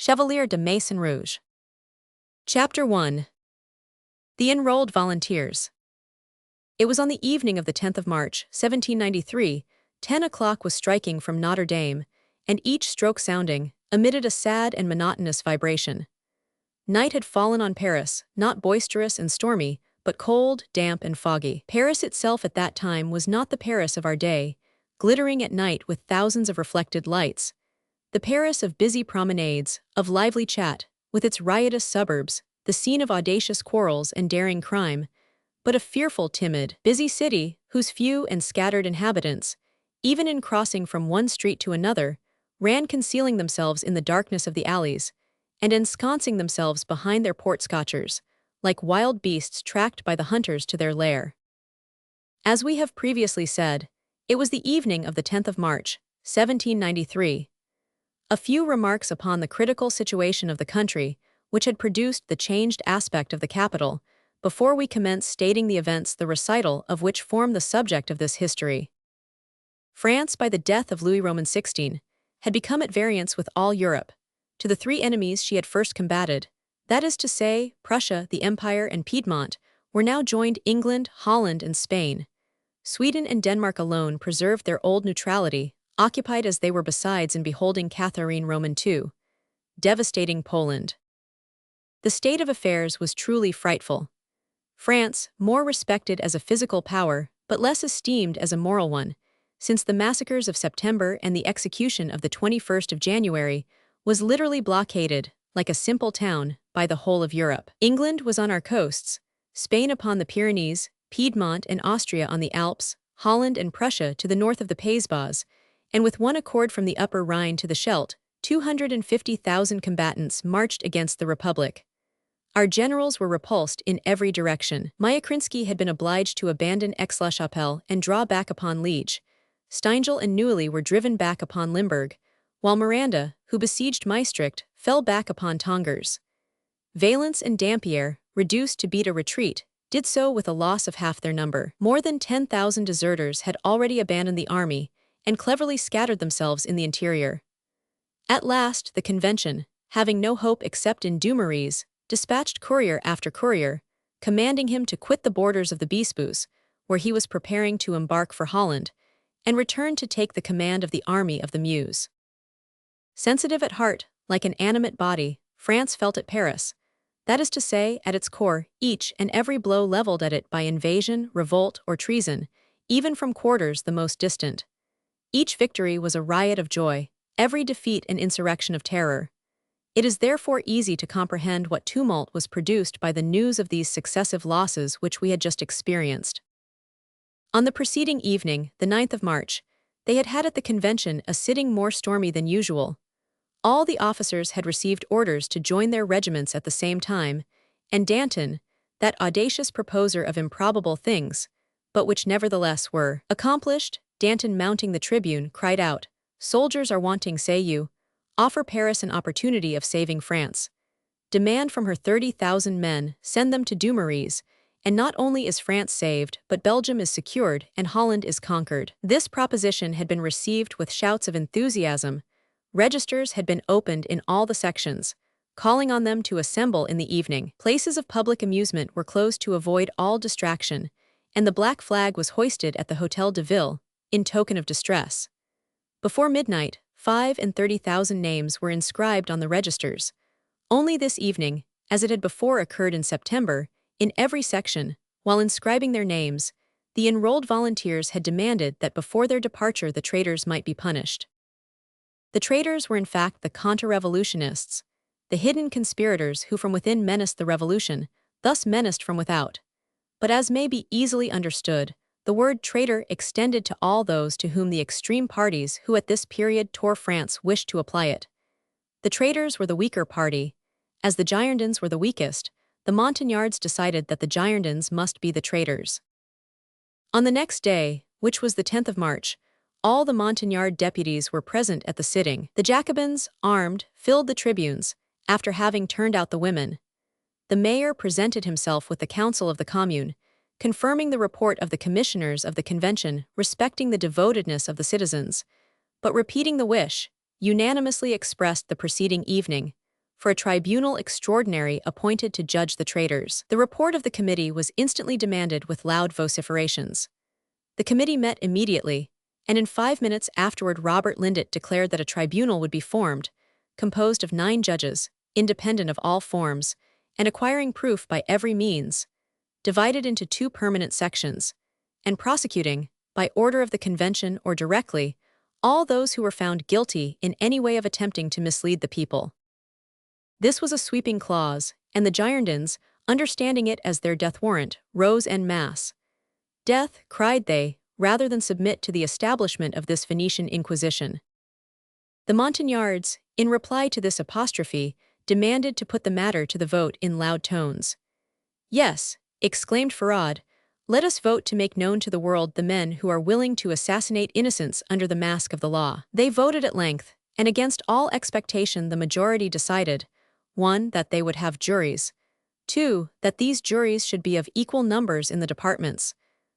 Chevalier de Maison-Rouge. Chapter 1. The Enrolled Volunteers. It was on the evening of the 10th of March, 1793, 10 o'clock was striking from Notre Dame, and each stroke sounding, emitted a sad and monotonous vibration. Night had fallen on Paris, not boisterous and stormy, but cold, damp, and foggy. Paris itself at that time was not the Paris of our day, glittering at night with thousands of reflected lights. The Paris of busy promenades, of lively chat, with its riotous suburbs, the scene of audacious quarrels and daring crime, but a fearful, timid, busy city whose few and scattered inhabitants, even in crossing from one street to another, ran concealing themselves in the darkness of the alleys, and ensconcing themselves behind their port-scotchers, like wild beasts tracked by the hunters to their lair. As we have previously said, it was the evening of the 10th of March, 1793. A few remarks upon the critical situation of the country, which had produced the changed aspect of the capital, before we commence stating the events the recital of which form the subject of this history. France, by the death of Louis Roman XVI, had become at variance with all Europe. To the three enemies she had first combated, that is to say, Prussia, the Empire, and Piedmont, were now joined England, Holland, and Spain. Sweden and Denmark alone preserved their old neutrality, occupied as they were besides in beholding Catherine Roman II, devastating Poland. The state of affairs was truly frightful. France, more respected as a physical power, but less esteemed as a moral one, since the massacres of September and the execution of the 21st of January, was literally blockaded, like a simple town, by the whole of Europe. England was on our coasts, Spain upon the Pyrenees, Piedmont and Austria on the Alps, Holland and Prussia to the north of the Pays-Bas, and with one accord from the Upper Rhine to the Scheldt, 250,000 combatants marched against the Republic. Our generals were repulsed in every direction. Mayakrynski had been obliged to abandon Aix-la-Chapelle and draw back upon Liege. Steingel and Neuilly were driven back upon Limburg, while Miranda, who besieged Maestricht, fell back upon Tongers. Valence and Dampierre, reduced to beat a retreat, did so with a loss of half their number. More than 10,000 deserters had already abandoned the army and cleverly scattered themselves in the interior. At last, the Convention, having no hope except in Dumas, dispatched courier after courier, commanding him to quit the borders of the Bisbus, where he was preparing to embark for Holland, and return to take the command of the army of the Meuse. Sensitive at heart, like an animate body, France felt at Paris, that is to say, at its core, each and every blow leveled at it by invasion, revolt, or treason, even from quarters the most distant. Each victory was a riot of joy, every defeat an insurrection of terror. It is therefore easy to comprehend what tumult was produced by the news of these successive losses which we had just experienced. On the preceding evening, the 9th of March, they had had at the Convention a sitting more stormy than usual. All the officers had received orders to join their regiments at the same time, and Danton, that audacious proposer of improbable things, but which nevertheless were accomplished, Danton mounting the tribune, cried out, "Soldiers are wanting, say you. Offer Paris an opportunity of saving France. Demand from her 30,000 men, send them to Dumas, and not only is France saved, but Belgium is secured and Holland is conquered." This proposition had been received with shouts of enthusiasm. Registers had been opened in all the sections, calling on them to assemble in the evening. Places of public amusement were closed to avoid all distraction, and the black flag was hoisted at the Hôtel de Ville, in token of distress. Before midnight, 35,000 names were inscribed on the registers. Only this evening, as it had before occurred in September, in every section, while inscribing their names, the enrolled volunteers had demanded that before their departure the traitors might be punished. The traitors were in fact the counter-revolutionists, the hidden conspirators who from within menaced the revolution, thus menaced from without. But as may be easily understood, the word traitor extended to all those to whom the extreme parties who at this period tore France wished to apply it. The traitors were the weaker party. As the Girondins were the weakest, the Montagnards decided that the Girondins must be the traitors. On the next day, which was the 10th of March, all the Montagnard deputies were present at the sitting. The Jacobins, armed, filled the tribunes, after having turned out the women. The mayor presented himself with the council of the commune, confirming the report of the commissioners of the Convention respecting the devotedness of the citizens, but repeating the wish, unanimously expressed the preceding evening, for a tribunal extraordinary appointed to judge the traitors. The report of the committee was instantly demanded with loud vociferations. The committee met immediately, and in 5 minutes afterward Robert Lindet declared that a tribunal would be formed, composed of 9 judges, independent of all forms, and acquiring proof by every means, divided into 2 permanent sections, and prosecuting, by order of the convention or directly, all those who were found guilty in any way of attempting to mislead the people. This was a sweeping clause, and the Girondins, understanding it as their death warrant, rose en masse. "Death," cried they, rather than submit to the establishment of this Venetian Inquisition. The Montagnards, in reply to this apostrophe, demanded to put the matter to the vote in loud tones. "Yes," exclaimed Ferrod, "let us vote to make known to the world the men who are willing to assassinate innocents under the mask of the law." They voted at length, and against all expectation the majority decided, 1. That they would have juries, 2. That these juries should be of equal numbers in the departments,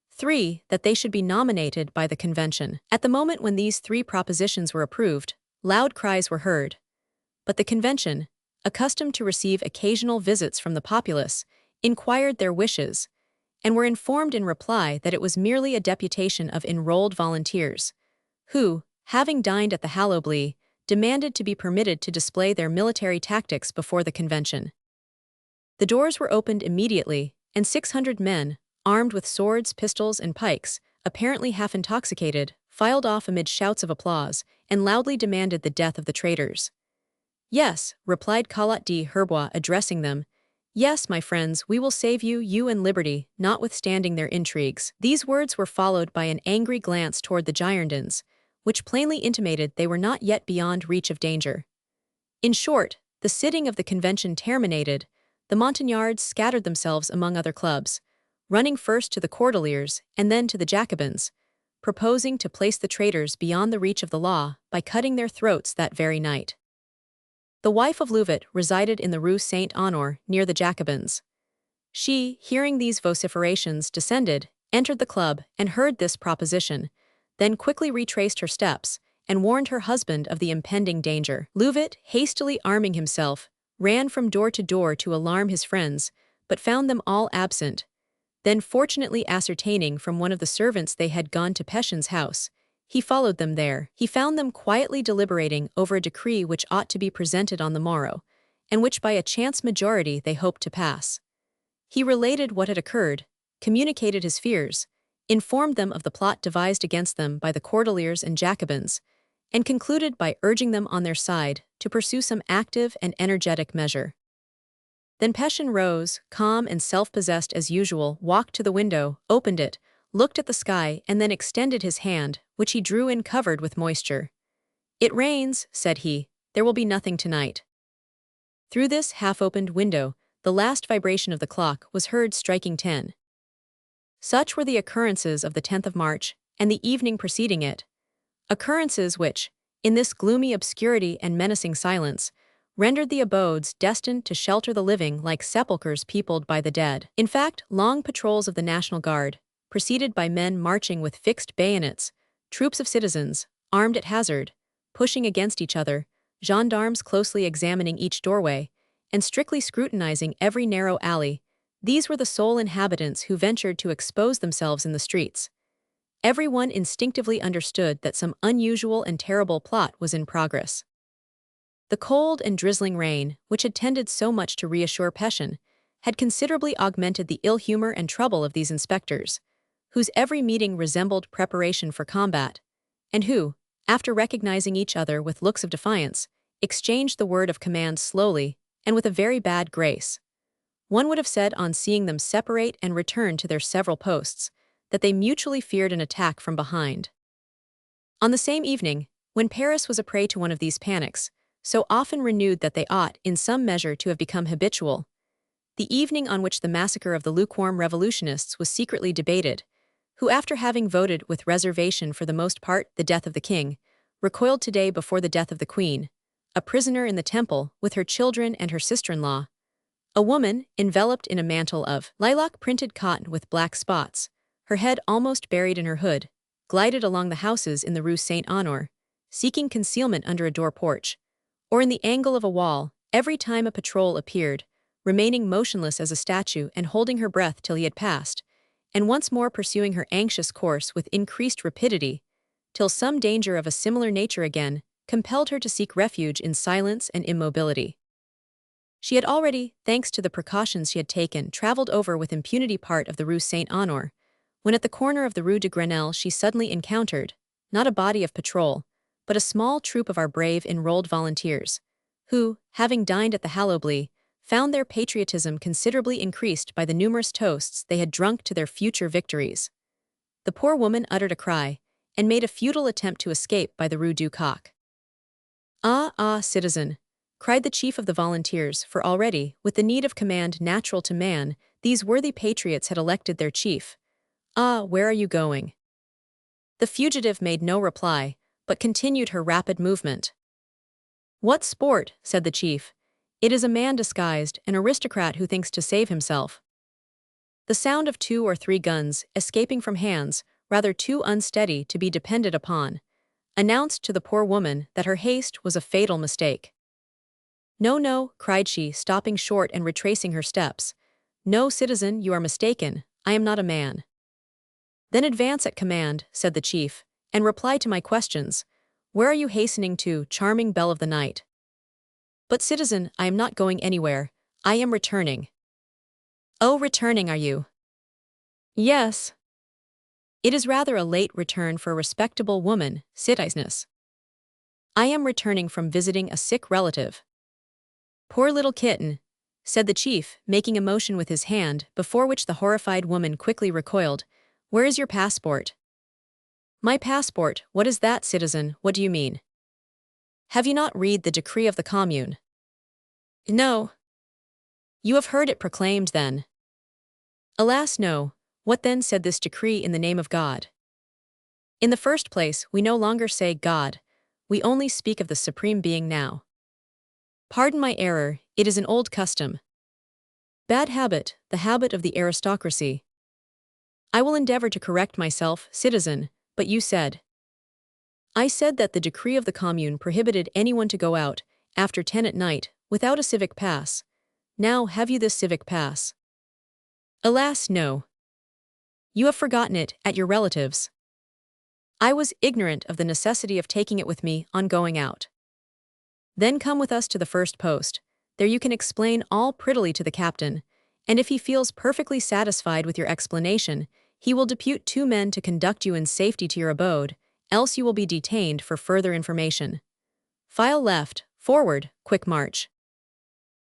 3. That they should be nominated by the convention. At the moment when these 3 propositions were approved, loud cries were heard. But the convention, accustomed to receive occasional visits from the populace, inquired their wishes, and were informed in reply that it was merely a deputation of enrolled volunteers, who, having dined at the Halloblie, demanded to be permitted to display their military tactics before the convention. The doors were opened immediately, and 600 men, armed with swords, pistols, and pikes, apparently half intoxicated, filed off amid shouts of applause, and loudly demanded the death of the traitors. "Yes," replied Collot d'Herbois, addressing them, "yes, my friends, we will save you, you and liberty, notwithstanding their intrigues." These words were followed by an angry glance toward the Girondins, which plainly intimated they were not yet beyond reach of danger. In short, the sitting of the convention terminated, the Montagnards scattered themselves among other clubs, running first to the Cordeliers and then to the Jacobins, proposing to place the traitors beyond the reach of the law by cutting their throats that very night. The wife of Louvet resided in the Rue Saint-Honore near the Jacobins. She, hearing these vociferations, descended, entered the club, and heard this proposition, then quickly retraced her steps, and warned her husband of the impending danger. Louvet, hastily arming himself, ran from door to door to alarm his friends, but found them all absent. Then, fortunately ascertaining from one of the servants they had gone to Pétion's house, he followed them there. He found them quietly deliberating over a decree which ought to be presented on the morrow, and which by a chance majority they hoped to pass. He related what had occurred, communicated his fears, informed them of the plot devised against them by the Cordeliers and Jacobins, and concluded by urging them on their side to pursue some active and energetic measure. Then Pétion rose, calm and self-possessed as usual, walked to the window, opened it, looked at the sky, and then extended his hand, which he drew in covered with moisture. "It rains," said he, "there will be nothing tonight." Through this half-opened window, the last vibration of the clock was heard striking 10. Such were the occurrences of the 10th of March, and the evening preceding it. Occurrences which, in this gloomy obscurity and menacing silence, rendered the abodes destined to shelter the living like sepulchres peopled by the dead. In fact, long patrols of the National Guard, preceded by men marching with fixed bayonets, troops of citizens, armed at hazard, pushing against each other, gendarmes closely examining each doorway, and strictly scrutinizing every narrow alley, these were the sole inhabitants who ventured to expose themselves in the streets. Everyone instinctively understood that some unusual and terrible plot was in progress. The cold and drizzling rain, which had tended so much to reassure Pétion, had considerably augmented the ill humor and trouble of these inspectors, whose every meeting resembled preparation for combat, and who, after recognizing each other with looks of defiance, exchanged the word of command slowly and with a very bad grace. One would have said on seeing them separate and return to their several posts, that they mutually feared an attack from behind. On the same evening, when Paris was a prey to one of these panics, so often renewed that they ought, in some measure, to have become habitual, the evening on which the massacre of the lukewarm revolutionists was secretly debated, who, after having voted with reservation for the most part the death of the king, recoiled today before the death of the queen, a prisoner in the Temple with her children and her sister-in-law, a woman, enveloped in a mantle of lilac-printed cotton with black spots, her head almost buried in her hood, glided along the houses in the Rue Saint-Honore, seeking concealment under a door porch, or in the angle of a wall, every time a patrol appeared, remaining motionless as a statue and holding her breath till he had passed, and once more pursuing her anxious course with increased rapidity, till some danger of a similar nature again compelled her to seek refuge in silence and immobility. She had already, thanks to the precautions she had taken, traveled over with impunity part of the Rue Saint-Honor, when at the corner of the Rue de Grenelle she suddenly encountered, not a body of patrol, but a small troop of our brave enrolled volunteers, who, having dined at the Hallowbly, found their patriotism considerably increased by the numerous toasts they had drunk to their future victories. The poor woman uttered a cry, and made a futile attempt to escape by the Rue du Coq. Ah, citizen, cried the chief of the volunteers, for already, with the need of command natural to man, these worthy patriots had elected their chief. Ah, where are you going? The fugitive made no reply, but continued her rapid movement. What sport, said the chief. It is a man disguised, an aristocrat who thinks to save himself. The sound of 2 or 3 guns, escaping from hands, rather too unsteady to be depended upon, announced to the poor woman that her haste was a fatal mistake. No, cried she, stopping short and retracing her steps. No, citizen, you are mistaken, I am not a man. Then advance at command, said the chief, and reply to my questions. Where are you hastening to, charming belle of the night? But citizen, I am not going anywhere, I am returning. Oh, returning are you? Yes. It is rather a late return for a respectable woman, citizeness. I am returning from visiting a sick relative. Poor little kitten, said the chief, making a motion with his hand, before which the horrified woman quickly recoiled. Where is your passport? My passport, what is that, citizen, what do you mean? Have you not read the decree of the Commune? No. You have heard it proclaimed, then? Alas, no. What then said this decree in the name of God? In the first place, we no longer say God, we only speak of the Supreme Being now. Pardon my error, it is an old custom. Bad habit, the habit of the aristocracy. I will endeavor to correct myself, citizen, but you said. I said that the decree of the Commune prohibited anyone to go out, after 10 at night, without a civic pass. Now, have you this civic pass? Alas, no. You have forgotten it, at your relatives. I was ignorant of the necessity of taking it with me on going out. Then come with us to the first post, there you can explain all prettily to the captain, and if he feels perfectly satisfied with your explanation, he will depute 2 men to conduct you in safety to your abode, else you will be detained for further information. File left, forward, quick march.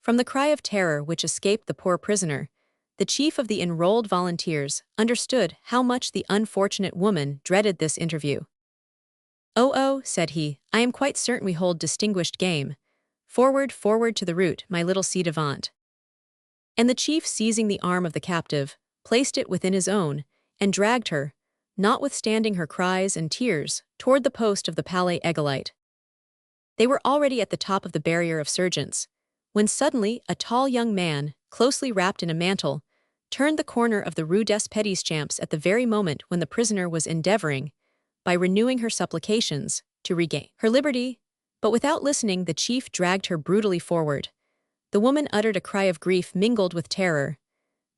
From the cry of terror which escaped the poor prisoner, the chief of the enrolled volunteers understood how much the unfortunate woman dreaded this interview. Oh, said he, I am quite certain we hold distinguished game. Forward to the route, my little ci-devant. And the chief, seizing the arm of the captive, placed it within his own, and dragged her, notwithstanding her cries and tears, toward the post of the Palais Égalité. They were already at the top of the barrier of sergeants, when suddenly a tall young man, closely wrapped in a mantle, turned the corner of the Rue des Petits Champs at the very moment when the prisoner was endeavoring, by renewing her supplications, to regain her liberty, but without listening the chief dragged her brutally forward. The woman uttered a cry of grief mingled with terror.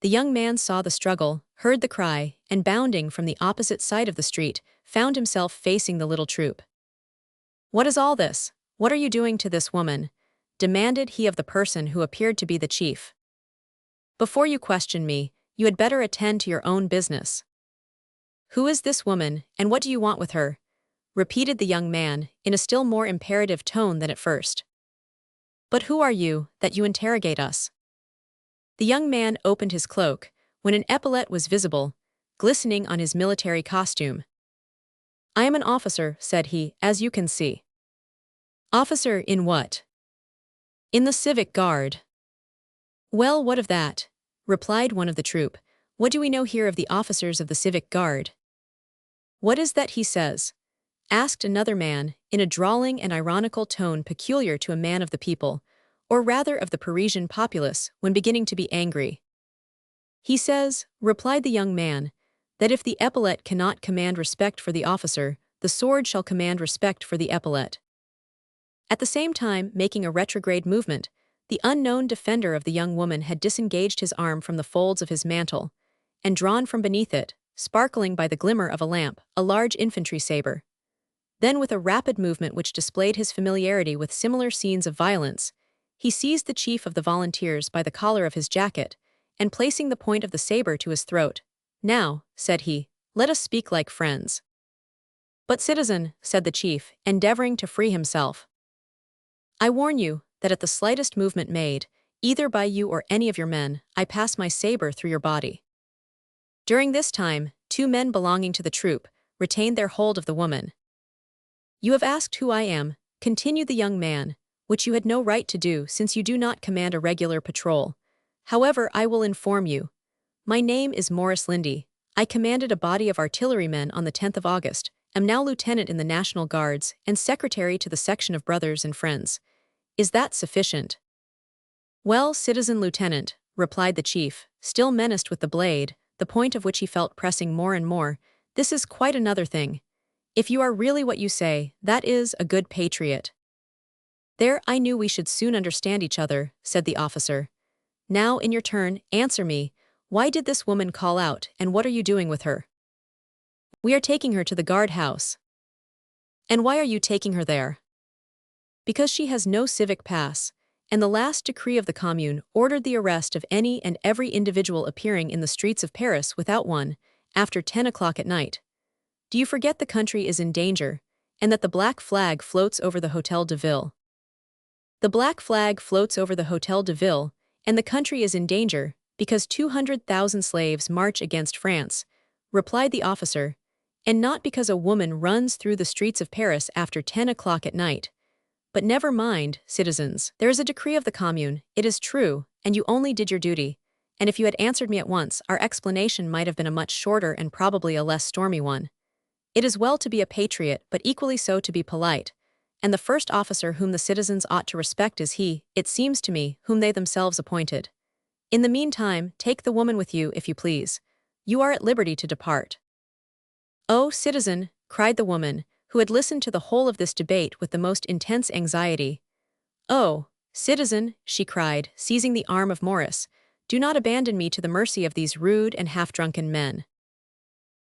The young man saw the struggle, heard the cry, and bounding from the opposite side of the street, found himself facing the little troop. What is all this? What are you doing to this woman? Demanded he of the person who appeared to be the chief. Before you question me, you had better attend to your own business. Who is this woman, and what do you want with her? Repeated the young man, in a still more imperative tone than at first. But who are you, that you interrogate us? The young man opened his cloak, when an epaulette was visible, glistening on his military costume. I am an officer, said he, as you can see. Officer in what? In the civic guard. Well, what of that? Replied one of the troop. What do we know here of the officers of the civic guard? What is that he says? Asked another man, in a drawling and ironical tone peculiar to a man of the people, or rather of the Parisian populace, when beginning to be angry. He says, replied the young man, that if the epaulette cannot command respect for the officer, the sword shall command respect for the epaulette. At the same time, making a retrograde movement, The unknown defender of the young woman had disengaged his arm from the folds of his mantle, and drawn from beneath it, sparkling by the glimmer of a lamp, a large infantry saber. Then with a rapid movement which displayed his familiarity with similar scenes of violence, he seized the chief of the volunteers by the collar of his jacket, and placing the point of the saber to his throat, "Now," said he, "let us speak like friends." "But citizen," said the chief, endeavoring to free himself, "I warn you that at the slightest movement made, either by you or any of your men, I pass my saber through your body." During this time, 2 men belonging to the troop retained their hold of the woman. "You have asked who I am," continued the young man, "which you had no right to do since you do not command a regular patrol. However, I will inform you. My name is Maurice Lindy. I commanded a body of artillerymen on the 10th of August, am now lieutenant in the National Guards, and secretary to the section of Brothers and Friends. Is that sufficient?" "Well, citizen lieutenant," replied the chief, still menaced with the blade, the point of which he felt pressing more and more, "this is quite another thing. If you are really what you say, that is, a good patriot." "There, I knew we should soon understand each other," said the officer. "Now, in your turn, answer me, why did this woman call out, and what are you doing with her?" "We are taking her to the guard-house." "And why are you taking her there?" "Because she has no civic pass, and the last decree of the Commune ordered the arrest of any and every individual appearing in the streets of Paris without one, after 10 o'clock at night. Do you forget the country is in danger, and that the black flag floats over the Hôtel de Ville?" "The black flag floats over the Hôtel de Ville, and the country is in danger, because 200,000 slaves march against France," replied the officer, "and not because a woman runs through the streets of Paris after 10 o'clock at night. But never mind, citizens, there is a decree of the Commune, it is true, and you only did your duty, and if you had answered me at once, our explanation might have been a much shorter and probably a less stormy one. It is well to be a patriot, but equally so to be polite, and the first officer whom the citizens ought to respect is he, it seems to me, whom they themselves appointed. In the meantime, take the woman with you, if you please. You are at liberty to depart." "Oh, citizen," cried the woman, who had listened to the whole of this debate with the most intense anxiety. "Oh, citizen," she cried, seizing the arm of Maurice, "do not abandon me to the mercy of these rude and half-drunken men."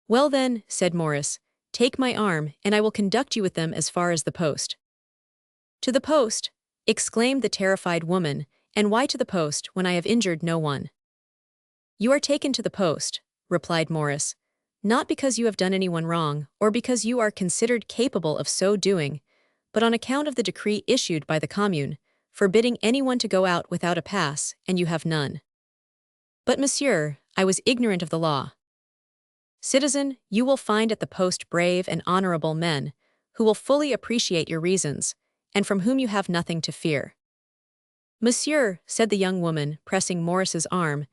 "Well then," said Maurice, "take my arm, and I will conduct you with them as far as the post." "To the post?" exclaimed the terrified woman, "and why to the post, when I have injured no one?" "You are taken to the post," replied Maurice, "not because you have done anyone wrong, or because you are considered capable of so doing, but on account of the decree issued by the Commune, forbidding anyone to go out without a pass, and you have none." "But monsieur, I was ignorant of the law." "Citizen, you will find at the post brave and honorable men, who will fully appreciate your reasons, and from whom you have nothing to fear." "Monsieur," said the young woman, pressing Maurice's arm,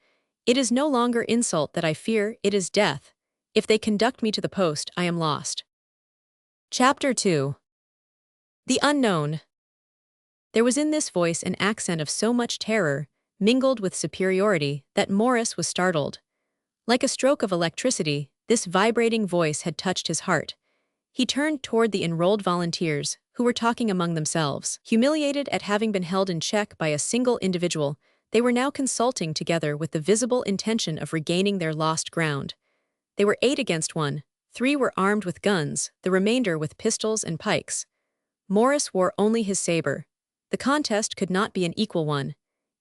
"it is no longer insult that I fear, it is death. If they conduct me to the post, I am lost." Chapter 2. The Unknown. There was in this voice an accent of so much terror, mingled with superiority, that Maurice was startled. Like a stroke of electricity, this vibrating voice had touched his heart. He turned toward the enrolled volunteers, who were talking among themselves. Humiliated at having been held in check by a single individual, they were now consulting together with the visible intention of regaining their lost ground. They were 8 against 1, 3 were armed with guns, the remainder with pistols and pikes. Maurice wore only his saber. The contest could not be an equal one.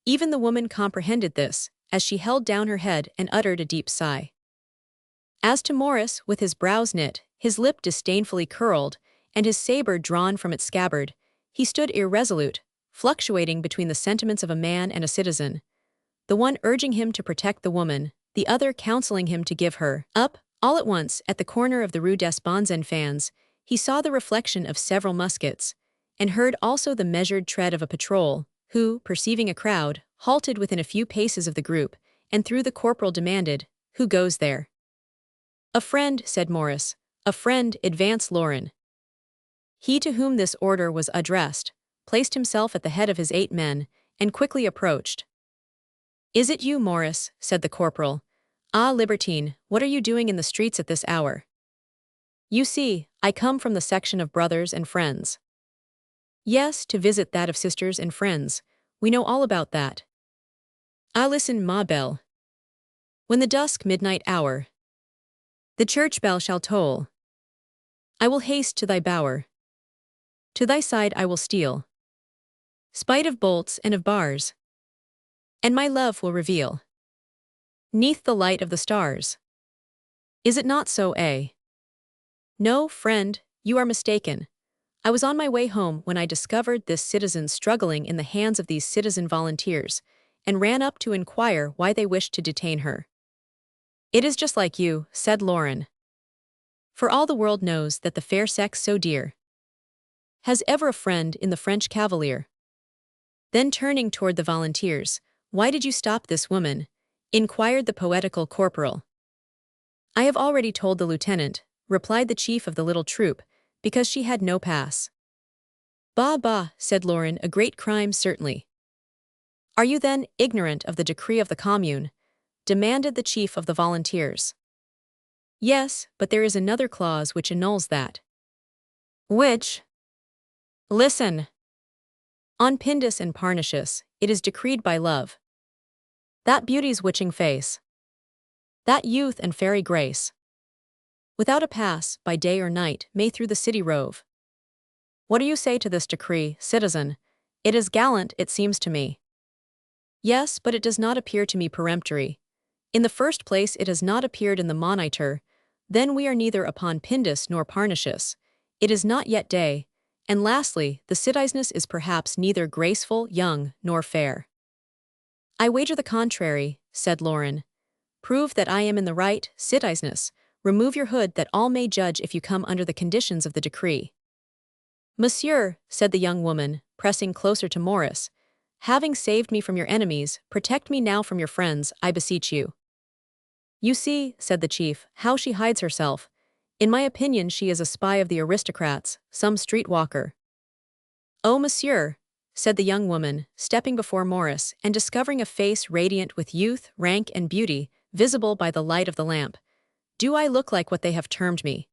Even the woman comprehended this, as she held down her head and uttered a deep sigh. As to Maurice, with his brows knit, his lip disdainfully curled, and his saber drawn from its scabbard, he stood irresolute, fluctuating between the sentiments of a man and a citizen, the one urging him to protect the woman, the other counseling him to give her up. All at once, at the corner of the Rue des Bons Enfants, he saw the reflection of several muskets, and heard also the measured tread of a patrol, who, perceiving a crowd, halted within a few paces of the group, and through the corporal demanded, "Who goes there?" "A friend," said Maurice. "A friend, advance Lauren." He to whom this order was addressed placed himself at the head of his 8 men, and quickly approached. "Is it you, Maurice?" said the corporal. "Ah, libertine, what are you doing in the streets at this hour?" "You see, I come from the section of Brothers and Friends." "Yes, to visit that of Sisters and Friends. we know all about that. Ah, listen, ma belle. When the dusk midnight hour, the church bell shall toll, I will haste to thy bower. To thy side I will steal, spite of bolts and of bars, and my love will reveal, 'neath the light of the stars. Is it not so, eh? No, friend, you are mistaken. I was on my way home when I discovered this citizen struggling in the hands of these citizen volunteers, and ran up to inquire why they wished to detain her. It is just like you, said Lauren. For all the world knows that the fair sex so dear has ever a friend in the French cavalier. Then turning toward the volunteers, why did you stop this woman? Inquired the poetical corporal. I have already told the lieutenant, replied the chief of the little troop, because she had no pass. Bah, bah, said Lauren, a great crime certainly. Are you then ignorant of the decree of the commune? Demanded the chief of the volunteers. Yes, but there is another clause which annuls that. Which? Listen. On Pindus and Parnassus, it is decreed by love. That beauty's witching face. That youth and fairy grace. Without a pass, by day or night, may through the city rove. What do you say to this decree, citizen? It is gallant, it seems to me. Yes, but it does not appear to me peremptory. In the first place it has not appeared in the Monitor, then we are neither upon Pindus nor Parnassus, it is not yet day, and lastly, the citizeness is perhaps neither graceful, young, nor fair. I wager the contrary, said Lauren. Prove that I am in the right, citizeness, remove your hood that all may judge if you come under the conditions of the decree. Monsieur, said the young woman, pressing closer to Morris, having saved me from your enemies, protect me now from your friends, I beseech you. You see, said the chief, how she hides herself. In my opinion she is a spy of the aristocrats, some streetwalker. Oh, monsieur, said the young woman, stepping before Morris and discovering a face radiant with youth, rank, and beauty, visible by the light of the lamp. Do I look like what they have termed me?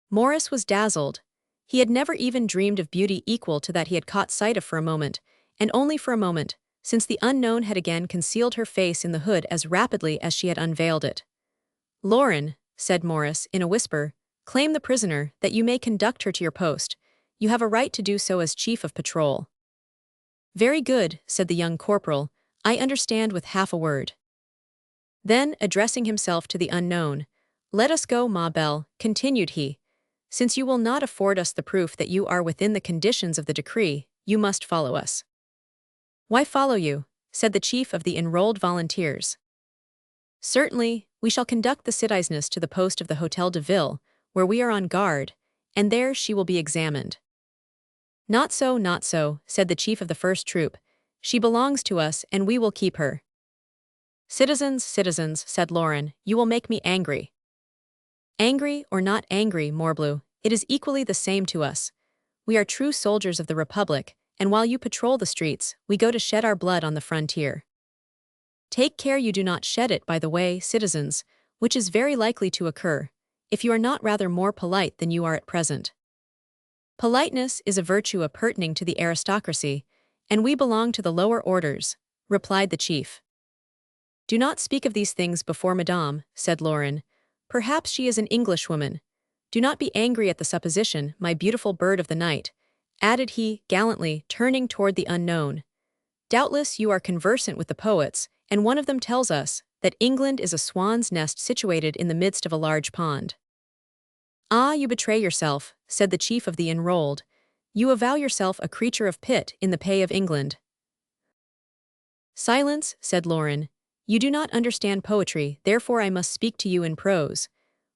Morris was dazzled. He had never even dreamed of beauty equal to that he had caught sight of for a moment, and only for a moment, since the unknown had again concealed her face in the hood as rapidly as she had unveiled it. Lauren, said Morris, in a whisper, claim the prisoner, that you may conduct her to your post. You have a right to do so as chief of patrol. Very good, said the young corporal, I understand with half a word. Then, addressing himself to the unknown, let us go, ma belle, continued he. Since you will not afford us the proof that you are within the conditions of the decree, you must follow us. Why follow you? Said the chief of the enrolled volunteers. Certainly, we shall conduct the citizeness to the post of the Hôtel de Ville, where we are on guard, and there she will be examined. Not so, not so, said the chief of the first troop. She belongs to us, and we will keep her. Citizens, citizens, said Lauren, you will make me angry. Angry or not angry, morbleu, it is equally the same to us. We are true soldiers of the Republic, and while you patrol the streets, we go to shed our blood on the frontier. Take care you do not shed it, by the way, citizens, which is very likely to occur, if you are not rather more polite than you are at present. Politeness is a virtue appertaining to the aristocracy, and we belong to the lower orders, replied the chief. Do not speak of these things before Madame, said Lauren. Perhaps she is an Englishwoman. Do not be angry at the supposition, my beautiful bird of the night, added he, gallantly, turning toward the unknown. Doubtless you are conversant with the poets, and one of them tells us that England is a swan's nest situated in the midst of a large pond. Ah, you betray yourself, said the chief of the enrolled. You avow yourself a creature of Pitt in the pay of England. Silence, said Lauren. You do not understand poetry, therefore I must speak to you in prose.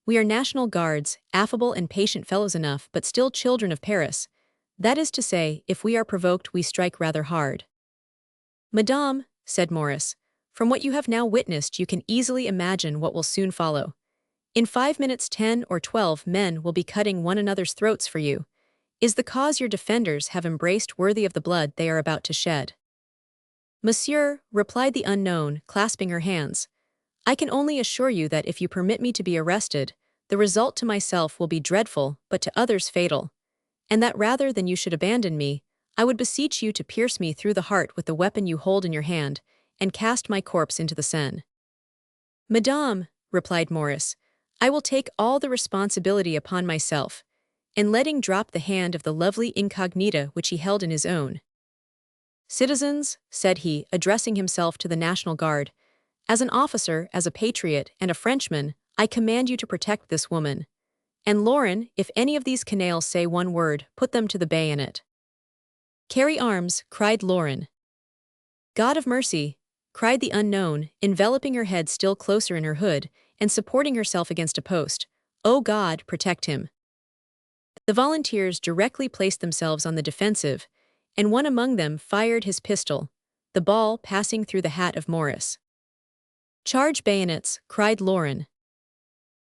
We are National Guards, affable and patient fellows enough, but still children of Paris. That is to say, if we are provoked we strike rather hard. Madame, said Morris, from what you have now witnessed you can easily imagine what will soon follow. In 5 minutes 10 or 12 men will be cutting one another's throats for you. Is the cause your defenders have embraced worthy of the blood they are about to shed? Monsieur, replied the unknown, clasping her hands, I can only assure you that if you permit me to be arrested, the result to myself will be dreadful, but to others fatal, and that rather than you should abandon me, I would beseech you to pierce me through the heart with the weapon you hold in your hand, and cast my corpse into the Seine." "Madame," replied Maurice, "I will take all the responsibility upon myself," and letting drop the hand of the lovely incognita which he held in his own. "Citizens," said he, addressing himself to the National Guard, "as an officer, as a patriot, and a Frenchman, I command you to protect this woman. And Lauren, if any of these canaille say one word, put them to the bayonet." "Carry arms," cried Lauren. "God of mercy," cried the unknown, enveloping her head still closer in her hood, and supporting herself against a post. "O God, protect him." The volunteers directly placed themselves on the defensive, and one among them fired his pistol, the ball passing through the hat of Maurice. "Charge bayonets," cried Lauren.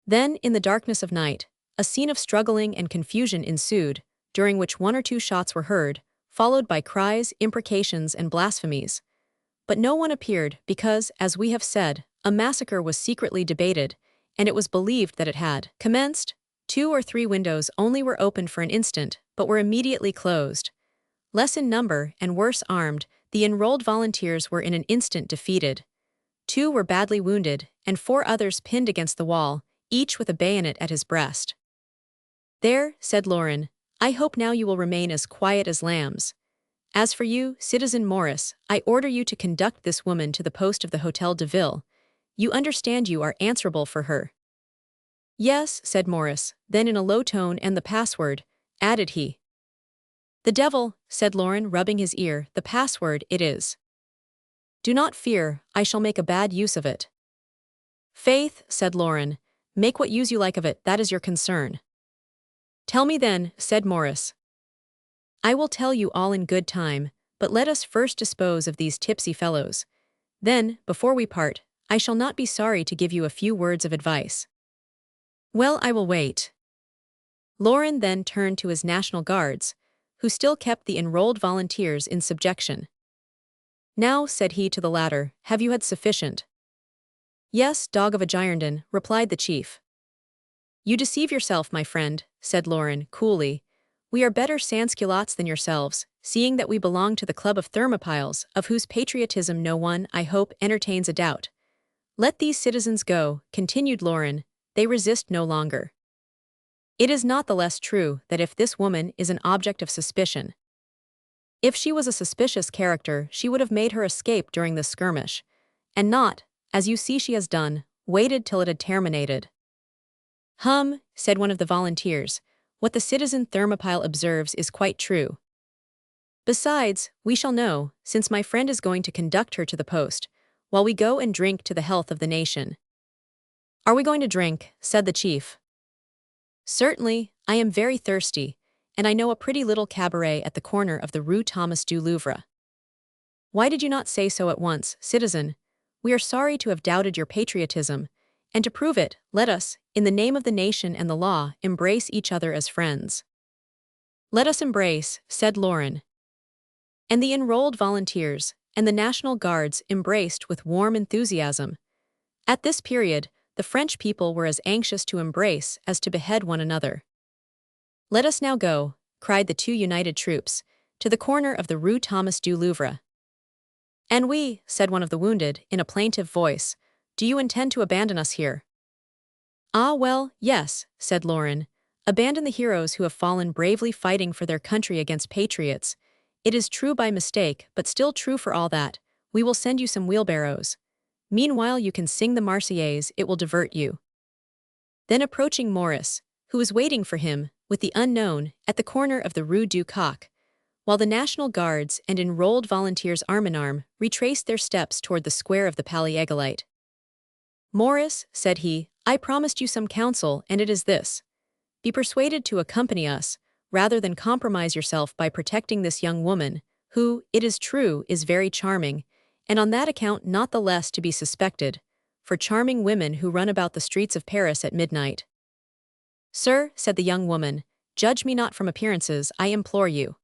Then, in the darkness of night, a scene of struggling and confusion ensued, during which one or two shots were heard, followed by cries, imprecations, and blasphemies. But no one appeared because, as we have said, a massacre was secretly debated, and it was believed that it had commenced. 2 or 3 windows only were opened for an instant, but were immediately closed. Less in number and worse armed, the enrolled volunteers were in an instant defeated. 2 were badly wounded, and 4 others pinned against the wall, each with a bayonet at his breast. "There," said Lauren, "I hope now you will remain as quiet as lambs. As for you, Citizen Maurice, I order you to conduct this woman to the post of the Hôtel de Ville. You understand you are answerable for her." "Yes," said Maurice, then in a low tone, "and the password," added he. "The devil," said Lauren, rubbing his ear, "the password it is." "Do not fear, I shall make a bad use of it." "Faith," said Lauren, "make what use you like of it, that is your concern." "Tell me then," said Maurice. "I will tell you all in good time, but let us first dispose of these tipsy fellows. Then, before we part, I shall not be sorry to give you a few words of advice." "Well, I will wait." Lauren then turned to his National Guards, who still kept the enrolled volunteers in subjection. "Now," said he to the latter, "have you had sufficient?" "Yes, dog of a Girondin," replied the chief. "You deceive yourself, my friend," said Lauren, coolly. "We are better sans-culottes than yourselves, seeing that we belong to the club of Thermopyles, of whose patriotism no one, I hope, entertains a doubt. Let these citizens go," continued Lauren, "they resist no longer. It is not the less true that if this woman is an object of suspicion, if she was a suspicious character, she would have made her escape during this skirmish, and not, as you see she has done, waited till it had terminated." Said one of the volunteers, "what the citizen Thermopyle observes is quite true. Besides, we shall know, since my friend is going to conduct her to the post, while we go and drink to the health of the nation." "Are we going to drink?" said the chief. "Certainly, I am very thirsty, and I know a pretty little cabaret at the corner of the Rue Thomas du Louvre." "Why did you not say so at once, citizen? We are sorry to have doubted your patriotism, and to prove it, let us, in the name of the nation and the law, embrace each other as friends." "Let us embrace," said Lauren. And the enrolled volunteers and the National Guards embraced with warm enthusiasm. At this period, the French people were as anxious to embrace as to behead one another. "Let us now go," cried the 2 united troops, "to the corner of the Rue Thomas du Louvre." "And we," said one of the wounded, in a plaintive voice, "do you intend to abandon us here?" "Ah well, yes," said Lauren, "abandon the heroes who have fallen bravely fighting for their country against patriots. It is true by mistake, but still true for all that. We will send you some wheelbarrows. Meanwhile you can sing the Marseillaise, it will divert you." Then approaching Maurice, who was waiting for him, with the unknown, at the corner of the Rue du Coq, while the National Guards and enrolled volunteers arm-in-arm retraced their steps toward the square of the Palais Égalité. "Maurice," said he, "I promised you some counsel, and it is this. Be persuaded to accompany us, rather than compromise yourself by protecting this young woman, who, it is true, is very charming, and on that account not the less to be suspected, for charming women who run about the streets of Paris at midnight." "Sir," said the young woman, "judge me not from appearances, I implore you.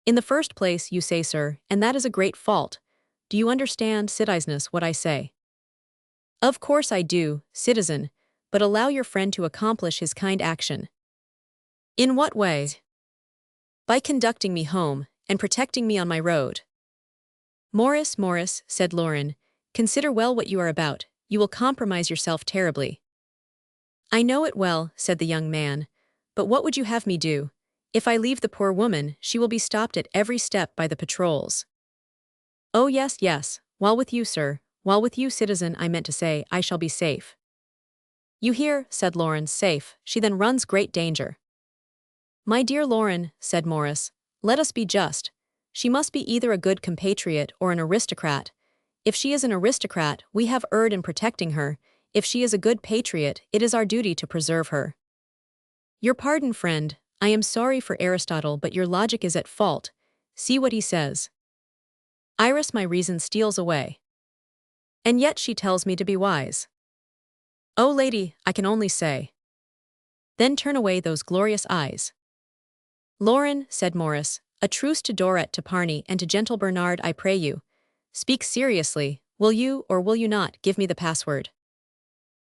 In the first place, you say, sir, and that is a great fault. Do you understand, citizeness, what I say?" "Of course I do, citizen, but allow your friend to accomplish his kind action." "In what way?" "By conducting me home, and protecting me on my road. Morris, said Lauren, consider well what you are about, you will compromise yourself terribly. I know it well, said the young man, but what would you have me do? If I leave the poor woman, she will be stopped at every step by the patrols. Oh yes, while with you, sir, while with you, citizen, I meant to say, I shall be safe. You hear, said Lauren, safe, she then runs great danger. My dear Lauren, said Morris, let us be just. She must be either a good compatriot or an aristocrat. If she is an aristocrat, we have erred in protecting her. If she is a good patriot, it is our duty to preserve her. Your pardon, friend, I am sorry for Aristotle, but your logic is at fault. See what he says. Iris, my reason steals away. And yet she tells me to be wise. Oh, lady, I can only say. Then turn away those glorious eyes. Lauren, said Morris, a truce to Dorette, to Parney, and to gentle Bernard, I pray you. Speak seriously, will you or will you not give me the password?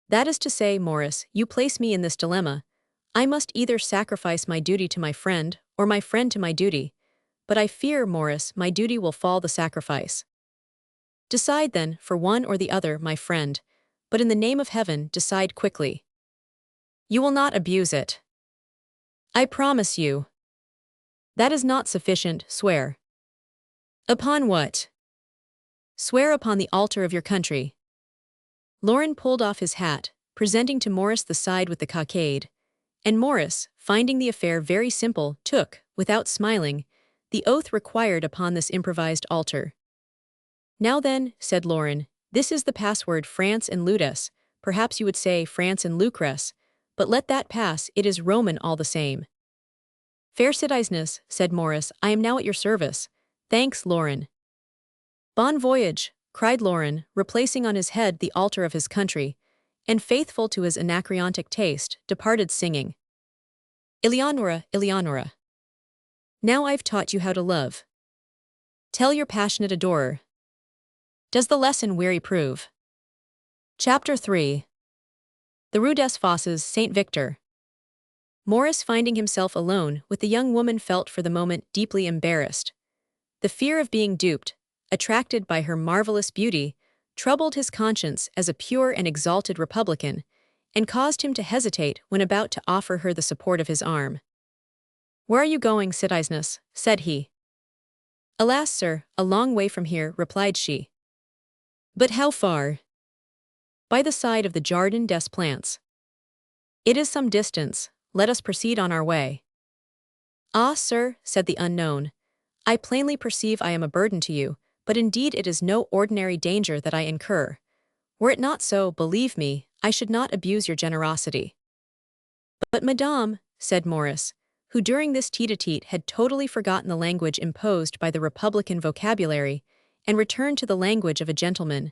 That is to say, Morris, you place me in this dilemma. I must either sacrifice my duty to my friend, or my friend to my duty. But I fear, Morris, my duty will fall the sacrifice. Decide then, for one or the other, my friend, but in the name of heaven, decide quickly. You will not abuse it. I promise you. That is not sufficient, swear. Upon what? Swear upon the altar of your country. Lauren pulled off his hat, presenting to Morris the side with the cockade, and Morris, finding the affair very simple, took, without smiling, the oath required upon this improvised altar. Now then, said Lauren, this is the password France and Ludes, perhaps you would say France and Lucrece, but let that pass, it is Roman all the same. Fair citizeness, said Morris, I am now at your service. Thanks, Lauren. Bon voyage, cried Lauren, replacing on his head the altar of his country, and faithful to his anacreontic taste, departed singing. Eleonora, Eleonora. Now I've taught you how to love. Tell your passionate adorer. Does the lesson weary prove? Chapter 3. The Rue des Fosses, Saint Victor. Morris, finding himself alone with the young woman, felt for the moment deeply embarrassed. The fear of being duped, attracted by her marvelous beauty, troubled his conscience as a pure and exalted republican, and caused him to hesitate when about to offer her the support of his arm. Where are you going, citizeness? Said he. Alas, sir, a long way from here, replied she. But how far? By the side of the Jardin des Plantes. It is some distance, let us proceed on our way. Ah, sir, said the unknown, I plainly perceive I am a burden to you, but indeed it is no ordinary danger that I incur. Were it not so, believe me, I should not abuse your generosity. But madame, said Morris, who during this tete-a-tete had totally forgotten the language imposed by the republican vocabulary, and returned to the language of a gentleman,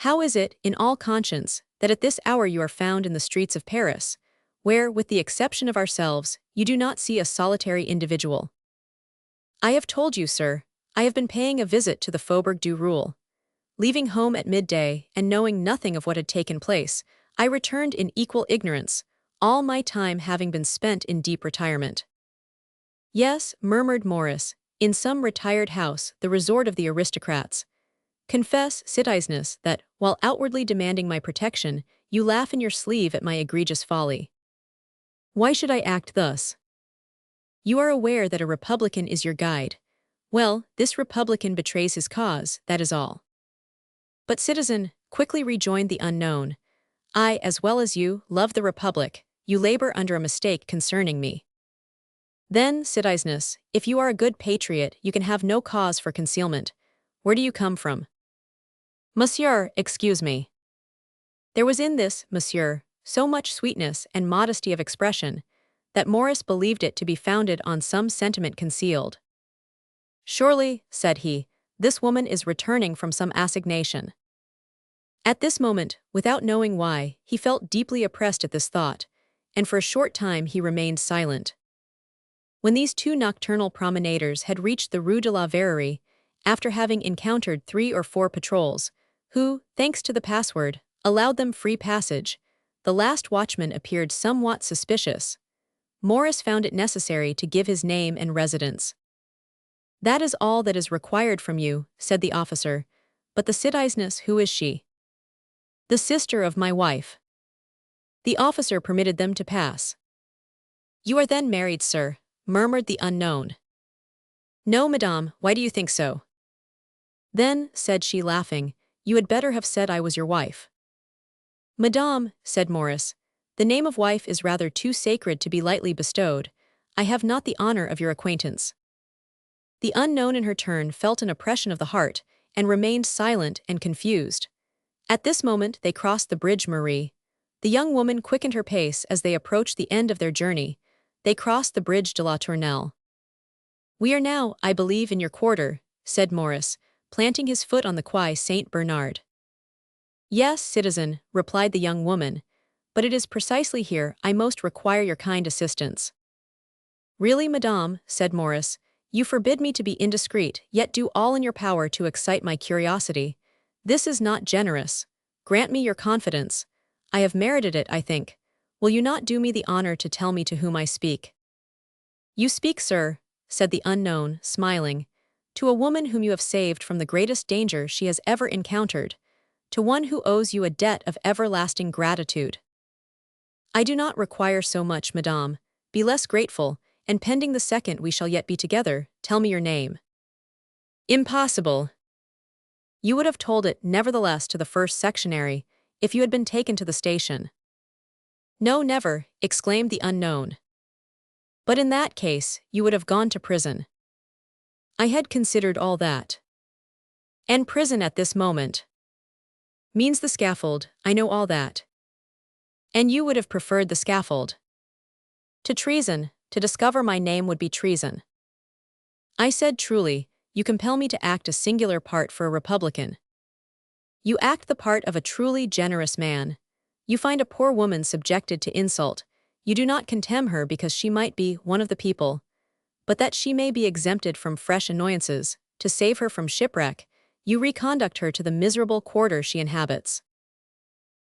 how is it, in all conscience, that at this hour you are found in the streets of Paris, where, with the exception of ourselves, you do not see a solitary individual? I have told you, sir, I have been paying a visit to the Faubourg du Roule. Leaving home at midday and knowing nothing of what had taken place, I returned in equal ignorance, all my time having been spent in deep retirement. Yes, murmured Morris, in some retired house, the resort of the aristocrats. Confess, citizeness, that, while outwardly demanding my protection, you laugh in your sleeve at my egregious folly. Why should I act thus? You are aware that a republican is your guide. Well, this republican betrays his cause, that is all. But citizen, quickly rejoined the unknown, I, as well as you, love the republic, you labor under a mistake concerning me. Then, citizeness, if you are a good patriot, you can have no cause for concealment. Where do you come from? Monsieur, excuse me. There was in this, monsieur, so much sweetness and modesty of expression, that Morris believed it to be founded on some sentiment concealed. Surely, said he, this woman is returning from some assignation. At this moment, without knowing why, he felt deeply oppressed at this thought, and for a short time he remained silent. When these two nocturnal promenaders had reached the Rue de la Verrerie, after having encountered 3 or 4 patrols, who, thanks to the password, allowed them free passage, the last watchman appeared somewhat suspicious. Morris found it necessary to give his name and residence. That is all that is required from you, said the officer. But the citizeness, who is she? The sister of my wife. The officer permitted them to pass. You are then married, sir, murmured the unknown. No, madame, why do you think so? Then, said she laughing, you had better have said I was your wife. Madame, said Maurice, the name of wife is rather too sacred to be lightly bestowed. I have not the honor of your acquaintance. The unknown in her turn felt an oppression of the heart, and remained silent and confused. At this moment they crossed the bridge Marie. The young woman quickened her pace as they approached the end of their journey. They crossed the bridge de la Tournelle. We are now, I believe, in your quarter, said Maurice, planting his foot on the Quai Saint-Bernard. Yes, citizen, replied the young woman, but it is precisely here I most require your kind assistance. Really, madame, said Maurice, you forbid me to be indiscreet, yet do all in your power to excite my curiosity. This is not generous. Grant me your confidence. I have merited it, I think. Will you not do me the honor to tell me to whom I speak? You speak, sir, said the unknown, smiling, to a woman whom you have saved from the greatest danger she has ever encountered, to one who owes you a debt of everlasting gratitude. I do not require so much, madame. Be less grateful, and pending the second we shall yet be together, tell me your name. Impossible. You would have told it, nevertheless, to the first sectionary, if you had been taken to the station. No, never, exclaimed the unknown. But in that case, you would have gone to prison. I had considered all that. And prison at this moment means the scaffold, I know all that. And you would have preferred the scaffold to treason. To discover my name would be treason. I said truly, you compel me to act a singular part for a republican. You act the part of a truly generous man. You find a poor woman subjected to insult. You do not contemn her because she might be one of the people, but that she may be exempted from fresh annoyances. To save her from shipwreck, you reconduct her to the miserable quarter she inhabits.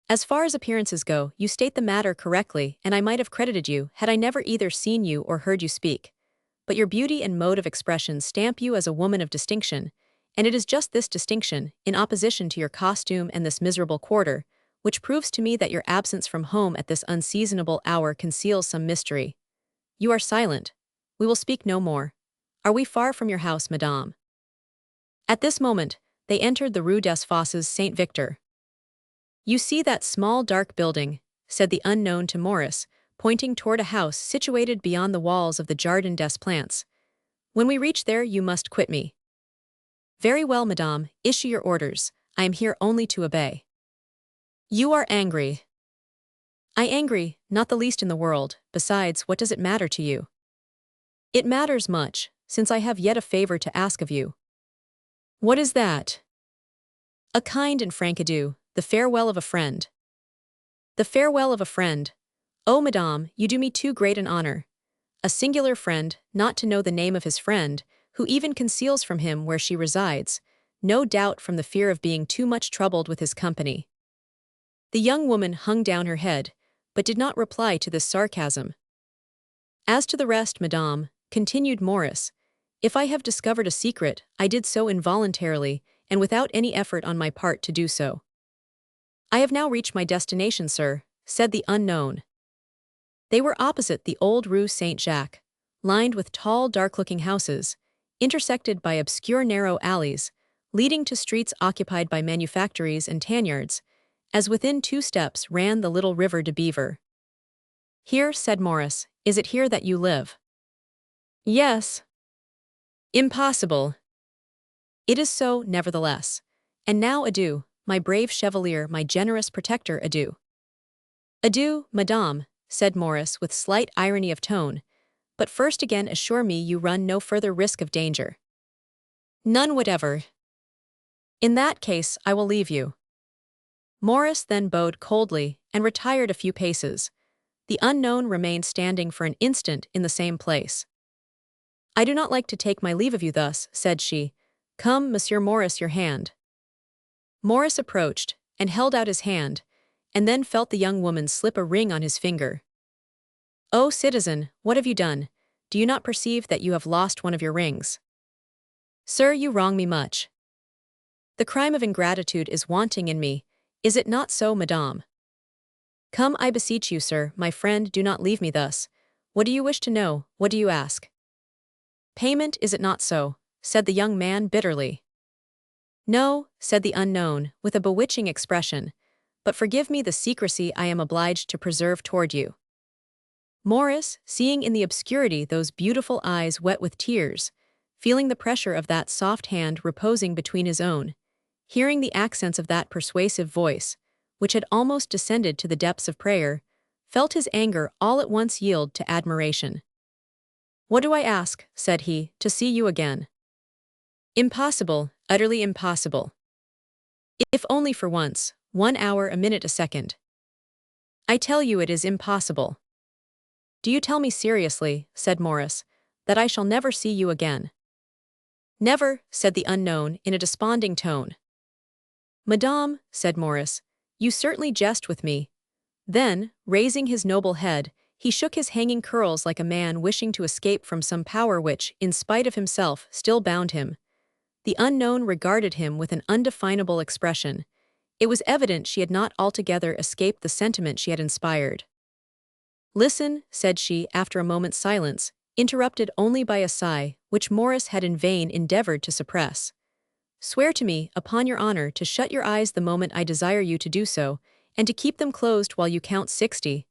As far as appearances go, you state the matter correctly, and I might have credited you had I never either seen you or heard you speak. But your beauty and mode of expression stamp you as a woman of distinction, and it is just this distinction, in opposition to your costume and this miserable quarter, which proves to me that your absence from home at this unseasonable hour conceals some mystery. You are silent. We will speak no more. Are we far from your house, madame? At this moment, they entered the Rue des Fosses Saint-Victor. You see that small dark building, said the unknown to Maurice, pointing toward a house situated beyond the walls of the Jardin des Plantes. When we reach there you must quit me. Very well, madame, issue your orders. I am here only to obey. You are angry. I angry, not the least in the world. Besides, what does it matter to you? It matters much, since I have yet a favor to ask of you. What is that? A kind and frank adieu, the farewell of a friend. The farewell of a friend. Oh, madame, you do me too great an honor. A singular friend, not to know the name of his friend, who even conceals from him where she resides, no doubt from the fear of being too much troubled with his company. The young woman hung down her head, but did not reply to this sarcasm. As to the rest, madame, continued Maurice, if I have discovered a secret, I did so involuntarily, and without any effort on my part to do so. I have now reached my destination, sir, said the unknown. They were opposite the old Rue Saint-Jacques, lined with tall, dark-looking houses, intersected by obscure narrow alleys, leading to streets occupied by manufactories and tanyards, as within 2 steps ran the little river de Beaver. Here, said Maurice, is it here that you live? Yes. Impossible. It is so, nevertheless. And now adieu, my brave chevalier, my generous protector, adieu. Adieu, madame, said Maurice with slight irony of tone, but first again assure me you run no further risk of danger. None whatever. In that case, I will leave you. Maurice then bowed coldly and retired a few paces. The unknown remained standing for an instant in the same place. I do not like to take my leave of you thus, said she. Come, Monsieur Maurice, your hand. Maurice approached, and held out his hand, and then felt the young woman slip a ring on his finger. Oh, citizen, what have you done? Do you not perceive that you have lost one of your rings? Sir, you wrong me much. The crime of ingratitude is wanting in me, is it not so, madame? Come, I beseech you, sir, my friend, do not leave me thus. What do you wish to know, what do you ask? Payment, is it not so? Said the young man bitterly. No, said the unknown, with a bewitching expression, but forgive me the secrecy I am obliged to preserve toward you. Morris, seeing in the obscurity those beautiful eyes wet with tears, feeling the pressure of that soft hand reposing between his own, hearing the accents of that persuasive voice, which had almost descended to the depths of prayer, felt his anger all at once yield to admiration. What do I ask, said he, to see you again? Impossible, utterly impossible. If only for once, 1 hour, a minute, a second. I tell you it is impossible. Do you tell me seriously, said Morris, that I shall never see you again? Never, said the unknown in a desponding tone. Madame, said Morris, you certainly jest with me. Then, raising his noble head, he shook his hanging curls like a man wishing to escape from some power which, in spite of himself, still bound him. The unknown regarded him with an undefinable expression. It was evident she had not altogether escaped the sentiment she had inspired. Listen, said she after a moment's silence, interrupted only by a sigh, which Morris had in vain endeavored to suppress. Swear to me, upon your honor, to shut your eyes the moment I desire you to do so, and to keep them closed while you count 60.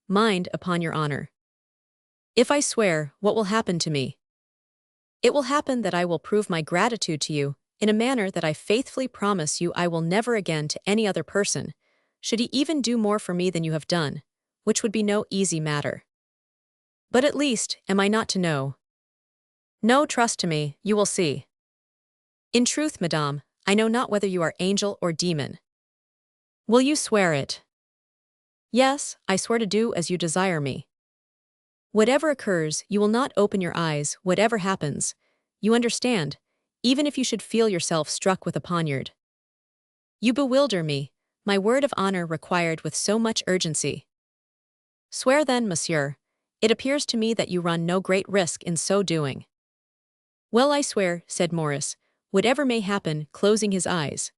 Mind, upon your honor. If I swear, what will happen to me? It will happen that I will prove my gratitude to you, in a manner that I faithfully promise you I will never again to any other person, should he even do more for me than you have done, which would be no easy matter. But at least, am I not to know? No, trust to me, you will see. In truth, madame, I know not whether you are angel or demon. Will you swear it? Yes, I swear to do as you desire me. Whatever occurs, you will not open your eyes, whatever happens. You understand, even if you should feel yourself struck with a poniard. You bewilder me, my word of honor required with so much urgency. Swear then, monsieur. It appears to me that you run no great risk in so doing. Well, I swear, said Morris, whatever may happen, closing his eyes.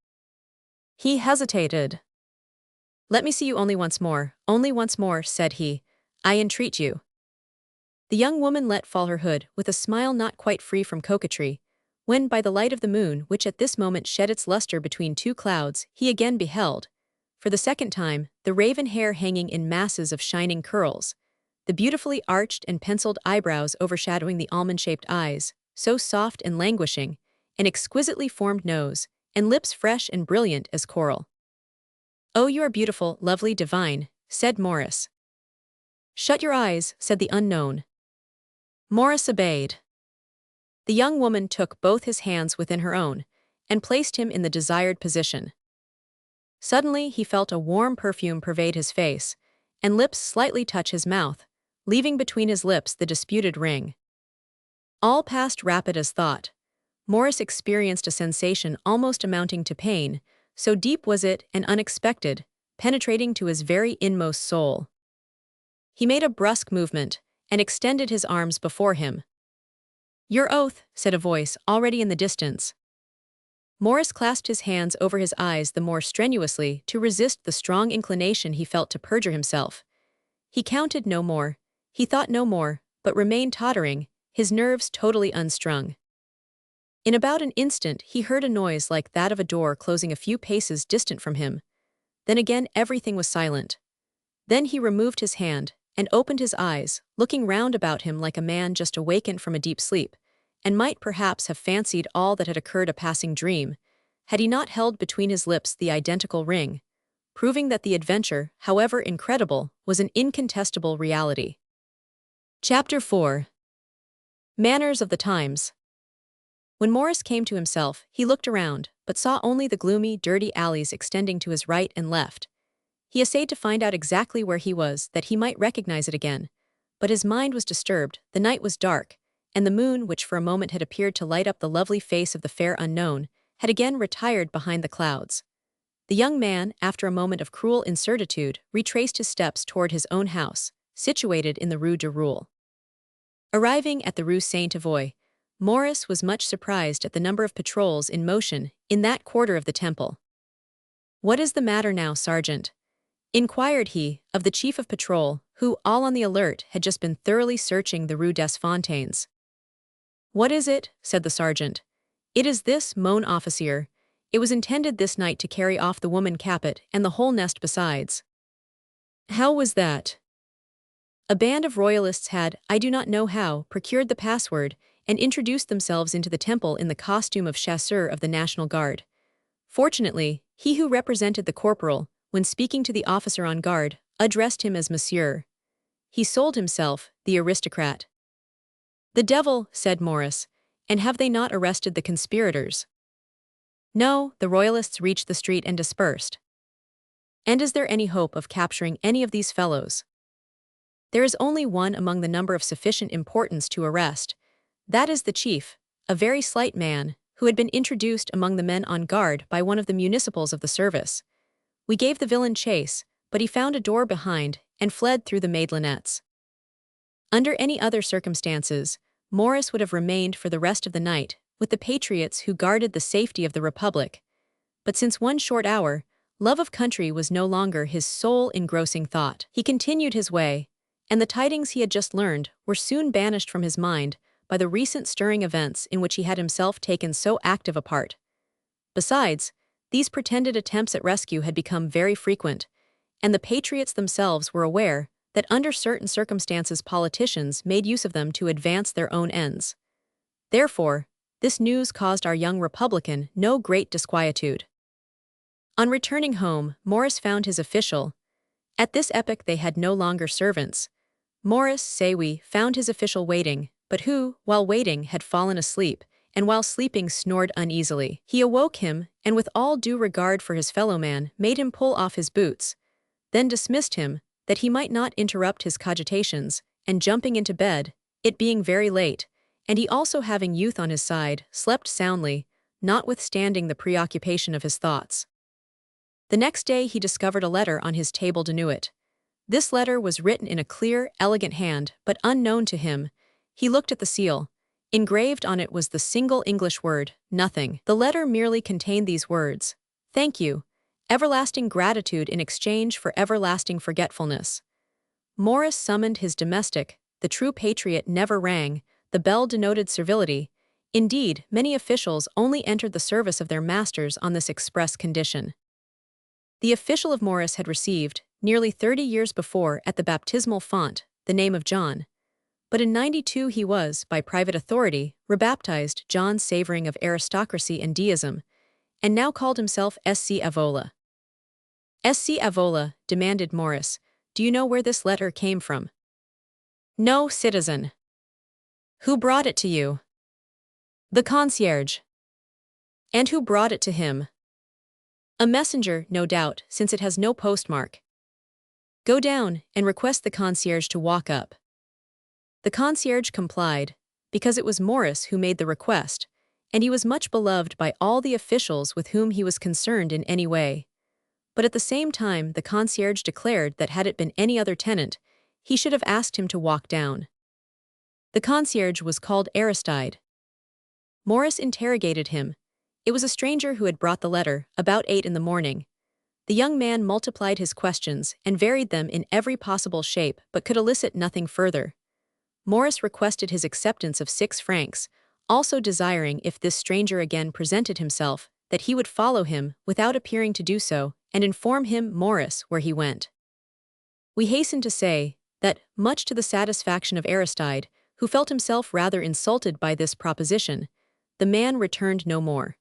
He hesitated. Let me see you only once more, said he. I entreat you. The young woman let fall her hood, with a smile not quite free from coquetry, when by the light of the moon, which at this moment shed its luster between two clouds, he again beheld, for the second time, the raven hair hanging in masses of shining curls, the beautifully arched and penciled eyebrows overshadowing the almond-shaped eyes, so soft and languishing, an exquisitely formed nose, and lips fresh and brilliant as coral. Oh, you are beautiful, lovely, divine, said Morris. Shut your eyes, said the unknown. Morris obeyed. The young woman took both his hands within her own, and placed him in the desired position. Suddenly he felt a warm perfume pervade his face, and lips slightly touch his mouth, leaving between his lips the disputed ring. All passed rapid as thought. Morris experienced a sensation almost amounting to pain, so deep was it and unexpected, penetrating to his very inmost soul. He made a brusque movement, and extended his arms before him. Your oath, said a voice already in the distance. Morris clasped his hands over his eyes the more strenuously to resist the strong inclination he felt to perjure himself. He counted no more, he thought no more, but remained tottering, his nerves totally unstrung. In about an instant he heard a noise like that of a door closing a few paces distant from him. Then again everything was silent. Then he removed his hand, and opened his eyes, looking round about him like a man just awakened from a deep sleep, and might perhaps have fancied all that had occurred a passing dream, had he not held between his lips the identical ring, proving that the adventure, however incredible, was an incontestable reality. Chapter 4. Manners of the Times. When Morris came to himself, he looked around, but saw only the gloomy, dirty alleys extending to his right and left. He essayed to find out exactly where he was, that he might recognize it again, but his mind was disturbed, the night was dark, and the moon, which for a moment had appeared to light up the lovely face of the fair unknown, had again retired behind the clouds. The young man, after a moment of cruel incertitude, retraced his steps toward his own house, situated in the Rue du Roule. Arriving at the Rue Saint-Avoy, Morris was much surprised at the number of patrols in motion in that quarter of the temple. "What is the matter now, Sergeant?" inquired he of the chief of patrol, who, all on the alert, had just been thoroughly searching the Rue des Fontaines. "What is it?" said the sergeant. "It is this, mon officier. It was intended this night to carry off the woman Capet and the whole nest besides." "How was that?" "A band of royalists had, I do not know how, procured the password, and introduced themselves into the temple in the costume of chasseur of the National Guard. Fortunately, he who represented the corporal, when speaking to the officer on guard, addressed him as monsieur. He sold himself, the aristocrat." "The devil," said Morris, "and have they not arrested the conspirators?" "No, the royalists reached the street and dispersed." "And is there any hope of capturing any of these fellows?" "There is only one among the number of sufficient importance to arrest. That is the chief, a very slight man, who had been introduced among the men on guard by one of the municipals of the service. We gave the villain chase, but he found a door behind and fled through the maidlonettes." Under any other circumstances, Morris would have remained for the rest of the night with the patriots who guarded the safety of the Republic. But since one short hour, love of country was no longer his sole engrossing thought. He continued his way, and the tidings he had just learned were soon banished from his mind by the recent stirring events in which he had himself taken so active a part. Besides, these pretended attempts at rescue had become very frequent, and the patriots themselves were aware that under certain circumstances politicians made use of them to advance their own ends. Therefore, this news caused our young Republican no great disquietude. On returning home, Morris found his official. At this epoch they had no longer servants. Morris, say we, found his official waiting, but who, while waiting, had fallen asleep, and while sleeping snored uneasily. He awoke him, and with all due regard for his fellowman, made him pull off his boots, then dismissed him, that he might not interrupt his cogitations, and jumping into bed, it being very late, and he also having youth on his side, slept soundly, notwithstanding the preoccupation of his thoughts. The next day he discovered a letter on his table d'nuit. This letter was written in a clear, elegant hand, but unknown to him. He looked at the seal. Engraved on it was the single English word, nothing. The letter merely contained these words: "Thank you. Everlasting gratitude in exchange for everlasting forgetfulness." Morris summoned his domestic. The true patriot never rang. The bell denoted servility. Indeed, many officials only entered the service of their masters on this express condition. The official of Morris had received, nearly 30 years before at the baptismal font, the name of John. But in 92 he was, by private authority, rebaptized John savoring of aristocracy and deism, and now called himself SC Avola. "SC Avola," demanded Morris, "do you know where this letter came from?" "No, citizen." "Who brought it to you?" "The concierge." "And who brought it to him?" "A messenger, no doubt, since it has no postmark." "Go down, and request the concierge to walk up." The concierge complied, because it was Morris who made the request, and he was much beloved by all the officials with whom he was concerned in any way. But at the same time the concierge declared that had it been any other tenant, he should have asked him to walk down. The concierge was called Aristide. Morris interrogated him. It was a stranger who had brought the letter, about 8 in the morning. The young man multiplied his questions and varied them in every possible shape but could elicit nothing further. Morris requested his acceptance of 6 francs, also desiring if this stranger again presented himself, that he would follow him without appearing to do so, and inform him, Morris, where he went. We hasten to say that, much to the satisfaction of Aristide, who felt himself rather insulted by this proposition, the man returned no more.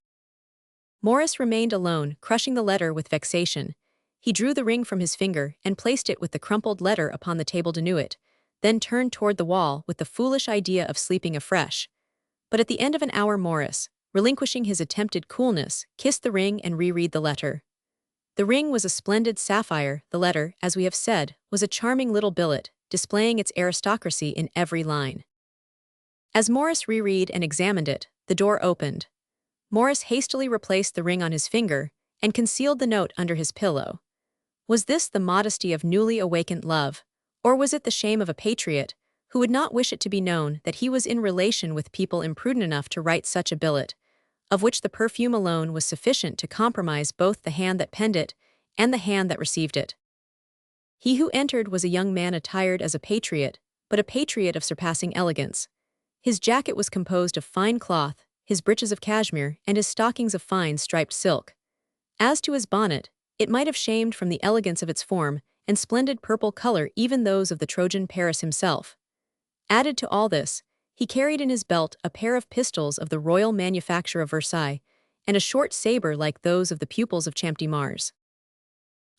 Morris remained alone, crushing the letter with vexation. He drew the ring from his finger and placed it with the crumpled letter upon the table d'nuit, then turned toward the wall with the foolish idea of sleeping afresh. But at the end of an hour Morris, relinquishing his attempted coolness, kissed the ring and reread the letter. The ring was a splendid sapphire. The letter, as we have said, was a charming little billet, displaying its aristocracy in every line. As Morris reread and examined it, the door opened. Morris hastily replaced the ring on his finger and concealed the note under his pillow. Was this the modesty of newly awakened love, or was it the shame of a patriot, who would not wish it to be known that he was in relation with people imprudent enough to write such a billet, of which the perfume alone was sufficient to compromise both the hand that penned it and the hand that received it. He who entered was a young man attired as a patriot, but a patriot of surpassing elegance. His jacket was composed of fine cloth, his breeches of cashmere, and his stockings of fine striped silk. As to his bonnet, it might have shamed from the elegance of its form and splendid purple color even those of the Trojan Paris himself. Added to all this, he carried in his belt a pair of pistols of the royal manufacture of Versailles, and a short sabre like those of the pupils of Champdimars.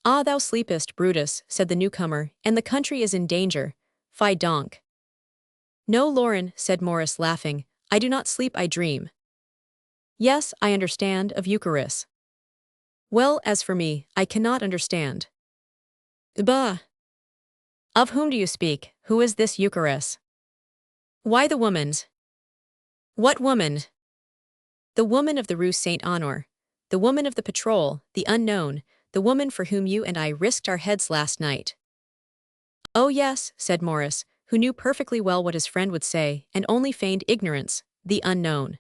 "Ah, thou sleepest, Brutus," said the newcomer, "and the country is in danger. Fi donc." "No, Lauren," said Morris, laughing, "I do not sleep, I dream." "Yes, I understand, of Eucharis." "Well, as for me, I cannot understand." "Bah! Of whom do you speak? Who is this Eucharis?" "Why, the woman's." "What woman?" "The woman of the Rue Saint-Honor, the woman of the patrol, the unknown, the woman for whom you and I risked our heads last night." "Oh yes," said Morris, who knew perfectly well what his friend would say, and only feigned ignorance, "the unknown."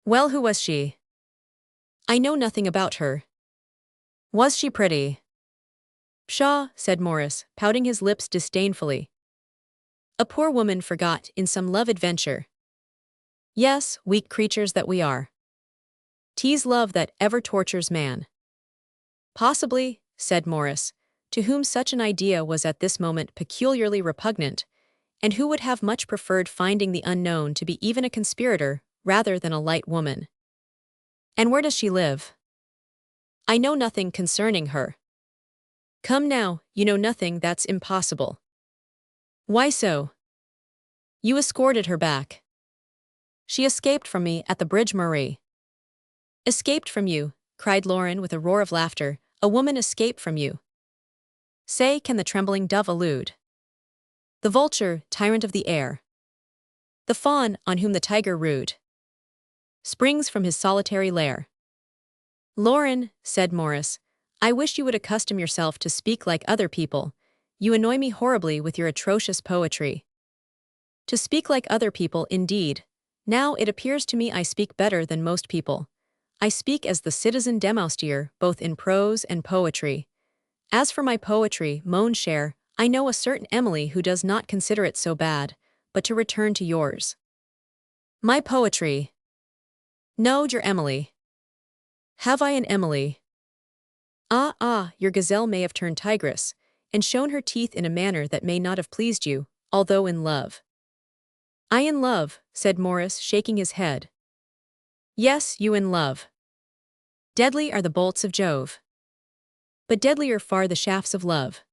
"Well, who was she?" "I know nothing about her." "Was she pretty?" "Pshaw," said Morris, pouting his lips disdainfully. "A poor woman forgot in some love adventure." "Yes, weak creatures that we are. 'Tis love that ever tortures man." "Possibly," said Morris, to whom such an idea was at this moment peculiarly repugnant, and who would have much preferred finding the unknown to be even a conspirator rather than a light woman. "And where does she live?" "I know nothing concerning her." "Come now, you know nothing, that's impossible." "Why so?" "You escorted her back." "She escaped from me at the Bridge Marie." "Escaped from you?" cried Lauren with a roar of laughter. "A woman escape from you? Say, can the trembling dove elude? The vulture, tyrant of the air? The fawn, on whom the tiger rude springs from his solitary lair?" "Lauren," said Morris, "I wish you would accustom yourself to speak like other people. You annoy me horribly with your atrocious poetry." "To speak like other people, indeed. Now it appears to me I speak better than most people. I speak as the citizen Demoustier, both in prose and poetry. As for my poetry, mon cher, I know a certain Emily who does not consider it so bad, but to return to yours." "My poetry?" "No, your Emily." "Have I an Emily?" Ah, your gazelle may have turned tigress, and shown her teeth in a manner that may not have pleased you, although in love." "I in love," said Morris, shaking his head. "Yes, you in love. Deadly are the bolts of Jove, but deadlier far the shafts of love."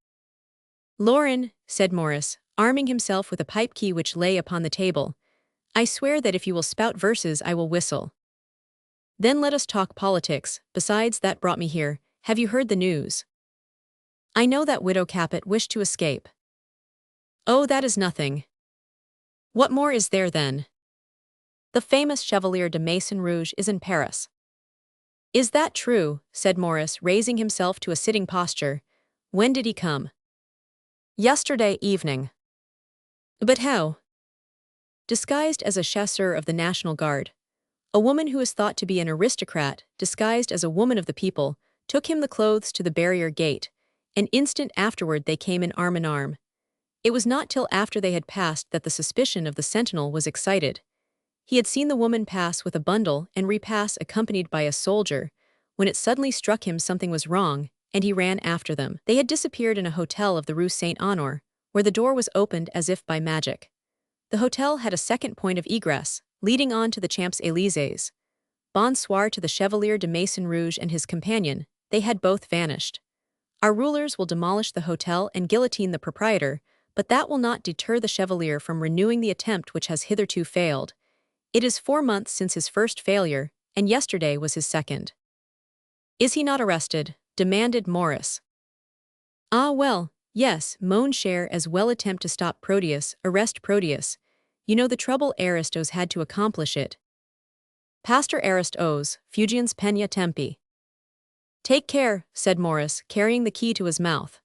"Lauren," said Morris, arming himself with a pipe key which lay upon the table, "I swear that if you will spout verses I will whistle." "Then let us talk politics. Besides, that brought me here. Have you heard the news?" "I know that widow Capet wished to escape." "Oh, that is nothing." "What more is there then?" "The famous Chevalier de Maison-Rouge is in Paris." "Is that true?" said Morris, raising himself to a sitting posture. "When did he come?" "Yesterday evening." "But how?" "Disguised as a chasseur of the National Guard. A woman who is thought to be an aristocrat, disguised as a woman of the people, took him the clothes to the barrier gate. An instant afterward they came in arm. It was not till after they had passed that the suspicion of the sentinel was excited. He had seen the woman pass with a bundle and repass accompanied by a soldier, when it suddenly struck him something was wrong, and he ran after them. They had disappeared in a hotel of the Rue Saint-Honor, where the door was opened as if by magic. The hotel had a second point of egress, leading on to the Champs-Élysées. Bonsoir to the Chevalier de Maison-Rouge and his companion, they had both vanished. Our rulers will demolish the hotel and guillotine the proprietor, but that will not deter the Chevalier from renewing the attempt which has hitherto failed. It is 4 months since his first failure, and yesterday was his second." "Is he not arrested?" demanded Morris. "Ah well, yes, mon cher, as well attempt to stop Proteus, arrest Proteus. You know the trouble Aristos had to accomplish it. Pastor Aristos, fugiens penia tempi." "Take care," said Morris, carrying the key to his mouth.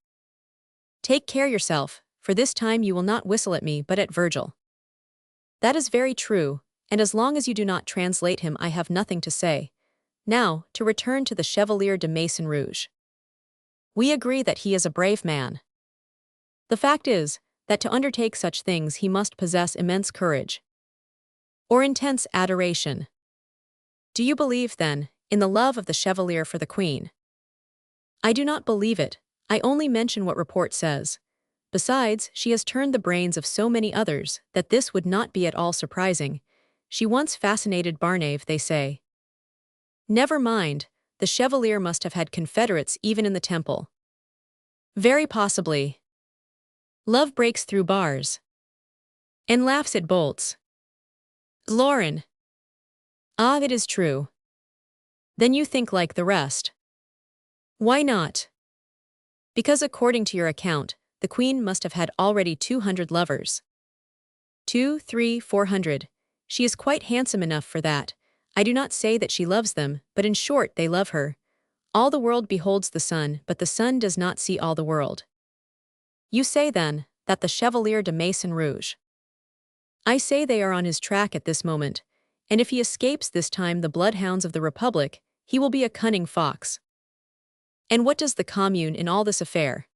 "Take care yourself, for this time you will not whistle at me but at Virgil. That is very true, and as long as you do not translate him I have nothing to say. Now, to return to the Chevalier de Maison-Rouge. We agree that he is a brave man. The fact is, that to undertake such things he must possess immense courage. Or intense adoration. Do you believe, then, in the love of the Chevalier for the Queen? I do not believe it, I only mention what report says. Besides, she has turned the brains of so many others that this would not be at all surprising. She once fascinated Barnave, they say. Never mind, the Chevalier must have had confederates even in the Temple. Very possibly. Love breaks through bars. And laughs at bolts. Lauren. Ah, it is true. Then you think like the rest. Why not? Because according to your account, the Queen must have had already 200 lovers. 2, 3, 400. She is quite handsome enough for that. I do not say that she loves them, but in short they love her. All the world beholds the sun, but the sun does not see all the world. You say, then, that the Chevalier de Maison-Rouge. I say they are on his track at this moment, and if he escapes this time the bloodhounds of the Republic, he will be a cunning fox. And what does the Commune in all this affair?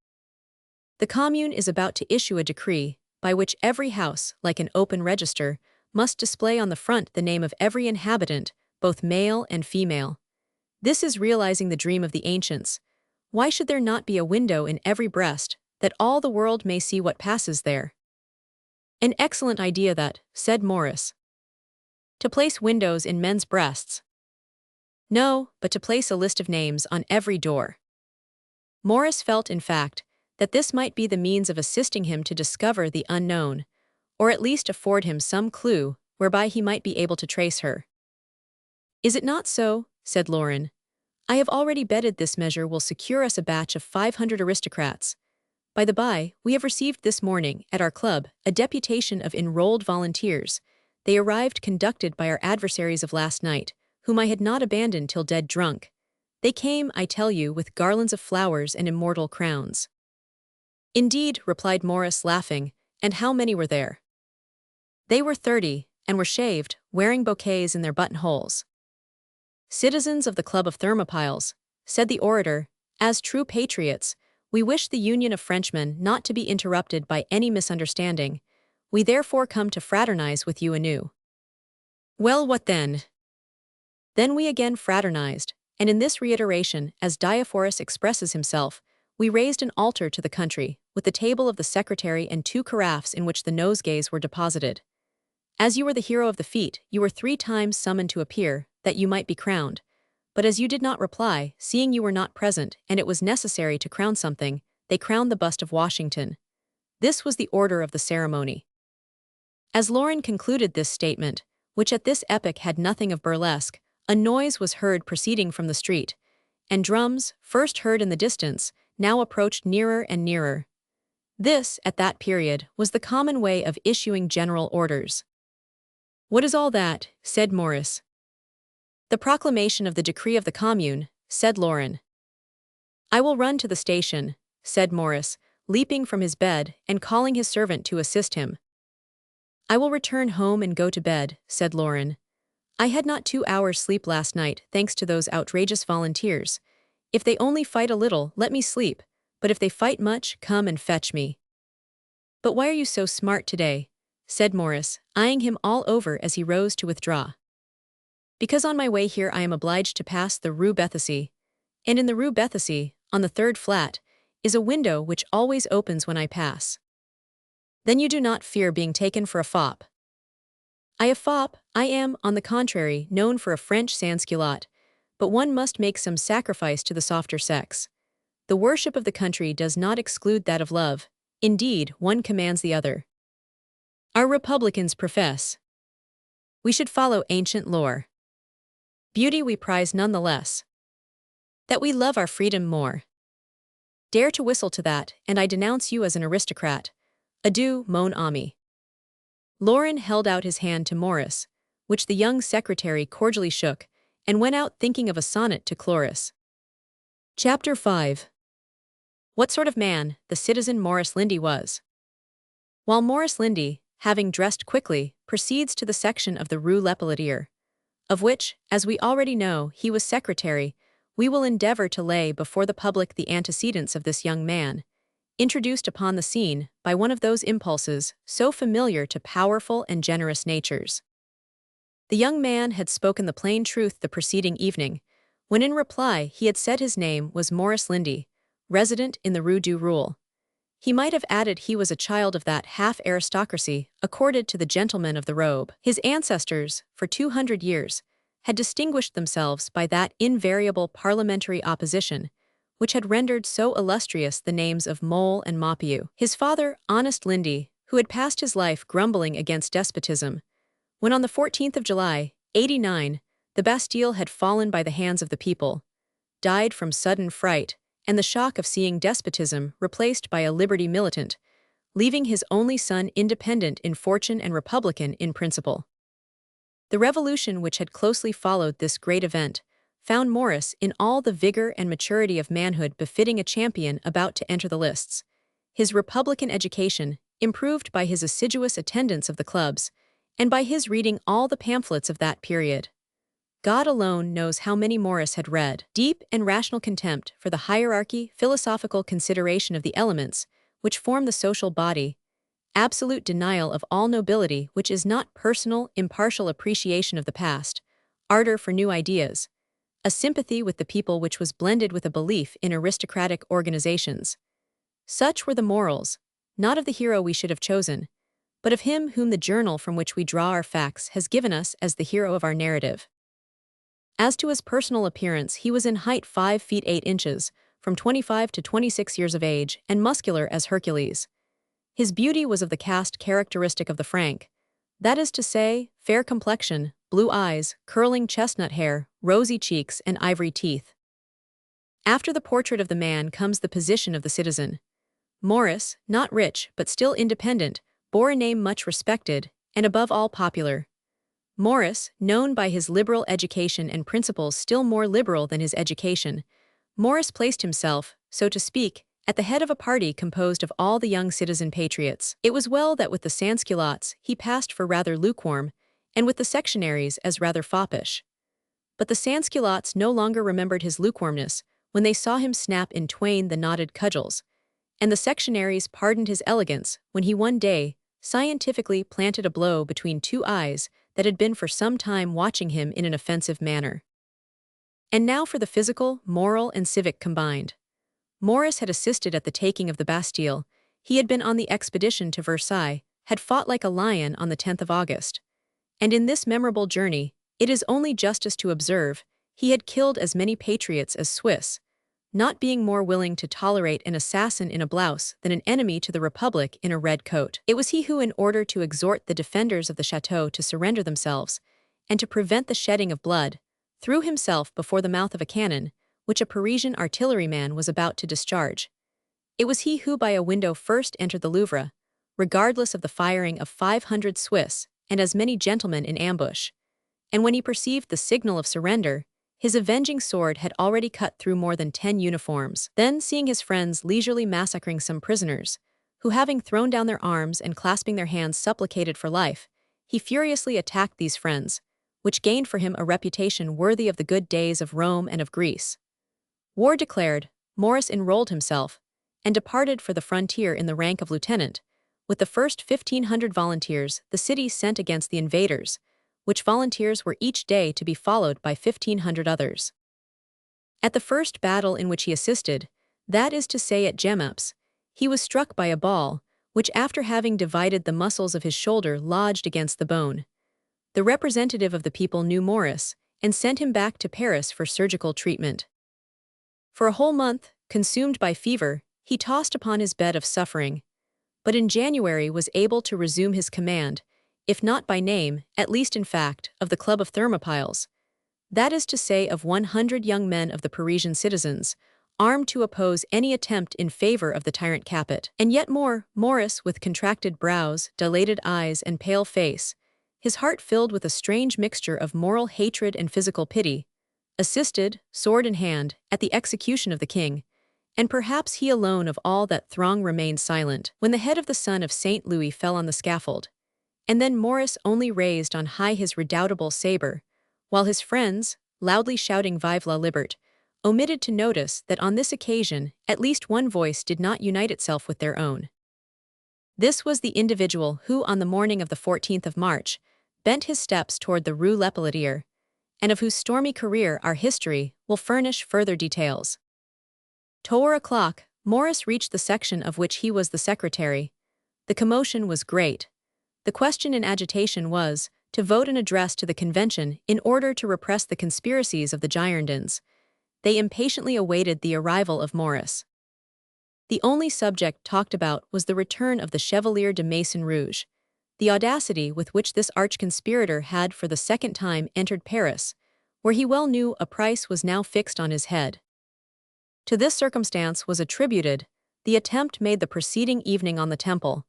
The Commune is about to issue a decree, by which every house, like an open register, must display on the front the name of every inhabitant, both male and female. This is realizing the dream of the ancients. Why should there not be a window in every breast, that all the world may see what passes there? An excellent idea that, said Morris. To place windows in men's breasts. No, but to place a list of names on every door. Morris felt, in fact, that this might be the means of assisting him to discover the unknown, or at least afford him some clue whereby he might be able to trace her. Is it not so? Said Lauren. I have already betted this measure will secure us a batch of 500 aristocrats. By the by, we have received this morning, at our club, a deputation of enrolled volunteers. They arrived conducted by our adversaries of last night, whom I had not abandoned till dead drunk. They came, I tell you, with garlands of flowers and immortal crowns. Indeed, replied Morris, laughing, and how many were there? They were 30, and were shaved, wearing bouquets in their buttonholes. Citizens of the Club of Thermopyles, said the orator, as true patriots, we wish the union of Frenchmen not to be interrupted by any misunderstanding. We therefore come to fraternize with you anew. Well, what then? Then we again fraternized, and in this reiteration, as Diaphorus expresses himself, we raised an altar to the country, with the table of the secretary and 2 carafes in which the nosegays were deposited. As you were the hero of the feat, you were 3 times summoned to appear, that you might be crowned. But as you did not reply, seeing you were not present, and it was necessary to crown something, they crowned the bust of Washington. This was the order of the ceremony. As Lauren concluded this statement, which at this epoch had nothing of burlesque, a noise was heard proceeding from the street, and drums, first heard in the distance, now approached nearer and nearer. This, at that period, was the common way of issuing general orders. What is all that? Said Morris. The proclamation of the decree of the Commune, said Lauren. I will run to the station, said Morris, leaping from his bed and calling his servant to assist him. I will return home and go to bed, said Lauren. I had not 2 hours sleep last night thanks to those outrageous volunteers. If they only fight a little, let me sleep, but if they fight much, come and fetch me. But why are you so smart today? Said Morris, eyeing him all over as he rose to withdraw. Because on my way here I am obliged to pass the Rue Bethisy, and in the Rue Bethisy, on the 3rd flat, is a window which always opens when I pass. Then you do not fear being taken for a fop. I am, on the contrary, known for a French sans-culotte, but one must make some sacrifice to the softer sex. The worship of the country does not exclude that of love, indeed, one commands the other. Our republicans profess. We should follow ancient lore. Beauty we prize none the less. That we love our freedom more. Dare to whistle to that, and I denounce you as an aristocrat. Adieu, mon ami. Lauren held out his hand to Morris, which the young secretary cordially shook, and went out thinking of a sonnet to Chloris. Chapter 5. What sort of man the citizen Morris Lindy was. while Maurice Lindy, having dressed quickly, proceeds to the section of the Rue Lepelletier, of which, as we already know, he was secretary. We will endeavor to lay before the public the antecedents of this young man, introduced upon the scene by one of those impulses so familiar to powerful and generous natures. The young man had spoken the plain truth the preceding evening, when in reply he had said his name was Maurice Lindy, resident in the Rue du Roule. He might have added he was a child of that half-aristocracy accorded to the gentlemen of the robe. His ancestors, for 200 years, had distinguished themselves by that invariable parliamentary opposition which had rendered so illustrious the names of Mole and Maupeou. His father, honest Lindy, who had passed his life grumbling against despotism, when on the 14th of July, 89, the Bastille had fallen by the hands of the people, died from sudden fright and the shock of seeing despotism replaced by a liberty militant, leaving his only son independent in fortune and republican in principle. The revolution which had closely followed this great event found Maurice in all the vigor and maturity of manhood befitting a champion about to enter the lists. His republican education, improved by his assiduous attendance of the clubs, and by his reading all the pamphlets of that period. God alone knows how many Maurice had read. Deep and rational contempt for the hierarchy, philosophical consideration of the elements which form the social body, absolute denial of all nobility which is not personal, impartial appreciation of the past, ardor for new ideas, a sympathy with the people which was blended with a belief in aristocratic organizations. Such were the morals, not of the hero we should have chosen, but of him whom the journal from which we draw our facts has given us as the hero of our narrative. As to his personal appearance, he was in height 5 feet 8 inches, from 25 to 26 years of age, and muscular as Hercules. His beauty was of the cast characteristic of the Frank, that is to say, fair complexion, blue eyes, curling chestnut hair, rosy cheeks, and ivory teeth. After the portrait of the man comes the position of the citizen. Maurice, not rich but still independent, bore a name much respected, and above all popular. Maurice, known by his liberal education and principles still more liberal than his education, Maurice placed himself, so to speak, at the head of a party composed of all the young citizen patriots. It was well that with the sansculottes he passed for rather lukewarm, and with the sectionaries as rather foppish. But the sansculottes no longer remembered his lukewarmness when they saw him snap in twain the knotted cudgels, and the sectionaries pardoned his elegance when he one day scientifically planted a blow between two eyes that had been for some time watching him in an offensive manner. And now for the physical, moral, and civic combined. Maurice had assisted at the taking of the Bastille, he had been on the expedition to Versailles, had fought like a lion on the 10th of August. And in this memorable journey, it is only justice to observe, he had killed as many patriots as Swiss, not being more willing to tolerate an assassin in a blouse than an enemy to the Republic in a red coat. It was he who, in order to exhort the defenders of the chateau to surrender themselves, and to prevent the shedding of blood, threw himself before the mouth of a cannon, which a Parisian artilleryman was about to discharge. It was he who by a window first entered the Louvre, regardless of the firing of 500 Swiss and as many gentlemen in ambush. And when he perceived the signal of surrender, his avenging sword had already cut through more than 10 uniforms. Then, seeing his friends leisurely massacring some prisoners, who having thrown down their arms and clasping their hands supplicated for life, he furiously attacked these friends, which gained for him a reputation worthy of the good days of Rome and of Greece. War declared, Maurice enrolled himself, and departed for the frontier in the rank of lieutenant, with the first 1,500 volunteers the city sent against the invaders, which volunteers were each day to be followed by 1,500 others. At the first battle in which he assisted, that is to say at Gemeps, he was struck by a ball, which after having divided the muscles of his shoulder lodged against the bone. The representative of the people knew Maurice, and sent him back to Paris for surgical treatment. For a whole month, consumed by fever, he tossed upon his bed of suffering, but in January was able to resume his command, if not by name, at least in fact, of the Club of Thermopyles, that is to say of 100 young men of the Parisian citizens, armed to oppose any attempt in favor of the tyrant Capet. And yet more, Maurice, with contracted brows, dilated eyes, and pale face, his heart filled with a strange mixture of moral hatred and physical pity, assisted, sword in hand, at the execution of the king, and perhaps he alone of all that throng remained silent, when the head of the son of Saint Louis fell on the scaffold, and then Maurice only raised on high his redoubtable sabre, while his friends, loudly shouting Vive la Liberte, omitted to notice that on this occasion at least one voice did not unite itself with their own. This was the individual who, on the morning of the 14th of March, bent his steps toward the Rue Lepelletier, and of whose stormy career our history will furnish further details. Toward o'clock, Maurice reached the section of which he was the secretary. The commotion was great. The question in agitation was to vote an address to the convention in order to repress the conspiracies of the Girondins. They impatiently awaited the arrival of Maurice. The only subject talked about was the return of the Chevalier de Maison-Rouge. The audacity with which this arch-conspirator had for the second time entered Paris, where he well knew a price was now fixed on his head. To this circumstance was attributed the attempt made the preceding evening on the Temple,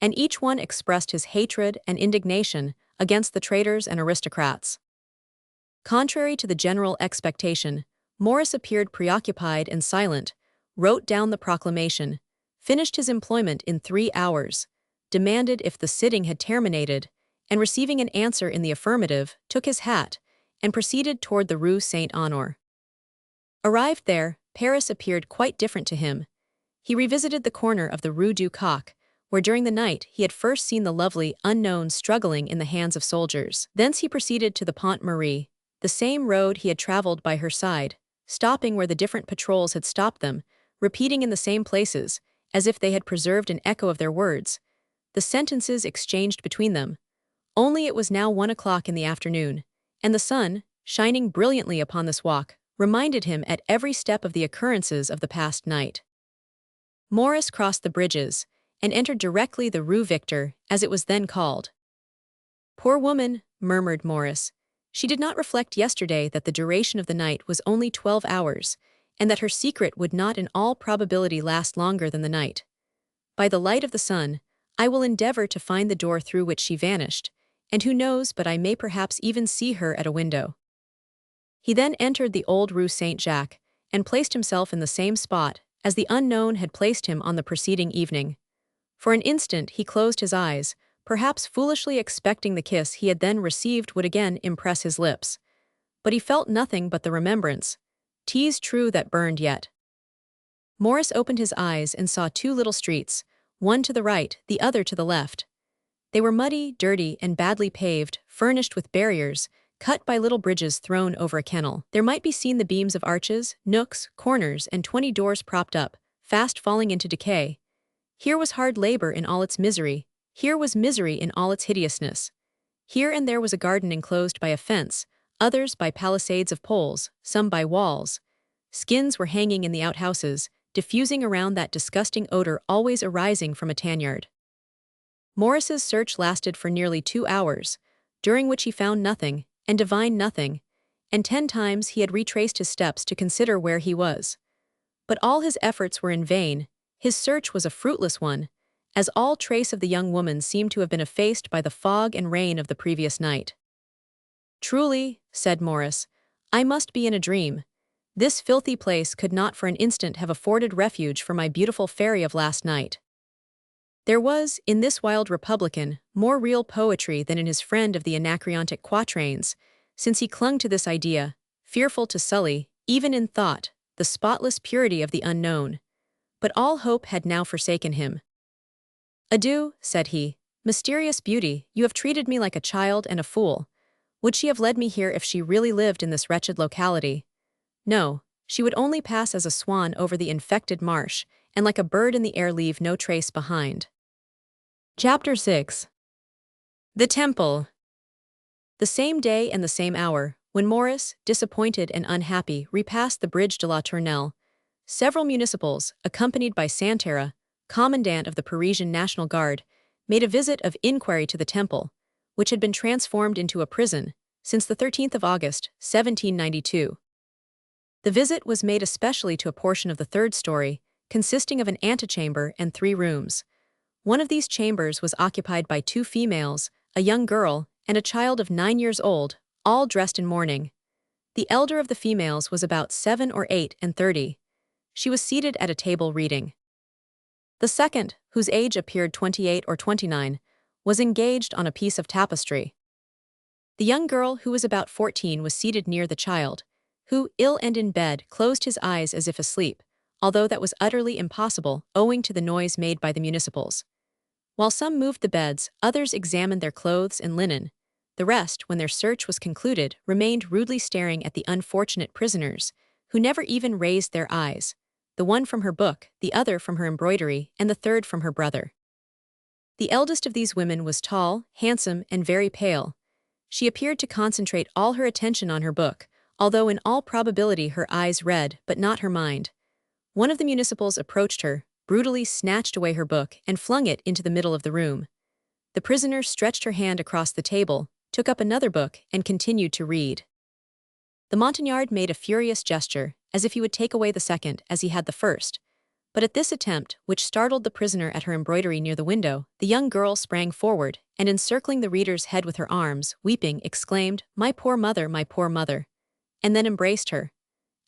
and each one expressed his hatred and indignation against the traitors and aristocrats. Contrary to the general expectation, Maurice appeared preoccupied and silent, wrote down the proclamation, finished his employment in 3 hours, demanded if the sitting had terminated, and receiving an answer in the affirmative, took his hat, and proceeded toward the Rue Saint-Honore. Arrived there, Paris appeared quite different to him. He revisited the corner of the Rue du Coq, where during the night he had first seen the lovely unknown struggling in the hands of soldiers. Thence he proceeded to the Pont Marie, the same road he had traveled by her side, stopping where the different patrols had stopped them, repeating in the same places, as if they had preserved an echo of their words, the sentences exchanged between them. Only it was now 1 o'clock in the afternoon, and the sun, shining brilliantly upon this walk, reminded him at every step of the occurrences of the past night. Maurice crossed the bridges, and entered directly the Rue Victor, as it was then called. Poor woman, murmured Maurice. She did not reflect yesterday that the duration of the night was only 12 hours, and that her secret would not in all probability last longer than the night. By the light of the sun, I will endeavor to find the door through which she vanished, and who knows but I may perhaps even see her at a window. He then entered the old Rue Saint-Jacques, and placed himself in the same spot as the unknown had placed him on the preceding evening. For an instant he closed his eyes, perhaps foolishly expecting the kiss he had then received would again impress his lips. But he felt nothing but the remembrance. 'Tis true that burned yet. Maurice opened his eyes and saw 2 little streets, one to the right, the other to the left. They were muddy, dirty, and badly paved, furnished with barriers, cut by little bridges thrown over a kennel. There might be seen the beams of arches, nooks, corners, and 20 doors propped up, fast falling into decay. Here was hard labor in all its misery. Here was misery in all its hideousness. Here and there was a garden enclosed by a fence, others by palisades of poles, some by walls. Skins were hanging in the outhouses, diffusing around that disgusting odor always arising from a tanyard. Maurice's search lasted for nearly 2 hours, during which he found nothing, and divined nothing, and 10 times he had retraced his steps to consider where he was. But all his efforts were in vain. His search was a fruitless one, as all trace of the young woman seemed to have been effaced by the fog and rain of the previous night. Truly, said Maurice, I must be in a dream. This filthy place could not for an instant have afforded refuge for my beautiful fairy of last night. There was, in this wild republican, more real poetry than in his friend of the Anacreontic quatrains, since he clung to this idea, fearful to sully, even in thought, the spotless purity of the unknown. But all hope had now forsaken him. Adieu, said he, mysterious beauty, you have treated me like a child and a fool. Would she have led me here if she really lived in this wretched locality? No, she would only pass as a swan over the infected marsh, and like a bird in the air leave no trace behind. Chapter 6. The Temple. The same day and the same hour, when Maurice, disappointed and unhappy, repassed the Bridge de la Tournelle, several municipals, accompanied by Santerre, commandant of the Parisian National Guard, made a visit of inquiry to the Temple, which had been transformed into a prison since the 13th of August, 1792. The visit was made especially to a portion of the 3rd story, consisting of an antechamber and 3 rooms. One of these chambers was occupied by 2 females, a young girl, and a child of 9 years old, all dressed in mourning. The elder of the females was about 7 or 8 and 30. she was seated at a table reading. The second, whose age appeared 28 or 29, was engaged on a piece of tapestry. The young girl, who was about 14, was seated near the child, who, ill and in bed, closed his eyes as if asleep, although that was utterly impossible, owing to the noise made by the municipals. While some moved the beds, others examined their clothes and linen. The rest, when their search was concluded, remained rudely staring at the unfortunate prisoners, who never even raised their eyes, the one from her book, the other from her embroidery, and the third from her brother. The eldest of these women was tall, handsome, and very pale. She appeared to concentrate all her attention on her book, although in all probability her eyes read, but not her mind. One of the municipals approached her, brutally snatched away her book, and flung it into the middle of the room. The prisoner stretched her hand across the table, took up another book, and continued to read. The Montagnard made a furious gesture, as if he would take away the second as he had the first. But at this attempt, which startled the prisoner at her embroidery near the window, the young girl sprang forward, and encircling the reader's head with her arms, weeping, exclaimed, my poor mother," and then embraced her.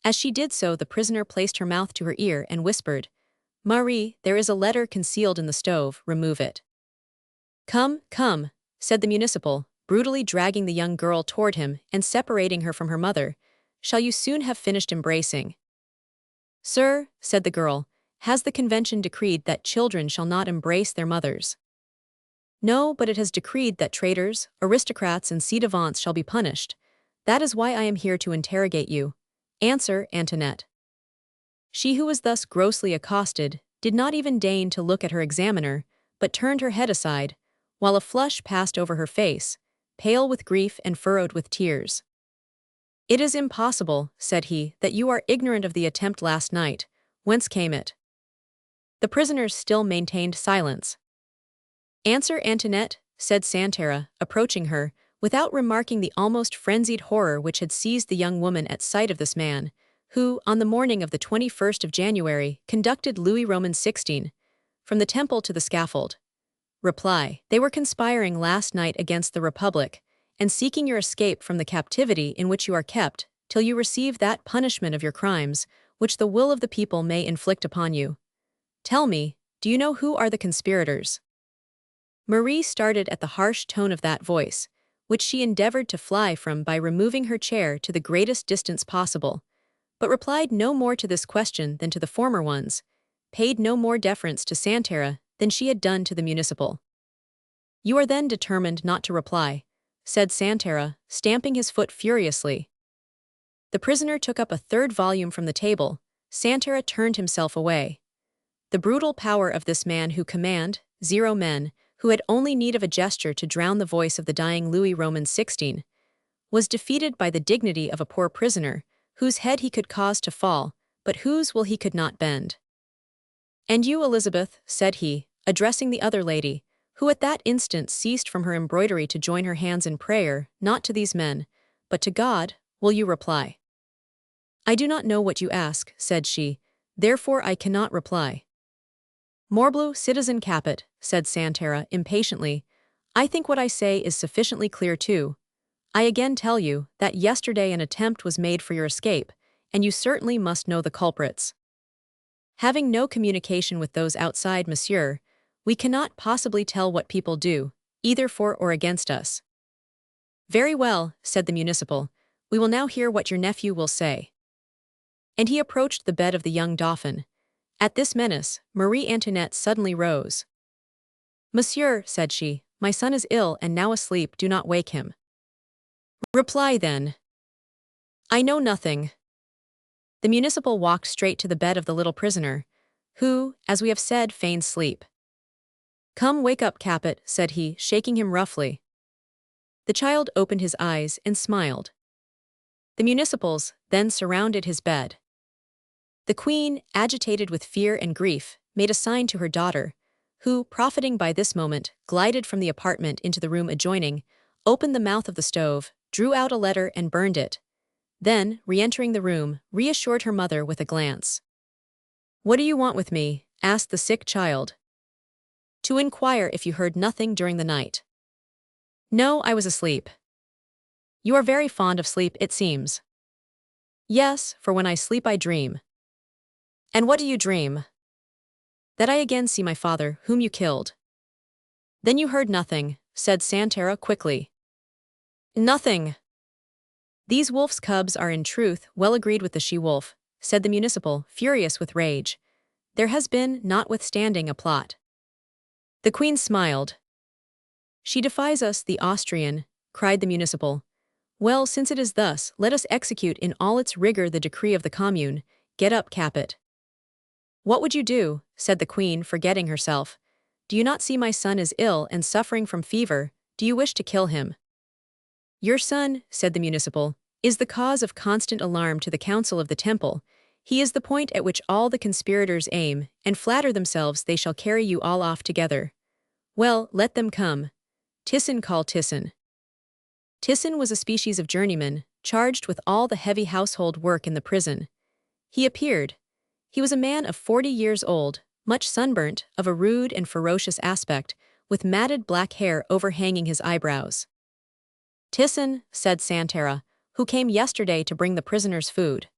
As she did so, the prisoner placed her mouth to her ear and whispered, Marie, there is a letter concealed in the stove, remove it. Come, come, said the municipal, brutally dragging the young girl toward him and separating her from her mother. Shall you soon have finished embracing? Sir, said the girl, has the convention decreed that children shall not embrace their mothers? No, but it has decreed that traitors, aristocrats, and ci-devants shall be punished. That is why I am here to interrogate you. Answer, Antoinette. She who was thus grossly accosted did not even deign to look at her examiner, but turned her head aside, while a flush passed over her face, pale with grief and furrowed with tears. It is impossible, said he, that you are ignorant of the attempt last night. Whence came it? The prisoners still maintained silence. Answer, Antoinette, said Santera, approaching her, without remarking the almost frenzied horror which had seized the young woman at sight of this man, who, on the morning of the 21st of January, conducted Louis Roman XVI from the temple to the scaffold. Reply, they were conspiring last night against the Republic, and seeking your escape from the captivity in which you are kept, till you receive that punishment of your crimes, which the will of the people may inflict upon you. Tell me, do you know who are the conspirators? Marie started at the harsh tone of that voice, which she endeavored to fly from by removing her chair to the greatest distance possible, but replied no more to this question than to the former ones, paid no more deference to Santera than she had done to the municipal. You are then determined not to reply, said Santera, stamping his foot furiously. The prisoner took up a third volume from the table. Santera turned himself away. The brutal power of this man who commanded 0 men, who had only need of a gesture to drown the voice of the dying Louis Roman XVI, was defeated by the dignity of a poor prisoner, whose head he could cause to fall, but whose will he could not bend. And you, Elizabeth, said he, addressing the other lady, who at that instant ceased from her embroidery to join her hands in prayer, not to these men, but to God, will you reply? I do not know what you ask, said she, therefore I cannot reply. Morbleu, citizen Capet, said Santera impatiently, I think what I say is sufficiently clear too. I again tell you that yesterday an attempt was made for your escape, and you certainly must know the culprits. Having no communication with those outside, monsieur, we cannot possibly tell what people do, either for or against us. Very well, said the municipal, we will now hear what your nephew will say. And he approached the bed of the young dauphin. At this menace, Marie Antoinette suddenly rose. Monsieur, said she, my son is ill and now asleep, do not wake him. Reply then. I know nothing. The municipal walked straight to the bed of the little prisoner, who, as we have said, feigned sleep. Come, wake up, Capet, said he, shaking him roughly. The child opened his eyes and smiled. The municipals then surrounded his bed. The queen, agitated with fear and grief, made a sign to her daughter, who, profiting by this moment, glided from the apartment into the room adjoining, opened the mouth of the stove, drew out a letter and burned it. Then, re-entering the room, reassured her mother with a glance. What do you want with me? Asked the sick child. To inquire if you heard nothing during the night. No, I was asleep. You are very fond of sleep, it seems. Yes, for when I sleep I dream. And what do you dream? That I again see my father, whom you killed. Then you heard nothing, said Santera quickly. Nothing. These wolf's cubs are in truth well agreed with the she-wolf, said the municipal, furious with rage. There has been, notwithstanding, a plot. The queen smiled. She defies us, the Austrian, cried the municipal. Well, since it is thus, let us execute in all its rigor the decree of the commune. Get up, Capet. What would you do? Said the queen, forgetting herself. Do you not see my son is ill and suffering from fever? Do you wish to kill him? Your son, said the municipal, is the cause of constant alarm to the council of the temple. He is the point at which all the conspirators aim, and flatter themselves they shall carry you all off together. Well, let them come. Tison, call Tison. Tison was a species of journeyman, charged with all the heavy household work in the prison. He appeared. He was a man of 40 years old, much sunburnt, of a rude and ferocious aspect, with matted black hair overhanging his eyebrows. Tison, said Santera, who came yesterday to bring the prisoners food.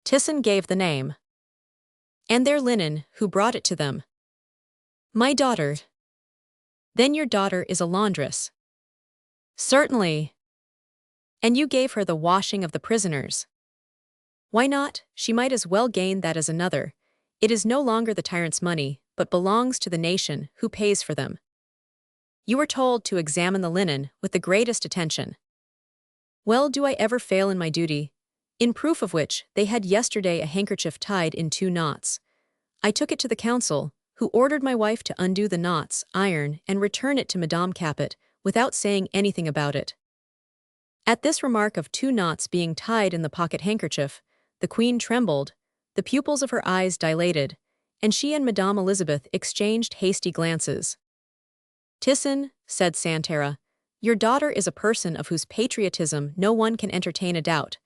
Tison gave the name. And their linen, who brought it to them? My daughter. Then your daughter is a laundress. Certainly. And you gave her the washing of the prisoners. Why not? She might as well gain that as another. It is no longer the tyrant's money, but belongs to the nation, who pays for them. You were told to examine the linen with the greatest attention. Well, do I ever fail in my duty? In proof of which, they had yesterday a handkerchief tied in 2 knots. I took it to the council, who ordered my wife to undo the knots, iron, and return it to Madame Capet, without saying anything about it. At this remark of 2 knots being tied in the pocket handkerchief, the queen trembled, the pupils of her eyes dilated, and she and Madame Elizabeth exchanged hasty glances. Tison, said Santera, your daughter is a person of whose patriotism no one can entertain a doubt,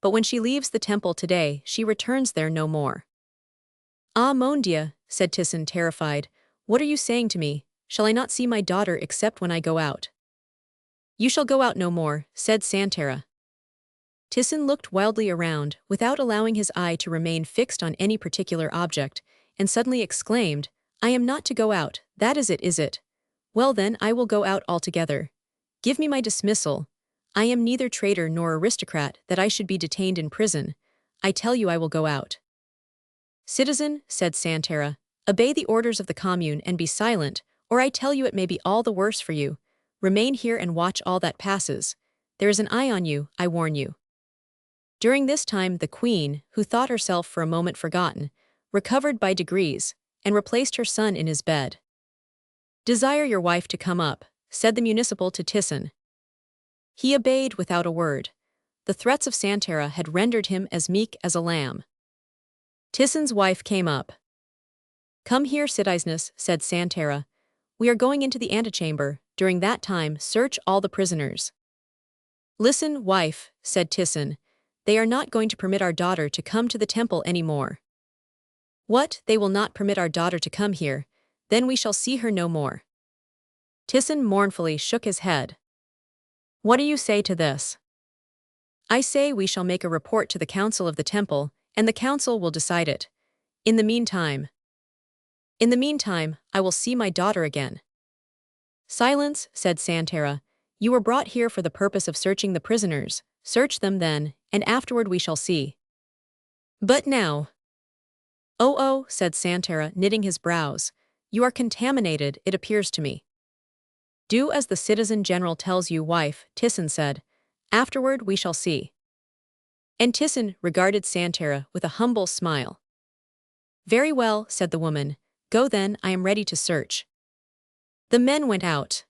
but when she leaves the temple today, she returns there no more. Ah, mon Dieu, said Tison, terrified, what are you saying to me? Shall I not see my daughter except when I go out? You shall go out no more, said Santera. Tison looked wildly around, without allowing his eye to remain fixed on any particular object, and suddenly exclaimed, I am not to go out, that is it? Well then, I will go out altogether. Give me my dismissal. I am neither traitor nor aristocrat that I should be detained in prison. I tell you I will go out. Citizen, said Santera, obey the orders of the commune and be silent, or I tell you it may be all the worse for you. Remain here and watch all that passes. There is an eye on you, I warn you. During this time the queen, who thought herself for a moment forgotten, recovered by degrees, and replaced her son in his bed. Desire your wife to come up, said the municipal to Tison. He obeyed without a word. The threats of Santera had rendered him as meek as a lamb. Tison's wife came up. Come here, citizeness, said Santera. We are going into the antechamber. During that time, search all the prisoners. Listen, wife, said Tison. They are not going to permit our daughter to come to the temple any more. What, they will not permit our daughter to come here? Then we shall see her no more. Tison mournfully shook his head. What do you say to this? I say we shall make a report to the council of the temple, and the council will decide it. In the meantime, I will see my daughter again. Silence, said Santera. You were brought here for the purpose of searching the prisoners. Search them then, and afterward we shall see. But now. Oh, said Santera, knitting his brows. You are contaminated, it appears to me. Do as the citizen general tells you, wife, Tison said. Afterward we shall see. And Tison regarded Santera with a humble smile. Very well, said the woman. Go then, I am ready to search. The men went out.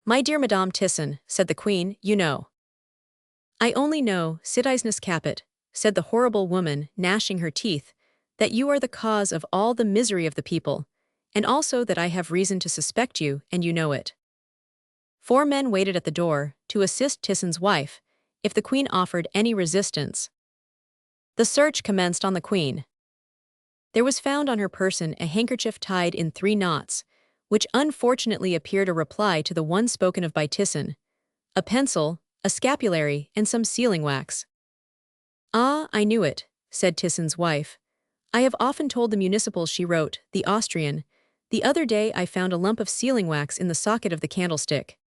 My dear Madame Tison, said the queen, you know. I only know, citizeness Capet, said the horrible woman, gnashing her teeth, that you are the cause of all the misery of the people, and also that I have reason to suspect you, and you know it. 4 men waited at the door, to assist Tison's wife, if the queen offered any resistance. The search commenced on the queen. There was found on her person a handkerchief tied in 3 knots, which unfortunately appeared a reply to the one spoken of by Tison, a pencil, a scapulary, and some sealing wax. Ah, I knew it, said Tison's wife. I have often told the municipals, she wrote, the Austrian. The other day I found a lump of sealing wax in the socket of the candlestick.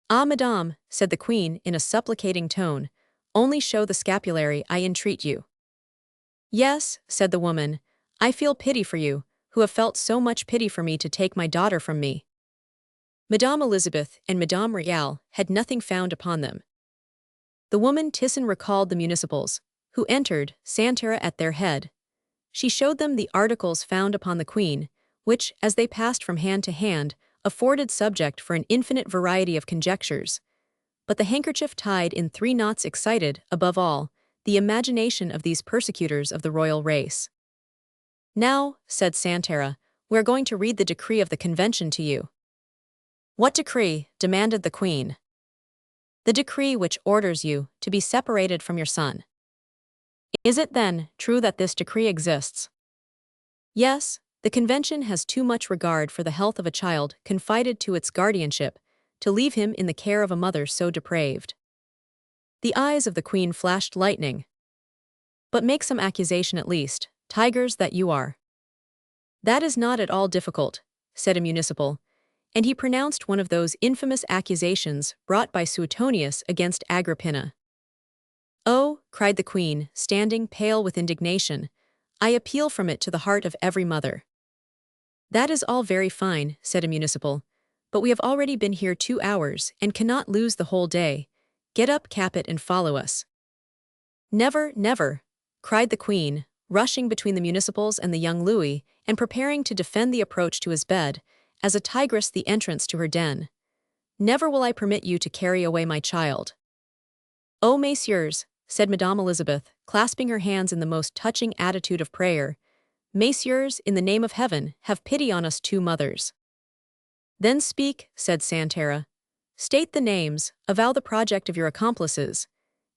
Ah, madame, said the queen in a supplicating tone, only show the scapulary, I entreat you. Yes, said the woman, I feel pity for you, who have felt so much pity for me to take my daughter from me. Madame Elizabeth and Madame Royale had nothing found upon them. The woman Tisson recalled the municipals, who entered, Santera at their head. She showed them the articles found upon the queen, which, as they passed from hand to hand, afforded subject for an infinite variety of conjectures. But the handkerchief tied in 3 knots excited, above all, the imagination of these persecutors of the royal race. Now, said Santera, we are going to read the decree of the convention to you. What decree? Demanded the queen. The decree which orders you to be separated from your son. Is it, then, true that this decree exists? Yes, the convention has too much regard for the health of a child confided to its guardianship to leave him in the care of a mother so depraved. The eyes of the queen flashed lightning. But make some accusation at least, tigers that you are. That is not at all difficult, said a municipal, and he pronounced one of those infamous accusations brought by Suetonius against Agrippina. Oh, cried the queen, standing pale with indignation, I appeal from it to the heart of every mother. That is all very fine, said a municipal, but we have already been here 2 hours and cannot lose the whole day. Get up, Capet, and follow us. Never, never, cried the queen, rushing between the municipals and the young Louis, and preparing to defend the approach to his bed, as a tigress the entrance to her den. Never will I permit you to carry away my child. Oh, messieurs, said Madame Elizabeth, clasping her hands in the most touching attitude of prayer, messieurs, in the name of heaven, have pity on us 2 mothers. Then speak, said Santera. State the names, avow the project of your accomplices.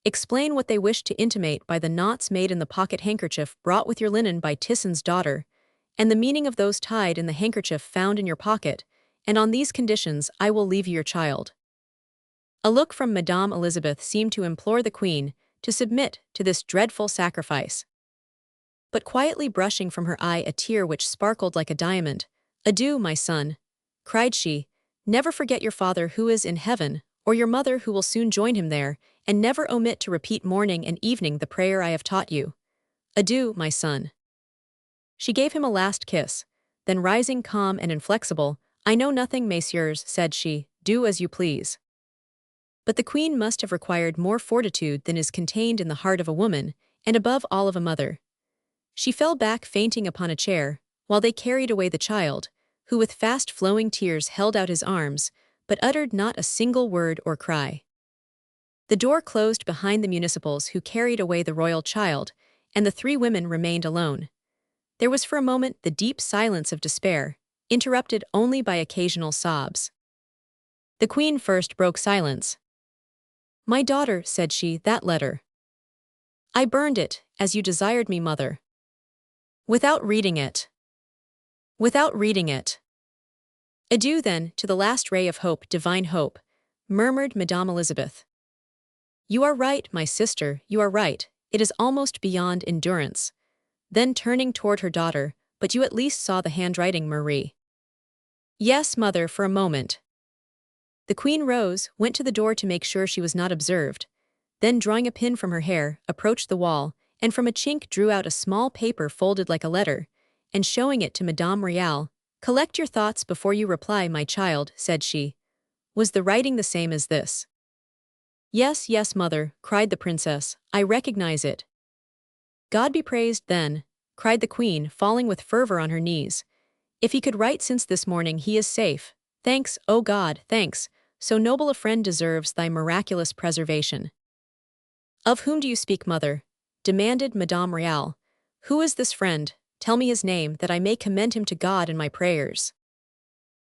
Explain what they wish to intimate by the knots made in the pocket handkerchief brought with your linen by Tisson's daughter, and the meaning of those tied in the handkerchief found in your pocket, and on these conditions I will leave you your child. A look from Madame Elizabeth seemed to implore the queen to submit to this dreadful sacrifice. But quietly brushing from her eye a tear which sparkled like a diamond, Adieu, my son, cried she, never forget your father who is in heaven, or your mother who will soon join him there, and never omit to repeat morning and evening the prayer I have taught you. Adieu, my son. She gave him a last kiss, then rising calm and inflexible, I know nothing, messieurs, said she, do as you please. But the queen must have required more fortitude than is contained in the heart of a woman, and above all of a mother. She fell back fainting upon a chair, while they carried away the child, who with fast-flowing tears held out his arms, but uttered not a single word or cry. The door closed behind the municipals who carried away the royal child, and the 3 women remained alone. There was for a moment the deep silence of despair, interrupted only by occasional sobs. The queen first broke silence. My daughter, said she, that letter. I burned it, as you desired me, mother. Without reading it. Without reading it. Adieu, then, to the last ray of hope, divine hope, murmured Madame Elizabeth. You are right, my sister, you are right, it is almost beyond endurance. Then turning toward her daughter, but you at least saw the handwriting, Marie. Yes, mother, for a moment. The queen rose, went to the door to make sure she was not observed, then drawing a pin from her hair, approached the wall, and from a chink drew out a small paper folded like a letter, and showing it to Madame Royale, collect your thoughts before you reply, my child, said she. Was the writing the same as this? Yes, yes, mother, cried the princess, I recognize it. God be praised, then, cried the queen, falling with fervor on her knees. If he could write since this morning he is safe. Thanks, O God, thanks, so noble a friend deserves thy miraculous preservation. Of whom do you speak, mother? Demanded Madame Royale. Who is this friend? Tell me his name, that I may commend him to God in my prayers.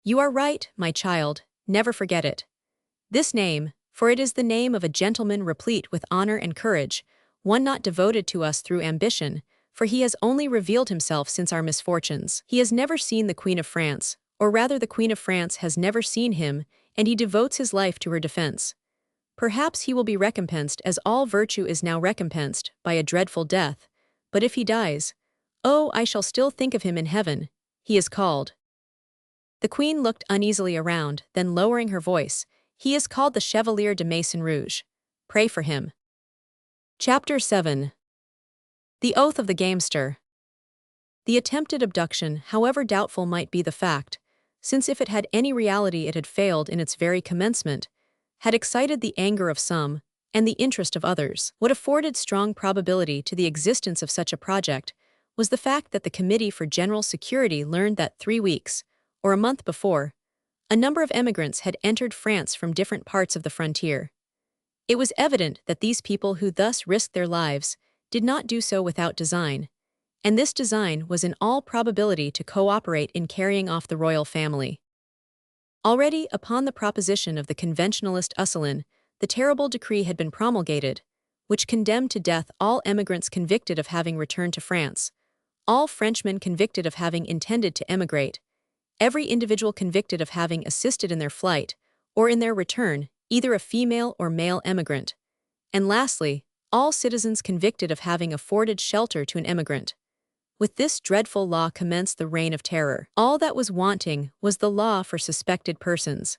You are right, my child, never forget it. This name, for it is the name of a gentleman replete with honor and courage, one not devoted to us through ambition, for he has only revealed himself since our misfortunes. He has never seen the Queen of France, or rather the Queen of France has never seen him, and he devotes his life to her defense. Perhaps he will be recompensed as all virtue is now recompensed by a dreadful death, but if he dies, "Oh, I shall still think of him in heaven. He is called." The queen looked uneasily around, then lowering her voice, "He is called the Chevalier de Maison-Rouge. Pray for him." Chapter 7. The Oath of the Gamester. The attempted abduction, however doubtful might be the fact, since if it had any reality it had failed in its very commencement, had excited the anger of some, and the interest of others. What afforded strong probability to the existence of such a project was the fact that the Committee for General Security learned that 3 weeks, or a month before, a number of emigrants had entered France from different parts of the frontier. It was evident that these people who thus risked their lives did not do so without design, and this design was in all probability to cooperate in carrying off the royal family. Already, upon the proposition of the conventionalist Usselin, the terrible decree had been promulgated, which condemned to death all emigrants convicted of having returned to France, all Frenchmen convicted of having intended to emigrate, every individual convicted of having assisted in their flight, or in their return, either a female or male emigrant, and lastly, all citizens convicted of having afforded shelter to an emigrant. With this dreadful law commenced the reign of terror. All that was wanting was the law for suspected persons.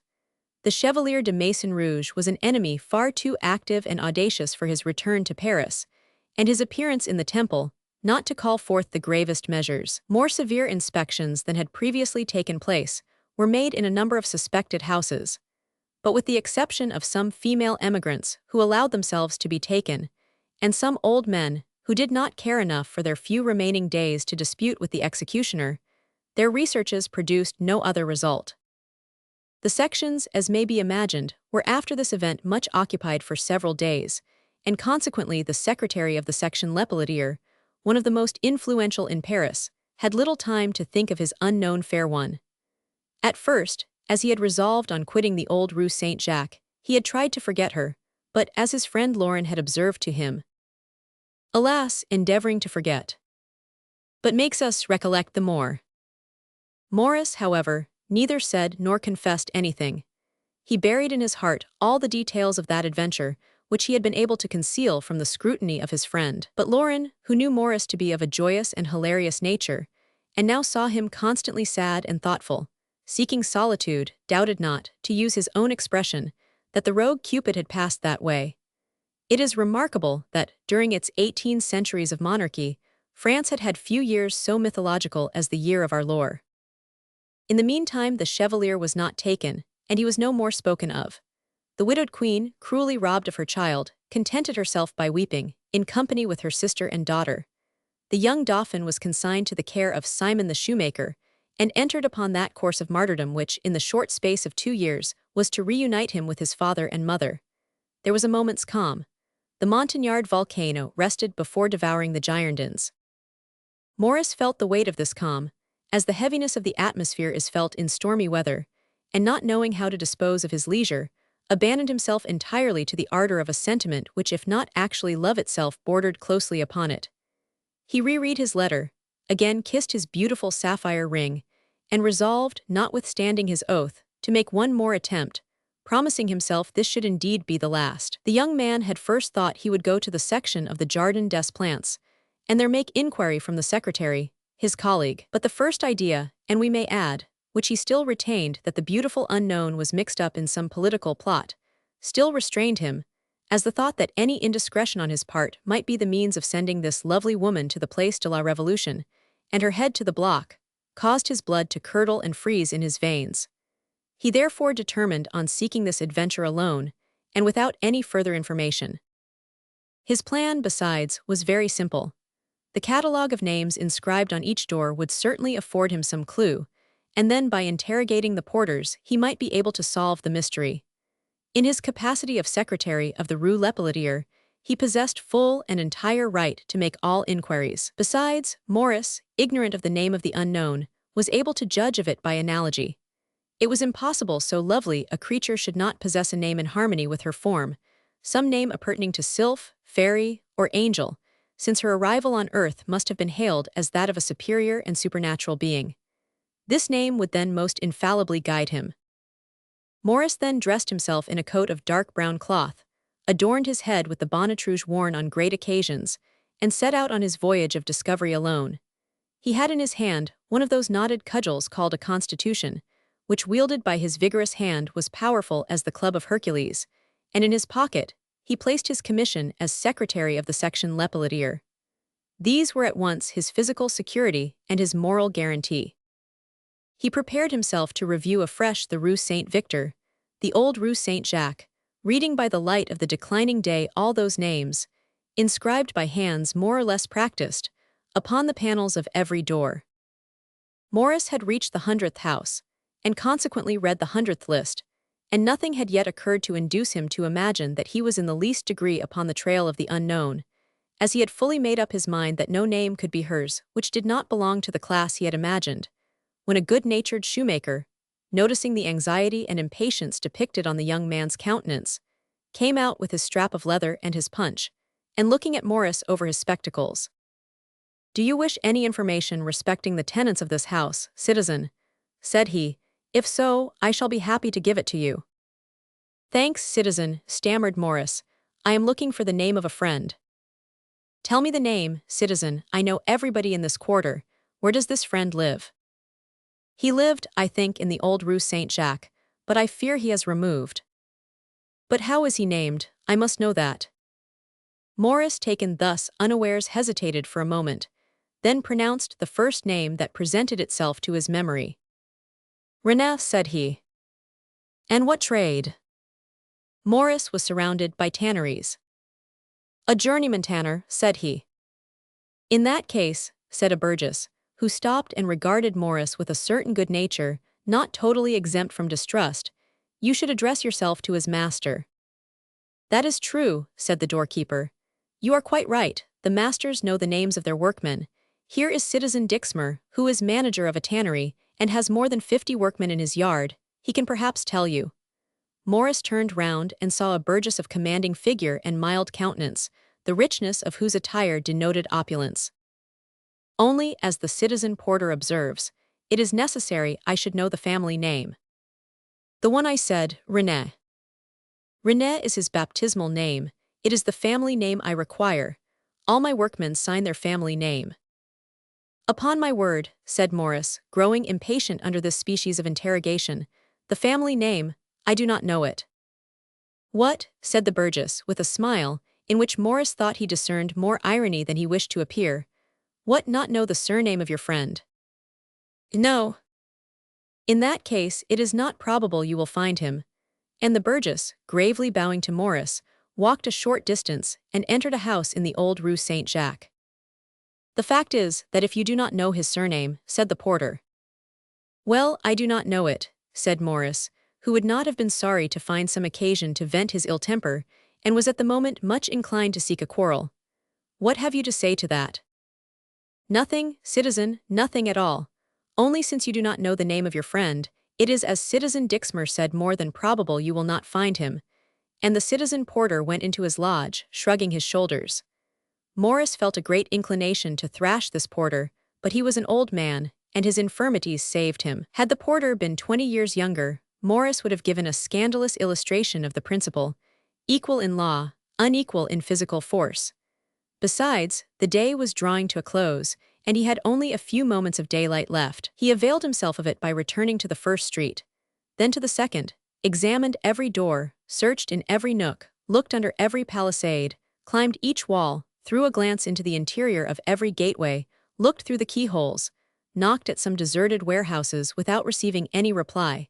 The Chevalier de Maison-Rouge was an enemy far too active and audacious for his return to Paris, and his appearance in the Temple, not to call forth the gravest measures. More severe inspections than had previously taken place were made in a number of suspected houses, but with the exception of some female emigrants who allowed themselves to be taken, and some old men who did not care enough for their few remaining days to dispute with the executioner, their researches produced no other result. The sections, as may be imagined, were after this event much occupied for several days, and consequently the secretary of the section Lepelletier, one of the most influential in Paris, had little time to think of his unknown fair one. At first, as he had resolved on quitting the old Rue Saint-Jacques, he had tried to forget her, but as his friend Lauren had observed to him, "Alas, endeavoring to forget, but makes us recollect the more." Morris, however, neither said nor confessed anything. He buried in his heart all the details of that adventure, which he had been able to conceal from the scrutiny of his friend. But Lauren, who knew Morris to be of a joyous and hilarious nature, and now saw him constantly sad and thoughtful, seeking solitude, doubted not, to use his own expression, that the rogue Cupid had passed that way. It is remarkable that, during its 18 centuries of monarchy, France had had few years so mythological as the year of our Lord. In the meantime the Chevalier was not taken, and he was no more spoken of. The widowed queen, cruelly robbed of her child, contented herself by weeping, in company with her sister and daughter. The young Dauphin was consigned to the care of Simon the shoemaker, and entered upon that course of martyrdom which, in the short space of 2 years, was to reunite him with his father and mother. There was a moment's calm. The Montagnard volcano rested before devouring the Girondins. Morris felt the weight of this calm, as the heaviness of the atmosphere is felt in stormy weather, and not knowing how to dispose of his leisure, abandoned himself entirely to the ardor of a sentiment which, if not actually love itself, bordered closely upon it. He reread his letter, again kissed his beautiful sapphire ring, and resolved, notwithstanding his oath, to make one more attempt, promising himself this should indeed be the last. The young man had first thought he would go to the section of the Jardin des Plantes, and there make inquiry from the secretary, his colleague. But the first idea, and we may add, which he still retained, that the beautiful unknown was mixed up in some political plot, still restrained him, as the thought that any indiscretion on his part might be the means of sending this lovely woman to the Place de la Révolution, and her head to the block, caused his blood to curdle and freeze in his veins. He therefore determined on seeking this adventure alone, and without any further information. His plan, besides, was very simple. The catalogue of names inscribed on each door would certainly afford him some clue, and then by interrogating the porters he might be able to solve the mystery. In his capacity of secretary of the Rue Lepelletier, he possessed full and entire right to make all inquiries. Besides, Morris, ignorant of the name of the unknown, was able to judge of it by analogy. It was impossible so lovely a creature should not possess a name in harmony with her form, some name appertaining to sylph, fairy, or angel, since her arrival on earth must have been hailed as that of a superior and supernatural being. This name would then most infallibly guide him. Morris then dressed himself in a coat of dark brown cloth, adorned his head with the bonnet rouge worn on great occasions, and set out on his voyage of discovery alone. He had in his hand one of those knotted cudgels called a constitution, which wielded by his vigorous hand was powerful as the club of Hercules, and in his pocket he placed his commission as secretary of the section Lepelletier. These were at once his physical security and his moral guarantee. He prepared himself to review afresh the Rue Saint-Victor, the old Rue Saint-Jacques, reading by the light of the declining day all those names, inscribed by hands more or less practiced, upon the panels of every door. Morris had reached the 100th house, and consequently read the 100th list, and nothing had yet occurred to induce him to imagine that he was in the least degree upon the trail of the unknown, as he had fully made up his mind that no name could be hers which did not belong to the class he had imagined, when a good-natured shoemaker, noticing the anxiety and impatience depicted on the young man's countenance, came out with his strap of leather and his punch, and looking at Morris over his spectacles. "Do you wish any information respecting the tenants of this house, citizen?" said he. "If so, I shall be happy to give it to you." "Thanks, citizen," stammered Morris. "I am looking for the name of a friend." "Tell me the name, citizen. I know everybody in this quarter. Where does this friend live?" "He lived, I think, in the old Rue Saint-Jacques, but I fear he has removed." "But how is he named? I must know that." Morris, taken thus unawares, hesitated for a moment, then pronounced the first name that presented itself to his memory. "René," said he. "And what trade?" Morris was surrounded by tanneries. "A journeyman tanner," said he. "In that case," said a burgess, who stopped and regarded Morris with a certain good nature, not totally exempt from distrust, "you should address yourself to his master." "That is true," said the doorkeeper. "You are quite right, the masters know the names of their workmen. Here is citizen Dixmer, who is manager of a tannery, and has more than 50 workmen in his yard. He can perhaps tell you." Morris turned round and saw a burgess of commanding figure and mild countenance, the richness of whose attire denoted opulence. "Only, as the citizen porter observes, it is necessary I should know the family name." "The one I said, René." "René is his baptismal name. It is the family name I require. All my workmen sign their family name." "Upon my word," said Morris, growing impatient under this species of interrogation, "the family name, I do not know it." "What?" said the burgess, with a smile, in which Morris thought he discerned more irony than he wished to appear. "What, not know the surname of your friend?" "No." "In that case, it is not probable you will find him." And the burgess, gravely bowing to Morris, walked a short distance and entered a house in the old Rue Saint-Jacques. "The fact is, that if you do not know his surname," said the porter. "Well, I do not know it," said Morris, who would not have been sorry to find some occasion to vent his ill temper, and was at the moment much inclined to seek a quarrel. "What have you to say to that?" "Nothing, citizen, nothing at all. Only since you do not know the name of your friend, it is as citizen Dixmer said more than probable you will not find him." And the citizen porter went into his lodge, shrugging his shoulders. Morris felt a great inclination to thrash this porter, but he was an old man, and his infirmities saved him. Had the porter been 20 years younger, Morris would have given a scandalous illustration of the principle, equal in law, unequal in physical force. Besides, the day was drawing to a close, and he had only a few moments of daylight left. He availed himself of it by returning to the first street, then to the second, examined every door, searched in every nook, looked under every palisade, climbed each wall, threw a glance into the interior of every gateway, looked through the keyholes, knocked at some deserted warehouses without receiving any reply,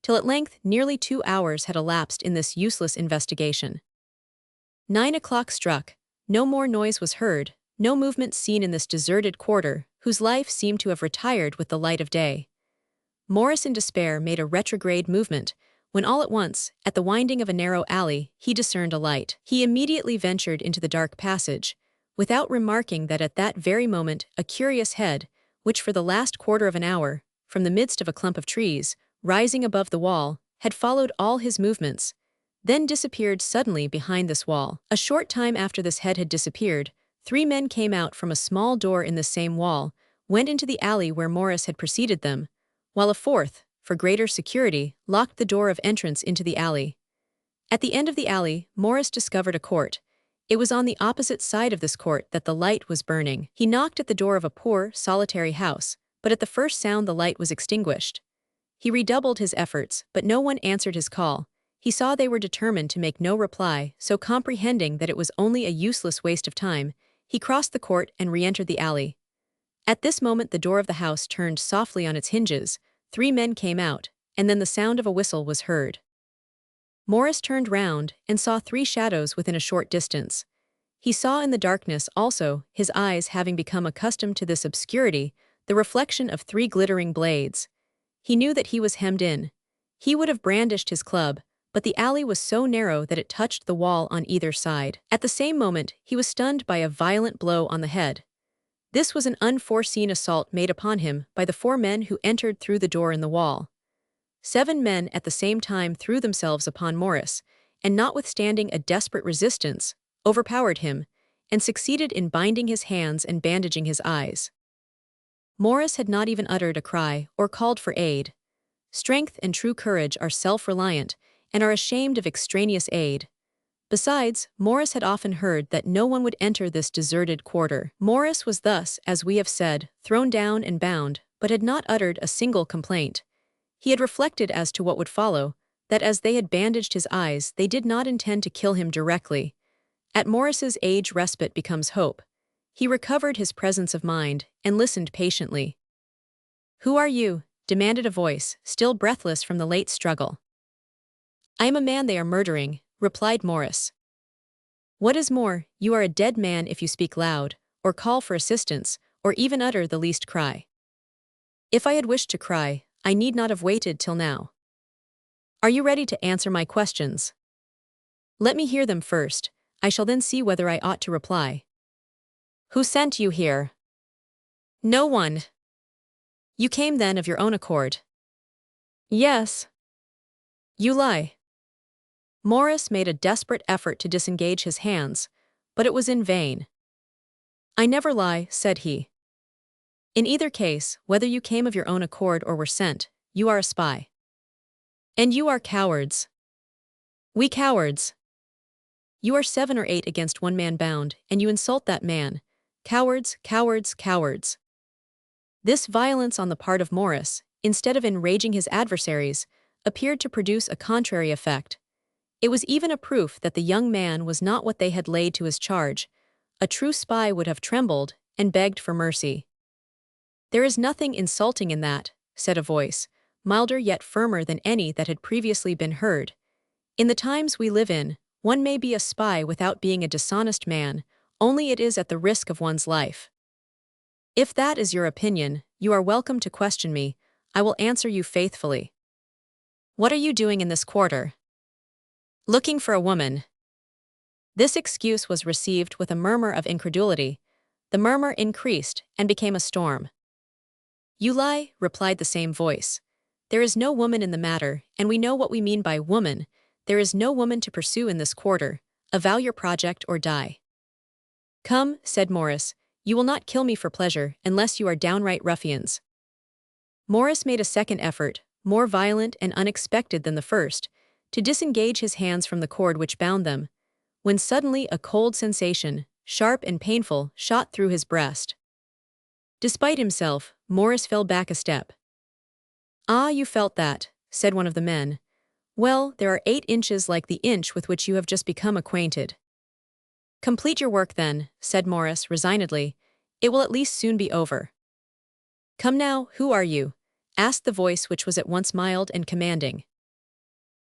till at length nearly 2 hours had elapsed in this useless investigation. 9 o'clock struck, no more noise was heard, no movement seen in this deserted quarter, whose life seemed to have retired with the light of day. Morris in despair made a retrograde movement, when all at once, at the winding of a narrow alley, he discerned a light. He immediately ventured into the dark passage, without remarking that at that very moment a curious head, which for the last quarter of an hour, from the midst of a clump of trees, rising above the wall, had followed all his movements, then disappeared suddenly behind this wall. A short time after this head had disappeared, 3 men came out from a small door in the same wall, went into the alley where Morris had preceded them, while a fourth, for greater security, locked the door of entrance into the alley. At the end of the alley, Morris discovered a court, It was on the opposite side of this court that the light was burning. He knocked at the door of a poor, solitary house, but at the first sound the light was extinguished. He redoubled his efforts, but no one answered his call. He saw they were determined to make no reply, so comprehending that it was only a useless waste of time, he crossed the court and re-entered the alley. At this moment the door of the house turned softly on its hinges, 3 men came out, and then the sound of a whistle was heard. Morris turned round and saw 3 shadows within a short distance. He saw in the darkness also, his eyes having become accustomed to this obscurity, the reflection of 3 glittering blades. He knew that he was hemmed in. He would have brandished his club, but the alley was so narrow that it touched the wall on either side. At the same moment, he was stunned by a violent blow on the head. This was an unforeseen assault made upon him by the 4 men who entered through the door in the wall. 7 men at the same time threw themselves upon Morris, and notwithstanding a desperate resistance, overpowered him, and succeeded in binding his hands and bandaging his eyes. Morris had not even uttered a cry or called for aid. Strength and true courage are self-reliant and are ashamed of extraneous aid. Besides, Morris had often heard that no one would enter this deserted quarter. Morris was thus, as we have said, thrown down and bound, but had not uttered a single complaint. He had reflected as to what would follow, that as they had bandaged his eyes, they did not intend to kill him directly. At Morris's age respite becomes hope. He recovered his presence of mind and listened patiently. "Who are you?" demanded a voice, still breathless from the late struggle. "I am a man they are murdering," replied Morris. "What is more, you are a dead man if you speak loud, or call for assistance, or even utter the least cry. If I had wished to cry, I need not have waited till now. Are you ready to answer my questions? Let me hear them first. I shall then see whether I ought to reply." "Who sent you here?" "No one." "You came then of your own accord?" "Yes." "You lie." Morris made a desperate effort to disengage his hands, but it was in vain. "I never lie," said he. "In either case, whether you came of your own accord or were sent, you are a spy. And you are cowards." "We cowards." "You are 7 or 8 against 1 man bound, and you insult that man. Cowards, cowards, cowards." This violence on the part of Morris, instead of enraging his adversaries, appeared to produce a contrary effect. It was even a proof that the young man was not what they had laid to his charge. A true spy would have trembled and begged for mercy. "There is nothing insulting in that," said a voice, milder yet firmer than any that had previously been heard. "In the times we live in, one may be a spy without being a dishonest man, only it is at the risk of one's life. If that is your opinion, you are welcome to question me. I will answer you faithfully." "What are you doing in this quarter?" "Looking for a woman." This excuse was received with a murmur of incredulity. The murmur increased and became a storm. "You lie," replied the same voice. "There is no woman in the matter, and we know what we mean by woman. There is no woman to pursue in this quarter. Avow your project or die." "Come," said Morris, "you will not kill me for pleasure, unless you are downright ruffians." Morris made a second effort, more violent and unexpected than the first, to disengage his hands from the cord which bound them, when suddenly a cold sensation, sharp and painful, shot through his breast. Despite himself, Morris fell back a step. "Ah, you felt that," said one of the men. "Well, there are 8 inches like the inch with which you have just become acquainted." "Complete your work then," said Morris resignedly. "It will at least soon be over." "Come now, who are you?" asked the voice which was at once mild and commanding.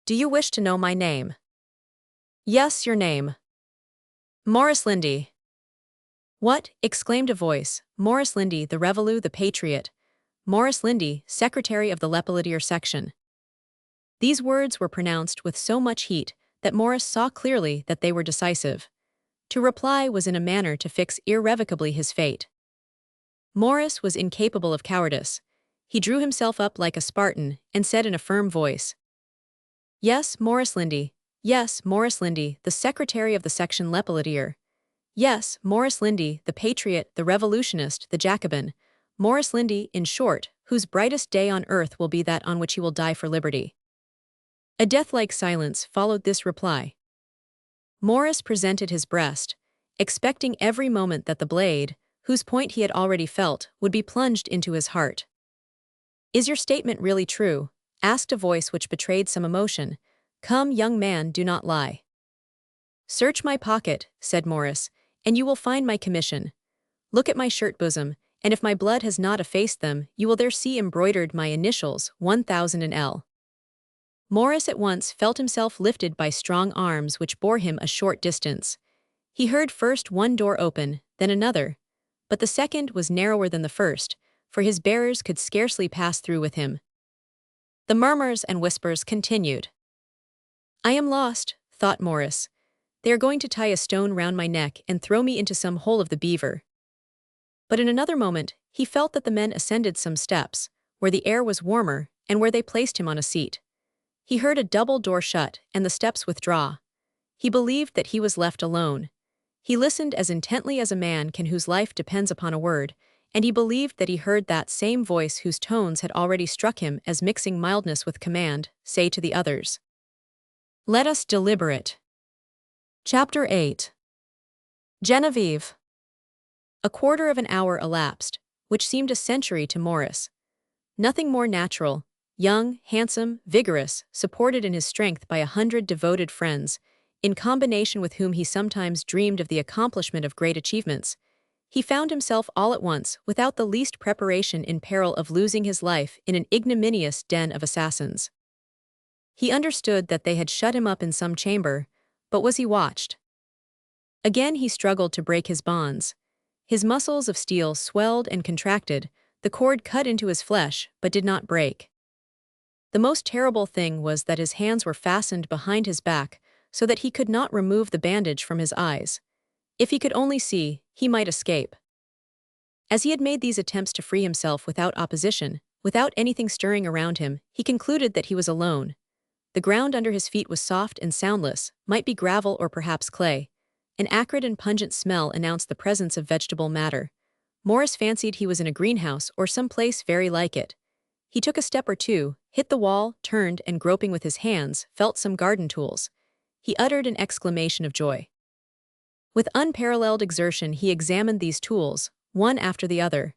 "Do you wish to know my name?" "Yes, your name." "Morris Lindy." "What?" exclaimed a voice. "Morris Lindy, the Revolue, the Patriot. Morris Lindy, Secretary of the Lepelletier section." These words were pronounced with so much heat that Morris saw clearly that they were decisive. To reply was in a manner to fix irrevocably his fate. Morris was incapable of cowardice. He drew himself up like a Spartan and said in a firm voice, "Yes, Morris Lindy. Yes, Morris Lindy, the Secretary of the Section Lepelletier. Yes, Morris Lindy, the Patriot, the Revolutionist, the Jacobin. Morris Lindy, in short, whose brightest day on earth will be that on which he will die for liberty." A death-like silence followed this reply. Morris presented his breast, expecting every moment that the blade, whose point he had already felt, would be plunged into his heart. "Is your statement really true?" asked a voice which betrayed some emotion. "Come, young man, do not lie." "Search my pocket," said Morris, "and you will find my commission. Look at my shirt bosom, and if my blood has not effaced them, you will there see embroidered my initials, 1000 and L." Morris at once felt himself lifted by strong arms which bore him a short distance. He heard first one door open, then another, but the second was narrower than the first, for his bearers could scarcely pass through with him. The murmurs and whispers continued. "I am lost," thought Morris. "They are going to tie a stone round my neck and throw me into some hole of the beaver." But in another moment, he felt that the men ascended some steps, where the air was warmer, and where they placed him on a seat. He heard a double door shut and the steps withdraw. He believed that he was left alone. He listened as intently as a man can whose life depends upon a word, and he believed that he heard that same voice whose tones had already struck him as mixing mildness with command, say to the others, "Let us deliberate." Chapter 8. Genevieve. A quarter of an hour elapsed, which seemed a century to Morris. Nothing more natural. Young, handsome, vigorous, supported in his strength by 100 devoted friends, in combination with whom he sometimes dreamed of the accomplishment of great achievements, he found himself all at once, without the least preparation, in peril of losing his life in an ignominious den of assassins. He understood that they had shut him up in some chamber, but was he watched? Again he struggled to break his bonds. His muscles of steel swelled and contracted, the cord cut into his flesh, but did not break. The most terrible thing was that his hands were fastened behind his back, so that he could not remove the bandage from his eyes. If he could only see, he might escape. As he had made these attempts to free himself without opposition, without anything stirring around him, he concluded that he was alone. The ground under his feet was soft and soundless, might be gravel or perhaps clay. An acrid and pungent smell announced the presence of vegetable matter. Morris fancied he was in a greenhouse or some place very like it. He took a step or two, hit the wall, turned, and groping with his hands, felt some garden tools. He uttered an exclamation of joy. With unparalleled exertion he examined these tools, one after the other.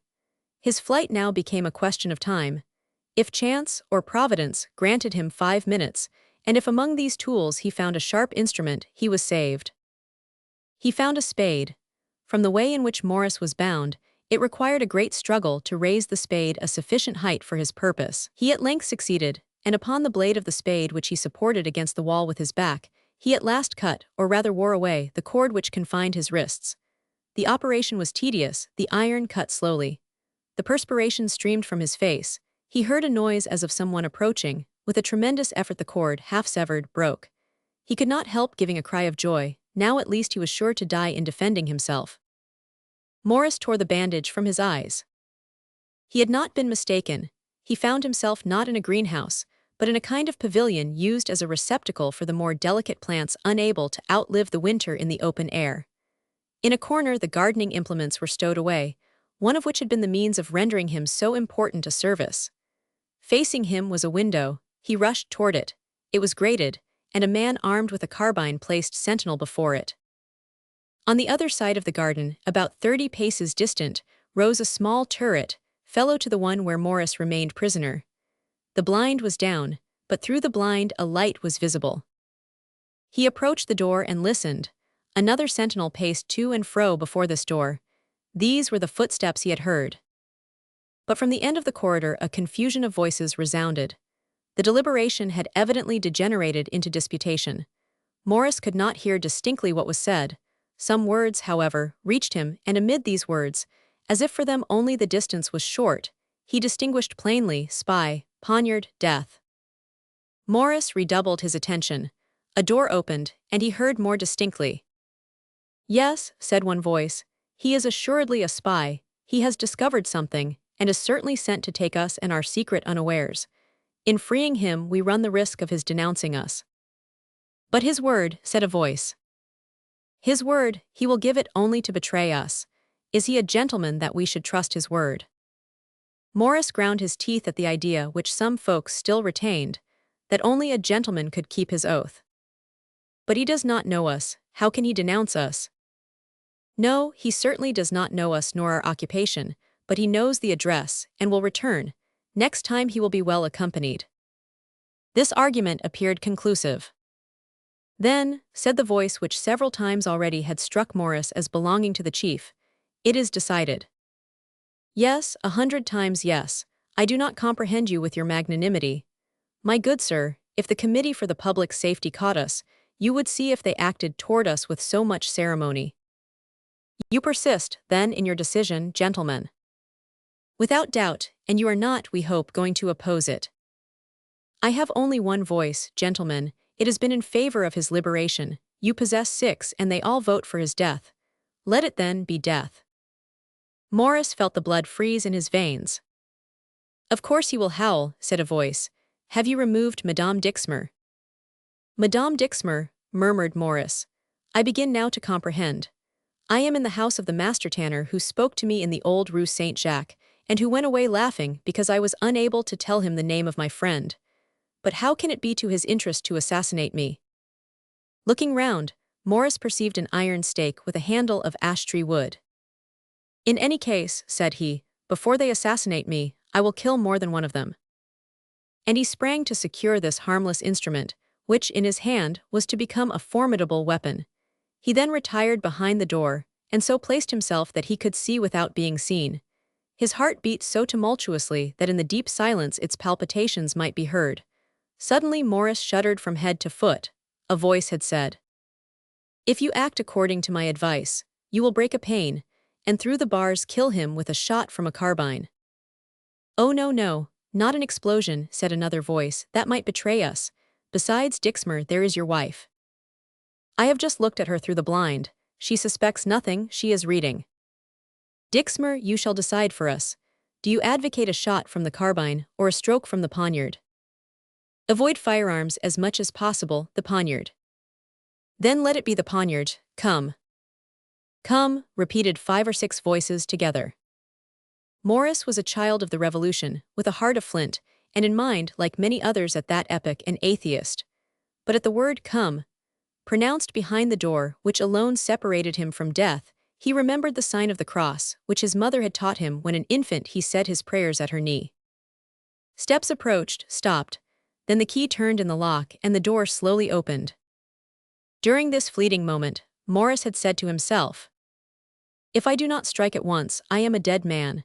His flight now became a question of time. If chance, or providence, granted him 5 minutes, and if among these tools he found a sharp instrument, he was saved. He found a spade. From the way in which Morris was bound, it required a great struggle to raise the spade a sufficient height for his purpose. He at length succeeded, and upon the blade of the spade which he supported against the wall with his back, he at last cut, or rather wore away, the cord which confined his wrists. The operation was tedious, the iron cut slowly. The perspiration streamed from his face. He heard a noise as of someone approaching. With a tremendous effort the cord, half severed, broke. He could not help giving a cry of joy. Now at least he was sure to die in defending himself. Morris tore the bandage from his eyes. He had not been mistaken. He found himself not in a greenhouse, but in a kind of pavilion used as a receptacle for the more delicate plants unable to outlive the winter in the open air. In a corner the gardening implements were stowed away, one of which had been the means of rendering him so important a service. Facing him was a window. He rushed toward it. It was grated, and a man armed with a carbine placed sentinel before it. On the other side of the garden, about 30 paces distant, rose a small turret, fellow to the one where Morris remained prisoner. The blind was down, but through the blind a light was visible. He approached the door and listened. Another sentinel paced to and fro before this door. These were the footsteps he had heard. But from the end of the corridor a confusion of voices resounded. The deliberation had evidently degenerated into disputation. Morris could not hear distinctly what was said. Some words, however, reached him, and amid these words, as if for them only the distance was short, he distinguished plainly spy, poniard, death. Morris redoubled his attention. A door opened, and he heard more distinctly. "Yes," said one voice, "he is assuredly a spy. He has discovered something, and is certainly sent to take us and our secret unawares. In freeing him we run the risk of his denouncing us." "But his word," said a voice. "His word, he will give it only to betray us. Is he a gentleman that we should trust his word?" Morris ground his teeth at the idea which some folks still retained, that only a gentleman could keep his oath. But he does not know us, how can he denounce us? No, he certainly does not know us nor our occupation, but he knows the address, and will return. Next time he will be well accompanied. This argument appeared conclusive. Then, said the voice which several times already had struck Morris as belonging to the chief, it is decided. Yes, 100 times yes, I do not comprehend you with your magnanimity. My good sir, if the Committee for the Public Safety caught us, you would see if they acted toward us with so much ceremony. You persist, then, in your decision, gentlemen. Without doubt, and you are not, we hope, going to oppose it. I have only one voice, gentlemen, it has been in favor of his liberation, you possess 6 and they all vote for his death. Let it then be death. Morris felt the blood freeze in his veins. Of course he will howl, said a voice. Have you removed Madame Dixmer? Madame Dixmer, murmured Morris. I begin now to comprehend. I am in the house of the master tanner who spoke to me in the old Rue Saint-Jacques, and who went away laughing because I was unable to tell him the name of my friend. But how can it be to his interest to assassinate me? Looking round, Morris perceived an iron stake with a handle of ash-tree wood. In any case, said he, before they assassinate me, I will kill more than one of them. And he sprang to secure this harmless instrument, which in his hand was to become a formidable weapon. He then retired behind the door, and so placed himself that he could see without being seen. His heart beat so tumultuously that in the deep silence its palpitations might be heard. Suddenly Morris shuddered from head to foot. A voice had said, If you act according to my advice, you will break a pane, and through the bars kill him with a shot from a carbine. Oh no, no, not an explosion, said another voice, that might betray us. Besides Dixmer, there is your wife. I have just looked at her through the blind. She suspects nothing, she is reading. Dixmer, you shall decide for us. Do you advocate a shot from the carbine, or a stroke from the poniard? Avoid firearms as much as possible, the poniard. Then let it be the poniard, come. Come, repeated 5 or 6 voices together. Morris was a child of the Revolution, with a heart of flint, and in mind, like many others at that epoch, an atheist. But at the word come, pronounced behind the door, which alone separated him from death, he remembered the sign of the cross, which his mother had taught him when an infant he said his prayers at her knee. Steps approached, stopped. Then the key turned in the lock and the door slowly opened. During this fleeting moment, Morris had said to himself, If I do not strike at once, I am a dead man.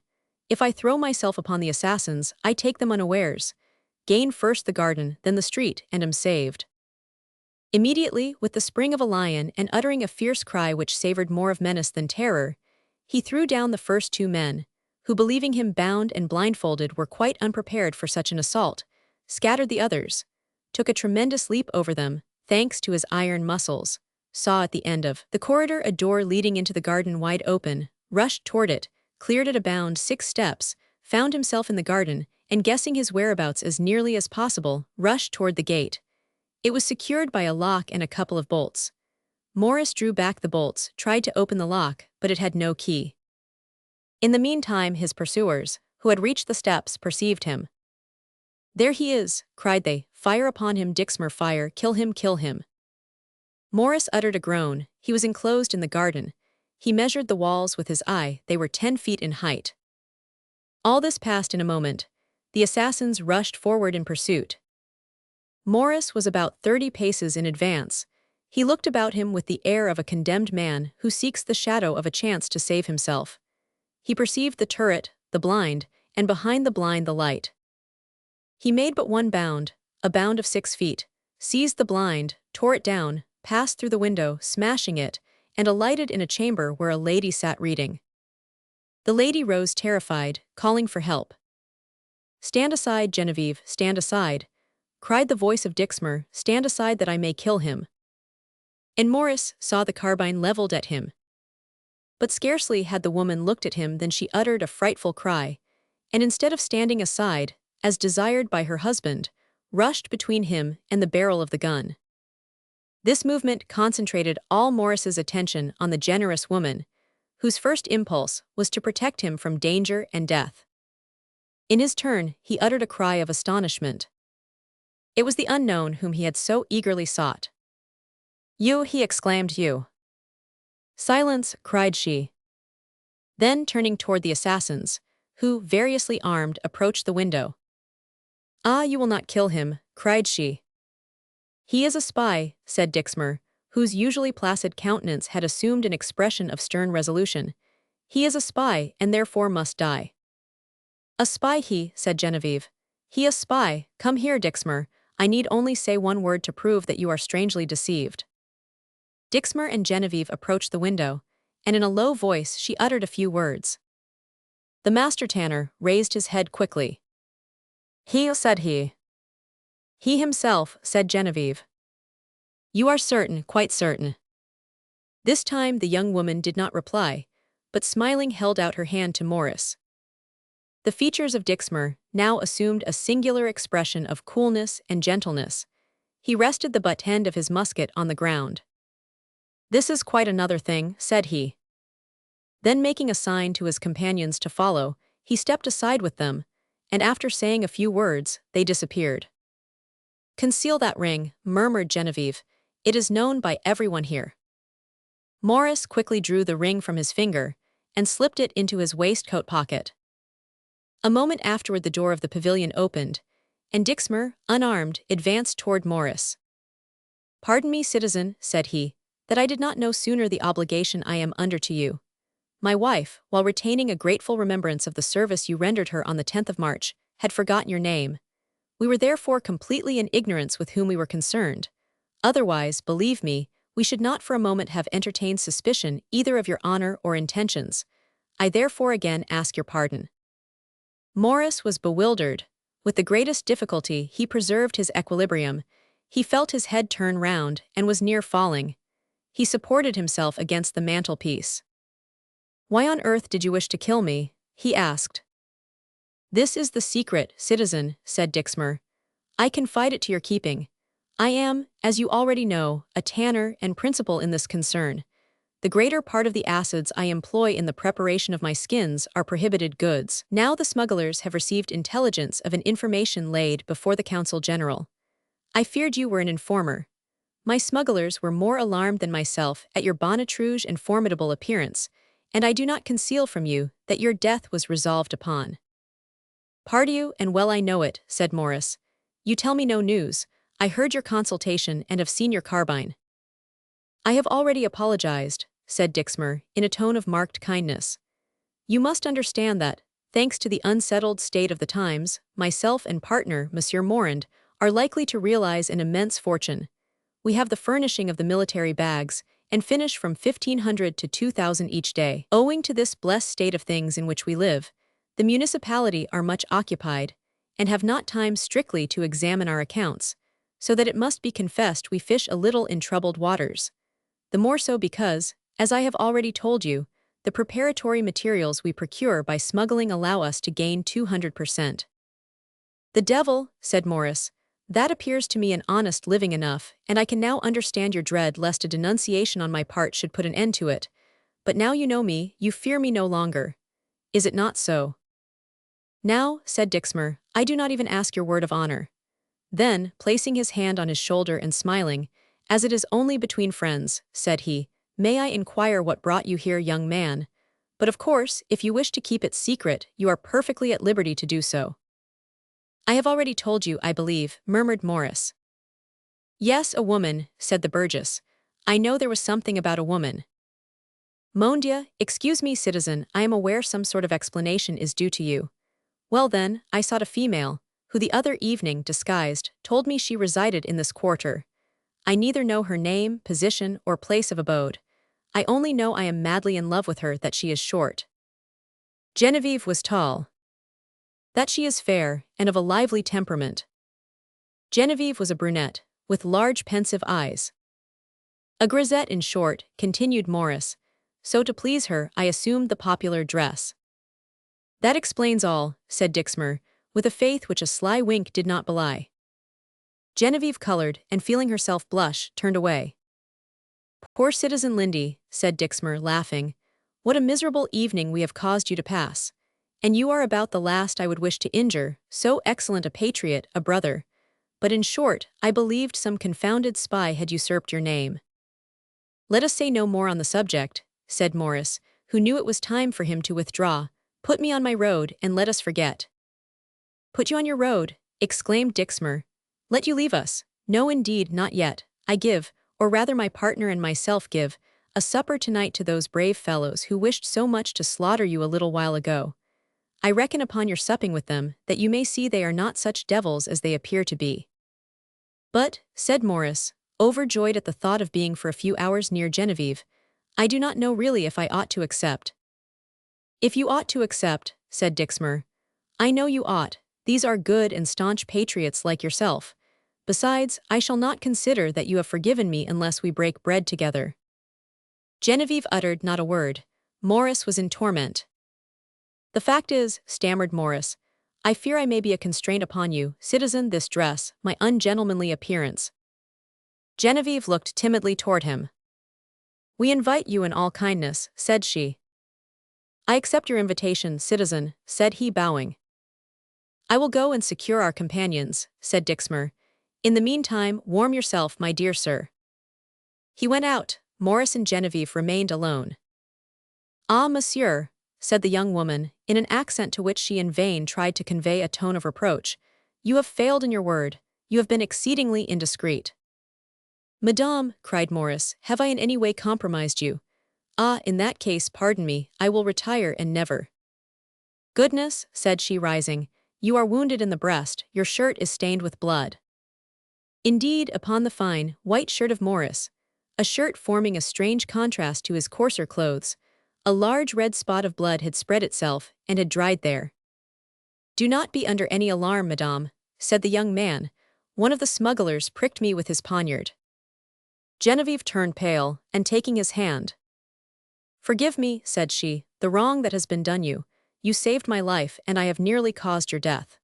If I throw myself upon the assassins, I take them unawares, gain first the garden, then the street, and am saved. Immediately, with the spring of a lion and uttering a fierce cry which savored more of menace than terror, he threw down the first 2 men, who believing him bound and blindfolded were quite unprepared for such an assault, scattered the others, took a tremendous leap over them, thanks to his iron muscles, saw at the end of the corridor a door leading into the garden wide open, rushed toward it, cleared at a bound 6 steps, found himself in the garden, and guessing his whereabouts as nearly as possible, rushed toward the gate. It was secured by a lock and a couple of bolts. Morris drew back the bolts, tried to open the lock, but it had no key. In the meantime his pursuers, who had reached the steps, perceived him. There he is, cried they, fire upon him, Dixmer, fire, kill him, kill him. Morris uttered a groan, he was enclosed in the garden. He measured the walls with his eye, they were 10 feet in height. All this passed in a moment. The assassins rushed forward in pursuit. Morris was about 30 paces in advance. He looked about him with the air of a condemned man who seeks the shadow of a chance to save himself. He perceived the turret, the blind, and behind the blind the light. He made but one bound, a bound of 6 feet, seized the blind, tore it down, passed through the window, smashing it, and alighted in a chamber where a lady sat reading. The lady rose terrified, calling for help. Stand aside, Genevieve, stand aside, cried the voice of Dixmer, stand aside that I may kill him. And Morris saw the carbine leveled at him. But scarcely had the woman looked at him than she uttered a frightful cry, and instead of standing aside, as desired by her husband, rushed between him and the barrel of the gun. This movement concentrated all Morris's attention on the generous woman, whose first impulse was to protect him from danger and death. In his turn, he uttered a cry of astonishment. It was the unknown whom he had so eagerly sought. You, he exclaimed, you. Silence, cried she. Then turning toward the assassins, who, variously armed, approached the window. Ah, you will not kill him, cried she. He is a spy, said Dixmer, whose usually placid countenance had assumed an expression of stern resolution. He is a spy, and therefore must die. A spy he, said Genevieve. He a spy, come here, Dixmer, I need only say one word to prove that you are strangely deceived. Dixmer and Genevieve approached the window, and in a low voice she uttered a few words. The master tanner raised his head quickly. He, said he. He himself, said Genevieve. You are certain, quite certain. This time the young woman did not reply, but smiling held out her hand to Morris. The features of Dixmer now assumed a singular expression of coolness and gentleness. He rested the butt end of his musket on the ground. This is quite another thing, said he. Then making a sign to his companions to follow, he stepped aside with them, and after saying a few words, they disappeared. Conceal that ring, murmured Genevieve. It is known by everyone here. Morris quickly drew the ring from his finger and slipped it into his waistcoat pocket. A moment afterward the door of the pavilion opened, and Dixmer, unarmed, advanced toward Morris. Pardon me, citizen, said he, that I did not know sooner the obligation I am under to you. My wife, while retaining a grateful remembrance of the service you rendered her on the 10th of March, had forgotten your name. We were therefore completely in ignorance with whom we were concerned. Otherwise, believe me, we should not for a moment have entertained suspicion either of your honor or intentions. I therefore again ask your pardon. Morris was bewildered. With the greatest difficulty he preserved his equilibrium. He felt his head turn round and was near falling. He supported himself against the mantelpiece. Why on earth did you wish to kill me? He asked. This is the secret, citizen, said Dixmer. I confide it to your keeping. I am, as you already know, a tanner and principal in this concern. The greater part of the acids I employ in the preparation of my skins are prohibited goods. Now the smugglers have received intelligence of an information laid before the Council General. I feared you were an informer. My smugglers were more alarmed than myself at your bonnet rouge and formidable appearance, and I do not conceal from you that your death was resolved upon. Pardieu, and well I know it, said Morris. You tell me no news. I heard your consultation and have seen your carbine. I have already apologized, said Dixmer, in a tone of marked kindness. You must understand that, thanks to the unsettled state of the times, myself and partner, Monsieur Morand, are likely to realize an immense fortune. We have the furnishing of the military bags, and finish from 1,500 to 2,000 each day. Owing to this blessed state of things in which we live, the municipality are much occupied, and have not time strictly to examine our accounts, so that it must be confessed we fish a little in troubled waters. The more so because, as I have already told you, the preparatory materials we procure by smuggling allow us to gain 200%. The devil, said Morris, that appears to me an honest living enough, and I can now understand your dread lest a denunciation on my part should put an end to it. But now you know me, you fear me no longer. Is it not so? Now, said Dixmer, I do not even ask your word of honor. Then, placing his hand on his shoulder and smiling, as it is only between friends, said he, may I inquire what brought you here, young man? But of course, if you wish to keep it secret, you are perfectly at liberty to do so. I have already told you, I believe, murmured Morris. Yes, a woman, said the Burgess. I know there was something about a woman. Mon Dieu, excuse me, citizen, I am aware some sort of explanation is due to you. Well then, I sought a female, who the other evening, disguised, told me she resided in this quarter. I neither know her name, position, or place of abode. I only know I am madly in love with her, that she is short. Genevieve was tall. That she is fair, and of a lively temperament. Genevieve was a brunette, with large pensive eyes. A grisette in short, continued Morris. So to please her, I assumed the popular dress. That explains all, said Dixmer, with a faith which a sly wink did not belie. Genevieve colored, and feeling herself blush, turned away. Poor citizen Lindy, said Dixmer, laughing. What a miserable evening we have caused you to pass. And you are about the last I would wish to injure, so excellent a patriot, a brother. But in short, I believed some confounded spy had usurped your name. Let us say no more on the subject, said Morris, who knew it was time for him to withdraw. Put me on my road, and let us forget. Put you on your road, exclaimed Dixmer. Let you leave us? No, indeed, not yet. I give, or rather my partner and myself give, a supper tonight to those brave fellows who wished so much to slaughter you a little while ago. I reckon upon your supping with them, that you may see they are not such devils as they appear to be. But, said Morris, overjoyed at the thought of being for a few hours near Genevieve, I do not know really if I ought to accept. If you ought to accept, said Dixmer. I know you ought. These are good and staunch patriots like yourself. Besides, I shall not consider that you have forgiven me unless we break bread together. Genevieve uttered not a word. Morris was in torment. The fact is, stammered Morris, I fear I may be a constraint upon you, citizen, this dress, my ungentlemanly appearance. Genevieve looked timidly toward him. We invite you in all kindness, said she. I accept your invitation, citizen, said he, bowing. I will go and secure our companions, said Dixmer. In the meantime, warm yourself, my dear sir. He went out. Morris and Genevieve remained alone. Ah, monsieur, said the young woman, in an accent to which she in vain tried to convey a tone of reproach, you have failed in your word. You have been exceedingly indiscreet. Madame, cried Morris, have I in any way compromised you? Ah, in that case, pardon me, I will retire and never. Goodness, said she, rising, you are wounded in the breast, your shirt is stained with blood. Indeed, upon the fine, white shirt of Morris, a shirt forming a strange contrast to his coarser clothes, a large red spot of blood had spread itself and had dried there. Do not be under any alarm, madame, said the young man. One of the smugglers pricked me with his poniard. Genevieve turned pale, and taking his hand, Forgive me, said she, the wrong that has been done you. You saved my life, and I have nearly caused your death.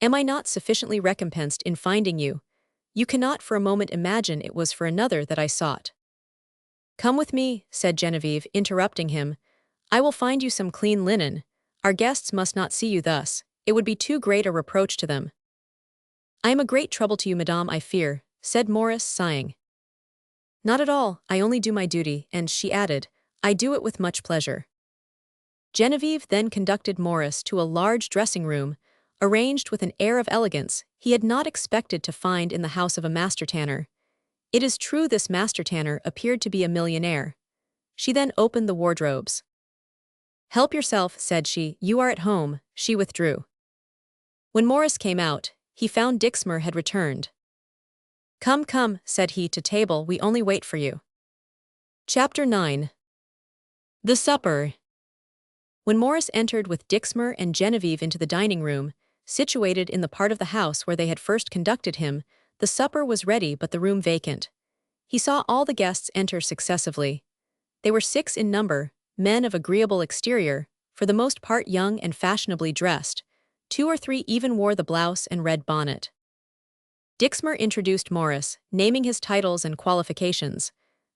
Am I not sufficiently recompensed in finding you? You cannot for a moment imagine it was for another that I sought. Come with me, said Genevieve, interrupting him. I will find you some clean linen. Our guests must not see you thus. It would be too great a reproach to them. I am a great trouble to you, madame, I fear, said Morris, sighing. Not at all, I only do my duty, and, she added, I do it with much pleasure. Genevieve then conducted Morris to a large dressing-room, arranged with an air of elegance he had not expected to find in the house of a master tanner. It is true this master tanner appeared to be a millionaire. She then opened the wardrobes. Help yourself, said she, you are at home. She withdrew. When Morris came out, he found Dixmer had returned. Come, come, said he, to table, we only wait for you. Chapter 9. The Supper. When Morris entered with Dixmer and Genevieve into the dining room, situated in the part of the house where they had first conducted him, the supper was ready but the room vacant. He saw all the guests enter successively. They were 6 in number, men of agreeable exterior, for the most part young and fashionably dressed. 2 or 3 even wore the blouse and red bonnet. Dixmer introduced Morris, naming his titles and qualifications.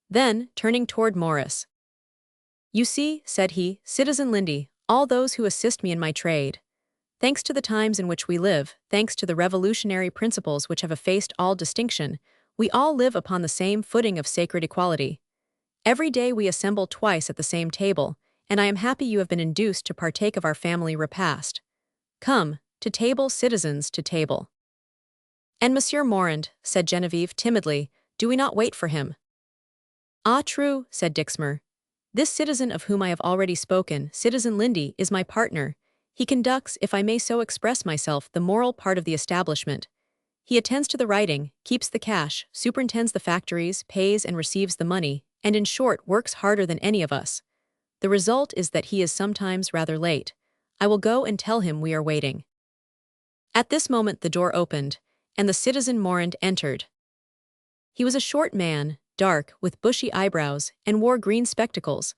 Then, turning toward Morris. You see, said he, Citizen Lindy, all those who assist me in my trade. Thanks to the times in which we live, thanks to the revolutionary principles which have effaced all distinction, we all live upon the same footing of sacred equality. Every day we assemble twice at the same table, and I am happy you have been induced to partake of our family repast. Come, to table, citizens, to table. And Monsieur Morand, said Genevieve timidly, do we not wait for him? Ah, true, said Dixmer. This citizen of whom I have already spoken, Citizen Lindy, is my partner. He conducts, if I may so express myself, the moral part of the establishment. He attends to the writing, keeps the cash, superintends the factories, pays and receives the money, and in short works harder than any of us. The result is that he is sometimes rather late. I will go and tell him we are waiting. At this moment the door opened, and the Citizen Morand entered. He was a short man, dark, with bushy eyebrows, and wore green spectacles,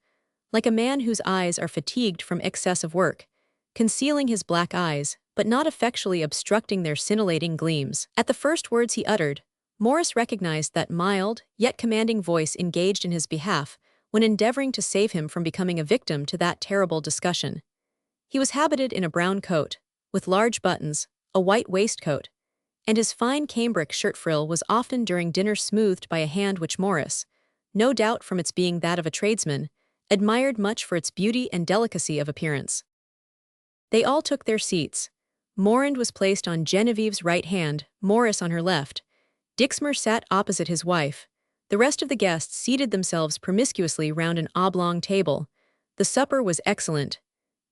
like a man whose eyes are fatigued from excess of work, concealing his black eyes, but not effectually obstructing their scintillating gleams. At the first words he uttered, Morris recognized that mild, yet commanding voice engaged in his behalf when endeavoring to save him from becoming a victim to that terrible discussion. He was habited in a brown coat, with large buttons, a white waistcoat, and his fine cambric shirt frill was often during dinner smoothed by a hand which Morris, no doubt from its being that of a tradesman, admired much for its beauty and delicacy of appearance. They all took their seats. Morand was placed on Genevieve's right hand, Maurice on her left. Dixmer sat opposite his wife. The rest of the guests seated themselves promiscuously round an oblong table. The supper was excellent.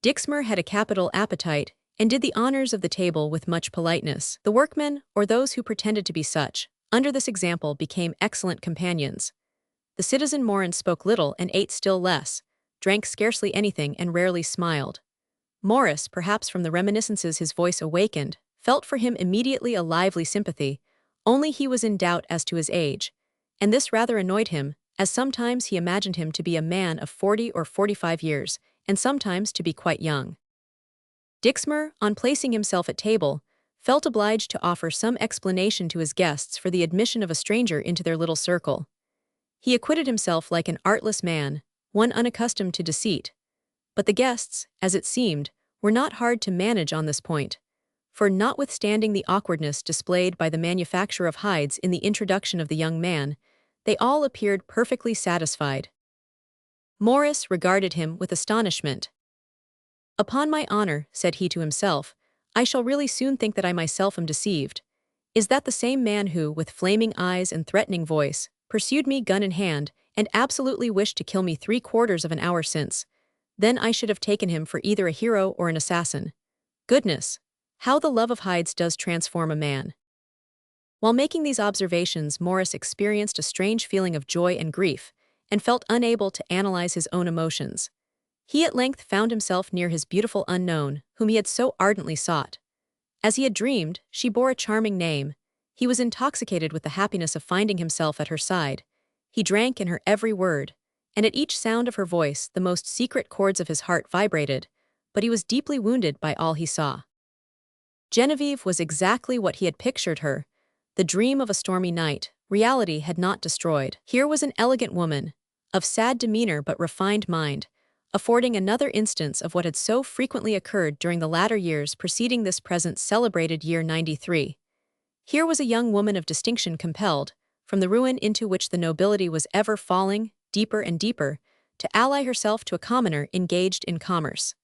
Dixmer had a capital appetite, and did the honors of the table with much politeness. The workmen, or those who pretended to be such, under this example became excellent companions. The citizen Morand spoke little and ate still less, drank scarcely anything and rarely smiled. Maurice, perhaps from the reminiscences his voice awakened, felt for him immediately a lively sympathy, only he was in doubt as to his age, and this rather annoyed him, as sometimes he imagined him to be a man of 40 or 45 years, and sometimes to be quite young. Dixmer, on placing himself at table, felt obliged to offer some explanation to his guests for the admission of a stranger into their little circle. He acquitted himself like an artless man, one unaccustomed to deceit. But the guests, as it seemed, were not hard to manage on this point, for notwithstanding the awkwardness displayed by the manufacturer of hides in the introduction of the young man, they all appeared perfectly satisfied. Maurice regarded him with astonishment. "Upon my honor," said he to himself, "I shall really soon think that I myself am deceived. Is that the same man who, with flaming eyes and threatening voice, pursued me gun in hand, and absolutely wished to kill me 3/4 of an hour since? Then I should have taken him for either a hero or an assassin. Goodness! How the love of hides does transform a man." While making these observations, Maurice experienced a strange feeling of joy and grief, and felt unable to analyze his own emotions. He at length found himself near his beautiful unknown, whom he had so ardently sought. As he had dreamed, she bore a charming name. He was intoxicated with the happiness of finding himself at her side. He drank in her every word, and at each sound of her voice the most secret chords of his heart vibrated, but he was deeply wounded by all he saw. Genevieve was exactly what he had pictured her. The dream of a stormy night, reality had not destroyed. Here was an elegant woman, of sad demeanor but refined mind, affording another instance of what had so frequently occurred during the latter years preceding this present celebrated year 93. Here was a young woman of distinction compelled, from the ruin into which the nobility was ever falling, deeper and deeper, to ally herself to a commoner engaged in commerce.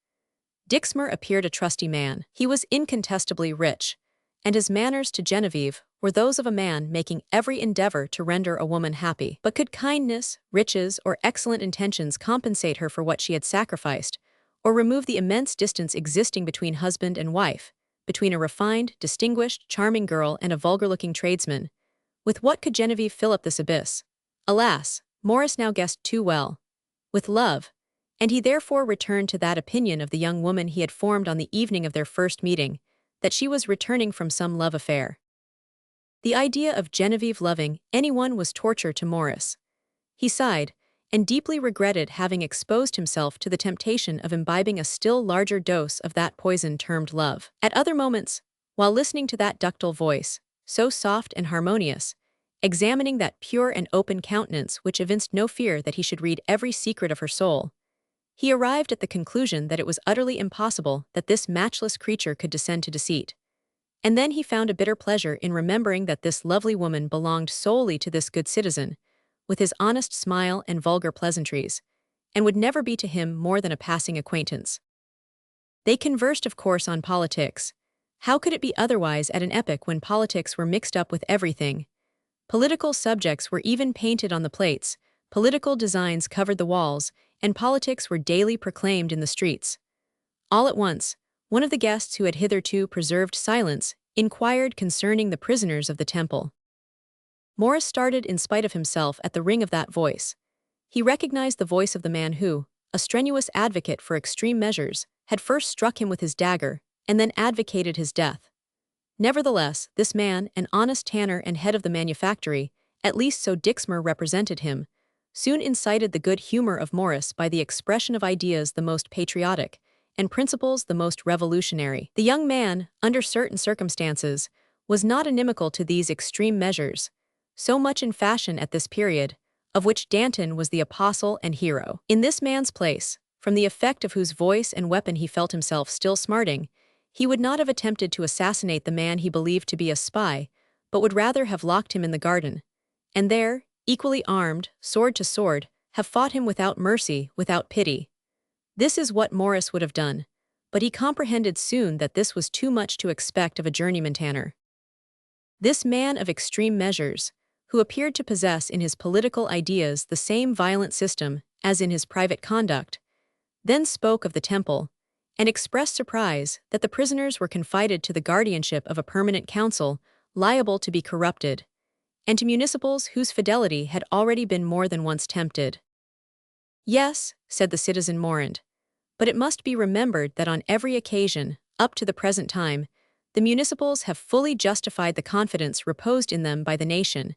Dixmer appeared a trusty man. He was incontestably rich, and his manners to Genevieve were those of a man making every endeavor to render a woman happy. But could kindness, riches, or excellent intentions compensate her for what she had sacrificed, or remove the immense distance existing between husband and wife, between a refined, distinguished, charming girl and a vulgar-looking tradesman? With what could Genevieve fill up this abyss? Alas, Maurice now guessed too well. With love, and he therefore returned to that opinion of the young woman he had formed on the evening of their first meeting, that she was returning from some love affair. The idea of Genevieve loving anyone was torture to Maurice. He sighed, and deeply regretted having exposed himself to the temptation of imbibing a still larger dose of that poison termed love. At other moments, while listening to that ductile voice, so soft and harmonious, examining that pure and open countenance which evinced no fear that he should read every secret of her soul, he arrived at the conclusion that it was utterly impossible that this matchless creature could descend to deceit. And then he found a bitter pleasure in remembering that this lovely woman belonged solely to this good citizen, with his honest smile and vulgar pleasantries, and would never be to him more than a passing acquaintance. They conversed, of course, on politics. How could it be otherwise at an epoch when politics were mixed up with everything? Political subjects were even painted on the plates, political designs covered the walls, and politics were daily proclaimed in the streets. All at once, one of the guests who had hitherto preserved silence inquired concerning the prisoners of the temple. Maurice started in spite of himself at the ring of that voice. He recognized the voice of the man who, a strenuous advocate for extreme measures, had first struck him with his dagger, and then advocated his death. Nevertheless, this man, an honest tanner and head of the manufactory, at least so Dixmer represented him, soon incited the good humor of Maurice by the expression of ideas the most patriotic, and principles the most revolutionary. The young man, under certain circumstances, was not inimical to these extreme measures, so much in fashion at this period, of which Danton was the apostle and hero. In this man's place, from the effect of whose voice and weapon he felt himself still smarting, he would not have attempted to assassinate the man he believed to be a spy, but would rather have locked him in the garden, and there, equally armed, sword to sword, have fought him without mercy, without pity. This is what Morris would have done, but he comprehended soon that this was too much to expect of a journeyman tanner. This man of extreme measures, who appeared to possess in his political ideas the same violent system as in his private conduct, then spoke of the temple, and expressed surprise that the prisoners were confided to the guardianship of a permanent council liable to be corrupted, and to municipals whose fidelity had already been more than once tempted. Yes, said the citizen Morand, but it must be remembered that on every occasion, up to the present time, the municipals have fully justified the confidence reposed in them by the nation,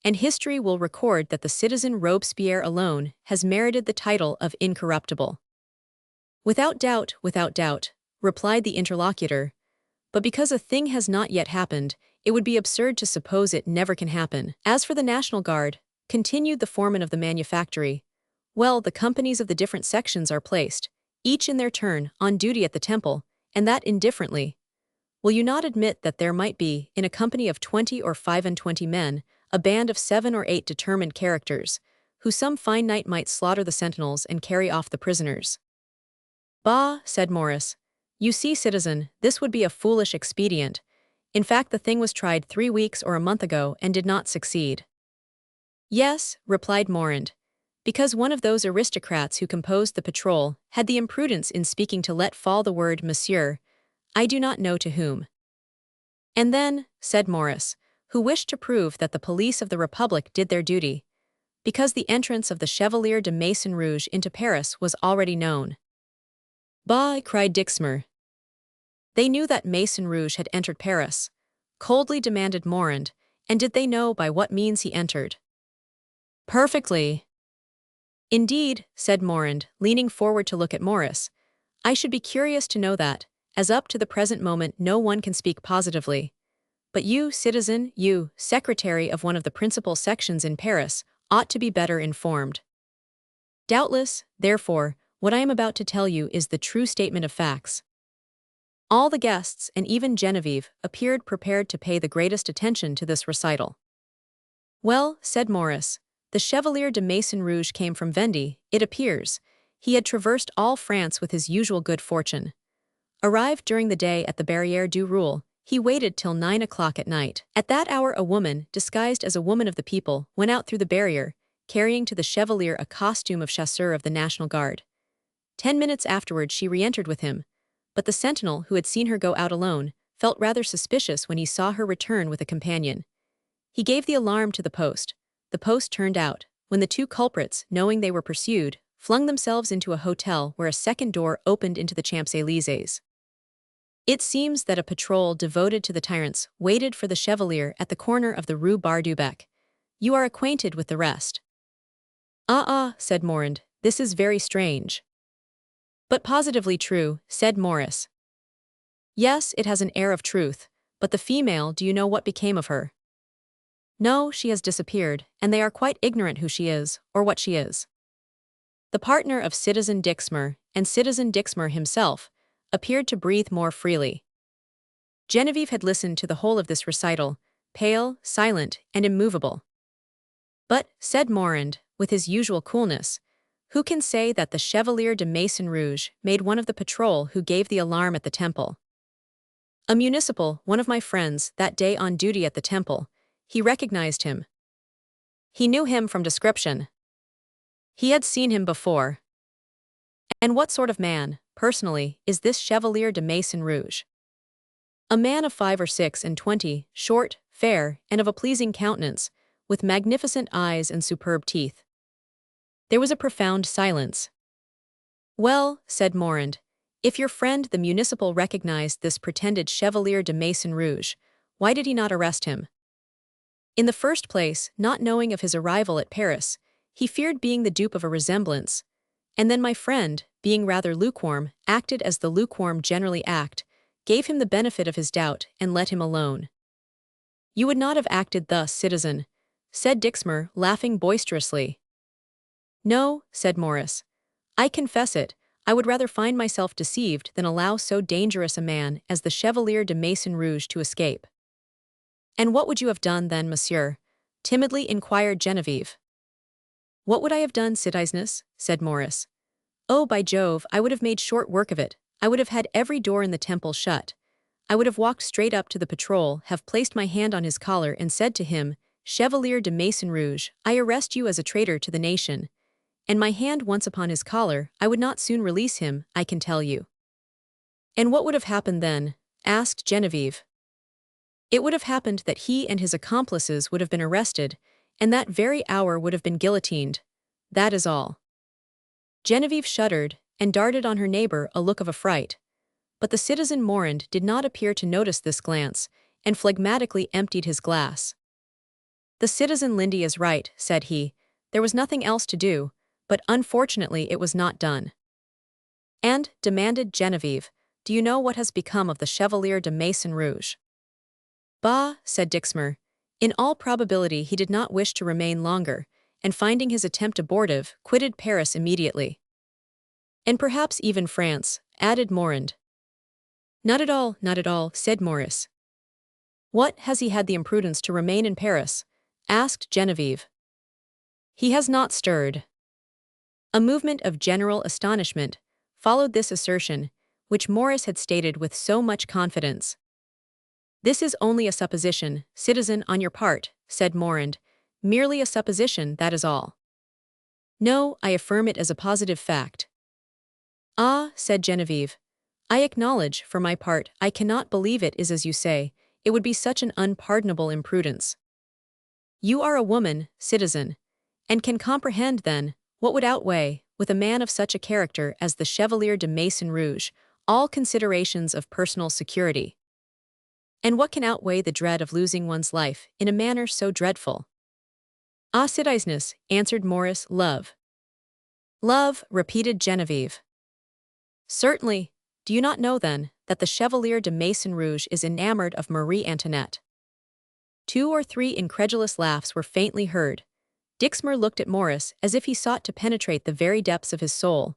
and history will record that the citizen Robespierre alone has merited the title of incorruptible. Without doubt, replied the interlocutor, but because a thing has not yet happened, it would be absurd to suppose it never can happen. As for the National Guard, continued the foreman of the manufactory, well, the companies of the different sections are placed, each in their turn, on duty at the temple, and that indifferently. Will you not admit that there might be, in a company of 20 or 25 men, a band of 7 or 8 determined characters, who some fine night might slaughter the sentinels and carry off the prisoners? Bah, said Morris. You see, citizen, this would be a foolish expedient. In fact, the thing was tried 3 weeks or a month ago and did not succeed. Yes, replied Morand, because one of those aristocrats who composed the patrol had the imprudence in speaking to let fall the word monsieur, I do not know to whom. And then, said Morris, who wished to prove that the police of the Republic did their duty, because the entrance of the Chevalier de Maison-Rouge into Paris was already known. Bah, cried Dixmer. They knew that Maison-Rouge had entered Paris, coldly demanded Morand, and did they know by what means he entered? Perfectly. Indeed, said Morand, leaning forward to look at Morris, I should be curious to know that, as up to the present moment no one can speak positively. But you, citizen, you, secretary of one of the principal sections in Paris, ought to be better informed. Doubtless, therefore, what I am about to tell you is the true statement of facts. All the guests, and even Genevieve, appeared prepared to pay the greatest attention to this recital. Well, said Morris, the Chevalier de Maison-Rouge came from Vendée, it appears. He had traversed all France with his usual good fortune. Arrived during the day at the Barrière du Roule, he waited till 9 o'clock at night. At that hour a woman, disguised as a woman of the people, went out through the barrier, carrying to the Chevalier a costume of chasseur of the National Guard. 10 minutes afterward she re-entered with him, but the sentinel who had seen her go out alone felt rather suspicious when he saw her return with a companion. He gave the alarm to the post. The post turned out, when the two culprits, knowing they were pursued, flung themselves into a hotel where a second door opened into the Champs-Élysées. It seems that a patrol devoted to the tyrants waited for the Chevalier at the corner of the Rue Bar du Bec. You are acquainted with the rest. Ah, said Morand, this is very strange. But positively true, said Morris. Yes, it has an air of truth, but the female, do you know what became of her? No, she has disappeared, and they are quite ignorant who she is, or what she is. The partner of Citizen Dixmer, and Citizen Dixmer himself, appeared to breathe more freely. Genevieve had listened to the whole of this recital, pale, silent, and immovable. But, said Morand, with his usual coolness, who can say that the Chevalier de Maison-Rouge made one of the patrol who gave the alarm at the temple? A municipal, one of my friends, that day on duty at the temple, he recognized him. He knew him from description. He had seen him before. And what sort of man, personally, is this Chevalier de Maison-Rouge? A man of 5 or 26, short, fair, and of a pleasing countenance, with magnificent eyes and superb teeth. There was a profound silence. Well, said Morand, if your friend the municipal recognized this pretended Chevalier de Maison-Rouge, why did he not arrest him? In the first place, not knowing of his arrival at Paris, he feared being the dupe of a resemblance, and then my friend, being rather lukewarm, acted as the lukewarm generally act, gave him the benefit of his doubt, and let him alone. You would not have acted thus, citizen, said Dixmer, laughing boisterously. No, said Morris. I confess it, I would rather find myself deceived than allow so dangerous a man as the Chevalier de Maison-Rouge to escape. And what would you have done then, monsieur? timidly inquired Genevieve. What would I have done, citizeness? Said Maurice. Oh, by Jove, I would have made short work of it. I would have had every door in the temple shut. I would have walked straight up to the patrol, have placed my hand on his collar and said to him, Chevalier de Maison-Rouge, I arrest you as a traitor to the nation. And my hand once upon his collar, I would not soon release him, I can tell you. And what would have happened then? Asked Genevieve. It would have happened that he and his accomplices would have been arrested, and that very hour would have been guillotined. That is all. Genevieve shuddered, and darted on her neighbor a look of affright. But the citizen Morand did not appear to notice this glance, and phlegmatically emptied his glass. The citizen Lindy is right, said he. There was nothing else to do, but unfortunately it was not done. And, demanded Genevieve, do you know what has become of the Chevalier de Maison-Rouge? Bah, said Dixmer. In all probability he did not wish to remain longer, and finding his attempt abortive, quitted Paris immediately. And perhaps even France, added Morand. Not at all, said Maurice. What, has he had the imprudence to remain in Paris? Asked Genevieve. He has not stirred. A movement of general astonishment followed this assertion, which Maurice had stated with so much confidence. This is only a supposition, citizen, on your part, said Morand. Merely a supposition, that is all. No, I affirm it as a positive fact. Ah, said Genevieve. I acknowledge, for my part, I cannot believe it is as you say. It would be such an unpardonable imprudence. You are a woman, citizen, and can comprehend, then, what would outweigh, with a man of such a character as the Chevalier de Maison-Rouge, all considerations of personal security. And what can outweigh the dread of losing one's life in a manner so dreadful? Ah, citizeness, answered Maurice, love. Love, repeated Genevieve. Certainly. Do you not know, then, that the Chevalier de Maison-Rouge is enamored of Marie Antoinette? 2 or 3 incredulous laughs were faintly heard. Dixmer looked at Maurice as if he sought to penetrate the very depths of his soul.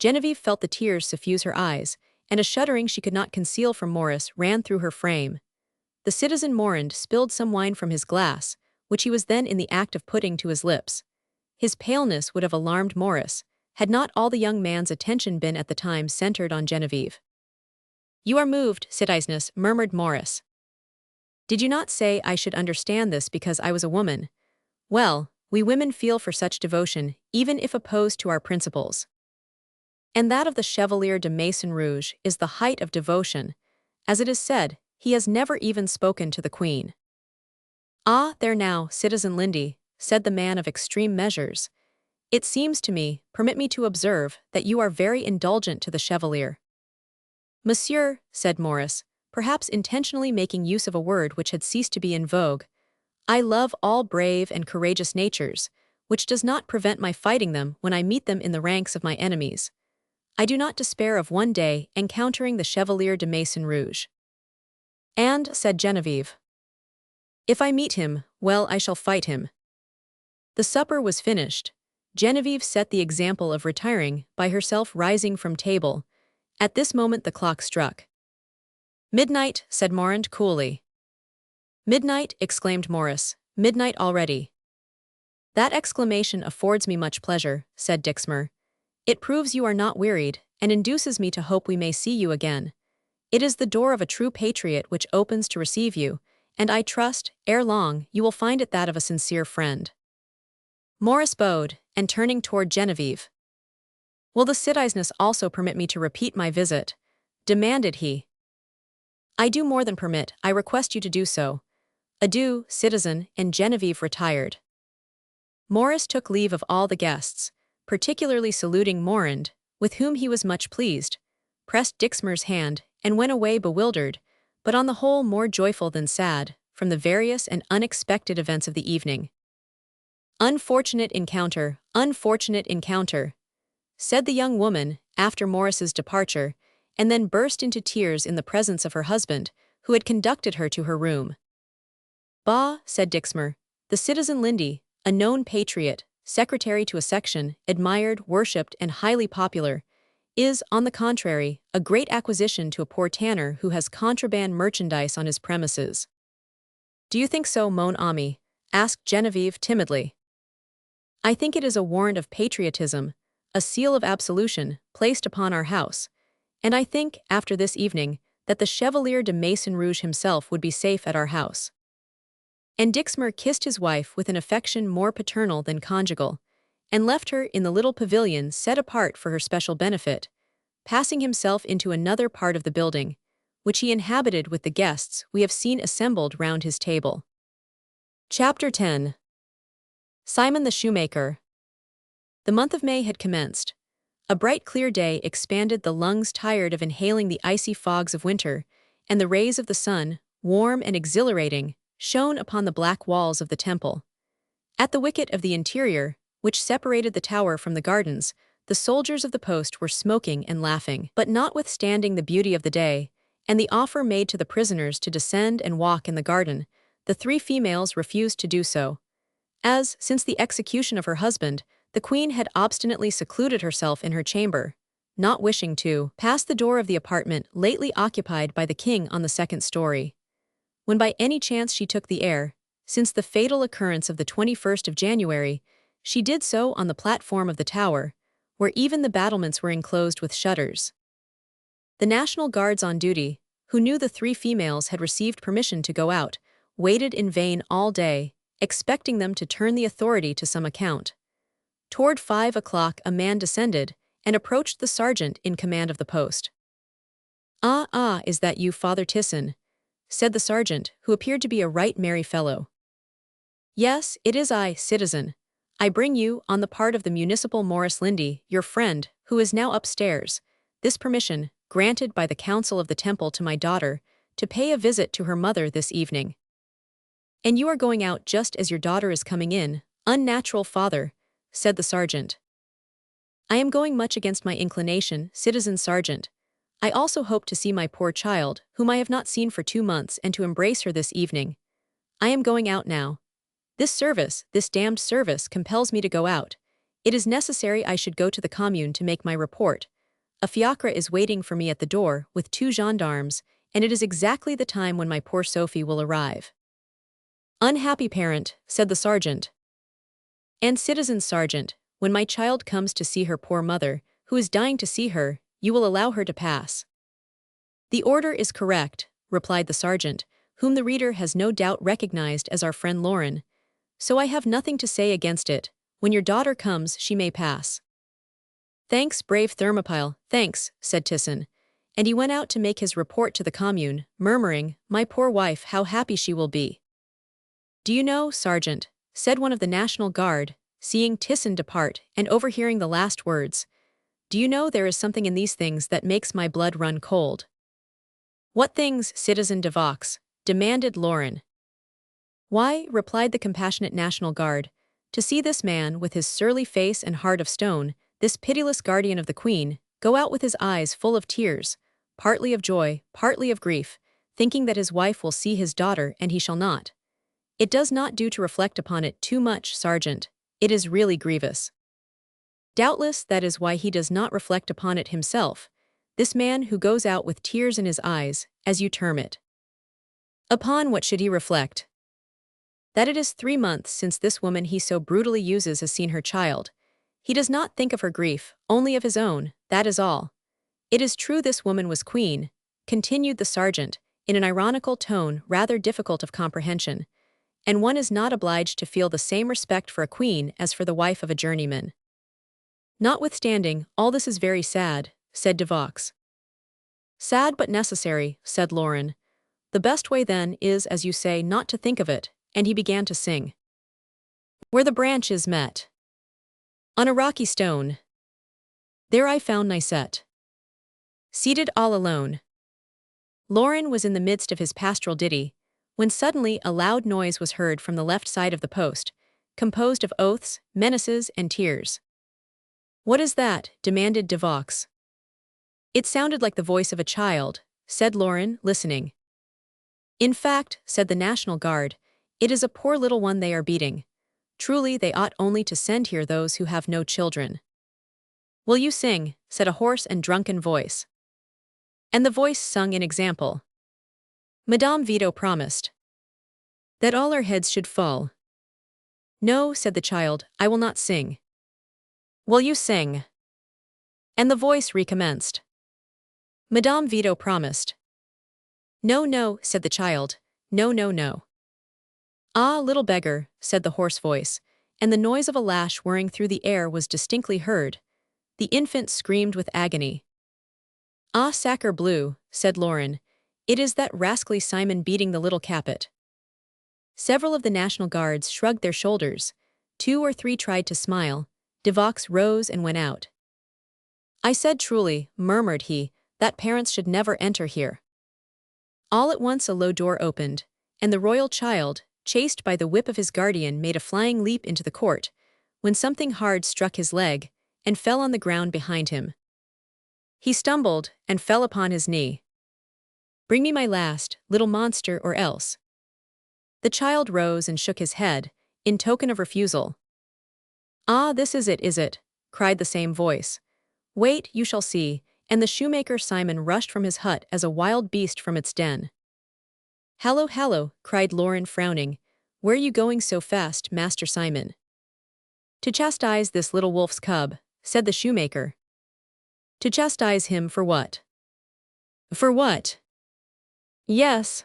Genevieve felt the tears suffuse her eyes, and a shuddering she could not conceal from Maurice ran through her frame. The citizen Morand spilled some wine from his glass, which he was then in the act of putting to his lips. His paleness would have alarmed Maurice, had not all the young man's attention been at the time centered on Genevieve. You are moved, citizeness, murmured Maurice. Did you not say I should understand this because I was a woman? Well, we women feel for such devotion, even if opposed to our principles. And that of the Chevalier de Maison-Rouge is the height of devotion. As it is said, he has never even spoken to the Queen. Ah, there now, citizen Lindy, said the man of extreme measures. It seems to me, permit me to observe, that you are very indulgent to the Chevalier. Monsieur, said Maurice, perhaps intentionally making use of a word which had ceased to be in vogue, I love all brave and courageous natures, which does not prevent my fighting them when I meet them in the ranks of my enemies. I do not despair of one day encountering the Chevalier de Maison-Rouge. And, said Genevieve, if I meet him, well, I shall fight him. The supper was finished. Genevieve set the example of retiring, by herself rising from table. At this moment the clock struck. Midnight, said Morand coolly. Midnight, exclaimed Maurice. Midnight already. That exclamation affords me much pleasure, said Dixmer. It proves you are not wearied, and induces me to hope we may see you again. It is the door of a true patriot which opens to receive you, and I trust, ere long, you will find it that of a sincere friend. Maurice bowed, and turning toward Genevieve. Will the citizeness also permit me to repeat my visit? Demanded he. I do more than permit, I request you to do so. Adieu, citizen, and Genevieve retired. Maurice took leave of all the guests, particularly saluting Morand, with whom he was much pleased, pressed Dixmer's hand, and went away bewildered, but on the whole more joyful than sad, from the various and unexpected events of the evening. Unfortunate encounter, said the young woman, after Maurice's departure, and then burst into tears in the presence of her husband, who had conducted her to her room. Bah, said Dixmer, the citizen Lindy, a known patriot, secretary to a section, admired, worshipped, and highly popular, is, on the contrary, a great acquisition to a poor tanner who has contraband merchandise on his premises. Do you think so, mon ami? asked Genevieve timidly. I think it is a warrant of patriotism, a seal of absolution, placed upon our house, and I think, after this evening, that the Chevalier de Maison-Rouge himself would be safe at our house. And Dixmer kissed his wife with an affection more paternal than conjugal, and left her in the little pavilion set apart for her special benefit, passing himself into another part of the building, which he inhabited with the guests we have seen assembled round his table. Chapter 10. Simon the Shoemaker. The month of May had commenced. A bright clear day expanded the lungs tired of inhaling the icy fogs of winter, and the rays of the sun, warm and exhilarating, shone upon the black walls of the temple. At the wicket of the interior, which separated the tower from the gardens, the soldiers of the post were smoking and laughing. But notwithstanding the beauty of the day, and the offer made to the prisoners to descend and walk in the garden, the three females refused to do so, as, since the execution of her husband, the queen had obstinately secluded herself in her chamber, not wishing to pass the door of the apartment lately occupied by the king on the second story. When by any chance she took the air, since the fatal occurrence of the 21st of January, she did so on the platform of the tower, where even the battlements were enclosed with shutters. The National Guards on duty, who knew the three females had received permission to go out, waited in vain all day, expecting them to turn the authority to some account. Toward 5 o'clock a man descended, and approached the sergeant in command of the post. "Ah, is that you, Father Tisson?" said the sergeant, who appeared to be a right merry fellow. "Yes, it is I, citizen. I bring you, on the part of the municipal Morris Lindy, your friend, who is now upstairs, this permission, granted by the council of the temple to my daughter, to pay a visit to her mother this evening." "And you are going out just as your daughter is coming in, unnatural father," said the sergeant. "I am going much against my inclination, citizen sergeant. I also hope to see my poor child, whom I have not seen for 2 months, and to embrace her this evening. I am going out now. This damned service compels me to go out. It is necessary I should go to the commune to make my report. A fiacre is waiting for me at the door, with 2 gendarmes, and it is exactly the time when my poor Sophie will arrive." "Unhappy parent," said the sergeant. "And citizen sergeant, when my child comes to see her poor mother, who is dying to see her, you will allow her to pass." "The order is correct," replied the sergeant, whom the reader has no doubt recognized as our friend Lauren, "so I have nothing to say against it. When your daughter comes, she may pass." "Thanks, brave Thermopyle, thanks," said Tisson, and he went out to make his report to the commune, murmuring, "My poor wife, how happy she will be." "Do you know, sergeant," said one of the National Guard, seeing Tisson depart and overhearing the last words, "do you know there is something in these things that makes my blood run cold?" "What things, citizen de Vaux?" demanded Lauren. "Why," replied the compassionate National Guard, "to see this man, with his surly face and heart of stone, this pitiless guardian of the Queen, go out with his eyes full of tears, partly of joy, partly of grief, thinking that his wife will see his daughter and he shall not. It does not do to reflect upon it too much, sergeant. It is really grievous. Doubtless that is why he does not reflect upon it himself, this man who goes out with tears in his eyes, as you term it. Upon what should he reflect? That it is 3 months since this woman he so brutally uses has seen her child. He does not think of her grief, only of his own, that is all. It is true this woman was queen," continued the sergeant, in an ironical tone rather difficult of comprehension, "and one is not obliged to feel the same respect for a queen as for the wife of a journeyman." "Notwithstanding, all this is very sad," said de Vaux. "Sad but necessary," said Lauren. "The best way then is, as you say, not to think of it," and he began to sing. "Where the branches met on a rocky stone, there I found Nicette, seated all alone." Lauren was in the midst of his pastoral ditty, when suddenly a loud noise was heard from the left side of the post, composed of oaths, menaces, and tears. "What is that?" demanded de Vaux. "It sounded like the voice of a child," said Lauren, listening. "In fact," said the National Guard, "it is a poor little one they are beating. Truly they ought only to send here those who have no children." "Will you sing?" said a hoarse and drunken voice. And the voice sung in example. Madame Vito promised that all our heads should fall, No, said the child, I will not sing. Will you sing? And the voice recommenced. Madame Vito promised. No, no, said the child, no, no, no. Ah, little beggar, said the hoarse voice, and the noise of a lash whirring through the air was distinctly heard. The infant screamed with agony. Ah, sacre bleu, said Lauren, it is that rascally Simon beating the little capet. Several of the National Guards shrugged their shoulders. 2 or 3 tried to smile. Devox rose and went out. I said truly, murmured he, that parents should never enter here. All at once a low door opened, and the royal child, chased by the whip of his guardian, made a flying leap into the court, when something hard struck his leg, and fell on the ground behind him. He stumbled, and fell upon his knee. Bring me my last, little monster, or else. The child rose and shook his head, in token of refusal. Ah, this is it, cried the same voice. Wait, you shall see, and the shoemaker Simon rushed from his hut as a wild beast from its den. Hallo, hallo, cried Lauren frowning, where are you going so fast, Master Simon? To chastise this little wolf's cub, said the shoemaker. To chastise him for what? For what? Yes.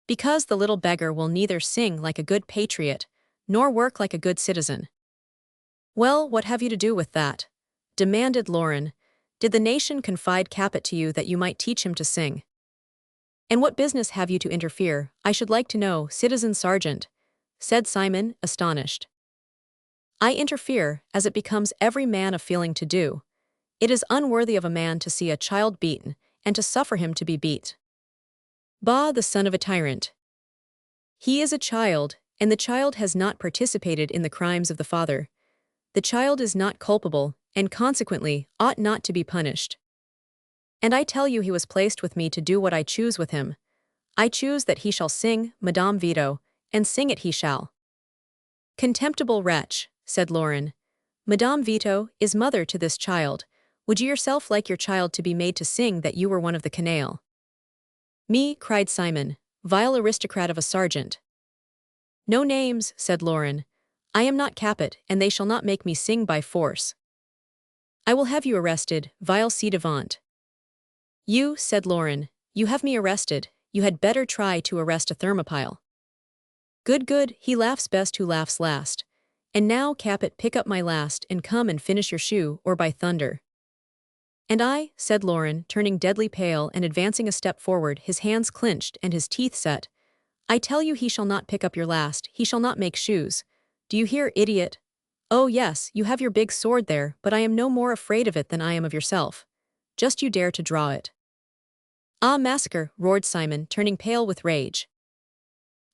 Because the little beggar will neither sing like a good patriot, nor work like a good citizen. Well, what have you to do with that? Demanded Lauren. Did the nation confide Capet to you that you might teach him to sing? And what business have you to interfere, I should like to know, citizen sergeant? Said Simon, astonished. I interfere, as it becomes every man of feeling to do. It is unworthy of a man to see a child beaten, and to suffer him to be beat. Bah, the son of a tyrant. He is a child, and the child has not participated in the crimes of the father. The child is not culpable, and consequently ought not to be punished. And I tell you he was placed with me to do what I choose with him. I choose that he shall sing, Madame Vito, and sing it he shall. Contemptible wretch, said Lauren. Madame Vito is mother to this child. Would you yourself like your child to be made to sing that you were one of the canaille? Me, cried Simon, vile aristocrat of a sergeant. No names, said Lauren. I am not Capet, and they shall not make me sing by force. I will have you arrested, vile ci-devant. You, said Lauren, you have me arrested, you had better try to arrest a thermopyle. Good, good, he laughs best who laughs last. And now, Capet, pick up my last, and come and finish your shoe, or by thunder. And I, said Lauren, turning deadly pale and advancing a step forward, his hands clenched and his teeth set. I tell you he shall not pick up your last, he shall not make shoes. Do you hear, idiot? Oh yes, you have your big sword there, but I am no more afraid of it than I am of yourself. Just you dare to draw it. Ah, massacre, roared Simon, turning pale with rage.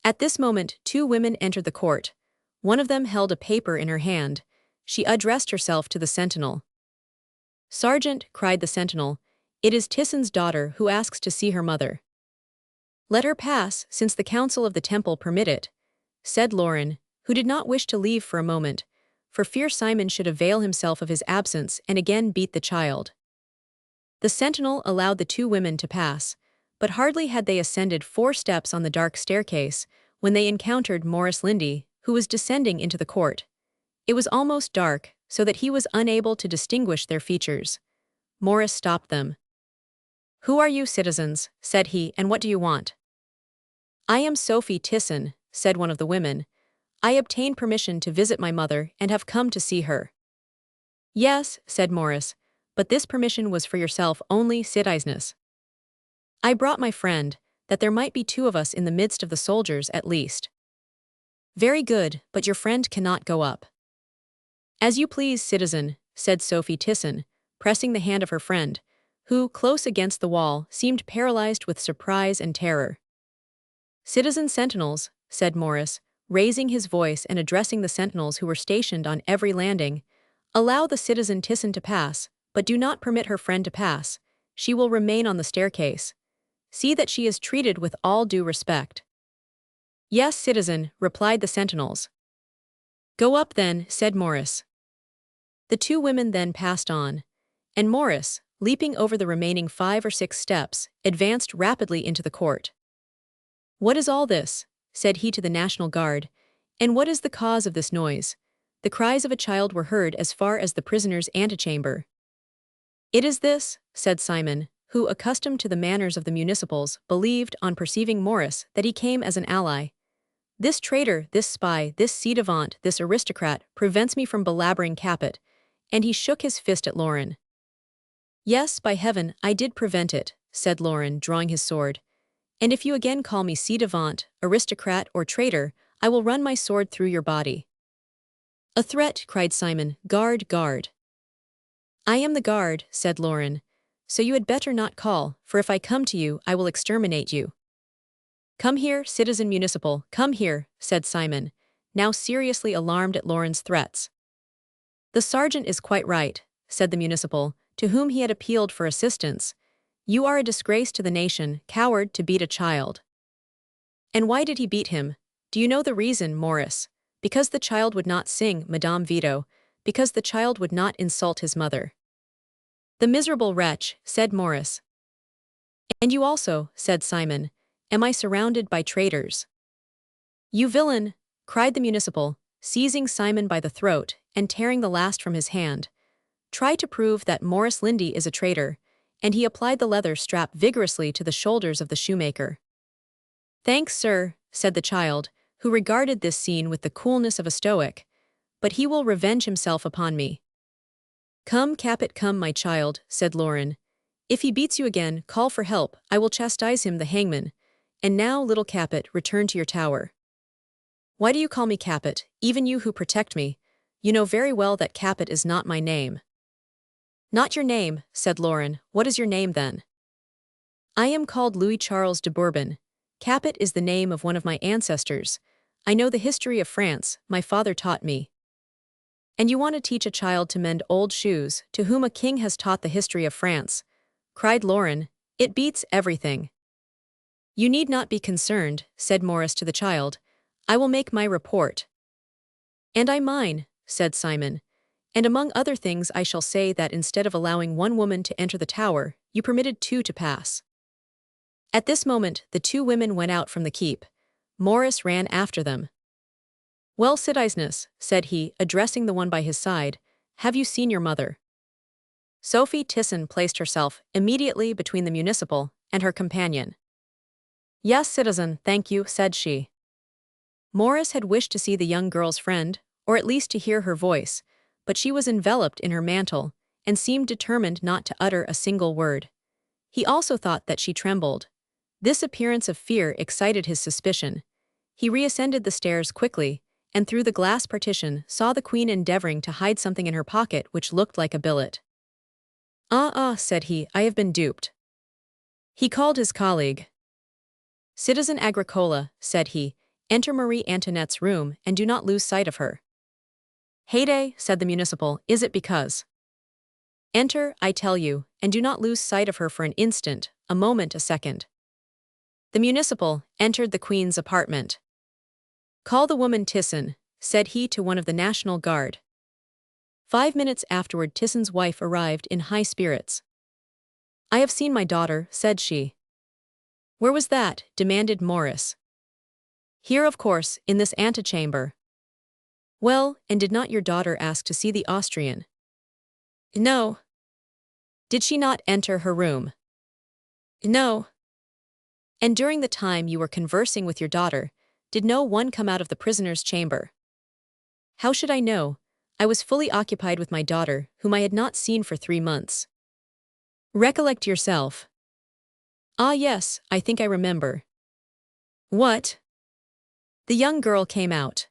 At this moment 2 women entered the court. One of them held a paper in her hand. She addressed herself to the sentinel. Sergeant, cried the sentinel, it is Tisson's daughter who asks to see her mother. Let her pass, since the council of the temple permit it, said Lauren, who did not wish to leave for a moment, for fear Simon should avail himself of his absence and again beat the child. The sentinel allowed the 2 women to pass, but hardly had they ascended 4 steps on the dark staircase when they encountered Maurice Lindy, who was descending into the court. It was almost dark, so that he was unable to distinguish their features. Maurice stopped them. Who are you, citizens? Said he, and what do you want? I am Sophie Tisson, said one of the women. I obtained permission to visit my mother and have come to see her. Yes, said Maurice, but this permission was for yourself only, citizeness. I brought my friend, that there might be 2 of us in the midst of the soldiers at least. Very good, but your friend cannot go up. As you please, citizen, said Sophie Tisson, pressing the hand of her friend, who, close against the wall, seemed paralyzed with surprise and terror. Citizen sentinels, said Maurice, raising his voice and addressing the sentinels who were stationed on every landing, allow the citizen Tisson to pass, but do not permit her friend to pass. She will remain on the staircase. See that she is treated with all due respect. Yes, citizen, replied the sentinels. Go up then, said Maurice. The 2 women then passed on, and Maurice, leaping over the remaining 5 or 6 steps, advanced rapidly into the court. What is all this? Said he to the National Guard. And what is the cause of this noise? The cries of a child were heard as far as the prisoner's antechamber. It is this, said Simon, who, accustomed to the manners of the municipals, believed, on perceiving Morris, that he came as an ally. This traitor, this spy, this ci-devant, this aristocrat, prevents me from belabouring Capet, and he shook his fist at Lauren. Yes, by heaven, I did prevent it, said Lauren, drawing his sword. And if you again call me ci-devant, aristocrat, or traitor, I will run my sword through your body. A threat, cried Simon. Guard, guard. I am the guard, said Lauren. So you had better not call, for if I come to you, I will exterminate you. Come here, citizen municipal, come here, said Simon, now seriously alarmed at Lauren's threats. The sergeant is quite right, said the municipal, to whom he had appealed for assistance. You are a disgrace to the nation, coward, to beat a child. And why did he beat him? Do you know the reason, Morris? Because the child would not sing, Madame Vito, because the child would not insult his mother. The miserable wretch, said Morris. And you also, said Simon. Am I surrounded by traitors? You villain, cried the municipal, seizing Simon by the throat and tearing the last from his hand. Try to prove that Morris Lindy is a traitor, and he applied the leather strap vigorously to the shoulders of the shoemaker. Thanks, sir, said the child, who regarded this scene with the coolness of a stoic, but he will revenge himself upon me. Come, Capet, come, my child, said Lauren. If he beats you again, call for help, I will chastise him, the hangman. And now, little Capet, return to your tower. Why do you call me Capet, even you who protect me? You know very well that Capet is not my name. Not your name, said Lauren. What is your name then? I am called Louis Charles de Bourbon. Capet is the name of one of my ancestors. I know the history of France, my father taught me. And you want to teach a child to mend old shoes, to whom a king has taught the history of France, cried Lauren. It beats everything. You need not be concerned, said Morris to the child. I will make my report. And I mine, said Simon. And among other things I shall say that instead of allowing one woman to enter the tower, you permitted two to pass. At this moment, the two women went out from the keep. Morris ran after them. Well, citizeness, said he, addressing the one by his side, have you seen your mother? Sophie Tisson placed herself immediately between the municipal and her companion. Yes, citizen, thank you, said she. Morris had wished to see the young girl's friend, or at least to hear her voice, but she was enveloped in her mantle, and seemed determined not to utter a single word. He also thought that she trembled. This appearance of fear excited his suspicion. He reascended the stairs quickly, and through the glass partition saw the queen endeavoring to hide something in her pocket which looked like a billet. Said he, I have been duped. He called his colleague. Citizen Agricola, said he, enter Marie Antoinette's room and do not lose sight of her. Heyday, said the municipal, is it because? Enter, I tell you, and do not lose sight of her for an instant, a moment, a second. The municipal entered the queen's apartment. Call the woman Tisson, said he to one of the National Guard. 5 minutes afterward Tisson's wife arrived in high spirits. I have seen my daughter, said she. Where was that? Demanded Morris. Here, of course, in this antechamber. Well, and did not your daughter ask to see the Austrian? No. Did she not enter her room? No. And during the time you were conversing with your daughter, did no one come out of the prisoner's chamber? How should I know? I was fully occupied with my daughter, whom I had not seen for 3 months. Recollect yourself. Ah yes, I think I remember. What? The young girl came out.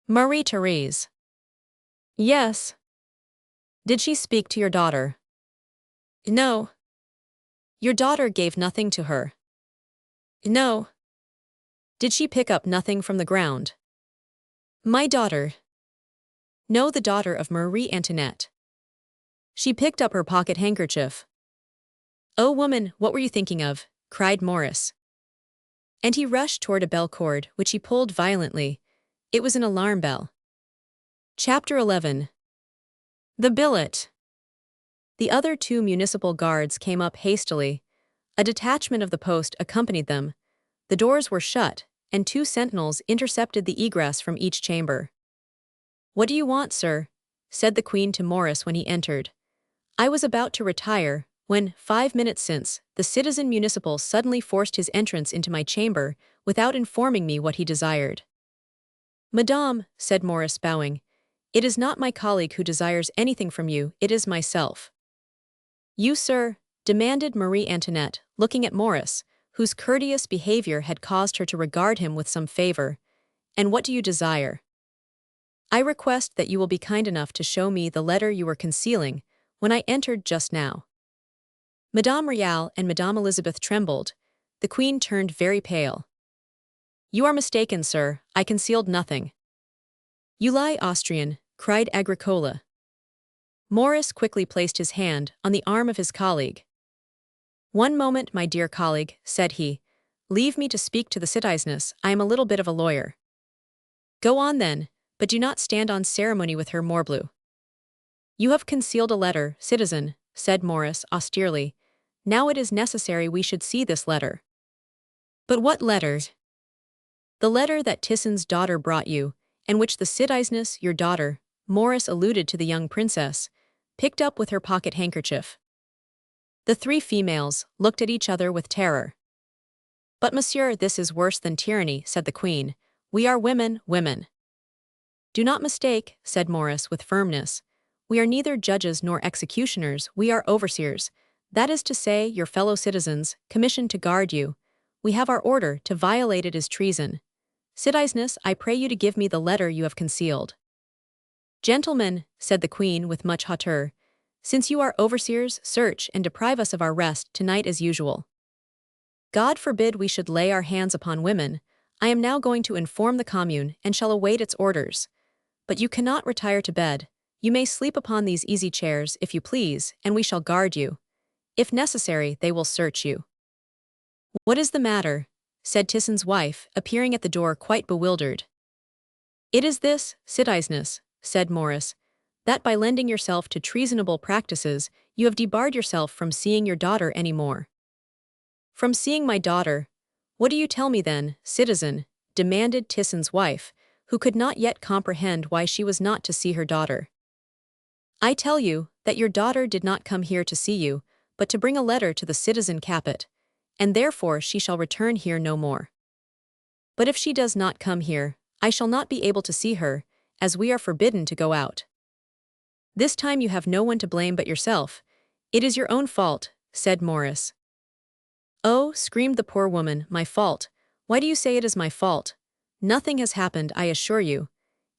Marie-Therese. Yes. Did she speak to your daughter? No. Your daughter gave nothing to her? No. Did she pick up nothing from the ground? My daughter. No, the daughter of Marie Antoinette. She picked up her pocket handkerchief. Oh woman, what were you thinking of? Cried Morris. And he rushed toward a bell cord, which he pulled violently. It was an alarm bell. Chapter 11. The billet. The other 2 municipal guards came up hastily. A detachment of the post accompanied them. The doors were shut, and 2 sentinels intercepted the egress from each chamber. "What do you want, sir?" said the Queen to Morris when he entered. "I was about to retire, when, 5 minutes since, the citizen municipal suddenly forced his entrance into my chamber without informing me what he desired." "Madame," said Morris, bowing, "it is not my colleague who desires anything from you, it is myself." "You, sir?" demanded Marie Antoinette, looking at Morris, whose courteous behavior had caused her to regard him with some favor. "And what do you desire?" "I request that you will be kind enough to show me the letter you were concealing when I entered just now." Madame Royale and Madame Elizabeth trembled. The Queen turned very pale. "You are mistaken, sir, I concealed nothing." "You lie, Austrian," cried Agricola. Morris quickly placed his hand on the arm of his colleague. "One moment, my dear colleague," said he. "Leave me to speak to the citizeness, I am a little bit of a lawyer." "Go on then, but do not stand on ceremony with her, morbleu." "You have concealed a letter, citizen," said Morris austerely. "Now it is necessary we should see this letter." "But what letter?" "The letter that Tisson's daughter brought you, and which the citizeness, your daughter," Morris alluded to the young princess, "picked up with her pocket handkerchief." The 3 females looked at each other with terror. "But monsieur, this is worse than tyranny," said the Queen. "We are women, women." "Do not mistake," said Morris with firmness. "We are neither judges nor executioners, we are overseers, that is to say, your fellow citizens, commissioned to guard you. We have our order, to violate it is treason. Citizeness, I pray you to give me the letter you have concealed." "Gentlemen," said the Queen with much hauteur, "since you are overseers, search and deprive us of our rest tonight as usual. God forbid we should lay our hands upon women. I am now going to inform the Commune and shall await its orders. But you cannot retire to bed. You may sleep upon these easy chairs if you please, and we shall guard you. If necessary, they will search you." "What is the matter?" said Tisson's wife, appearing at the door quite bewildered. "It is this, citizeness," said Morris, "that by lending yourself to treasonable practices, you have debarred yourself from seeing your daughter any more." "From seeing my daughter? What do you tell me then, citizen?" demanded Tisson's wife, who could not yet comprehend why she was not to see her daughter. "I tell you that your daughter did not come here to see you, but to bring a letter to the citizen Capet, and therefore she shall return here no more. But if she does not come here, I shall not be able to see her, as we are forbidden to go out. This time you have no one to blame but yourself. It is your own fault," said Morris. "Oh," screamed the poor woman, "my fault? Why do you say it is my fault? Nothing has happened, I assure you.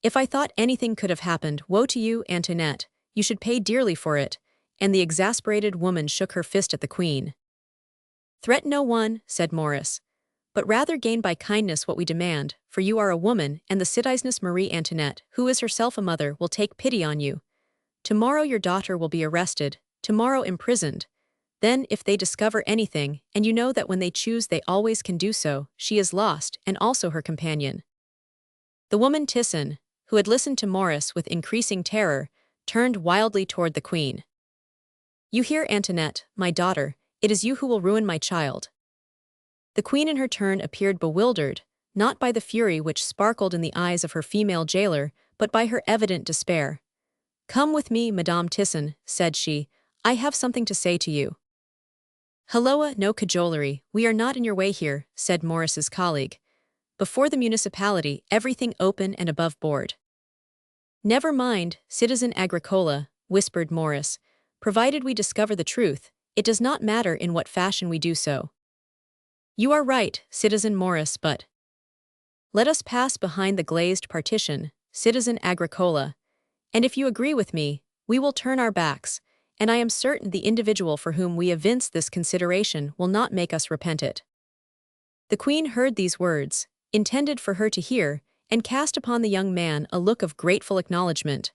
If I thought anything could have happened, woe to you, Antoinette, you should pay dearly for it," and the exasperated woman shook her fist at the Queen. "Threaten no one," said Morris, "but rather gain by kindness what we demand, for you are a woman, and the citizeness Marie Antoinette, who is herself a mother, will take pity on you. Tomorrow your daughter will be arrested, tomorrow imprisoned. Then, if they discover anything, and you know that when they choose they always can do so, she is lost, and also her companion." The woman Tisson, who had listened to Morris with increasing terror, turned wildly toward the Queen. "You hear, Antoinette, my daughter, it is you who will ruin my child." The Queen in her turn appeared bewildered, not by the fury which sparkled in the eyes of her female jailer, but by her evident despair. "Come with me, Madame Tisson," said she, "I have something to say to you." "Halloa, no cajolery, we are not in your way here," said Morris's colleague. "Before the municipality, everything open and above board." "Never mind, citizen Agricola," whispered Morris, "provided we discover the truth, it does not matter in what fashion we do so." "You are right, citizen Morris, but—" "Let us pass behind the glazed partition, citizen Agricola, and if you agree with me, we will turn our backs, and I am certain the individual for whom we evince this consideration will not make us repent it." The Queen heard these words, intended for her to hear, and cast upon the young man a look of grateful acknowledgement.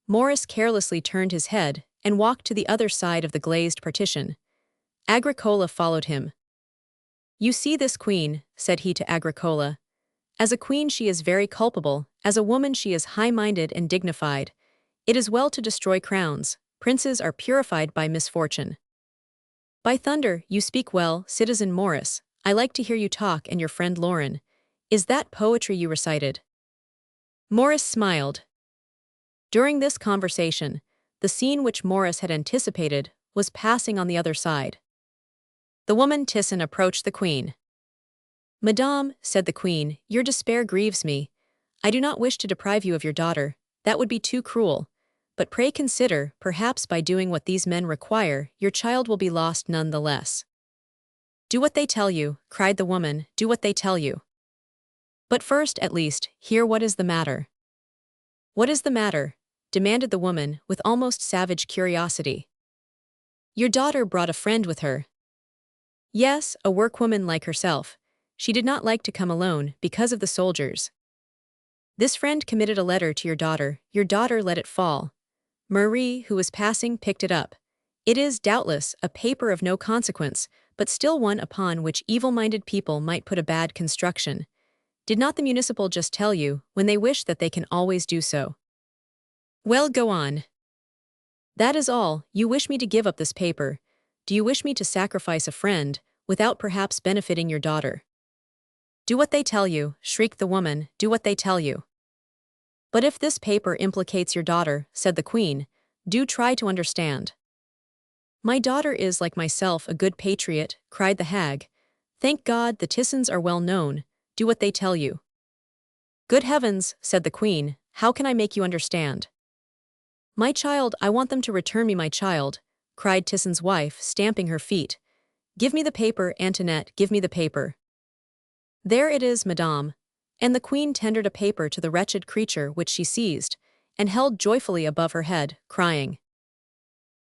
Morris carelessly turned his head and walked to the other side of the glazed partition. Agricola followed him. "You see this Queen," said he to Agricola. "As a queen she is very culpable, as a woman she is high-minded and dignified. It is well to destroy crowns, princes are purified by misfortune." "By thunder, you speak well, citizen Morris, I like to hear you talk and your friend Lauren. Is that poetry you recited? Morris smiled. During this conversation, the scene which Morris had anticipated was passing on the other side. The woman Thyssen approached the queen. "Madame," said the queen, "your despair grieves me. I do not wish to deprive you of your daughter, that would be too cruel. But pray consider, perhaps by doing what these men require, your child will be lost none the less." "Do what they tell you," cried the woman, "do what they tell you. But first, at least, hear what is the matter." "What is the matter?" demanded the woman with almost savage curiosity. "Your daughter brought a friend with her." "Yes, a workwoman like herself. She did not like to come alone, because of the soldiers. This friend committed a letter to your daughter let it fall. Marie, who was passing, picked it up. It is, doubtless, a paper of no consequence, but still one upon which evil-minded people might put a bad construction. Did not the municipal just tell you, when they wish that they can always do so?" "Well, go on." "That is all. You wish me to give up this paper. Do you wish me to sacrifice a friend, without perhaps benefiting your daughter?" "Do what they tell you," shrieked the woman, "do what they tell you." "But if this paper implicates your daughter," said the queen, "do try to understand." "My daughter is, like myself, a good patriot," cried the hag. "Thank God, the Thyssens are well known. Do what they tell you." "Good heavens," said the queen, "how can I make you understand?" "My child, I want them to return me my child," cried Tyssen's wife, stamping her feet. "Give me the paper, Antoinette, give me the paper." "There it is, madame." And the queen tendered a paper to the wretched creature, which she seized, and held joyfully above her head, crying,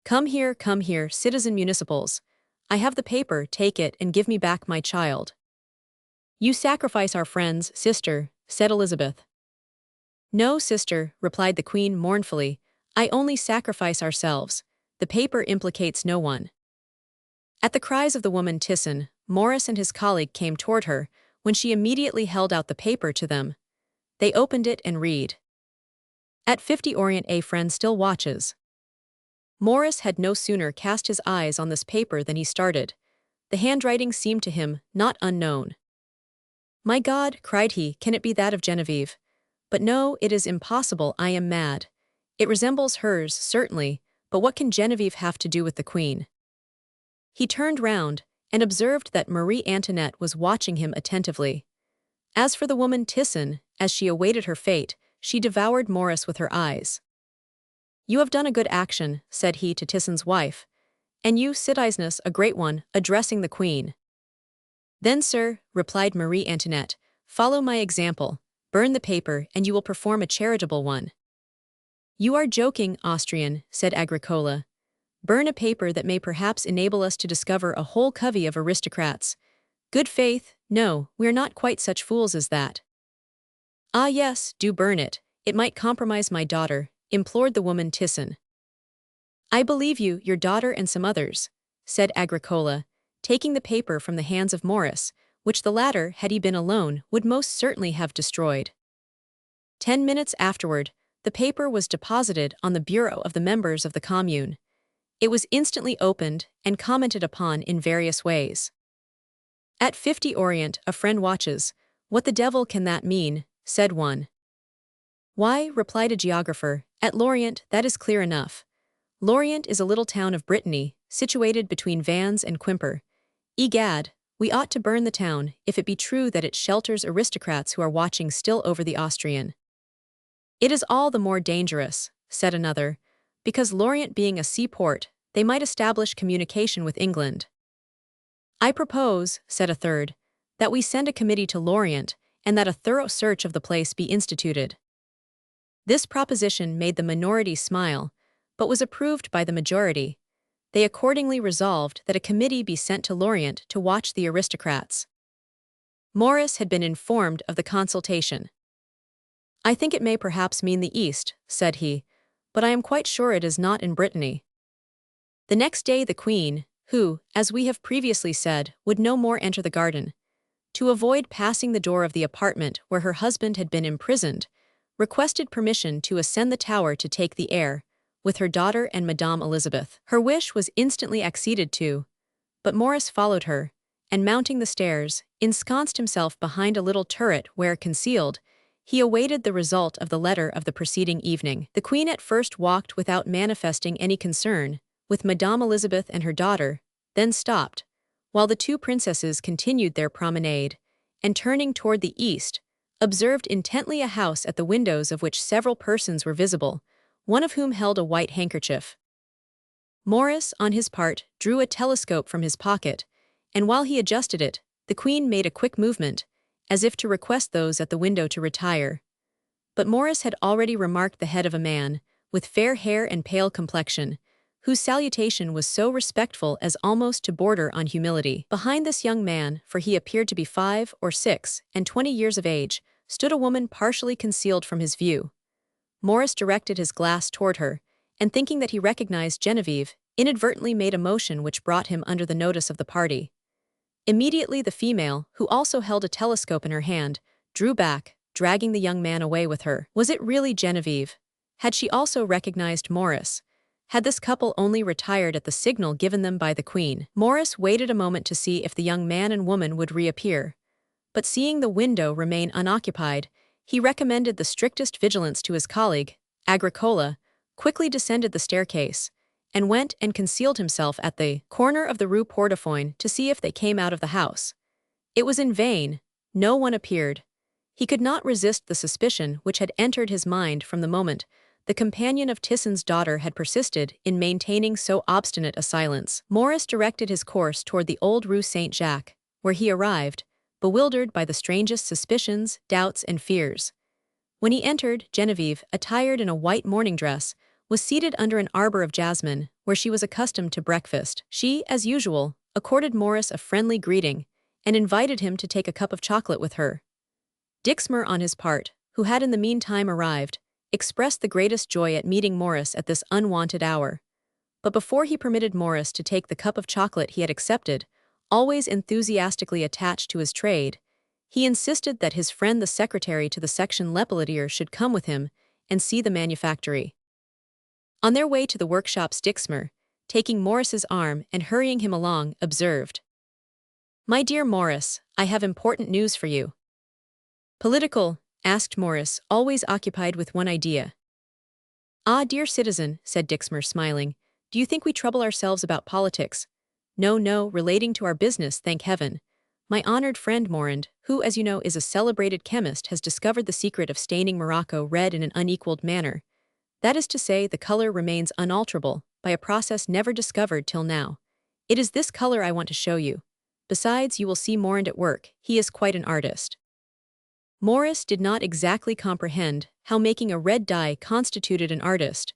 come here, citizen municipals. I have the paper, take it and give me back my child." "You sacrifice our friends, sister," said Elizabeth. "No, sister," replied the queen mournfully, "I only sacrifice ourselves. The paper implicates no one." At the cries of the woman Thyssen, Morris and his colleague came toward her, when she immediately held out the paper to them. They opened it and read. "At 50 Orient, a friend still watches." Morris had no sooner cast his eyes on this paper than he started. The handwriting seemed to him not unknown. "My God," cried he, "can it be that of Genevieve? But no, it is impossible, I am mad. It resembles hers, certainly, but what can Genevieve have to do with the queen?" He turned round, and observed that Marie Antoinette was watching him attentively. As for the woman Thyssen, as she awaited her fate, she devoured Morris with her eyes. "You have done a good action," said he to Tyssen's wife, "and you, citizeness, a great one," addressing the queen. "Then, sir," replied Marie Antoinette, "follow my example, burn the paper, and you will perform a charitable one." "You are joking, Austrian," said Agricola. "Burn a paper that may perhaps enable us to discover a whole covey of aristocrats. Good faith, no, we are not quite such fools as that." "Ah yes, do burn it, it might compromise my daughter," implored the woman Thyssen. "I believe you, your daughter and some others," said Agricola, taking the paper from the hands of Morris, which the latter, had he been alone, would most certainly have destroyed. 10 minutes afterward, the paper was deposited on the bureau of the members of the commune. It was instantly opened and commented upon in various ways. "At 50 Orient, a friend watches. What the devil can that mean?" said one. "Why," replied a geographer, "at Lorient, that is clear enough. Lorient is a little town of Brittany, situated between Vannes and Quimper. Egad, we ought to burn the town, if it be true that it shelters aristocrats who are watching still over the Austrian." "It is all the more dangerous," said another, "because Lorient being a seaport, they might establish communication with England." "I propose," said a third, "that we send a committee to Lorient, and that a thorough search of the place be instituted." This proposition made the minority smile, but was approved by the majority. They accordingly resolved that a committee be sent to Lorient to watch the aristocrats. Morris had been informed of the consultation. "I think it may perhaps mean the East," said he, "but I am quite sure it is not in Brittany." The next day the queen, who, as we have previously said, would no more enter the garden, to avoid passing the door of the apartment where her husband had been imprisoned, requested permission to ascend the tower to take the air, with her daughter and Madame Elizabeth. Her wish was instantly acceded to, but Morris followed her, and mounting the stairs, ensconced himself behind a little turret where, concealed, he awaited the result of the letter of the preceding evening. The queen at first walked without manifesting any concern, with Madame Elizabeth and her daughter, then stopped, while the two princesses continued their promenade, and turning toward the east, observed intently a house at the windows of which several persons were visible, one of whom held a white handkerchief. Morris, on his part, drew a telescope from his pocket, and while he adjusted it, the queen made a quick movement, as if to request those at the window to retire. But Morris had already remarked the head of a man, with fair hair and pale complexion, whose salutation was so respectful as almost to border on humility. Behind this young man, for he appeared to be 5 or 6 and 20 years of age, stood a woman partially concealed from his view. Morris directed his glass toward her, and thinking that he recognized Genevieve, inadvertently made a motion which brought him under the notice of the party. Immediately the female, who also held a telescope in her hand, drew back, dragging the young man away with her. Was it really Genevieve? Had she also recognized Morris? Had this couple only retired at the signal given them by the queen? Morris waited a moment to see if the young man and woman would reappear. But seeing the window remain unoccupied, he recommended the strictest vigilance to his colleague, Agricola, quickly descended the staircase, and went and concealed himself at the corner of the Rue Portefoin to see if they came out of the house. It was in vain. No one appeared. He could not resist the suspicion which had entered his mind from the moment the companion of Tisson's daughter had persisted in maintaining so obstinate a silence. Morris directed his course toward the old Rue Saint-Jacques, where he arrived, bewildered by the strangest suspicions, doubts, and fears. When he entered, Genevieve, attired in a white morning dress, was seated under an arbor of jasmine, where she was accustomed to breakfast. She, as usual, accorded Morris a friendly greeting, and invited him to take a cup of chocolate with her. Dixmer, on his part, who had in the meantime arrived, expressed the greatest joy at meeting Morris at this unwonted hour. But before he permitted Morris to take the cup of chocolate he had accepted, always enthusiastically attached to his trade, he insisted that his friend the secretary to the section Lepelletier should come with him and see the manufactory. On their way to the workshops, Dixmer, taking Morris's arm and hurrying him along, observed, "My dear Morris, I have important news for you." "Political?" asked Morris, always occupied with one idea. "Ah, dear citizen," said Dixmer, smiling, "do you think we trouble ourselves about politics? No, no, relating to our business, thank heaven. My honored friend Morand, who, as you know, is a celebrated chemist, has discovered the secret of staining Morocco red in an unequaled manner. That is to say, the color remains unalterable, by a process never discovered till now. It is this color I want to show you. Besides, you will see Morand at work. He is quite an artist." Morris did not exactly comprehend how making a red dye constituted an artist,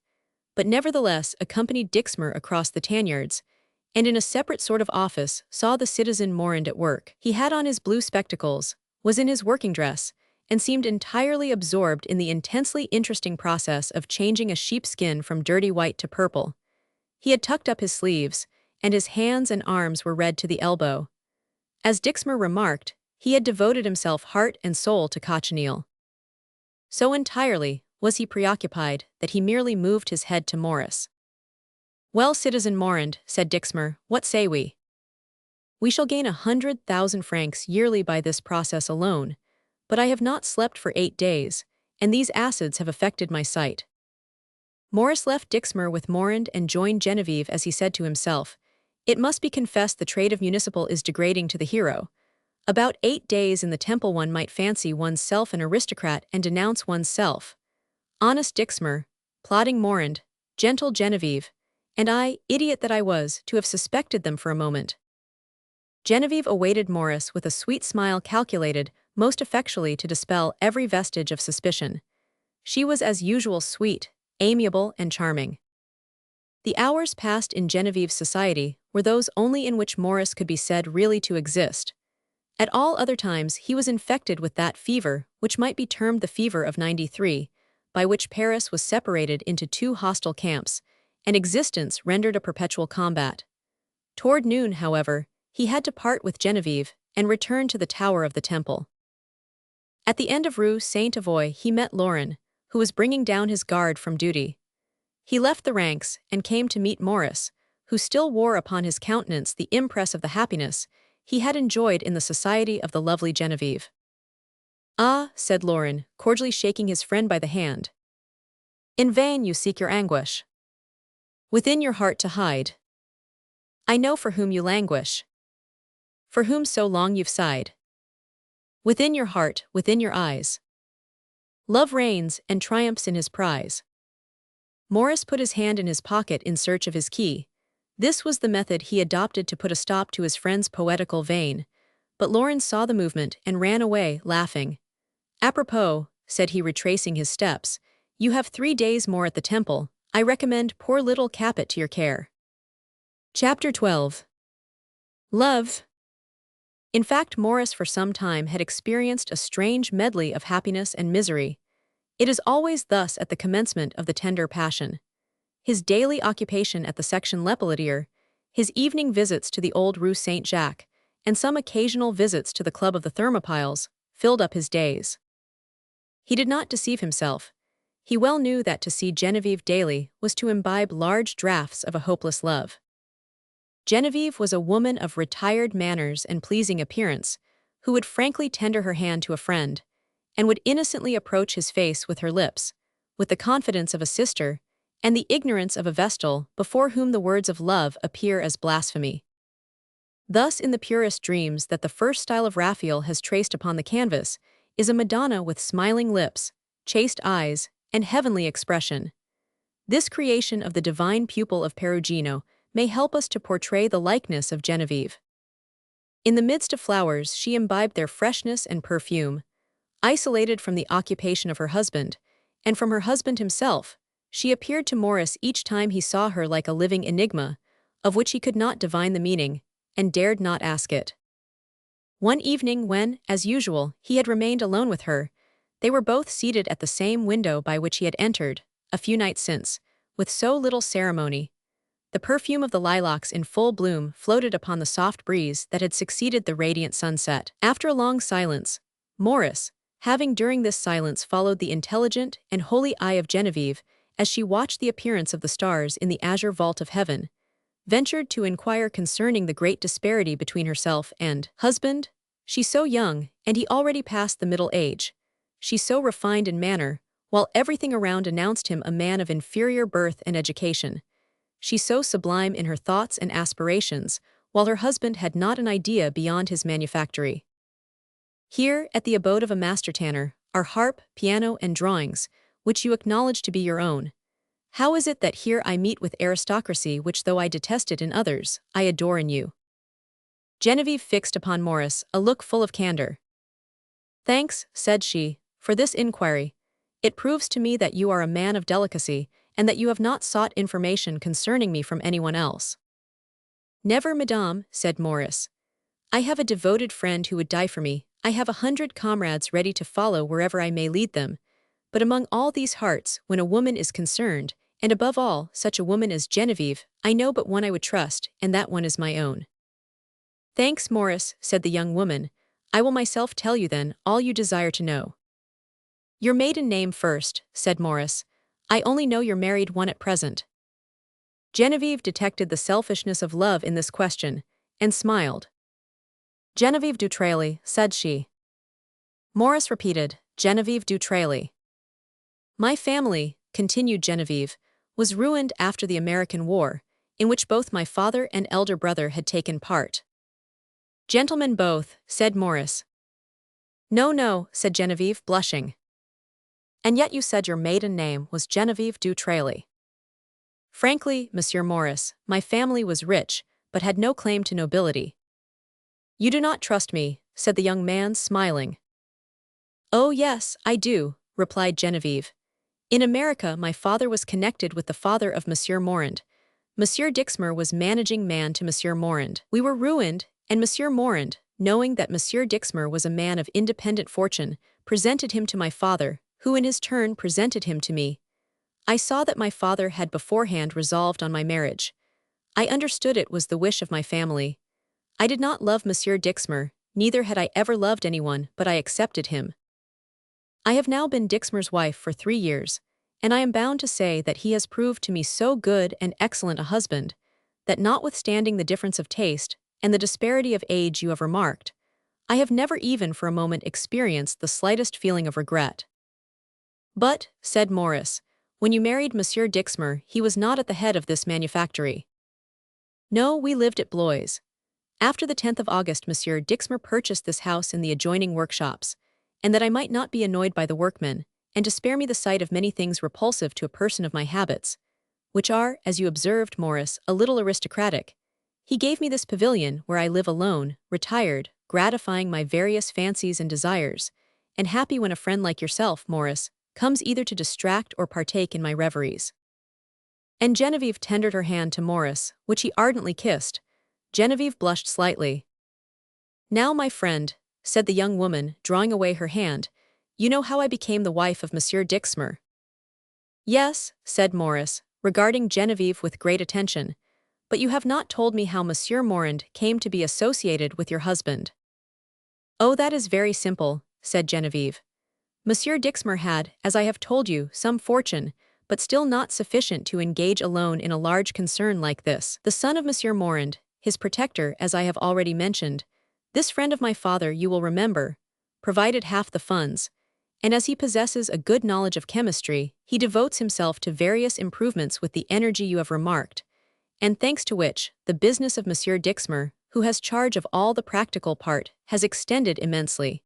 but nevertheless accompanied Dixmer across the Tanyards, and in a separate sort of office saw the citizen Morand at work. He had on his blue spectacles, was in his working dress, and seemed entirely absorbed in the intensely interesting process of changing a sheepskin from dirty white to purple. He had tucked up his sleeves, and his hands and arms were red to the elbow. As Dixmer remarked, he had devoted himself heart and soul to cochineal. So entirely was he preoccupied that he merely moved his head to Morris. "Well, citizen Morand," said Dixmer, "what say we? We shall gain 100,000 francs yearly by this process alone, but I have not slept for 8 days, and these acids have affected my sight." Morris left Dixmer with Morand and joined Genevieve as he said to himself, "It must be confessed the trade of municipal is degrading to the hero. About 8 days in the Temple one might fancy one's self an aristocrat and denounce one's self. Honest Dixmer, plodding Morand, gentle Genevieve, and I, idiot that I was, to have suspected them for a moment." Genevieve awaited Morris with a sweet smile calculated most effectually to dispel every vestige of suspicion. She was as usual sweet, amiable, and charming. The hours passed in Genevieve's society were those only in which Morris could be said really to exist. At all other times he was infected with that fever which might be termed the fever of '93, by which Paris was separated into 2 hostile camps, and existence rendered a perpetual combat. Toward noon, however, he had to part with Genevieve and return to the tower of the Temple. At the end of Rue Saint-Avoy he met Lauren, who was bringing down his guard from duty. He left the ranks and came to meet Morris, who still wore upon his countenance the impress of the happiness he had enjoyed in the society of the lovely Genevieve. "Ah," said Laurent, cordially shaking his friend by the hand. "In vain you seek your anguish within your heart to hide. I know for whom you languish, for whom so long you've sighed. Within your heart, within your eyes, love reigns and triumphs in his prize." Maurice put his hand in his pocket in search of his key. This was the method he adopted to put a stop to his friend's poetical vein, but Laurent saw the movement and ran away, laughing. "Apropos," said he, retracing his steps, "you have 3 days more at the temple. I recommend poor little Capet to your care." Chapter 12. Love. In fact, Maurice for some time had experienced a strange medley of happiness and misery. It is always thus at the commencement of the tender passion. His daily occupation at the section Lepelletier, his evening visits to the old Rue Saint-Jacques, and some occasional visits to the Club of the Thermopyles, filled up his days. He did not deceive himself. He well knew that to see Genevieve daily was to imbibe large draughts of a hopeless love. Genevieve was a woman of retired manners and pleasing appearance, who would frankly tender her hand to a friend, and would innocently approach his face with her lips, with the confidence of a sister, and the ignorance of a vestal before whom the words of love appear as blasphemy. Thus in the purest dreams that the first style of Raphael has traced upon the canvas is a Madonna with smiling lips, chaste eyes, and heavenly expression. This creation of the divine pupil of Perugino may help us to portray the likeness of Genevieve. In the midst of flowers she imbibed their freshness and perfume. Isolated from the occupation of her husband, and from her husband himself, she appeared to Maurice each time he saw her like a living enigma, of which he could not divine the meaning, and dared not ask it. One evening when, as usual, he had remained alone with her, they were both seated at the same window by which he had entered, a few nights since, with so little ceremony. The perfume of the lilacs in full bloom floated upon the soft breeze that had succeeded the radiant sunset. After a long silence, Maurice, having during this silence followed the intelligent and holy eye of Genevieve as she watched the appearance of the stars in the azure vault of heaven, ventured to inquire concerning the great disparity between herself and husband. She so young, and he already past the middle age. She so refined in manner, while everything around announced him a man of inferior birth and education. She so sublime in her thoughts and aspirations, while her husband had not an idea beyond his manufactory. Here, at the abode of a master tanner, are harp, piano, and drawings, which you acknowledge to be your own. How is it that here I meet with aristocracy which, though I detest it in others, I adore in you? Genevieve fixed upon Maurice a look full of candor. "Thanks," said she, "for this inquiry. It proves to me that you are a man of delicacy, and that you have not sought information concerning me from anyone else." "Never, madame," said Maurice. "I have a devoted friend who would die for me. I have 100 comrades ready to follow wherever I may lead them. But among all these hearts, when a woman is concerned, and above all, such a woman as Genevieve, I know but one I would trust, and that one is my own." "Thanks, Maurice," said the young woman. "I will myself tell you then all you desire to know." "Your maiden name first," said Maurice. "I only know your married one at present." Genevieve detected the selfishness of love in this question, and smiled. "Genevieve du Traily," said she. Maurice repeated, "Genevieve du Traily." "My family," continued Genevieve, "was ruined after the American War, in which both my father and elder brother had taken part." "Gentlemen both," said Maurice. "No, no," said Genevieve, blushing. "And yet you said your maiden name was Genevieve du Traily." "Frankly, Monsieur Maurice, my family was rich, but had no claim to nobility." "You do not trust me," said the young man, smiling. "Oh yes, I do," replied Genevieve. "In America my father was connected with the father of Monsieur Morand. Monsieur Dixmer was managing man to Monsieur Morand. We were ruined, and Monsieur Morand, knowing that Monsieur Dixmer was a man of independent fortune, presented him to my father, who in his turn presented him to me. I saw that my father had beforehand resolved on my marriage. I understood it was the wish of my family. I did not love Monsieur Dixmer, neither had I ever loved anyone, but I accepted him. I have now been Dixmer's wife for 3 years, and I am bound to say that he has proved to me so good and excellent a husband, that notwithstanding the difference of taste, and the disparity of age you have remarked, I have never even for a moment experienced the slightest feeling of regret. But, said Morris, when you married Monsieur Dixmer, he was not at the head of this manufactory. No, we lived at Blois. After the 10th of August, Monsieur Dixmer purchased this house in the adjoining workshops, and that I might not be annoyed by the workmen, and to spare me the sight of many things repulsive to a person of my habits, which are, as you observed, Morris, a little aristocratic, he gave me this pavilion where I live alone, retired, gratifying my various fancies and desires, and happy when a friend like yourself, Morris, comes either to distract or partake in my reveries. And Genevieve tendered her hand to Morris, which he ardently kissed. Genevieve blushed slightly. Now, my friend, said the young woman, drawing away her hand, you know how I became the wife of Monsieur Dixmer. Yes, said Morris, regarding Genevieve with great attention, but you have not told me how Monsieur Morand came to be associated with your husband. Oh, that is very simple, said Genevieve. Monsieur Dixmer had, as I have told you, some fortune, but still not sufficient to engage alone in a large concern like this. The son of Monsieur Morand, his protector, as I have already mentioned, this friend of my father, you will remember, provided half the funds, and as he possesses a good knowledge of chemistry, he devotes himself to various improvements with the energy you have remarked, and thanks to which, the business of Monsieur Dixmer, who has charge of all the practical part, has extended immensely.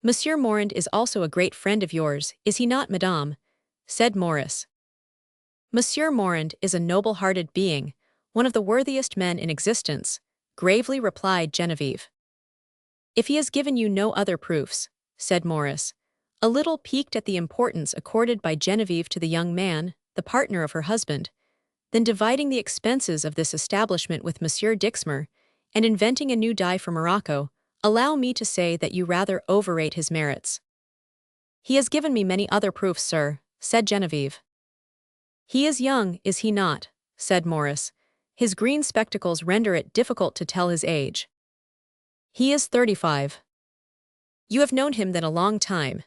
Monsieur Morand is also a great friend of yours, is he not, madame? Said Morris. Monsieur Morand is a noble-hearted being, one of the worthiest men in existence, gravely replied Genevieve. If he has given you no other proofs, said Morris, a little piqued at the importance accorded by Genevieve to the young man, the partner of her husband, then dividing the expenses of this establishment with Monsieur Dixmer, and inventing a new dye for Morocco, allow me to say that you rather overrate his merits. He has given me many other proofs, sir, said Genevieve. He is young, is he not? Said Morris. His green spectacles render it difficult to tell his age. He is 35. You have known him then a long time.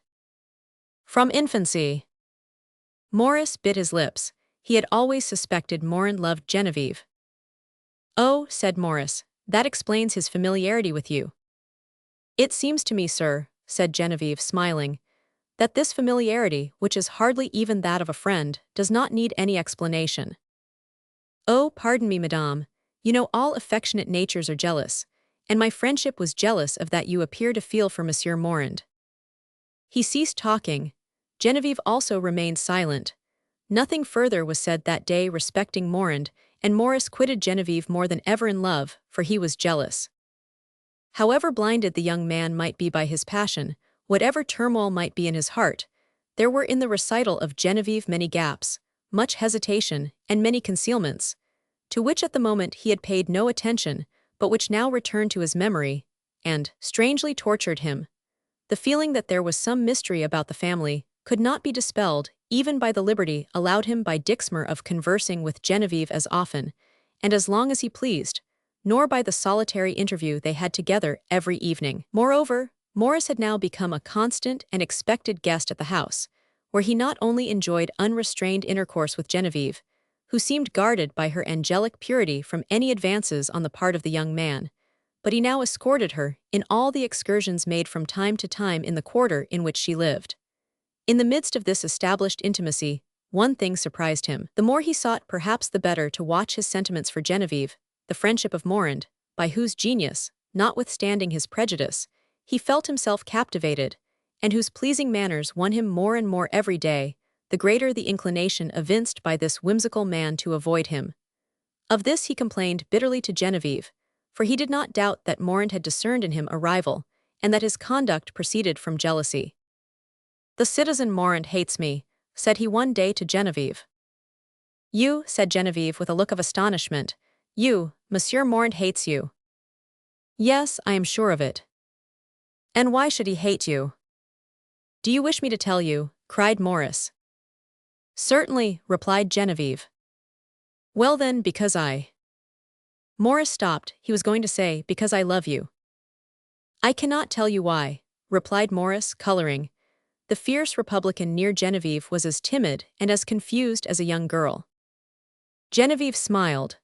From infancy. Morris bit his lips. He had always suspected Morand loved Genevieve. Oh, said Morris, that explains his familiarity with you. It seems to me, sir, said Genevieve, smiling, that this familiarity, which is hardly even that of a friend, does not need any explanation. Oh, pardon me, madame, you know all affectionate natures are jealous, and my friendship was jealous of that you appear to feel for Monsieur Morand. He ceased talking. Genevieve also remained silent. Nothing further was said that day respecting Morand, and Morris quitted Genevieve more than ever in love, for he was jealous. However blinded the young man might be by his passion, whatever turmoil might be in his heart, there were in the recital of Genevieve many gaps, much hesitation, and many concealments, to which at the moment he had paid no attention, but which now returned to his memory, and strangely tortured him. The feeling that there was some mystery about the family could not be dispelled even by the liberty allowed him by Dixmer of conversing with Genevieve as often, and as long as he pleased, nor by the solitary interview they had together every evening. Moreover, Morris had now become a constant and expected guest at the house, where he not only enjoyed unrestrained intercourse with Genevieve, who seemed guarded by her angelic purity from any advances on the part of the young man, but he now escorted her in all the excursions made from time to time in the quarter in which she lived. In the midst of this established intimacy, one thing surprised him. The more he sought, perhaps the better to watch his sentiments for Genevieve, the friendship of Morand, by whose genius, notwithstanding his prejudice, he felt himself captivated, and whose pleasing manners won him more and more every day, the greater the inclination evinced by this whimsical man to avoid him. Of this he complained bitterly to Genevieve, for he did not doubt that Morand had discerned in him a rival, and that his conduct proceeded from jealousy. The citizen Morand hates me, said he one day to Genevieve. You, said Genevieve with a look of astonishment, you, Monsieur Morand hates you. Yes, I am sure of it. And why should he hate you? Do you wish me to tell you? Cried Morris. Certainly, replied Genevieve. Well then, because I... Morris stopped. He was going to say, because I love you. I cannot tell you why, replied Morris, coloring. The fierce Republican near Genevieve was as timid and as confused as a young girl. Genevieve smiled.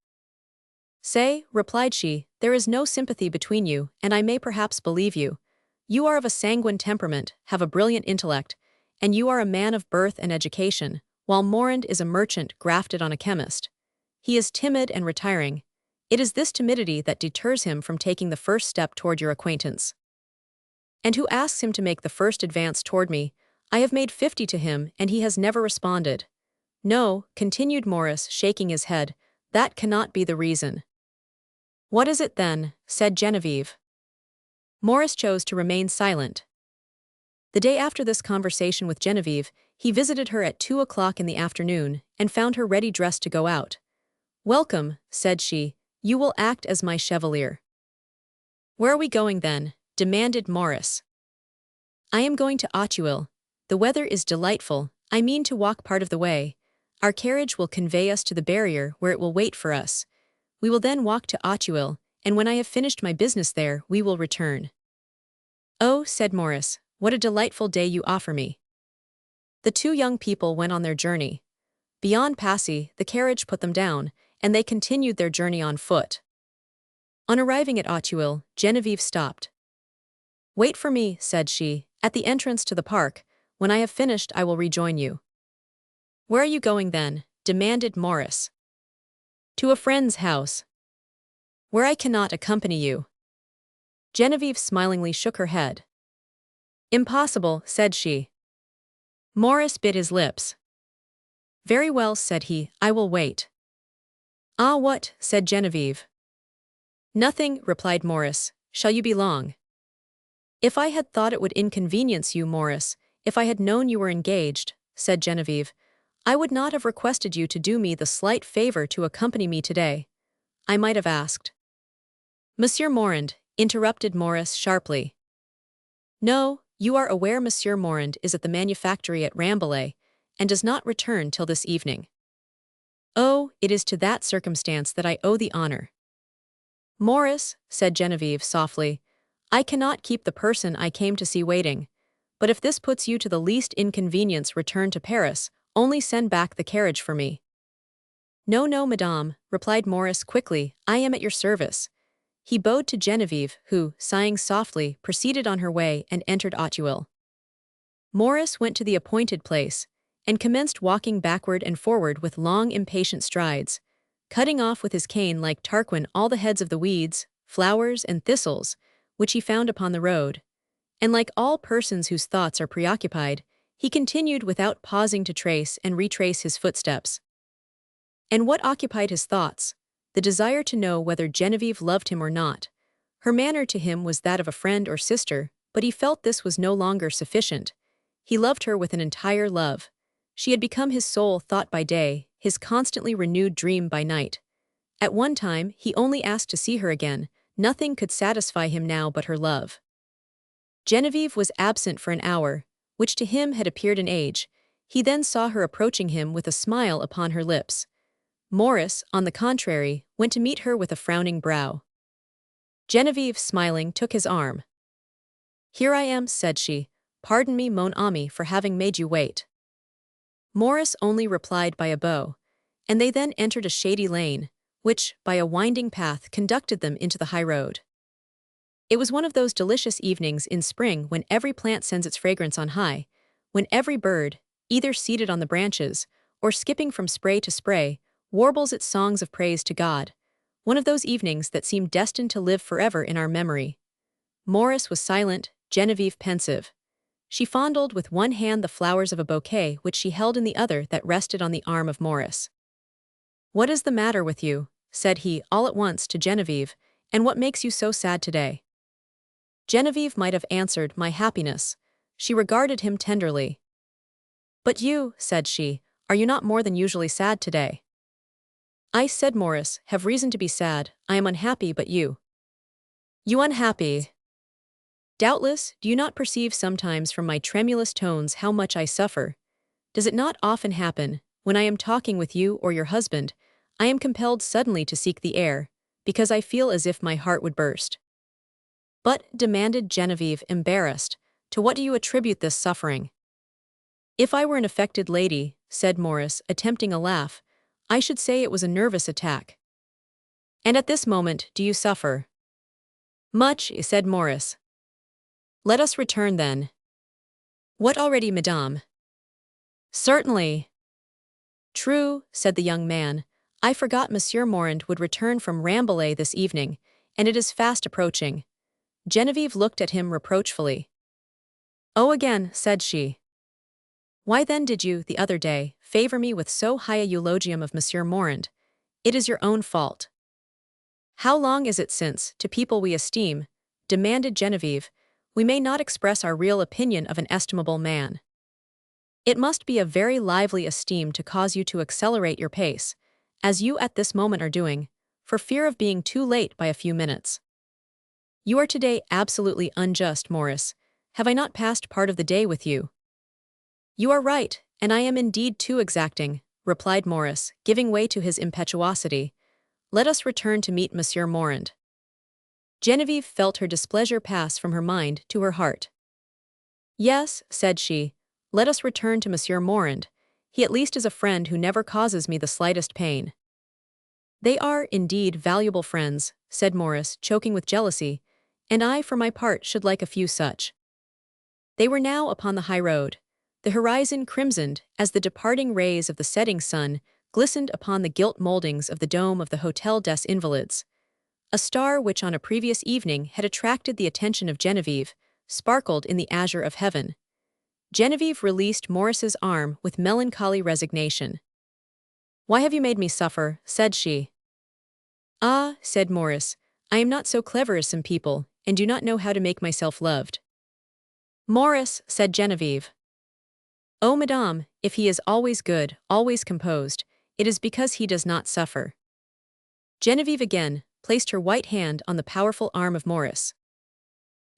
Say, replied she, there is no sympathy between you, and I may perhaps believe you. You are of a sanguine temperament, have a brilliant intellect, and you are a man of birth and education, while Morand is a merchant grafted on a chemist. He is timid and retiring. It is this timidity that deters him from taking the first step toward your acquaintance. And who asks him to make the first advance toward me? I have made 50 to him, and he has never responded. No, continued Morris, shaking his head, that cannot be the reason. What is it then? Said Genevieve. Morris chose to remain silent. The day after this conversation with Genevieve, he visited her at 2 o'clock in the afternoon and found her ready dressed to go out. Welcome, said she, you will act as my chevalier. Where are we going then? Demanded Morris. I am going to Auteuil. The weather is delightful, I mean to walk part of the way. Our carriage will convey us to the barrier where it will wait for us. We will then walk to Auteuil, and when I have finished my business there, we will return. Oh, said Morris, what a delightful day you offer me. The two young people went on their journey. Beyond Passy, the carriage put them down, and they continued their journey on foot. On arriving at Auteuil, Genevieve stopped. Wait for me, said she, at the entrance to the park. When I have finished, I will rejoin you. Where are you going then? Demanded Morris. To a friend's house. Where I cannot accompany you. Genevieve smilingly shook her head. Impossible, said she. Morris bit his lips. Very well, said he, I will wait. Ah, what? Said Genevieve. Nothing, replied Morris. Shall you be long? If I had thought it would inconvenience you, Morris, if I had known you were engaged, said Genevieve, I would not have requested you to do me the slight favor to accompany me today. I might have asked. Monsieur Morand, interrupted Morris sharply. No, you are aware Monsieur Morand is at the manufactory at Rambouillet, and does not return till this evening. Oh, it is to that circumstance that I owe the honor. Morris, said Genevieve softly, I cannot keep the person I came to see waiting, but if this puts you to the least inconvenience, return to Paris, only send back the carriage for me. No, no, madame, replied Morris quickly, I am at your service. He bowed to Genevieve, who, sighing softly, proceeded on her way and entered Auteuil. Morris went to the appointed place, and commenced walking backward and forward with long impatient strides, cutting off with his cane like Tarquin all the heads of the weeds, flowers, and thistles, which he found upon the road, and like all persons whose thoughts are preoccupied, he continued without pausing to trace and retrace his footsteps. And what occupied his thoughts? The desire to know whether Genevieve loved him or not. Her manner to him was that of a friend or sister, but he felt this was no longer sufficient. He loved her with an entire love. She had become his sole thought by day, his constantly renewed dream by night. At one time, he only asked to see her again. Nothing could satisfy him now but her love. Genevieve was absent for an hour, which to him had appeared an age. He then saw her approaching him with a smile upon her lips. Morris, on the contrary, went to meet her with a frowning brow. Genevieve, smiling, took his arm. Here I am, said she. Pardon me, mon ami, for having made you wait. Morris only replied by a bow, and they then entered a shady lane, which, by a winding path, conducted them into the high road. It was one of those delicious evenings in spring when every plant sends its fragrance on high, when every bird, either seated on the branches, or skipping from spray to spray, warbles its songs of praise to God, one of those evenings that seem destined to live forever in our memory. Morris was silent, Genevieve pensive. She fondled with one hand the flowers of a bouquet which she held in the other that rested on the arm of Morris. What is the matter with you? Said he all at once to Genevieve, and what makes you so sad today? Genevieve might have answered, my happiness. She regarded him tenderly. But you, said she, are you not more than usually sad today? I, said Morris, have reason to be sad. I am unhappy, but you. You unhappy? Doubtless, do you not perceive sometimes from my tremulous tones how much I suffer? Does it not often happen, when I am talking with you or your husband, I am compelled suddenly to seek the air, because I feel as if my heart would burst? But, demanded Genevieve, embarrassed, to what do you attribute this suffering? If I were an affected lady, said Morris, attempting a laugh, I should say it was a nervous attack. And at this moment, do you suffer? Much, said Maurice. Let us return then. What already, madame? Certainly. True, said the young man. I forgot Monsieur Morand would return from Rambouillet this evening, and it is fast approaching. Genevieve looked at him reproachfully. Oh, again, said she. Why then did you, the other day, favor me with so high a eulogium of Monsieur Morand? It is your own fault. How long is it since, to people we esteem, demanded Genevieve, we may not express our real opinion of an estimable man? It must be a very lively esteem to cause you to accelerate your pace, as you at this moment are doing, for fear of being too late by a few minutes. You are today absolutely unjust, Maurice. Have I not passed part of the day with you? You are right, and I am indeed too exacting, replied Maurice, giving way to his impetuosity. Let us return to meet Monsieur Morand. Genevieve felt her displeasure pass from her mind to her heart. Yes, said she, let us return to Monsieur Morand. He at least is a friend who never causes me the slightest pain. They are, indeed, valuable friends, said Maurice, choking with jealousy, and I, for my part, should like a few such. They were now upon the high road. The horizon crimsoned as the departing rays of the setting sun glistened upon the gilt moldings of the dome of the Hôtel des Invalides. A star which on a previous evening had attracted the attention of Genevieve sparkled in the azure of heaven. Genevieve released Maurice's arm with melancholy resignation. Why have you made me suffer? Said she. Ah, said Maurice, I am not so clever as some people, and do not know how to make myself loved. Maurice, said Genevieve. Oh, madame, if he is always good, always composed, it is because he does not suffer. Genevieve again placed her white hand on the powerful arm of Maurice.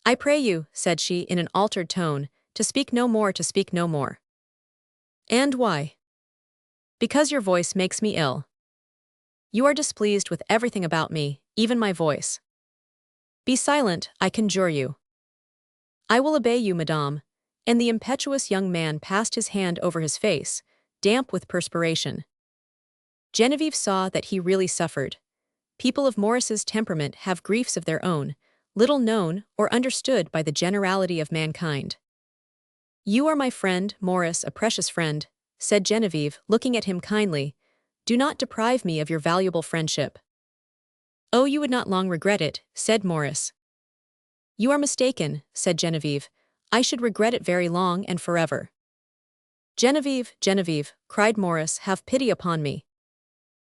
I pray you, said she in an altered tone, to speak no more, to speak no more. And why? Because your voice makes me ill. You are displeased with everything about me, even my voice. Be silent, I conjure you. I will obey you, madame, and the impetuous young man passed his hand over his face, damp with perspiration. Genevieve saw that he really suffered. People of Maurice's temperament have griefs of their own, little known or understood by the generality of mankind. You are my friend, Maurice, a precious friend, said Genevieve, looking at him kindly. Do not deprive me of your valuable friendship. Oh, you would not long regret it, said Maurice. You are mistaken, said Genevieve. I should regret it very long and forever. Genevieve, Genevieve, cried Maurice, have pity upon me.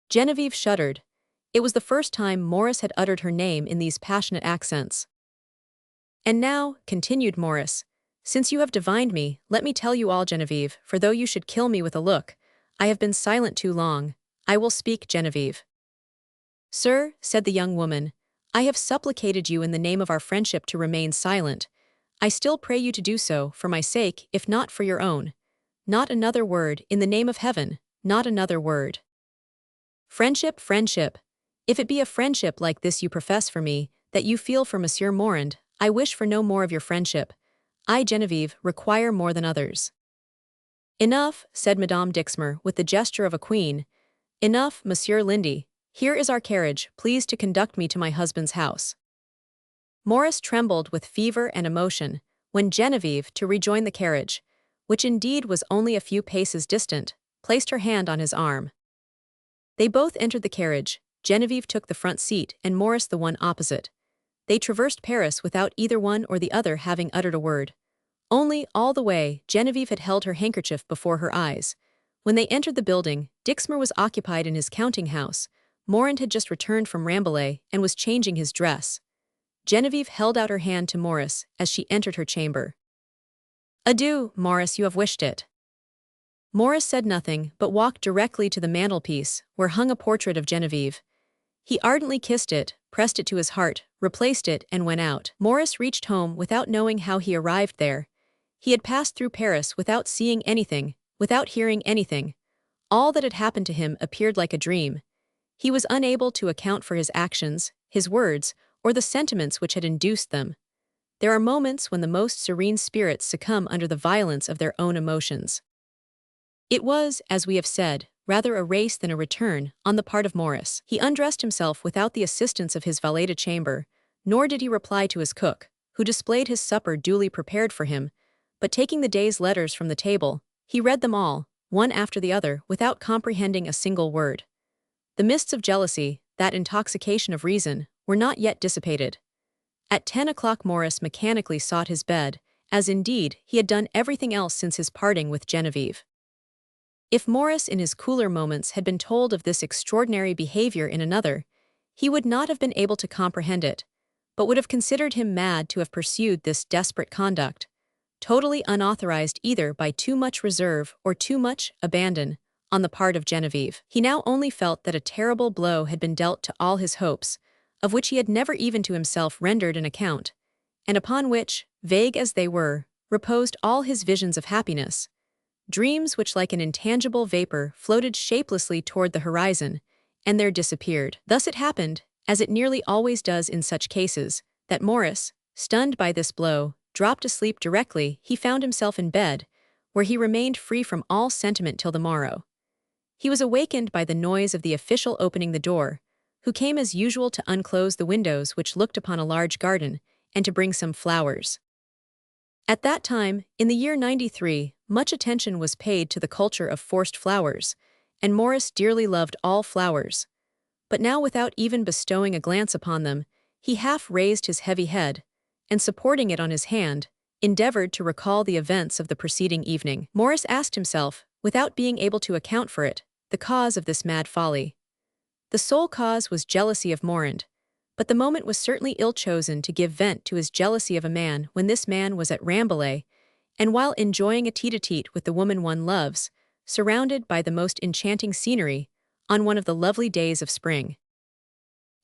Genevieve shuddered. It was the first time Maurice had uttered her name in these passionate accents. And now, continued Maurice, since you have divined me, let me tell you all, Genevieve, for though you should kill me with a look, I have been silent too long. I will speak, Genevieve. Sir, said the young woman, I have supplicated you in the name of our friendship to remain silent. I still pray you to do so, for my sake, if not for your own. Not another word, in the name of heaven, not another word. Friendship, friendship. If it be a friendship like this you profess for me, that you feel for Monsieur Morand, I wish for no more of your friendship. I, Genevieve, require more than others. Enough, said Madame Dixmer with the gesture of a queen. Enough, Monsieur Lindy. Here is our carriage, please to conduct me to my husband's house. Maurice trembled with fever and emotion when Genevieve, to rejoin the carriage, which indeed was only a few paces distant, placed her hand on his arm. They both entered the carriage. Genevieve took the front seat and Maurice the one opposite. They traversed Paris without either one or the other having uttered a word. Only, all the way, Genevieve had held her handkerchief before her eyes. When they entered the building, Dixmer was occupied in his counting-house. Morand had just returned from Rambouillet and was changing his dress. Genevieve held out her hand to Maurice as she entered her chamber. Adieu, Maurice, you have wished it. Maurice said nothing but walked directly to the mantelpiece where hung a portrait of Genevieve. He ardently kissed it, pressed it to his heart, replaced it, and went out. Maurice reached home without knowing how he arrived there. He had passed through Paris without seeing anything, without hearing anything. All that had happened to him appeared like a dream. He was unable to account for his actions, his words, or the sentiments which had induced them. There are moments when the most serene spirits succumb under the violence of their own emotions. It was, as we have said, rather a race than a return, on the part of Maurice. He undressed himself without the assistance of his valet de chambre, nor did he reply to his cook, who displayed his supper duly prepared for him, but taking the day's letters from the table, he read them all, one after the other, without comprehending a single word. The mists of jealousy, that intoxication of reason, were not yet dissipated. At 10 o'clock Morris mechanically sought his bed, as indeed he had done everything else since his parting with Genevieve. If Morris in his cooler moments had been told of this extraordinary behavior in another, he would not have been able to comprehend it, but would have considered him mad to have pursued this desperate conduct, totally unauthorized either by too much reserve or too much abandon on the part of Genevieve. He now only felt that a terrible blow had been dealt to all his hopes, of which he had never even to himself rendered an account, and upon which, vague as they were, reposed all his visions of happiness, dreams which like an intangible vapor floated shapelessly toward the horizon, and there disappeared. Thus it happened, as it nearly always does in such cases, that Morris, stunned by this blow, dropped asleep directly he found himself in bed, where he remained free from all sentiment till the morrow. He was awakened by the noise of the official opening the door, who came as usual to unclose the windows which looked upon a large garden, and to bring some flowers. At that time, in the year 93, much attention was paid to the culture of forced flowers, and Morris dearly loved all flowers. But now, without even bestowing a glance upon them, he half raised his heavy head, and supporting it on his hand, endeavored to recall the events of the preceding evening. Morris asked himself, without being able to account for it, the cause of this mad folly. The sole cause was jealousy of Morand, but the moment was certainly ill-chosen to give vent to his jealousy of a man when this man was at Rambouillet, and while enjoying a tete-a-tete with the woman one loves, surrounded by the most enchanting scenery, on one of the lovely days of spring.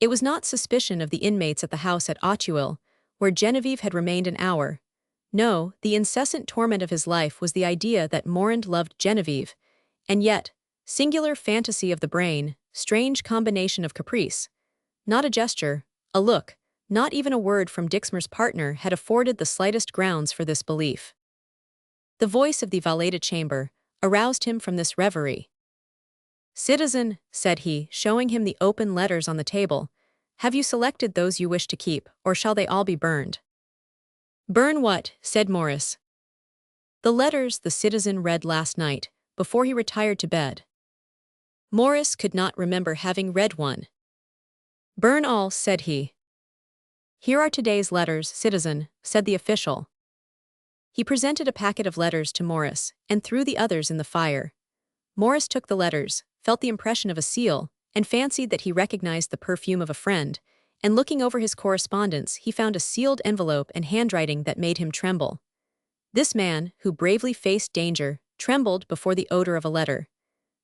It was not suspicion of the inmates at the house at Auteuil, where Genevieve had remained an hour. No, the incessant torment of his life was the idea that Morand loved Genevieve, and yet, singular fantasy of the brain, strange combination of caprice. Not a gesture, a look, not even a word from Dixmer's partner had afforded the slightest grounds for this belief. The voice of the valet de chambre aroused him from this reverie. "Citizen," said he, showing him the open letters on the table, "have you selected those you wish to keep, or shall they all be burned?" "Burn what?" said Morris. "The letters the citizen read last night, before he retired to bed." Morris could not remember having read one. "Burn all," said he. "Here are today's letters, citizen," said the official. He presented a packet of letters to Morris, and threw the others in the fire. Morris took the letters, felt the impression of a seal, and fancied that he recognized the perfume of a friend, and looking over his correspondence he found a sealed envelope and handwriting that made him tremble. This man, who bravely faced danger, trembled before the odor of a letter.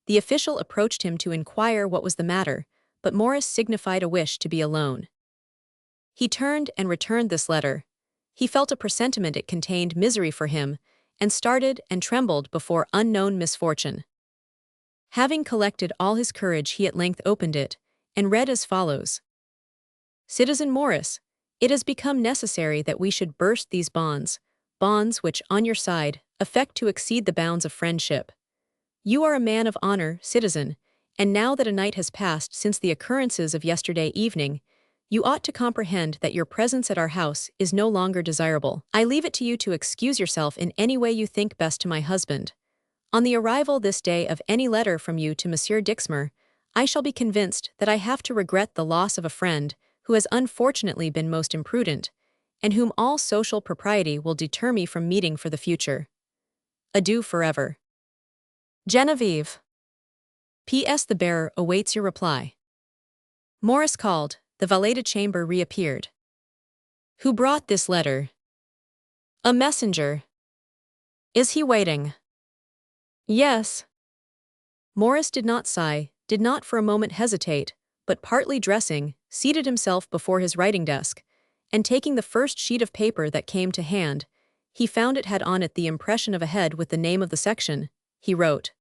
The official approached him to inquire what was the matter, but Morris signified a wish to be alone. He turned and returned this letter. He felt a presentiment it contained misery for him, and started and trembled before unknown misfortune. Having collected all his courage, he at length opened it, and read as follows. "Citizen Morris, it has become necessary that we should burst these bonds which, on your side, affect to exceed the bounds of friendship. You are a man of honor, citizen, and now that a night has passed since the occurrences of yesterday evening, you ought to comprehend that your presence at our house is no longer desirable. I leave it to you to excuse yourself in any way you think best to my husband. On the arrival this day of any letter from you to Monsieur Dixmer, I shall be convinced that I have to regret the loss of a friend who has unfortunately been most imprudent, and whom all social propriety will deter me from meeting for the future. Adieu forever. Genevieve. P.S. The bearer awaits your reply." Morris called. The valet de chambre reappeared. "Who brought this letter?" "A messenger." "Is he waiting?" "Yes." Morris did not sigh, did not for a moment hesitate, but partly dressing, seated himself before his writing desk, and taking the first sheet of paper that came to hand, he found it had on it the impression of a head with the name of the section. He wrote,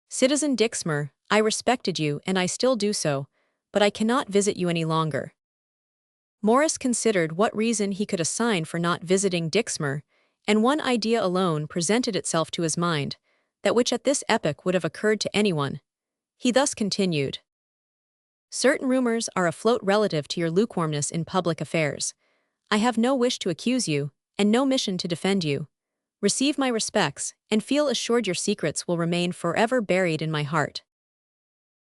"Citizen Dixmer, I respected you and I still do so, but I cannot visit you any longer." Morris considered what reason he could assign for not visiting Dixmer, and one idea alone presented itself to his mind, that which at this epoch would have occurred to anyone. He thus continued, Certain rumors are afloat relative to your lukewarmness in public affairs. I have no wish to accuse you, and no mission to defend you. Receive my respects, and feel assured your secrets will remain forever buried in my heart.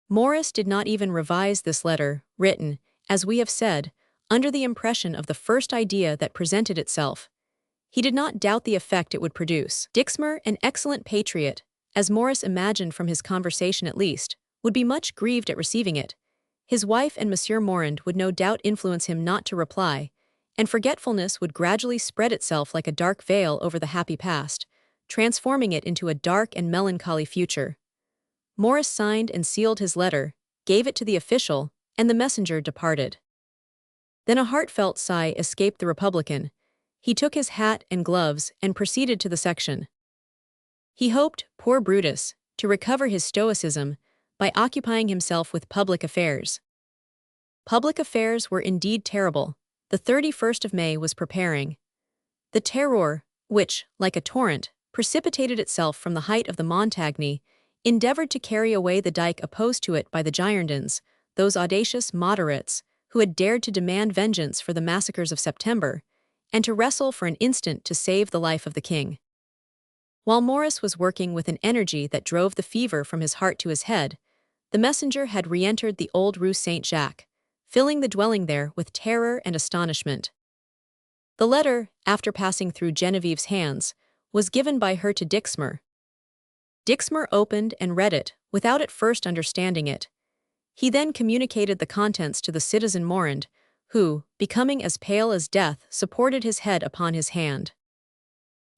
Morris did not even revise this letter, written, as we have said, under the impression of the first idea that presented itself. He did not doubt the effect it would produce. Dixmer, an excellent patriot, as Morris imagined from his conversation at least, would be much grieved at receiving it. His wife and Monsieur Morand would no doubt influence him not to reply, and forgetfulness would gradually spread itself like a dark veil over the happy past, transforming it into a dark and melancholy future. Morris signed and sealed his letter, gave it to the official, and the messenger departed. Then a heartfelt sigh escaped the Republican. He took his hat and gloves and proceeded to the section. He hoped, poor Brutus, to recover his stoicism by occupying himself with public affairs. Public affairs were indeed terrible. The 31st of May was preparing. The terror, which, like a torrent, precipitated itself from the height of the Montagne, endeavored to carry away the dike opposed to it by the Girondins, those audacious moderates who had dared to demand vengeance for the massacres of September, and to wrestle for an instant to save the life of the king. While Morris was working with an energy that drove the fever from his heart to his head, the messenger had re-entered the old Rue Saint-Jacques, filling the dwelling there with terror and astonishment. The letter, after passing through Genevieve's hands, was given by her to Dixmer. Dixmer opened and read it, without at first understanding it. He then communicated the contents to the citizen Morand, who, becoming as pale as death, supported his head upon his hand.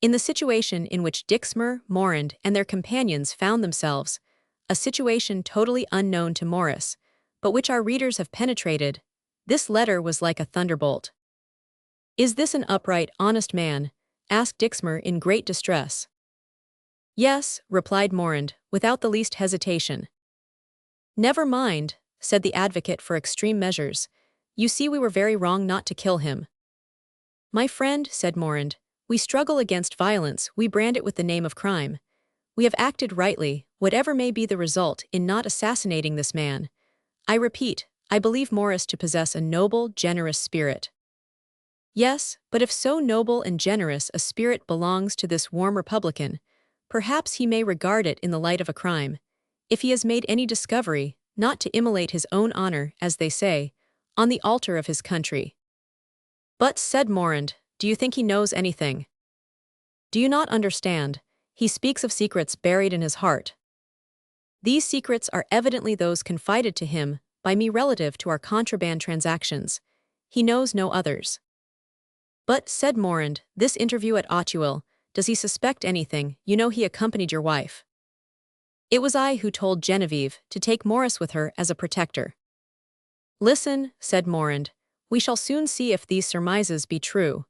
In the situation in which Dixmer, Morand, and their companions found themselves, a situation totally unknown to Morris, but which our readers have penetrated, this letter was like a thunderbolt. "Is this an upright, honest man?" asked Dixmer in great distress. "Yes," replied Morand, without the least hesitation. "Never mind," said the advocate for extreme measures. "You see we were very wrong not to kill him." "My friend," said Morand, "we struggle against violence, we brand it with the name of crime. We have acted rightly, whatever may be the result, in not assassinating this man. I repeat, I believe Morris to possess a noble, generous spirit." "Yes, but if so noble and generous a spirit belongs to this warm Republican, perhaps he may regard it in the light of a crime, if he has made any discovery, not to immolate his own honor, as they say, on the altar of his country." "But," said Morand, "do you think he knows anything? Do you not understand? He speaks of secrets buried in his heart. These secrets are evidently those confided to him by me relative to our contraband transactions. He knows no others." "But," said Morand, "this interview at Auteuil, does he suspect anything? You know he accompanied your wife." "It was I who told Genevieve to take Morris with her as a protector." "Listen," said Morand, "we shall soon see if these surmises be true.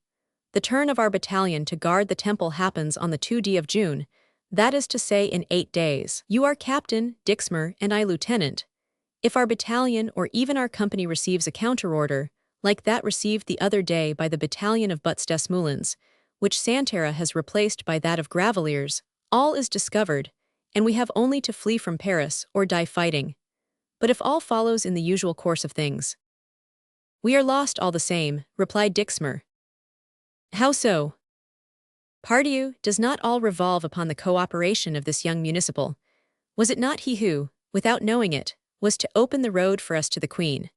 The turn of our battalion to guard the temple happens on the 2d of June, that is to say in 8 days. You are captain, Dixmer, and I lieutenant. If our battalion or even our company receives a counter-order, like that received the other day by the battalion of Butts-des-Moulins, which Santerre has replaced by that of Graveliers, all is discovered, and we have only to flee from Paris or die fighting. But if all follows in the usual course of things—" "We are lost all the same," replied Dixmer. "How so?" "Pardieu, does not all revolve upon the cooperation of this young municipal? Was it not he who, without knowing it, was to open the road for us to the Queen?"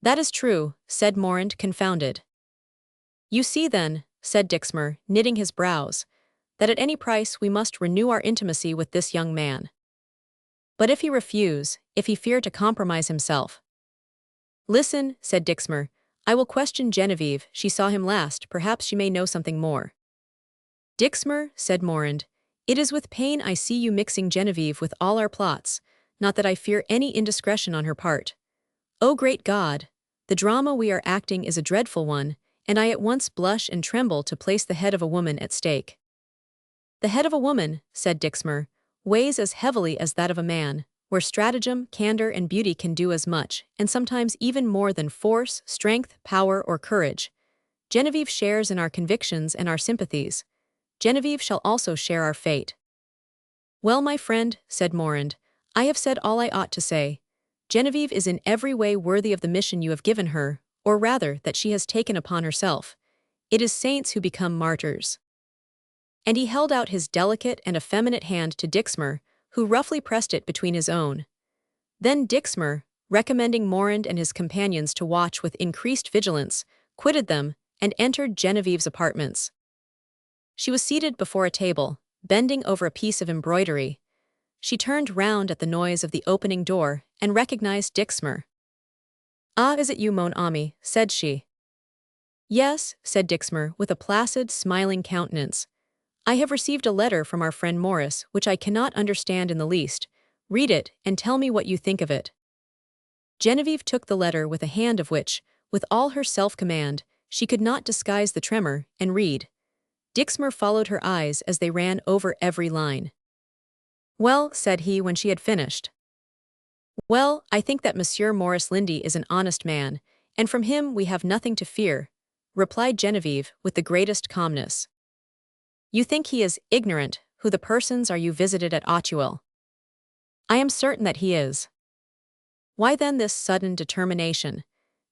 "That is true," said Morand, confounded. "You see then," said Dixmer, knitting his brows, "that at any price we must renew our intimacy with this young man. But if he refuse, if he fear to compromise himself—" "Listen," said Dixmer, "I will question Genevieve, she saw him last, perhaps she may know something more." "Dixmer," said Morand, "it is with pain I see you mixing Genevieve with all our plots, not that I fear any indiscretion on her part. O great God! The drama we are acting is a dreadful one, and I at once blush and tremble to place the head of a woman at stake." "The head of a woman," said Dixmer, "weighs as heavily as that of a man, where stratagem, candor, and beauty can do as much, and sometimes even more than force, strength, power, or courage. Genevieve shares in our convictions and our sympathies. Genevieve shall also share our fate." "Well, my friend," said Morand, "I have said all I ought to say. Genevieve is in every way worthy of the mission you have given her, or rather, that she has taken upon herself. It is saints who become martyrs." And he held out his delicate and effeminate hand to Dixmer, who roughly pressed it between his own. Then Dixmer, recommending Morand and his companions to watch with increased vigilance, quitted them and entered Genevieve's apartments. She was seated before a table, bending over a piece of embroidery. She turned round at the noise of the opening door and recognized Dixmer. "Ah, is it you, mon ami?" said she. "Yes," said Dixmer with a placid, smiling countenance. "I have received a letter from our friend Morris which I cannot understand in the least. Read it and tell me what you think of it." Genevieve took the letter with a hand of which, with all her self-command, she could not disguise the tremor, and read. Dixmer followed her eyes as they ran over every line. "Well," said he when she had finished. "Well, I think that Monsieur Maurice Lindy is an honest man, and from him we have nothing to fear," replied Genevieve with the greatest calmness. "You think he is ignorant who the persons are you visited at Auteuil?" "I am certain that he is." "Why then this sudden determination?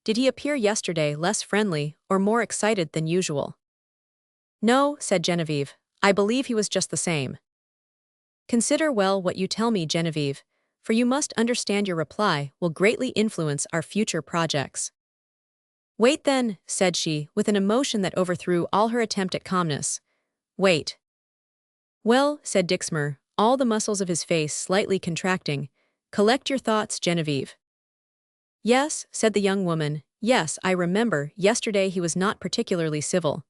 Did he appear yesterday less friendly or more excited than usual?" "No," said Genevieve, "I believe he was just the same." "Consider well what you tell me, Genevieve, for you must understand your reply will greatly influence our future projects." "Wait then," said she, with an emotion that overthrew all her attempt at calmness. "Wait." "Well," said Dixmer, all the muscles of his face slightly contracting, "collect your thoughts, Genevieve." "Yes," said the young woman, "yes, I remember, yesterday he was not particularly civil.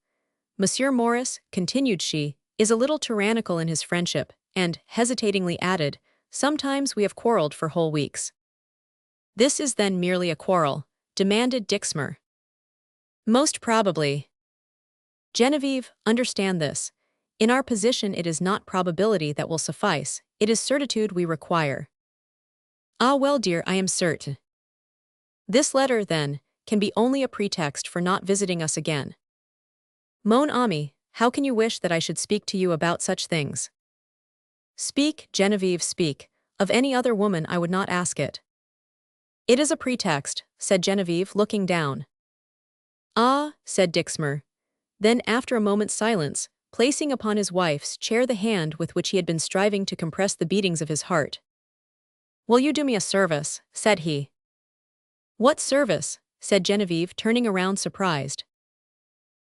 Monsieur Maurice," continued she, "is a little tyrannical in his friendship, and, hesitatingly added, sometimes we have quarreled for whole weeks." "This is then merely a quarrel?" demanded Dixmer. "Most probably." "Genevieve, understand this. In our position it is not probability that will suffice, it is certitude we require." "Ah well, dear, I am certain." "This letter, then, can be only a pretext for not visiting us again." "Mon ami, how can you wish that I should speak to you about such things?" "Speak, Genevieve, speak. Of any other woman I would not ask it." "It is a pretext," said Genevieve, looking down. "Ah," said Dixmer. Then, after a moment's silence, placing upon his wife's chair the hand with which he had been striving to compress the beatings of his heart. "Will you do me a service?" said he. "What service?" said Genevieve, turning around surprised.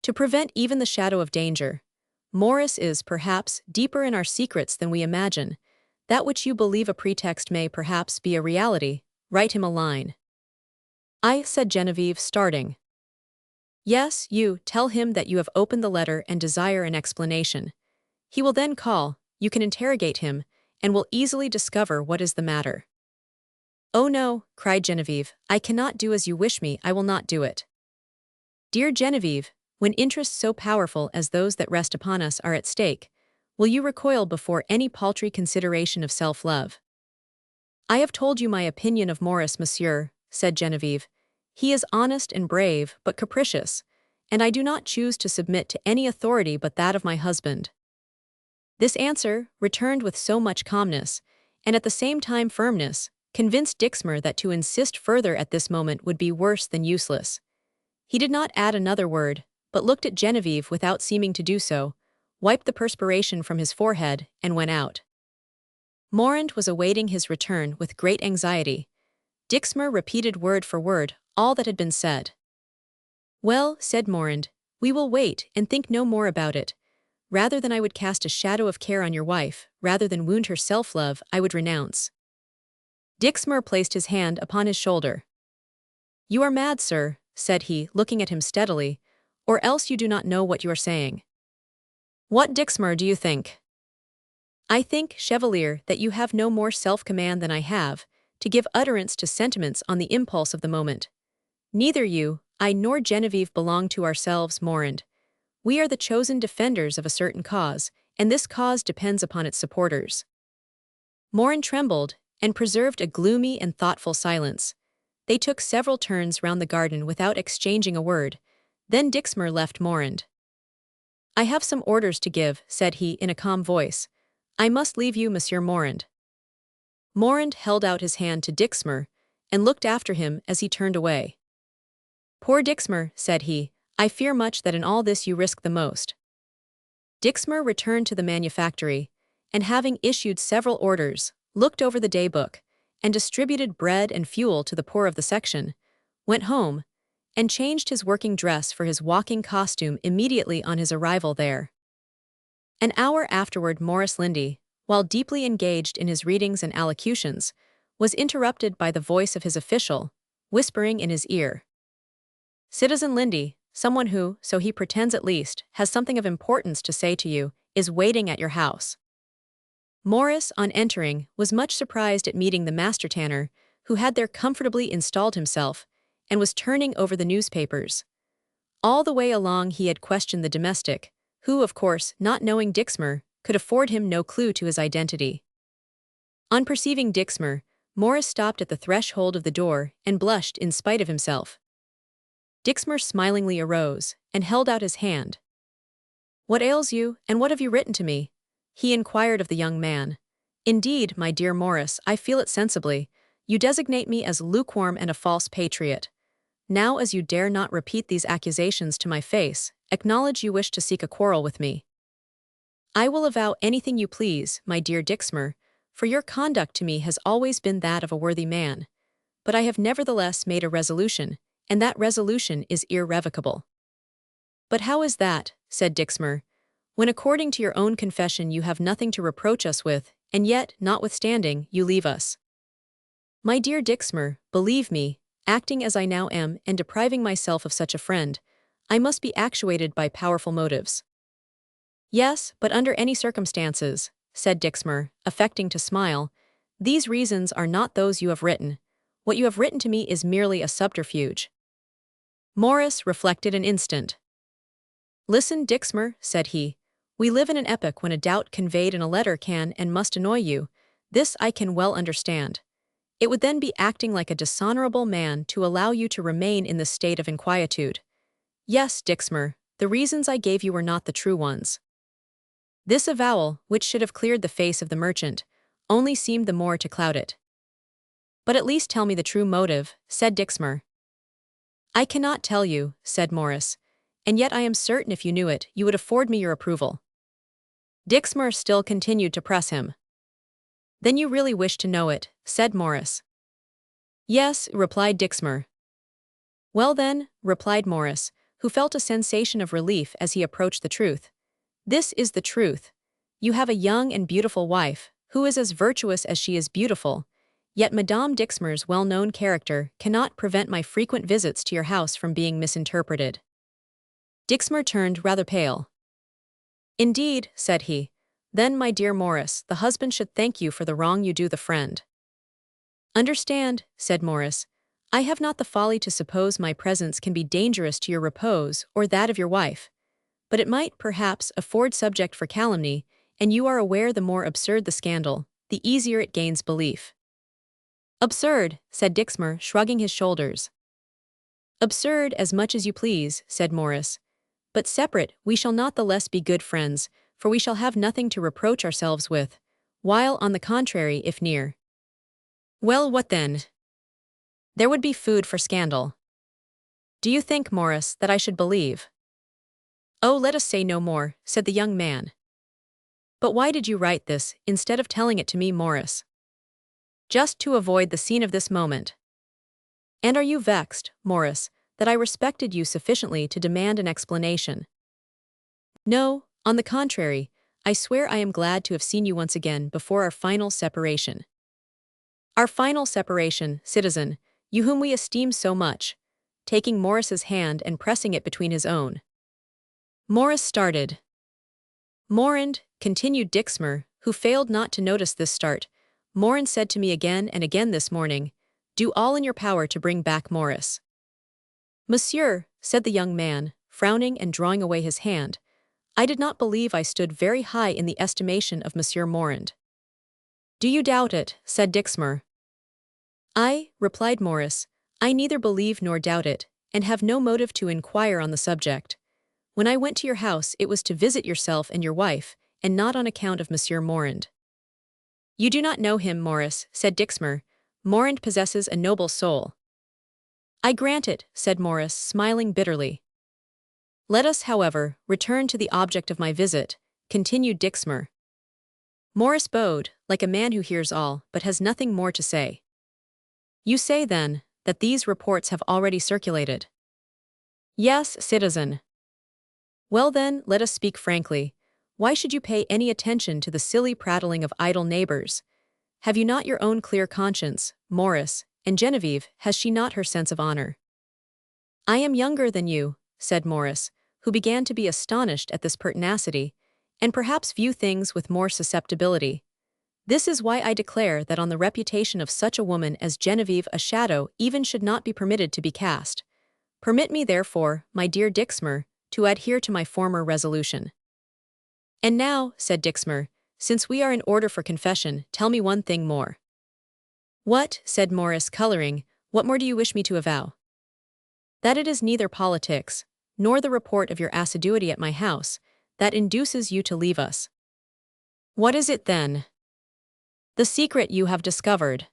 "To prevent even the shadow of danger. Morris is, perhaps, deeper in our secrets than we imagine. That which you believe a pretext may, perhaps, be a reality. Write him a line." "I," said Genevieve, starting. "Yes, you, tell him that you have opened the letter and desire an explanation. He will then call, you can interrogate him, and will easily discover what is the matter." "Oh no," cried Genevieve, "I cannot do as you wish me, I will not do it." "Dear Genevieve, when interests so powerful as those that rest upon us are at stake, will you recoil before any paltry consideration of self-love?" "I have told you my opinion of Morris, monsieur," said Genevieve. "He is honest and brave, but capricious, and I do not choose to submit to any authority but that of my husband." This answer, returned with so much calmness, and at the same time firmness, convinced Dixmer that to insist further at this moment would be worse than useless. He did not add another word, but looked at Genevieve without seeming to do so, wiped the perspiration from his forehead, and went out. Morand was awaiting his return with great anxiety. Dixmer repeated word for word all that had been said. "Well," said Morand, "we will wait and think no more about it. Rather than I would cast a shadow of care on your wife, rather than wound her self-love, I would renounce." Dixmer placed his hand upon his shoulder. "You are mad, sir," said he, looking at him steadily, "or else you do not know what you are saying." "What, Dixmer, do you think?" "I think, Chevalier, that you have no more self-command than I have, to give utterance to sentiments on the impulse of the moment. Neither you, I nor Genevieve belong to ourselves, Morand. We are the chosen defenders of a certain cause, and this cause depends upon its supporters." Morand trembled, and preserved a gloomy and thoughtful silence. They took several turns round the garden without exchanging a word. Then Dixmer left Morand. "I have some orders to give," said he in a calm voice. "I must leave you, Monsieur Morand." Morand held out his hand to Dixmer, and looked after him as he turned away. "Poor Dixmer," said he, "I fear much that in all this you risk the most." Dixmer returned to the manufactory, and having issued several orders, looked over the daybook, and distributed bread and fuel to the poor of the section, went home, and changed his working dress for his walking costume immediately on his arrival there. An hour afterward Morris Lindy, while deeply engaged in his readings and allocutions, was interrupted by the voice of his official, whispering in his ear. "Citizen Lindy, someone who, so he pretends at least, has something of importance to say to you, is waiting at your house." Morris, on entering, was much surprised at meeting the master tanner, who had there comfortably installed himself, and was turning over the newspapers. All the way along he had questioned the domestic, who, of course, not knowing Dixmer, could afford him no clue to his identity. On perceiving Dixmer, Morris stopped at the threshold of the door and blushed in spite of himself. Dixmer smilingly arose and held out his hand. "What ails you, and what have you written to me?" he inquired of the young man. "Indeed, my dear Morris, I feel it sensibly. You designate me as lukewarm and a false patriot. Now, as you dare not repeat these accusations to my face, acknowledge you wish to seek a quarrel with me. I will avow anything you please, my dear Dixmer, for your conduct to me has always been that of a worthy man. But I have nevertheless made a resolution, and that resolution is irrevocable." "But how is that," said Dixmer, "when according to your own confession you have nothing to reproach us with, and yet, notwithstanding, you leave us?" "My dear Dixmer, believe me, acting as I now am and depriving myself of such a friend, I must be actuated by powerful motives." "Yes, but under any circumstances," said Dixmer, affecting to smile, "these reasons are not those you have written. What you have written to me is merely a subterfuge." Morris reflected an instant. "Listen, Dixmer," said he. "We live in an epoch when a doubt conveyed in a letter can and must annoy you. This I can well understand. It would then be acting like a dishonorable man to allow you to remain in this state of inquietude. Yes, Dixmer, the reasons I gave you were not the true ones." This avowal, which should have cleared the face of the merchant, only seemed the more to cloud it. "But at least tell me the true motive," said Dixmer. "I cannot tell you," said Morris, "and yet I am certain if you knew it, you would afford me your approval." Dixmer still continued to press him. "Then you really wish to know it," said Morris. "Yes," replied Dixmer. "Well then," replied Morris, who felt a sensation of relief as he approached the truth. "This is the truth. You have a young and beautiful wife, who is as virtuous as she is beautiful, yet Madame Dixmer's well-known character cannot prevent my frequent visits to your house from being misinterpreted." Dixmer turned rather pale. "Indeed," said he, "then, my dear Morris, the husband should thank you for the wrong you do the friend." "Understand," said Morris, "I have not the folly to suppose my presence can be dangerous to your repose or that of your wife. But it might, perhaps, afford subject for calumny, and you are aware the more absurd the scandal, the easier it gains belief." "Absurd," said Dixmer, shrugging his shoulders. "Absurd as much as you please," said Morris. "But separate, we shall not the less be good friends, for we shall have nothing to reproach ourselves with, while, on the contrary, if near." "Well, what then?" "There would be food for scandal." "Do you think, Morris, that I should believe?" "Oh, let us say no more," said the young man. "But why did you write this, instead of telling it to me, Morris?" "Just to avoid the scene of this moment." "And are you vexed, Morris, that I respected you sufficiently to demand an explanation?" "No, on the contrary, I swear I am glad to have seen you once again before our final separation." "Our final separation, citizen, you whom we esteem so much," taking Morris's hand and pressing it between his own. Morris started. "Morand," continued Dixmer, who failed not to notice this start, "Morand said to me again and again this morning, 'Do all in your power to bring back Morris.'" "Monsieur," said the young man, frowning and drawing away his hand, "I did not believe I stood very high in the estimation of Monsieur Morand." "Do you doubt it?" said Dixmer. "I," replied Morris, "I neither believe nor doubt it, and have no motive to inquire on the subject. When I went to your house it was to visit yourself and your wife, and not on account of Monsieur Morand." "You do not know him, Morris," said Dixmer, Morand possesses a noble soul. I grant it, said Morris, smiling bitterly. Let us, however, return to the object of my visit, continued Dixmer. Morris bowed, like a man who hears all, but has nothing more to say. You say, then, that these reports have already circulated? Yes, citizen. Well then, let us speak frankly. Why should you pay any attention to the silly prattling of idle neighbors? Have you not your own clear conscience, Morris, and Genevieve, has she not her sense of honor? I am younger than you, said Morris, who began to be astonished at this pertinacity, and perhaps view things with more susceptibility. This is why I declare that on the reputation of such a woman as Genevieve a shadow even should not be permitted to be cast. Permit me, therefore, my dear Dixmer, to adhere to my former resolution. And now, said Dixmer, since we are in order for confession, tell me one thing more. What, said Morris, coloring, what more do you wish me to avow? That it is neither politics, nor the report of your assiduity at my house, that induces you to leave us. What is it then? The secret you have discovered.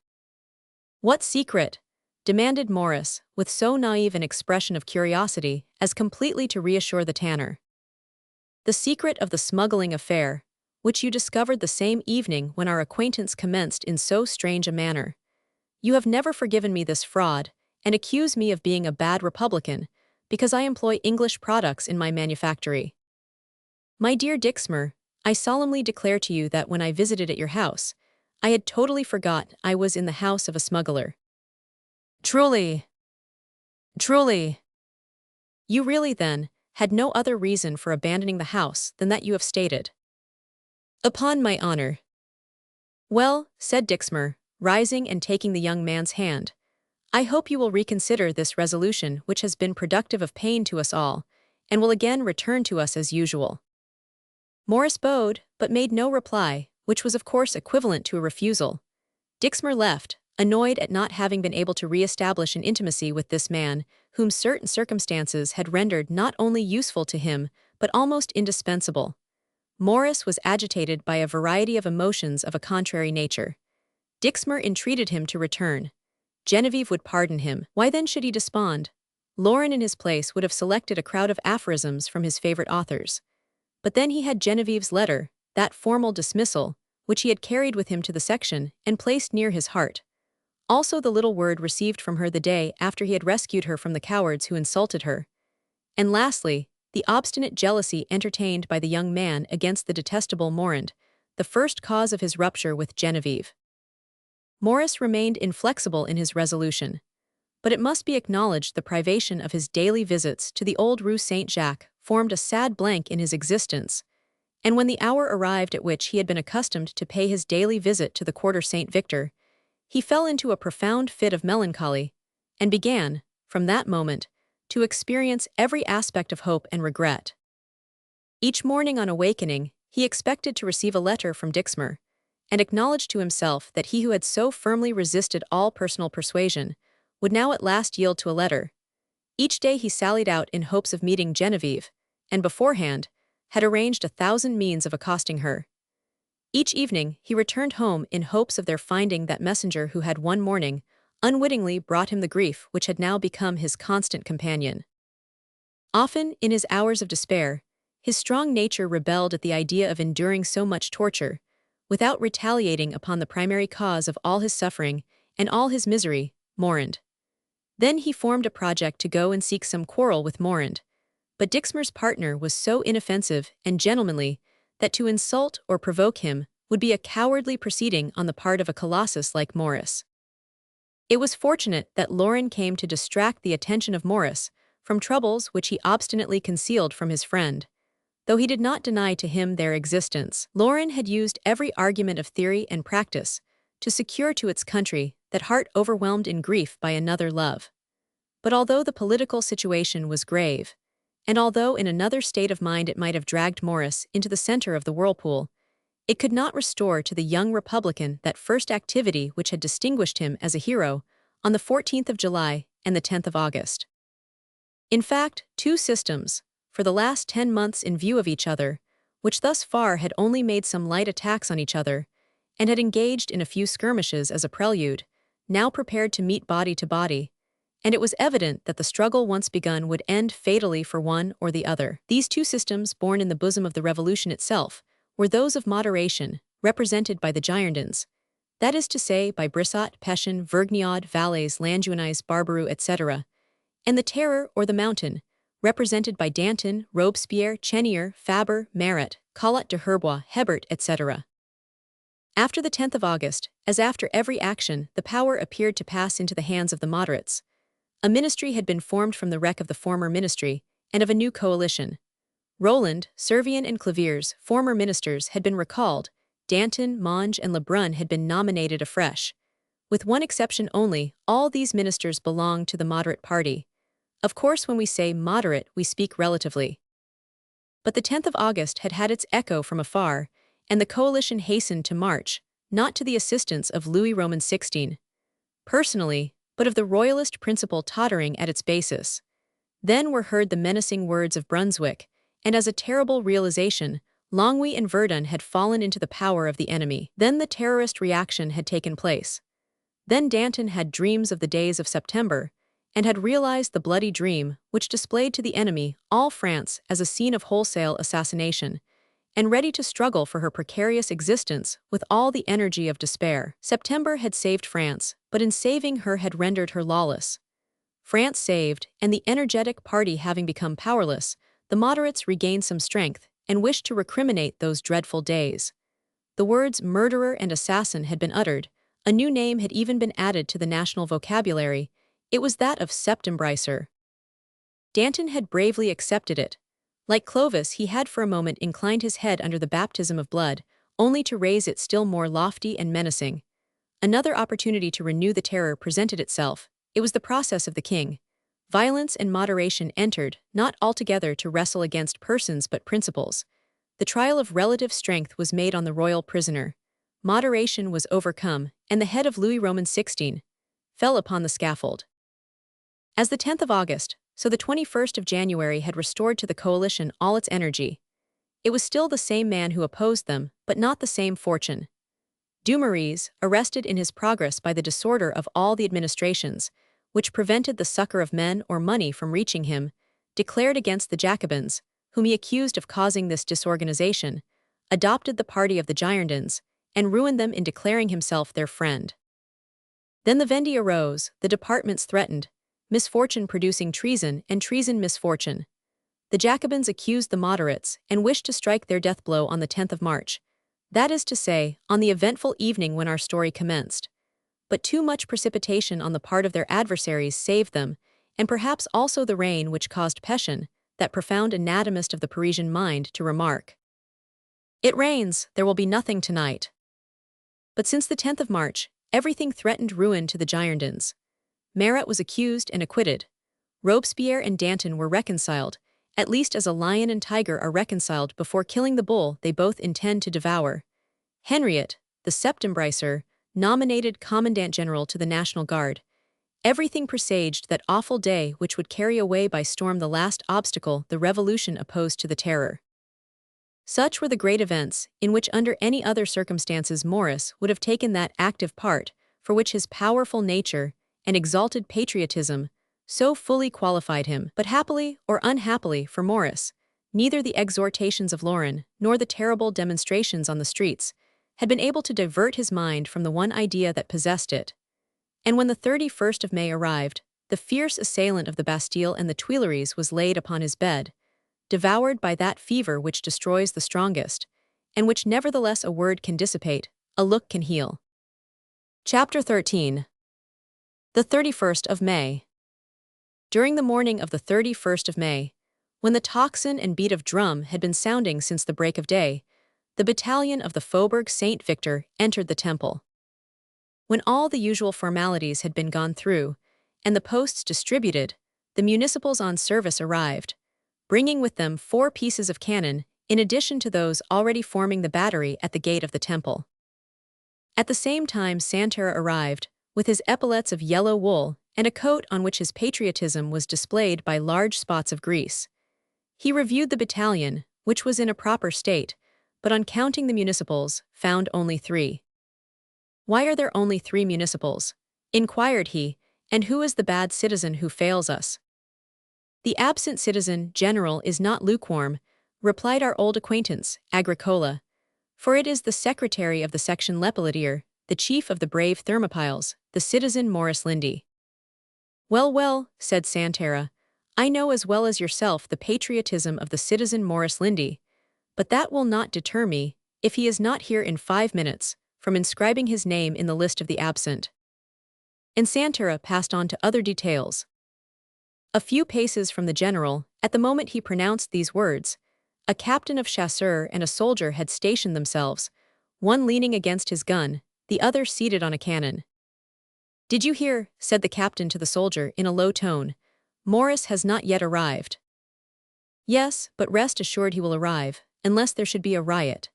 What secret? Demanded Morris, with so naive an expression of curiosity as completely to reassure the tanner. The secret of the smuggling affair, which you discovered the same evening when our acquaintance commenced in so strange a manner. You have never forgiven me this fraud, and accuse me of being a bad Republican, because I employ English products in my manufactory. My dear Dixmer, I solemnly declare to you that when I visited at your house, I had totally forgot I was in the house of a smuggler. Truly. Truly. You really, then, had no other reason for abandoning the house than that you have stated. Upon my honor. Well, said Dixmer, rising and taking the young man's hand, I hope you will reconsider this resolution which has been productive of pain to us all, and will again return to us as usual. Morris bowed, but made no reply, which was of course equivalent to a refusal. Dixmer left, annoyed at not having been able to re-establish an intimacy with this man, whom certain circumstances had rendered not only useful to him, but almost indispensable. Morris was agitated by a variety of emotions of a contrary nature. Dixmer entreated him to return. Genevieve would pardon him. Why then should he despond? Lauren in his place would have selected a crowd of aphorisms from his favorite authors. But then he had Genevieve's letter, that formal dismissal, which he had carried with him to the section and placed near his heart. Also the little word received from her the day after he had rescued her from the cowards who insulted her. And lastly, the obstinate jealousy entertained by the young man against the detestable Morand, the first cause of his rupture with Genevieve. Morris remained inflexible in his resolution. But it must be acknowledged the privation of his daily visits to the old Rue Saint-Jacques formed a sad blank in his existence, and when the hour arrived at which he had been accustomed to pay his daily visit to the Quarter Saint-Victor, he fell into a profound fit of melancholy, and began, from that moment, to experience every aspect of hope and regret. Each morning on awakening, he expected to receive a letter from Dixmer, and acknowledged to himself that he who had so firmly resisted all personal persuasion would now at last yield to a letter. Each day he sallied out in hopes of meeting Genevieve, and beforehand, had arranged 1,000 means of accosting her. Each evening he returned home in hopes of their finding that messenger who had one morning, unwittingly brought him the grief which had now become his constant companion. Often, in his hours of despair, his strong nature rebelled at the idea of enduring so much torture, without retaliating upon the primary cause of all his suffering and all his misery, Morand. Then he formed a project to go and seek some quarrel with Morand, but Dixmer's partner was so inoffensive and gentlemanly that to insult or provoke him would be a cowardly proceeding on the part of a colossus like Morris. It was fortunate that Lauren came to distract the attention of Morris from troubles which he obstinately concealed from his friend, though he did not deny to him their existence. Lauren had used every argument of theory and practice to secure to its country that heart overwhelmed in grief by another love. But although the political situation was grave, and although in another state of mind it might have dragged Morris into the center of the whirlpool, it could not restore to the young Republican that first activity which had distinguished him as a hero on the 14th of July and the 10th of August. In fact, two systems, for the last 10 months in view of each other, which thus far had only made some light attacks on each other, and had engaged in a few skirmishes as a prelude, now prepared to meet body to body, and it was evident that the struggle once begun would end fatally for one or the other. These two systems, born in the bosom of the revolution itself, were those of moderation, represented by the Girondins, that is to say, by Brissot, Pétion, Vergniaud, Valets, Lanjuinais, Barbaroux, etc., and the Terror or the Mountain, represented by Danton, Robespierre, Chenier, Faber, Marat, Collot de Herbois, Hebert, etc. After the 10th of August, as after every action, the power appeared to pass into the hands of the moderates. A ministry had been formed from the wreck of the former ministry and of a new coalition. Roland, Servien and Claviers, former ministers, had been recalled. Danton, Monge and Lebrun had been nominated afresh. With one exception only, all these ministers belonged to the moderate party. Of course, when we say moderate, we speak relatively. But the 10th of August had had its echo from afar, and the coalition hastened to march, not to the assistance of Louis Roman XVI, personally, but of the royalist principle tottering at its basis. Then were heard the menacing words of Brunswick, and as a terrible realization, Longwy and Verdun had fallen into the power of the enemy. Then the terrorist reaction had taken place. Then Danton had dreams of the days of September, and had realized the bloody dream which displayed to the enemy all France as a scene of wholesale assassination, and ready to struggle for her precarious existence with all the energy of despair. September had saved France, but in saving her had rendered her lawless. France saved, and the energetic party having become powerless, the moderates regained some strength and wished to recriminate those dreadful days. The words murderer and assassin had been uttered, a new name had even been added to the national vocabulary. It was that of septembricer. Danton had bravely accepted it. Like Clovis, he had for a moment inclined his head under the baptism of blood, only to raise it still more lofty and menacing. Another opportunity to renew the terror presented itself. It was the process of the king. Violence and moderation entered, not altogether to wrestle against persons but principles. The trial of relative strength was made on the royal prisoner. Moderation was overcome, and the head of Louis Roman XVI fell upon the scaffold. As the 10th of August, so the 21st of January had restored to the coalition all its energy. It was still the same man who opposed them, but not the same fortune. Dumas, arrested in his progress by the disorder of all the administrations, which prevented the succor of men or money from reaching him, declared against the Jacobins, whom he accused of causing this disorganization, adopted the party of the Girondins, and ruined them in declaring himself their friend. Then the Vendée arose, the departments threatened, misfortune producing treason and treason misfortune. The Jacobins accused the moderates and wished to strike their death blow on the 10th of March, that is to say, on the eventful evening when our story commenced. But too much precipitation on the part of their adversaries saved them, and perhaps also the rain which caused Pétion, that profound anatomist of the Parisian mind, to remark, "It rains, there will be nothing tonight." But since the 10th of March, everything threatened ruin to the Girondins. Marat was accused and acquitted. Robespierre and Danton were reconciled, at least as a lion and tiger are reconciled before killing the bull they both intend to devour. Henriette, the septembricer, nominated Commandant General to the National Guard. Everything presaged that awful day which would carry away by storm the last obstacle the revolution opposed to the terror. Such were the great events, in which under any other circumstances Maurice would have taken that active part, for which his powerful nature and exalted patriotism so fully qualified him. But happily or unhappily for Maurice, neither the exhortations of Lauren nor the terrible demonstrations on the streets had been able to divert his mind from the one idea that possessed it. And when the 31st of May arrived, the fierce assailant of the Bastille and the Tuileries was laid upon his bed, devoured by that fever which destroys the strongest, and which nevertheless a word can dissipate, a look can heal. Chapter 13. The 31st of May. During the morning of the 31st of May, when the tocsin and beat of drum had been sounding since the break of day, the battalion of the Faubourg Saint-Victor entered the temple. When all the usual formalities had been gone through, and the posts distributed, the municipals on service arrived, bringing with them 4 pieces of cannon, in addition to those already forming the battery at the gate of the temple. At the same time Santerre arrived, with his epaulettes of yellow wool, and a coat on which his patriotism was displayed by large spots of grease. He reviewed the battalion, which was in a proper state, but on counting the municipals, found only 3. "Why are there only 3 municipals?" inquired he, and who is the bad citizen who fails us? The absent citizen general is not lukewarm, replied our old acquaintance, Agricola, for it is the secretary of the section Lepelletier, the chief of the brave Thermopyles, the citizen Maurice Lindy. Well, well, said Santera, I know as well as yourself the patriotism of the citizen Maurice Lindy, but that will not deter me, if he is not here in 5 minutes, from inscribing his name in the list of the absent. And Santera passed on to other details. A few paces from the general, at the moment he pronounced these words, a captain of chasseurs and a soldier had stationed themselves, one leaning against his gun, the other seated on a cannon. Did you hear, said the captain to the soldier in a low tone, Maurice has not yet arrived. Yes, but rest assured he will arrive, unless there should be a riot.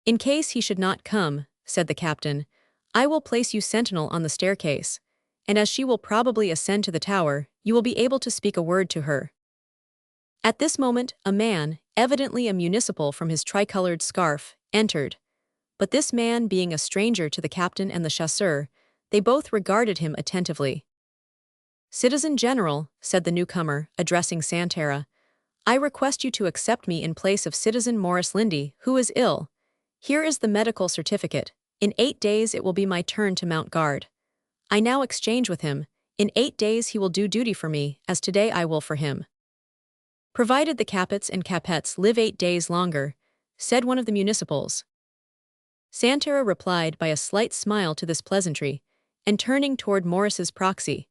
In case he should not come, said the captain, I will place you sentinel on the staircase, and as she will probably ascend to the tower, you will be able to speak a word to her. At this moment, a man, evidently a municipal from his tricolored scarf, entered. But this man being a stranger to the captain and the chasseur, they both regarded him attentively. Citizen General, said the newcomer, addressing Santera, I request you to accept me in place of citizen Maurice Lindy, who is ill. Here is the medical certificate. In 8 days it will be my turn to mount guard. I now exchange with him. In 8 days he will do duty for me, as today I will for him. Provided the capets and capettes live 8 days longer, said one of the municipals. Santera replied by a slight smile to this pleasantry, and turning toward Maurice's proxy.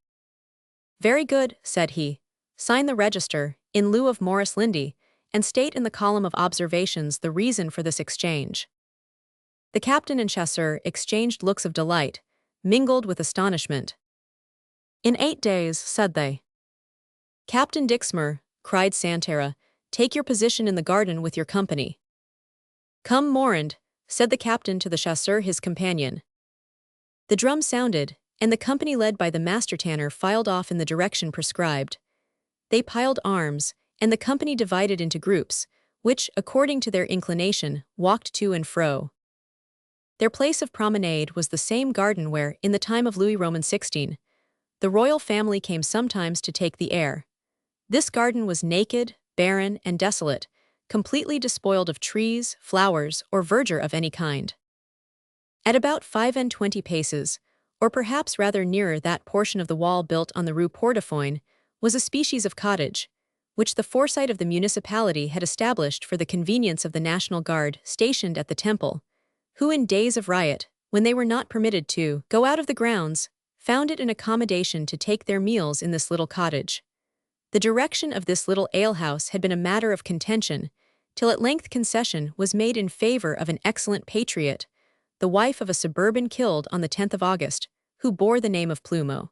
Very good, said he. Sign the register, in lieu of Maurice Lindy, and state in the column of observations the reason for this exchange. The captain and chasseur exchanged looks of delight, mingled with astonishment. In 8 days, said they. Captain Dixmer, cried Santera, take your position in the garden with your company. Come, Morand, said the captain to the chasseur his companion. The drum sounded, and the company led by the master tanner filed off in the direction prescribed. They piled arms, and the company divided into groups, which, according to their inclination, walked to and fro. Their place of promenade was the same garden where, in the time of Louis Roman XVI, the royal family came sometimes to take the air. This garden was naked, barren, and desolate, completely despoiled of trees, flowers, or verdure of any kind. At about 25 paces, or perhaps rather nearer that portion of the wall built on the Rue Portefoin, was a species of cottage, which the foresight of the municipality had established for the convenience of the National Guard stationed at the Temple, who in days of riot, when they were not permitted to go out of the grounds, found it an accommodation to take their meals in this little cottage. The direction of this little alehouse had been a matter of contention, till at length concession was made in favor of an excellent patriot, the wife of a suburban killed on the 10th of August, who bore the name of Plumeau.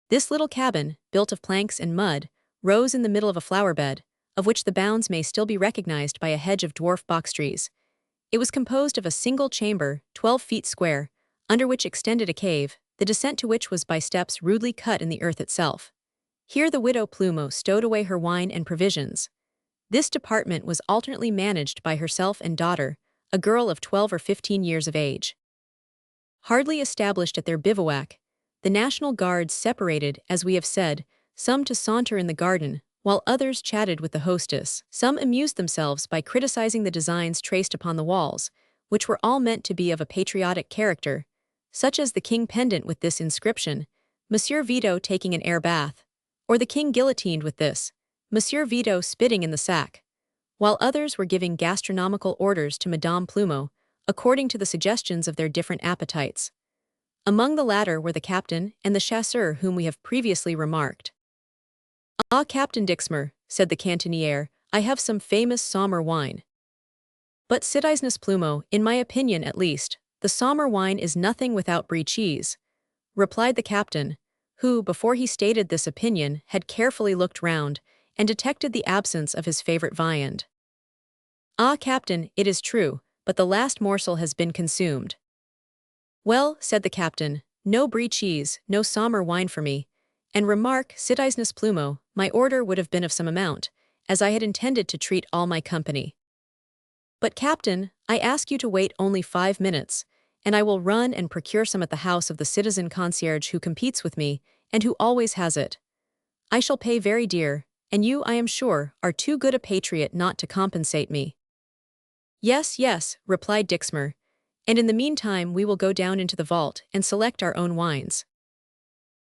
This little cabin, built of planks and mud, rose in the middle of a flower bed, of which the bounds may still be recognized by a hedge of dwarf box trees. It was composed of a single chamber, 12 feet square, under which extended a cave, the descent to which was by steps rudely cut in the earth itself. Here the widow Plumeau stowed away her wine and provisions. This department was alternately managed by herself and daughter, a girl of 12 or 15 years of age. Hardly established at their bivouac, the National Guards separated, as we have said, some to saunter in the garden, while others chatted with the hostess. Some amused themselves by criticizing the designs traced upon the walls, which were all meant to be of a patriotic character, such as the king pendant with this inscription, Monsieur Vito taking an air bath, or the king guillotined with this, Monsieur Vito spitting in the sack, while others were giving gastronomical orders to Madame Plumeau, according to the suggestions of their different appetites. Among the latter were the captain and the chasseur whom we have previously remarked. Ah, Captain Dixmer, said the cantiniere, I have some famous Sommer wine. But citizeness Plumeau, in my opinion at least, the Sommer wine is nothing without brie cheese, replied the captain, who, before he stated this opinion, had carefully looked round, and detected the absence of his favorite viand. Ah, Captain, it is true, but the last morsel has been consumed. Well, said the captain, no brie cheese, no Sommer wine for me, and remark, citizeness Plumeau, my order would have been of some amount, as I had intended to treat all my company. But, Captain, I ask you to wait only 5 minutes, and I will run and procure some at the house of the citizen concierge who competes with me, and who always has it. I shall pay very dear, and you, I am sure, are too good a patriot not to compensate me." "Yes, yes," replied Dixmer, "and in the meantime we will go down into the vault and select our own wines."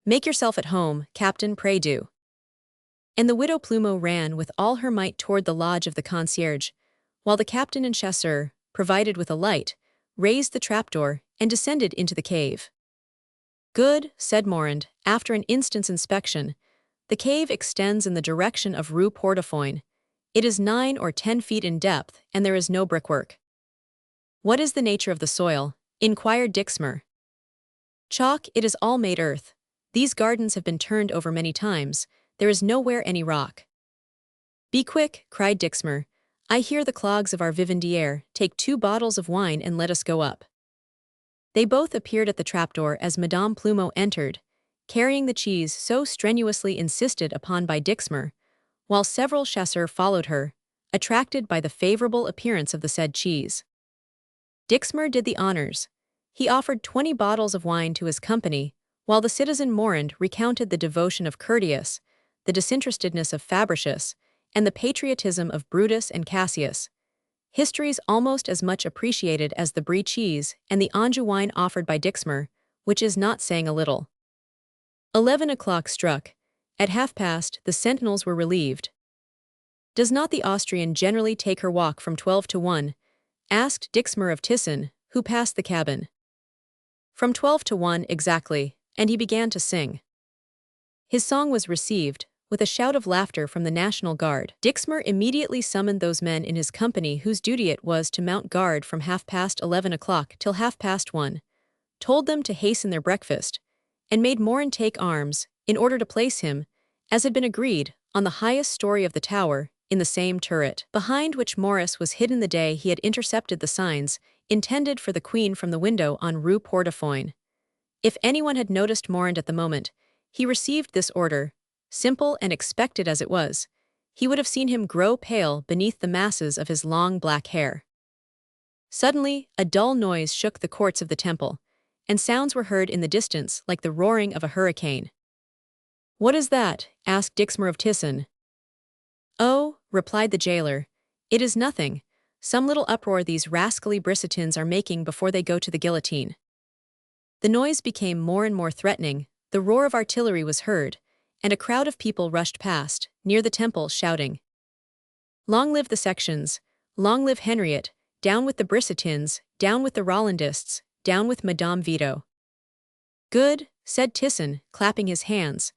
"Make yourself at home, Captain, pray do." And the widow Plumeau ran with all her might toward the lodge of the concierge, while the captain and chasseur, provided with a light, raised the trapdoor and descended into the cave. "Good," said Morand, after an instant's inspection. "The cave extends in the direction of Rue Portefoin. It is 9 or 10 feet in depth, and there is no brickwork." "What is the nature of the soil?" inquired Dixmer. "Chalk, it is all made earth. These gardens have been turned over many times. There is nowhere any rock." "Be quick," cried Dixmer. "I hear the clogs of our vivandière. Take 2 bottles of wine and let us go up." They both appeared at the trapdoor as Madame Plumeau entered, carrying the cheese so strenuously insisted upon by Dixmer, while several chasseurs followed her, attracted by the favorable appearance of the said cheese. Dixmer did the honors. He offered 20 bottles of wine to his company, while the citizen Morand recounted the devotion of Curtius, the disinterestedness of Fabricius, and the patriotism of Brutus and Cassius. Histories almost as much appreciated as the Brie cheese and the Anjou wine offered by Dixmer, which is not saying a little. 11 o'clock struck. At 1:30, the sentinels were relieved. "Does not the Austrian generally take her walk from 12 to 1? Asked Dixmer of Tisson, who passed the cabin. "From 12 to 1 exactly," and he began to sing. His song was received with a shout of laughter from the National Guard. Dixmer immediately summoned those men in his company whose duty it was to mount guard from 11 o'clock till 1:30, told them to hasten their breakfast, and made Morand take arms, in order to place him, as had been agreed, on the highest story of the tower, in the same turret, behind which Maurice was hidden the day he had intercepted the signs, intended for the Queen from the window on Rue Portefoin. If anyone had noticed Morand at the moment, he received this order, simple and expected as it was, he would have seen him grow pale beneath the masses of his long black hair. Suddenly, a dull noise shook the courts of the temple, and sounds were heard in the distance like the roaring of a hurricane. "What is that?" asked Dixmer of Tisson. "Oh," replied the jailer, "it is nothing. Some little uproar these rascally Brissotins are making before they go to the guillotine." The noise became more and more threatening, the roar of artillery was heard, and a crowd of people rushed past, near the temple, shouting, "Long live the sections! Long live Henriette! Down with the Brissotins! Down with the Rolandists! Down with Madame Vito!" "Good," said Tisson, clapping his hands.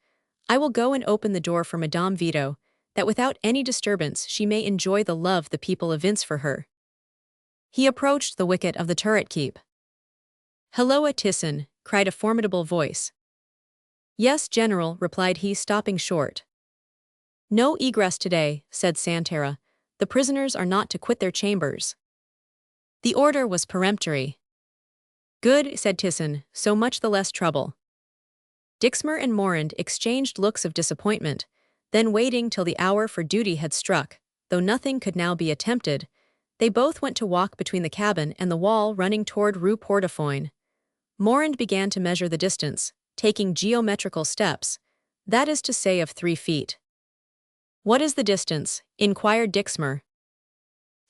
"I will go and open the door for Madame Vito, that without any disturbance she may enjoy the love the people evince for her." He approached the wicket of the turret keep. "Helloa, Tisson," cried a formidable voice. "Yes, General," replied he, stopping short. "No egress today," said Santera. "The prisoners are not to quit their chambers." The order was peremptory. "Good," said Tisson, "so much the less trouble." Dixmer and Morand exchanged looks of disappointment, then waiting till the hour for duty had struck, though nothing could now be attempted, they both went to walk between the cabin and the wall running toward Rue Portefoin. Morand began to measure the distance, taking geometrical steps, that is to say of 3 feet. "What is the distance?" inquired Dixmer.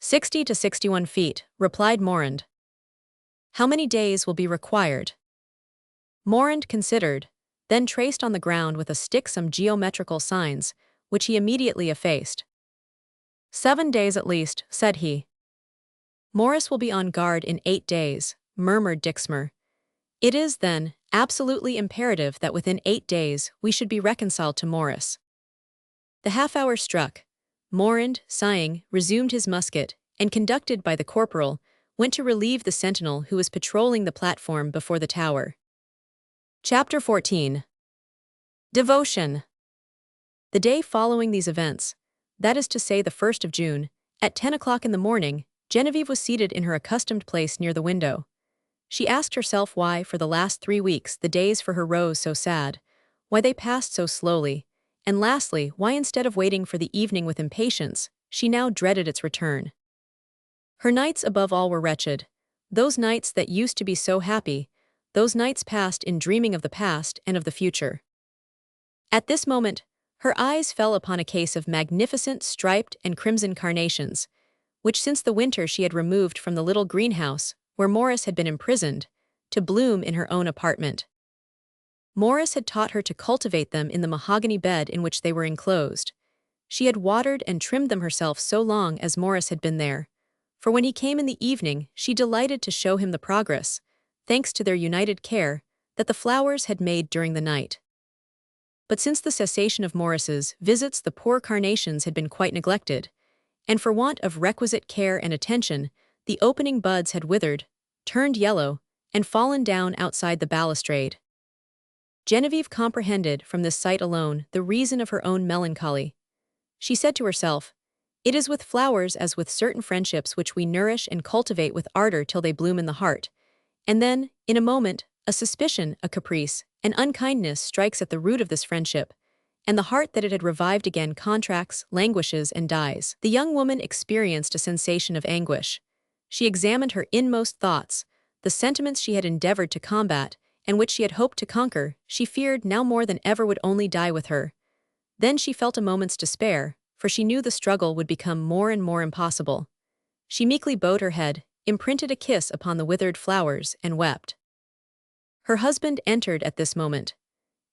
60 to 61 feet, replied Morand. "How many days will be required?" Morand considered, then traced on the ground with a stick some geometrical signs, which he immediately effaced. 7 days at least, said he. "Maurice will be on guard in 8 days, murmured Dixmer. "It is, then, absolutely imperative that within 8 days we should be reconciled to Maurice." The half-hour struck. Morand, sighing, resumed his musket, and conducted by the corporal, went to relieve the sentinel who was patrolling the platform before the tower. Chapter 14. Devotion. The day following these events, that is to say the 1st of June, at 10 o'clock in the morning, Genevieve was seated in her accustomed place near the window. She asked herself why, for the last 3 weeks, the days for her rose so sad, why they passed so slowly, and lastly, why instead of waiting for the evening with impatience, she now dreaded its return. Her nights above all were wretched. Those nights that used to be so happy, those nights passed in dreaming of the past and of the future. At this moment, her eyes fell upon a case of magnificent striped and crimson carnations, which since the winter she had removed from the little greenhouse where Morris had been imprisoned, to bloom in her own apartment. Morris had taught her to cultivate them in the mahogany bed in which they were enclosed. She had watered and trimmed them herself so long as Morris had been there, for when he came in the evening she delighted to show him the progress, thanks to their united care, that the flowers had made during the night. But since the cessation of Morris's visits the poor carnations had been quite neglected, and for want of requisite care and attention, the opening buds had withered, turned yellow, and fallen down outside the balustrade. Genevieve comprehended from this sight alone the reason of her own melancholy. She said to herself, "It is with flowers as with certain friendships which we nourish and cultivate with ardor till they bloom in the heart, and then, in a moment, a suspicion, a caprice, an unkindness strikes at the root of this friendship, and the heart that it had revived again contracts, languishes, and dies." The young woman experienced a sensation of anguish. She examined her inmost thoughts, the sentiments she had endeavored to combat, and which she had hoped to conquer, she feared now more than ever would only die with her. Then she felt a moment's despair, for she knew the struggle would become more and more impossible. She meekly bowed her head, imprinted a kiss upon the withered flowers, and wept. Her husband entered at this moment.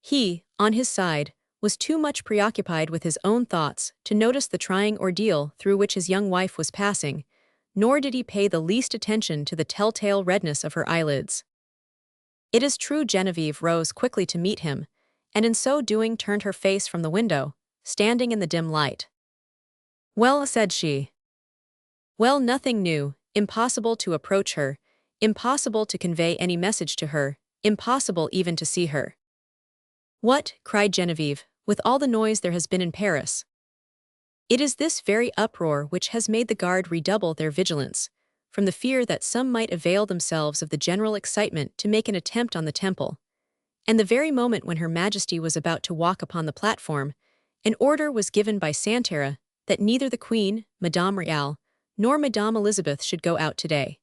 He, on his side, was too much preoccupied with his own thoughts to notice the trying ordeal through which his young wife was passing, nor did he pay the least attention to the telltale redness of her eyelids. It is true Genevieve rose quickly to meet him, and in so doing turned her face from the window, standing in the dim light. "Well," said she. "Well, nothing new, impossible to approach her, impossible to convey any message to her, impossible even to see her." "What?" cried Genevieve, "with all the noise there has been in Paris?" "It is this very uproar which has made the guard redouble their vigilance, from the fear that some might avail themselves of the general excitement to make an attempt on the Temple. And the very moment when Her Majesty was about to walk upon the platform, an order was given by Santerre that neither the Queen, Madame Royale, nor Madame Elizabeth should go out today.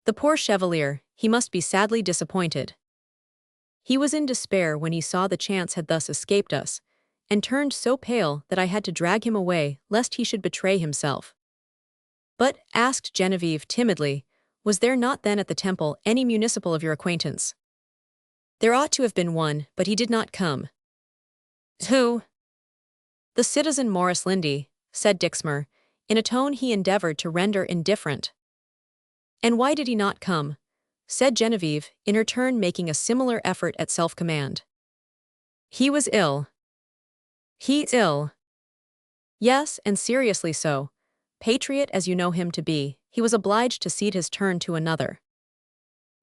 The poor Chevalier, he must be sadly disappointed. He was in despair when he saw the chance had thus escaped us, and turned so pale that I had to drag him away lest he should betray himself." "But," asked Genevieve timidly, "was there not then at the Temple any municipal of your acquaintance?" "There ought to have been one, but he did not come." "Who?" "The citizen Maurice Lindy," said Dixmer, in a tone he endeavored to render indifferent. "And why did he not come?" said Genevieve, in her turn making a similar effort at self-command. "He was ill." "He's ill?" "Yes, and seriously so. Patriot as you know him to be, he was obliged to cede his turn to another."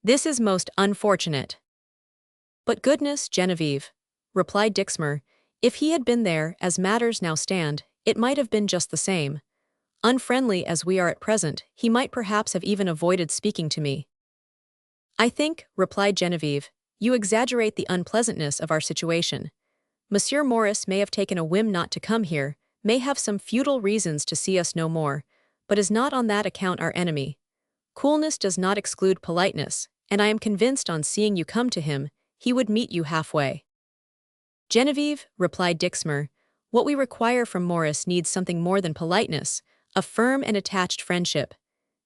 "This is most unfortunate." "But goodness, Genevieve," replied Dixmer, "if he had been there, as matters now stand, it might have been just the same. Unfriendly as we are at present, he might perhaps have even avoided speaking to me." "I think," replied Genevieve, "you exaggerate the unpleasantness of our situation. Monsieur Maurice may have taken a whim not to come here, may have some futile reasons to see us no more, but is not on that account our enemy. Coolness does not exclude politeness, and I am convinced on seeing you come to him, he would meet you halfway." "Genevieve," replied Dixmer, "what we require from Maurice needs something more than politeness, a firm and attached friendship.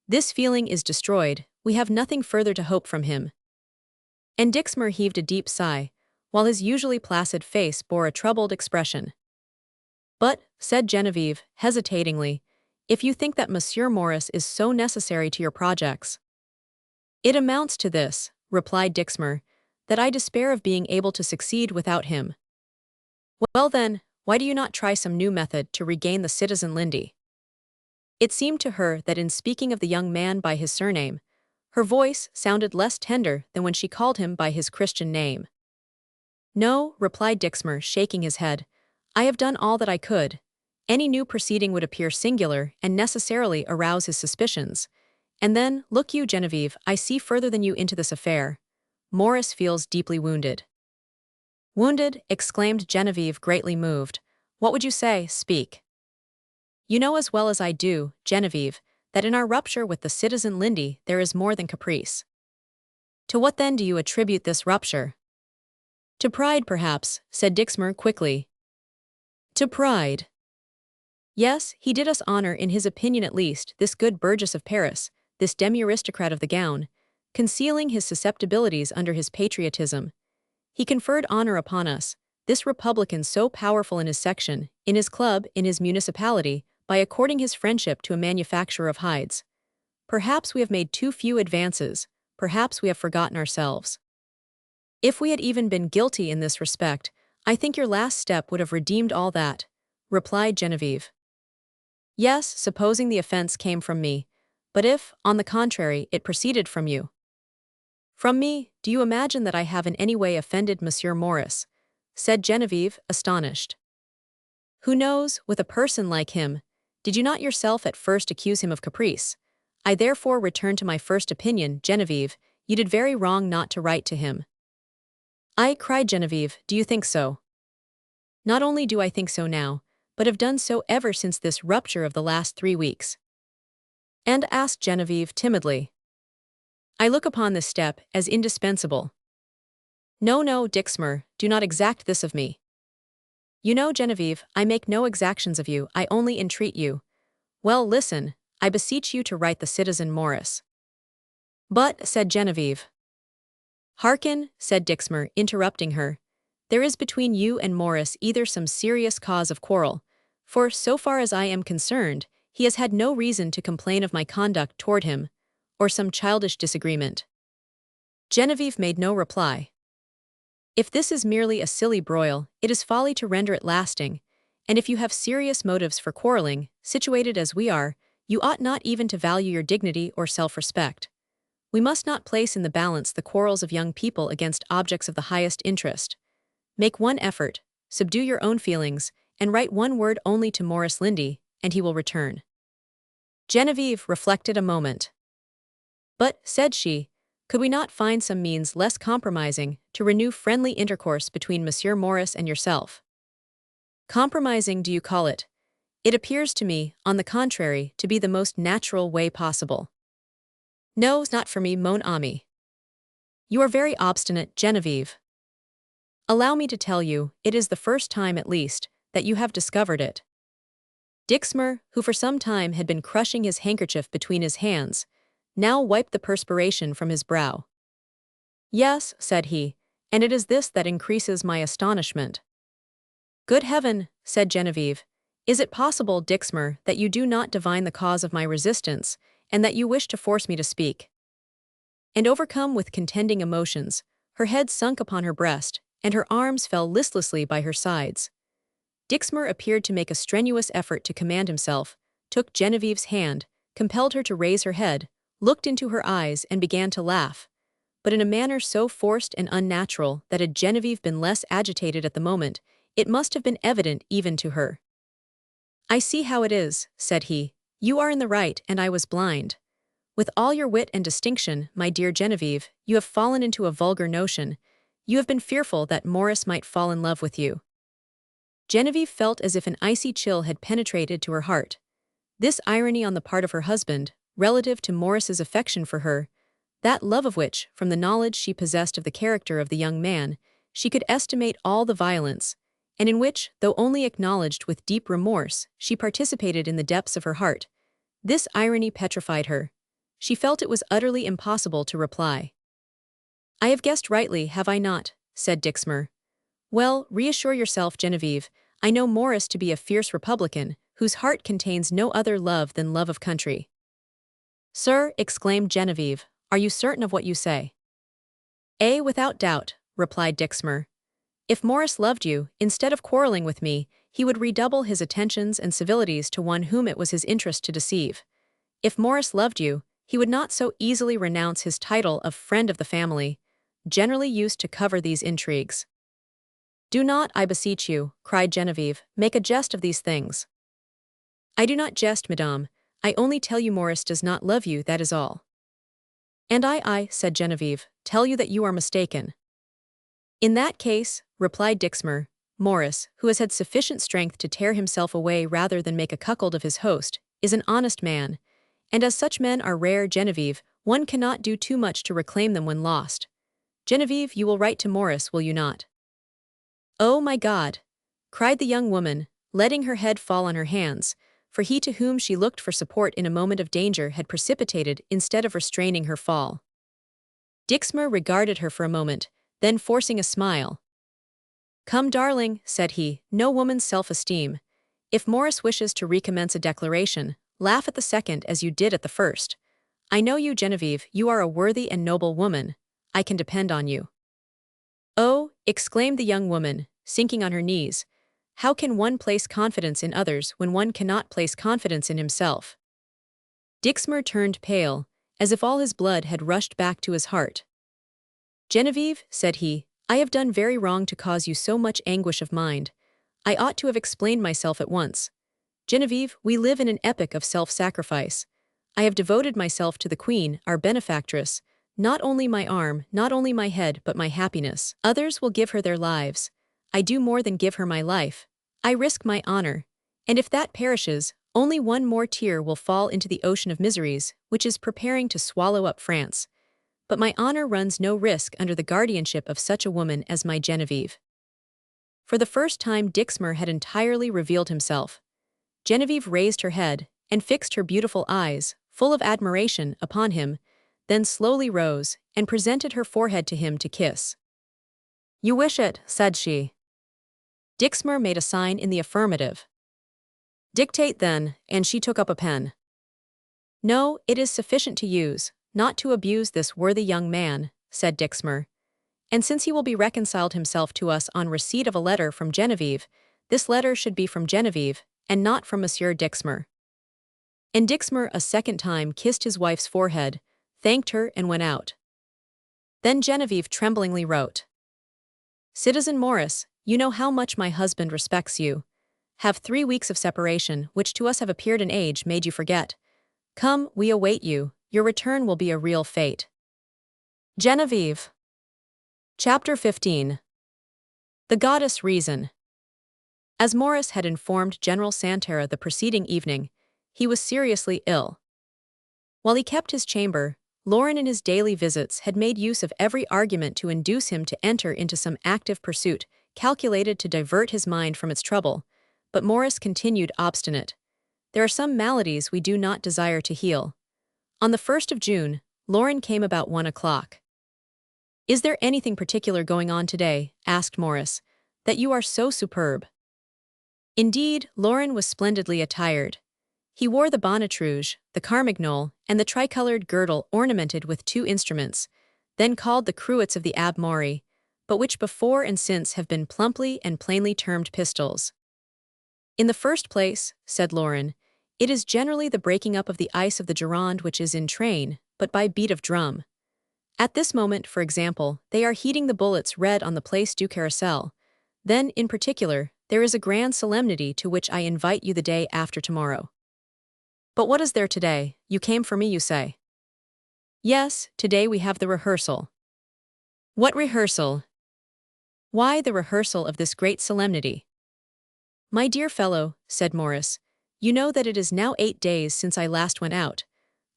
This feeling is destroyed, we have nothing further to hope from him." And Dixmer heaved a deep sigh, while his usually placid face bore a troubled expression. "But," said Genevieve, hesitatingly, "if you think that Monsieur Maurice is so necessary to your projects—" "It amounts to this," replied Dixmer, "that I despair of being able to succeed without him." "Well then, why do you not try some new method to regain the citizen Lindy?" It seemed to her that in speaking of the young man by his surname, her voice sounded less tender than when she called him by his Christian name. "No," replied Dixmer, shaking his head, "I have done all that I could. Any new proceeding would appear singular and necessarily arouse his suspicions. And then, look you, Genevieve, I see further than you into this affair. Maurice feels deeply wounded." "Wounded?" exclaimed Genevieve, greatly moved. "What would you say? Speak." "You know as well as I do, Genevieve, that in our rupture with the citizen Lindy there is more than caprice. To what then do you attribute this rupture? To pride, perhaps, said Dixmer quickly. To pride. Yes, he did us honor in his opinion at least, this good burgess of Paris, this demi-aristocrat of the gown, concealing his susceptibilities under his patriotism. He conferred honor upon us, this republican so powerful in his section, in his club, in his municipality, by according his friendship to a manufacturer of hides. Perhaps we have made too few advances, perhaps we have forgotten ourselves. If we had even been guilty in this respect, I think your last step would have redeemed all that, replied Genevieve. Yes, supposing the offense came from me, but if, on the contrary, it proceeded from you. From me, do you imagine that I have in any way offended Monsieur Morris? Said Genevieve, astonished. Who knows, with a person like him, did you not yourself at first accuse him of caprice? I therefore return to my first opinion, Genevieve, you did very wrong not to write to him. I, cried Genevieve, do you think so? Not only do I think so now, but have done so ever since this rupture of the last 3 weeks. And asked Genevieve timidly. I look upon this step as indispensable. No, no, Dixmer, do not exact this of me. You know, Genevieve, I make no exactions of you, I only entreat you. Well, listen, I beseech you to write the citizen Morris. But, said Genevieve. Hearken, said Dixmer, interrupting her. There is between you and Morris either some serious cause of quarrel, for so far as I am concerned, he has had no reason to complain of my conduct toward him, or some childish disagreement. Genevieve made no reply. If this is merely a silly broil, it is folly to render it lasting, and if you have serious motives for quarreling, situated as we are, you ought not even to value your dignity or self-respect. We must not place in the balance the quarrels of young people against objects of the highest interest. Make one effort, subdue your own feelings, and write one word only to Morris Lindy, and he will return. Genevieve reflected a moment. But, said she, could we not find some means less compromising to renew friendly intercourse between Monsieur Morris and yourself? Compromising, do you call it? It appears to me, on the contrary, to be the most natural way possible. No, not for me, mon ami. You are very obstinate, Genevieve. Allow me to tell you, it is the first time, at least, that you have discovered it. Dixmer, who for some time had been crushing his handkerchief between his hands, now wiped the perspiration from his brow. Yes, said he, and it is this that increases my astonishment. Good heaven, said Genevieve, is it possible, Dixmer, that you do not divine the cause of my resistance, and that you wish to force me to speak? And overcome with contending emotions, her head sunk upon her breast, and her arms fell listlessly by her sides. Dixmer appeared to make a strenuous effort to command himself, took Genevieve's hand, compelled her to raise her head, looked into her eyes and began to laugh, but in a manner so forced and unnatural that had Genevieve been less agitated at the moment, it must have been evident even to her. I see how it is, said he. You are in the right and I was blind. With all your wit and distinction, my dear Genevieve, you have fallen into a vulgar notion. You have been fearful that Morris might fall in love with you. Genevieve felt as if an icy chill had penetrated to her heart. This irony on the part of her husband, relative to Morris's affection for her, that love of which, from the knowledge she possessed of the character of the young man, she could estimate all the violence, and in which, though only acknowledged with deep remorse, she participated in the depths of her heart. This irony petrified her. She felt it was utterly impossible to reply. I have guessed rightly, have I not? Said Dixmer. Well, reassure yourself, Genevieve. I know Morris to be a fierce republican, whose heart contains no other love than love of country. Sir, exclaimed Genevieve, are you certain of what you say? Without doubt, replied Dixmer. If Morris loved you, instead of quarreling with me, he would redouble his attentions and civilities to one whom it was his interest to deceive. If Morris loved you, he would not so easily renounce his title of friend of the family, generally used to cover these intrigues. Do not, I beseech you, cried Genevieve, make a jest of these things. I do not jest, madame. I only tell you Morris does not love you, that is all. And I, said Genevieve, tell you that you are mistaken. In that case, replied Dixmer, Morris, who has had sufficient strength to tear himself away rather than make a cuckold of his host, is an honest man, And as such men are rare, Genevieve, one cannot do too much to reclaim them when lost. Genevieve, you will write to Morris, will you not? Oh my God! Cried the young woman, letting her head fall on her hands, for he to whom she looked for support in a moment of danger had precipitated instead of restraining her fall. Dixmer regarded her for a moment, then forcing a smile. Come, darling, said he, no woman's self-esteem. If Morris wishes to recommence a declaration, laugh at the second as you did at the first. I know you, Genevieve, you are a worthy and noble woman. I can depend on you. Oh, exclaimed the young woman, sinking on her knees, how can one place confidence in others when one cannot place confidence in himself? Dixmer turned pale, as if all his blood had rushed back to his heart. Genevieve, said he, I have done very wrong to cause you so much anguish of mind. I ought to have explained myself at once. Genevieve, we live in an epoch of self-sacrifice. I have devoted myself to the Queen, our benefactress, not only my arm, not only my head, but my happiness. Others will give her their lives. I do more than give her my life. I risk my honor. And if that perishes, only one more tear will fall into the ocean of miseries, which is preparing to swallow up France. But my honor runs no risk under the guardianship of such a woman as my Genevieve. For the first time Dixmer had entirely revealed himself. Genevieve raised her head and fixed her beautiful eyes, full of admiration, upon him, then slowly rose and presented her forehead to him to kiss. You wish it, said she. Dixmer made a sign in the affirmative. Dictate then, and she took up a pen. No, it is sufficient to use, not to abuse this worthy young man, said Dixmer. And since he will be reconciled himself to us on receipt of a letter from Genevieve, this letter should be from Genevieve, and not from Monsieur Dixmer. And Dixmer a second time kissed his wife's forehead, thanked her and went out. Then Genevieve tremblingly wrote. Citizen Morris, you know how much my husband respects you. Have 3 weeks of separation, which to us have appeared an age, made you forget. Come, we await you, your return will be a real fate. Genevieve. Chapter 15. The Goddess Reason. As Morris had informed General Santera the preceding evening, he was seriously ill. While he kept his chamber, Lauren in his daily visits had made use of every argument to induce him to enter into some active pursuit, calculated to divert his mind from its trouble, but Morris continued obstinate. There are some maladies we do not desire to heal. On the 1st of June, Lauren came about 1 o'clock. Is there anything particular going on today, asked Morris, that you are so superb? Indeed, Lauren was splendidly attired. He wore the bonnet rouge, the carmagnole, and the tricolored girdle ornamented with 2 instruments, then called the cruets of the Abbé Maury, but which before and since have been plumply and plainly termed pistols. In the first place, said Lauren, it is generally the breaking up of the ice of the Gironde which is in train, but by beat of drum. At this moment, for example, they are heating the bullets read on the Place du Carrousel. Then, in particular, there is a grand solemnity to which I invite you the day after tomorrow. But what is there today? You came for me, you say? Yes, today we have the rehearsal. What rehearsal? Why, the rehearsal of this great solemnity. My dear fellow, said Morris, you know that it is now 8 days since I last went out.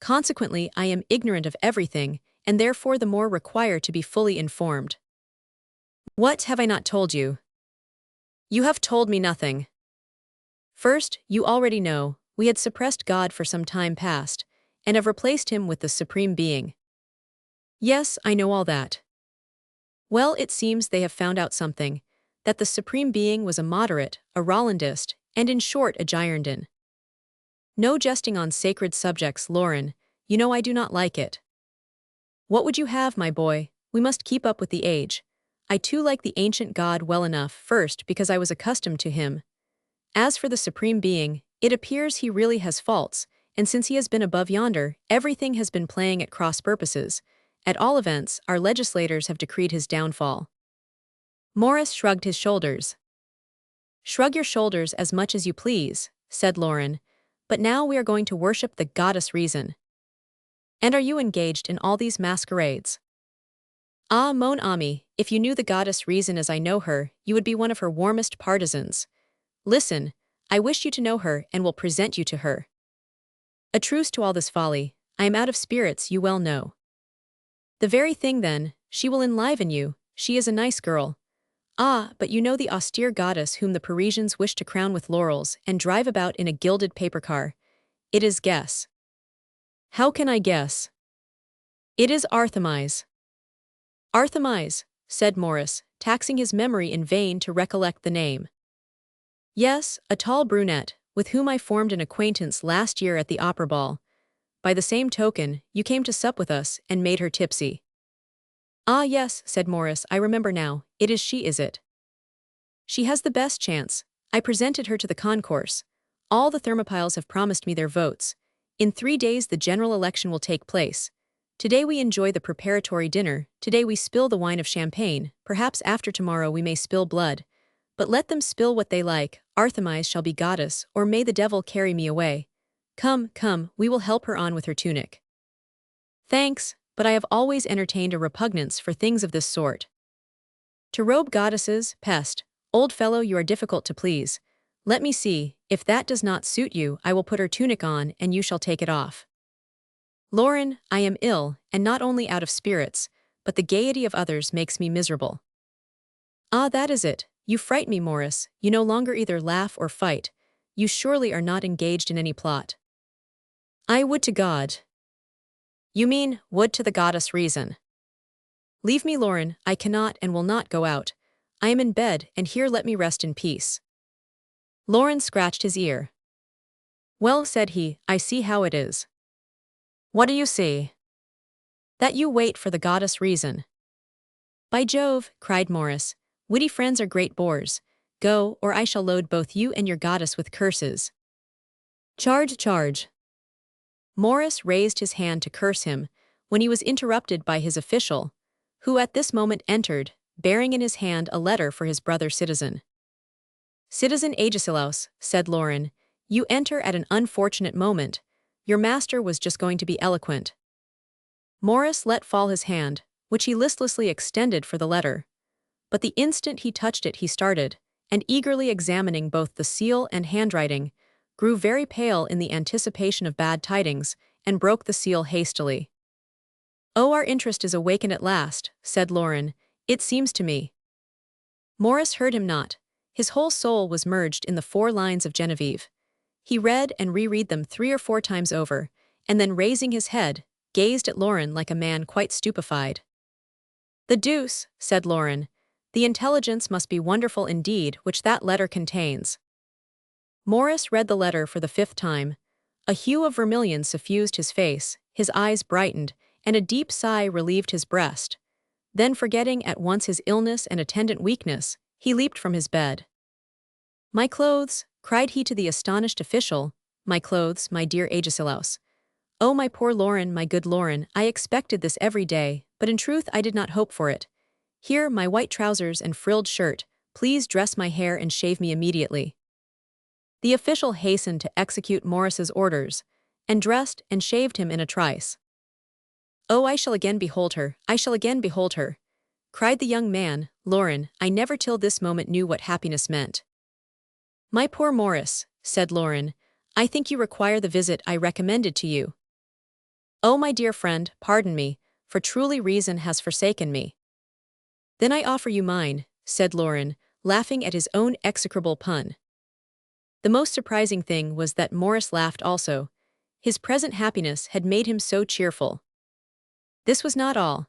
Consequently, I am ignorant of everything, and therefore the more require to be fully informed. What have I not told you? You have told me nothing. First, you already know, we had suppressed God for some time past, and have replaced him with the Supreme Being. Yes, I know all that. Well, it seems they have found out something, that the Supreme Being was a moderate, a Rolandist, and in short a Girondin. No jesting on sacred subjects, Lauren, you know I do not like it. What would you have, my boy? We must keep up with the age. I too like the ancient God well enough, first because I was accustomed to him. As for the Supreme Being, it appears he really has faults, and since he has been above yonder, everything has been playing at cross purposes. At all events, our legislators have decreed his downfall. Morris shrugged his shoulders. Shrug your shoulders as much as you please, said Lauren, but now we are going to worship the goddess Reason. And are you engaged in all these masquerades? Ah, mon ami, if you knew the goddess Reason as I know her, you would be one of her warmest partisans. Listen, I wish you to know her and will present you to her. A truce to all this folly. I am out of spirits, you well know. The very thing then, she will enliven you, she is a nice girl. Ah, but you know the austere goddess whom the Parisians wish to crown with laurels and drive about in a gilded paper car. It is guess. How can I guess? It is Artemis. Artemis, said Morris, taxing his memory in vain to recollect the name. Yes, a tall brunette, with whom I formed an acquaintance last year at the opera ball. By the same token, you came to sup with us and made her tipsy. Ah yes, said Morris, I remember now, it is she, is it? She has the best chance. I presented her to the concourse. All the Thermopyles have promised me their votes. In 3 days the general election will take place. Today we enjoy the preparatory dinner, today we spill the wine of champagne, perhaps after tomorrow we may spill blood. But let them spill what they like, Artemis shall be goddess, or may the devil carry me away. Come, come, we will help her on with her tunic. Thanks, but I have always entertained a repugnance for things of this sort. To robe goddesses, pest, old fellow, you are difficult to please. Let me see, if that does not suit you, I will put her tunic on and you shall take it off. Lauren, I am ill, and not only out of spirits, but the gaiety of others makes me miserable. Ah, that is it. You fright me, Morris. You no longer either laugh or fight. You surely are not engaged in any plot. I would to God. You mean, would to the goddess reason. Leave me, Lauren, I cannot and will not go out. I am in bed, and here let me rest in peace. Lauren scratched his ear. Well, said he, I see how it is. What do you see? That you wait for the goddess reason. By Jove, cried Morris, witty friends are great bores. Go, or I shall load both you and your goddess with curses. Charge, charge. Morris raised his hand to curse him, when he was interrupted by his official, who at this moment entered, bearing in his hand a letter for his brother citizen. Citizen Agesilaus, said Lauren, you enter at an unfortunate moment. Your master was just going to be eloquent. Morris let fall his hand, which he listlessly extended for the letter. But the instant he touched it he started, and eagerly examining both the seal and handwriting, grew very pale in the anticipation of bad tidings, and broke the seal hastily. Oh, our interest is awakened at last, said Lauren, it seems to me. Morris heard him not. His whole soul was merged in the 4 lines of Genevieve. He read and reread them 3 or 4 times over, and then raising his head, gazed at Lauren like a man quite stupefied. The deuce, said Lauren, the intelligence must be wonderful indeed which that letter contains. Morris read the letter for the 5th time. A hue of vermilion suffused his face, his eyes brightened, and a deep sigh relieved his breast. Then forgetting at once his illness and attendant weakness, he leaped from his bed. My clothes, cried he to the astonished official, my clothes, my dear Agesilaus. Oh, my poor Lauren, my good Lauren, I expected this every day, but in truth I did not hope for it. Here, my white trousers and frilled shirt, please dress my hair and shave me immediately. The official hastened to execute Morris's orders, and dressed and shaved him in a trice. Oh, I shall again behold her, I shall again behold her, cried the young man. Lauren, I never till this moment knew what happiness meant. My poor Morris, said Lauren, I think you require the visit I recommended to you. Oh, my dear friend, pardon me, for truly reason has forsaken me. Then I offer you mine, said Lauren, laughing at his own execrable pun. The most surprising thing was that Morris laughed also. His present happiness had made him so cheerful. This was not all.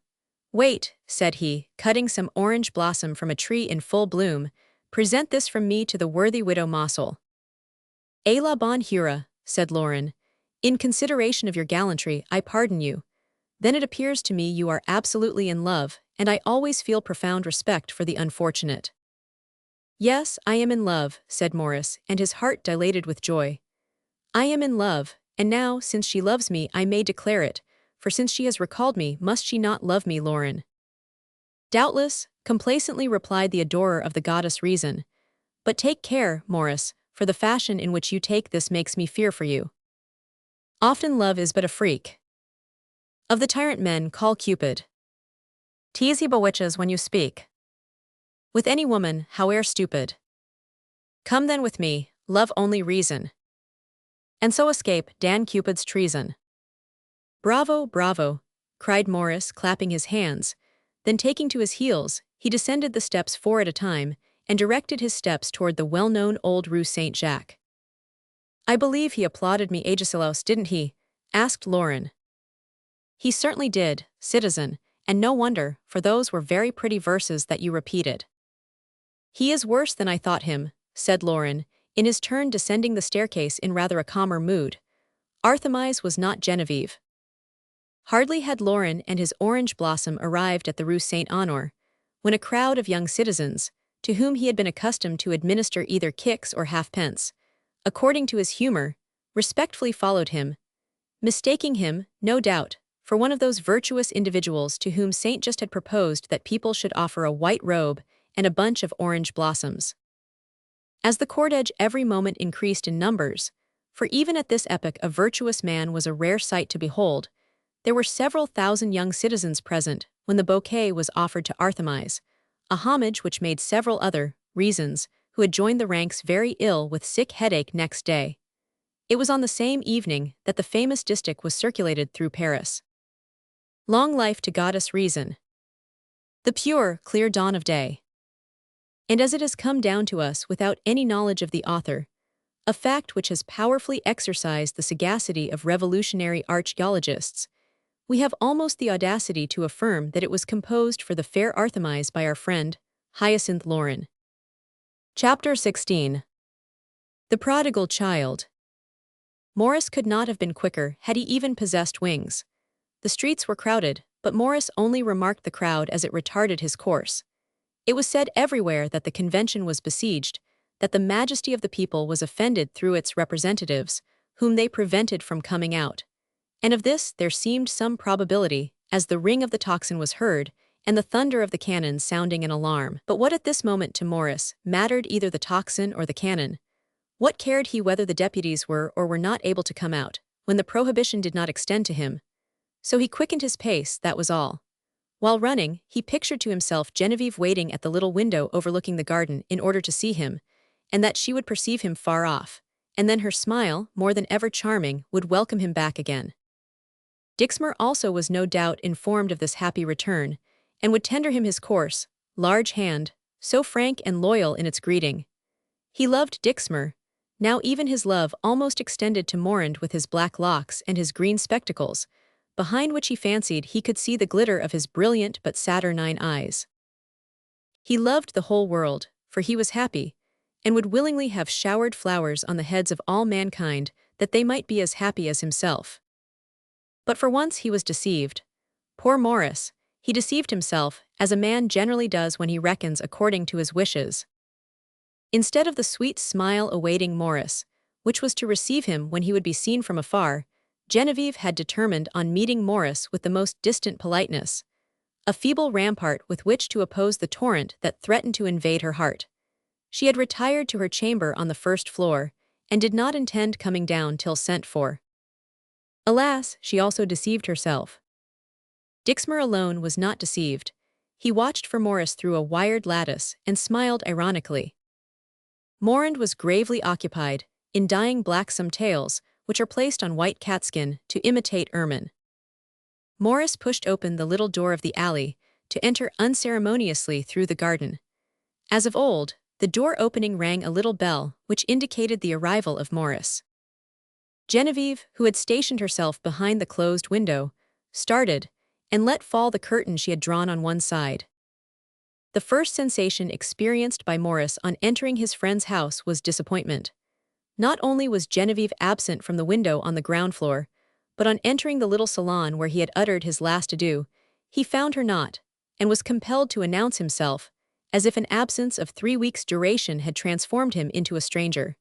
Wait, said he, cutting some orange blossom from a tree in full bloom, present this from me to the worthy widow Mossel. A la bonne hura, said Lauren. In consideration of your gallantry, I pardon you. Then it appears to me you are absolutely in love, and I always feel profound respect for the unfortunate. Yes, I am in love, said Morris, and his heart dilated with joy. I am in love, and now, since she loves me, I may declare it, for since she has recalled me, must she not love me, Lauren? Doubtless, complacently replied the adorer of the goddess Reason. But take care, Morris, for the fashion in which you take this makes me fear for you. Often love is but a freak. Of the tyrant men call Cupid. Tease he bewitches when you speak. With any woman, howe'er stupid. Come then with me, love only reason. and so escape Dan Cupid's treason. "Bravo, bravo," cried Morris, clapping his hands. Then taking to his heels, he descended the steps 4 at a time and directed his steps toward the well-known old Rue Saint-Jacques. "I believe he applauded me, Agesilaus, didn't he?" asked Lauren. "He certainly did, citizen, and no wonder, for those were very pretty verses that you repeated." "He is worse than I thought him," said Lauren, in his turn descending the staircase in rather a calmer mood. Artemis was not Genevieve. Hardly had Lauren and his orange blossom arrived at the Rue Saint-Honore, when a crowd of young citizens, to whom he had been accustomed to administer either kicks or halfpence, according to his humor, respectfully followed him, mistaking him, no doubt, for one of those virtuous individuals to whom Saint just had proposed that people should offer a white robe and a bunch of orange blossoms. As the cortege every moment increased in numbers, for even at this epoch a virtuous man was a rare sight to behold, there were several thousand young citizens present when the bouquet was offered to Artemis, a homage which made several other reasons who had joined the ranks very ill with sick headache next day. It was on the same evening that the famous distich was circulated through Paris. "Long life to Goddess Reason. The pure, clear dawn of day." And as it has come down to us without any knowledge of the author, a fact which has powerfully exercised the sagacity of revolutionary archaeologists, we have almost the audacity to affirm that it was composed for the fair Artemis by our friend, Hyacinth Lauren. Chapter 16. The Prodigal Child. Morris could not have been quicker had he even possessed wings. The streets were crowded, but Morris only remarked the crowd as it retarded his course. It was said everywhere that the convention was besieged, that the majesty of the people was offended through its representatives, whom they prevented from coming out. And of this there seemed some probability, as the ring of the tocsin was heard, and the thunder of the cannon sounding an alarm. But what at this moment to Morris mattered either the tocsin or the cannon? What cared he whether the deputies were or were not able to come out, when the prohibition did not extend to him? So he quickened his pace, that was all. While running, he pictured to himself Genevieve waiting at the little window overlooking the garden in order to see him, and that she would perceive him far off, and then her smile, more than ever charming, would welcome him back again. Dixmer also was no doubt informed of this happy return, and would tender him his coarse, large hand, so frank and loyal in its greeting. He loved Dixmer. Now even his love almost extended to Morand with his black locks and his green spectacles, behind which he fancied he could see the glitter of his brilliant but saturnine eyes. He loved the whole world, for he was happy, and would willingly have showered flowers on the heads of all mankind that they might be as happy as himself. But for once he was deceived. Poor Morris, he deceived himself, as a man generally does when he reckons according to his wishes. Instead of the sweet smile awaiting Morris, which was to receive him when he would be seen from afar, Genevieve had determined on meeting Morris with the most distant politeness, a feeble rampart with which to oppose the torrent that threatened to invade her heart. She had retired to her chamber on the first floor, and did not intend coming down till sent for. Alas, she also deceived herself. Dixmer alone was not deceived. He watched for Morris through a wired lattice and smiled ironically. Morand was gravely occupied in dyeing blacksome tails, which are placed on white catskin to imitate ermine. Morris pushed open the little door of the alley to enter unceremoniously through the garden. As of old, the door opening rang a little bell which indicated the arrival of Morris. Genevieve, who had stationed herself behind the closed window, started and let fall the curtain she had drawn on one side. The first sensation experienced by Morris on entering his friend's house was disappointment. Not only was Genevieve absent from the window on the ground floor, but on entering the little salon where he had uttered his last adieu, he found her not, and was compelled to announce himself, as if an absence of 3 weeks' duration had transformed him into a stranger.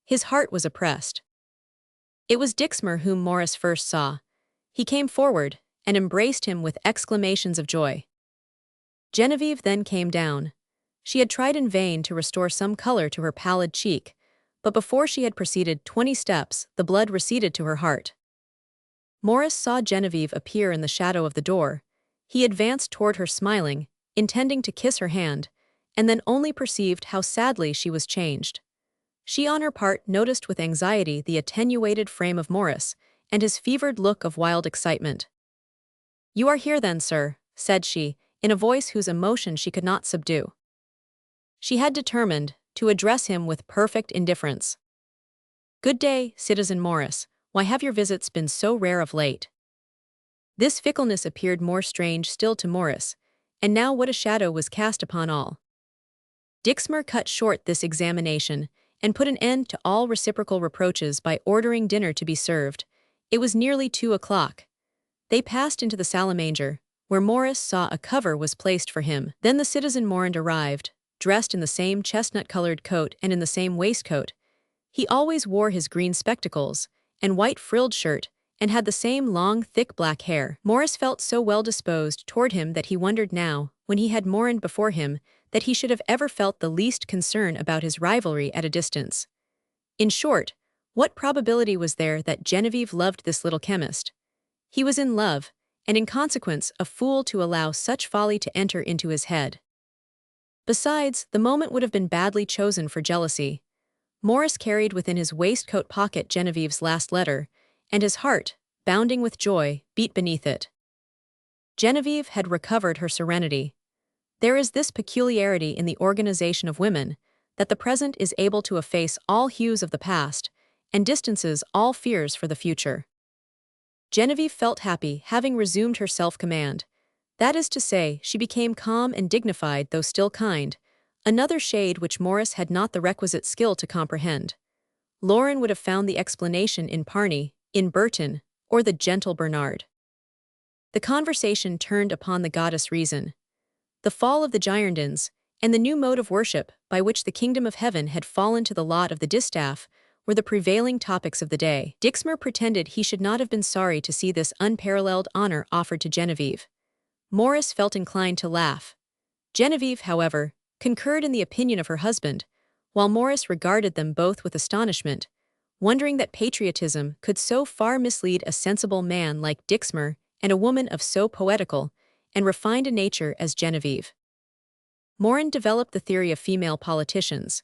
His heart was oppressed. It was Dixmer whom Morris first saw. He came forward and embraced him with exclamations of joy. Genevieve then came down. She had tried in vain to restore some color to her pallid cheek, but before she had proceeded 20 steps, the blood receded to her heart. Morris saw Genevieve appear in the shadow of the door. He advanced toward her smiling, intending to kiss her hand, and then only perceived how sadly she was changed. She on her part noticed with anxiety the attenuated frame of Morris, and his fevered look of wild excitement. "You are here then, sir," said she, in a voice whose emotion she could not subdue. She had determined to address him with perfect indifference. "Good day, Citizen Morris. Why have your visits been so rare of late?" This fickleness appeared more strange still to Morris, and now what a shadow was cast upon all. Dixmer cut short this examination and put an end to all reciprocal reproaches by ordering dinner to be served. It was nearly 2 o'clock. They passed into the salamanger, where Morris saw a cover was placed for him. Then the citizen Morand arrived, dressed in the same chestnut-colored coat and in the same waistcoat. He always wore his green spectacles and white frilled shirt, and had the same long, thick black hair. Morris felt so well disposed toward him that he wondered now, when he had Morand before him, that he should have ever felt the least concern about his rivalry at a distance. In short, what probability was there that Genevieve loved this little chemist? He was in love, and in consequence a fool to allow such folly to enter into his head. Besides, the moment would have been badly chosen for jealousy. Morris carried within his waistcoat pocket Genevieve's last letter, and his heart, bounding with joy, beat beneath it. Genevieve had recovered her serenity. There is this peculiarity in the organization of women, that the present is able to efface all hues of the past, and distances all fears for the future. Genevieve felt happy, having resumed her self-command. That is to say, she became calm and dignified though still kind, another shade which Morris had not the requisite skill to comprehend. Lauren would have found the explanation in Parney, in Burton, or the gentle Bernard. The conversation turned upon the goddess Reason. The fall of the Girondins, and the new mode of worship by which the kingdom of heaven had fallen to the lot of the distaff, were the prevailing topics of the day. Dixmer pretended he should not have been sorry to see this unparalleled honor offered to Genevieve. Morris felt inclined to laugh. Genevieve, however, concurred in the opinion of her husband, while Morris regarded them both with astonishment, wondering that patriotism could so far mislead a sensible man like Dixmer and a woman of so poetical and refined a nature as Genevieve. Morand developed the theory of female politicians.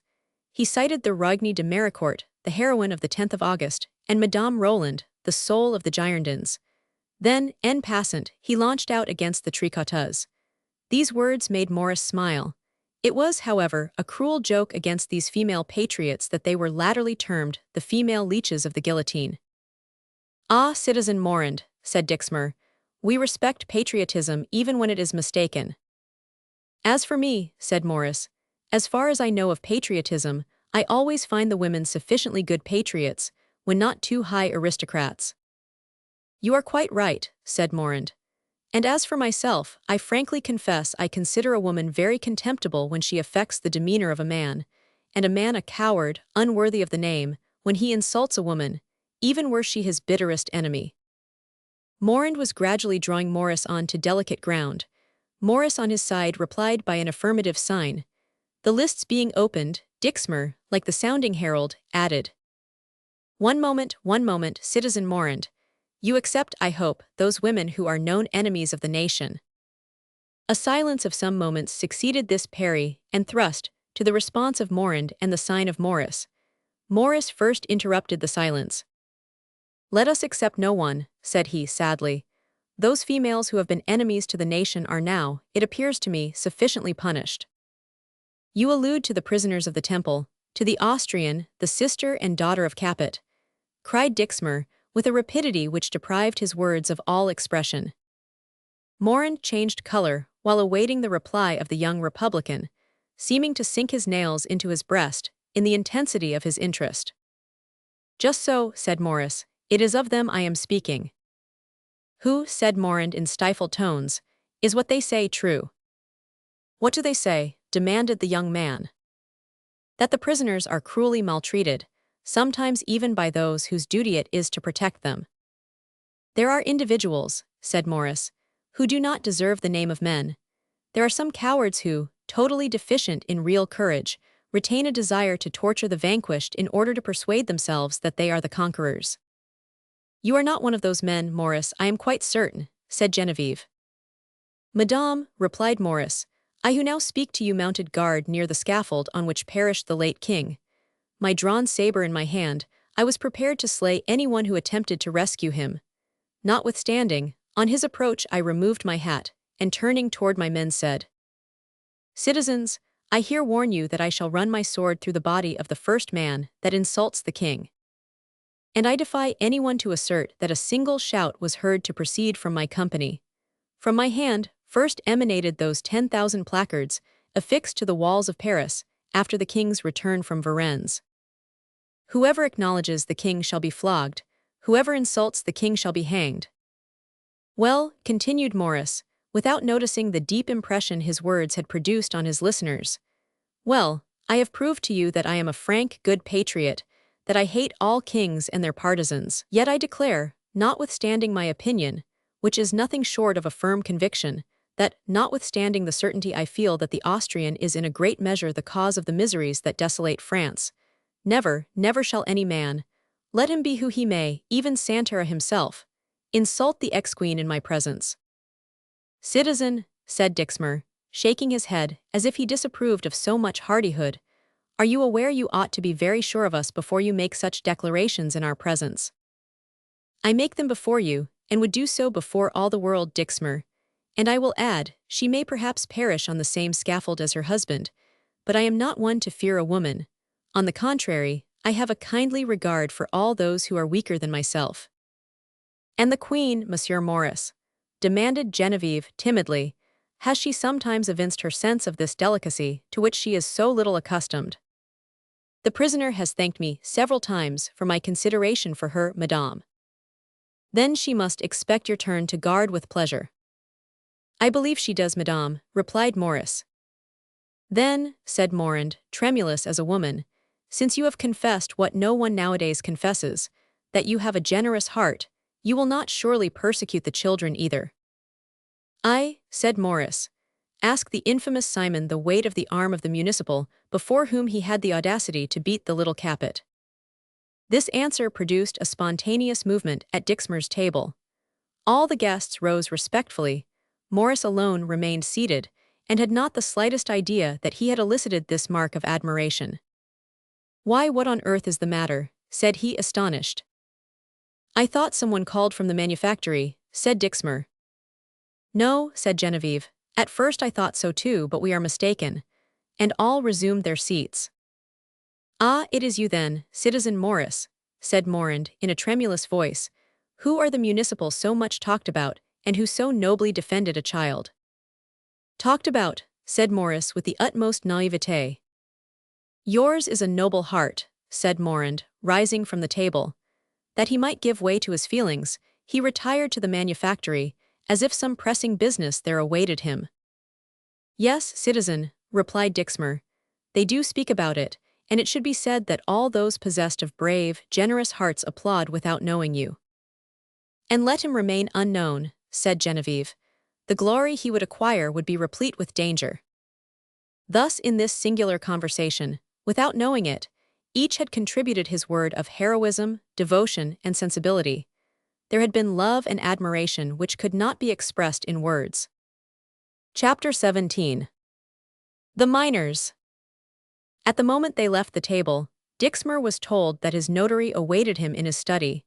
He cited the Rogne de Méricourt, the heroine of the 10th of August, and Madame Roland, the soul of the Girondins. Then, en passant, he launched out against the tricoteuses. These words made Morris smile. It was, however, a cruel joke against these female patriots that they were latterly termed the female leeches of the guillotine. "Ah, Citizen Morand," said Dixmer, "we respect patriotism even when it is mistaken." "As for me," said Morris, "as far as I know of patriotism, I always find the women sufficiently good patriots, when not too high aristocrats." "You are quite right," said Morand. "And as for myself, I frankly confess I consider a woman very contemptible when she affects the demeanor of a man, and a man a coward, unworthy of the name, when he insults a woman, even were she his bitterest enemy." Morand was gradually drawing Morris on to delicate ground. Morris on his side replied by an affirmative sign. The lists being opened, Dixmer, like the sounding herald, added, one moment, Citizen Morand. You accept, I hope, those women who are known enemies of the nation." A silence of some moments succeeded this parry and thrust to the response of Morand and the sign of Morris. Morris first interrupted the silence. "Let us accept no one," said he sadly. "Those females who have been enemies to the nation are now, it appears to me, sufficiently punished." "You allude to the prisoners of the Temple, to the Austrian, the sister and daughter of Capet," cried Dixmer, with a rapidity which deprived his words of all expression. Morand changed color while awaiting the reply of the young Republican, seeming to sink his nails into his breast in the intensity of his interest. "Just so," said Morris, "it is of them I am speaking." "Who," said Morand in stifled tones, "is what they say true?" "What do they say?" demanded the young man. "That the prisoners are cruelly maltreated, sometimes even by those whose duty it is to protect them." "There are individuals," said Morris, "who do not deserve the name of men. There are some cowards who, totally deficient in real courage, retain a desire to torture the vanquished in order to persuade themselves that they are the conquerors." "You are not one of those men, Morris, I am quite certain," said Genevieve. "Madame," replied Morris, "I who now speak to you mounted guard near the scaffold on which perished the late king. my drawn saber in my hand, I was prepared to slay anyone who attempted to rescue him. Notwithstanding, on his approach I removed my hat, and turning toward my men said, "Citizens, I here warn you that I shall run my sword through the body of the first man that insults the king. And I defy anyone to assert that a single shout was heard to proceed from my company. From my hand first emanated those 10,000 placards affixed to the walls of Paris after the king's return from Varennes. Whoever acknowledges the king shall be flogged, whoever insults the king shall be hanged." Well, continued Maurice, without noticing the deep impression his words had produced on his listeners, well, I have proved to you that I am a frank, good patriot, that I hate all kings and their partisans. Yet I declare, notwithstanding my opinion, which is nothing short of a firm conviction, that, notwithstanding the certainty I feel that the Austrian is in a great measure the cause of the miseries that desolate France, never, never shall any man, let him be who he may, even Santerre himself, insult the ex-queen in my presence. "Citizen," said Dixmer, shaking his head as if he disapproved of so much hardihood, "are you aware you ought to be very sure of us before you make such declarations in our presence?" "I make them before you, and would do so before all the world, Dixmer. And I will add, she may perhaps perish on the same scaffold as her husband, but I am not one to fear a woman. On the contrary, I have a kindly regard for all those who are weaker than myself." "And the queen, Monsieur Maurice?" demanded Genevieve timidly. "Has she sometimes evinced her sense of this delicacy to which she is so little accustomed?" "The prisoner has thanked me several times for my consideration for her, madame." "Then she must expect your turn to guard with pleasure." "I believe she does, madame," replied Maurice. "Then," said Morand, tremulous as a woman, "since you have confessed what no one nowadays confesses, that you have a generous heart, you will not surely persecute the children either." "I," said Maurice, "ask the infamous Simon the weight of the arm of the municipal before whom he had the audacity to beat the little Capet." This answer produced a spontaneous movement at Dixmer's table. All the guests rose respectfully. Maurice alone remained seated, and had not the slightest idea that he had elicited this mark of admiration. "Why, what on earth is the matter?" said he, astonished. "I thought someone called from the manufactory," said Dixmer. "No," said Genevieve, "at first I thought so too, but we are mistaken." And all resumed their seats. "Ah, it is you then, Citizen Maurice," said Morand in a tremulous voice, "who are the municipal so much talked about, and who so nobly defended a child." "Talked about," said Maurice with the utmost naivete. "Yours is a noble heart," said Morand, rising from the table. That he might give way to his feelings, he retired to the manufactory, as if some pressing business there awaited him. "Yes, citizen," replied Dixmer, "they do speak about it, and it should be said that all those possessed of brave, generous hearts applaud without knowing you." "And let him remain unknown," said Genevieve. "The glory he would acquire would be replete with danger." Thus in this singular conversation, without knowing it, each had contributed his word of heroism, devotion, and sensibility. There had been love and admiration which could not be expressed in words. Chapter 17. The Miners. At the moment they left the table, Dixmer was told that his notary awaited him in his study.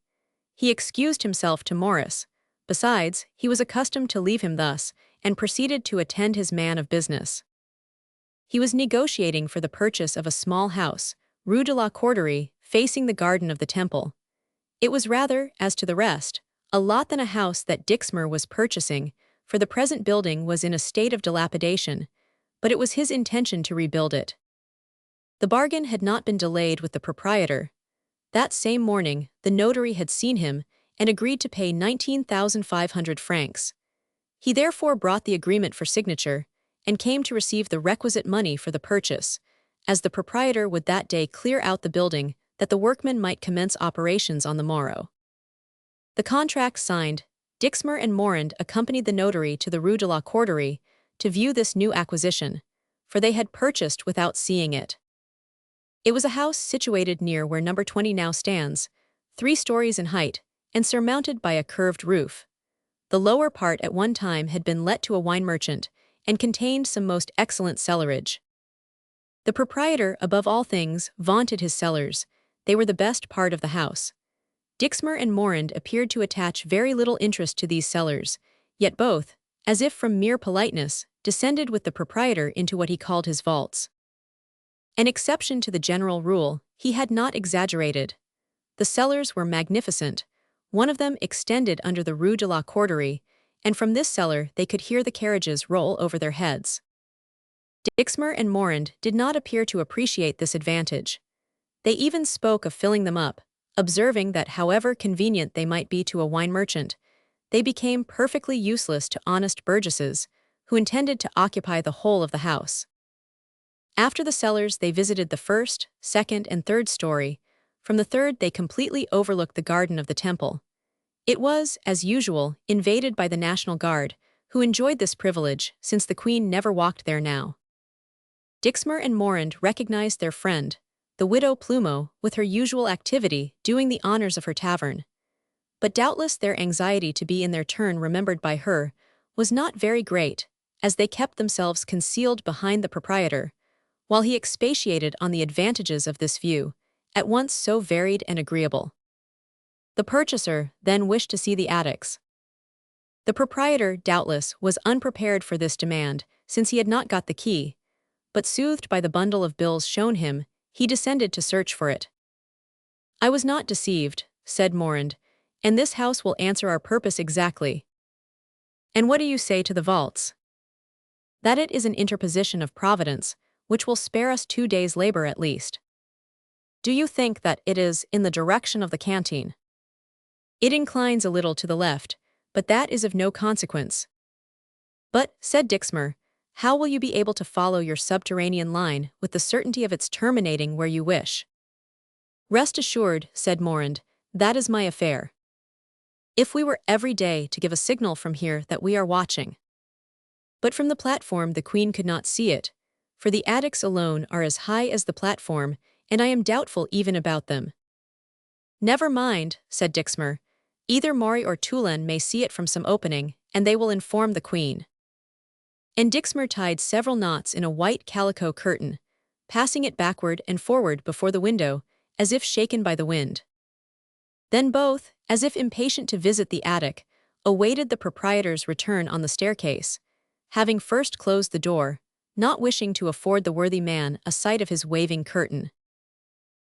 He excused himself to Maurice. Besides, he was accustomed to leave him thus, and proceeded to attend his man of business. He was negotiating for the purchase of a small house, Rue de la Corderie, facing the garden of the Temple. It was rather, as to the rest, a lot than a house that Dixmer was purchasing, for the present building was in a state of dilapidation, but it was his intention to rebuild it. The bargain had not been delayed with the proprietor. That same morning, the notary had seen him and agreed to pay 19,500 francs. He therefore brought the agreement for signature, and came to receive the requisite money for the purchase, as the proprietor would that day clear out the building that the workmen might commence operations on the morrow. The contract signed, Dixmer and Morand accompanied the notary to the Rue de la Corderie to view this new acquisition, for they had purchased without seeing it. It was a house situated near where number 20 now stands, 3 stories in height, and surmounted by a curved roof. The lower part at one time had been let to a wine merchant, and contained some most excellent cellarage. The proprietor, above all things, vaunted his cellars. They were the best part of the house. Dixmer and Morand appeared to attach very little interest to these cellars, yet both, as if from mere politeness, descended with the proprietor into what he called his vaults. An exception to the general rule, he had not exaggerated. The cellars were magnificent. One of them extended under the Rue de la Corderie, and from this cellar they could hear the carriages roll over their heads. Dixmer and Morand did not appear to appreciate this advantage. They even spoke of filling them up, observing that however convenient they might be to a wine merchant, they became perfectly useless to honest burgesses, who intended to occupy the whole of the house. After the cellars they visited the first, second, and third story. From the third they completely overlooked the garden of the temple. It was, as usual, invaded by the National Guard, who enjoyed this privilege since the Queen never walked there now. Dixmer and Morand recognized their friend, the widow Plumeau, with her usual activity doing the honors of her tavern. But doubtless their anxiety to be in their turn remembered by her was not very great, as they kept themselves concealed behind the proprietor, while he expatiated on the advantages of this view, at once so varied and agreeable. The purchaser then wished to see the attics. The proprietor, doubtless, was unprepared for this demand, since he had not got the key, but soothed by the bundle of bills shown him, he descended to search for it. "I was not deceived," said Morand, "and this house will answer our purpose exactly." "And what do you say to the vaults?" "That it is an interposition of Providence, which will spare us 2 days' labor at least." "Do you think that it is in the direction of the canteen?" "It inclines a little to the left, but that is of no consequence." "But," said Dixmer, "how will you be able to follow your subterranean line with the certainty of its terminating where you wish?" "Rest assured," said Morand, "that is my affair. If we were every day to give a signal from here that we are watching." But from the platform the Queen could not see it, for the attics alone are as high as the platform, and I am doubtful even about them. "Never mind," said Dixmer. "Either Maury or Toulon may see it from some opening, and they will inform the Queen." And Dixmer tied several knots in a white calico curtain, passing it backward and forward before the window, as if shaken by the wind. Then both, as if impatient to visit the attic, awaited the proprietor's return on the staircase, having first closed the door, not wishing to afford the worthy man a sight of his waving curtain.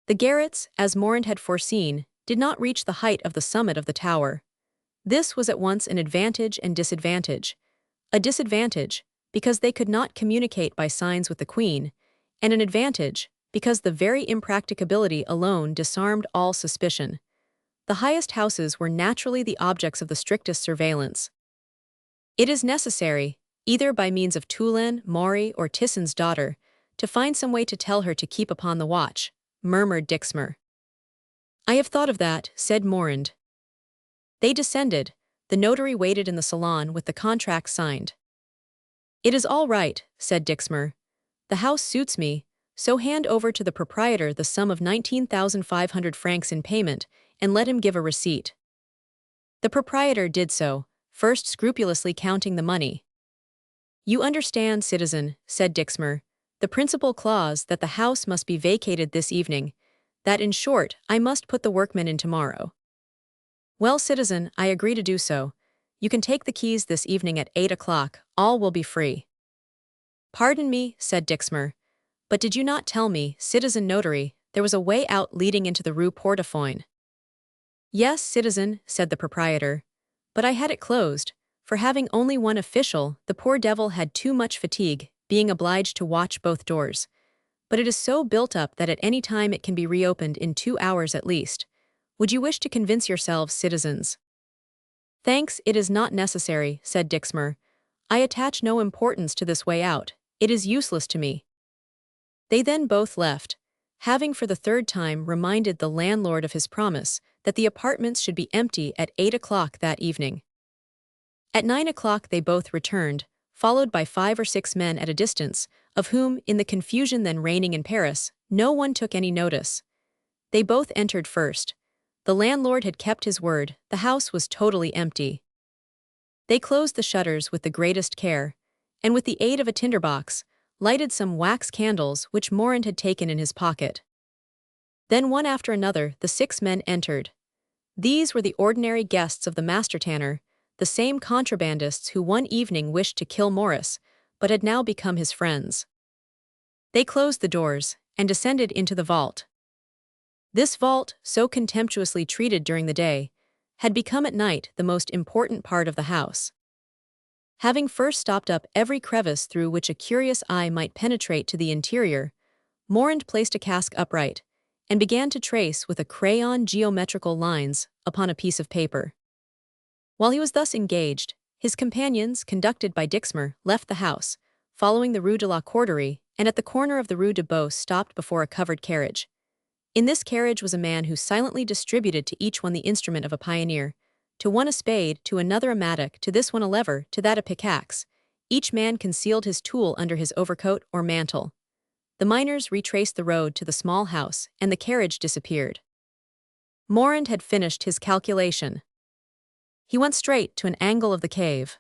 The garrets, as Morand had foreseen, did not reach the height of the summit of the tower. This was at once an advantage and disadvantage. A disadvantage, because they could not communicate by signs with the Queen, and an advantage, because the very impracticability alone disarmed all suspicion. The highest houses were naturally the objects of the strictest surveillance. "It is necessary, either by means of Toulon, Maury, or Tisson's daughter, to find some way to tell her to keep upon the watch," murmured Dixmer. "I have thought of that," said Morand. They descended. The notary waited in the salon with the contract signed. "It is all right," said Dixmer. "The house suits me, so hand over to the proprietor the sum of 19,500 francs in payment, and let him give a receipt." The proprietor did so, first scrupulously counting the money. "You understand, citizen," said Dixmer, "the principal clause that the house must be vacated this evening, that in short, I must put the workmen in tomorrow." "Well, citizen, I agree to do so. You can take the keys this evening at 8 o'clock, all will be free." "Pardon me," said Dixmer, "but did you not tell me, citizen notary, there was a way out leading into the Rue Portefoin?" "Yes, citizen," said the proprietor, "but I had it closed, for having only one official, the poor devil had too much fatigue, being obliged to watch both doors. But it is so built up that at any time it can be reopened in 2 hours at least. Would you wish to convince yourselves, citizens?" "Thanks, it is not necessary," said Dixmer. "I attach no importance to this way out. It is useless to me." They then both left, having for the third time reminded the landlord of his promise that the apartments should be empty at 8 o'clock that evening. At 9 o'clock they both returned, followed by 5 or 6 men at a distance, of whom, in the confusion then reigning in Paris, no one took any notice. They both entered first. The landlord had kept his word, the house was totally empty. They closed the shutters with the greatest care, and with the aid of a tinderbox, lighted some wax candles which Morand had taken in his pocket. Then one after another the 6 men entered. These were the ordinary guests of the master tanner, the same contrabandists who one evening wished to kill Morris, but had now become his friends. They closed the doors and descended into the vault. This vault, so contemptuously treated during the day, had become at night the most important part of the house. Having first stopped up every crevice through which a curious eye might penetrate to the interior, Morand placed a cask upright and began to trace with a crayon geometrical lines upon a piece of paper. While he was thus engaged, his companions, conducted by Dixmer, left the house, following the Rue de la Corderie, and at the corner of the Rue de Beauce stopped before a covered carriage. In this carriage was a man who silently distributed to each one the instrument of a pioneer, to one a spade, to another a mattock, to this one a lever, to that a pickaxe. Each man concealed his tool under his overcoat or mantle. The miners retraced the road to the small house, and the carriage disappeared. Morand had finished his calculation. He went straight to an angle of the cave.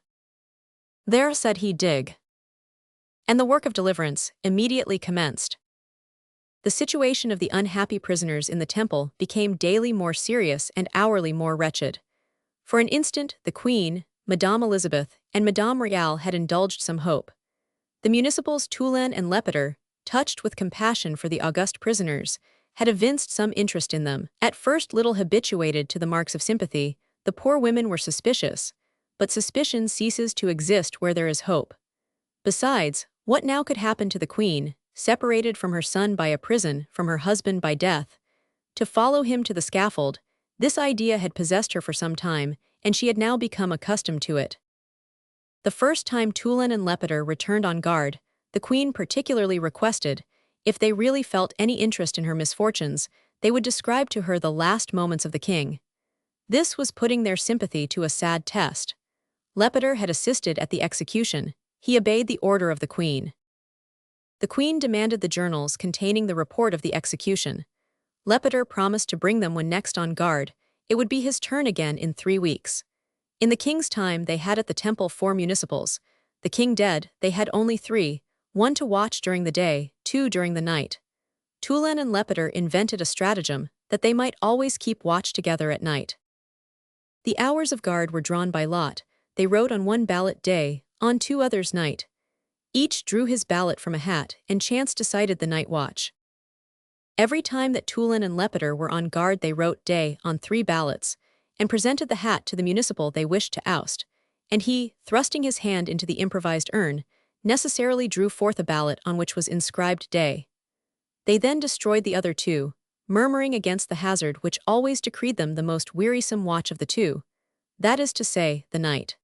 There, said he, dig. And the work of deliverance immediately commenced. The situation of the unhappy prisoners in the temple became daily more serious and hourly more wretched. For an instant, the Queen, Madame Elizabeth, and Madame Royale had indulged some hope. The municipals Toulon and Lepiter, touched with compassion for the Auguste prisoners, had evinced some interest in them. At first little habituated to the marks of sympathy, the poor women were suspicious, but suspicion ceases to exist where there is hope. Besides, what now could happen to the Queen, separated from her son by a prison, from her husband by death? To follow him to the scaffold, this idea had possessed her for some time, and she had now become accustomed to it. The first time Toulon and Lepiter returned on guard, the Queen particularly requested, if they really felt any interest in her misfortunes, they would describe to her the last moments of the king. This was putting their sympathy to a sad test. Lepiter had assisted at the execution. He obeyed the order of the Queen. The Queen demanded the journals containing the report of the execution. Lepiter promised to bring them when next on guard. It would be his turn again in 3 weeks. In the king's time they had at the temple 4 municipals. The king dead, they had only 3, 1 to watch during the day, 2 during the night. Toulon and Lepiter invented a stratagem that they might always keep watch together at night. The hours of guard were drawn by lot. They wrote on one ballot day, on 2 others night. Each drew his ballot from a hat, and chance decided the night watch. Every time that Toulon and Lepiter were on guard they wrote day on 3 ballots, and presented the hat to the municipal they wished to oust, and he, thrusting his hand into the improvised urn, necessarily drew forth a ballot on which was inscribed day. They then destroyed the other 2, murmuring against the hazard which always decreed them the most wearisome watch of the 2, that is to say, the night.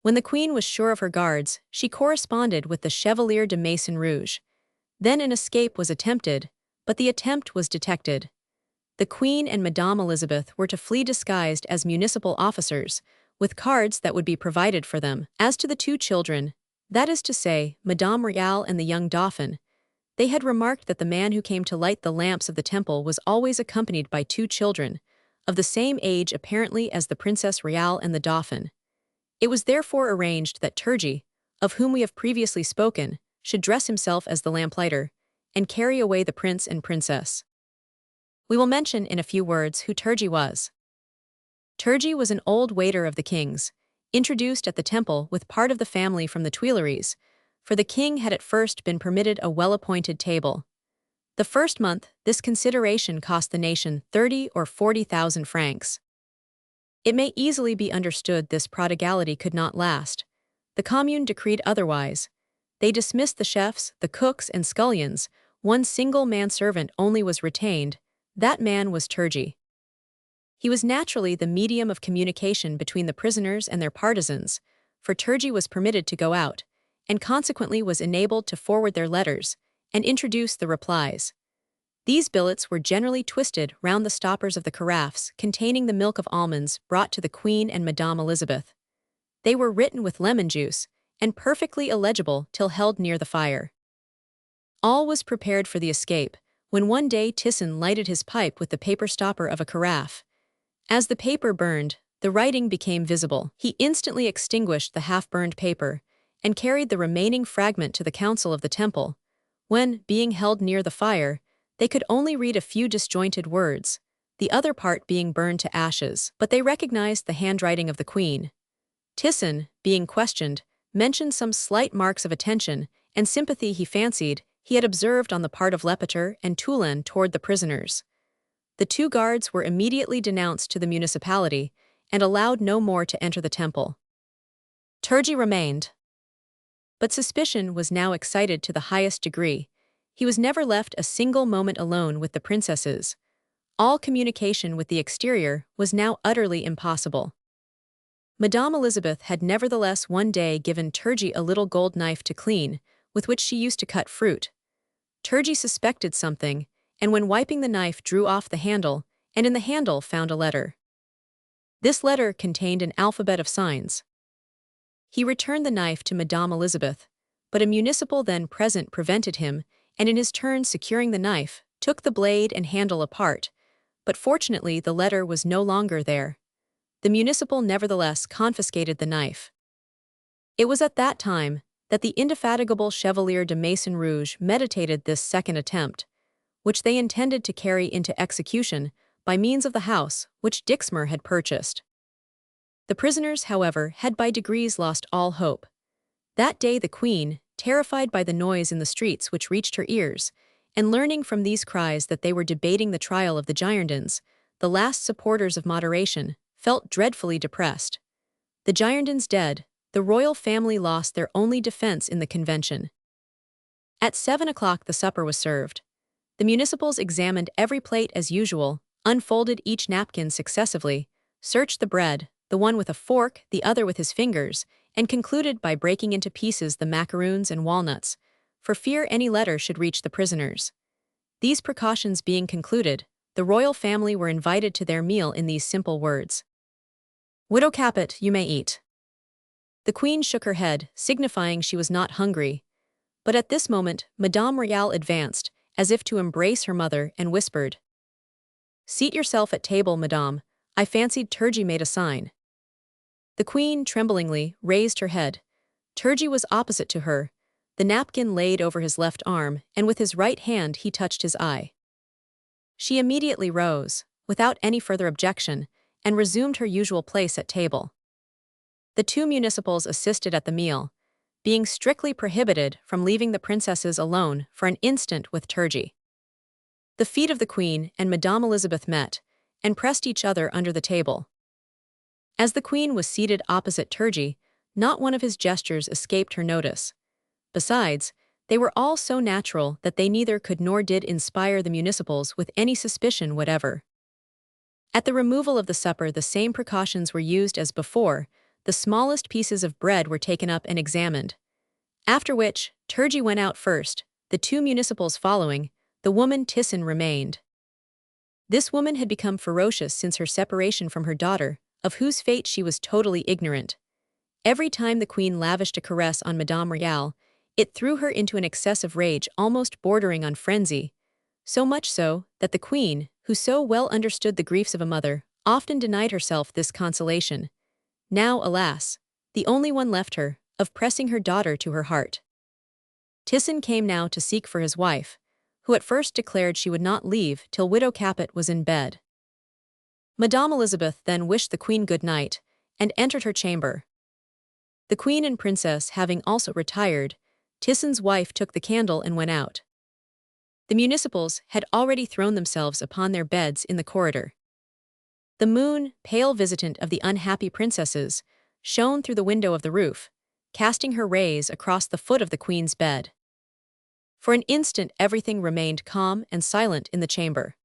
When the Queen was sure of her guards, she corresponded with the Chevalier de Maison-Rouge. Then an escape was attempted, but the attempt was detected. The Queen and Madame Elizabeth were to flee disguised as municipal officers, with cards that would be provided for them. As to the 2 children, that is to say, Madame Royale and the young Dauphin, they had remarked that the man who came to light the lamps of the temple was always accompanied by 2 children, of the same age apparently as the Princess Royale and the Dauphin. It was therefore arranged that Turgy, of whom we have previously spoken, should dress himself as the lamplighter, and carry away the prince and princess. We will mention in a few words who Turgy was. Turgy was an old waiter of the king's, introduced at the temple with part of the family from the Tuileries, for the king had at first been permitted a well-appointed table. The first month, this consideration cost the nation 30 or 40,000 francs. It may easily be understood this prodigality could not last. The Commune decreed otherwise. They dismissed the chefs, the cooks, and scullions. 1 single manservant only was retained. That man was Turgy. He was naturally the medium of communication between the prisoners and their partisans, for Turgy was permitted to go out, and consequently was enabled to forward their letters, and introduce the replies. These billets were generally twisted round the stoppers of the carafes containing the milk of almonds brought to the Queen and Madame Elizabeth. They were written with lemon juice, and perfectly illegible till held near the fire. All was prepared for the escape, when one day Tisson lighted his pipe with the paper stopper of a carafe. As the paper burned, the writing became visible. He instantly extinguished the half-burned paper, and carried the remaining fragment to the council of the temple. When, being held near the fire, they could only read a few disjointed words, the other part being burned to ashes, but they recognized the handwriting of the queen. Tison, being questioned, mentioned some slight marks of attention and sympathy he fancied he had observed on the part of Lepeter and Toulon toward the prisoners. The two guards were immediately denounced to the municipality and allowed no more to enter the temple. Turgi remained. But suspicion was now excited to the highest degree. He was never left a single moment alone with the princesses. All communication with the exterior was now utterly impossible. Madame Elizabeth had nevertheless one day given Turgi a little gold knife to clean, with which she used to cut fruit. Turgi suspected something, and when wiping the knife drew off the handle, and in the handle found a letter. This letter contained an alphabet of signs. He returned the knife to Madame Elizabeth, but a municipal then present prevented him, and in his turn securing the knife, took the blade and handle apart, but fortunately the letter was no longer there. The municipal nevertheless confiscated the knife. It was at that time that the indefatigable Chevalier de Maison-Rouge meditated this second attempt, which they intended to carry into execution by means of the house which Dixmer had purchased. The prisoners, however, had by degrees lost all hope. That day the queen, terrified by the noise in the streets which reached her ears, and learning from these cries that they were debating the trial of the Girondins, the last supporters of moderation, felt dreadfully depressed. The Girondins dead, the royal family lost their only defense in the convention. At 7 o'clock the supper was served. The municipals examined every plate as usual, unfolded each napkin successively, searched the bread, the one with a fork, the other with his fingers, and concluded by breaking into pieces the macaroons and walnuts, for fear any letter should reach the prisoners. These precautions being concluded, the royal family were invited to their meal in these simple words. "Widow Capet, you may eat." The queen shook her head, signifying she was not hungry. But at this moment, Madame Royale advanced, as if to embrace her mother, and whispered, "Seat yourself at table, madame. I fancied Turgi made a sign." The queen, tremblingly, raised her head. Turgi was opposite to her, the napkin laid over his left arm, and with his right hand he touched his eye. She immediately rose, without any further objection, and resumed her usual place at table. The two municipals assisted at the meal, being strictly prohibited from leaving the princesses alone for an instant with Turgi. The feet of the queen and Madame Elizabeth met, and pressed each other under the table. As the queen was seated opposite Turgi, not one of his gestures escaped her notice. Besides, they were all so natural that they neither could nor did inspire the municipals with any suspicion whatever. At the removal of the supper the same precautions were used as before. The smallest pieces of bread were taken up and examined. After which, Turgi went out first, the two municipals following. The woman Tison remained. This woman had become ferocious since her separation from her daughter, of whose fate she was totally ignorant. Every time the queen lavished a caress on Madame Royale, it threw her into an excess of rage almost bordering on frenzy, so much so that the queen, who so well understood the griefs of a mother, often denied herself this consolation. Now, alas, the only one left her, of pressing her daughter to her heart. Tison came now to seek for his wife, who at first declared she would not leave till Widow Capet was in bed. Madame Elizabeth then wished the queen good night, and entered her chamber. The queen and princess having also retired, Tison's wife took the candle and went out. The municipals had already thrown themselves upon their beds in the corridor. The moon, pale visitant of the unhappy princesses, shone through the window of the roof, casting her rays across the foot of the queen's bed. For an instant everything remained calm and silent in the chamber.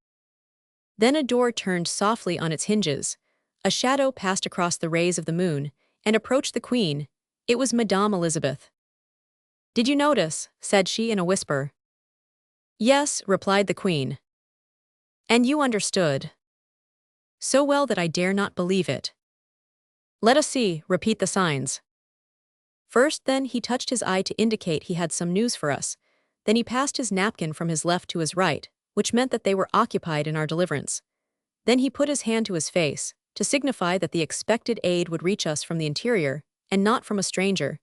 Then a door turned softly on its hinges, a shadow passed across the rays of the moon, and approached the queen. It was Madame Elizabeth. "Did you notice?" said she in a whisper. "Yes," replied the queen. "And you understood?" "So well that I dare not believe it." "Let us see, repeat the signs." First then he touched his eye to indicate he had some news for us, then he passed his napkin from his left to his right, which meant that they were occupied in our deliverance. Then he put his hand to his face, to signify that the expected aid would reach us from the interior, and not from a stranger.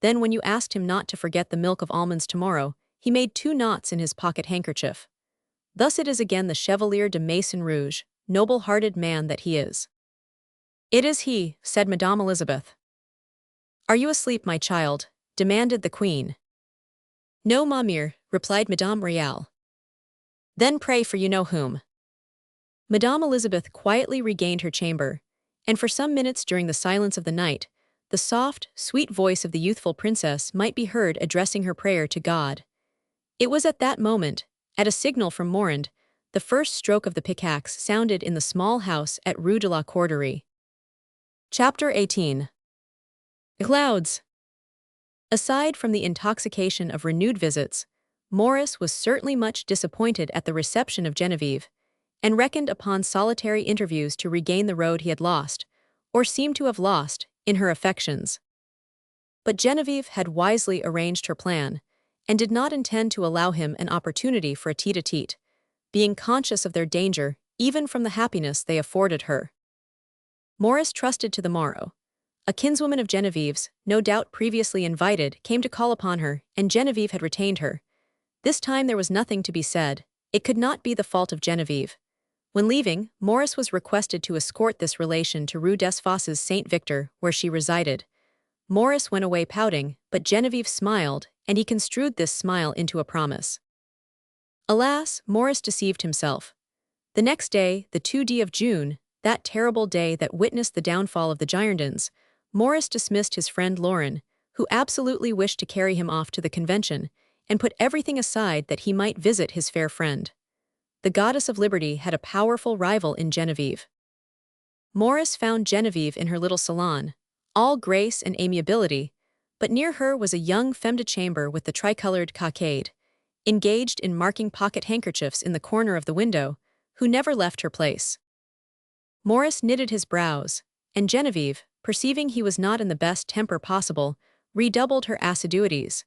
Then when you asked him not to forget the milk of almonds tomorrow, he made 2 knots in his pocket handkerchief. Thus it is again the Chevalier de Maison-Rouge, noble-hearted man that he is. It is he, said Madame Elizabeth. Are you asleep, my child? Demanded the queen. No, ma mère, replied Madame Royale. Then pray for you know whom. Madame Elizabeth quietly regained her chamber, and for some minutes during the silence of the night, the soft, sweet voice of the youthful princess might be heard addressing her prayer to God. It was at that moment, at a signal from Morand, the first stroke of the pickaxe sounded in the small house at Rue de la Corderie. Chapter 18. Clouds. Aside from the intoxication of renewed visits, Maurice was certainly much disappointed at the reception of Genevieve, and reckoned upon solitary interviews to regain the road he had lost, or seemed to have lost, in her affections. But Genevieve had wisely arranged her plan, and did not intend to allow him an opportunity for a tete-a-tete, being conscious of their danger even from the happiness they afforded her. Maurice trusted to the morrow. A kinswoman of Genevieve's, no doubt previously invited, came to call upon her, and Genevieve had retained her. This time there was nothing to be said. It could not be the fault of Genevieve. When leaving, Maurice was requested to escort this relation to Rue des Fosses Saint Victor, where she resided. Maurice went away pouting, but Genevieve smiled, and he construed this smile into a promise. Alas, Maurice deceived himself. The next day, the 2d of June, that terrible day that witnessed the downfall of the Girondins, Maurice dismissed his friend Lauren, who absolutely wished to carry him off to the convention, and put everything aside that he might visit his fair friend. The goddess of liberty had a powerful rival in Genevieve. Maurice found Genevieve in her little salon, all grace and amiability, but near her was a young femme de chambre with the tricolored cockade, engaged in marking pocket handkerchiefs in the corner of the window, who never left her place. Maurice knitted his brows, and Genevieve, perceiving he was not in the best temper possible, redoubled her assiduities.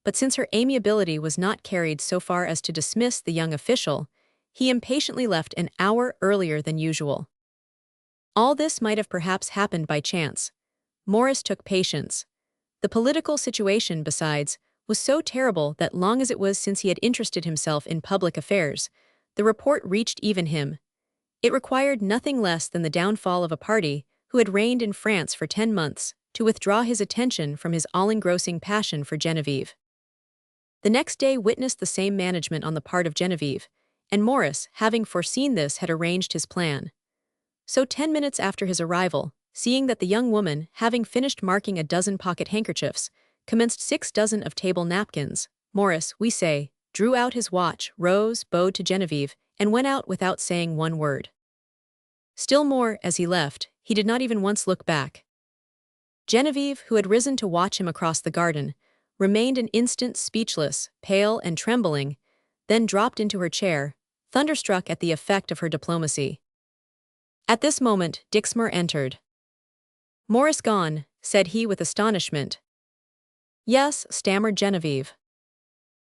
But since her amiability was not carried so far as to dismiss the young official, he impatiently left an hour earlier than usual. All this might have perhaps happened by chance. Maurice took patience. The political situation, besides, was so terrible that long as it was since he had interested himself in public affairs, the report reached even him. It required nothing less than the downfall of a party who had reigned in France for 10 months to withdraw his attention from his all-engrossing passion for Genevieve. The next day witnessed the same management on the part of Genevieve, and Maurice, having foreseen this, had arranged his plan. So 10 minutes after his arrival, seeing that the young woman, having finished marking a dozen pocket handkerchiefs, commenced 6 dozen of table napkins, Maurice, we say, drew out his watch, rose, bowed to Genevieve, and went out without saying one word. Still more, as he left, he did not even once look back. Genevieve, who had risen to watch him across the garden, remained an instant speechless, pale and trembling, then dropped into her chair, thunderstruck at the effect of her diplomacy. At this moment, Dixmer entered. "Maurice gone," said he with astonishment. "Yes," stammered Genevieve.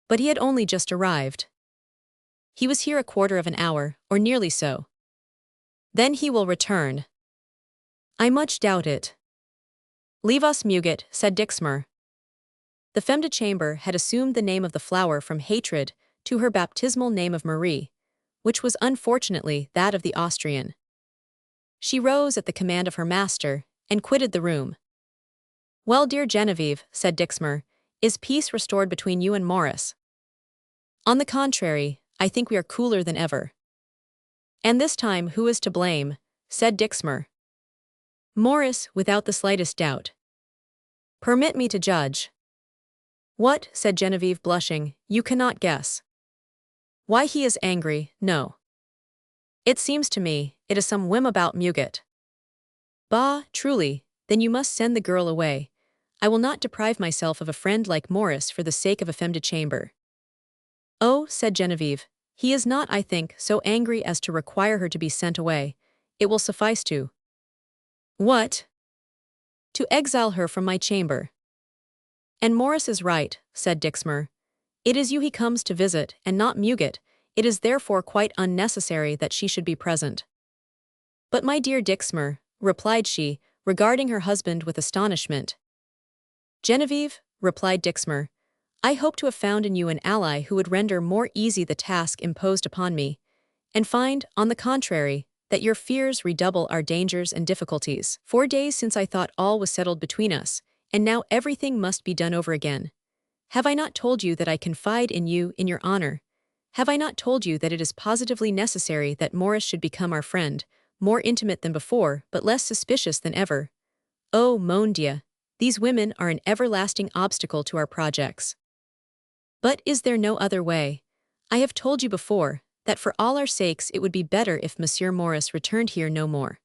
"But he had only just arrived. He was here a quarter of an hour, or nearly so." "Then he will return." "I much doubt it." "Leave us, Muget," said Dixmer. The femme de chambre had assumed the name of the flower from hatred to her baptismal name of Marie, which was unfortunately that of the Austrian. She rose at the command of her master, and quitted the room. "Well, dear Genevieve," said Dixmer, "is peace restored between you and Maurice?" "On the contrary, I think we are cooler than ever." "And this time who is to blame?" said Dixmer. "Maurice, without the slightest doubt." "Permit me to judge." "What?" said Genevieve, blushing, "you cannot guess." "Why he is angry, no. It seems to me, it is some whim about Muget." "Bah, truly, then you must send the girl away. I will not deprive myself of a friend like Maurice for the sake of a femme de chambre." "Oh," said Genevieve, "he is not, I think, so angry as to require her to be sent away. It will suffice to—" "What?" "To exile her from my chamber." "And Maurice is right," said Dixmer. "It is you he comes to visit, and not Muget. It is therefore quite unnecessary that she should be present." "But my dear Dixmer," replied she, regarding her husband with astonishment. Genevieve, replied Dixmer, I hope to have found in you an ally who would render more easy the task imposed upon me, and find, on the contrary, that your fears redouble our dangers and difficulties. 4 days since I thought all was settled between us, and now everything must be done over again. Have I not told you that I confide in you in your honor? Have I not told you that it is positively necessary that Morris should become our friend, more intimate than before, but less suspicious than ever? Oh, mon Dieu, these women are an everlasting obstacle to our projects. But is there no other way? I have told you before, that for all our sakes it would be better if Monsieur Morris returned here no more.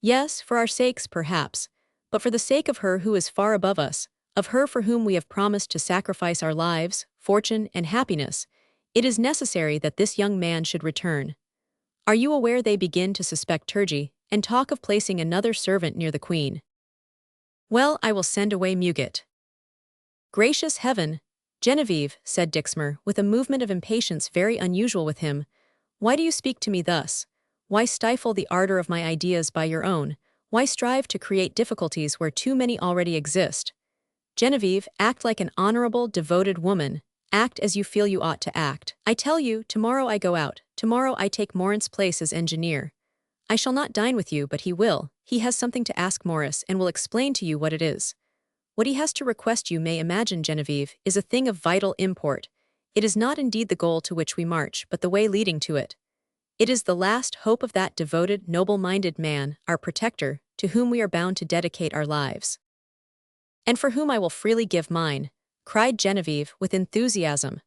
Yes, for our sakes, perhaps, but for the sake of her who is far above us, of her for whom we have promised to sacrifice our lives, fortune, and happiness, it is necessary that this young man should return. Are you aware they begin to suspect Turgey, and talk of placing another servant near the Queen? Well, I will send away Muget. Gracious heaven! Genevieve, said Dixmer, with a movement of impatience very unusual with him, why do you speak to me thus? Why stifle the ardor of my ideas by your own? Why strive to create difficulties where too many already exist? Genevieve, act like an honorable, devoted woman. Act as you feel you ought to act. I tell you, tomorrow I go out. Tomorrow I take Morris's place as engineer. I shall not dine with you, but he will. He has something to ask Morris and will explain to you what it is. What he has to request, you may imagine, Genevieve, is a thing of vital import. It is not indeed the goal to which we march, but the way leading to it. It is the last hope of that devoted, noble-minded man, our protector, to whom we are bound to dedicate our lives. And for whom I will freely give mine, cried Genevieve with enthusiasm.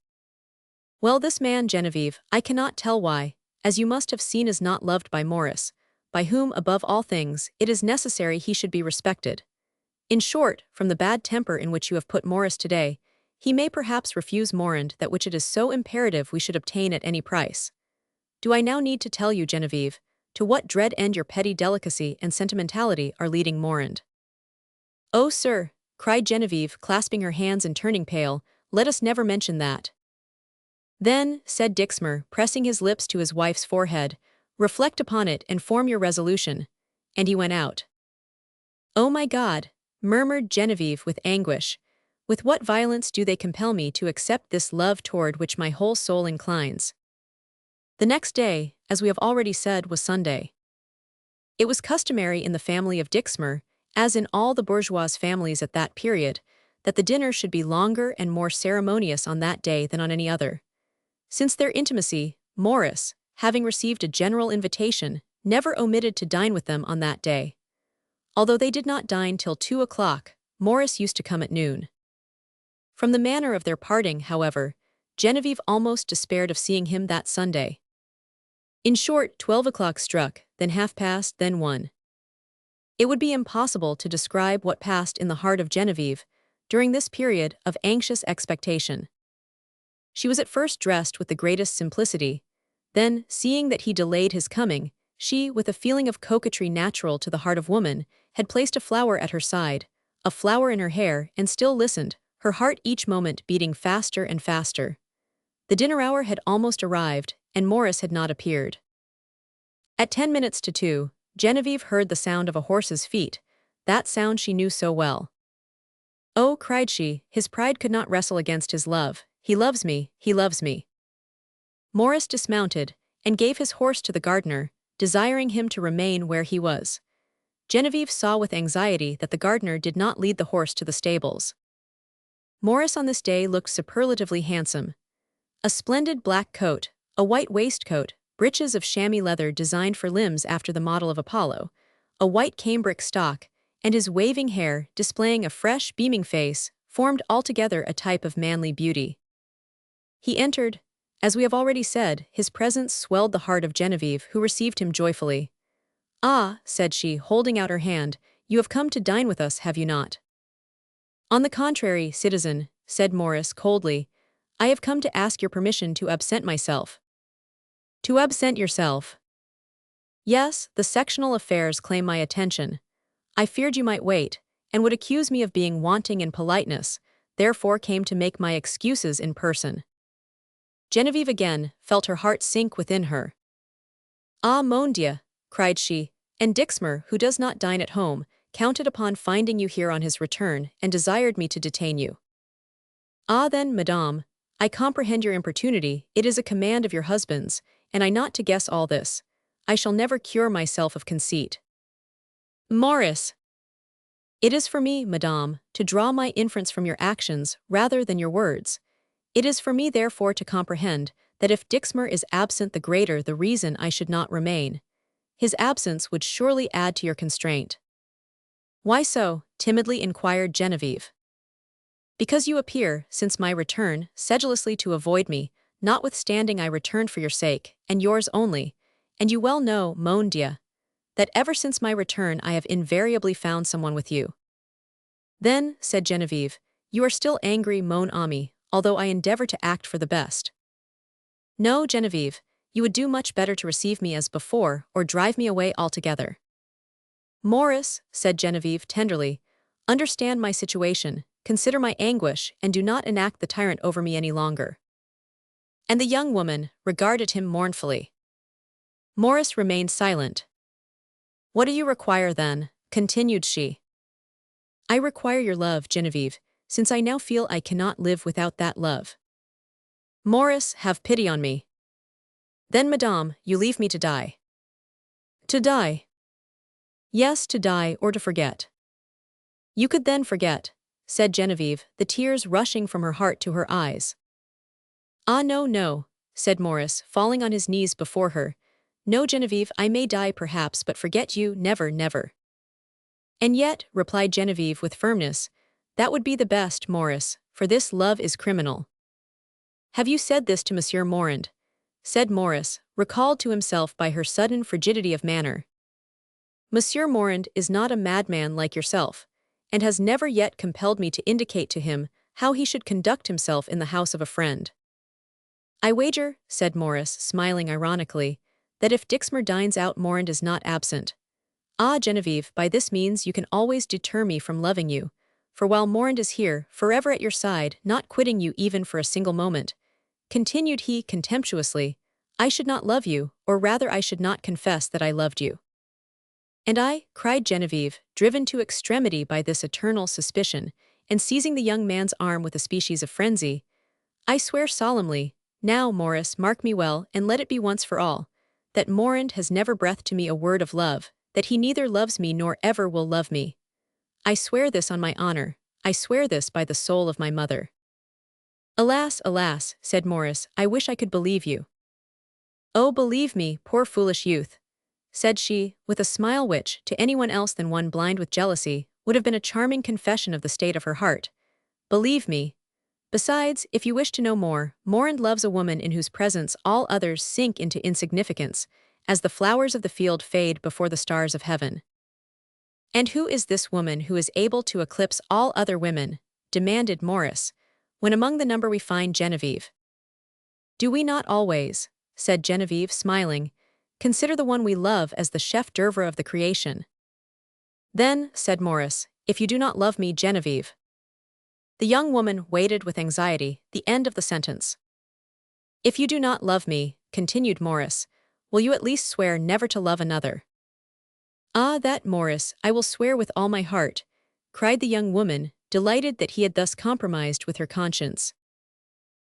Well, this man, Genevieve, I cannot tell why, as you must have seen, is not loved by Morris, by whom, above all things, it is necessary he should be respected. In short, from the bad temper in which you have put Morris today, he may perhaps refuse Morand that which it is so imperative we should obtain at any price. Do I now need to tell you, Genevieve, to what dread end your petty delicacy and sentimentality are leading Morand? Oh, sir, cried Genevieve, clasping her hands and turning pale, let us never mention that. Then, said Dixmer, pressing his lips to his wife's forehead, reflect upon it and form your resolution. And he went out. Oh my God, murmured Genevieve with anguish, with what violence do they compel me to accept this love toward which my whole soul inclines? The next day, as we have already said, was Sunday. It was customary in the family of Dixmer, as in all the bourgeois families at that period, that the dinner should be longer and more ceremonious on that day than on any other. Since their intimacy, Morris, having received a general invitation, never omitted to dine with them on that day. Although they did not dine till 2 o'clock, Morris used to come at noon. From the manner of their parting, however, Genevieve almost despaired of seeing him that Sunday. In short, 12 o'clock struck, then 1:30, then 1. It would be impossible to describe what passed in the heart of Genevieve during this period of anxious expectation. She was at first dressed with the greatest simplicity, then, seeing that he delayed his coming, she, with a feeling of coquetry natural to the heart of woman, had placed a flower at her side, a flower in her hair, and still listened, her heart each moment beating faster and faster. The dinner hour had almost arrived, and Morris had not appeared. At 10 minutes to 2, Genevieve heard the sound of a horse's feet, that sound she knew so well. Oh, cried she, his pride could not wrestle against his love. He loves me, he loves me. Morris dismounted, and gave his horse to the gardener, desiring him to remain where he was. Genevieve saw with anxiety that the gardener did not lead the horse to the stables. Morris on this day looked superlatively handsome. A splendid black coat, a white waistcoat, breeches of chamois leather designed for limbs after the model of Apollo, a white cambric stock, and his waving hair, displaying a fresh, beaming face, formed altogether a type of manly beauty. He entered. As we have already said, his presence swelled the heart of Genevieve, who received him joyfully. Ah, said she, holding out her hand, you have come to dine with us, have you not? On the contrary, citizen, said Morris coldly, I have come to ask your permission to absent myself. To absent yourself? Yes, the sectional affairs claim my attention. I feared you might wait, and would accuse me of being wanting in politeness, therefore came to make my excuses in person. Genevieve again felt her heart sink within her. Ah, mon Dieu, cried she, and Dixmer, who does not dine at home, counted upon finding you here on his return and desired me to detain you. Ah then, madame, I comprehend your importunity, it is a command of your husband's, and I not to guess all this. I shall never cure myself of conceit. Morris. It is for me, madame, to draw my inference from your actions rather than your words. It is for me therefore to comprehend that if Dixmer is absent the greater the reason I should not remain. His absence would surely add to your constraint. Why so? Timidly inquired Genevieve. Because you appear, since my return, sedulously to avoid me, notwithstanding I returned for your sake, and yours only, and you well know, mon Dieu, that ever since my return I have invariably found someone with you. Then, said Genevieve, you are still angry, mon ami, although I endeavor to act for the best. No, Genevieve, you would do much better to receive me as before, or drive me away altogether. Morris, said Genevieve tenderly, understand my situation, consider my anguish, and do not enact the tyrant over me any longer. And the young woman regarded him mournfully. Morris remained silent. What do you require then? Continued she. I require your love, Genevieve, since I now feel I cannot live without that love. Morris, have pity on me. Then, madame, you leave me to die. To die? Yes, to die or to forget. You could then forget, said Genevieve, the tears rushing from her heart to her eyes. Ah no, no, said Morris, falling on his knees before her. No, Genevieve, I may die perhaps, but forget you, never, never. And yet, replied Genevieve with firmness, that would be the best, Morris, for this love is criminal. Have you said this to Monsieur Morand? Said Morris, recalled to himself by her sudden frigidity of manner. Monsieur Morand is not a madman like yourself, and has never yet compelled me to indicate to him how he should conduct himself in the house of a friend. I wager, said Morris, smiling ironically, that if Dixmer dines out Morand is not absent. Ah, Genevieve, by this means you can always deter me from loving you, for while Morand is here, forever at your side, not quitting you even for a single moment, continued he contemptuously, I should not love you, or rather I should not confess that I loved you. And I, cried Genevieve, driven to extremity by this eternal suspicion, and seizing the young man's arm with a species of frenzy, I swear solemnly, now, Morris, mark me well, and let it be once for all, that Morand has never breathed to me a word of love, that he neither loves me nor ever will love me. I swear this on my honor, I swear this by the soul of my mother. Alas, alas, said Morris, I wish I could believe you. Oh, believe me, poor foolish youth, said she, with a smile which, to anyone else than one blind with jealousy, would have been a charming confession of the state of her heart. Believe me. Besides, if you wish to know more, Morand loves a woman in whose presence all others sink into insignificance, as the flowers of the field fade before the stars of heaven. And who is this woman who is able to eclipse all other women? Demanded Morris, when among the number we find Genevieve. Do we not always, said Genevieve, smiling, consider the one we love as the chef d'oeuvre of the creation? Then, said Morris, if you do not love me, Genevieve. The young woman waited with anxiety the end of the sentence. If you do not love me, continued Morris, will you at least swear never to love another? Ah, that, Morris, I will swear with all my heart, cried the young woman, delighted that he had thus compromised with her conscience.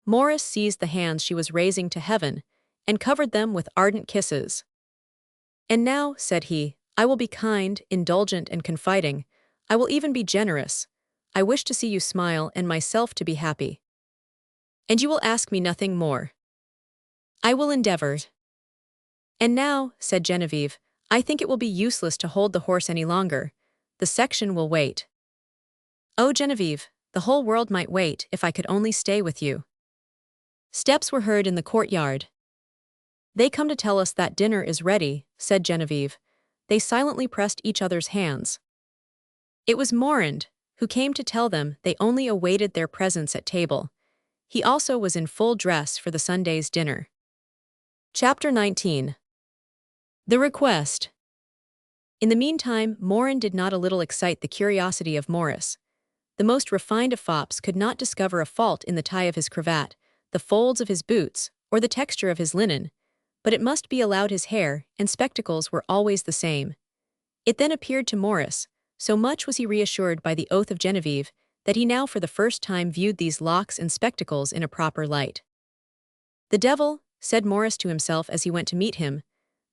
Morris seized the hands she was raising to heaven, and covered them with ardent kisses. And now, said he, I will be kind, indulgent, and confiding. I will even be generous. I wish to see you smile and myself to be happy. And you will ask me nothing more. I will endeavor. And now, said Genevieve, I think it will be useless to hold the horse any longer. The section will wait. Oh, Genevieve, the whole world might wait if I could only stay with you. Steps were heard in the courtyard. They come to tell us that dinner is ready, said Genevieve. They silently pressed each other's hands. It was Morand, who came to tell them they only awaited their presence at table. He also was in full dress for the Sunday's dinner. Chapter 19. The request. In the meantime, Morand did not a little excite the curiosity of Morris. The most refined of fops could not discover a fault in the tie of his cravat, the folds of his boots, or the texture of his linen, but it must be allowed his hair and spectacles were always the same. It then appeared to Morris, So much was he reassured by the oath of Genevieve that he now for the first time viewed these locks and spectacles in a proper light. "The devil," said Morris to himself as he went to meet him,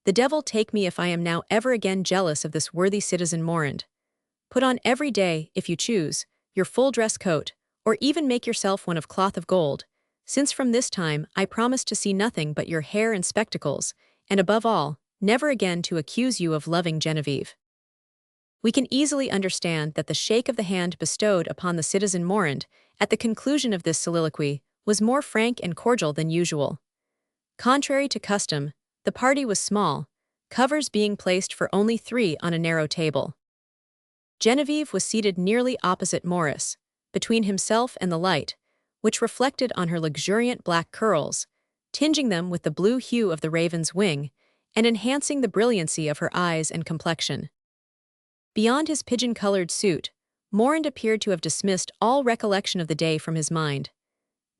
"the devil take me if I am now ever again jealous of this worthy citizen Morand. Put on every day, if you choose, your full dress coat, or even make yourself one of cloth of gold, since from this time I promise to see nothing but your hair and spectacles, and above all, never again to accuse you of loving Genevieve." We can easily understand that the shake of the hand bestowed upon the citizen Morand at the conclusion of this soliloquy was more frank and cordial than usual. Contrary to custom, the party was small, covers being placed for only 3 on a narrow table. Genevieve was seated nearly opposite Morris, between himself and the light, which reflected on her luxuriant black curls, tinging them with the blue hue of the raven's wing, and enhancing the brilliancy of her eyes and complexion. Beyond his pigeon-colored suit, Morand appeared to have dismissed all recollection of the day from his mind.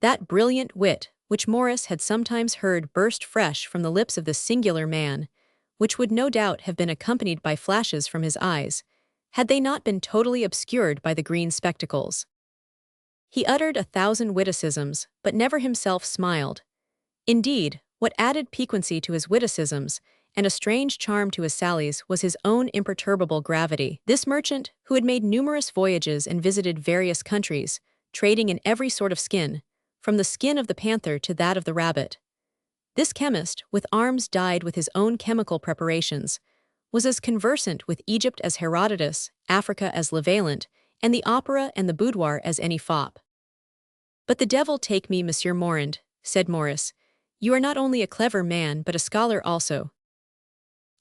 That brilliant wit, which Morris had sometimes heard burst fresh from the lips of this singular man, which would no doubt have been accompanied by flashes from his eyes, had they not been totally obscured by the green spectacles. He uttered 1,000 witticisms, but never himself smiled. Indeed, what added piquancy to his witticisms and a strange charm to his sallies was his own imperturbable gravity. This merchant, who had made numerous voyages and visited various countries, trading in every sort of skin, from the skin of the panther to that of the rabbit. This chemist, with arms dyed with his own chemical preparations, was as conversant with Egypt as Herodotus, Africa as Levaillant, and the opera and the boudoir as any fop. "But the devil take me, Monsieur Morand," said Morris. "You are not only a clever man but a scholar also."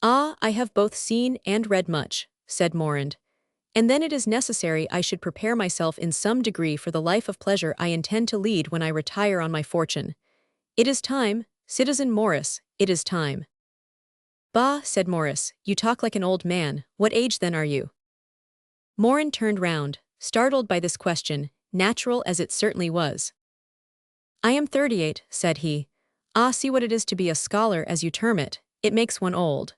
"Ah, I have both seen and read much," said Morand, "and then it is necessary I should prepare myself in some degree for the life of pleasure I intend to lead when I retire on my fortune. It is time, citizen Morris, it is time." "Bah," said Morris, "you talk like an old man. What age then are you?" Morand turned round, startled by this question, natural as it certainly was. "I am 38, said he. "Ah, see what it is to be a scholar, as you term it. It makes one old."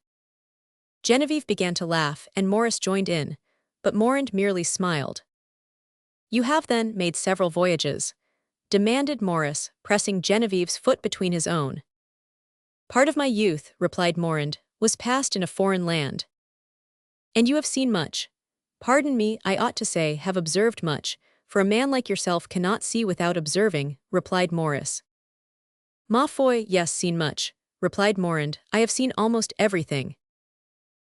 Genevieve began to laugh, and Morris joined in, but Morand merely smiled. "You have, then, made several voyages?" demanded Morris, pressing Genevieve's foot between his own. "Part of my youth," replied Morand, "was passed in a foreign land." "And you have seen much?" "Pardon me, I ought to say, have observed much, for a man like yourself cannot see without observing," replied Morris. "Ma foi, yes, seen much," replied Morand. "I have seen almost everything."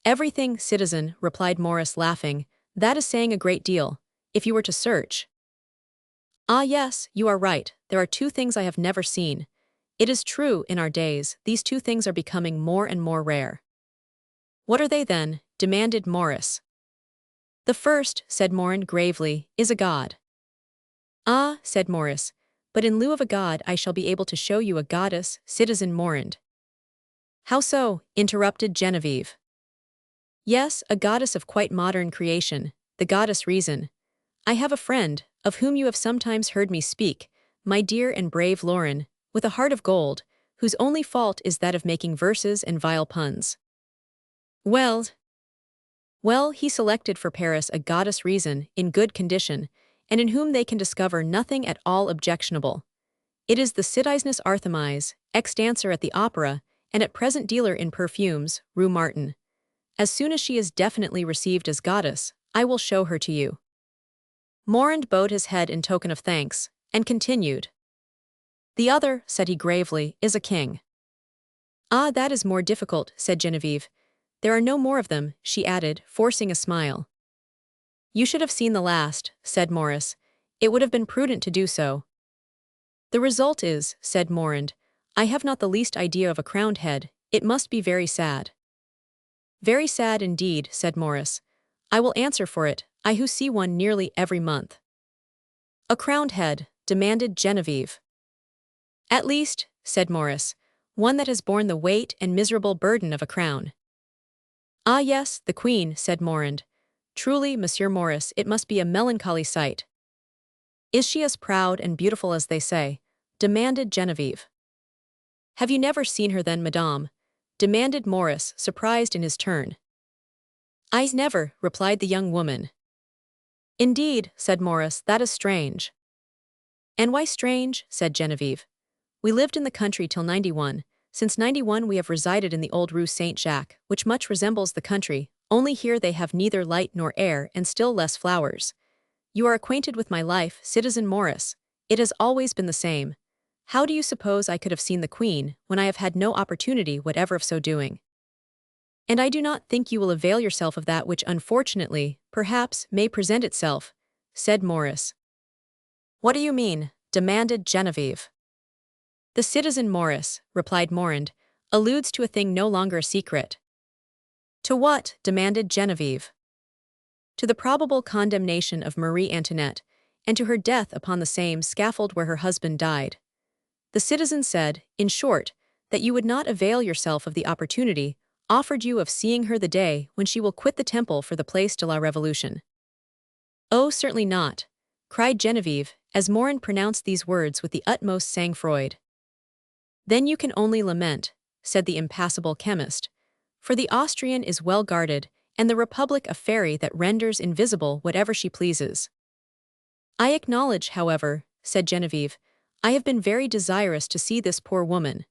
"Everything, citizen," replied Morris, laughing. "That is saying a great deal, if you were to search." "Ah yes, you are right, there are 2 things I have never seen. It is true, in our days, these 2 things are becoming more and more rare." "What are they then?" demanded Morris. "The first," said Morand gravely, "is a god." "Ah," said Morris, "but in lieu of a god I shall be able to show you a goddess, citizen Morand." "How so?" interrupted Genevieve. "Yes, a goddess of quite modern creation, the goddess Reason. I have a friend, of whom you have sometimes heard me speak, my dear and brave Lauren, with a heart of gold, whose only fault is that of making verses and vile puns. Well, he selected for Paris a goddess Reason, in good condition, and in whom they can discover nothing at all objectionable. It is the citizeness Arthemise, ex-dancer at the opera, and at present dealer in perfumes, Rue Martin. As soon as she is definitely received as goddess, I will show her to you." Morand bowed his head in token of thanks, and continued. "The other," said he gravely, "is a king." "Ah, that is more difficult," said Genevieve. "There are no more of them," she added, forcing a smile. "You should have seen the last," said Morris. "It would have been prudent to do so." "The result is," said Morand, "I have not the least idea of a crowned head. It must be very sad." "Very sad indeed," said Morris. "I will answer for it, I who see one nearly every month." "A crowned head?" demanded Genevieve. "At least," said Morris, "one that has borne the weight and miserable burden of a crown." "Ah yes, the Queen," said Morand. "Truly, Monsieur Morris, it must be a melancholy sight." "Is she as proud and beautiful as they say?" demanded Genevieve. "Have you never seen her then, madame?" demanded Morris, surprised in his turn. I never, replied the young woman. Indeed, said Maurice, that is strange. And why strange? Said Genevieve. We lived in the country till 91. Since 91 we have resided in the old Rue Saint-Jacques, which much resembles the country, only here they have neither light nor air and still less flowers. You are acquainted with my life, Citizen Maurice. It has always been the same. How do you suppose I could have seen the Queen, when I have had no opportunity whatever of so doing? And I do not think you will avail yourself of that which unfortunately, perhaps, may present itself, said Maurice. What do you mean? Demanded Genevieve. The Citizen Maurice, replied Morand, alludes to a thing no longer a secret. To what? Demanded Genevieve. To the probable condemnation of Marie Antoinette, and to her death upon the same scaffold where her husband died. The citizen said, in short, that you would not avail yourself of the opportunity offered you of seeing her the day when she will quit the Temple for the Place de la Révolution. Oh, certainly not, cried Genevieve, as Morand pronounced these words with the utmost sang-froid. Then you can only lament, said the impassible chemist, for the Austrian is well guarded, and the Republic a fairy that renders invisible whatever she pleases. I acknowledge, however, said Genevieve, I have been very desirous to see this poor woman.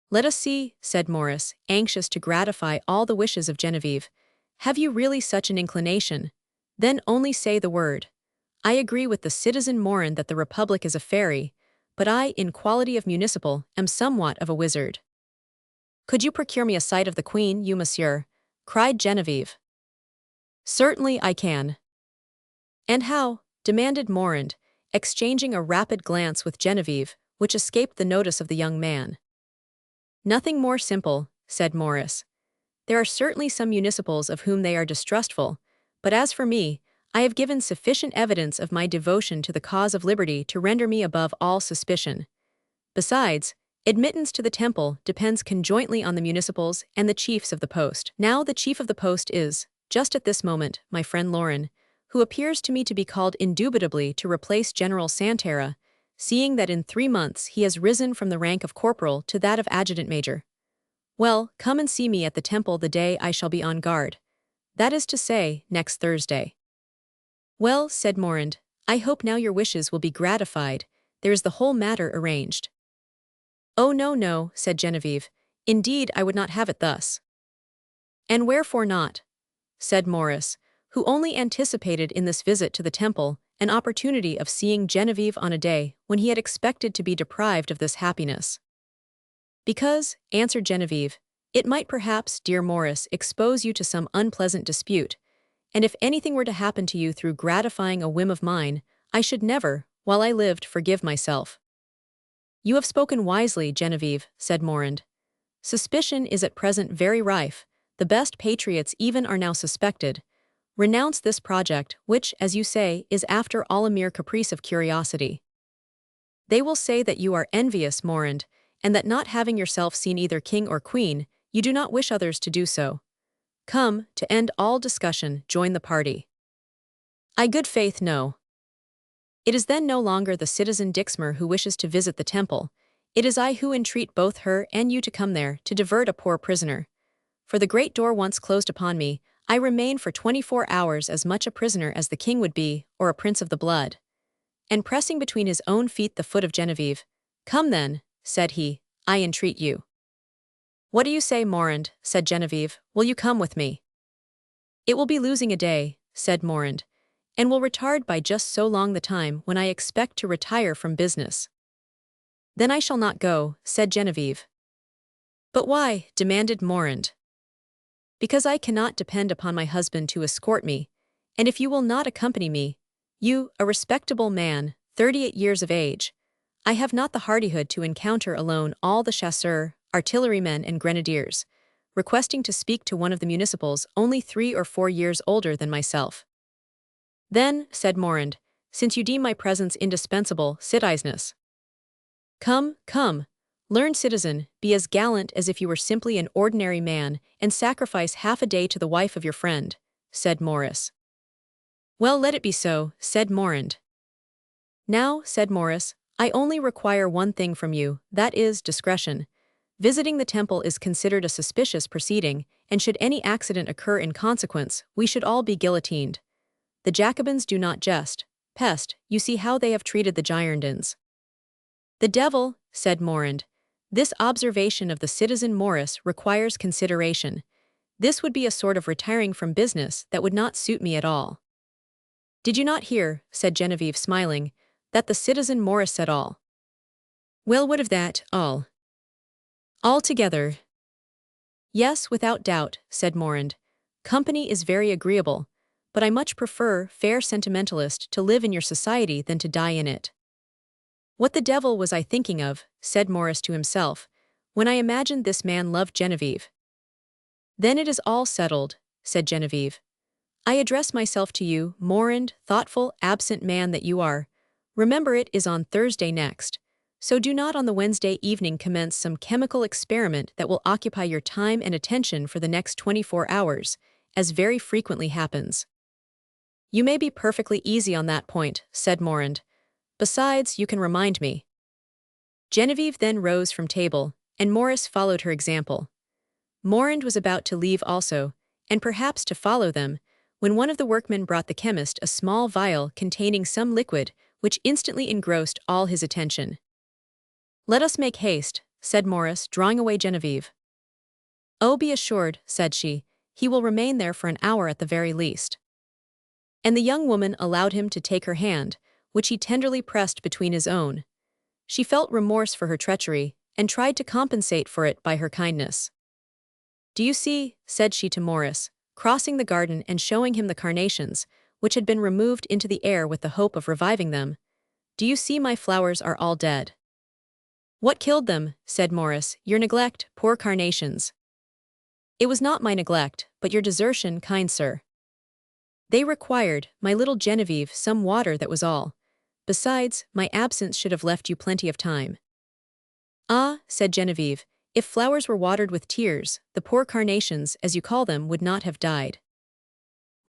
Let us see, said Maurice, anxious to gratify all the wishes of Genevieve. Have you really such an inclination? Then only say the word. I agree with the Citizen Morand that the Republic is a fairy, but I, in quality of municipal, am somewhat of a wizard. Could you procure me a sight of the Queen, you monsieur? Cried Genevieve. Certainly I can. And how? Demanded Morand, exchanging a rapid glance with Genevieve, which escaped the notice of the young man. Nothing more simple, said Maurice. There are certainly some municipals of whom they are distrustful, but as for me, I have given sufficient evidence of my devotion to the cause of liberty to render me above all suspicion. Besides, admittance to the Temple depends conjointly on the municipals and the chiefs of the post. Now the chief of the post is, just at this moment, my friend Laurin, who appears to me to be called indubitably to replace General Santerre, seeing that in 3 months he has risen from the rank of corporal to that of adjutant major. Well, come and see me at the Temple the day I shall be on guard. That is to say, next Thursday. Well, said Morand, I hope now your wishes will be gratified. There is the whole matter arranged. Oh no, no, said Genevieve. Indeed, I would not have it thus. And wherefore not? Said Maurice, who only anticipated in this visit to the Temple an opportunity of seeing Genevieve on a day when he had expected to be deprived of this happiness. Because, answered Genevieve, it might perhaps, dear Maurice, expose you to some unpleasant dispute, and if anything were to happen to you through gratifying a whim of mine, I should never, while I lived, forgive myself. You have spoken wisely, Genevieve, said Morand. Suspicion is at present very rife, the best patriots even are now suspected. Renounce this project, which, as you say, is after all a mere caprice of curiosity. They will say that you are envious, Morand, and that not having yourself seen either king or queen, you do not wish others to do so. Come, to end all discussion, join the party. I good faith no. It is then no longer the citizen Dixmer who wishes to visit the Temple. It is I who entreat both her and you to come there, to divert a poor prisoner. For the great door once closed upon me, I remain for 24 hours as much a prisoner as the king would be, or a prince of the blood. And pressing between his own feet the foot of Genevieve, Come then, said he, I entreat you. What do you say, Morand? Said Genevieve, will you come with me? It will be losing a day, said Morand, and will retard by just so long the time when I expect to retire from business. Then I shall not go, said Genevieve. But why? Demanded Morand. Because I cannot depend upon my husband to escort me, and if you will not accompany me, you, a respectable man, 38 years of age, I have not the hardihood to encounter alone all the chasseurs, artillerymen and grenadiers, requesting to speak to one of the municipals only 3 or 4 years older than myself. Then, said Morand, since you deem my presence indispensable, citizeness. Come, come. Learned citizen, be as gallant as if you were simply an ordinary man, and sacrifice half a day to the wife of your friend, said Maurice. Well, let it be so, said Morand. Now, said Maurice, I only require one thing from you, that is, discretion. Visiting the temple is considered a suspicious proceeding, and should any accident occur in consequence, we should all be guillotined. The Jacobins do not jest. Peste, you see how they have treated the Girondins. The devil, said Morand. This observation of the citizen Morris requires consideration. This would be a sort of retiring from business that would not suit me at all. Did you not hear, said Genevieve smiling, that the citizen Morris said all? Well, what of that, all? Altogether. Yes, without doubt, said Morand. Company is very agreeable, but I much prefer, fair sentimentalist, to live in your society than to die in it. What the devil was I thinking of, said Morris to himself, when I imagined this man loved Genevieve? Then it is all settled, said Genevieve. I address myself to you, Morand, thoughtful, absent man that you are. Remember it is on Thursday next, so do not on the Wednesday evening commence some chemical experiment that will occupy your time and attention for the next 24 hours, as very frequently happens. You may be perfectly easy on that point, said Morand. Besides, you can remind me. Genevieve then rose from table, and Morris followed her example. Morand was about to leave also, and perhaps to follow them, when one of the workmen brought the chemist a small vial containing some liquid which instantly engrossed all his attention. Let us make haste, said Morris, drawing away Genevieve. Oh, be assured, said she, he will remain there for an hour at the very least. And the young woman allowed him to take her hand, which he tenderly pressed between his own. She felt remorse for her treachery, and tried to compensate for it by her kindness. Do you see, said she to Morris, crossing the garden and showing him the carnations, which had been removed into the air with the hope of reviving them, do you see my flowers are all dead? What killed them, said Morris, your neglect, poor carnations. It was not my neglect, but your desertion, kind sir. They required, my little Genevieve, some water, that was all. Besides, my absence should have left you plenty of time. Ah, said Genevieve, if flowers were watered with tears, the poor carnations, as you call them, would not have died.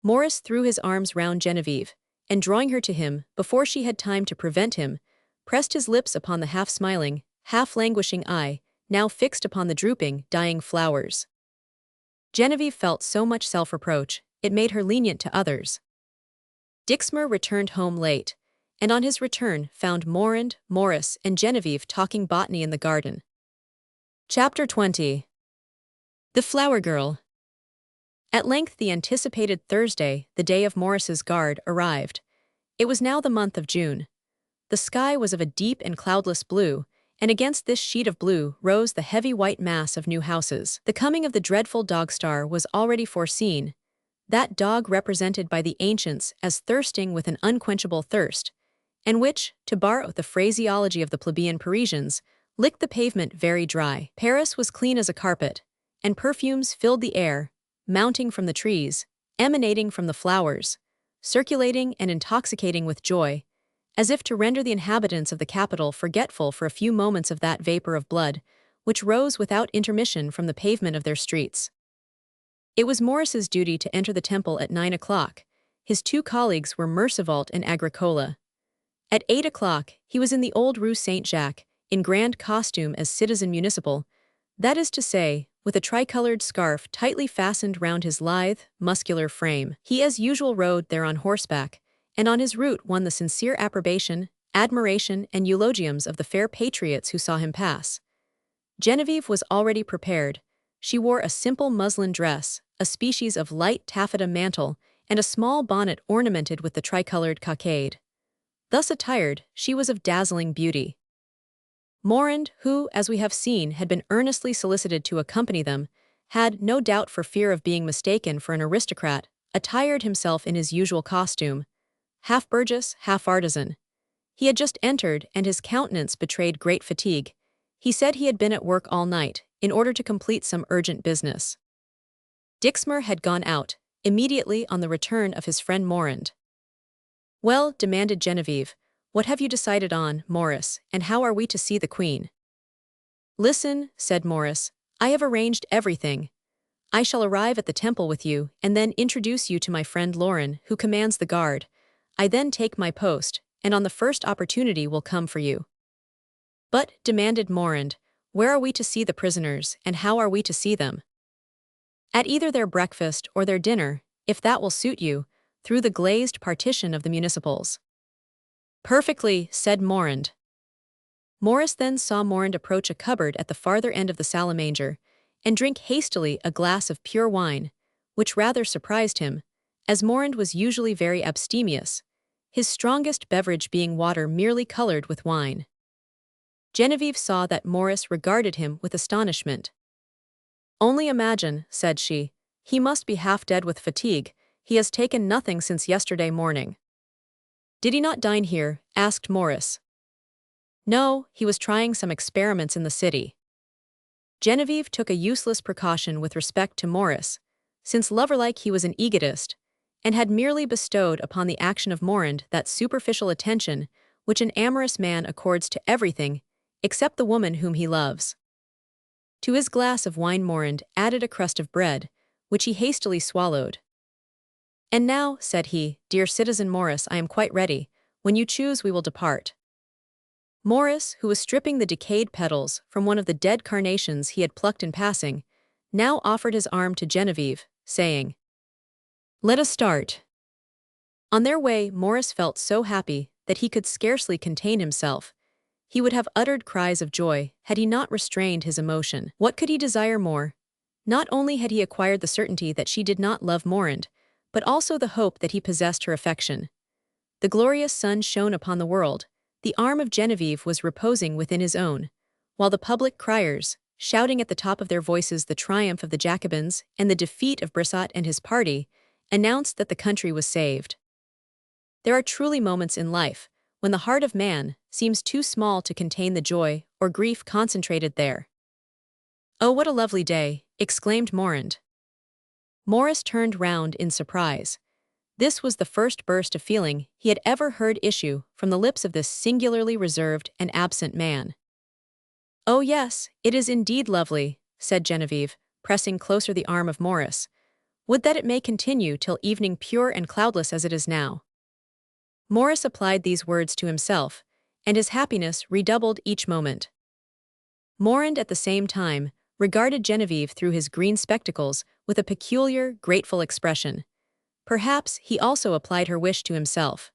Morris threw his arms round Genevieve, and drawing her to him, before she had time to prevent him, pressed his lips upon the half-smiling, half-languishing eye, now fixed upon the drooping, dying flowers. Genevieve felt so much self-reproach, it made her lenient to others. Dixmer returned home late, and on his return found Morand, Morris, and Genevieve talking botany in the garden. Chapter 20. The Flower Girl. At length the anticipated Thursday, the day of Morris's guard, arrived. It was now the month of June. The sky was of a deep and cloudless blue, and against this sheet of blue rose the heavy white mass of new houses. The coming of the dreadful dog-star was already foreseen, that dog represented by the ancients as thirsting with an unquenchable thirst, and which, to borrow the phraseology of the plebeian Parisians, licked the pavement very dry. Paris was clean as a carpet, and perfumes filled the air, mounting from the trees, emanating from the flowers, circulating and intoxicating with joy, as if to render the inhabitants of the capital forgetful for a few moments of that vapor of blood, which rose without intermission from the pavement of their streets. It was Morris's duty to enter the temple at 9 o'clock. His two colleagues were Mercevalt and Agricola. At 8 o'clock, he was in the old Rue Saint-Jacques, in grand costume as citizen municipal, that is to say, with a tricolored scarf tightly fastened round his lithe, muscular frame. He as usual rode there on horseback, and on his route won the sincere approbation, admiration, and eulogiums of the fair patriots who saw him pass. Genevieve was already prepared. She wore a simple muslin dress, a species of light taffeta mantle, and a small bonnet ornamented with the tricolored cockade. Thus attired, she was of dazzling beauty. Morand, who, as we have seen, had been earnestly solicited to accompany them, had, no doubt for fear of being mistaken for an aristocrat, attired himself in his usual costume, half burgess, half artisan. He had just entered, and his countenance betrayed great fatigue. He said he had been at work all night, in order to complete some urgent business. Dixmer had gone out, immediately on the return of his friend Morand. Well, demanded Genevieve, what have you decided on, Morris, and how are we to see the Queen? Listen, said Morris, I have arranged everything. I shall arrive at the temple with you, and then introduce you to my friend Lauren, who commands the guard. I then take my post, and on the first opportunity will come for you. But, demanded Morand, Where are we to see the prisoners, and how are we to see them? At either their breakfast or their dinner, if that will suit you, through the glazed partition of the municipals. Perfectly, said Morand. Morris then saw Morand approach a cupboard at the farther end of the salamander, and drink hastily a glass of pure wine, which rather surprised him, as Morand was usually very abstemious, his strongest beverage being water merely colored with wine. Genevieve saw that Morris regarded him with astonishment. Only imagine, said she, he must be half dead with fatigue, he has taken nothing since yesterday morning. Did he not dine here? Asked Morris. No, he was trying some experiments in the city. Genevieve took a useless precaution with respect to Morris, since lover-like he was an egotist, and had merely bestowed upon the action of Morand that superficial attention which an amorous man accords to everything except the woman whom he loves. To his glass of wine Morand added a crust of bread, which he hastily swallowed. And now, said he, dear citizen Morris, I am quite ready. When you choose we will depart. Morris, who was stripping the decayed petals from one of the dead carnations he had plucked in passing, now offered his arm to Genevieve, saying, Let us start. On their way Morris felt so happy that he could scarcely contain himself. He would have uttered cries of joy had he not restrained his emotion. What could he desire more? Not only had he acquired the certainty that she did not love Morand, but also the hope that he possessed her affection. The glorious sun shone upon the world, the arm of Genevieve was reposing within his own, while the public criers, shouting at the top of their voices the triumph of the Jacobins and the defeat of Brissot and his party, announced that the country was saved. There are truly moments in life when the heart of man seems too small to contain the joy or grief concentrated there. Oh, what a lovely day, exclaimed Morand. Morris turned round in surprise. This was the first burst of feeling he had ever heard issue from the lips of this singularly reserved and absent man. Oh yes, it is indeed lovely, said Genevieve, pressing closer the arm of Morris. Would that it may continue till evening pure and cloudless as it is now. Morris applied these words to himself, and his happiness redoubled each moment. Morand at the same time regarded Genevieve through his green spectacles with a peculiar, grateful expression. Perhaps he also applied her wish to himself.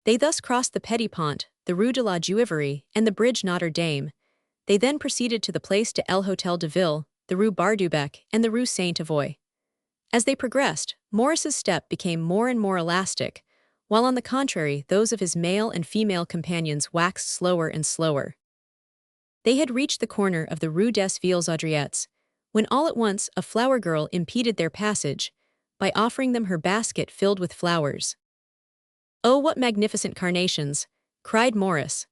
They thus crossed the Petit Pont, the Rue de la Juiverie, and the Bridge Notre Dame. They then proceeded to the Place de l'Hôtel de Ville, the Rue Bar-du-Bec, and the Rue Saint-Avoy. As they progressed, Morris's step became more and more elastic, while on the contrary those of his male and female companions waxed slower and slower. They had reached the corner of the Rue des Filles Audriettes, when all at once a flower girl impeded their passage, by offering them her basket filled with flowers. Oh, what magnificent carnations, cried Morris.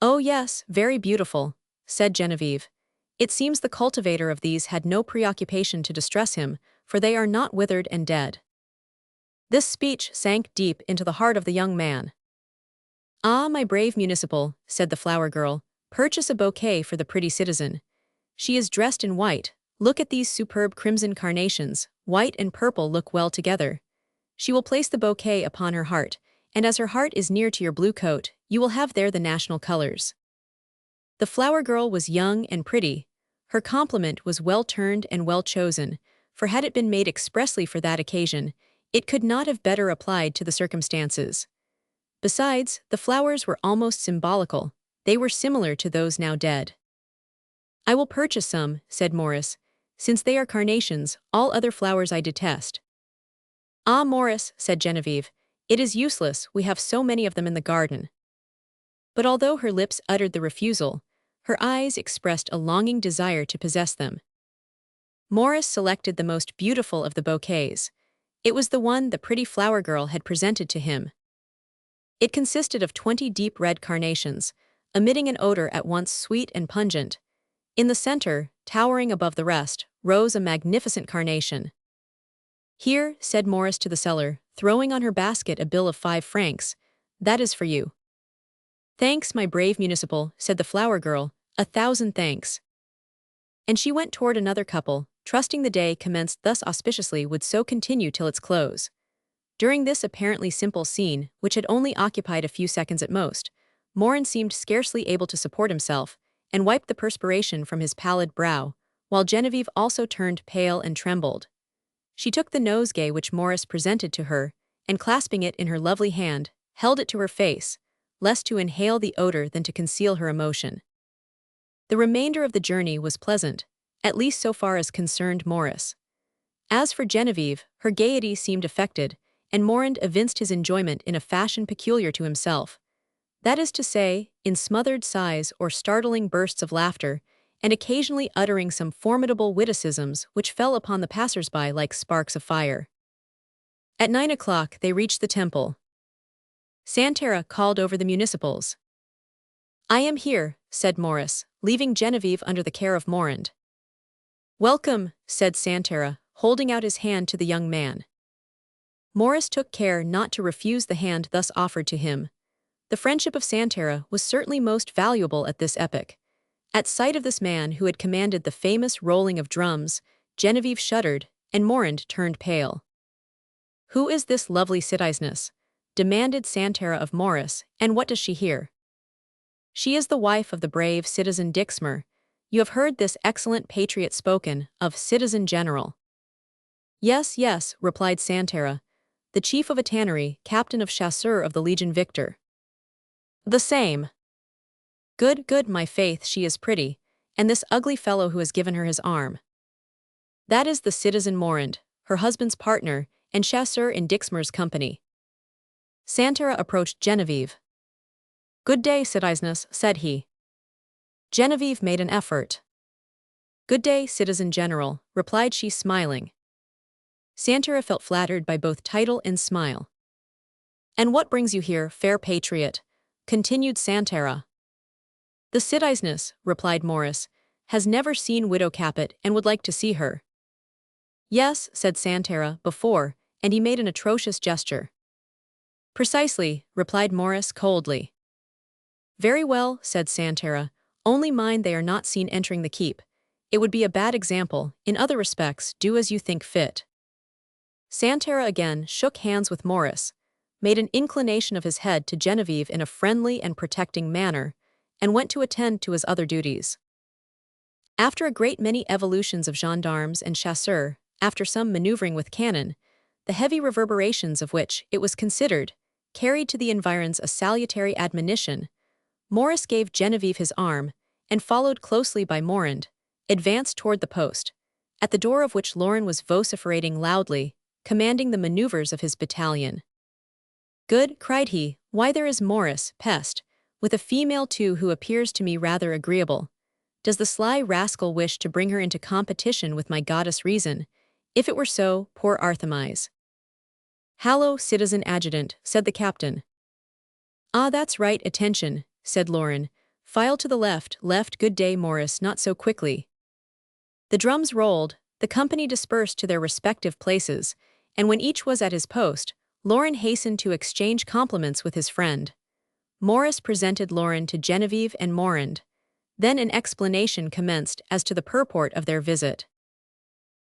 Oh yes, very beautiful, said Genevieve. It seems the cultivator of these had no preoccupation to distress him, for they are not withered and dead. This speech sank deep into the heart of the young man. Ah, my brave municipal, said the flower girl, purchase a bouquet for the pretty citizen. She is dressed in white. Look at these superb crimson carnations, white and purple look well together. She will place the bouquet upon her heart, and as her heart is near to your blue coat, you will have there the national colors. The flower girl was young and pretty. Her compliment was well turned and well chosen, for had it been made expressly for that occasion, it could not have better applied to the circumstances. Besides, the flowers were almost symbolical. They were similar to those now dead. I will purchase some, said Morris. Since they are carnations, all other flowers I detest. Ah, Morris, said Genevieve, it is useless, we have so many of them in the garden. But although her lips uttered the refusal, her eyes expressed a longing desire to possess them. Morris selected the most beautiful of the bouquets. It was the one the pretty flower girl had presented to him. It consisted of 20 deep red carnations, emitting an odor at once sweet and pungent. In the center, towering above the rest, rose a magnificent carnation. Here, said Morris to the seller, throwing on her basket a bill of 5 francs, that is for you. Thanks, my brave municipal, said the flower girl, 1,000 thanks. And she went toward another couple, trusting the day commenced thus auspiciously would so continue till its close. During this apparently simple scene, which had only occupied a few seconds at most, Morand seemed scarcely able to support himself, and wiped the perspiration from his pallid brow, while Genevieve also turned pale and trembled. She took the nosegay which Morris presented to her, and clasping it in her lovely hand, held it to her face, less to inhale the odor than to conceal her emotion. The remainder of the journey was pleasant, at least so far as concerned Morris. As for Genevieve, her gaiety seemed affected, and Morand evinced his enjoyment in a fashion peculiar to himself. That is to say, in smothered sighs or startling bursts of laughter, and occasionally uttering some formidable witticisms which fell upon the passers-by like sparks of fire. At 9 o'clock they reached the temple. Santera called over the municipals. "I am here," said Morris, leaving Genevieve under the care of Morand. "Welcome," said Santera, holding out his hand to the young man. Morris took care not to refuse the hand thus offered to him. The friendship of Santera was certainly most valuable at this epoch. At sight of this man who had commanded the famous rolling of drums, Genevieve shuddered, and Morand turned pale. "Who is this lovely citizeness?" demanded Santera of Morris, "and what does she here?" "She is the wife of the brave citizen Dixmer. You have heard this excellent patriot spoken of, citizen general." "Yes, yes," replied Santera, "the chief of a tannery, captain of chasseurs of the Legion Victor." "The same." "Good, good, my faith, she is pretty, and this ugly fellow who has given her his arm." "That is the citizen Morand, her husband's partner, and chasseur in Dixmer's company." Santera approached Genevieve. "Good day, citizeness," said he. Genevieve made an effort. "Good day, citizen general," replied she, smiling. Santera felt flattered by both title and smile. "And what brings you here, fair patriot?" continued Santera. "The citizeness," replied Morris, "has never seen Widow Capet and would like to see her." "Yes," said Santera, "before," and he made an atrocious gesture. "Precisely," replied Morris coldly. "Very well," said Santera, "only mind they are not seen entering the keep. It would be a bad example. In other respects, do as you think fit." Santera again shook hands with Morris, made an inclination of his head to Genevieve in a friendly and protecting manner, and went to attend to his other duties. After a great many evolutions of gendarmes and chasseurs, after some maneuvering with cannon, the heavy reverberations of which, it was considered, carried to the environs a salutary admonition, Morris gave Genevieve his arm, and followed closely by Morand, advanced toward the post, at the door of which Lauren was vociferating loudly, commanding the maneuvers of his battalion. "Good," cried he, "why there is Morris, pest, with a female too who appears to me rather agreeable. Does the sly rascal wish to bring her into competition with my goddess Reason? If it were so, poor Artemis." "Hallo, citizen adjutant," said the captain. "Ah, that's right, attention," said Lauren. "File to the left, left, good day, Morris, not so quickly." The drums rolled, the company dispersed to their respective places, and when each was at his post, Lauren hastened to exchange compliments with his friend. Morris presented Lauren to Genevieve and Morand. Then an explanation commenced as to the purport of their visit.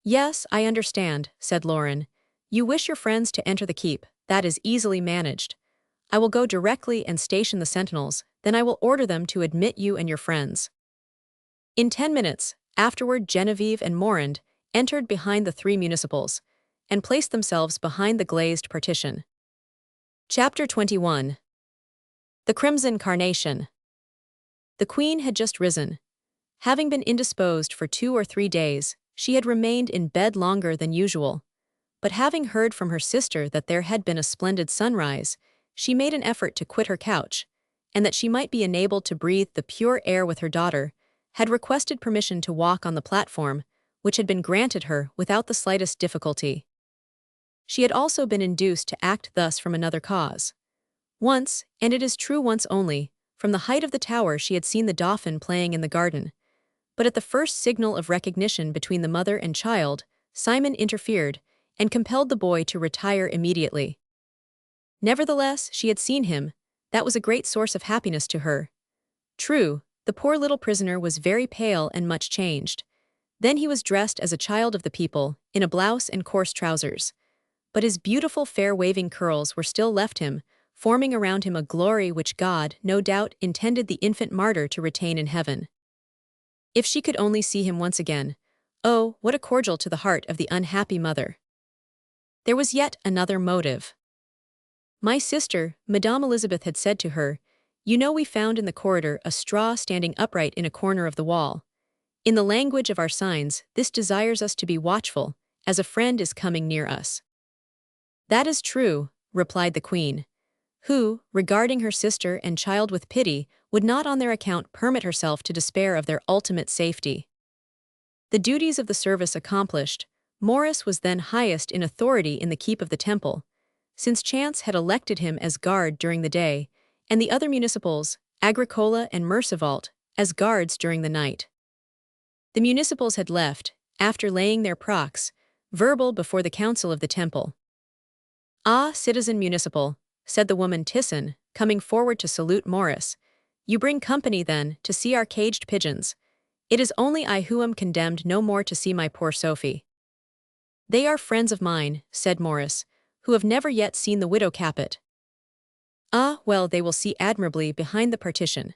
"Yes, I understand," said Lauren. "You wish your friends to enter the keep. That is easily managed. I will go directly and station the sentinels, then I will order them to admit you and your friends." In 10 minutes, afterward Genevieve and Morand entered behind the three municipals, and placed themselves behind the glazed partition. Chapter 21. The Crimson Carnation. The Queen had just risen. Having been indisposed for 2 or 3 days, she had remained in bed longer than usual. But having heard from her sister that there had been a splendid sunrise, she made an effort to quit her couch, and that she might be enabled to breathe the pure air with her daughter, had requested permission to walk on the platform, which had been granted her without the slightest difficulty. She had also been induced to act thus from another cause. Once, and it is true once only, from the height of the tower she had seen the Dauphin playing in the garden. But at the first signal of recognition between the mother and child, Simon interfered, and compelled the boy to retire immediately. Nevertheless, she had seen him. That was a great source of happiness to her. True, the poor little prisoner was very pale and much changed. Then he was dressed as a child of the people, in a blouse and coarse trousers. But his beautiful fair waving curls were still left him, forming around him a glory which God, no doubt, intended the infant martyr to retain in heaven. If she could only see him once again. Oh, what a cordial to the heart of the unhappy mother. There was yet another motive. My sister, Madame Elizabeth had said to her, "You know we found in the corridor a straw standing upright in a corner of the wall. In the language of our signs, this desires us to be watchful, as a friend is coming near us." "That is true," replied the queen, who, regarding her sister and child with pity, would not on their account permit herself to despair of their ultimate safety. The duties of the service accomplished, Maurice was then highest in authority in the keep of the temple, since chance had elected him as guard during the day, and the other municipals, Agricola and Mercivault, as guards during the night. The municipals had left, after laying their procs, verbal before the council of the temple. "Ah, citizen municipal," said the woman Thyssen, coming forward to salute Maurice, "you bring company, then, to see our caged pigeons. It is only I who am condemned no more to see my poor Sophie." "They are friends of mine," said Maurice, "who have never yet seen the widow Capet." "Ah, well, they will see admirably behind the partition."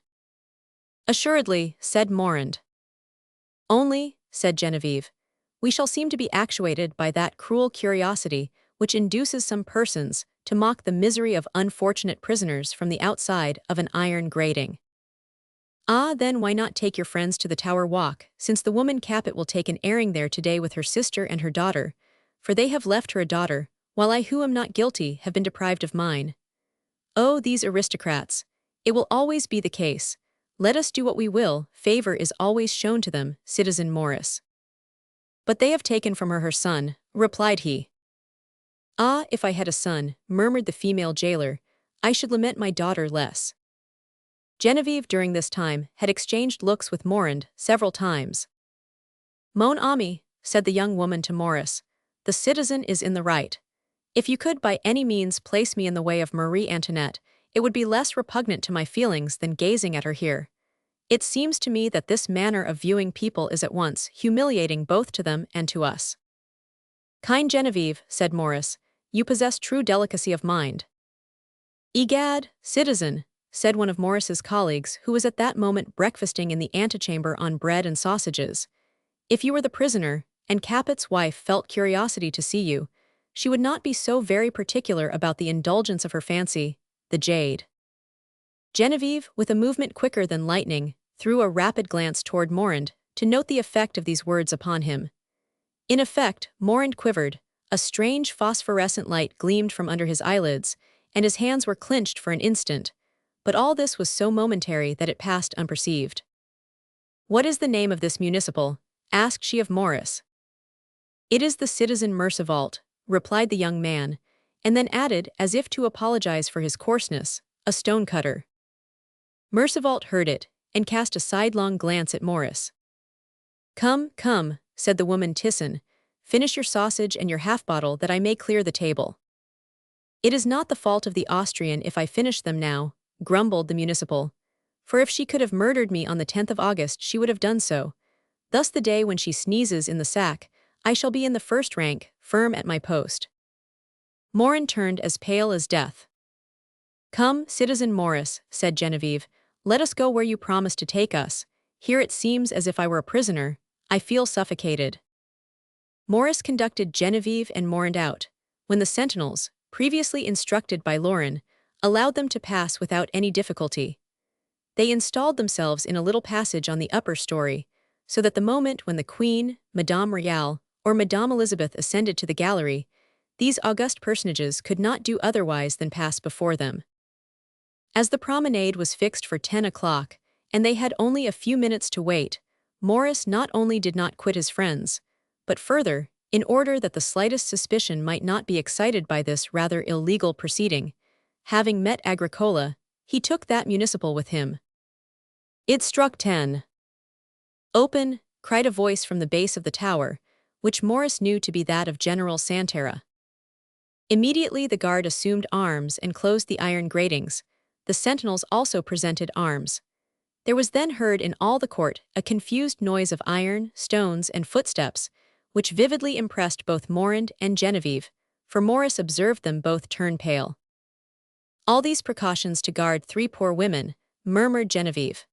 "Assuredly," said Morand. "Only," said Genevieve, "we shall seem to be actuated by that cruel curiosity which induces some persons to mock the misery of unfortunate prisoners from the outside of an iron grating." "Ah, then why not take your friends to the Tower Walk, since the woman Capet will take an airing there today with her sister and her daughter, for they have left her a daughter, while I who am not guilty have been deprived of mine. Oh, these aristocrats! It will always be the case. Let us do what we will, favor is always shown to them, citizen Maurice." "But they have taken from her son," replied he. "Ah, if I had a son," murmured the female jailer, "I should lament my daughter less." Genevieve during this time had exchanged looks with Morand several times. "Mon ami," said the young woman to Maurice, "the citizen is in the right. If you could by any means place me in the way of Marie Antoinette, it would be less repugnant to my feelings than gazing at her here. It seems to me that this manner of viewing people is at once humiliating both to them and to us." "Kind Genevieve," said Maurice, "you possess true delicacy of mind." "Egad, citizen," said one of Maurice's colleagues who was at that moment breakfasting in the antechamber on bread and sausages, "if you were the prisoner, and Capet's wife felt curiosity to see you, she would not be so very particular about the indulgence of her fancy, the jade." Genevieve, with a movement quicker than lightning, threw a rapid glance toward Morand to note the effect of these words upon him. In effect, Morand quivered, a strange phosphorescent light gleamed from under his eyelids, and his hands were clenched for an instant, but all this was so momentary that it passed unperceived. "What is the name of this municipal?" asked she of Maurice. "It is the citizen Mercivault," replied the young man, and then added, as if to apologize for his coarseness, "a stonecutter." Mercivault heard it, and cast a sidelong glance at Maurice. "Come, come," said the woman Thyssen, "finish your sausage and your half-bottle that I may clear the table." "It is not the fault of the Austrian if I finish them now," grumbled the municipal, "for if she could have murdered me on the 10th of August she would have done so. Thus the day when she sneezes in the sack, I shall be in the first rank, firm at my post." Morand turned as pale as death. "Come, citizen Maurice," said Genevieve, "let us go where you promised to take us. Here it seems as if I were a prisoner. I feel suffocated." Maurice conducted Genevieve and Morand out, when the sentinels, previously instructed by Lauren, allowed them to pass without any difficulty. They installed themselves in a little passage on the upper story, so that the moment when the Queen, Madame Royale, or Madame Elizabeth ascended to the gallery, these august personages could not do otherwise than pass before them. As the promenade was fixed for 10 o'clock, and they had only a few minutes to wait, Maurice not only did not quit his friends, but further, in order that the slightest suspicion might not be excited by this rather illegal proceeding, having met Agricola, he took that municipal with him. It struck 10. "Open," cried a voice from the base of the tower, which Maurice knew to be that of General Santera. Immediately the guard assumed arms and closed the iron gratings. The sentinels also presented arms. There was then heard in all the court a confused noise of iron, stones, and footsteps, which vividly impressed both Morand and Genevieve, for Maurice observed them both turn pale. "All these precautions to guard 3 poor women," murmured Genevieve.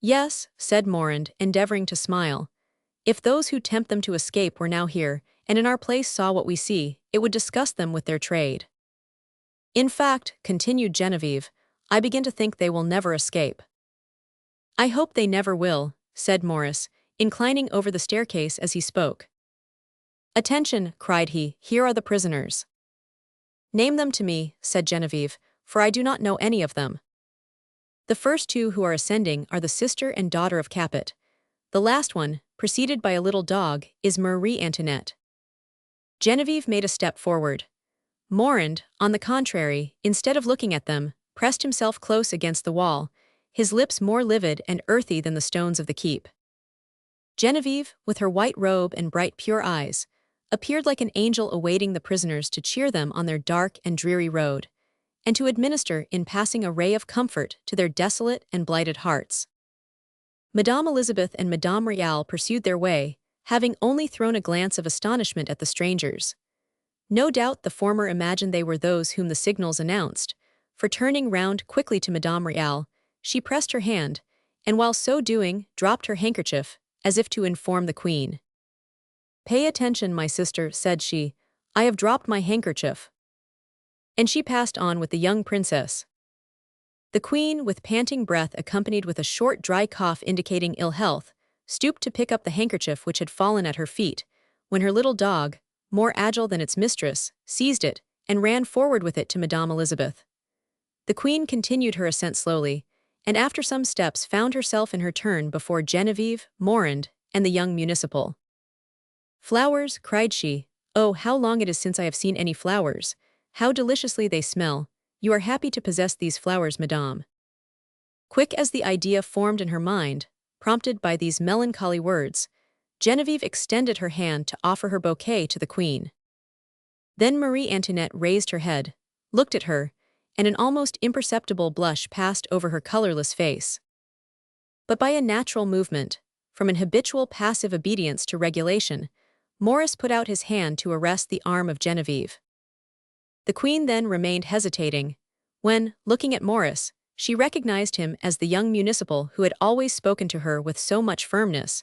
Yes, said Morand, endeavoring to smile. If those who tempt them to escape were now here, and in our place saw what we see, it would disgust them with their trade. In fact, continued Genevieve, I begin to think they will never escape. I hope they never will, said Morris, inclining over the staircase as he spoke. Attention, cried he, here are the prisoners. Name them to me, said Genevieve, for I do not know any of them. The first two who are ascending are the sister and daughter of Capet. The last one, preceded by a little dog, is Marie Antoinette. Genevieve made a step forward. Morand, on the contrary, instead of looking at them, pressed himself close against the wall, his lips more livid and earthy than the stones of the keep. Genevieve, with her white robe and bright pure eyes, appeared like an angel awaiting the prisoners to cheer them on their dark and dreary road, and to administer in passing a ray of comfort to their desolate and blighted hearts. Madame Elizabeth and Madame Royale pursued their way, having only thrown a glance of astonishment at the strangers. No doubt the former imagined they were those whom the signals announced, for turning round quickly to Madame Royale, she pressed her hand, and while so doing, dropped her handkerchief, as if to inform the Queen. Pay attention, my sister, said she, I have dropped my handkerchief. And she passed on with the young princess. The Queen, with panting breath accompanied with a short dry cough indicating ill health, stooped to pick up the handkerchief which had fallen at her feet, when her little dog, more agile than its mistress, seized it, and ran forward with it to Madame Elizabeth. The Queen continued her ascent slowly, and after some steps found herself in her turn before Genevieve, Morand, and the young municipal. Flowers, cried she, oh, how long it is since I have seen any flowers, how deliciously they smell, you are happy to possess these flowers, madame. Quick as the idea formed in her mind, prompted by these melancholy words, Genevieve extended her hand to offer her bouquet to the Queen. Then Marie Antoinette raised her head, looked at her, and an almost imperceptible blush passed over her colorless face. But by a natural movement, from an habitual passive obedience to regulation, Morris put out his hand to arrest the arm of Genevieve. The Queen then remained hesitating, when, looking at Morris, she recognized him as the young municipal who had always spoken to her with so much firmness,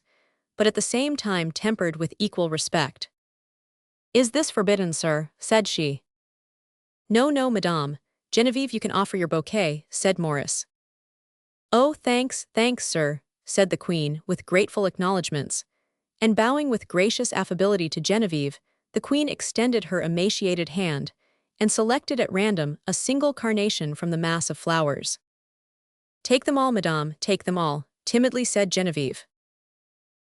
but at the same time tempered with equal respect. Is this forbidden, sir? Said she. No, no, madame. Genevieve, you can offer your bouquet, said Morris. Oh, thanks, sir, said the Queen, with grateful acknowledgments, and bowing with gracious affability to Genevieve, the Queen extended her emaciated hand, and selected at random a single carnation from the mass of flowers. Take them all, madame, take them all, timidly said Genevieve.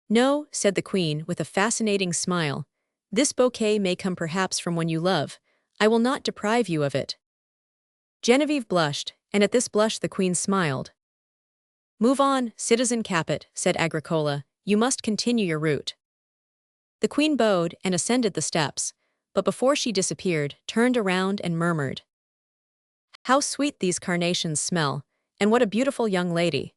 No, said the Queen with a fascinating smile, this bouquet may come perhaps from one you love, I will not deprive you of it. Genevieve blushed, and at this blush the Queen smiled. Move on, citizen Capet, said Agricola, you must continue your route. The Queen bowed and ascended the steps, but before she disappeared, turned around and murmured. How sweet these carnations smell, and what a beautiful young lady.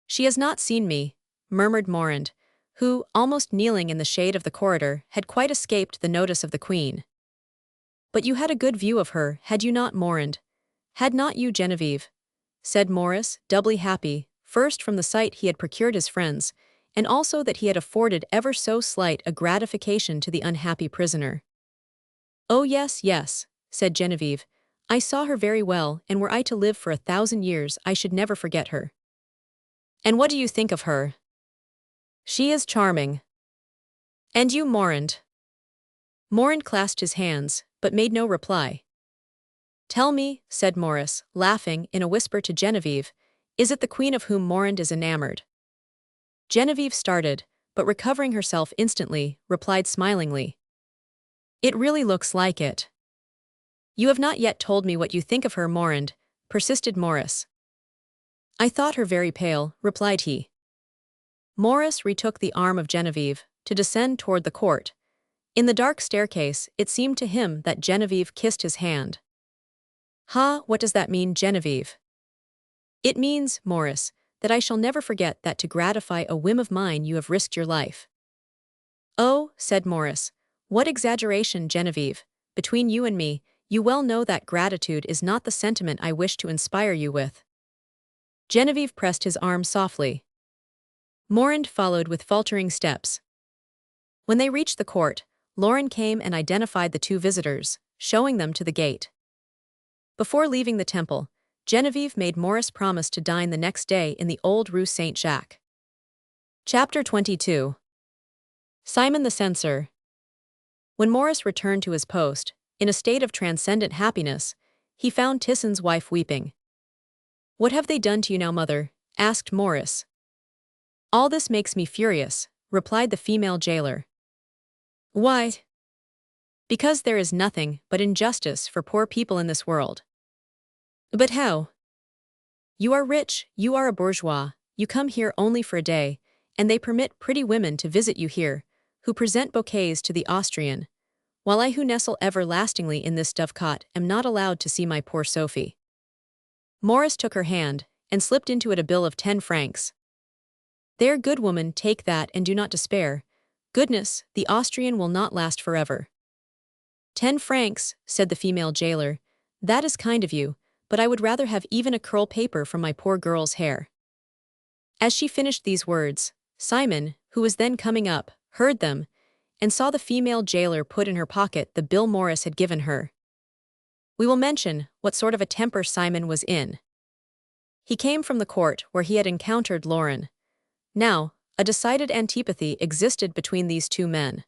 She has not seen me, murmured Morand, who, almost kneeling in the shade of the corridor, had quite escaped the notice of the Queen. But you had a good view of her, had you not, Morand? Had not you, Genevieve? Said Morris, doubly happy, first from the sight he had procured his friends, and also that he had afforded ever so slight a gratification to the unhappy prisoner. Oh yes, yes, said Genevieve, I saw her very well, and were I to live for 1,000 years I should never forget her. And what do you think of her? She is charming. And you, Morand? Morand clasped his hands, but made no reply. Tell me, said Morris, laughing, in a whisper to Genevieve, is it the Queen of whom Morand is enamored? Genevieve started, but recovering herself instantly, replied smilingly. It really looks like it. You have not yet told me what you think of her, Morand, persisted Morris. I thought her very pale, replied he. Morris retook the arm of Genevieve, to descend toward the court. In the dark staircase, it seemed to him that Genevieve kissed his hand. Ha, what does that mean, Genevieve? It means, Morris, that I shall never forget that to gratify a whim of mine you have risked your life. Oh, said Morris, what exaggeration, Genevieve. Between you and me, you well know that gratitude is not the sentiment I wish to inspire you with. Genevieve pressed his arm softly. Morand followed with faltering steps. When they reached the court, Lauren came and identified the two visitors, showing them to the gate. Before leaving the temple, Genevieve made Maurice promise to dine the next day in the old Rue Saint-Jacques. Chapter 22. Simon the Censor. When Maurice returned to his post, in a state of transcendent happiness, he found Tisson's wife weeping. "What have they done to you now, mother?" asked Maurice. "All this makes me furious," replied the female jailer. "Why?" "Because there is nothing but injustice for poor people in this world." "But how?" "You are rich, you are a bourgeois, you come here only for a day, and they permit pretty women to visit you here, who present bouquets to the Austrian, while I who nestle everlastingly in this dovecot am not allowed to see my poor Sophie." Maurice took her hand, and slipped into it a bill of 10 francs. "There, good woman, take that and do not despair. Goodness, the Austrian will not last forever." 10 francs, said the female jailer. "That is kind of you, but I would rather have even a curl paper from my poor girl's hair." As she finished these words, Simon, who was then coming up, heard them, and saw the female jailer put in her pocket the bill Maurice had given her. We will mention what sort of a temper Simon was in. He came from the court where he had encountered Lauren. Now, a decided antipathy existed between these two men.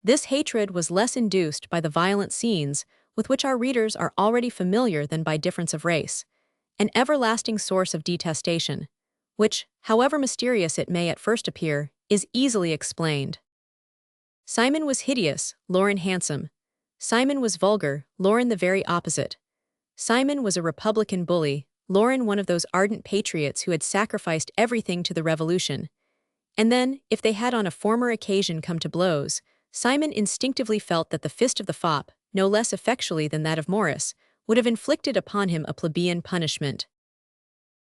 This hatred was less induced by the violent scenes with which our readers are already familiar than by difference of race, an everlasting source of detestation, which, however mysterious it may at first appear, is easily explained. Simon was hideous, Lauren handsome. Simon was vulgar, Lauren the very opposite. Simon was a Republican bully, Lauren one of those ardent patriots who had sacrificed everything to the revolution. And then, if they had on a former occasion come to blows, Simon instinctively felt that the fist of the fop, no less effectually than that of Maurice, would have inflicted upon him a plebeian punishment.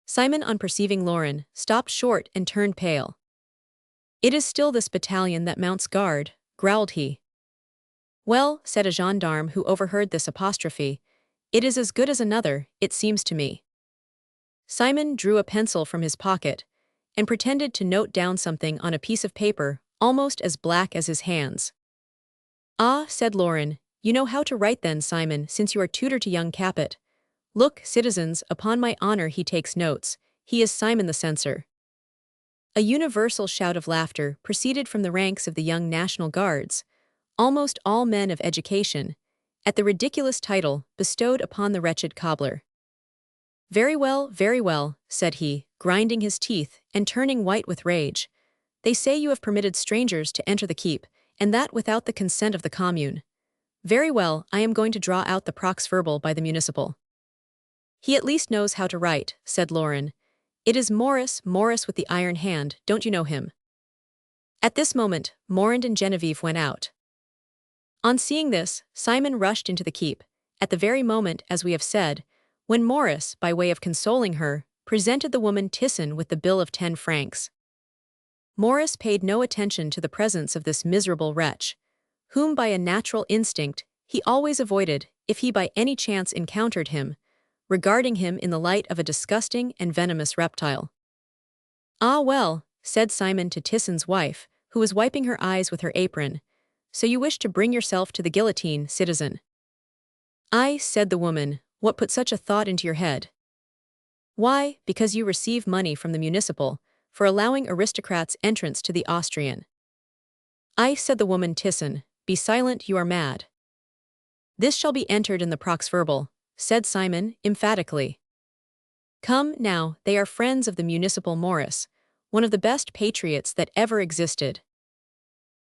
Simon, on perceiving Lauren, stopped short and turned pale. "It is still this battalion that mounts guard," growled he. "Well," said a gendarme who overheard this apostrophe, "it is as good as another, it seems to me." Simon drew a pencil from his pocket, and pretended to note down something on a piece of paper almost as black as his hands. "Ah," said Lauren, "you know how to write then, Simon, since you are tutor to young Capet. Look, citizens, upon my honor he takes notes, he is Simon the Censor." A universal shout of laughter proceeded from the ranks of the young National Guards, almost all men of education, at the ridiculous title bestowed upon the wretched cobbler. very well," said he, grinding his teeth and turning white with rage. "They say you have permitted strangers to enter the keep, and that without the consent of the commune. Very well, I am going to draw out the prox-verbal by the municipal." "He at least knows how to write," said Lauren. "It is Maurice with the iron hand, don't you know him?" At this moment, Morand and Genevieve went out. On seeing this, Simon rushed into the keep, at the very moment, as we have said, when Maurice, by way of consoling her, presented the woman Tisson with the bill of 10 francs. Maurice paid no attention to the presence of this miserable wretch, whom by a natural instinct he always avoided if he by any chance encountered him, regarding him in the light of a disgusting and venomous reptile. "Ah well," said Simon to Tisson's wife, who was wiping her eyes with her apron, "so you wish to bring yourself to the guillotine, citizen?" "Aye," said the woman, "what put such a thought into your head?" "Why, because you receive money from the municipal, for allowing aristocrats entrance to the Austrian." "Aye," said the woman Tisson, "be silent, you are mad." "This shall be entered in the prox-verbal," said Simon, emphatically. "Come, now, they are friends of the municipal Maurice, one of the best patriots that ever existed.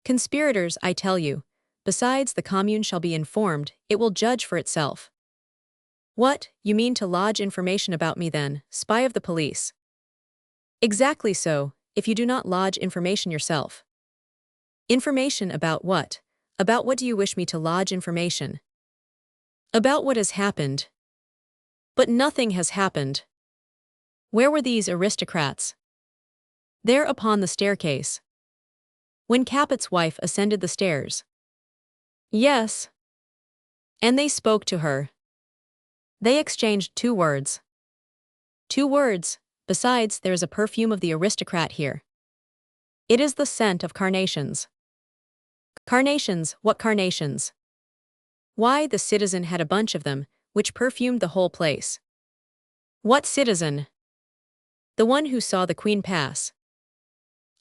Conspirators, I tell you. Besides, the commune shall be informed, it will judge for itself." "What, you mean to lodge information about me then, spy of the police?" "Exactly so, if you do not lodge information yourself." "Information about what? About what do you wish me to lodge information?" "About what has happened." "But nothing has happened." "Where were these aristocrats?" "There upon the staircase." "When Capet's wife ascended the stairs?" "Yes." "And they spoke to her?" "They exchanged 2 words." 2 words. Besides, there is a perfume of the aristocrat here. It is the scent of carnations. Carnations, what carnations? Why, the citizen had a bunch of them, which perfumed the whole place. What citizen? The one who saw the queen pass.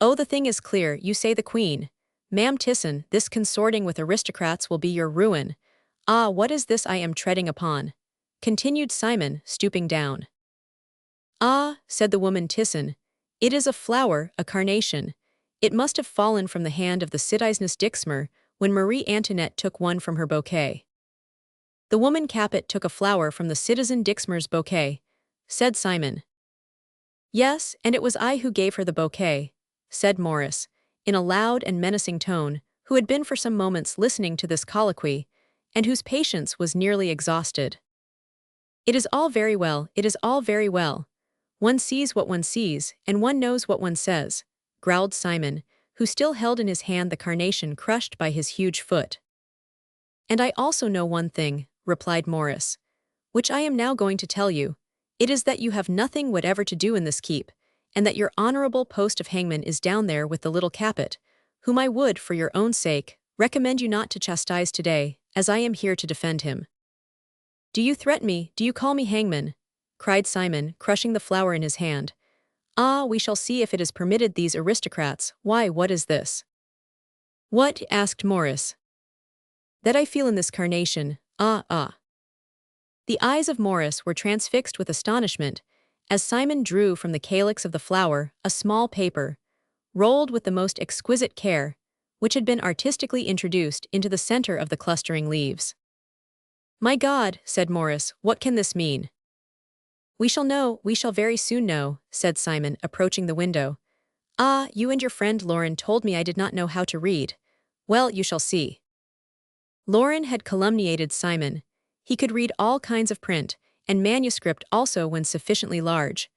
Oh, the thing is clear, you say the queen. Ma'am Tisson, this consorting with aristocrats will be your ruin. Ah, what is this I am treading upon? Continued Simon, stooping down. Ah, said the woman Tisson, it is a flower, a carnation. It must have fallen from the hand of the citizeness Dixmer when Marie Antoinette took one from her bouquet. The woman Capet took a flower from the citizen Dixmer's bouquet, said Simon. Yes, and it was I who gave her the bouquet, said Morris, in a loud and menacing tone, who had been for some moments listening to this colloquy, and whose patience was nearly exhausted. It is all very well, it is all very well. One sees what one sees, and one knows what one says, growled Simon, who still held in his hand the carnation crushed by his huge foot. And I also know one thing, replied Morris, which I am now going to tell you. It is that you have nothing whatever to do in this keep, and that your honorable post of hangman is down there with the little Capet, whom I would, for your own sake, recommend you not to chastise today, as I am here to defend him. Do you threaten me, do you call me hangman? Cried Simon, crushing the flower in his hand. Ah, we shall see if it is permitted these aristocrats. Why, what is this? What? Asked Morris. That I feel in this carnation, ah. The eyes of Morris were transfixed with astonishment, as Simon drew from the calyx of the flower a small paper, rolled with the most exquisite care, which had been artistically introduced into the center of the clustering leaves. My God, said Morris, what can this mean? We shall know, we shall very soon know, said Simon, approaching the window. Ah, you and your friend Lauren told me I did not know how to read. Well, you shall see. Lauren had calumniated Simon. He could read all kinds of print, and manuscript also when sufficiently large.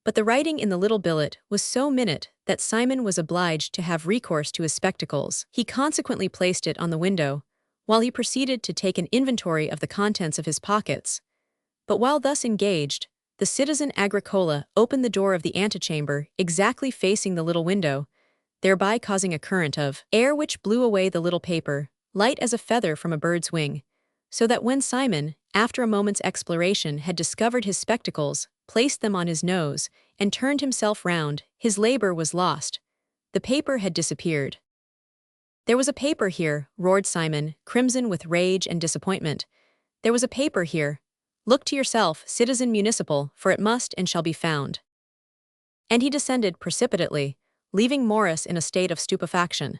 But the writing in the little billet was so minute that Simon was obliged to have recourse to his spectacles. He consequently placed it on the window, while he proceeded to take an inventory of the contents of his pockets. But while thus engaged, the citizen Agricola opened the door of the antechamber exactly facing the little window, thereby causing a current of air which blew away the little paper, light as a feather from a bird's wing, so that when Simon, after a moment's exploration, had discovered his spectacles, placed them on his nose, and turned himself round, his labor was lost. The paper had disappeared. There was a paper here, roared Simon, crimson with rage and disappointment. There was a paper here. Look to yourself, citizen municipal, for it must and shall be found. And he descended precipitately, leaving Morris in a state of stupefaction.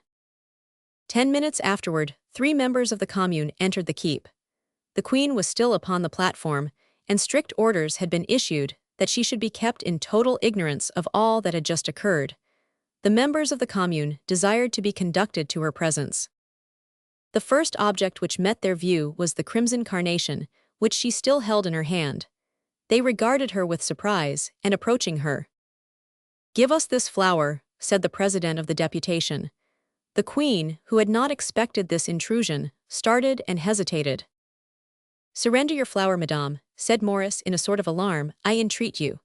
10 minutes afterward, 3 members of the commune entered the keep. The queen was still upon the platform, and strict orders had been issued that she should be kept in total ignorance of all that had just occurred. The members of the commune desired to be conducted to her presence. The first object which met their view was the crimson carnation, which she still held in her hand. They regarded her with surprise, and approaching her, "Give us this flower," said the president of the deputation. The queen, who had not expected this intrusion, started and hesitated. "Surrender your flower, madame," said Morris in a sort of alarm, "I entreat you."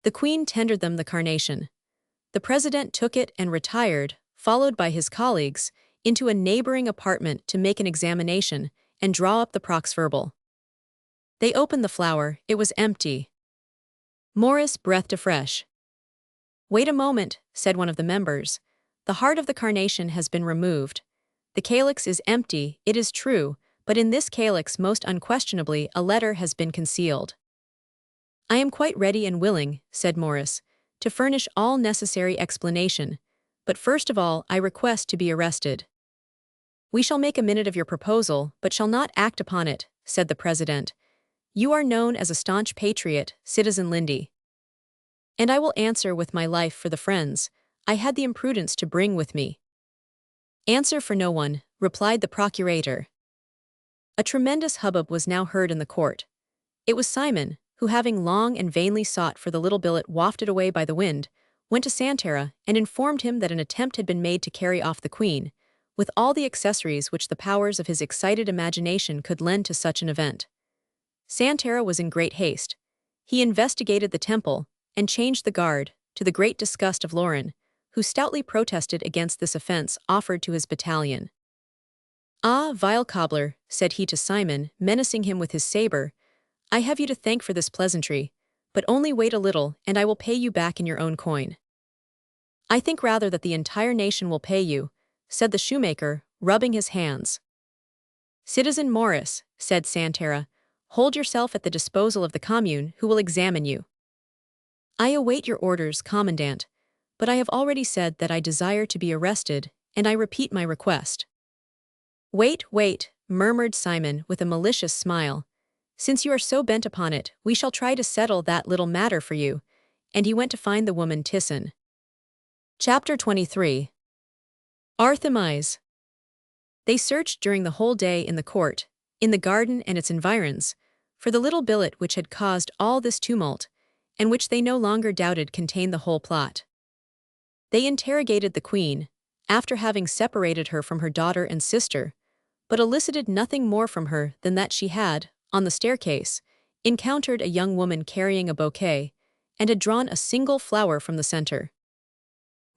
The queen tendered them the carnation. The president took it and retired, followed by his colleagues, into a neighboring apartment to make an examination and draw up the prox-verbal. They opened the flower, it was empty. Morris breathed afresh. "Wait a moment," said one of the members. "The heart of the carnation has been removed. The calyx is empty, it is true, but in this calyx most unquestionably a letter has been concealed." "I am quite ready and willing," said Morris, "to furnish all necessary explanation, but first of all I request to be arrested." "We shall make a minute of your proposal, but shall not act upon it," said the president. "You are known as a staunch patriot, Citizen Lindy. And I will answer with my life for the friends I had the imprudence to bring with me." "Answer for no one," replied the procurator. A tremendous hubbub was now heard in the court. It was Simon, who, having long and vainly sought for the little billet wafted away by the wind, went to Santera and informed him that an attempt had been made to carry off the queen, with all the accessories which the powers of his excited imagination could lend to such an event. Santera was in great haste. He investigated the temple and changed the guard, to the great disgust of Lauren, who stoutly protested against this offense offered to his battalion. "Ah, vile cobbler," said he to Simon, menacing him with his saber, "I have you to thank for this pleasantry, but only wait a little and I will pay you back in your own coin." "I think rather that the entire nation will pay you," said the shoemaker, rubbing his hands. "Citizen Morris," said Santera, "hold yourself at the disposal of the commune, who will examine you." "I await your orders, Commandant, but I have already said that I desire to be arrested, and I repeat my request." "Wait, wait," murmured Simon with a malicious smile. "Since you are so bent upon it, we shall try to settle that little matter for you," and he went to find the woman Thyssen. Chapter 23. Artemis. They searched during the whole day in the court, in the garden and its environs, for the little billet which had caused all this tumult, and which they no longer doubted contained the whole plot. They interrogated the queen, after having separated her from her daughter and sister, but elicited nothing more from her than that she had, on the staircase, encountered a young woman carrying a bouquet, and had drawn a single flower from the center.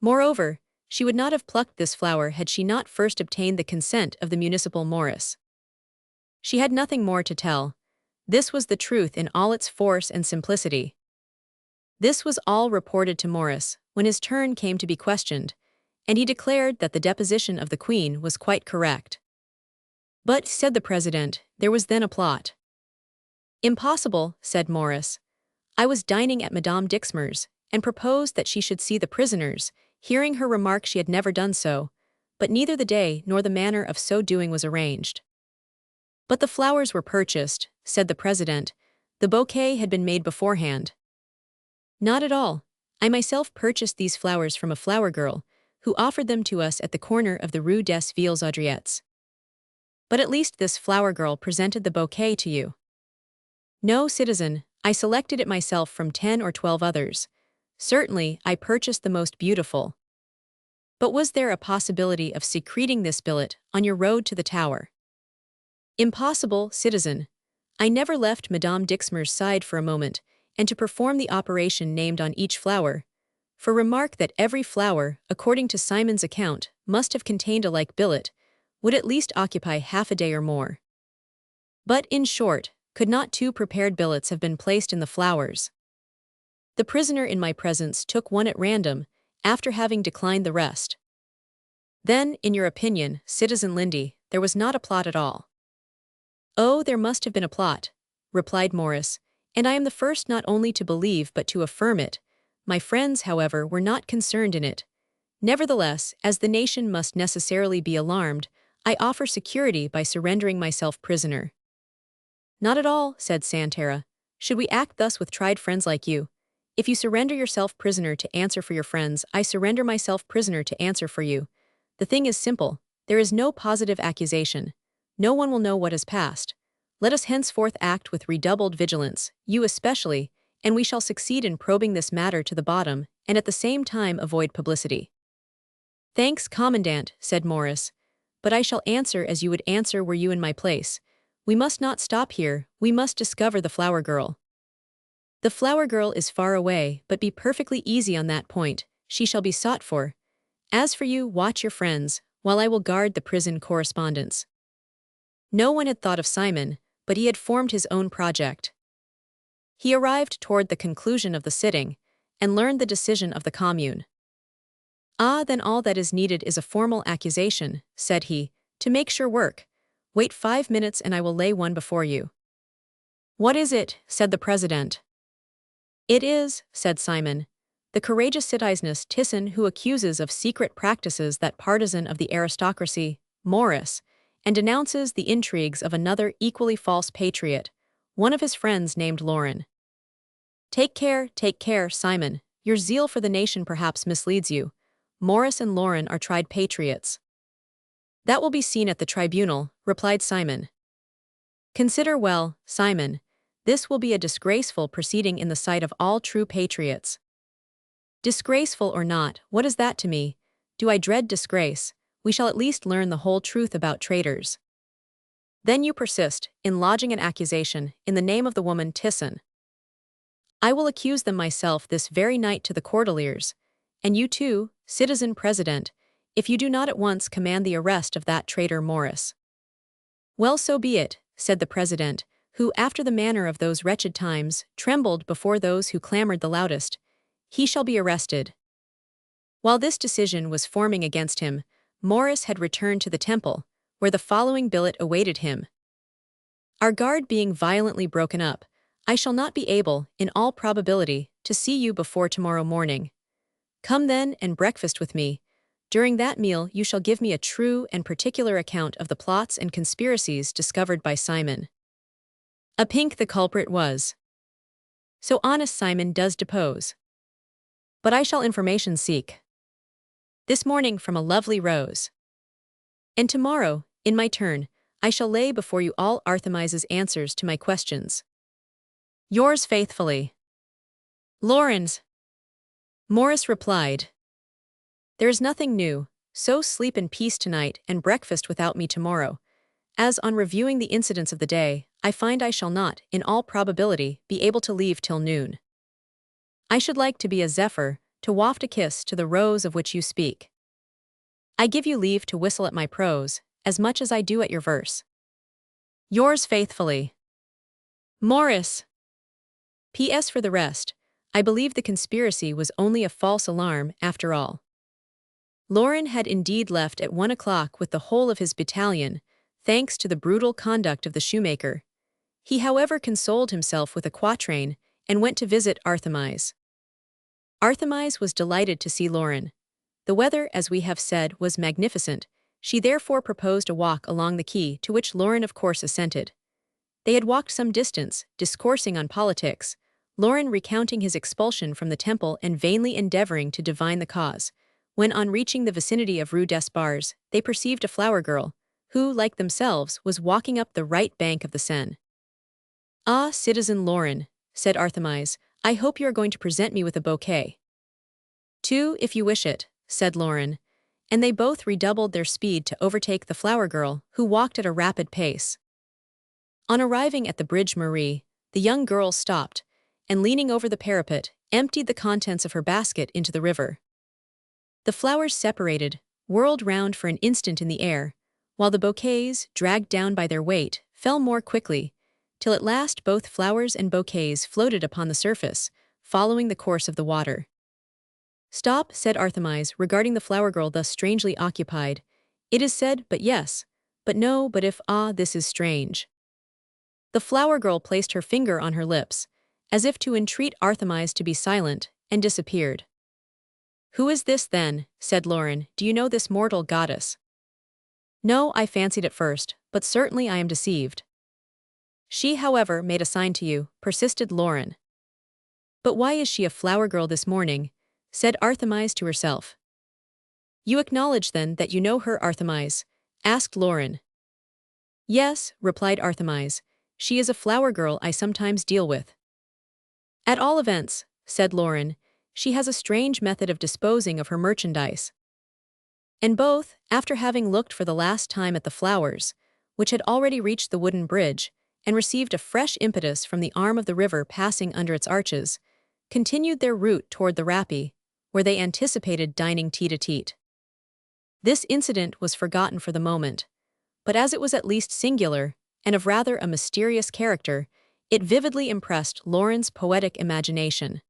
Moreover, she would not have plucked this flower had she not first obtained the consent of the municipal Morris. She had nothing more to tell. This was the truth in all its force and simplicity. This was all reported to Morris when his turn came to be questioned, and he declared that the deposition of the queen was quite correct. "But," said the president, "there was then a plot." "Impossible," said Morris. "I was dining at Madame Dixmer's, and proposed that she should see the prisoners, hearing her remark she had never done so, but neither the day nor the manner of so doing was arranged." "But the flowers were purchased," said the president. "The bouquet had been made beforehand." "Not at all. I myself purchased these flowers from a flower girl, who offered them to us at the corner of the Rue des Villes Audriettes." "But at least this flower girl presented the bouquet to you." "No, citizen, I selected it myself from 10 or 12 others. Certainly, I purchased the most beautiful." "But was there a possibility of secreting this billet on your road to the tower?" "Impossible, citizen. I never left Madame Dixmer's side for a moment, and to perform the operation named on each flower. For remark that every flower, according to Simon's account, must have contained a like billet, would at least occupy half a day or more. But, in short, could not 2 prepared billets have been placed in the flowers? The prisoner in my presence took one at random, after having declined the rest." "Then, in your opinion, Citizen Lindy, there was not a plot at all?" "Oh, there must have been a plot," replied Morris, "and I am the first not only to believe but to affirm it. My friends, however, were not concerned in it. Nevertheless, as the nation must necessarily be alarmed, I offer security by surrendering myself prisoner." "Not at all," said Santera. "Should we act thus with tried friends like you? If you surrender yourself prisoner to answer for your friends, I surrender myself prisoner to answer for you. The thing is simple. There is no positive accusation. No one will know what has passed. Let us henceforth act with redoubled vigilance, you especially, and we shall succeed in probing this matter to the bottom, and at the same time avoid publicity." "Thanks, Commandant," said Morris, "but I shall answer as you would answer were you in my place. We must not stop here, we must discover the flower girl." "The flower girl is far away, but be perfectly easy on that point, she shall be sought for. As for you, watch your friends, while I will guard the prison correspondence." No one had thought of Simon, but he had formed his own project. He arrived toward the conclusion of the sitting, and learned the decision of the commune. "Ah, then all that is needed is a formal accusation," said he, "to make sure work. Wait 5 minutes and I will lay one before you." "What is it?" said the president. "It is," said Simon, "the courageous citizen Thyssen who accuses of secret practices that partisan of the aristocracy, Morris, and denounces the intrigues of another equally false patriot, one of his friends named Lauren." Take care, Simon, your zeal for the nation perhaps misleads you. Morris and Lauren are tried patriots." "That will be seen at the tribunal," replied Simon. "Consider well, Simon, this will be a disgraceful proceeding in the sight of all true patriots." "Disgraceful or not, what is that to me? Do I dread disgrace? We shall at least learn the whole truth about traitors." "Then you persist in lodging an accusation in the name of the woman Thyssen." I will accuse them myself this very night to the cordeliers, and you too, citizen president, if you do not at once command the arrest of that traitor Morris." "Well, so be it," said the president, who, after the manner of those wretched times, trembled before those who clamored the loudest. "He shall be arrested." While this decision was forming against him, Morris had returned to the temple, where the following billet awaited him. "Our guard being violently broken up, I shall not be able, in all probability, to see you before tomorrow morning. Come then and breakfast with me. During that meal you shall give me a true and particular account of the plots and conspiracies discovered by Simon." A pink the culprit was. "So honest Simon does depose. But I shall information seek. This morning from a lovely rose. And tomorrow, in my turn, I shall lay before you all Artemise's answers to my questions. Yours faithfully, Lawrence." Morris replied, "There is nothing new, so sleep in peace tonight and breakfast without me tomorrow, as on reviewing the incidents of the day, I find I shall not, in all probability, be able to leave till noon. I should like to be a zephyr, to waft a kiss to the rose of which you speak. I give you leave to whistle at my prose, as much as I do at your verse. Yours faithfully, Morris. P.S. For the rest, I believe the conspiracy was only a false alarm after all." Lauren had indeed left at 1 o'clock with the whole of his battalion, thanks to the brutal conduct of the shoemaker. He however consoled himself with a quatrain, and went to visit Artemise. Artemise was delighted to see Lauren. The weather, as we have said, was magnificent. She therefore proposed a walk along the quay, to which Lauren of course assented. They had walked some distance, discoursing on politics, Lauren recounting his expulsion from the temple and vainly endeavoring to divine the cause, when on reaching the vicinity of Rue des Bars, they perceived a flower girl, who, like themselves, was walking up the right bank of the Seine. "Ah, citizen Lauren," said Artemise, "I hope you are going to present me with a bouquet." "Two, if you wish it," said Lauren, and they both redoubled their speed to overtake the flower girl, who walked at a rapid pace. On arriving at the Bridge Marie, the young girl stopped, and leaning over the parapet, emptied the contents of her basket into the river. The flowers separated, whirled round for an instant in the air, while the bouquets, dragged down by their weight, fell more quickly, till at last both flowers and bouquets floated upon the surface, following the course of the water. "Stop," said Artemise, regarding the flower girl thus strangely occupied. "It is said, but yes, but no, but if, ah, this is strange." The flower girl placed her finger on her lips, as if to entreat Artemise to be silent, and disappeared. "Who is this, then?" said Lauren. "Do you know this mortal goddess?" "No, I fancied at first, but certainly I am deceived." "She, however, made a sign to you," persisted Lauren. "But why is she a flower girl this morning?" said Artemise to herself. "You acknowledge, then, that you know her, Artemise?" asked Lauren. "Yes," replied Artemise, "she is a flower girl I sometimes deal with." "At all events," said Lauren, "she has a strange method of disposing of her merchandise." And both, after having looked for the last time at the flowers, which had already reached the wooden bridge, and received a fresh impetus from the arm of the river passing under its arches, continued their route toward the Rappi, where they anticipated dining tete-a-tete. This incident was forgotten for the moment, but as it was at least singular, and of rather a mysterious character, it vividly impressed Lauren's poetic imagination.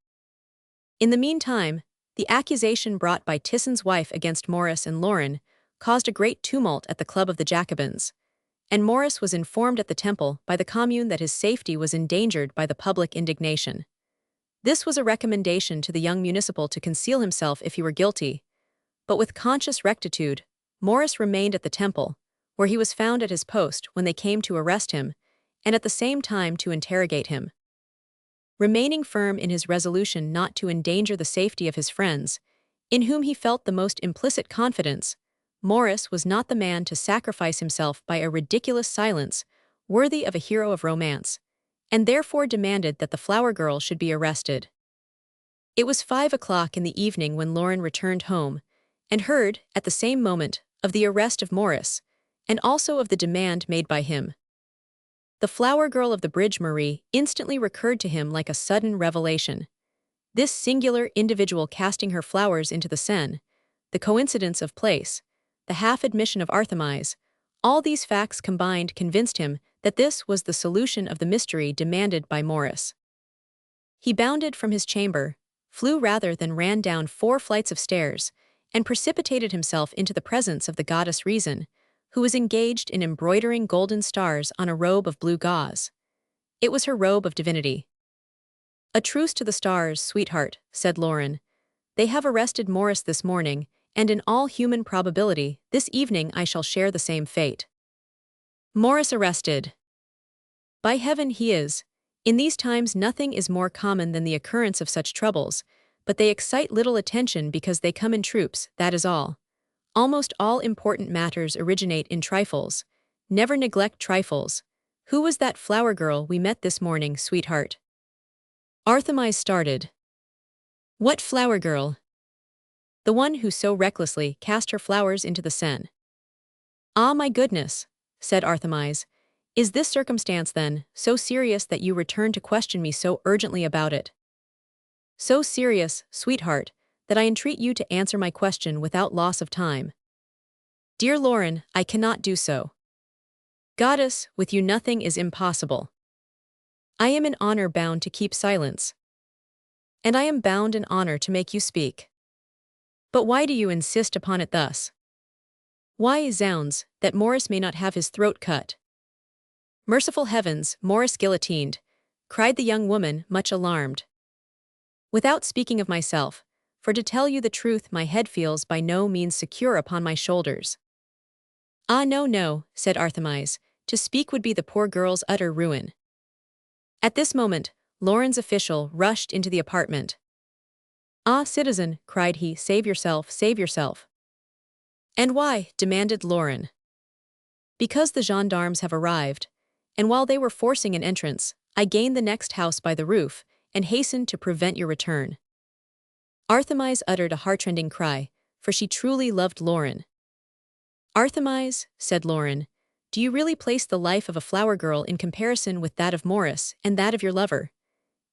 In the meantime, the accusation brought by Tisson's wife against Morris and Lauren caused a great tumult at the Club of the Jacobins, and Morris was informed at the Temple by the Commune that his safety was endangered by the public indignation. This was a recommendation to the young municipal to conceal himself if he were guilty, but with conscious rectitude, Morris remained at the Temple, where he was found at his post when they came to arrest him, and at the same time to interrogate him. Remaining firm in his resolution not to endanger the safety of his friends, in whom he felt the most implicit confidence, Morris was not the man to sacrifice himself by a ridiculous silence worthy of a hero of romance, and therefore demanded that the flower girl should be arrested. It was 5 o'clock in the evening when Lauren returned home, and heard, at the same moment, of the arrest of Morris, and also of the demand made by him. The flower girl of the Bridge Marie instantly recurred to him like a sudden revelation. This singular individual casting her flowers into the Seine, the coincidence of place, the half-admission of Artemise, all these facts combined convinced him that this was the solution of the mystery demanded by Maurice. He bounded from his chamber, flew rather than ran down 4 flights of stairs, and precipitated himself into the presence of the goddess Reason, who was engaged in embroidering golden stars on a robe of blue gauze. It was her robe of divinity. "A truce to the stars, sweetheart," said Lauren. "They have arrested Maurice this morning, and in all human probability, this evening I shall share the same fate." Maurice arrested. By heaven he is. In these times nothing is more common than the occurrence of such troubles, but they excite little attention because they come in troops, that is all. Almost all important matters originate in trifles. Never neglect trifles. Who was that flower girl we met this morning, sweetheart? Artemise started. What flower girl? The one who so recklessly cast her flowers into the Seine. Ah, my goodness, said Artemise. Is this circumstance, then, so serious that you return to question me so urgently about it? So serious, sweetheart, that I entreat you to answer my question without loss of time. Dear Lauren, I cannot do so. Goddess, with you nothing is impossible. I am in honor bound to keep silence. And I am bound in honor to make you speak. But why do you insist upon it thus? Why, zounds, that Maurice may not have his throat cut? Merciful heavens, Maurice guillotined, cried the young woman, much alarmed. Without speaking of myself, for to tell you the truth, my head feels by no means secure upon my shoulders. Ah, no, no, said Artemise, to speak would be the poor girl's utter ruin. At this moment, Lauren's official rushed into the apartment. Ah, citizen, cried he, save yourself, save yourself. And why? Demanded Lauren. Because the gendarmes have arrived, and while they were forcing an entrance, I gained the next house by the roof, and hastened to prevent your return. Artemise uttered a heartrending cry, for she truly loved Lauren. Artemise, said Lauren, do you really place the life of a flower girl in comparison with that of Maurice and that of your lover?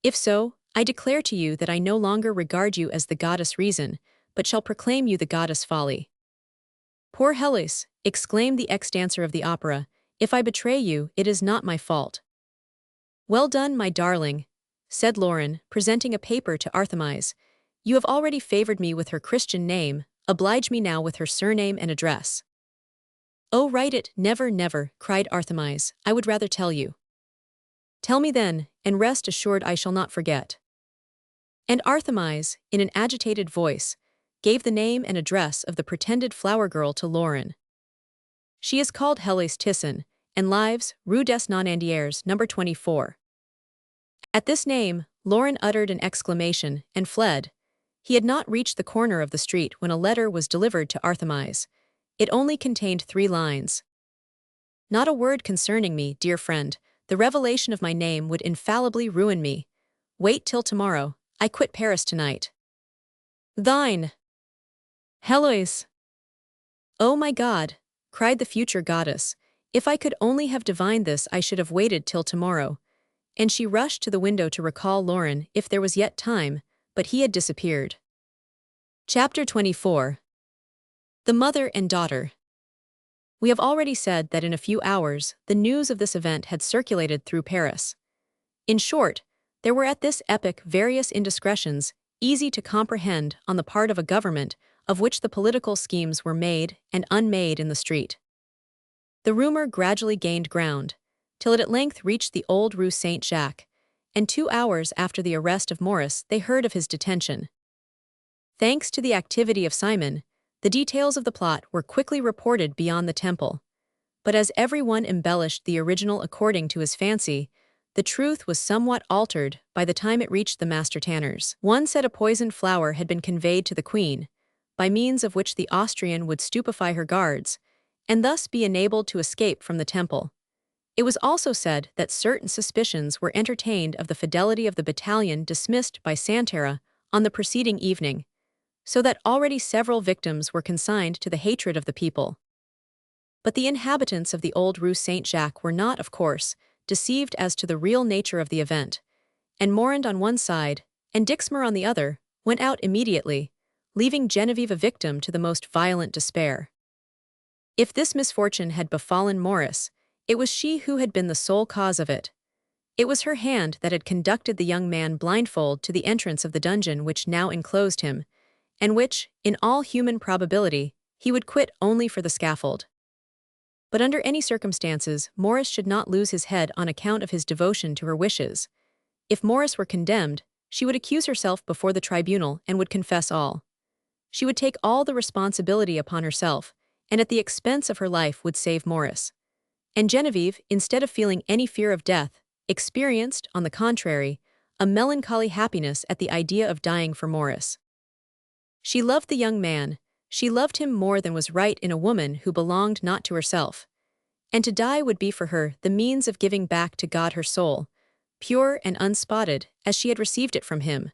If so, I declare to you that I no longer regard you as the goddess Reason, but shall proclaim you the goddess Folly. Poor Hellas, exclaimed the ex-dancer of the opera, if I betray you, it is not my fault. Well done, my darling, said Lauren, presenting a paper to Artemise. You have already favored me with her Christian name, oblige me now with her surname and address. Oh, write it, never, never, cried Artemise, I would rather tell you. Tell me then, and rest assured I shall not forget. And Artemise, in an agitated voice, gave the name and address of the pretended flower girl to Lauren. She is called Hellas Tisson, and lives, Rue des Nonandiers, number 24. At this name, Lauren uttered an exclamation and fled. He had not reached the corner of the street when a letter was delivered to Artemise. It only contained 3 lines. Not a word concerning me, dear friend. The revelation of my name would infallibly ruin me. Wait till tomorrow. I quit Paris tonight. Thine. Hellas. Oh my God, cried the future goddess. If I could only have divined this, I should have waited till tomorrow. And she rushed to the window to recall Lauren if there was yet time, but he had disappeared. Chapter 24. The Mother and Daughter. We have already said that in a few hours, the news of this event had circulated through Paris. In short, there were at this epoch various indiscretions, easy to comprehend on the part of a government, of which the political schemes were made and unmade in the street. The rumor gradually gained ground, till it at length reached the old Rue Saint-Jacques, and 2 hours after the arrest of Maurice they heard of his detention. Thanks to the activity of Simon, the details of the plot were quickly reported beyond the temple. But as every one embellished the original according to his fancy, the truth was somewhat altered by the time it reached the master tanners. One said a poisoned flower had been conveyed to the queen, by means of which the Austrian would stupefy her guards, and thus be enabled to escape from the temple. It was also said that certain suspicions were entertained of the fidelity of the battalion dismissed by Santerre on the preceding evening, so that already several victims were consigned to the hatred of the people. But the inhabitants of the old Rue Saint-Jacques were not, of course, deceived as to the real nature of the event, and Morand on one side, and Dixmer on the other, went out immediately, leaving Genevieve a victim to the most violent despair. If this misfortune had befallen Maurice, it was she who had been the sole cause of it. It was her hand that had conducted the young man blindfold to the entrance of the dungeon which now enclosed him, and which, in all human probability, he would quit only for the scaffold. But under any circumstances, Maurice should not lose his head on account of his devotion to her wishes. If Maurice were condemned, she would accuse herself before the tribunal and would confess all. She would take all the responsibility upon herself, and at the expense of her life would save Maurice. And Genevieve, instead of feeling any fear of death, experienced, on the contrary, a melancholy happiness at the idea of dying for Maurice. She loved the young man, she loved him more than was right in a woman who belonged not to herself, and to die would be for her the means of giving back to God her soul, pure and unspotted as she had received it from him.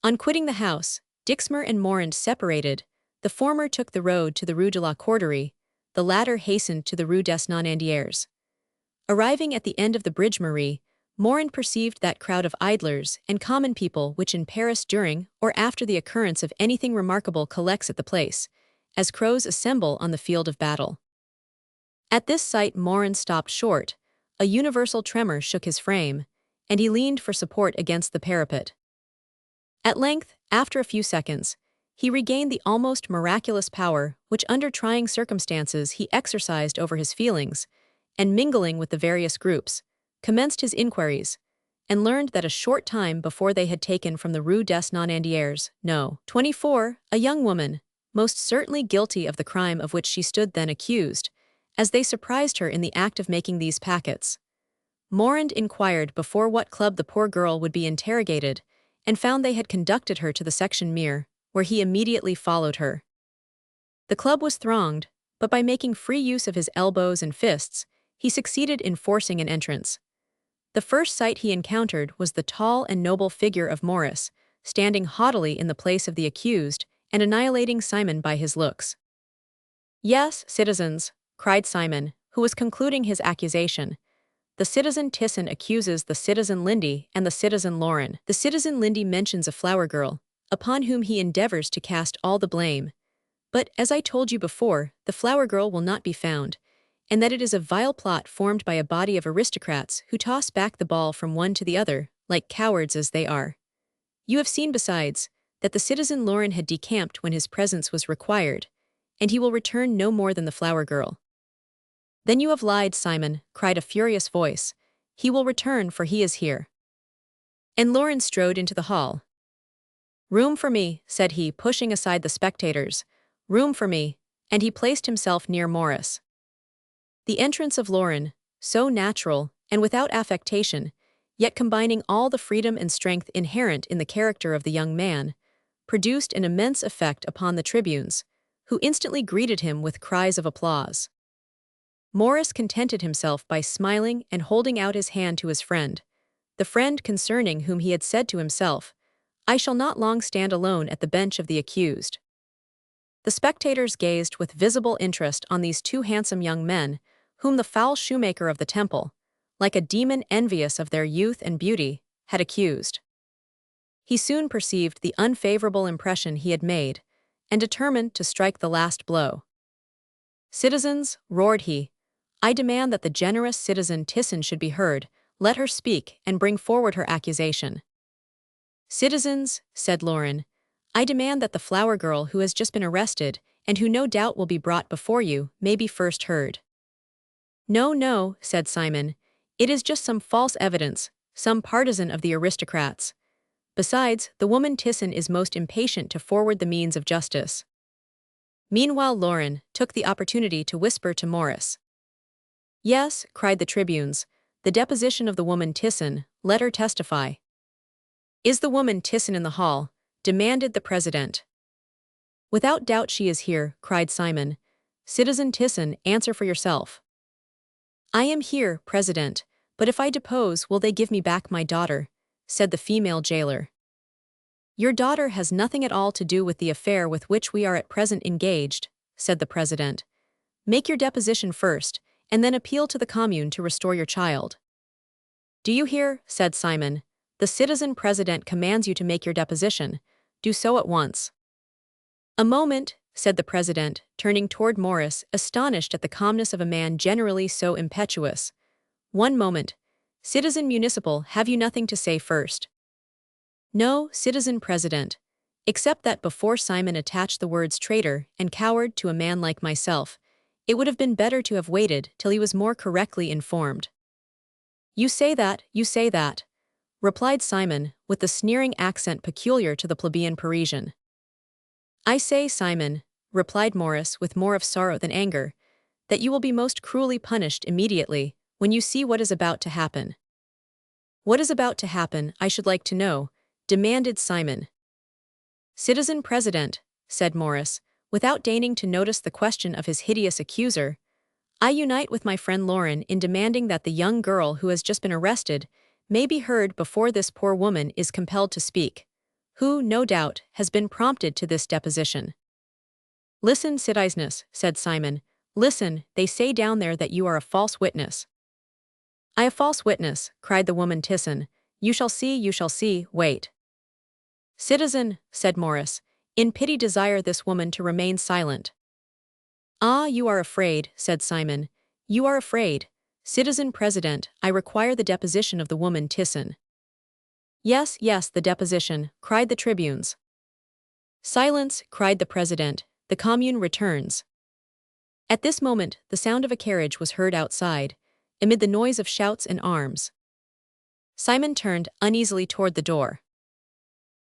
On quitting the house, Dixmer and Morand separated. The former took the road to the Rue de la Corderie, the latter hastened to the Rue des Nonandiers. Arriving at the end of the Bridge Marie, Morand perceived that crowd of idlers and common people which in Paris during or after the occurrence of anything remarkable collects at the place, as crows assemble on the field of battle. At this sight Morand stopped short, a universal tremor shook his frame, and he leaned for support against the parapet. At length, after a few seconds, he regained the almost miraculous power which under trying circumstances he exercised over his feelings, and mingling with the various groups, commenced his inquiries, and learned that a short time before they had taken from the Rue des Nonandiers, No. 24, a young woman, most certainly guilty of the crime of which she stood then accused, as they surprised her in the act of making these packets. Morand inquired before what club the poor girl would be interrogated, and found they had conducted her to the Section Mir, where he immediately followed her. The club was thronged, but by making free use of his elbows and fists, he succeeded in forcing an entrance. The first sight he encountered was the tall and noble figure of Maurice, standing haughtily in the place of the accused, and annihilating Simon by his looks. "Yes, citizens," cried Simon, who was concluding his accusation. "The citizen Tisson accuses the citizen Lindy and the citizen Lauren. The citizen Lindy mentions a flower girl, upon whom he endeavors to cast all the blame. But, as I told you before, the flower girl will not be found, and that it is a vile plot formed by a body of aristocrats who toss back the ball from one to the other, like cowards as they are. You have seen, besides, that the citizen Lauren had decamped when his presence was required, and he will return no more than the flower girl." "Then you have lied, Simon," cried a furious voice. "He will return, for he is here." And Lauren strode into the hall. "Room for me," said he, pushing aside the spectators. "Room for me," and he placed himself near Maurice. The entrance of Lauren, so natural and without affectation, yet combining all the freedom and strength inherent in the character of the young man, produced an immense effect upon the tribunes, who instantly greeted him with cries of applause. Maurice contented himself by smiling and holding out his hand to his friend, the friend concerning whom he had said to himself, "I shall not long stand alone at the bench of the accused." The spectators gazed with visible interest on these two handsome young men, whom the foul shoemaker of the Temple, like a demon envious of their youth and beauty, had accused. He soon perceived the unfavorable impression he had made, and determined to strike the last blow. "Citizens," roared he, "I demand that the generous citizen Tisson should be heard. Let her speak and bring forward her accusation." "Citizens," said Lauren, "I demand that the flower girl who has just been arrested, and who no doubt will be brought before you, may be first heard." "No, no," said Simon, "it is just some false evidence, some partisan of the aristocrats. Besides, the woman Tisson is most impatient to forward the means of justice." Meanwhile Lauren took the opportunity to whisper to Maurice. "Yes," cried the tribunes, "the deposition of the woman Tisson, let her testify." "Is the woman Tisson in the hall?" demanded the president. "Without doubt she is here," cried Simon. "Citizen Tisson, answer for yourself." "I am here, President, but if I depose will they give me back my daughter?" said the female jailer. "Your daughter has nothing at all to do with the affair with which we are at present engaged," said the president. "Make your deposition first, and then appeal to the commune to restore your child. Do you hear? Said Simon. The citizen president commands you to make your deposition. Do so at once. A moment, said the president, turning toward Morris, astonished at the calmness of a man generally so impetuous. One moment. Citizen municipal, have you nothing to say first? No, citizen president. Except that before Simon attached the words traitor and coward to a man like myself, it would have been better to have waited till he was more correctly informed. You say that, replied Simon, with the sneering accent peculiar to the plebeian Parisian. I say, Simon, replied Morris with more of sorrow than anger, that you will be most cruelly punished immediately when you see what is about to happen. What is about to happen, I should like to know, demanded Simon. Citizen President, said Morris, without deigning to notice the question of his hideous accuser, I unite with my friend Lauren in demanding that the young girl who has just been arrested may be heard before this poor woman is compelled to speak, who, no doubt, has been prompted to this deposition. Listen, citizeness, said Simon. Listen, they say down there that you are a false witness. I a false witness, cried the woman Tisson. You shall see, wait. Citizen, said Morris, in pity desire this woman to remain silent. Ah, you are afraid, said Simon. You are afraid. Citizen President, I require the deposition of the woman Tisson. Yes, the deposition, cried the tribunes. Silence, cried the president, the commune returns. At this moment, the sound of a carriage was heard outside, amid the noise of shouts and arms. Simon turned uneasily toward the door.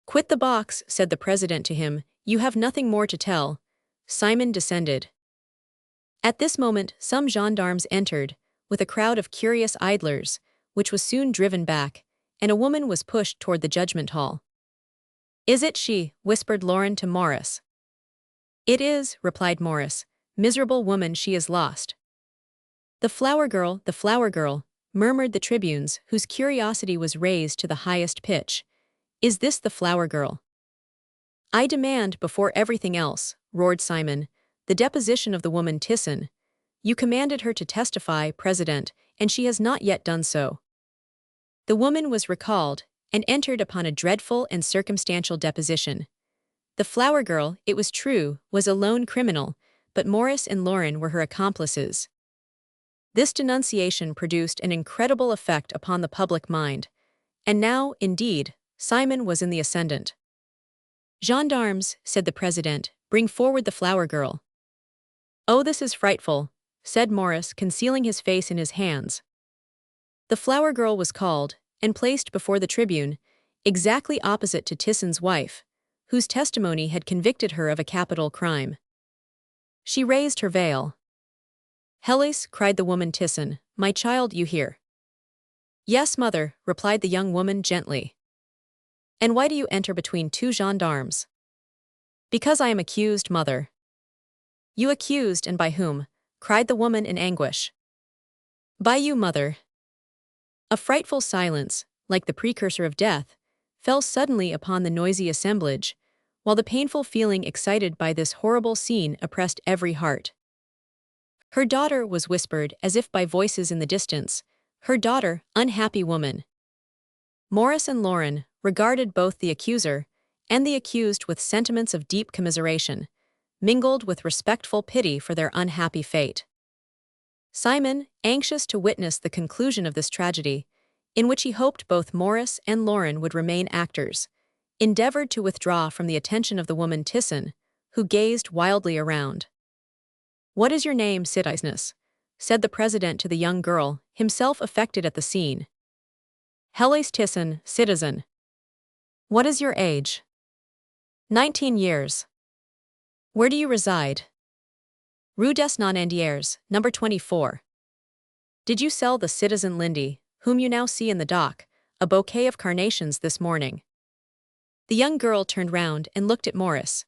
Quit the box, said the president to him, you have nothing more to tell. Simon descended. At this moment, some gendarmes entered, with a crowd of curious idlers, which was soon driven back, and a woman was pushed toward the judgment hall. Is it she? Whispered Lauren to Morris. It is, replied Morris. Miserable woman, she is lost. The flower girl, murmured the tribunes, whose curiosity was raised to the highest pitch. Is this the flower girl? I demand, before everything else, roared Simon, the deposition of the woman Tisson. You commanded her to testify, President, and she has not yet done so. The woman was recalled, and entered upon a dreadful and circumstantial deposition. The flower girl, it was true, was a lone criminal, but Morris and Lauren were her accomplices. This denunciation produced an incredible effect upon the public mind, and now, indeed, Simon was in the ascendant. Gendarmes, said the president, bring forward the flower girl. Oh, this is frightful, said Morris, concealing his face in his hands. The flower girl was called, and placed before the tribune, exactly opposite to Tisson's wife, whose testimony had convicted her of a capital crime. She raised her veil. Helis, cried the woman Tisson, my child, you hear? Yes, mother, replied the young woman gently. And why do you enter between two gendarmes? Because I am accused, mother. You accused, and by whom? Cried the woman in anguish. By you, mother. A frightful silence, like the precursor of death, fell suddenly upon the noisy assemblage, while the painful feeling excited by this horrible scene oppressed every heart. Her daughter was whispered as if by voices in the distance, her daughter, unhappy woman. Morris and Lauren regarded both the accuser and the accused with sentiments of deep commiseration, mingled with respectful pity for their unhappy fate. Simon, anxious to witness the conclusion of this tragedy, in which he hoped both Morris and Lauren would remain actors, endeavored to withdraw from the attention of the woman Tisson, who gazed wildly around. What is your name, citizeness? Said the president to the young girl, himself affected at the scene. Helis Tisson, citizen. What is your age? 19 years. Where do you reside? Rue des Nonandiers, number 24. Did you sell the citizen Lindy, whom you now see in the dock, a bouquet of carnations this morning? The young girl turned round and looked at Morris.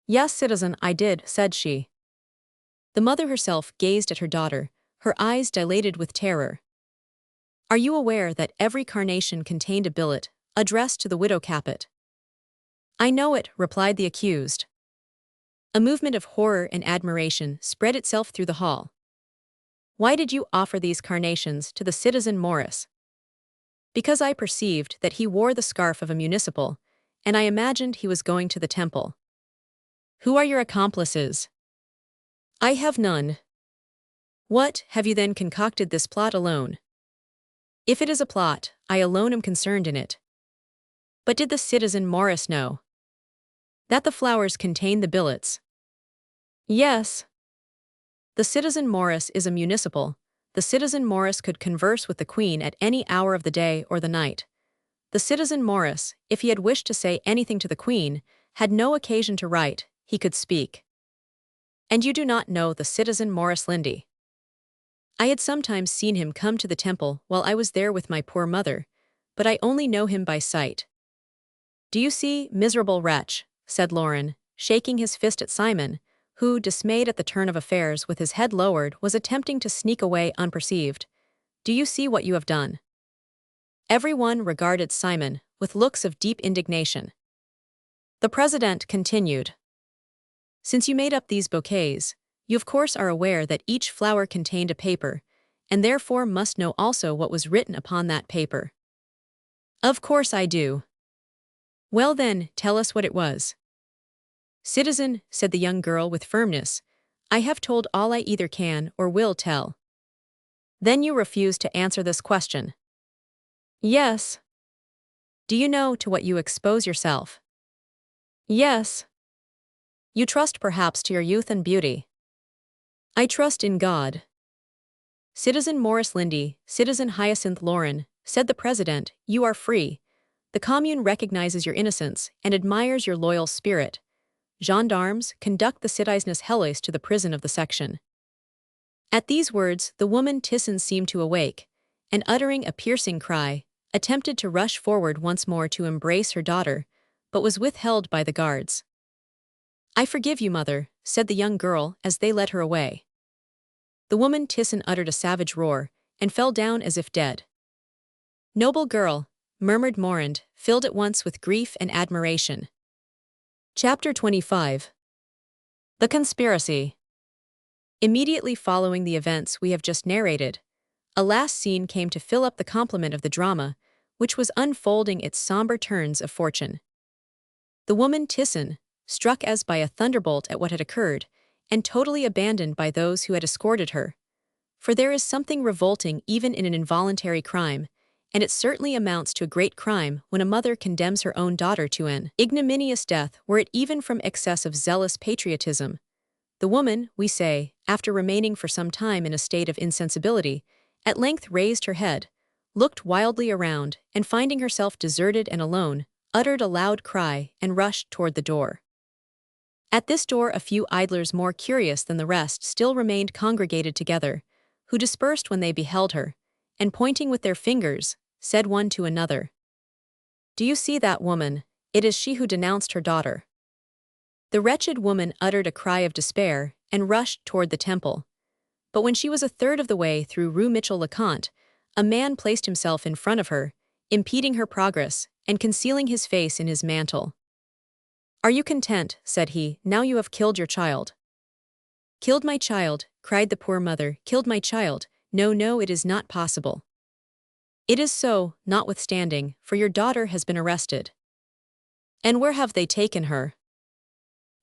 Yes, citizen, I did, said she. The mother herself gazed at her daughter, her eyes dilated with terror. Are you aware that every carnation contained a billet, addressed to the widow Capet? I know it, replied the accused. A movement of horror and admiration spread itself through the hall. Why did you offer these carnations to the citizen Morris? Because I perceived that he wore the scarf of a municipal, and I imagined he was going to the temple. Who are your accomplices? I have none. What, have you then concocted this plot alone? If it is a plot, I alone am concerned in it. But did the citizen Morris know that the flowers contain the billets? Yes. The citizen Morris is a municipal. The citizen Morris could converse with the Queen at any hour of the day or the night. The citizen Morris, if he had wished to say anything to the Queen, had no occasion to write, he could speak. And you do not know the citizen Morris Lindy? I had sometimes seen him come to the temple while I was there with my poor mother, but I only know him by sight. Do you see, miserable wretch, said Lauren, shaking his fist at Simon, who, dismayed at the turn of affairs with his head lowered, was attempting to sneak away unperceived. Do you see what you have done? Everyone regarded Simon with looks of deep indignation. The president continued. Since you made up these bouquets, you of course are aware that each flower contained a paper, and therefore must know also what was written upon that paper. Of course I do. Well then, tell us what it was. Citizen, said the young girl with firmness, I have told all I either can or will tell. Then you refuse to answer this question. Yes. Do you know to what you expose yourself? Yes. You trust perhaps to your youth and beauty. I trust in God. Citizen Morris Lindy, Citizen Hyacinth Lauren, said the president, you are free. The commune recognizes your innocence and admires your loyal spirit. Gendarmes, conduct the citizens Hellas to the prison of the section. At these words, the woman Thyssen seemed to awake, and uttering a piercing cry, attempted to rush forward once more to embrace her daughter, but was withheld by the guards. I forgive you, mother, said the young girl as they led her away. The woman Thyssen uttered a savage roar, and fell down as if dead. Noble girl, murmured Morand, filled at once with grief and admiration. Chapter 25. The Conspiracy. Immediately following the events we have just narrated, a last scene came to fill up the complement of the drama, which was unfolding its somber turns of fortune. The woman Thyssen, struck as by a thunderbolt at what had occurred, and totally abandoned by those who had escorted her. For there is something revolting even in an involuntary crime, and it certainly amounts to a great crime when a mother condemns her own daughter to an ignominious death, were it even from excess of zealous patriotism. The woman, we say, after remaining for some time in a state of insensibility, at length raised her head, looked wildly around, and finding herself deserted and alone, uttered a loud cry and rushed toward the door. At this door a few idlers more curious than the rest still remained congregated together, who dispersed when they beheld her, and pointing with their fingers, said one to another, Do you see that woman? It is she who denounced her daughter. The wretched woman uttered a cry of despair and rushed toward the temple. But when she was a third of the way through Rue Michel-le-Comte, a man placed himself in front of her, impeding her progress and concealing his face in his mantle. Are you content, said he, now you have killed your child? Killed my child, cried the poor mother, killed my child, no, no, it is not possible. It is so, notwithstanding, for your daughter has been arrested. And where have they taken her?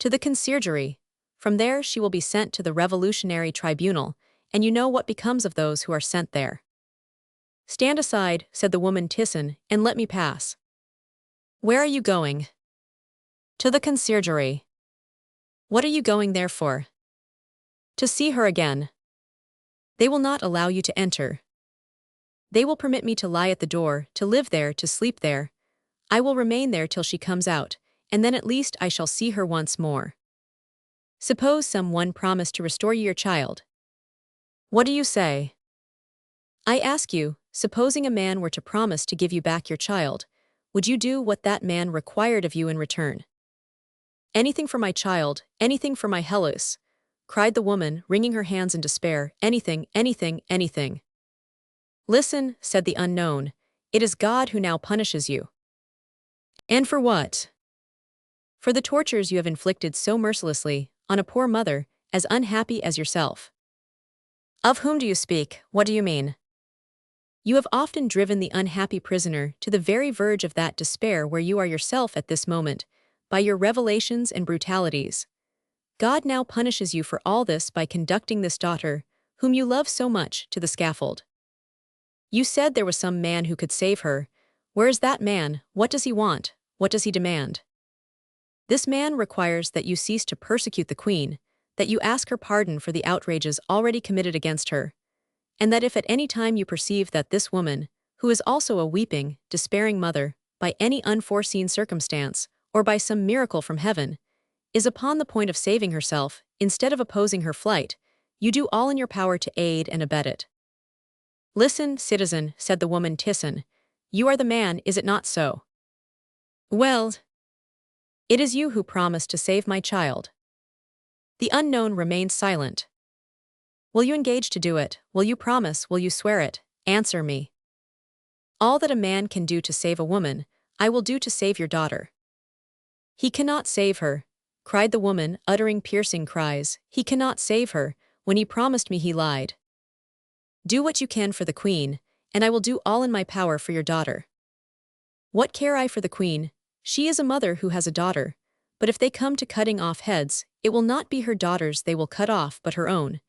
To the conciergerie. From there she will be sent to the Revolutionary Tribunal, and you know what becomes of those who are sent there. Stand aside, said the woman Thyssen, and let me pass. Where are you going? To the conciergerie. What are you going there for? To see her again. They will not allow you to enter. They will permit me to lie at the door, to live there, to sleep there. I will remain there till she comes out, and then at least I shall see her once more. Suppose someone promised to restore you your child. What do you say? I ask you, supposing a man were to promise to give you back your child, would you do what that man required of you in return? Anything for my child, anything for my Hellas, cried the woman, wringing her hands in despair, anything, anything, anything. Listen, said the unknown, it is God who now punishes you. And for what? For the tortures you have inflicted so mercilessly on a poor mother, as unhappy as yourself. Of whom do you speak? What do you mean? You have often driven the unhappy prisoner to the very verge of that despair where you are yourself at this moment, by your revelations and brutalities. God now punishes you for all this by conducting this daughter, whom you love so much, to the scaffold. You said there was some man who could save her. Where is that man? What does he want? What does he demand? This man requires that you cease to persecute the queen, that you ask her pardon for the outrages already committed against her, and that if at any time you perceive that this woman, who is also a weeping, despairing mother, by any unforeseen circumstance, or by some miracle from heaven, is upon the point of saving herself, instead of opposing her flight, you do all in your power to aid and abet it. Listen, citizen, said the woman Thyssen. You are the man, is it not so? Well, it is you who promised to save my child. The unknown remained silent. Will you engage to do it? Will you promise? Will you swear it? Answer me. All that a man can do to save a woman, I will do to save your daughter. He cannot save her, cried the woman, uttering piercing cries. He cannot save her. When he promised me he lied. Do what you can for the queen, and I will do all in my power for your daughter. What care I for the queen? She is a mother who has a daughter, but if they come to cutting off heads, it will not be her daughter's they will cut off, but her own.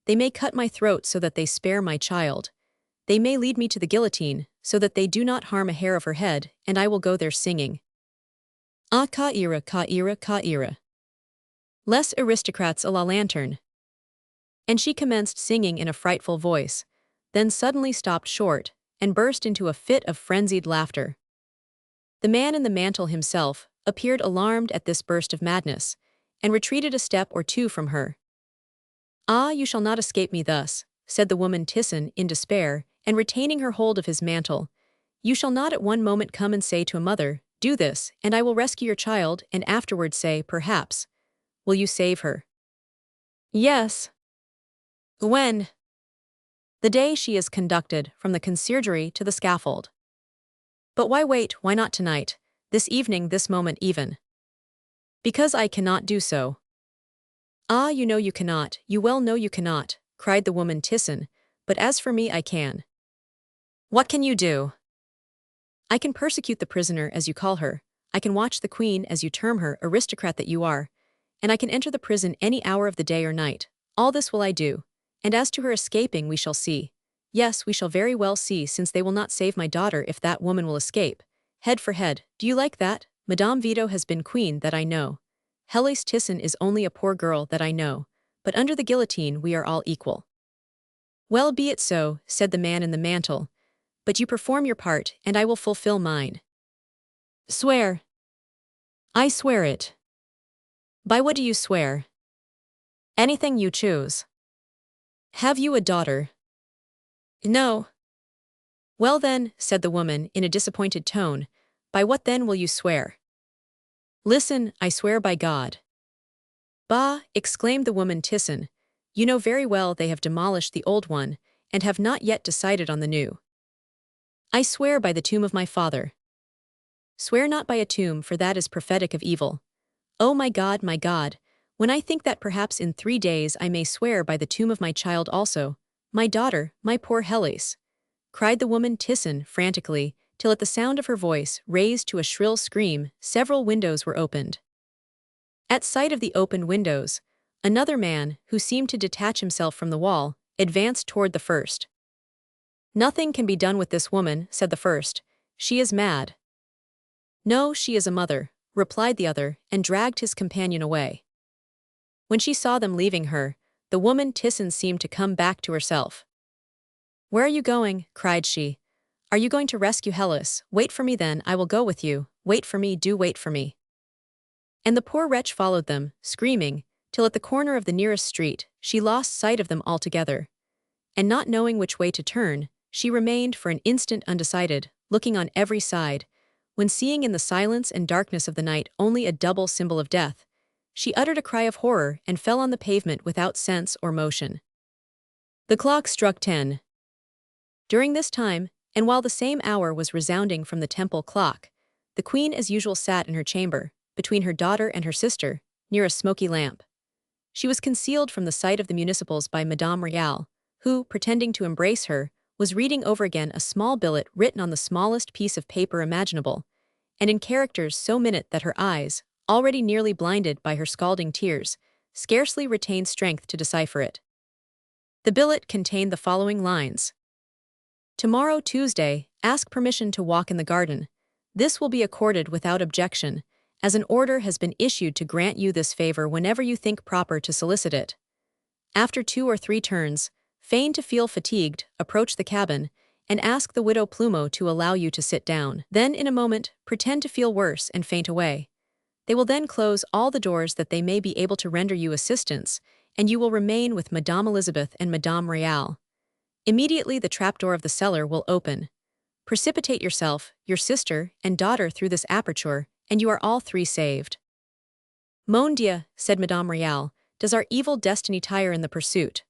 They may cut my throat so that they spare my child. They may lead me to the guillotine, so that they do not harm a hair of her head, and I will go there singing. Ah, ka ira, ka ira, ka ira. Les aristocrats à la lanterne. And she commenced singing in a frightful voice, then suddenly stopped short, and burst into a fit of frenzied laughter. The man in the mantle himself appeared alarmed at this burst of madness, and retreated a step or two from her. Ah, you shall not escape me thus, said the woman Thyssen in despair, and retaining her hold of his mantle. You shall not at one moment come and say to a mother, do this, and I will rescue your child, and afterward say, perhaps. Will you save her? Yes. When? The day she is conducted from the conciergerie to the scaffold. But why wait? Why not tonight, this evening, this moment even? Because I cannot do so. Ah, you know you cannot, you well know you cannot, cried the woman Thyssen, but as for me I can. What can you do? I can persecute the prisoner as you call her, I can watch the queen as you term her, aristocrat that you are, and I can enter the prison any hour of the day or night. All this will I do, and as to her escaping we shall see. Yes, we shall very well see, since they will not save my daughter if that woman will escape. Head for head, do you like that? Madame Vito has been queen, that I know. Héloïse Thyssen is only a poor girl, that I know, but under the guillotine we are all equal. Well, be it so, said the man in the mantle, but you perform your part, and I will fulfill mine. Swear. I swear it. By what do you swear? Anything you choose. Have you a daughter? No. Well then, said the woman in a disappointed tone, by what then will you swear? Listen, I swear by God. Bah, exclaimed the woman Thyssen, you know very well they have demolished the old one, and have not yet decided on the new. I swear by the tomb of my father. Swear not by a tomb, for that is prophetic of evil. Oh my God, when I think that perhaps in 3 days I may swear by the tomb of my child also, my daughter, my poor Héloïse, cried the woman Thyssen frantically, till at the sound of her voice, raised to a shrill scream, several windows were opened. At sight of the opened windows, another man, who seemed to detach himself from the wall, advanced toward the first. Nothing can be done with this woman, said the first. She is mad. No, she is a mother, replied the other, and dragged his companion away. When she saw them leaving her, the woman Thyssen seemed to come back to herself. Where are you going? Cried she. Are you going to rescue Héloïse? Wait for me then, I will go with you. Wait for me, do wait for me. And the poor wretch followed them, screaming, till at the corner of the nearest street, she lost sight of them altogether. And not knowing which way to turn, she remained for an instant undecided, looking on every side, when seeing in the silence and darkness of the night only a double symbol of death, she uttered a cry of horror and fell on the pavement without sense or motion. The clock struck 10. During this time, and while the same hour was resounding from the temple clock, the queen as usual sat in her chamber, between her daughter and her sister, near a smoky lamp. She was concealed from the sight of the municipals by Madame Royale, who, pretending to embrace her, was reading over again a small billet written on the smallest piece of paper imaginable, and in characters so minute that her eyes, already nearly blinded by her scalding tears, scarcely retained strength to decipher it. The billet contained the following lines. Tomorrow, Tuesday, ask permission to walk in the garden. This will be accorded without objection, as an order has been issued to grant you this favor whenever you think proper to solicit it. After 2 or 3 turns, feign to feel fatigued, approach the cabin, and ask the widow Plumeau to allow you to sit down. Then, in a moment, pretend to feel worse and faint away. They will then close all the doors that they may be able to render you assistance, and you will remain with Madame Elizabeth and Madame Royale. Immediately the trapdoor of the cellar will open. Precipitate yourself, your sister, and daughter through this aperture, and you are all 3 saved. Mon Dieu, said Madame Royale, does our evil destiny tire in the pursuit?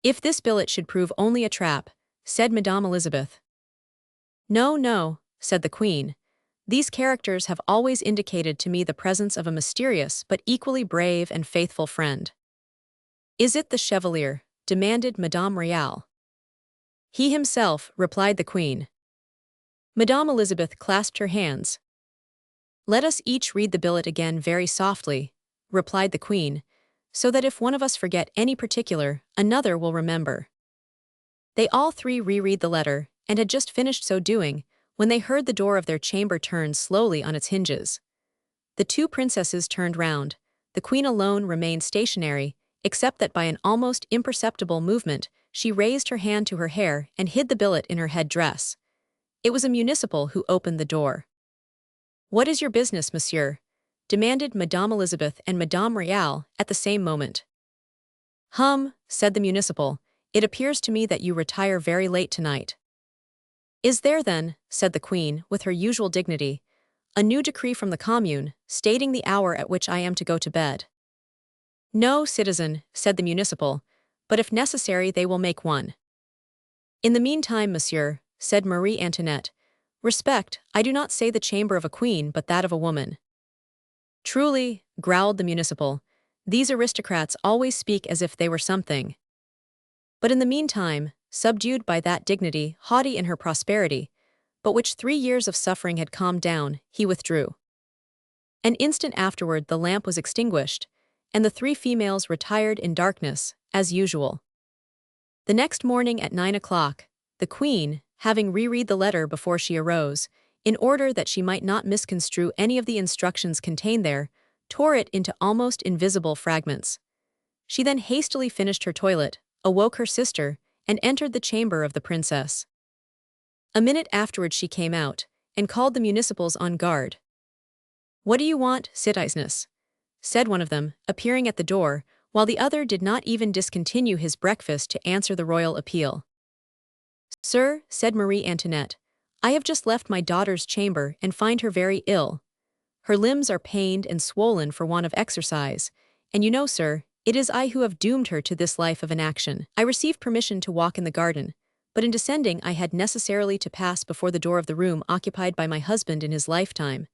If this billet should prove only a trap, said Madame Elizabeth. No, no, said the Queen. These characters have always indicated to me the presence of a mysterious but equally brave and faithful friend. Is it the Chevalier? Demanded Madame Royale. He himself, replied the Queen. Madame Elizabeth clasped her hands. Let us each read the billet again very softly, replied the Queen, so that if one of us forget any particular, another will remember. They all 3 reread the letter, and had just finished so doing, when they heard the door of their chamber turn slowly on its hinges. The 2 princesses turned round. The Queen alone remained stationary, except that by an almost imperceptible movement, she raised her hand to her hair and hid the billet in her head dress. It was a municipal who opened the door. What is your business, monsieur? Demanded Madame Elizabeth and Madame Royale at the same moment. Said the municipal, it appears to me that you retire very late tonight. Is there then, said the Queen, with her usual dignity, a new decree from the Commune, stating the hour at which I am to go to bed? No, citizen, said the municipal, but if necessary they will make one. In the meantime, monsieur, said Marie Antoinette, respect, I do not say the chamber of a queen but that of a woman. Truly, growled the municipal, these aristocrats always speak as if they were something. But in the meantime, subdued by that dignity, haughty in her prosperity, but which 3 years of suffering had calmed down, he withdrew. An instant afterward the lamp was extinguished, and the 3 females retired in darkness, as usual. The next morning at 9 o'clock, the Queen, having reread the letter before she arose, in order that she might not misconstrue any of the instructions contained there, tore it into almost invisible fragments. She then hastily finished her toilet, awoke her sister, and entered the chamber of the princess. A minute afterwards she came out, and called the municipals on guard. What do you want, citizeness? Said one of them, appearing at the door, while the other did not even discontinue his breakfast to answer the royal appeal. Sir, said Marie Antoinette, I have just left my daughter's chamber and find her very ill. Her limbs are pained and swollen for want of exercise, and you know, sir, it is I who have doomed her to this life of inaction. I received permission to walk in the garden, but in descending I had necessarily to pass before the door of the room occupied by my husband in his lifetime.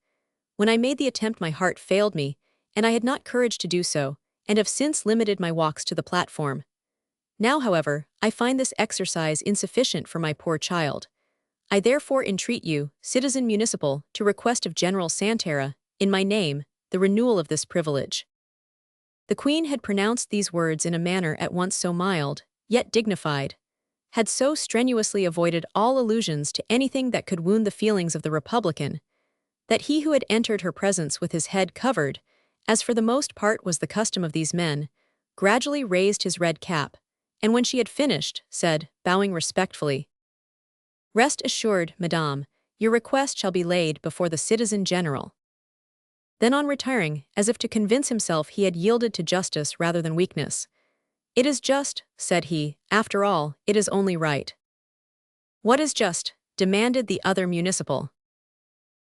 When I made the attempt my heart failed me, and I had not courage to do so, and have since limited my walks to the platform. Now, however, I find this exercise insufficient for my poor child. I therefore entreat you, citizen municipal, to request of General Santerre, in my name, the renewal of this privilege. The Queen had pronounced these words in a manner at once so mild, yet dignified, had so strenuously avoided all allusions to anything that could wound the feelings of the Republican, that he who had entered her presence with his head covered, as for the most part was the custom of these men, gradually raised his red cap, and when she had finished, said, bowing respectfully, Rest assured, madame, your request shall be laid before the citizen general. Then on retiring, as if to convince himself he had yielded to justice rather than weakness, It is just, said he, after all, it is only right. What is just? Demanded the other municipal.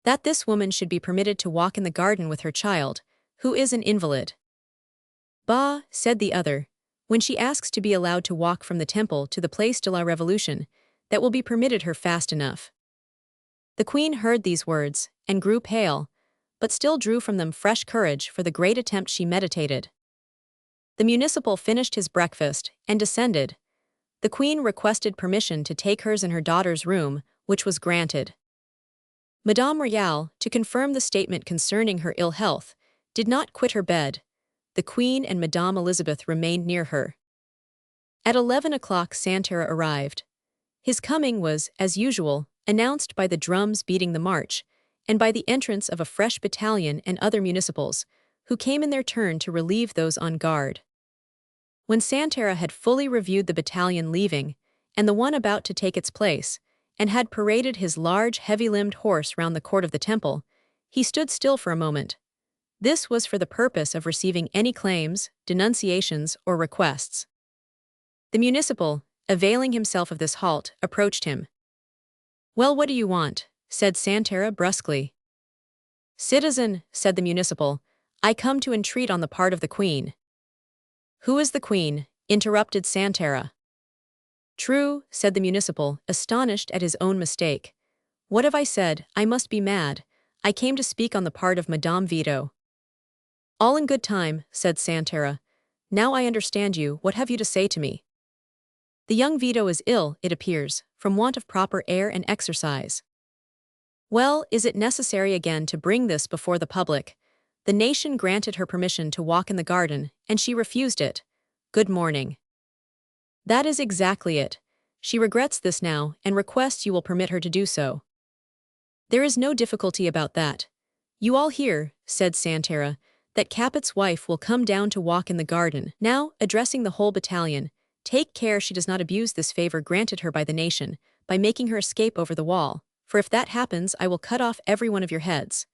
That this woman should be permitted to walk in the garden with her child, who is an invalid. Bah, said the other, when she asks to be allowed to walk from the Temple to the Place de la Révolution, that will be permitted her fast enough. The Queen heard these words, and grew pale, but still drew from them fresh courage for the great attempt she meditated. The municipal finished his breakfast, and descended, The queen requested permission to take hers in her daughter's room, which was granted. Madame Royale, to confirm the statement concerning her ill health, did not quit her bed. The queen and Madame Elizabeth remained near her. At 11 o'clock Santerre arrived. His coming was, as usual, announced by the drums beating the march, and by the entrance of a fresh battalion and other municipals, who came in their turn to relieve those on guard. When Santerre had fully reviewed the battalion leaving, and the one about to take its place, and had paraded his large, heavy-limbed horse round the court of the temple, he stood still for a moment. This was for the purpose of receiving any claims, denunciations, or requests. The municipal, availing himself of this halt, approached him. "Well, what do you want?" said Santerre brusquely. "Citizen," said the municipal, "I come to entreat on the part of the queen." "Who is the queen?" interrupted Santerre. "True," said the municipal, astonished at his own mistake. "What have I said? I must be mad. I came to speak on the part of Madame Vito." "All in good time," said Santerre. "Now I understand you. What have you to say to me?" "The young Vito is ill, it appears, from want of proper air and exercise." "Well, is it necessary again to bring this before the public? The nation granted her permission to walk in the garden, and she refused it. Good morning." "That is exactly it. She regrets this now, and requests you will permit her to do so." "There is no difficulty about that. You all hear," said Santerre, "that Capet's wife will come down to walk in the garden. Now, addressing the whole battalion, take care she does not abuse this favor granted her by the nation, by making her escape over the wall, for if that happens I will cut off every one of your heads."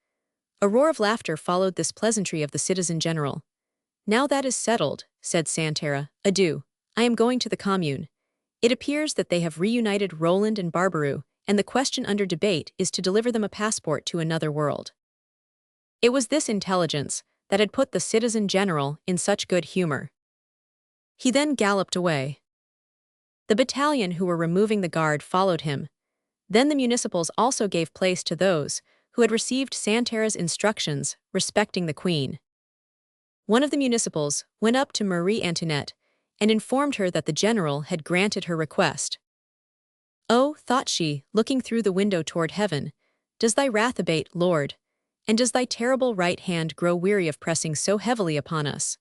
A roar of laughter followed this pleasantry of the citizen general. "Now that is settled," said Santerre, "adieu. I am going to the commune. It appears that they have reunited Roland and Barbaroux, and the question under debate is to deliver them a passport to another world." It was this intelligence that had put the citizen general in such good humor. He then galloped away. The battalion who were removing the guard followed him. Then the municipals also gave place to those who had received Santerre's instructions respecting the queen. One of the municipals went up to Marie Antoinette and informed her that the general had granted her request. "Oh," thought she, looking through the window toward heaven, "does thy wrath abate, Lord? And does thy terrible right hand grow weary of pressing so heavily upon us?"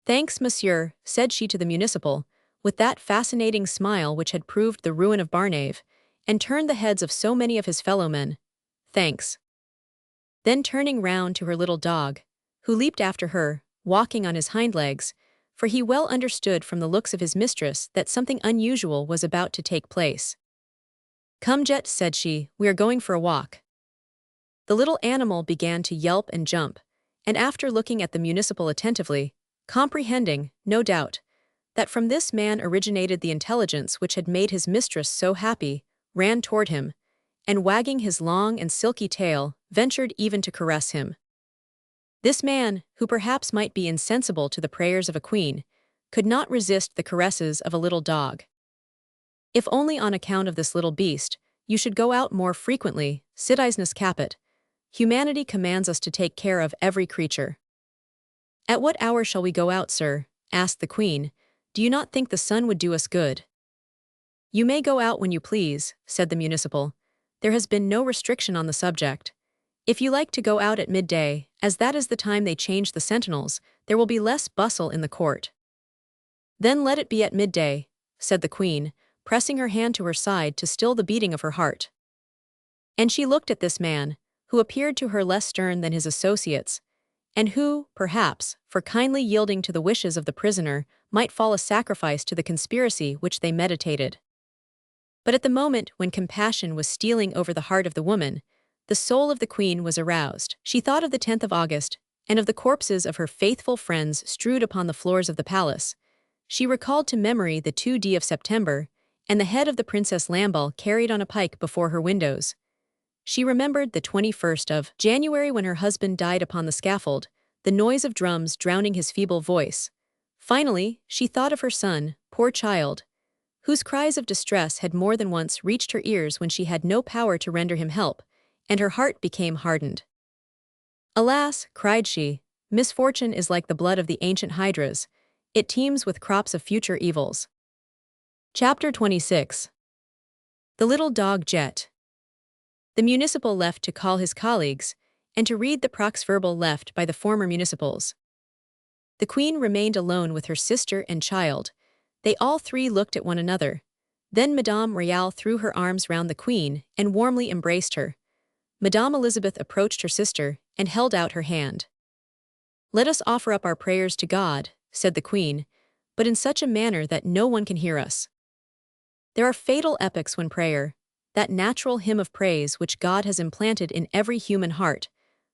"Thanks, monsieur," said she to the municipal, with that fascinating smile which had proved the ruin of Barnave, and turned the heads of so many of his fellowmen. "Thanks." Then turning round to her little dog, who leaped after her, walking on his hind legs, for he well understood from the looks of his mistress that something unusual was about to take place. "Come, Jet," said she, "we are going for a walk." The little animal began to yelp and jump, and after looking at the municipal attentively, comprehending, no doubt, that from this man originated the intelligence which had made his mistress so happy, ran toward him, and wagging his long and silky tail, ventured even to caress him. This man, who perhaps might be insensible to the prayers of a queen, could not resist the caresses of a little dog. "If only on account of this little beast, you should go out more frequently, citizeness Capet. Humanity commands us to take care of every creature." "At what hour shall we go out, sir?" asked the queen. "Do you not think the sun would do us good?" "You may go out when you please," said the municipal. "There has been no restriction on the subject. If you like to go out at midday, as that is the time they change the sentinels, there will be less bustle in the court." "Then let it be at midday," said the queen, pressing her hand to her side to still the beating of her heart. And she looked at this man, who appeared to her less stern than his associates, and who, perhaps, for kindly yielding to the wishes of the prisoner, might fall a sacrifice to the conspiracy which they meditated. But at the moment when compassion was stealing over the heart of the woman, the soul of the queen was aroused. She thought of the 10th of August, and of the corpses of her faithful friends strewed upon the floors of the palace. She recalled to memory the 2d of September, and the head of the Princess Lamballe carried on a pike before her windows. She remembered the 21st of January when her husband died upon the scaffold, the noise of drums drowning his feeble voice. Finally, she thought of her son, poor child, whose cries of distress had more than once reached her ears when she had no power to render him help, and her heart became hardened. "Alas," cried she, "misfortune is like the blood of the ancient hydras. It teems with crops of future evils." Chapter 26. The Little Dog Jet. The municipal left to call his colleagues, and to read the prox-verbal left by the former municipals. The queen remained alone with her sister and child. They all three looked at one another. Then Madame Royale threw her arms round the queen and warmly embraced her. Madame Elizabeth approached her sister and held out her hand. "Let us offer up our prayers to God," said the queen, "but in such a manner that no one can hear us. There are fatal epochs when prayer, that natural hymn of praise which God has implanted in every human heart,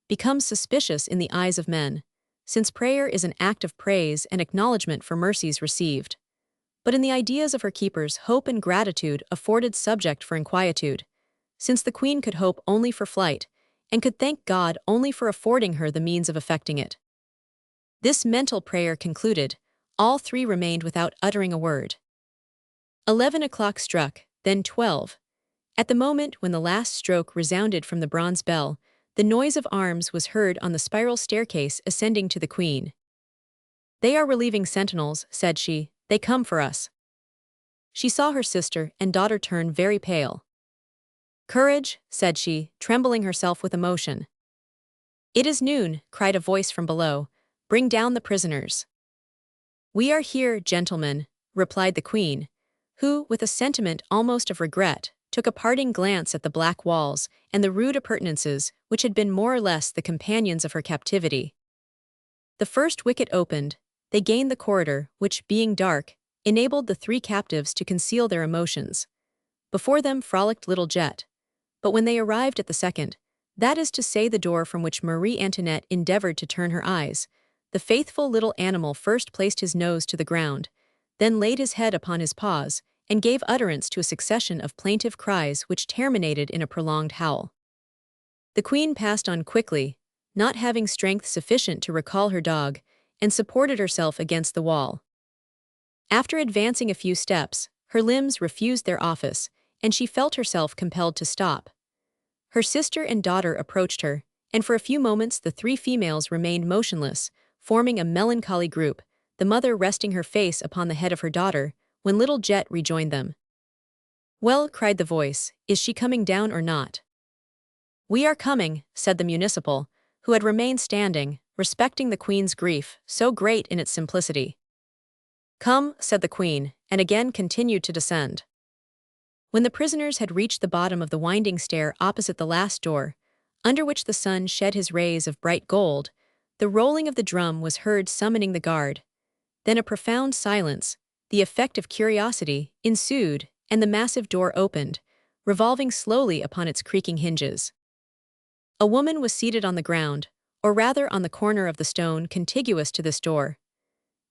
becomes suspicious in the eyes of men, since prayer is an act of praise and acknowledgement for mercies received. But in the ideas of her keepers, hope and gratitude afforded subject for inquietude, since the queen could hope only for flight, and could thank God only for affording her the means of effecting it. This mental prayer concluded, all three remained without uttering a word. 11 o'clock struck, then 12. At the moment when the last stroke resounded from the bronze bell, the noise of arms was heard on the spiral staircase ascending to the queen. "They are relieving sentinels," said she. "They come for us." She saw her sister and daughter turn very pale. "Courage," said she, trembling herself with emotion. "It is noon," cried a voice from below. "Bring down the prisoners." "We are here, gentlemen," replied the queen, who, with a sentiment almost of regret, took a parting glance at the black walls and the rude appurtenances which had been more or less the companions of her captivity. The first wicket opened, they gained the corridor, which, being dark, enabled the three captives to conceal their emotions. Before them frolicked little Jet. But when they arrived at the second, that is to say the door from which Marie Antoinette endeavored to turn her eyes, the faithful little animal first placed his nose to the ground, then laid his head upon his paws, and gave utterance to a succession of plaintive cries which terminated in a prolonged howl. The queen passed on quickly, not having strength sufficient to recall her dog, and supported herself against the wall. After advancing a few steps, her limbs refused their office, and she felt herself compelled to stop. Her sister and daughter approached her, and for a few moments the three females remained motionless, forming a melancholy group, the mother resting her face upon the head of her daughter, when little Jet rejoined them. "Well," cried the voice, "is she coming down or not?" "We are coming," said the municipal, who had remained standing, respecting the queen's grief, so great in its simplicity. "Come," said the queen, and again continued to descend. When the prisoners had reached the bottom of the winding stair opposite the last door, under which the sun shed his rays of bright gold, the rolling of the drum was heard summoning the guard. Then a profound silence, the effect of curiosity, ensued, and the massive door opened, revolving slowly upon its creaking hinges. A woman was seated on the ground, or rather on the corner of the stone contiguous to this door.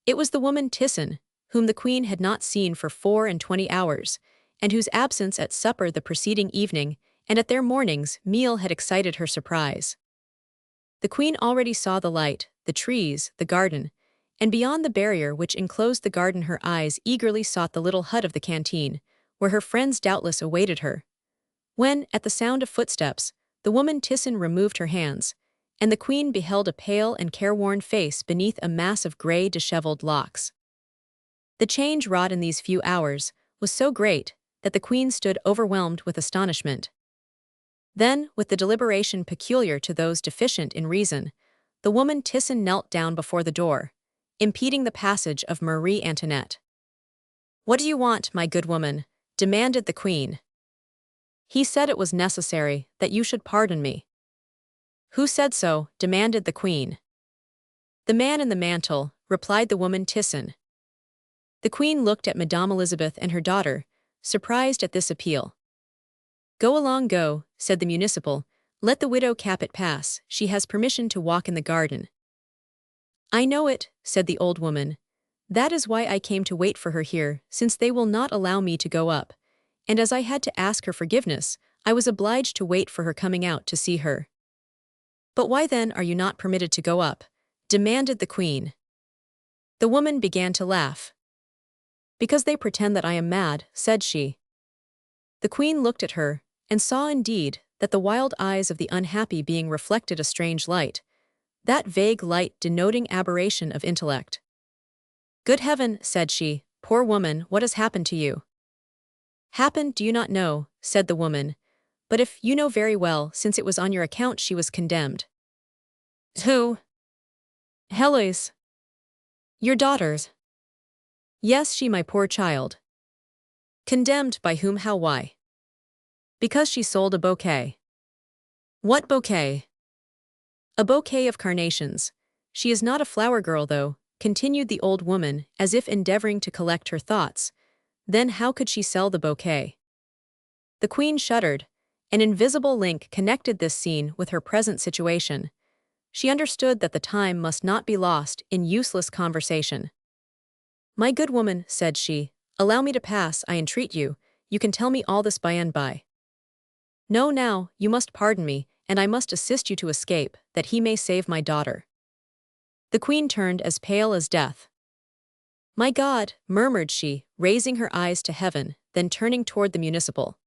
It was the woman Thyssen, whom the queen had not seen for 24 hours, and whose absence at supper the preceding evening and at their morning's meal had excited her surprise. The queen already saw the light, the trees, the garden, and beyond the barrier which enclosed the garden her eyes eagerly sought the little hut of the canteen, where her friends doubtless awaited her. When, at the sound of footsteps, the woman Thyssen removed her hands, and the queen beheld a pale and careworn face beneath a mass of grey disheveled locks. The change wrought in these few hours was so great that the queen stood overwhelmed with astonishment. Then, with the deliberation peculiar to those deficient in reason, the woman Thyssen knelt down before the door, impeding the passage of Marie Antoinette. "What do you want, my good woman?" demanded the queen. "He said it was necessary that you should pardon me." "Who said so?" demanded the queen. "The man in the mantle," replied the woman Thyssen. The queen looked at Madame Elizabeth and her daughter, surprised at this appeal. "Go along, go," said the municipal. "Let the widow Capet pass, she has permission to walk in the garden." "I know it," said the old woman. "That is why I came to wait for her here, since they will not allow me to go up, and as I had to ask her forgiveness, I was obliged to wait for her coming out to see her." "But why then are you not permitted to go up?" demanded the queen. The woman began to laugh. "Because they pretend that I am mad," said she. The queen looked at her, and saw indeed that the wild eyes of the unhappy being reflected a strange light, that vague light denoting aberration of intellect. "Good heaven," said she, "poor woman, what has happened to you?" Happened, do you not know, said the woman. But if you know very well, since it was on your account she was condemned. Who? Heloise. Your daughters. Yes, she, my poor child. Condemned by whom, how, why? Because she sold a bouquet. What bouquet? A bouquet of carnations. She is not a flower girl, though, continued the old woman, as if endeavoring to collect her thoughts. Then how could she sell the bouquet? The queen shuddered. An invisible link connected this scene with her present situation. She understood that the time must not be lost in useless conversation. My good woman, said she, allow me to pass, I entreat you. You can tell me all this by and by. No, now, you must pardon me, and I must assist you to escape, that he may save my daughter. The queen turned as pale as death. My God, murmured she, raising her eyes to heaven, then turning toward the municipal.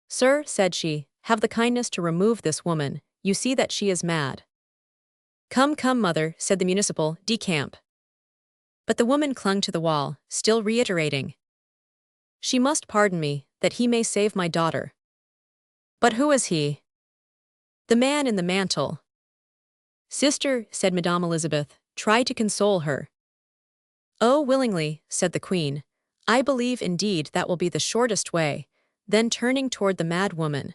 Sir, said she, have the kindness to remove this woman, you see that she is mad. Come, come, mother, said the municipal, decamp. But the woman clung to the wall, still reiterating. She must pardon me, that he may save my daughter. But who is he? The man in the mantle. Sister, said Madame Elizabeth, try to console her. Oh, willingly, said the queen. I believe indeed that will be the shortest way. Then turning toward the mad woman.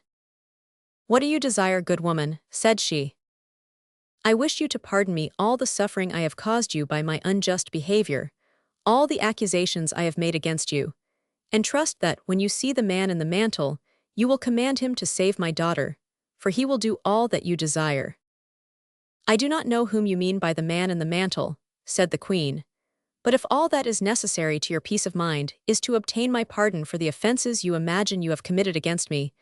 What do you desire, good woman, said she. I wish you to pardon me all the suffering I have caused you by my unjust behavior, all the accusations I have made against you, and trust that when you see the man in the mantle, you will command him to save my daughter, for he will do all that you desire. I do not know whom you mean by the man in the mantle, said the queen, but if all that is necessary to your peace of mind is to obtain my pardon for the offenses you imagine you have committed against me,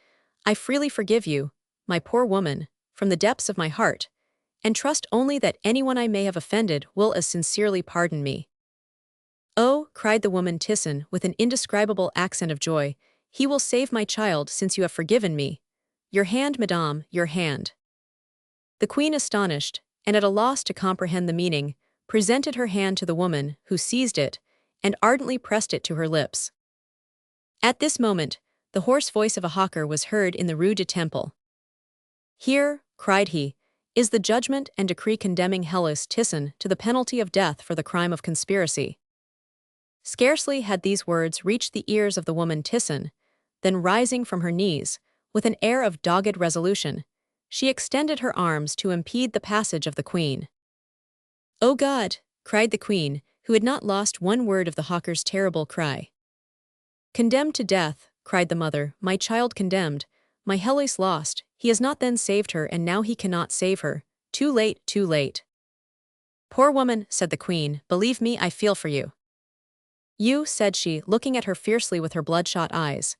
I freely forgive you, my poor woman, from the depths of my heart, and trust only that anyone I may have offended will as sincerely pardon me. Oh, cried the woman Thyssen with an indescribable accent of joy, he will save my child since you have forgiven me. Your hand, madame, your hand. The queen, astonished, and at a loss to comprehend the meaning, presented her hand to the woman, who seized it, and ardently pressed it to her lips. At this moment, the hoarse voice of a hawker was heard in the Rue du Temple. Here, cried he, is the judgment and decree condemning Heloise Thyssen to the penalty of death for the crime of conspiracy. Scarcely had these words reached the ears of the woman Thyssen, then rising from her knees, with an air of dogged resolution, she extended her arms to impede the passage of the queen. "O God!" cried the queen, who had not lost one word of the hawker's terrible cry. "Condemned to death," cried the mother, "my child condemned, my Heloise lost, he has not then saved her and now he cannot save her. Too late, too late." "Poor woman," said the queen, "believe me, I feel for you." "You," said she, looking at her fiercely with her bloodshot eyes,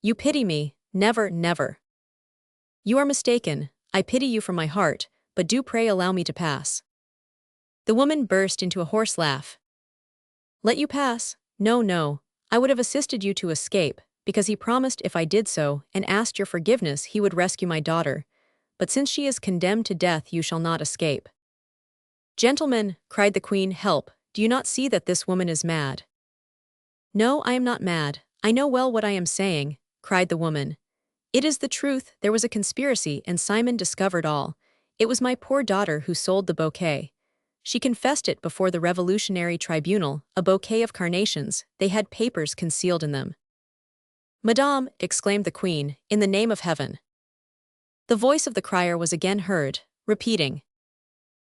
"you pity me, never, never." "You are mistaken, I pity you from my heart, but do pray allow me to pass." The woman burst into a hoarse laugh. "Let you pass? No, no, I would have assisted you to escape, because he promised if I did so and asked your forgiveness he would rescue my daughter, but since she is condemned to death you shall not escape." "Gentlemen," cried the queen, "help, do you not see that this woman is mad?" "No, I am not mad, I know well what I am saying," cried the woman. "It is the truth, there was a conspiracy and Simon discovered all. It was my poor daughter who sold the bouquet. She confessed it before the revolutionary tribunal, a bouquet of carnations, they had papers concealed in them." "Madame," exclaimed the queen, "in the name of heaven." The voice of the crier was again heard, repeating,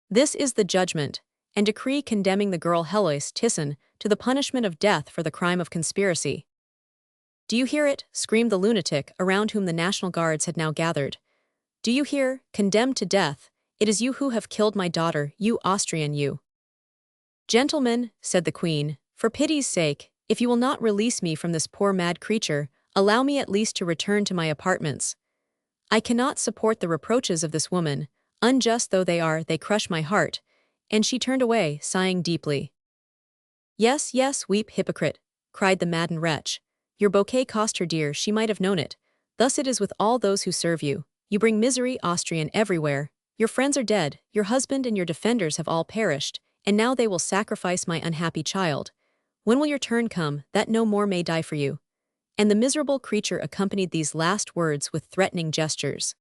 "This is the judgment and decree condemning the girl Heloise Thyssen to the punishment of death for the crime of conspiracy." "Do you hear it?" screamed the lunatic around whom the National Guards had now gathered. "Do you hear? Condemned to death. It is you who have killed my daughter, you Austrian, you." "Gentlemen," said the queen, "for pity's sake, if you will not release me from this poor mad creature, allow me at least to return to my apartments. I cannot support the reproaches of this woman, unjust though they are, they crush my heart," and she turned away, sighing deeply. "Yes, yes, weep, hypocrite," cried the maddened wretch. "Your bouquet cost her dear, she might have known it. Thus it is with all those who serve you. You bring misery, Austrian, everywhere. Your friends are dead, your husband and your defenders have all perished, and now they will sacrifice my unhappy child. When will your turn come, that no more may die for you? and the miserable creature accompanied these last words with threatening gestures.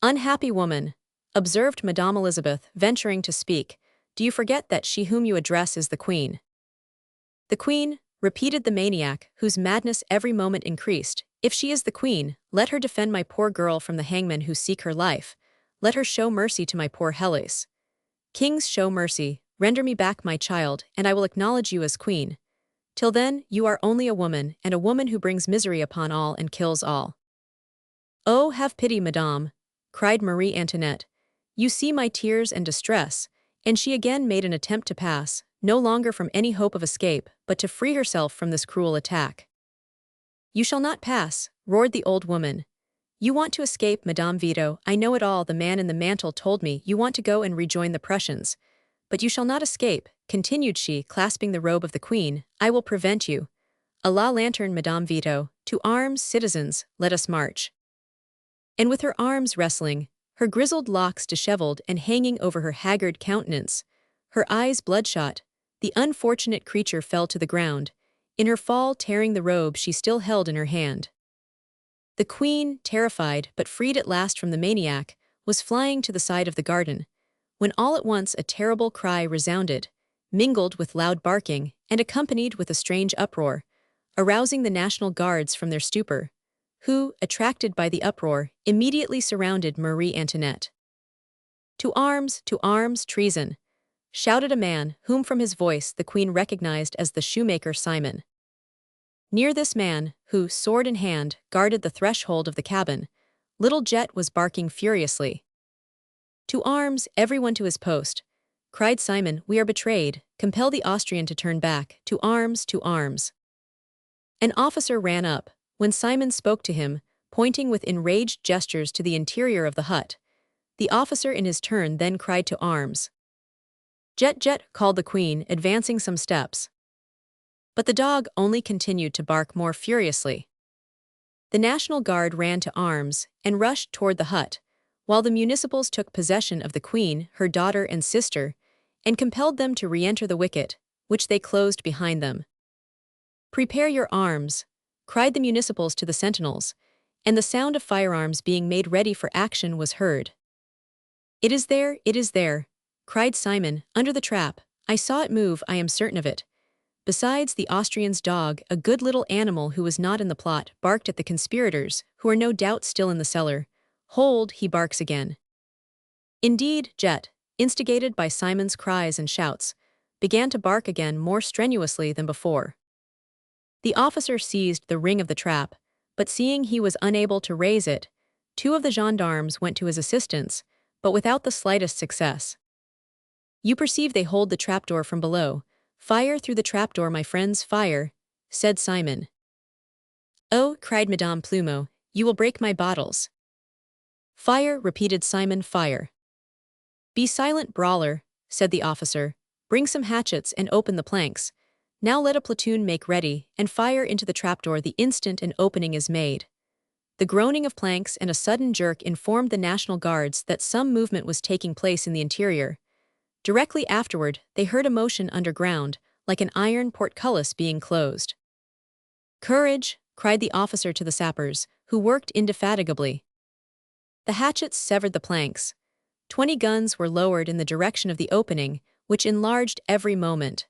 "Unhappy woman," observed Madame Elizabeth, venturing to speak, "do you forget that she whom you address is the Queen?" "The Queen," repeated the maniac, whose madness every moment increased. "If she is the Queen, let her defend my poor girl from the hangmen who seek her life. Let her show mercy to my poor Hellas. Kings, show mercy, render me back my child, and I will acknowledge you as Queen. Till then, you are only a woman, and a woman who brings misery upon all and kills all." "Oh, have pity, madame," cried Marie Antoinette. "You see my tears and distress," and she again made an attempt to pass, no longer from any hope of escape, but to free herself from this cruel attack. "You shall not pass," roared the old woman. "You want to escape, Madame Vito, I know it all, the man in the mantle told me you want to go and rejoin the Prussians. But you shall not escape," continued she, clasping the robe of the Queen. "I will prevent you. A la lantern, Madame Vito, to arms, citizens, let us march." And with her arms wrestling, her grizzled locks disheveled and hanging over her haggard countenance, her eyes bloodshot, the unfortunate creature fell to the ground, in her fall tearing the robe she still held in her hand. The Queen, terrified but freed at last from the maniac, was flying to the side of the garden, when all at once a terrible cry resounded, mingled with loud barking, and accompanied with a strange uproar, arousing the National Guards from their stupor, who, attracted by the uproar, immediately surrounded Marie Antoinette. To arms, treason!" shouted a man, whom from his voice the Queen recognized as the shoemaker Simon. Near this man, who, sword in hand, guarded the threshold of the cabin, little Jet was barking furiously. "To arms, everyone to his post!" cried Simon. "We are betrayed. Compel the Austrian to turn back. To arms, to arms!" An officer ran up, when Simon spoke to him, pointing with enraged gestures to the interior of the hut. The officer in his turn then cried to arms. "Jet, Jet," called the Queen, advancing some steps. But the dog only continued to bark more furiously. The National Guard ran to arms and rushed toward the hut, while the municipals took possession of the Queen, her daughter and sister, and compelled them to re-enter the wicket, which they closed behind them. "Prepare your arms," cried the municipals to the sentinels, and the sound of firearms being made ready for action was heard. It is there," cried Simon, "under the trap. I saw it move, I am certain of it." Besides, the Austrian's dog, a good little animal who was not in the plot, barked at the conspirators, who are no doubt still in the cellar. "Hold," he barks again. Indeed, Jet, instigated by Simon's cries and shouts, began to bark again more strenuously than before. The officer seized the ring of the trap, but seeing he was unable to raise it, 2 of the gendarmes went to his assistance, but without the slightest success. "You perceive they hold the trapdoor from below. Fire through the trapdoor, my friends, fire," said Simon. "Oh," cried Madame Plumeau, "you will break my bottles." "Fire," repeated Simon, "fire." "Be silent, brawler," said the officer. "Bring some hatchets and open the planks. Now let a platoon make ready, and fire into the trapdoor the instant an opening is made." The groaning of planks and a sudden jerk informed the National Guards that some movement was taking place in the interior. Directly afterward, they heard a motion underground, like an iron portcullis being closed. "Courage!" cried the officer to the sappers, who worked indefatigably. The hatchets severed the planks. 20 guns were lowered in the direction of the opening, which enlarged every moment.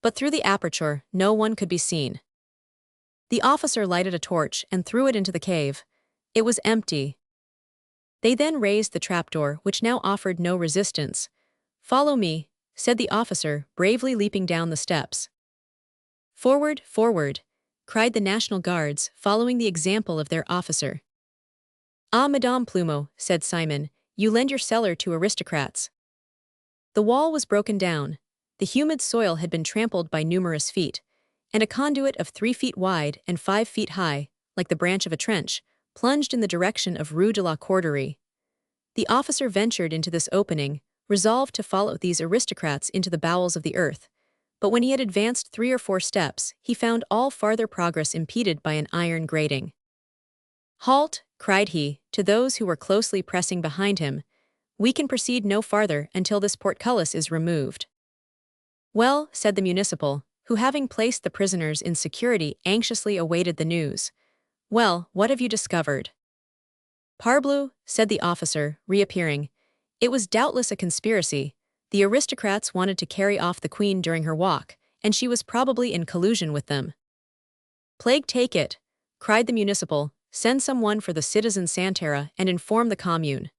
But through the aperture, no one could be seen. The officer lighted a torch and threw it into the cave. It was empty. They then raised the trapdoor, which now offered no resistance. "Follow me," said the officer, bravely leaping down the steps. "Forward, forward," cried the National Guards, following the example of their officer. "Ah, Madame Plumeau," said Simon, "you lend your cellar to aristocrats." The wall was broken down, the humid soil had been trampled by numerous feet, and a conduit of 3 feet wide and 5 feet high, like the branch of a trench, plunged in the direction of Rue de la Corderie. The officer ventured into this opening, resolved to follow these aristocrats into the bowels of the earth, but when he had advanced 3 or 4 steps, he found all farther progress impeded by an iron grating. "Halt!" cried he, to those who were closely pressing behind him. "We can proceed no farther until this portcullis is removed." "Well," said the municipal, who, having placed the prisoners in security, anxiously awaited the news. "Well, what have you discovered?" "Parbleu," said the officer, reappearing. "It was doubtless a conspiracy. The aristocrats wanted to carry off the queen during her walk, and she was probably in collusion with them." "Plague take it," cried the municipal. "Send someone for the citizen Santera and inform the commune."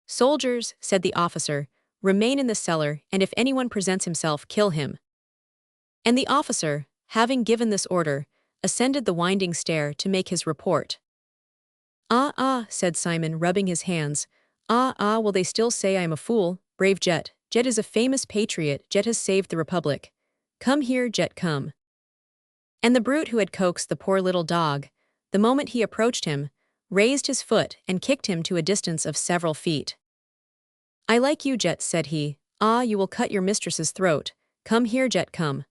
"Soldiers," said the officer, "remain in the cellar, and if anyone presents himself, kill him." And the officer, having given this order, ascended the winding stair to make his report. "Ah, said Simon, rubbing his hands. "Ah, will they still say I am a fool? Brave Jet. Jet is a famous patriot. Jet has saved the Republic. Come here, Jet, come." And the brute who had coaxed the poor little dog, the moment he approached him, raised his foot and kicked him to a distance of several feet. "I like you, Jet," said he. "Ah, you will cut your mistress's throat. Come here, Jet, come."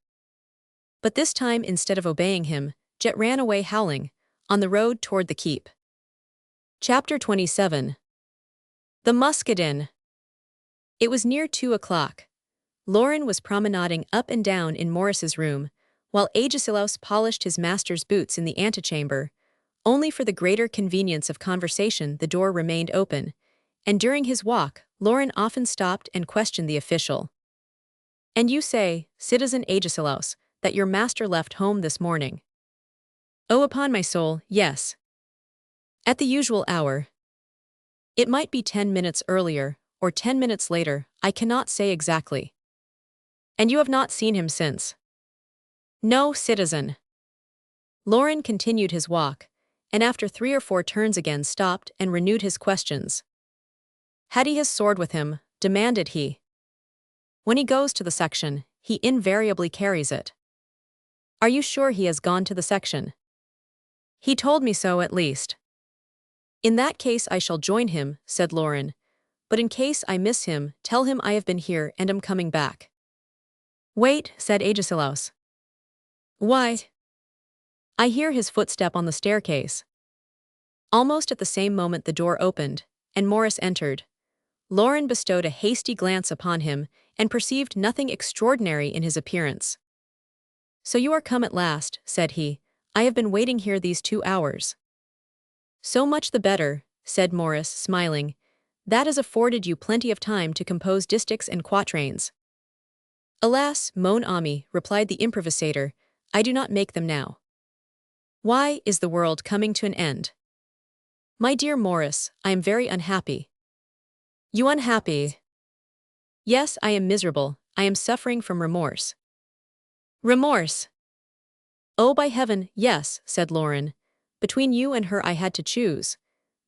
But this time, instead of obeying him, Jet ran away howling, on the road toward the keep. Chapter 27. The Muscadin. It was near 2 o'clock. Lauren was promenading up and down in Morris's room, while Agesilaus polished his master's boots in the antechamber. Only for the greater convenience of conversation the door remained open, and during his walk, Lauren often stopped and questioned the official. "And you say, citizen Agesilaus, that your master left home this morning?" "Oh, upon my soul, yes. At the usual hour. It might be 10 minutes earlier, or 10 minutes later, I cannot say exactly." "And you have not seen him since?" "No, citizen." Lauren continued his walk, and after 3 or 4 turns again stopped and renewed his questions. "Had he his sword with him?" demanded he. "When he goes to the section, he invariably carries it." "Are you sure he has gone to the section?" "He told me so, at least." "In that case I shall join him," said Lauren. "But in case I miss him, tell him I have been here and am coming back." "Wait," said Agesilaus. "Why?" "I hear his footstep on the staircase." Almost at the same moment the door opened, and Morris entered. Lauren bestowed a hasty glance upon him and perceived nothing extraordinary in his appearance. "So you are come at last," said he. "I have been waiting here these 2 hours." "So much the better," said Morris, smiling. "That has afforded you plenty of time to compose distichs and quatrains." "Alas, mon ami," replied the improvisator, "I do not make them now." "Why, is the world coming to an end?" "My dear Morris, I am very unhappy." "You unhappy?" "Yes, I am miserable. I am suffering from remorse." "Remorse?" "Oh, by heaven, yes," said Lauren. "Between you and her I had to choose.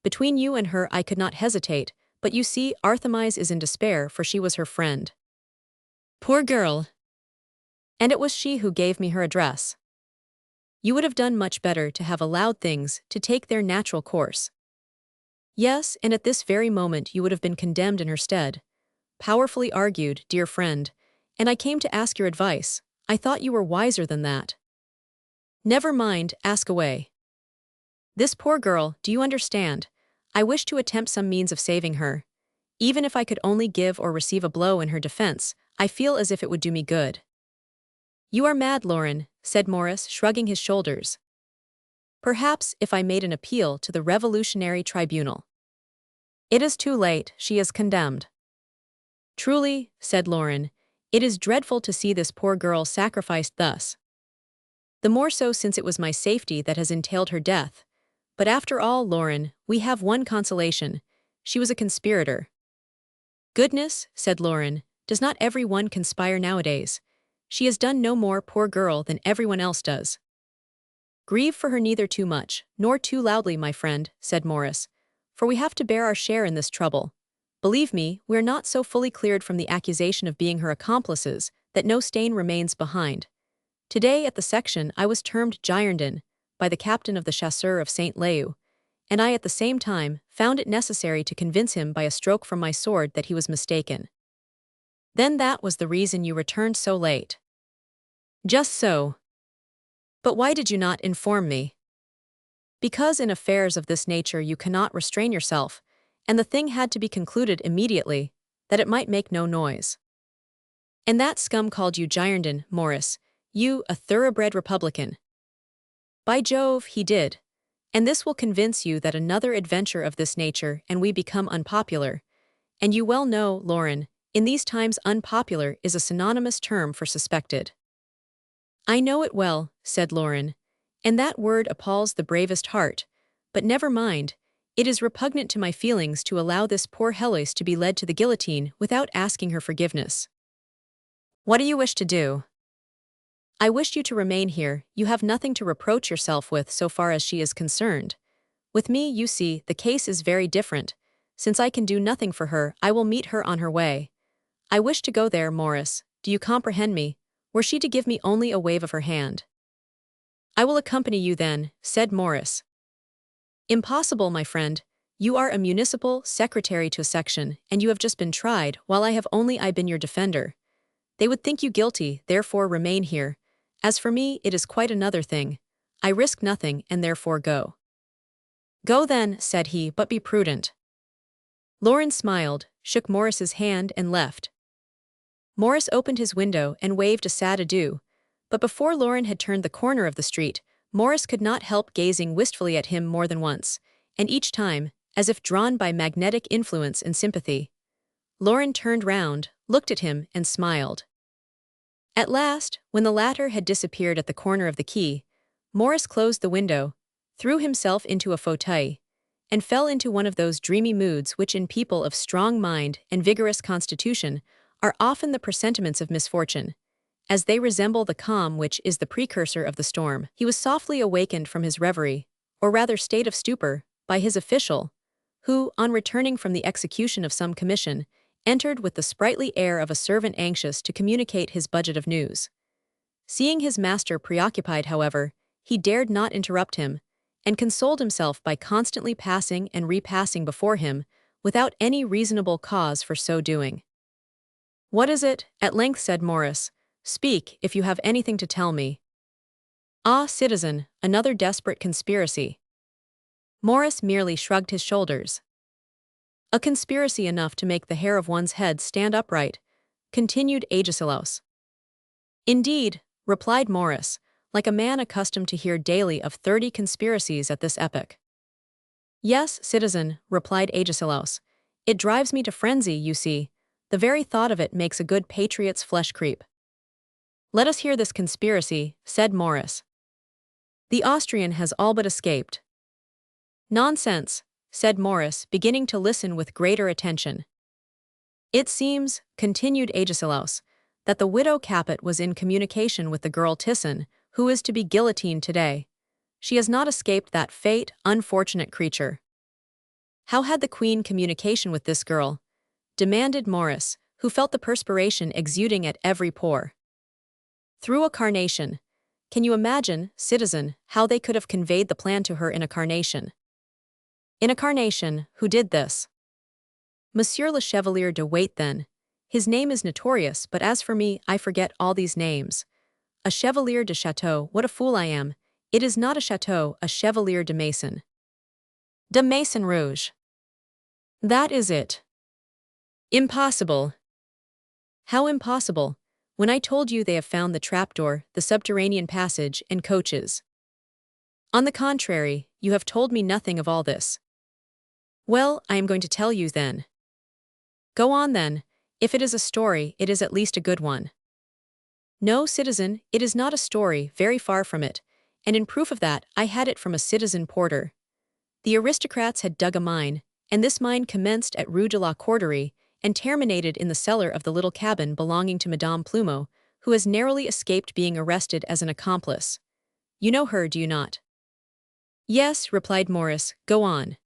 Between you and her I could not hesitate, but you see, Artemis is in despair, for she was her friend." "Poor girl." "And it was she who gave me her address." "You would have done much better to have allowed things to take their natural course." "Yes, and at this very moment you would have been condemned in her stead." "Powerfully argued, dear friend, and I came to ask your advice. I thought you were wiser than that." "Never mind, ask away." "This poor girl, do you understand? I wish to attempt some means of saving her. Even if I could only give or receive a blow in her defense, I feel as if it would do me good." "You are mad, Lauren," said Morris, shrugging his shoulders. "Perhaps if I made an appeal to the Revolutionary Tribunal." "It is too late, she is condemned." "Truly," said Lauren, "it is dreadful to see this poor girl sacrificed thus. The more so since it was my safety that has entailed her death. But after all, Lauren, we have one consolation. She was a conspirator." "Goodness," said Lauren, "does not every one conspire nowadays? She has done no more, poor girl, than everyone else does." "Grieve for her neither too much, nor too loudly, my friend," said Morris, "for we have to bear our share in this trouble. Believe me, we are not so fully cleared from the accusation of being her accomplices that no stain remains behind. Today at the section I was termed Girondin, by the captain of the chasseurs of Saint Leu, and I at the same time found it necessary to convince him by a stroke from my sword that he was mistaken." "Then that was the reason you returned so late?" "Just so." "But why did you not inform me?" "Because in affairs of this nature you cannot restrain yourself, and the thing had to be concluded immediately, that it might make no noise." "And that scum called you Girondin, Morris. You, a thoroughbred Republican. By Jove, he did. And this will convince you that another adventure of this nature and we become unpopular. And you well know, Lauren, in these times unpopular is a synonymous term for suspected. I know it well, said Lauren, and that word appalls the bravest heart, but never mind, it is repugnant to my feelings to allow this poor Heloise to be led to the guillotine without asking her forgiveness. What do you wish to do? I wish you to remain here, you have nothing to reproach yourself with so far as she is concerned. With me, you see, the case is very different. Since I can do nothing for her, I will meet her on her way. I wish to go there, Morris, do you comprehend me, were she to give me only a wave of her hand? I will accompany you then, said Morris. Impossible, my friend. You are a municipal secretary to a section, and you have just been tried, while I have only been your defender. They would think you guilty, therefore remain here. As for me, it is quite another thing. I risk nothing, and therefore go. Go then, said he, but be prudent. Lauren smiled, shook Morris's hand, and left. Morris opened his window and waved a sad adieu, but before Lauren had turned the corner of the street, Morris could not help gazing wistfully at him more than once, and each time, as if drawn by magnetic influence and sympathy. Lauren turned round, looked at him, and smiled. At last, when the latter had disappeared at the corner of the quay, Morris closed the window, threw himself into a fauteuil, and fell into one of those dreamy moods which in people of strong mind and vigorous constitution are often the presentiments of misfortune, as they resemble the calm which is the precursor of the storm. He was softly awakened from his reverie, or rather state of stupor, by his official, who, on returning from the execution of some commission, entered with the sprightly air of a servant anxious to communicate his budget of news. Seeing his master preoccupied, however, he dared not interrupt him, and consoled himself by constantly passing and repassing before him, without any reasonable cause for so doing. What is it? At length said Morris. Speak, if you have anything to tell me. Ah, citizen, another desperate conspiracy. Morris merely shrugged his shoulders. A conspiracy enough to make the hair of one's head stand upright, continued Agesilaus. Indeed, replied Morris, like a man accustomed to hear daily of 30 conspiracies at this epoch. Yes, citizen, replied Agesilaus. It drives me to frenzy, you see. The very thought of it makes a good patriot's flesh creep. Let us hear this conspiracy, said Morris. The Austrian has all but escaped. Nonsense, said Morris, beginning to listen with greater attention. It seems, continued Agesilaus, that the widow Capet was in communication with the girl Thyssen, who is to be guillotined today. She has not escaped that fate, unfortunate creature. How had the Queen communication with this girl? Demanded Morris, who felt the perspiration exuding at every pore. Through a carnation. Can you imagine, citizen, how they could have conveyed the plan to her in a carnation? In a carnation, who did this? Monsieur le Chevalier de Wait then. His name is notorious, but as for me, I forget all these names. A Chevalier de Chateau, what a fool I am. It is not a Chateau, a Chevalier de Maison. De Maison-Rouge. That is it. Impossible. How impossible, when I told you they have found the trapdoor, the subterranean passage, and coaches? On the contrary, you have told me nothing of all this. Well, I am going to tell you then. Go on then. If it is a story, it is at least a good one. No, citizen, it is not a story, very far from it, and in proof of that, I had it from a citizen porter. The aristocrats had dug a mine, and this mine commenced at Rue de la Corderie and terminated in the cellar of the little cabin belonging to Madame Plumeau, who has narrowly escaped being arrested as an accomplice. You know her, do you not? Yes, replied Morris, go on.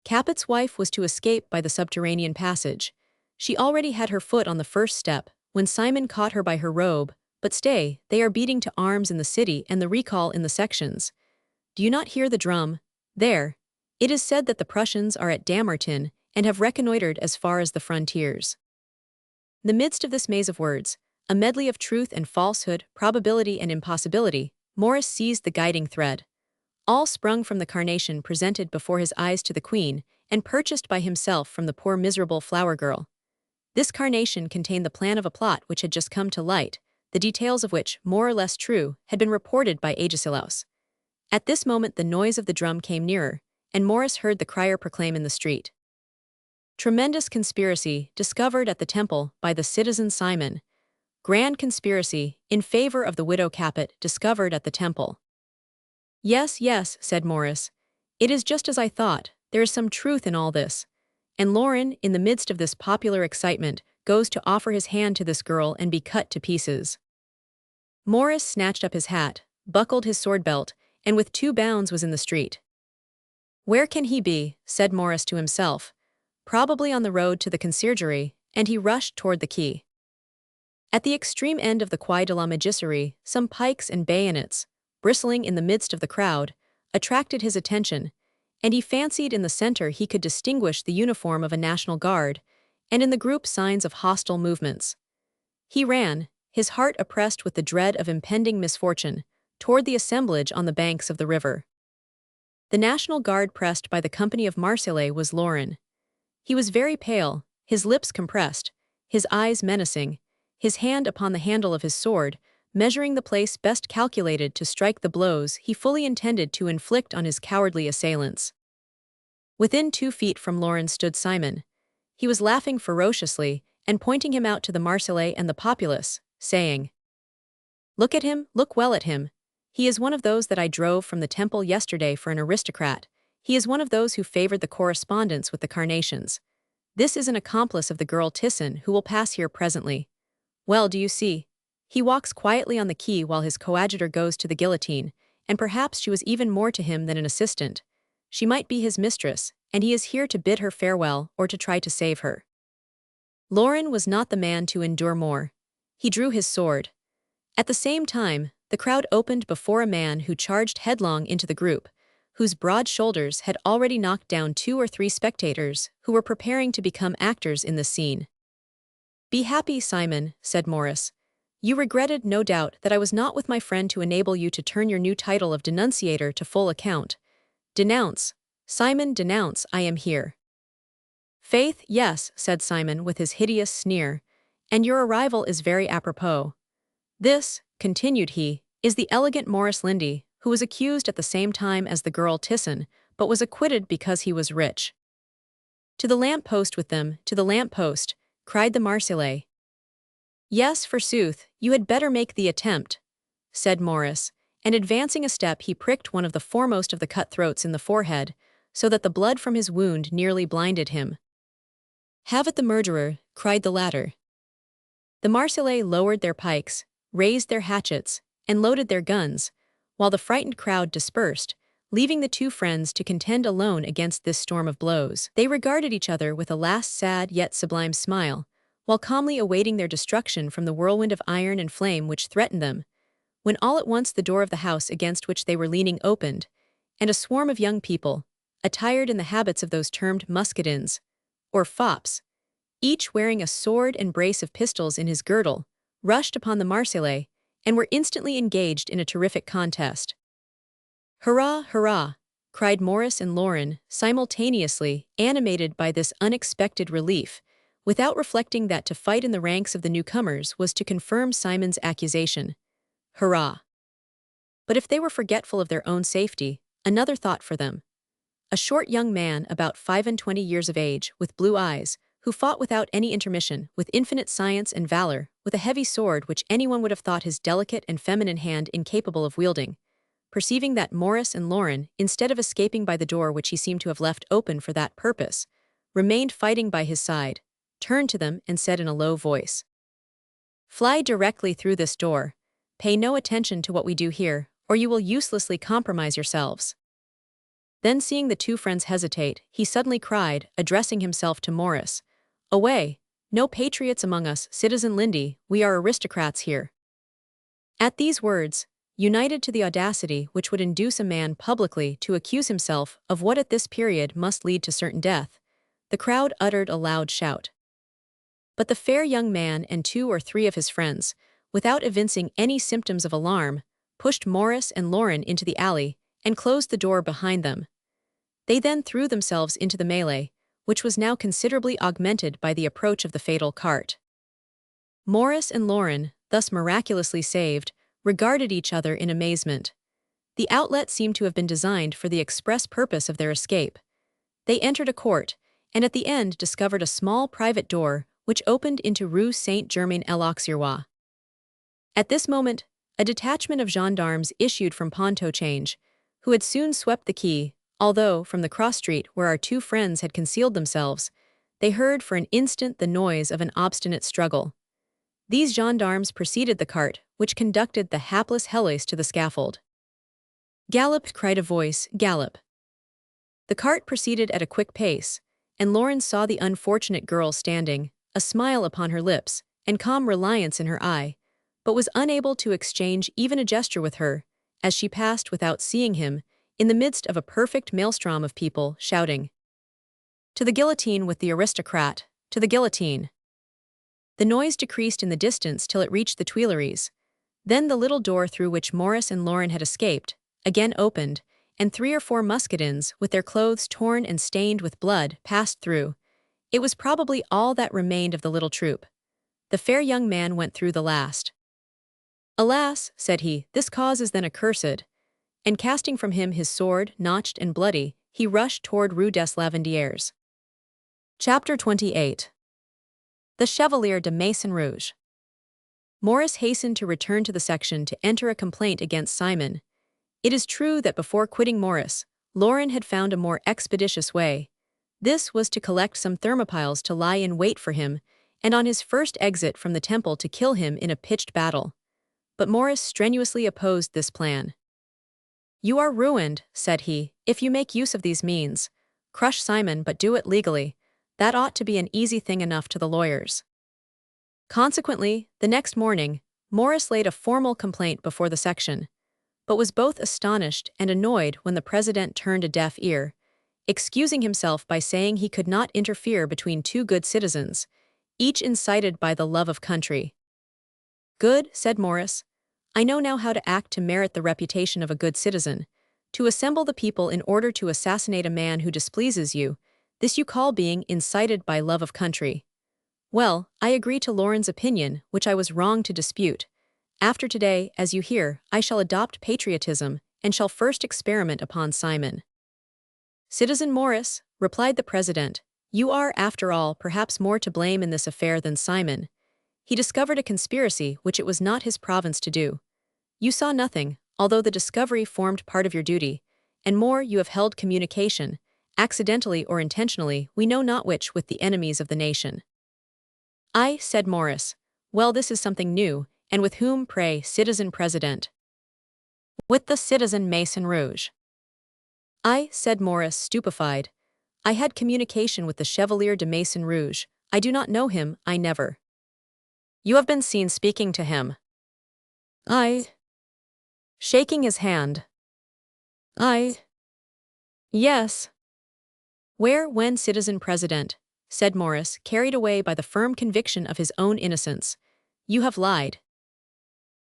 Capet's wife was to escape by the subterranean passage. She already had her foot on the first step, when Simon caught her by her robe, but stay, they are beating to arms in the city and the recall in the sections. Do you not hear the drum? There. It is said that the Prussians are at Dammartin and have reconnoitered as far as the frontiers. In the midst of this maze of words, a medley of truth and falsehood, probability and impossibility, Morris seized the guiding thread. All sprung from the carnation presented before his eyes to the Queen, and purchased by himself from the poor miserable flower girl. This carnation contained the plan of a plot which had just come to light, the details of which, more or less true, had been reported by Agesilaus. At this moment the noise of the drum came nearer, and Morris heard the crier proclaim in the street. Tremendous conspiracy discovered at the temple by the citizen Simon. Grand conspiracy in favor of the widow Capet discovered at the temple. Yes, yes, said Morris. It is just as I thought, there is some truth in all this. And Lauren, in the midst of this popular excitement, goes to offer his hand to this girl and be cut to pieces. Morris snatched up his hat, buckled his sword belt, and with 2 bounds was in the street. Where can he be? Said Morris to himself. Probably on the road to the conciergerie, and he rushed toward the quay. At the extreme end of the Quai de la Mégisserie, some pikes and bayonets, bristling in the midst of the crowd, attracted his attention, and he fancied in the center he could distinguish the uniform of a National Guard, and in the group signs of hostile movements. He ran, his heart oppressed with the dread of impending misfortune, toward the assemblage on the banks of the river. The National Guard pressed by the company of Marseillais was Lauren. He was very pale, his lips compressed, his eyes menacing, his hand upon the handle of his sword, measuring the place best calculated to strike the blows he fully intended to inflict on his cowardly assailants. Within 2 feet from Lauren stood Simon. He was laughing ferociously and pointing him out to the Marseillais and the populace, saying, "Look at him, look well at him. He is one of those that I drove from the temple yesterday for an aristocrat. He is one of those who favored the correspondence with the carnations. This is an accomplice of the girl Thyssen who will pass here presently. Well, do you see? He walks quietly on the quay while his coadjutor goes to the guillotine, and perhaps she was even more to him than an assistant. She might be his mistress, and he is here to bid her farewell or to try to save her." Lauren was not the man to endure more. He drew his sword. At the same time, the crowd opened before a man who charged headlong into the group, whose broad shoulders had already knocked down 2 or 3 spectators who were preparing to become actors in the scene. "Be happy, Simon," said Morris. "You regretted, no doubt, that I was not with my friend to enable you to turn your new title of denunciator to full account. Denounce, Simon, denounce, I am here." "Faith, yes," said Simon with his hideous sneer, "and your arrival is very apropos. This," continued he, "is the elegant Morris Lindy, who was accused at the same time as the girl Thyssen, but was acquitted because he was rich." "To the lamp-post with them, to the lamp-post," cried the Marseillais. "Yes, forsooth, you had better make the attempt," said Morris, and advancing a step he pricked one of the foremost of the cut-throats in the forehead, so that the blood from his wound nearly blinded him. "Have it the murderer," cried the latter. The Marseillais lowered their pikes, raised their hatchets, and loaded their guns, while the frightened crowd dispersed, leaving the 2 friends to contend alone against this storm of blows. They regarded each other with a last sad yet sublime smile, while calmly awaiting their destruction from the whirlwind of iron and flame which threatened them, when all at once the door of the house against which they were leaning opened, and a swarm of young people, attired in the habits of those termed muscadins, or fops, each wearing a sword and brace of pistols in his girdle, rushed upon the Marseillais, and were instantly engaged in a terrific contest. "Hurrah, hurrah!" cried Morris and Lauren, simultaneously, animated by this unexpected relief, without reflecting that to fight in the ranks of the newcomers was to confirm Simon's accusation. Hurrah! But if they were forgetful of their own safety, another thought for them. A short young man about 25 years of age, with blue eyes, who fought without any intermission, with infinite science and valor, with a heavy sword which anyone would have thought his delicate and feminine hand incapable of wielding, perceiving that Morris and Lauren, instead of escaping by the door which he seemed to have left open for that purpose, remained fighting by his side, turned to them and said in a low voice, "Fly directly through this door. Pay no attention to what we do here, or you will uselessly compromise yourselves." Then seeing the 2 friends hesitate, he suddenly cried, addressing himself to Morris, "Away! No patriots among us, Citizen Lindy, we are aristocrats here." At these words, united to the audacity which would induce a man publicly to accuse himself of what at this period must lead to certain death, the crowd uttered a loud shout. But the fair young man and 2 or 3 of his friends, without evincing any symptoms of alarm, pushed Morris and Lauren into the alley and closed the door behind them. They then threw themselves into the melee, which was now considerably augmented by the approach of the fatal cart. Morris and Lauren, thus miraculously saved, regarded each other in amazement. The outlet seemed to have been designed for the express purpose of their escape. They entered a court, and at the end discovered a small private door which opened into Rue Saint-Germain-l'Auxerrois. At this moment, a detachment of gendarmes issued from Pontchartrain, who had soon swept the quay, although, from the cross-street where our two friends had concealed themselves, they heard for an instant the noise of an obstinate struggle. These gendarmes preceded the cart, which conducted the hapless Hellas to the scaffold. "Gallop!" cried a voice, "gallop!" The cart proceeded at a quick pace, and Lauren saw the unfortunate girl standing, a smile upon her lips, and calm reliance in her eye, but was unable to exchange even a gesture with her, as she passed without seeing him, in the midst of a perfect maelstrom of people, shouting, "To the guillotine with the aristocrat! To the guillotine!" The noise decreased in the distance till it reached the Tuileries. Then the little door through which Maurice and Lauren had escaped again opened, and 3 or 4 muscadins, with their clothes torn and stained with blood, passed through. It was probably all that remained of the little troop. The fair young man went through the last. "Alas," said he, "this cause is then accursed." And casting from him his sword, notched and bloody, he rushed toward Rue des Lavandières. Chapter 28. The Chevalier de Maison-Rouge. Maurice hastened to return to the section to enter a complaint against Simon. It is true that before quitting Maurice, Lauren had found a more expeditious way. This was to collect some thermopiles to lie in wait for him, and on his first exit from the temple to kill him in a pitched battle. But Maurice strenuously opposed this plan. "You are ruined," said he, "if you make use of these means. Crush Simon, but do it legally. That ought to be an easy thing enough to the lawyers." Consequently, the next morning, Maurice laid a formal complaint before the section, but was both astonished and annoyed when the president turned a deaf ear, excusing himself by saying he could not interfere between 2 good citizens, each incited by the love of country. "Good," said Maurice. "I know now how to act to merit the reputation of a good citizen. To assemble the people in order to assassinate a man who displeases you, this you call being incited by love of country. Well, I agree to Lauren's opinion, which I was wrong to dispute. After today, as you hear, I shall adopt patriotism, and shall first experiment upon Simon." "Citizen Maurice," replied the president, "you are, after all, perhaps more to blame in this affair than Simon. He discovered a conspiracy which it was not his province to do. You saw nothing, although the discovery formed part of your duty, and more, you have held communication, accidentally or intentionally, we know not which, with the enemies of the nation." "I," said Maurice. "Well, this is something new, and with whom, pray, citizen president?" "With the citizen Maison-Rouge." "I," said Maurice, stupefied. "I had communication with the Chevalier de Maison-Rouge. I do not know him, I never." "You have been seen speaking to him?" "I." "Shaking his hand?" "I." "Yes." "Where, when, citizen president?" said Maurice, carried away by the firm conviction of his own innocence. "You have lied."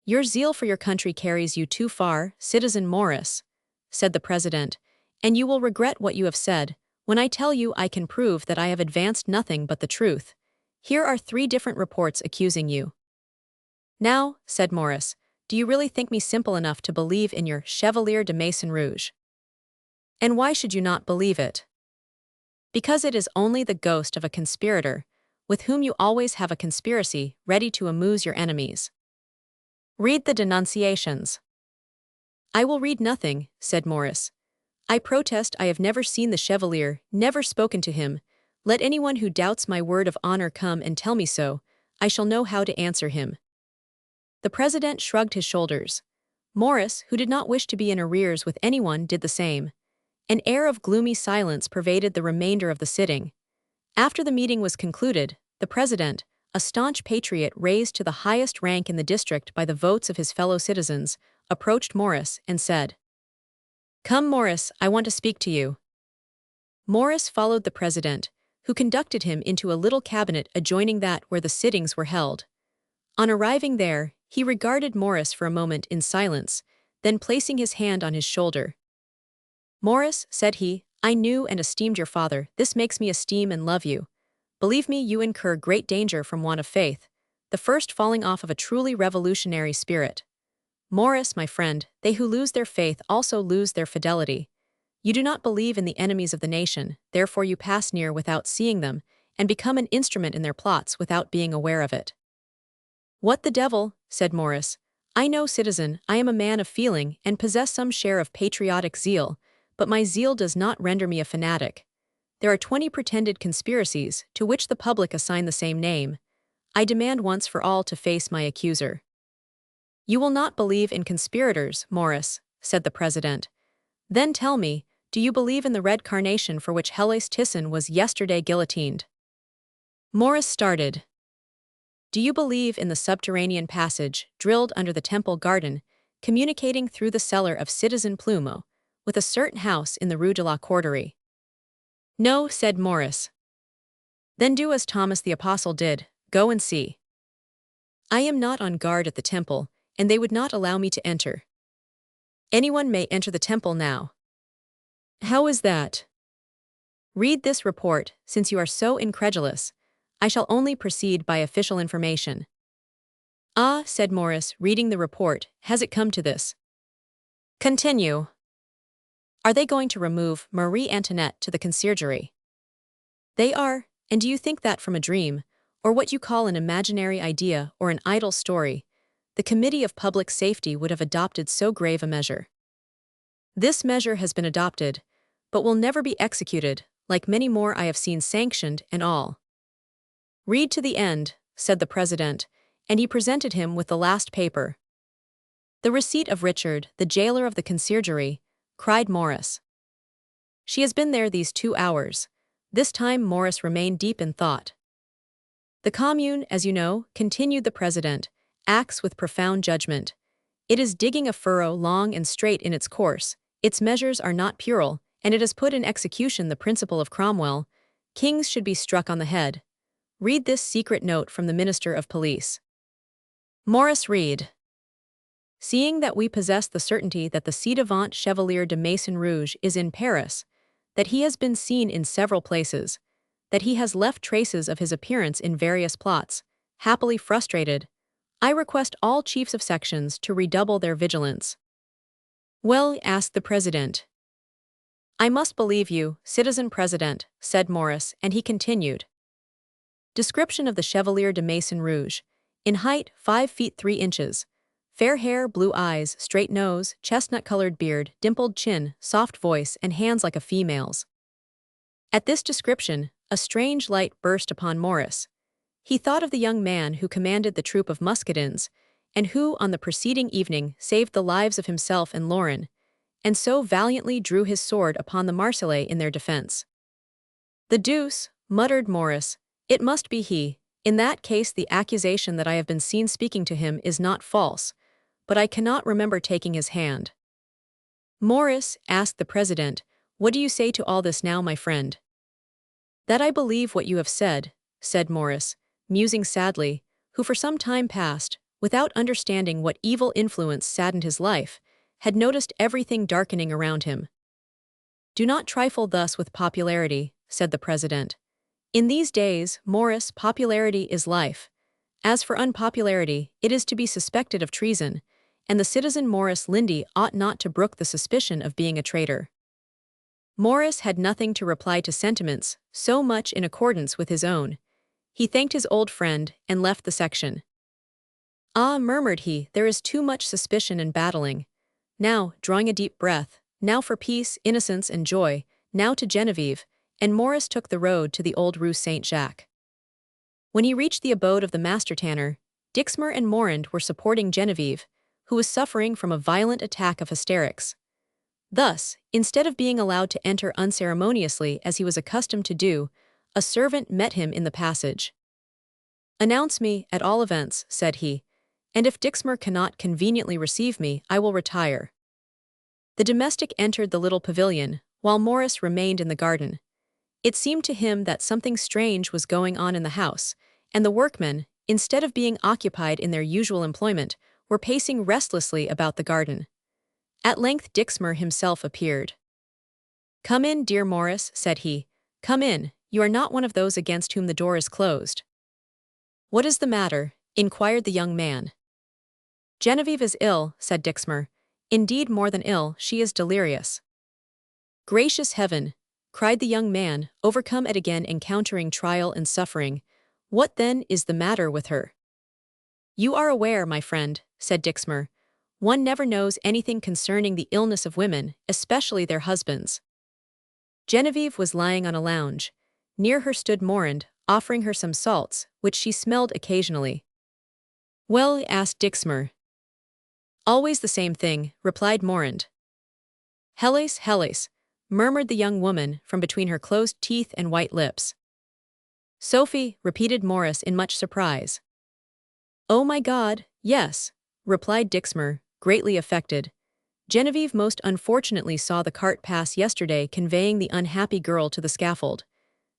"Your zeal for your country carries you too far, citizen Maurice," said the president, "and you will regret what you have said, when I tell you I can prove that I have advanced nothing but the truth. Here are 3 different reports accusing you." "Now," said Maurice, "do you really think me simple enough to believe in your Chevalier de Maison-Rouge?" "And why should you not believe it?" "Because it is only the ghost of a conspirator, with whom you always have a conspiracy ready to amuse your enemies." "Read the denunciations." "I will read nothing," said Maurice. "I protest I have never seen the Chevalier, never spoken to him. Let anyone who doubts my word of honor come and tell me so. I shall know how to answer him." The president shrugged his shoulders. Maurice, who did not wish to be in arrears with anyone, did the same. An air of gloomy silence pervaded the remainder of the sitting. After the meeting was concluded, the president, a staunch patriot raised to the highest rank in the district by the votes of his fellow citizens, approached Maurice and said, "Come, Maurice, I want to speak to you." Maurice followed the president, who conducted him into a little cabinet adjoining that where the sittings were held. On arriving there, he regarded Maurice for a moment in silence, then placing his hand on his shoulder. "Maurice," said he, "I knew and esteemed your father. This makes me esteem and love you. Believe me, you incur great danger from want of faith, the first falling off of a truly revolutionary spirit. Morris, my friend, they who lose their faith also lose their fidelity. You do not believe in the enemies of the nation, therefore you pass near without seeing them, and become an instrument in their plots without being aware of it. What the devil, said Morris. I know, citizen, I am a man of feeling and possess some share of patriotic zeal, but my zeal does not render me a fanatic. There are 20 pretended conspiracies, to which the public assign the same name. I demand once for all to face my accuser. You will not believe in conspirators, Morris, said the president. Then tell me, do you believe in the red carnation for which Hellas Thyssen was yesterday guillotined? Morris started. Do you believe in the subterranean passage, drilled under the temple garden, communicating through the cellar of Citizen Plumeau, with a certain house in the Rue de la Corderie? No, said Morris. Then do as Thomas the Apostle did, go and see. I am not on guard at the temple, and they would not allow me to enter. Anyone may enter the temple now. How is that? Read this report, since you are so incredulous. I shall only proceed by official information. Ah, said Morris, reading the report, has it come to this? Continue. Are they going to remove Marie Antoinette to the conciergerie? They are, and do you think that from a dream, or what you call an imaginary idea or an idle story, the Committee of Public Safety would have adopted so grave a measure? This measure has been adopted, but will never be executed, like many more I have seen sanctioned and all. Read to the end, said the president, and he presented him with the last paper. The receipt of Richard, the jailer of the conciergerie, cried Morris. She has been there these 2 hours. This time Morris remained deep in thought. The Commune, as you know, continued the president, acts with profound judgment. It is digging a furrow long and straight in its course, its measures are not puerile, and it has put in execution the principle of Cromwell: kings should be struck on the head. Read this secret note from the Minister of Police. Morris read. Seeing that we possess the certainty that the ci-devant Chevalier de Maison-Rouge is in Paris, that he has been seen in several places, that he has left traces of his appearance in various plots, happily frustrated, I request all chiefs of sections to redouble their vigilance. Well, asked the president. I must believe you, citizen president, said Morris, and he continued. Description of the Chevalier de Maison-Rouge. In height, 5 feet 3 inches. Fair hair, blue eyes, straight nose, chestnut-colored beard, dimpled chin, soft voice, and hands like a female's. At this description, a strange light burst upon Morris. He thought of the young man who commanded the troop of muscadins, and who, on the preceding evening, saved the lives of himself and Lauren, and so valiantly drew his sword upon the Marseillais in their defense. The deuce, muttered Morris, it must be he. In that case the accusation that I have been seen speaking to him is not false, but I cannot remember taking his hand. Morris, asked the president, what do you say to all this now, my friend? That I believe what you have said Morris, musing sadly, who for some time past, without understanding what evil influence saddened his life, had noticed everything darkening around him. Do not trifle thus with popularity, said the president. In these days, Morris, popularity is life. As for unpopularity, it is to be suspected of treason, and the citizen Morris Lindy ought not to brook the suspicion of being a traitor. Morris had nothing to reply to sentiments so much in accordance with his own. He thanked his old friend and left the section. Ah, murmured he, there is too much suspicion and battling. Now, drawing a deep breath, now for peace, innocence, and joy, now to Genevieve, and Morris took the road to the old Rue Saint-Jacques. When he reached the abode of the master tanner, Dixmer and Morand were supporting Genevieve, who was suffering from a violent attack of hysterics. Thus, instead of being allowed to enter unceremoniously as he was accustomed to do, a servant met him in the passage. Announce me, at all events, said he, and if Dixmer cannot conveniently receive me, I will retire. The domestic entered the little pavilion, while Morris remained in the garden. It seemed to him that something strange was going on in the house, and the workmen, instead of being occupied in their usual employment, were pacing restlessly about the garden. At length Dixmer himself appeared. Come in, dear Morris, said he. Come in, you are not one of those against whom the door is closed. What is the matter? inquired the young man. Genevieve is ill, said Dixmer. Indeed, more than ill, she is delirious. Gracious heaven, cried the young man, overcome at again encountering trial and suffering. What then is the matter with her? You are aware, my friend, said Dixmer. One never knows anything concerning the illness of women, especially their husbands. Genevieve was lying on a lounge. Near her stood Morand, offering her some salts, which she smelled occasionally. Well, asked Dixmer. Always the same thing, replied Morand. Hélas, hélas, murmured the young woman from between her closed teeth and white lips. Sophie, repeated Morris in much surprise. Oh my God, yes, replied Dixmer, greatly affected. Genevieve most unfortunately saw the cart pass yesterday conveying the unhappy girl to the scaffold.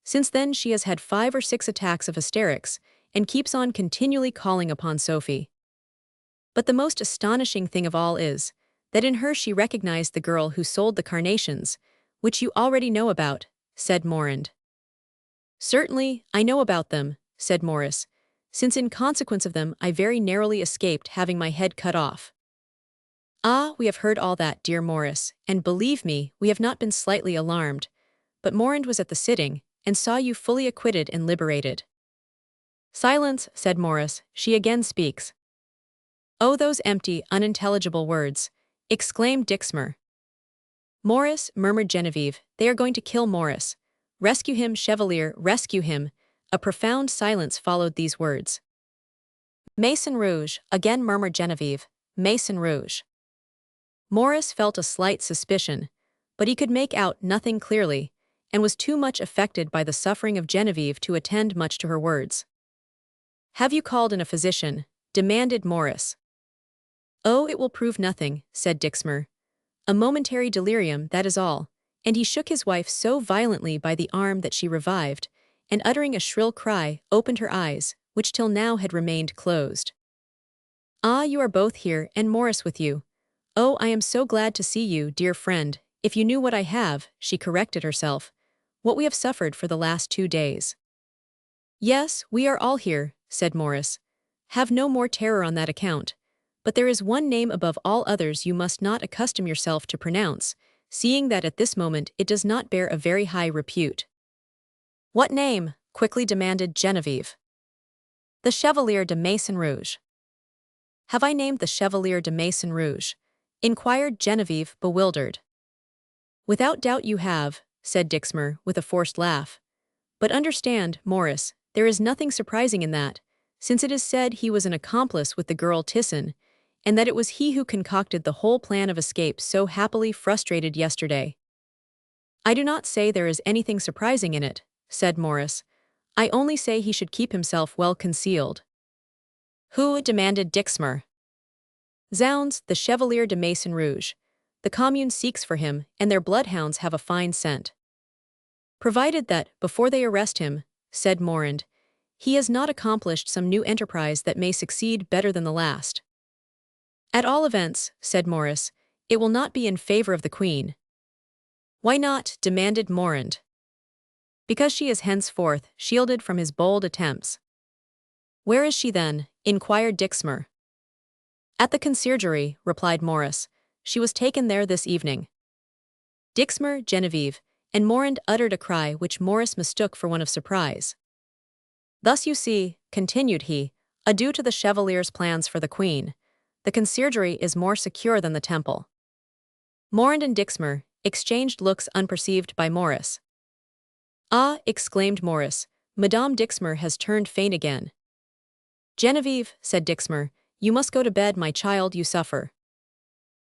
Since then she has had 5 or 6 attacks of hysterics and keeps on continually calling upon Sophie. But the most astonishing thing of all is that in her she recognized the girl who sold the carnations, which you already know about, said Morand. Certainly, I know about them, said Morris, since in consequence of them I very narrowly escaped having my head cut off. Ah, we have heard all that, dear Morris, and believe me, we have not been slightly alarmed, but Morand was at the sitting, and saw you fully acquitted and liberated. Silence, said Morris, she again speaks. Oh, those empty, unintelligible words, exclaimed Dixmer. Morris, murmured Genevieve, they are going to kill Morris. Rescue him, Chevalier, rescue him. A profound silence followed these words. Maison Rouge, again murmured Genevieve, Maison Rouge. Morris felt a slight suspicion, but he could make out nothing clearly, and was too much affected by the suffering of Genevieve to attend much to her words. Have you called in a physician? Demanded Morris. Oh, it will prove nothing, said Dixmer. A momentary delirium, that is all, and he shook his wife so violently by the arm that she revived, and uttering a shrill cry, opened her eyes, which till now had remained closed. Ah, you are both here, and Morris with you. Oh, I am so glad to see you, dear friend. If you knew what I have, she corrected herself, what we have suffered for the last 2 days. Yes, we are all here, said Morris. Have no more terror on that account. But there is one name above all others you must not accustom yourself to pronounce, seeing that at this moment it does not bear a very high repute. What name? Quickly demanded Genevieve. The Chevalier de Maison-Rouge. Have I named the Chevalier de Maison-Rouge? Inquired Genevieve, bewildered. Without doubt you have, said Dixmer, with a forced laugh. But understand, Morris, there is nothing surprising in that, since it is said he was an accomplice with the girl Tisson, and that it was he who concocted the whole plan of escape so happily frustrated yesterday. I do not say there is anything surprising in it, said Morris. I only say he should keep himself well concealed. Who? Demanded Dixmer. Zounds, the Chevalier de Maison-Rouge. The commune seeks for him, and their bloodhounds have a fine scent. Provided that, before they arrest him, said Morand, he has not accomplished some new enterprise that may succeed better than the last. At all events, said Morris, it will not be in favor of the Queen. Why not? Demanded Morand. Because she is henceforth shielded from his bold attempts. Where is she then? Inquired Dixmer. At the conciergerie, replied Morris. She was taken there this evening. Dixmer, Genevieve, and Morand uttered a cry which Morris mistook for one of surprise. Thus you see, continued he, adieu to the Chevalier's plans for the Queen. The conciergerie is more secure than the temple. Morand and Dixmer exchanged looks unperceived by Morris. Ah, exclaimed Morris, Madame Dixmer has turned faint again. Genevieve, said Dixmer, you must go to bed, my child, you suffer.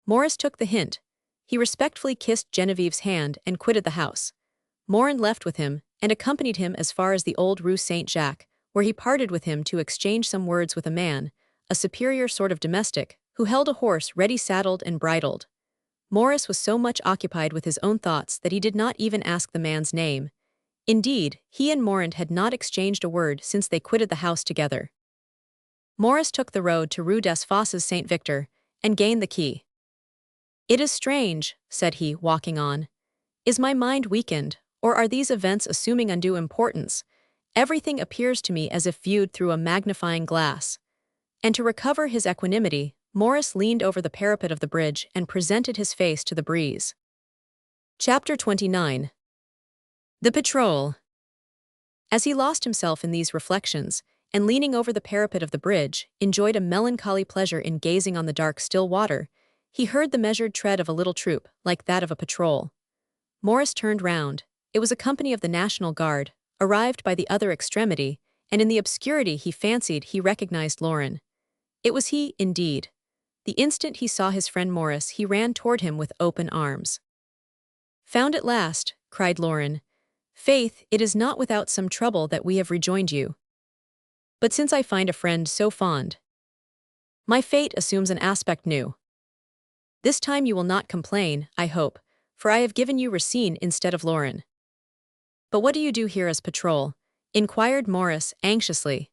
Morris took the hint. He respectfully kissed Genevieve's hand and quitted the house. Morand left with him, and accompanied him as far as the old Rue Saint-Jacques, where he parted with him to exchange some words with a man, a superior sort of domestic, who held a horse ready saddled and bridled. Morris was so much occupied with his own thoughts that he did not even ask the man's name. Indeed, he and Morand had not exchanged a word since they quitted the house together. Morris took the road to Rue des Fosses Saint-Victor, and gained the quay. It is strange, said he, walking on. Is my mind weakened, or are these events assuming undue importance? Everything appears to me as if viewed through a magnifying glass. And to recover his equanimity, Morris leaned over the parapet of the bridge and presented his face to the breeze. Chapter 29. The Patrol. As he lost himself in these reflections, and leaning over the parapet of the bridge, enjoyed a melancholy pleasure in gazing on the dark still water, he heard the measured tread of a little troop, like that of a patrol. Morris turned round. It was a company of the National Guard, arrived by the other extremity, and in the obscurity he fancied he recognized Lauren. It was he, indeed. The instant he saw his friend Morris, he ran toward him with open arms. "Found at last," cried Lauren. "Faith, it is not without some trouble that we have rejoined you. But since I find a friend so fond, my fate assumes an aspect new. This time you will not complain, I hope, for I have given you Racine instead of Lauren." "But what do you do here as patrol?" inquired Morris anxiously.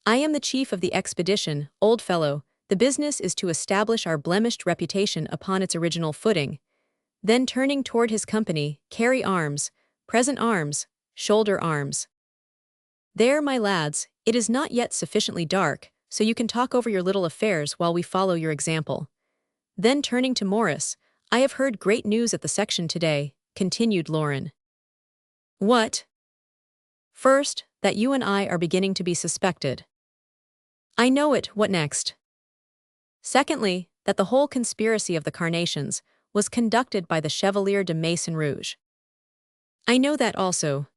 "I am the chief of the expedition, old fellow. The business is to establish our blemished reputation upon its original footing." Then turning toward his company, "Carry arms, present arms, shoulder arms. There, my lads, it is not yet sufficiently dark, so you can talk over your little affairs while we follow your example." Then turning to Morris, "I have heard great news at the section today," continued Lauren. "What?" "First, that you and I are beginning to be suspected." "I know it, what next?" "Secondly, that the whole conspiracy of the Carnations was conducted by the Chevalier de Maison-Rouge." "I know that also.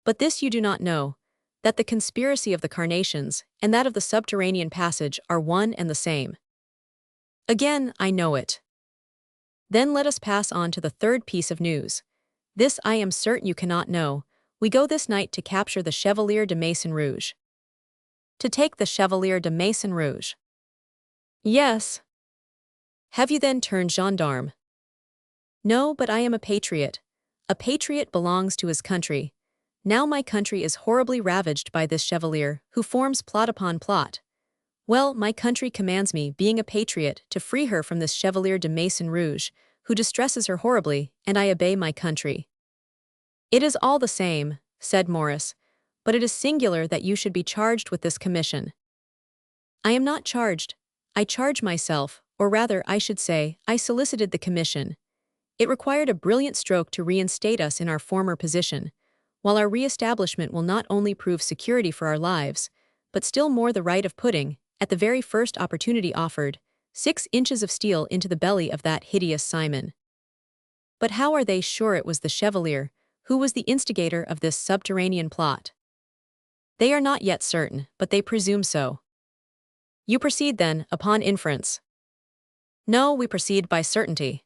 But this you do not know, that the conspiracy of the Carnations and that of the subterranean passage are one and the same." "Again, I know it." "Then let us pass on to the third piece of news. This I am certain you cannot know. We go this night to capture the Chevalier de Maison-Rouge." "To take the Chevalier de Maison-Rouge?" "Yes." "Have you then turned gendarme?" "No, but I am a patriot. A patriot belongs to his country. Now my country is horribly ravaged by this Chevalier, who forms plot upon plot. Well, my country commands me, being a patriot, to free her from this Chevalier de Maison-Rouge, who distresses her horribly, and I obey my country." "It is all the same," said Morris, "but it is singular that you should be charged with this commission." "I am not charged. I charge myself, or rather, I should say, I solicited the commission. It required a brilliant stroke to reinstate us in our former position, while our re-establishment will not only prove security for our lives, but still more the right of putting, at the very first opportunity offered, 6 inches of steel into the belly of that hideous Simon." "But how are they sure it was the Chevalier who was the instigator of this subterranean plot?" "They are not yet certain, but they presume so." "You proceed, then, upon inference." "No, we proceed by certainty."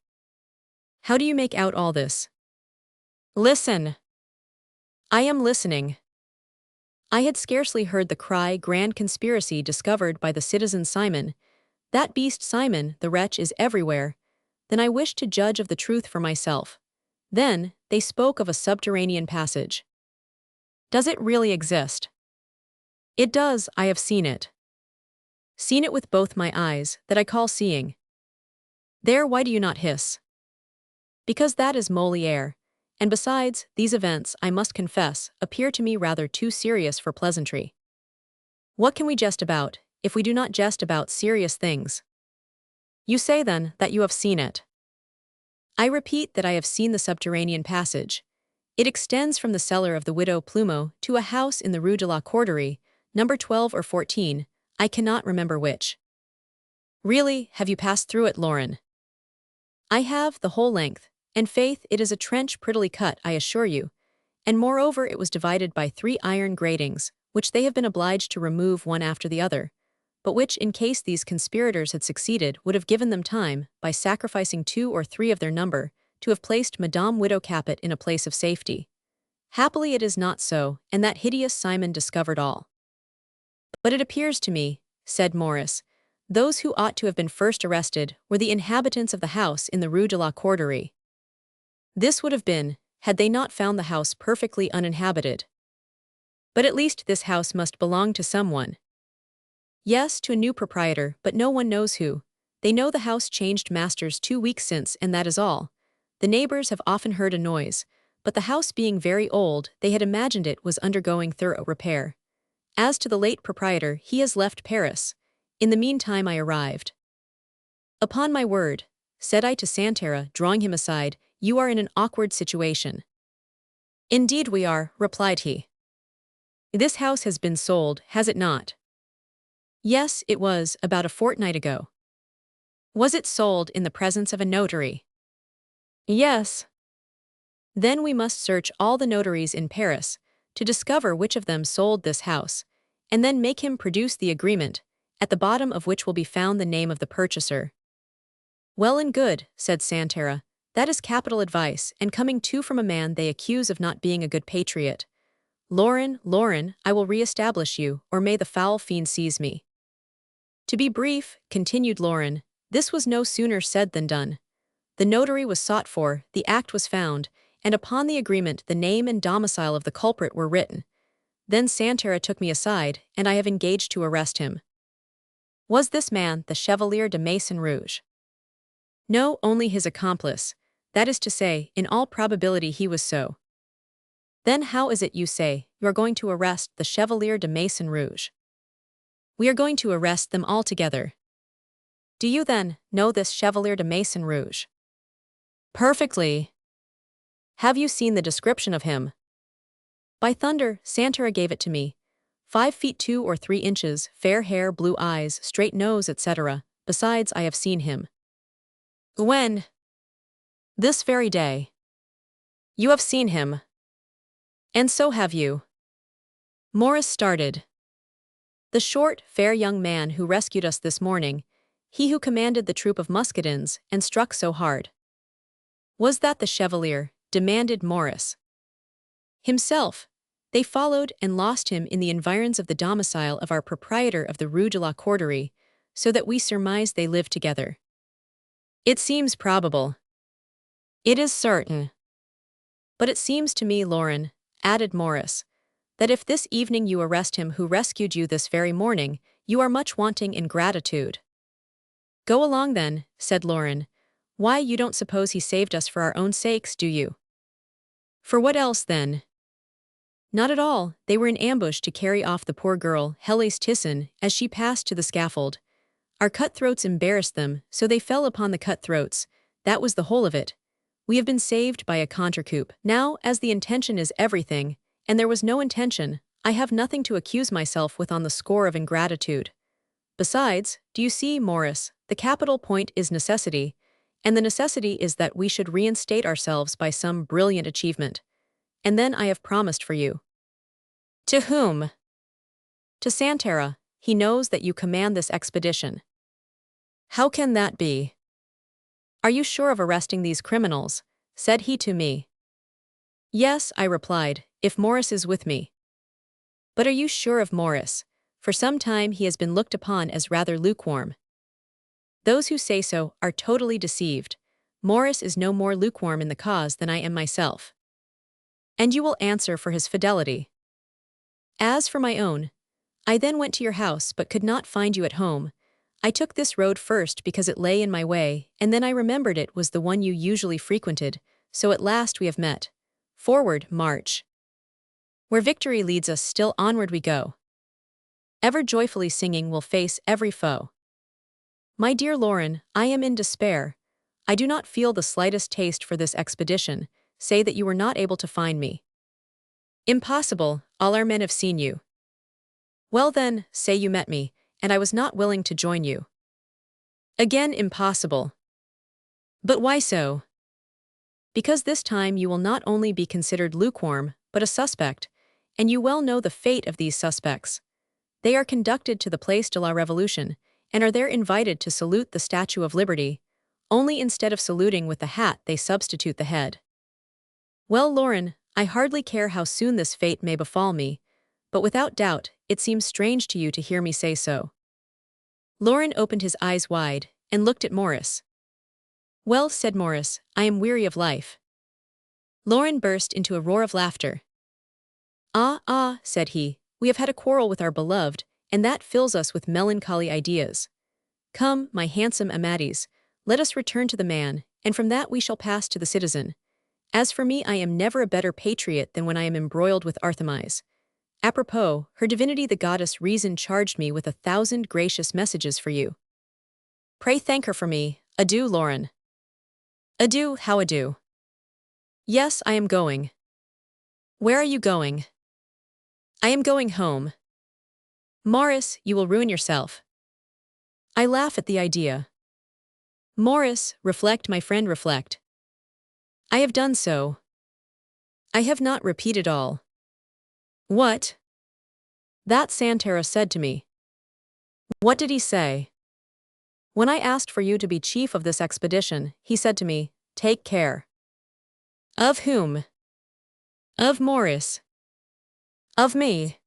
"How do you make out all this?" "Listen." "I am listening." "I had scarcely heard the cry grand conspiracy discovered by the citizen Simon. That beast Simon, the wretch, is everywhere. Then I wished to judge of the truth for myself. Then, they spoke of a subterranean passage." "Does it really exist?" "It does, I have seen it." "Seen it with both my eyes, that I call seeing." "There, why do you not hiss?" "Because that is Molière. And besides, these events, I must confess, appear to me rather too serious for pleasantry." "What can we jest about, if we do not jest about serious things?" "You say, then, that you have seen it." "I repeat that I have seen the subterranean passage. It extends from the cellar of the widow Plumeau to a house in the Rue de la Corderie, number 12 or 14, I cannot remember which." "Really, have you passed through it, Lauren?" "I have, the whole length, and faith, it is a trench prettily cut, I assure you, and moreover it was divided by 3 iron gratings, which they have been obliged to remove one after the other, but which, in case these conspirators had succeeded, would have given them time, by sacrificing 2 or 3 of their number, to have placed Madame Widow Capet in a place of safety. Happily it is not so, and that hideous Simon discovered all." "But it appears to me," said Morris, "those who ought to have been first arrested were the inhabitants of the house in the Rue de la Corderie." "This would have been, had they not found the house perfectly uninhabited." "But at least this house must belong to someone." "Yes, to a new proprietor, but no one knows who. They know the house changed masters 2 weeks since, and that is all. The neighbors have often heard a noise, but the house being very old, they had imagined it was undergoing thorough repair. As to the late proprietor, he has left Paris. In the meantime I arrived. Upon my word, said I to Santera, drawing him aside, you are in an awkward situation. Indeed we are, replied he. This house has been sold, has it not? Yes, it was, about a fortnight ago. Was it sold in the presence of a notary? Yes. Then we must search all the notaries in Paris to discover which of them sold this house, and then make him produce the agreement, at the bottom of which will be found the name of the purchaser. Well and good, said Santera, that is capital advice, and coming too from a man they accuse of not being a good patriot. Lauren, I will re-establish you, or may the foul fiend seize me. To be brief, continued Lauren, this was no sooner said than done. The notary was sought for, the act was found, and upon the agreement the name and domicile of the culprit were written. Then Santera took me aside, and I have engaged to arrest him. Was this man the Chevalier de Maison-Rouge? No, only his accomplice. That is to say, in all probability he was so. Then how is it you say, you are going to arrest the Chevalier de Maison-Rouge? We are going to arrest them all together. Do you, then, know this Chevalier de Maison-Rouge? Perfectly. Have you seen the description of him? By thunder, Santera gave it to me. 5 feet 2 or 3 inches, fair hair, blue eyes, straight nose, etc. Besides, I have seen him. When? This very day. You have seen him. And so have you. Morris started. The short, fair young man who rescued us this morning, he who commanded the troop of muscadins and struck so hard. Was that the Chevalier? Demanded Morris. Himself. They followed and lost him in the environs of the domicile of our proprietor of the Rue de la Corderie, so that we surmise they lived together. It seems probable. It is certain. But it seems to me, Lauren, added Morris, that if this evening you arrest him who rescued you this very morning, you are much wanting in gratitude. Go along then, said Lauren. Why, you don't suppose he saved us for our own sakes, do you? For what else, then? Not at all, they were in ambush to carry off the poor girl, Hellas Tisson, as she passed to the scaffold. Our cutthroats embarrassed them, so they fell upon the cutthroats. That was the whole of it. We have been saved by a contrecoup. Now, as the intention is everything, and there was no intention, I have nothing to accuse myself with on the score of ingratitude. Besides, do you see, Morris, the capital point is necessity, and the necessity is that we should reinstate ourselves by some brilliant achievement. And then I have promised for you. To whom? To Santera. He knows that you command this expedition. How can that be? Are you sure of arresting these criminals? Said he to me. Yes, I replied, if Morris is with me. But are you sure of Morris? For some time he has been looked upon as rather lukewarm. Those who say so are totally deceived. Morris is no more lukewarm in the cause than I am myself. And you will answer for his fidelity. As for my own, I then went to your house but could not find you at home. I took this road first because it lay in my way, and then I remembered it was the one you usually frequented, so at last we have met. Forward, march. Where victory leads us, still onward we go. Ever joyfully singing we'll face every foe. My dear Lauren, I am in despair. I do not feel the slightest taste for this expedition. Say that you were not able to find me. Impossible, all our men have seen you. Well then, say you met me, and I was not willing to join you. Again impossible. But why so? Because this time you will not only be considered lukewarm, but a suspect, and you well know the fate of these suspects. They are conducted to the Place de la Révolution, and are there invited to salute the Statue of Liberty, only instead of saluting with the hat they substitute the head. Well, Lauren, I hardly care how soon this fate may befall me, but without doubt, it seems strange to you to hear me say so. Lauren opened his eyes wide, and looked at Morris. Well, said Morris, I am weary of life. Lauren burst into a roar of laughter. Ah, said he, we have had a quarrel with our beloved, and that fills us with melancholy ideas. Come, my handsome Amadis, let us return to the man, and from that we shall pass to the citizen. As for me, I am never a better patriot than when I am embroiled with Artemis. Apropos, her divinity the goddess Reason charged me with 1,000 gracious messages for you. Pray thank her for me. Adieu, Lauren. Adieu, how adieu? Yes, I am going. Where are you going? I am going home. Morris, you will ruin yourself. I laugh at the idea. Morris, reflect, my friend, reflect. I have done so. I have not repeated all. What? That Santera said to me. What did he say? When I asked for you to be chief of this expedition, he said to me, take care. Of whom? Of Morris. Of me.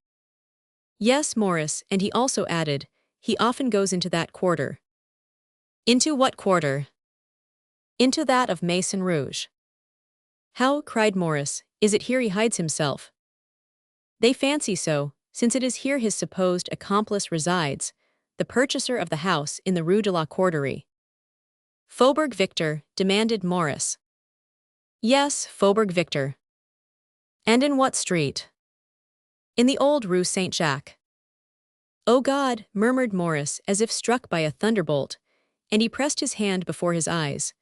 Yes, Morris, and he also added, he often goes into that quarter. Into what quarter? Into that of Maison Rouge. How, cried Morris, is it here he hides himself? They fancy so, since it is here his supposed accomplice resides, the purchaser of the house in the Rue de la Corderie. Faubourg Victor, demanded Morris. Yes, Faubourg Victor. And in what street? In the old Rue Saint-Jacques. Oh God, murmured Morris as if struck by a thunderbolt, and he pressed his hand before his eyes,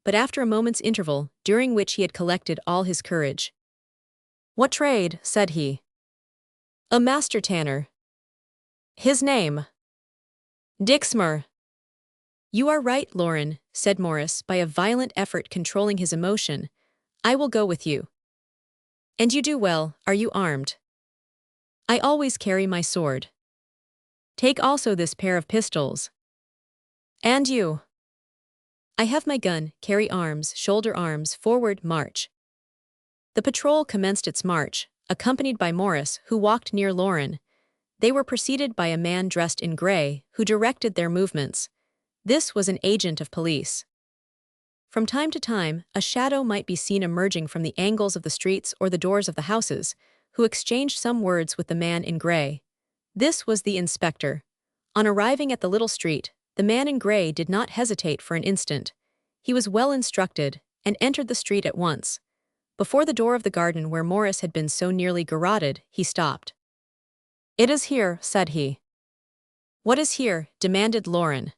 but after a moment's interval, during which he had collected all his courage. What trade? Said he. A master tanner. His name? Dixmer. You are right, Lauren, said Morris by a violent effort controlling his emotion. I will go with you. And you do well. Are you armed? I always carry my sword. Take also this pair of pistols. And you? I have my gun, carry arms, shoulder arms, forward, march. The patrol commenced its march, accompanied by Morris, who walked near Lauren. They were preceded by a man dressed in gray, who directed their movements. This was an agent of police. From time to time, a shadow might be seen emerging from the angles of the streets or the doors of the houses, who exchanged some words with the man in gray. This was the inspector. On arriving at the little street, the man in gray did not hesitate for an instant. He was well instructed, and entered the street at once. Before the door of the garden where Morris had been so nearly garroted, he stopped. It is here, said he. What is here? Demanded Lauren.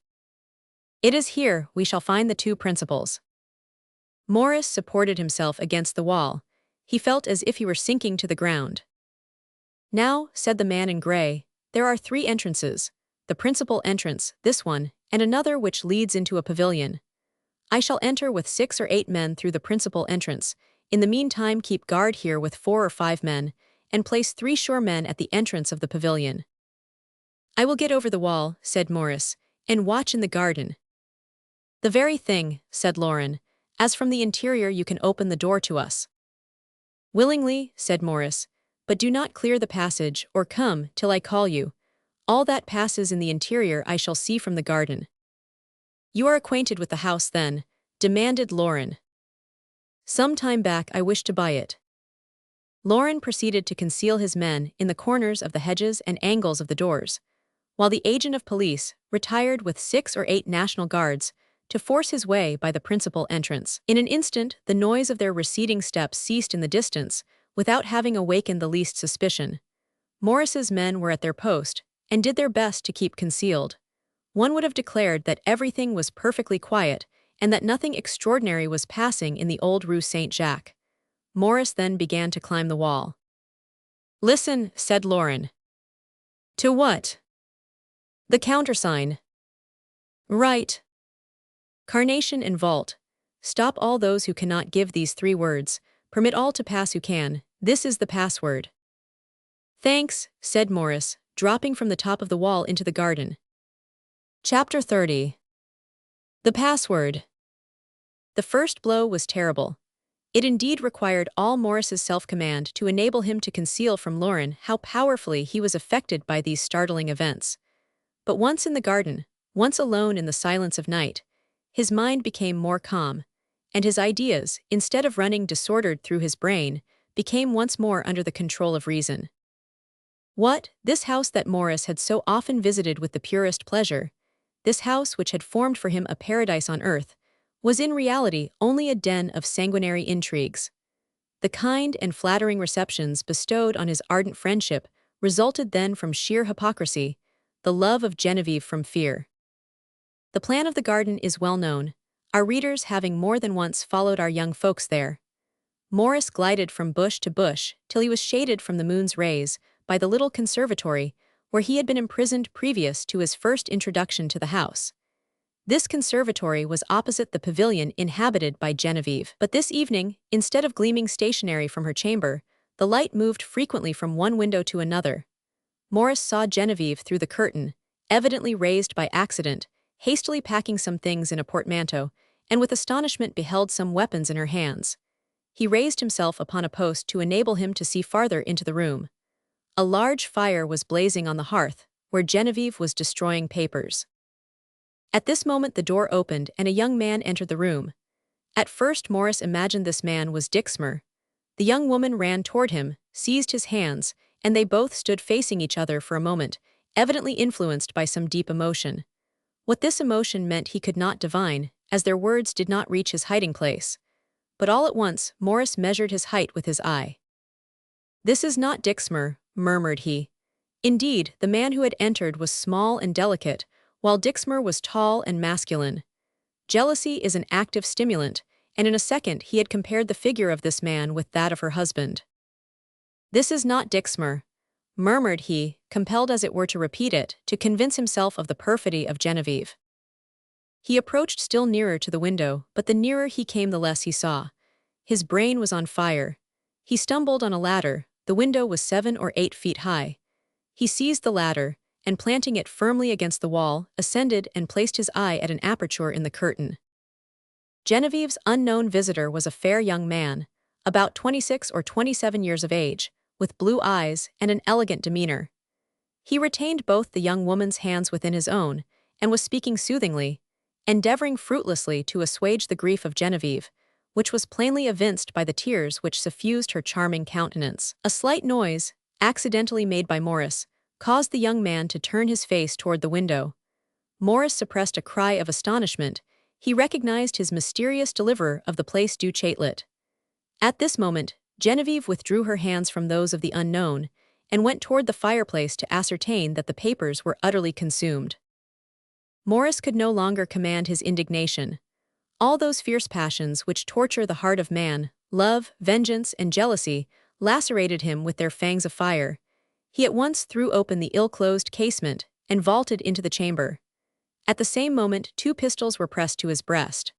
It is here we shall find the two principals. Morris supported himself against the wall. He felt as if he were sinking to the ground. Now, said the man in gray, there are 3 entrances, the principal entrance, this one, and another which leads into a pavilion. I shall enter with 6 or 8 men through the principal entrance. In the meantime keep guard here with 4 or 5 men, and place 3 sure men at the entrance of the pavilion. I will get over the wall, said Morris, and watch in the garden. The very thing, said Lauren, as from the interior you can open the door to us. Willingly, said Morris, but do not clear the passage or come till I call you. All that passes in the interior I shall see from the garden. You are acquainted with the house then, demanded Lauren. Some time back I wished to buy it. Lauren proceeded to conceal his men in the corners of the hedges and angles of the doors, while the agent of police retired with 6 or 8 National Guards to force his way by the principal entrance. In an instant, the noise of their receding steps ceased in the distance, without having awakened the least suspicion. Morris's men were at their post, and did their best to keep concealed. One would have declared that everything was perfectly quiet, and that nothing extraordinary was passing in the old Rue Saint-Jacques. Morris then began to climb the wall. Listen, said Lauren. To what? The countersign. Right. Carnation and vault. Stop all those who cannot give these 3 words. Permit all to pass who can. This is the password. Thanks, said Morris, dropping from the top of the wall into the garden. Chapter 30. The password. The first blow was terrible. It indeed required all Morris's self-command to enable him to conceal from Lauren how powerfully he was affected by these startling events. But once in the garden, once alone in the silence of night, his mind became more calm, and his ideas, instead of running disordered through his brain, became once more under the control of reason. What, this house that Morris had so often visited with the purest pleasure, this house which had formed for him a paradise on earth, was in reality only a den of sanguinary intrigues. The kind and flattering receptions bestowed on his ardent friendship resulted then from sheer hypocrisy, the love of Genevieve from fear. The plan of the garden is well known, our readers having more than once followed our young folks there. Morris glided from bush to bush till he was shaded from the moon's rays by the little conservatory where he had been imprisoned previous to his first introduction to the house. This conservatory was opposite the pavilion inhabited by Genevieve. But this evening, instead of gleaming stationary from her chamber, the light moved frequently from one window to another. Morris saw Genevieve through the curtain, evidently raised by accident, hastily packing some things in a portmanteau, and with astonishment beheld some weapons in her hands. He raised himself upon a post to enable him to see farther into the room. A large fire was blazing on the hearth, where Genevieve was destroying papers. At this moment the door opened and a young man entered the room. At first Morris imagined this man was Dixmer. The young woman ran toward him, seized his hands, and they both stood facing each other for a moment, evidently influenced by some deep emotion. What this emotion meant he could not divine, as their words did not reach his hiding place. But all at once Morris measured his height with his eye. "This is not Dixmer," murmured he. Indeed, the man who had entered was small and delicate, while Dixmer was tall and masculine. Jealousy is an active stimulant, and in a second he had compared the figure of this man with that of her husband. "This is not Dixmer," murmured he, compelled as it were to repeat it, to convince himself of the perfidy of Genevieve. He approached still nearer to the window, but the nearer he came the less he saw. His brain was on fire. He stumbled on a ladder. The window was 7 or 8 feet high. He seized the ladder, and planting it firmly against the wall, ascended and placed his eye at an aperture in the curtain. Genevieve's unknown visitor was a fair young man, about 26 or 27 years of age, with blue eyes and an elegant demeanor. He retained both the young woman's hands within his own, and was speaking soothingly, endeavoring fruitlessly to assuage the grief of Genevieve, which was plainly evinced by the tears which suffused her charming countenance. A slight noise, accidentally made by Morris, caused the young man to turn his face toward the window. Morris suppressed a cry of astonishment. He recognized his mysterious deliverer of the Place du Châtelet. At this moment, Genevieve withdrew her hands from those of the unknown, and went toward the fireplace to ascertain that the papers were utterly consumed. Morris could no longer command his indignation. All those fierce passions which torture the heart of man, love, vengeance, and jealousy, lacerated him with their fangs of fire. He at once threw open the ill-closed casement and vaulted into the chamber. At the same moment 2 pistols were pressed to his breast.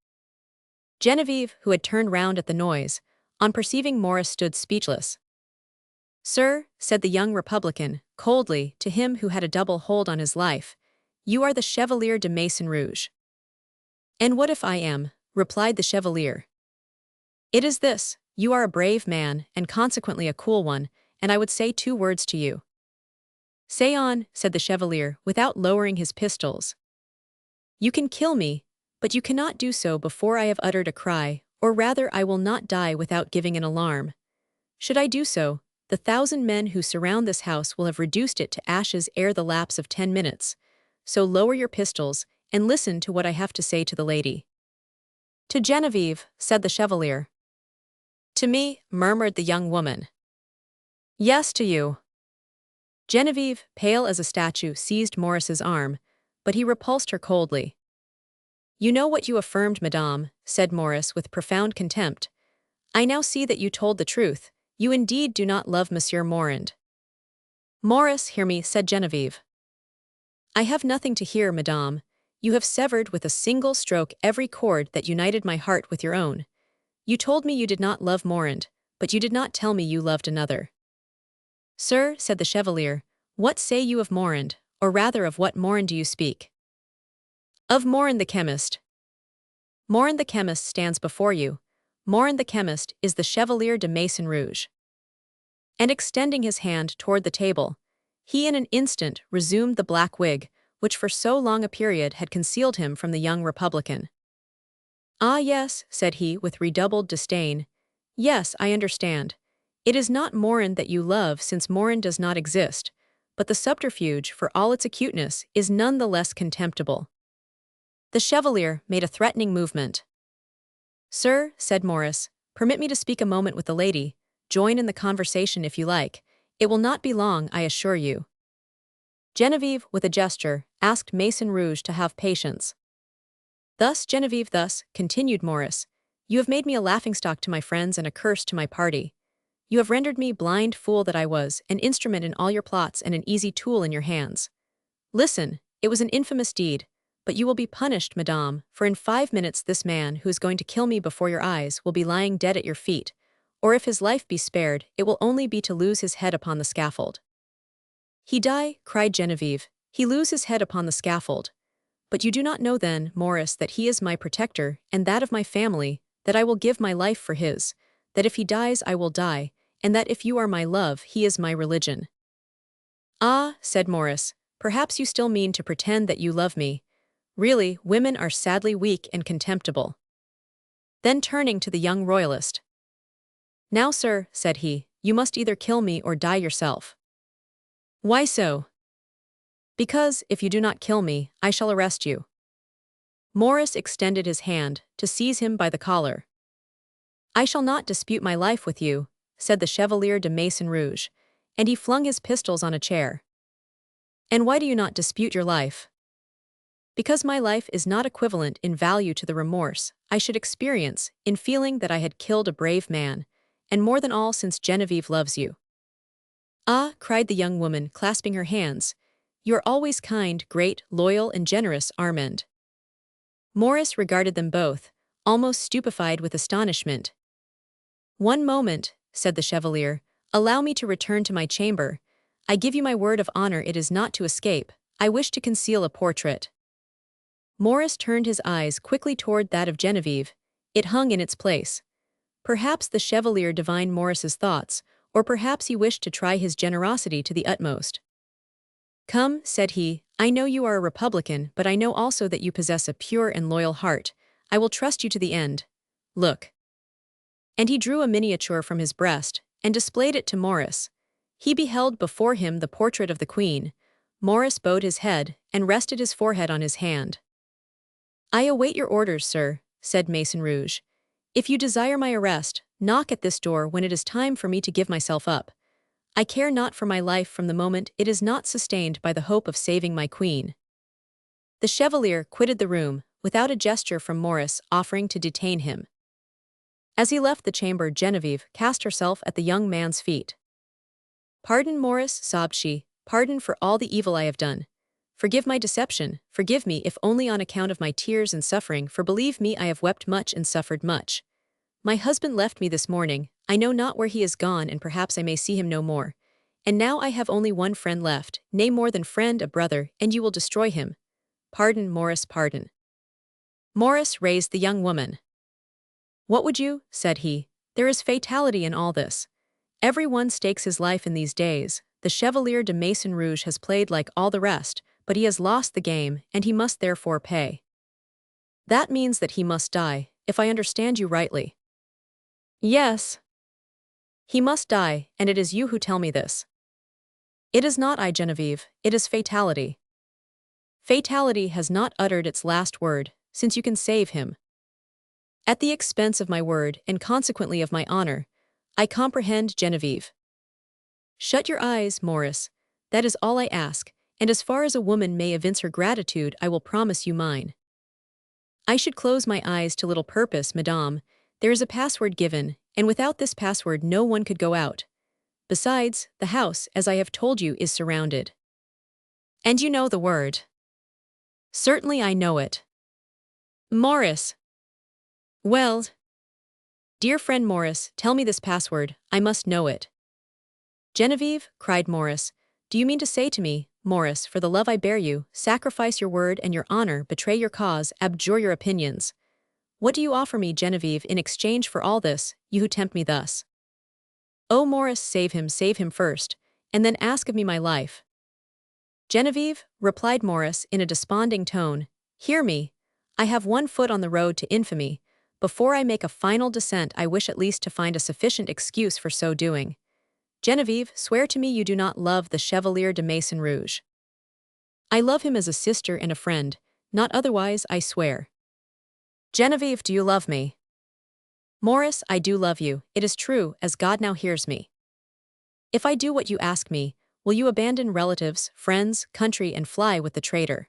Genevieve, who had turned round at the noise, on perceiving Morris stood speechless. "Sir," said the young Republican, coldly, to him who had a double hold on his life, "you are the Chevalier de Maison-Rouge." "And what if I am?" replied the Chevalier. "It is this, you are a brave man, and consequently a cool one, and I would say 2 words to you." "Say on," said the Chevalier, without lowering his pistols. "You can kill me, but you cannot do so before I have uttered a cry, or rather I will not die without giving an alarm. Should I do so, the 1,000 men who surround this house will have reduced it to ashes ere the lapse of 10 minutes. So lower your pistols, and listen to what I have to say to the lady." "To Genevieve," said the Chevalier. "To me," murmured the young woman. "Yes, to you." Genevieve, pale as a statue, seized Morris's arm, but he repulsed her coldly. "You know what you affirmed, madame," said Morris with profound contempt. "I now see that you told the truth. You indeed do not love Monsieur Morand." "Morris, hear me," said Genevieve. "I have nothing to hear, madame. You have severed with a single stroke every cord that united my heart with your own. You told me you did not love Morand, but you did not tell me you loved another." "Sir," said the Chevalier, "what say you of Morand, or rather of what Morand do you speak?" "Of Morand the chemist." "Morand the chemist stands before you. Morand the chemist is the Chevalier de Maison-Rouge." And extending his hand toward the table, he in an instant resumed the black wig, which for so long a period had concealed him from the young Republican. "Ah yes," said he with redoubled disdain. "Yes, I understand. It is not Morand that you love, since Morand does not exist, but the subterfuge, for all its acuteness, is none the less contemptible." The Chevalier made a threatening movement. "Sir," said Morris, "permit me to speak a moment with the lady. Join in the conversation if you like. It will not be long, I assure you. Genevieve, with a gesture, asked Maison-Rouge to have patience. Thus, Genevieve, thus, continued Maurice, you have made me a laughingstock to my friends and a curse to my party. You have rendered me, blind fool that I was, an instrument in all your plots and an easy tool in your hands. Listen, it was an infamous deed, but you will be punished, madame, for in 5 minutes this man who is going to kill me before your eyes will be lying dead at your feet, or if his life be spared, it will only be to lose his head upon the scaffold. He die, cried Genevieve, he lose his head upon the scaffold. But you do not know then, Maurice, that he is my protector, and that of my family, that I will give my life for his, that if he dies I will die, and that if you are my love, he is my religion. Ah, said Maurice, perhaps you still mean to pretend that you love me. Really, women are sadly weak and contemptible. Then turning to the young royalist. Now, sir, said he, you must either kill me or die yourself. Why so? Because, if you do not kill me, I shall arrest you. Maurice extended his hand to seize him by the collar. I shall not dispute my life with you, said the Chevalier de Maison-Rouge, and he flung his pistols on a chair. And why do you not dispute your life? Because my life is not equivalent in value to the remorse I should experience in feeling that I had killed a brave man, and more than all since Genevieve loves you. Ah, cried the young woman, clasping her hands, you are always kind, great, loyal, and generous, Armand. Maurice regarded them both, almost stupefied with astonishment. One moment, said the Chevalier, allow me to return to my chamber. I give you my word of honor it is not to escape, I wish to conceal a portrait. Maurice turned his eyes quickly toward that of Genevieve. It hung in its place. Perhaps the Chevalier divined Maurice's thoughts, or perhaps he wished to try his generosity to the utmost. Come, said he, I know you are a Republican, but I know also that you possess a pure and loyal heart. I will trust you to the end. Look. And he drew a miniature from his breast, and displayed it to Maurice. He beheld before him the portrait of the Queen. Maurice bowed his head, and rested his forehead on his hand. I await your orders, sir, said Maison-Rouge. If you desire my arrest, knock at this door when it is time for me to give myself up. I care not for my life from the moment it is not sustained by the hope of saving my queen. The Chevalier quitted the room, without a gesture from Maurice offering to detain him. As he left the chamber, Genevieve cast herself at the young man's feet. Pardon, Maurice, sobbed she, pardon for all the evil I have done. Forgive my deception, forgive me if only on account of my tears and suffering, for believe me I have wept much and suffered much. My husband left me this morning, I know not where he is gone and perhaps I may see him no more. And now I have only one friend left, nay more than friend, a brother, and you will destroy him. Pardon, Maurice, pardon. Maurice raised the young woman. What would you? Said he. There is fatality in all this. Every one stakes his life in these days. The Chevalier de Maison-Rouge has played like all the rest, but he has lost the game, and he must therefore pay. That means that he must die, if I understand you rightly. Yes. He must die, and it is you who tell me this. It is not I, Genevieve, it is fatality. Fatality has not uttered its last word, since you can save him. At the expense of my word, and consequently of my honor, I comprehend, Genevieve. Shut your eyes, Maurice, that is all I ask, and as far as a woman may evince her gratitude, I will promise you mine. I should close my eyes to little purpose, madame. There is a password given, and without this password no one could go out. Besides, the house, as I have told you, is surrounded. And you know the word. Certainly I know it. Maurice. Well. Dear friend Maurice, tell me this password, I must know it. Genevieve, cried Maurice, do you mean to say to me, Maurice, for the love I bear you, sacrifice your word and your honor, betray your cause, abjure your opinions? What do you offer me, Genevieve, in exchange for all this, you who tempt me thus? Oh, Maurice, save him first, and then ask of me my life. Genevieve, replied Maurice in a desponding tone, hear me. I have one foot on the road to infamy. Before I make a final descent, I wish at least to find a sufficient excuse for so doing. Genevieve, swear to me you do not love the Chevalier de Maison-Rouge. I love him as a sister and a friend, not otherwise, I swear. Genevieve, do you love me? Maurice, I do love you, it is true, as God now hears me. If I do what you ask me, will you abandon relatives, friends, country and fly with the traitor?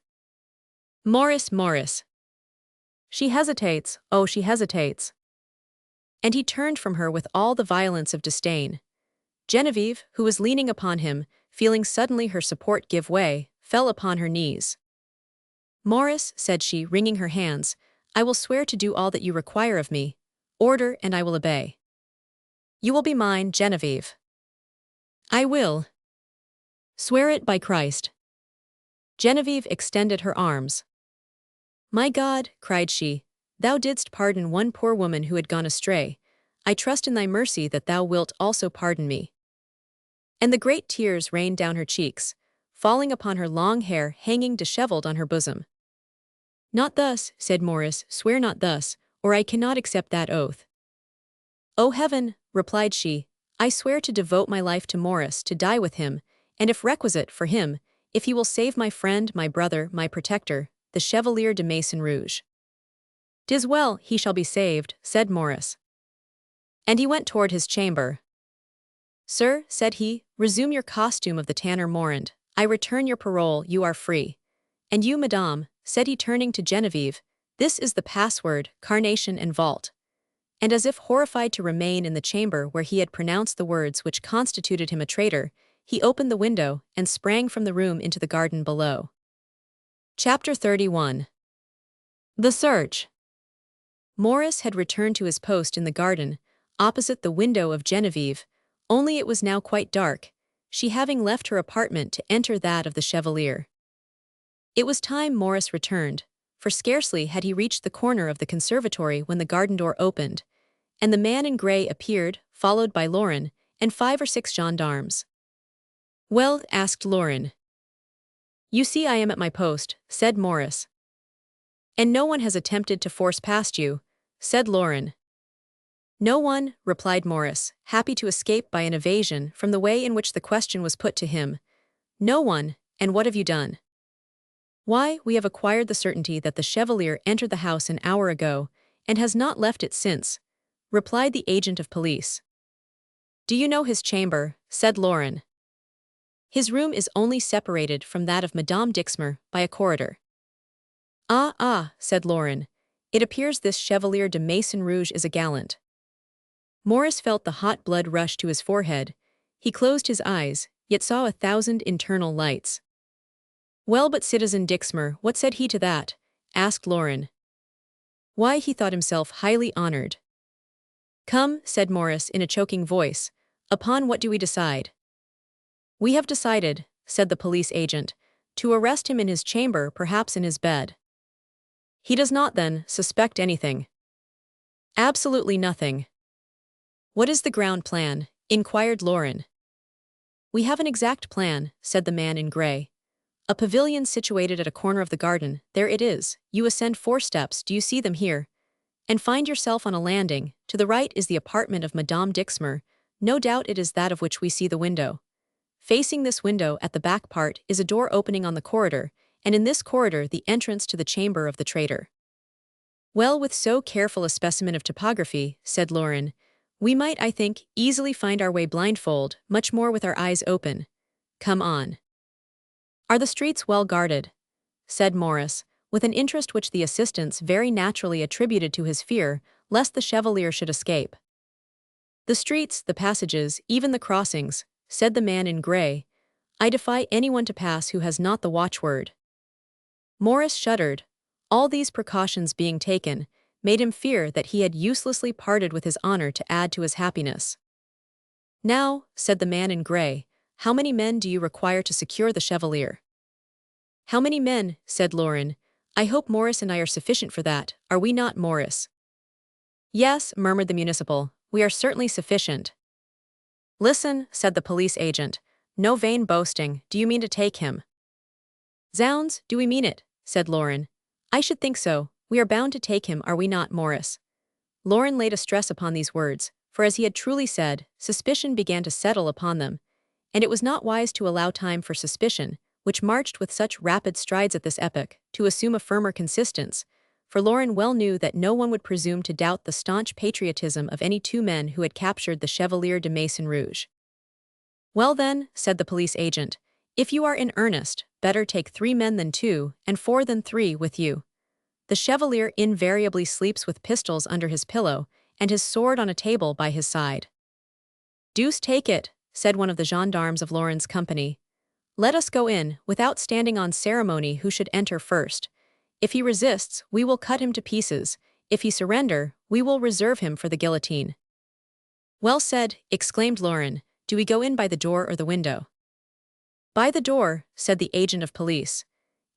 Morris. She hesitates, oh she hesitates. And he turned from her with all the violence of disdain. Genevieve, who was leaning upon him, feeling suddenly her support give way, fell upon her knees. Morris, said she, wringing her hands, I will swear to do all that you require of me. Order, and I will obey. You will be mine, Genevieve. I will. Swear it by Christ. Genevieve extended her arms. My God, cried she, thou didst pardon one poor woman who had gone astray. I trust in thy mercy that thou wilt also pardon me. And the great tears rained down her cheeks, falling upon her long hair hanging disheveled on her bosom. Not thus, said Morris, swear not thus, or I cannot accept that oath. O heaven, replied she, I swear to devote my life to Morris, to die with him, and if requisite for him, if he will save my friend, my brother, my protector, the Chevalier de Maison-Rouge. 'Tis well, he shall be saved, said Morris. And he went toward his chamber. Sir, said he, resume your costume of the tanner Morand, I return your parole, you are free. And you, madame, said he turning to Genevieve, this is the password, carnation and vault. And as if horrified to remain in the chamber where he had pronounced the words which constituted him a traitor, he opened the window and sprang from the room into the garden below. Chapter 31. The Search. Morris had returned to his post in the garden, opposite the window of Genevieve, only it was now quite dark, she having left her apartment to enter that of the Chevalier. It was time Morris returned, for scarcely had he reached the corner of the conservatory when the garden door opened, and the man in grey appeared, followed by Lauren, and 5 or 6 gendarmes. Well, asked Lauren. You see I am at my post, said Morris. And no one has attempted to force past you, said Lauren. No one, replied Morris, happy to escape by an evasion from the way in which the question was put to him. No one, and what have you done? Why, we have acquired the certainty that the Chevalier entered the house an hour ago, and has not left it since, replied the agent of police. Do you know his chamber? Said Lauren. His room is only separated from that of Madame Dixmer by a corridor. Ah, said Lauren. It appears this Chevalier de Maison-Rouge is a gallant. Morris felt the hot blood rush to his forehead. He closed his eyes, yet saw 1,000 internal lights. Well, but Citizen Dixmer, what said he to that? Asked Lauren. Why, he thought himself highly honored. Come, said Morris in a choking voice, upon what do we decide? We have decided, said the police agent, to arrest him in his chamber, perhaps in his bed. He does not, then, suspect anything? Absolutely nothing. What is the ground plan? Inquired Lauren. We have an exact plan, said the man in grey. A pavilion situated at a corner of the garden, there it is, you ascend 4 steps, do you see them here? And find yourself on a landing, to the right is the apartment of Madame Dixmer, no doubt it is that of which we see the window. Facing this window at the back part is a door opening on the corridor, and in this corridor the entrance to the chamber of the traitor. Well, with so careful a specimen of topography, said Lauren, we might, I think, easily find our way blindfold, much more with our eyes open. Come on. Are the streets well guarded? Said Morris, with an interest which the assistants very naturally attributed to his fear lest the Chevalier should escape. The streets, the passages, even the crossings, said the man in grey. I defy anyone to pass who has not the watchword. Morris shuddered. All these precautions being taken, made him fear that he had uselessly parted with his honor to add to his happiness. Now, said the man in grey, how many men do you require to secure the Chevalier? How many men, said Lauren. I hope Morris and I are sufficient for that, are we not, Morris? Yes, murmured the municipal, we are certainly sufficient. Listen, said the police agent. No vain boasting, do you mean to take him? Zounds, do we mean it? Said Lauren. I should think so, we are bound to take him, are we not, Morris? Lauren laid a stress upon these words, for as he had truly said, suspicion began to settle upon them, and it was not wise to allow time for suspicion, which marched with such rapid strides at this epoch, to assume a firmer consistence, for Lauren well knew that no one would presume to doubt the staunch patriotism of any 2 men who had captured the Chevalier de Maison-Rouge. Well then, said the police agent, if you are in earnest, better take 3 men than 2, and 4 than 3 with you. The Chevalier invariably sleeps with pistols under his pillow, and his sword on a table by his side. Deuce take it, said one of the gendarmes of Laurent's company. Let us go in, without standing on ceremony who should enter first. If he resists, we will cut him to pieces. If he surrender, we will reserve him for the guillotine. Well said, exclaimed Laurent. Do we go in by the door or the window? By the door, said the agent of police.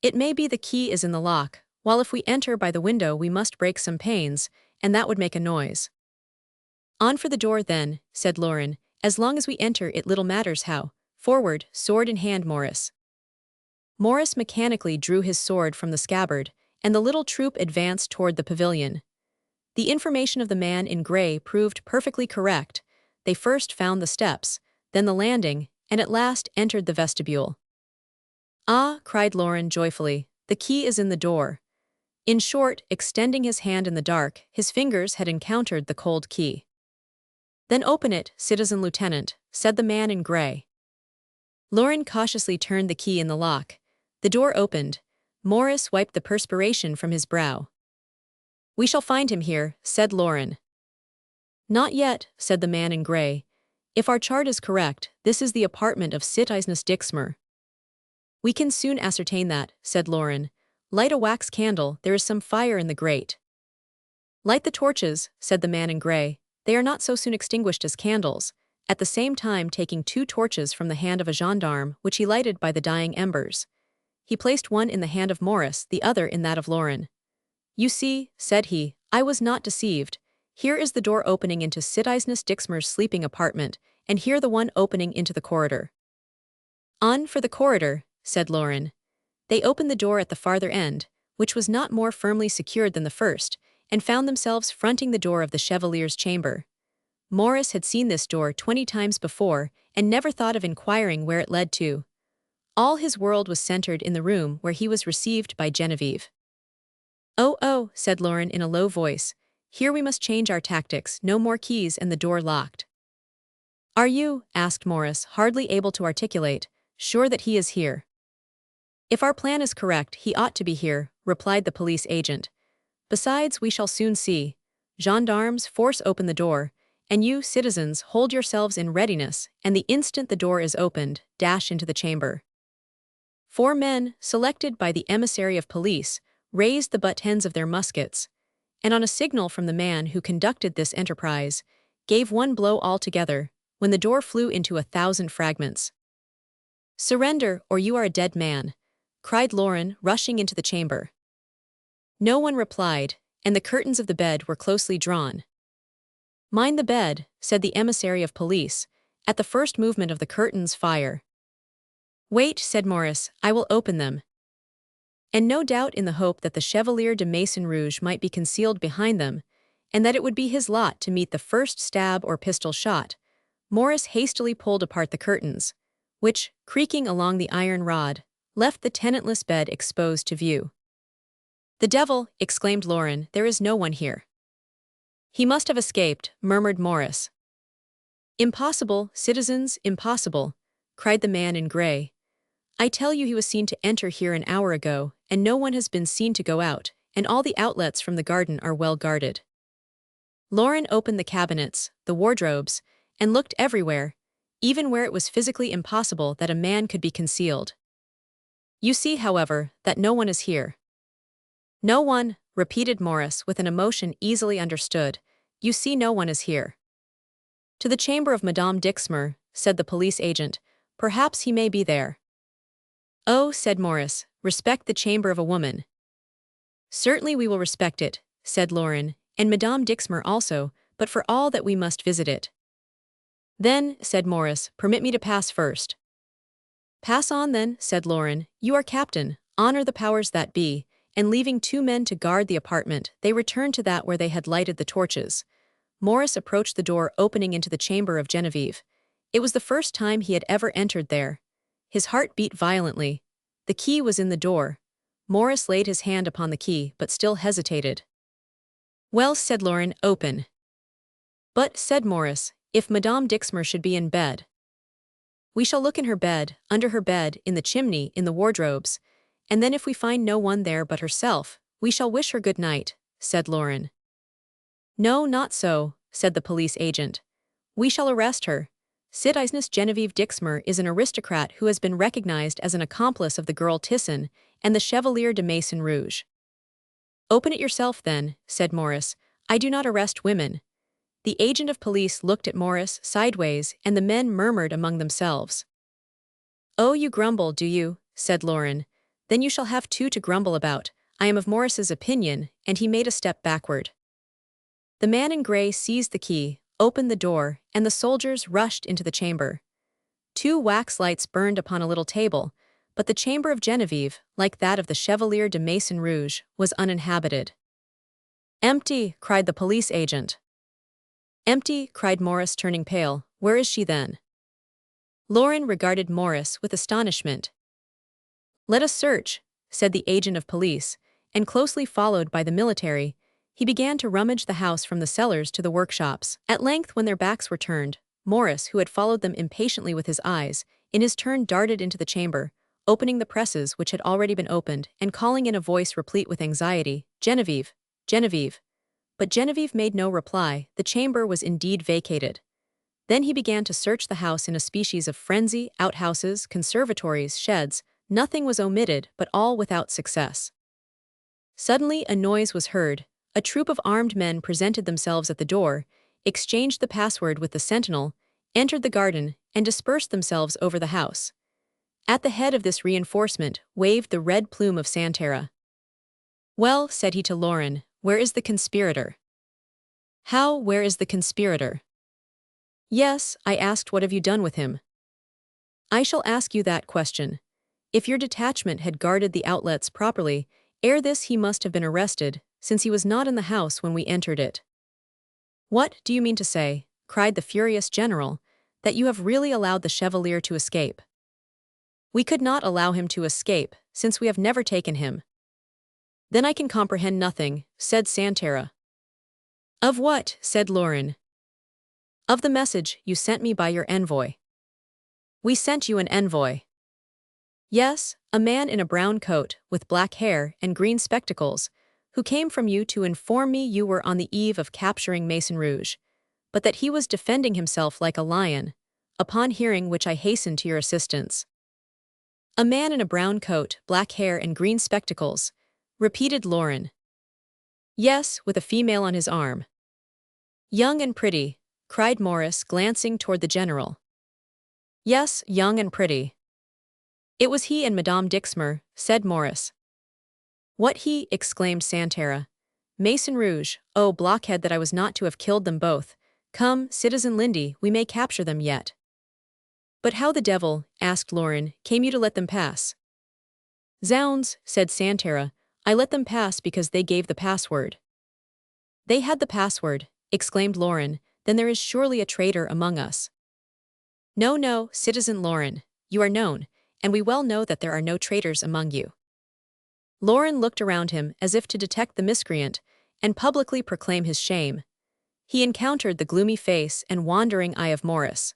It may be the key is in the lock, while if we enter by the window we must break some panes, and that would make a noise. On for the door then, said Laurent, as long as we enter it little matters how. Forward, sword in hand, Maurice. Maurice mechanically drew his sword from the scabbard, and the little troop advanced toward the pavilion. The information of the man in grey proved perfectly correct. They first found the steps, then the landing, and at last entered the vestibule. Ah, cried Laurent joyfully, the key is in the door. In short, extending his hand in the dark, his fingers had encountered the cold key. Then open it, citizen lieutenant, said the man in grey. Laurent cautiously turned the key in the lock. The door opened. Maurice wiped the perspiration from his brow. We shall find him here, said Laurent. Not yet, said the man in grey. If our chart is correct, this is the apartment of citizen Dixmer. We can soon ascertain that, said Laurent. Light a wax candle, there is some fire in the grate. Light the torches, said the man in grey. They are not so soon extinguished as candles, at the same time taking 2 torches from the hand of a gendarme, which he lighted by the dying embers. He placed one in the hand of Maurice, the other in that of Laurent. You see, said he, I was not deceived. Here is the door opening into citizen Dixmer's sleeping apartment, and here the one opening into the corridor. On for the corridor, said Laurent. They opened the door at the farther end, which was not more firmly secured than the first, and found themselves fronting the door of the Chevalier's chamber. Maurice had seen this door 20 times before, and never thought of inquiring where it led to. All his world was centered in the room where he was received by Genevieve. Oh, said Laurent in a low voice, here we must change our tactics, no more keys and the door locked. Are you, asked Maurice, hardly able to articulate, sure that he is here? If our plan is correct, he ought to be here, replied the police agent. Besides, we shall soon see. Gendarmes, force open the door, and you, citizens, hold yourselves in readiness, and the instant the door is opened, dash into the chamber. 4 men, selected by the emissary of police, raised the butt ends of their muskets, and on a signal from the man who conducted this enterprise, gave one blow altogether, when the door flew into 1,000 fragments. Surrender, or you are a dead man, cried Laurent, rushing into the chamber. No one replied, and the curtains of the bed were closely drawn. Mind the bed, said the emissary of police. At the first movement of the curtains, fire. Wait, said Maurice, I will open them. And no doubt in the hope that the Chevalier de Maison-Rouge might be concealed behind them, and that it would be his lot to meet the first stab or pistol shot, Maurice hastily pulled apart the curtains, which, creaking along the iron rod, left the tenantless bed exposed to view. The devil, exclaimed Laurent, there is no one here. He must have escaped, murmured Maurice. Impossible, citizens, impossible, cried the man in grey. I tell you he was seen to enter here an hour ago, and no one has been seen to go out, and all the outlets from the garden are well guarded. Laurent opened the cabinets, the wardrobes, and looked everywhere, even where it was physically impossible that a man could be concealed. You see, however, that no one is here. No one, repeated Maurice with an emotion easily understood. You see, no one is here. To the chamber of Madame Dixmer, said the police agent. Perhaps he may be there. Oh, said Maurice, respect the chamber of a woman. Certainly we will respect it, said Laurent, and Madame Dixmer also, but for all that we must visit it. Then, said Maurice, permit me to pass first. Pass on then, said Laurent, you are captain, honor the powers that be, and leaving 2 men to guard the apartment, they returned to that where they had lighted the torches. Maurice approached the door opening into the chamber of Genevieve. It was the first time he had ever entered there. His heart beat violently. The key was in the door. Maurice laid his hand upon the key, but still hesitated. Well, said Laurent, open. But, said Maurice, if Madame Dixmer should be in bed. We shall look in her bed, under her bed, in the chimney, in the wardrobes, and then if we find no one there but herself, we shall wish her good night," said Lauren. "No, not so," said the police agent. "We shall arrest her. Citizeness Genevieve Dixmer is an aristocrat who has been recognized as an accomplice of the girl Tisson and the Chevalier de Maison-Rouge." "Open it yourself then," said Morris. "I do not arrest women." The agent of police looked at Morris sideways, and the men murmured among themselves. "Oh, you grumble, do you?" said Lauren. "Then you shall have two to grumble about. I am of Morris's opinion," and he made a step backward. The man in gray seized the key, opened the door, and the soldiers rushed into the chamber. 2 wax lights burned upon a little table, but the chamber of Genevieve, like that of the Chevalier de Maison-Rouge, was uninhabited. "Empty!" cried the police agent. "Empty!" cried Morris, turning pale. "Where is she then?" Lauren regarded Morris with astonishment. "Let us search," said the agent of police, and closely followed by the military, he began to rummage the house from the cellars to the workshops. At length, when their backs were turned, Morris, who had followed them impatiently with his eyes, in his turn darted into the chamber, opening the presses which had already been opened, and calling in a voice replete with anxiety, "Genevieve! Genevieve!" But Genevieve made no reply. The chamber was indeed vacated. Then he began to search the house in a species of frenzy, outhouses, conservatories, sheds. Nothing was omitted, but all without success. Suddenly a noise was heard. A troop of armed men presented themselves at the door, exchanged the password with the sentinel, entered the garden, and dispersed themselves over the house. At the head of this reinforcement waved the red plume of Santera. "Well," said he to Lauren, "where is the conspirator?" "How, where is the conspirator?" "Yes, I asked what have you done with him?" "I shall ask you that question. If your detachment had guarded the outlets properly, ere this he must have been arrested, since he was not in the house when we entered it." "What do you mean to say," cried the furious general, "that you have really allowed the Chevalier to escape?" "We could not allow him to escape, since we have never taken him." "Then I can comprehend nothing," said Santera. "Of what?" said Lauren. "Of the message you sent me by your envoy." "We sent you an envoy?" "Yes, a man in a brown coat, with black hair and green spectacles, who came from you to inform me you were on the eve of capturing Maison-Rouge, but that he was defending himself like a lion, upon hearing which I hastened to your assistance." "A man in a brown coat, black hair and green spectacles," repeated Lauren. "Yes, with a female on his arm." "Young and pretty," cried Morris, glancing toward the general. "Yes, young and pretty." "It was he and Madame Dixmer," said Morris. "What he?" exclaimed Santera. "Maison-Rouge, oh blockhead that I was not to have killed them both. Come, Citizen Lindy, we may capture them yet." "But how the devil," asked Lauren, "came you to let them pass?" "Zounds," said Santera, "I let them pass because they gave the password." "They had the password," exclaimed Lauren, "then there is surely a traitor among us." "No, no, Citizen Lauren, you are known, and we well know that there are no traitors among you." Lauren looked around him as if to detect the miscreant, and publicly proclaim his shame. He encountered the gloomy face and wandering eye of Morris.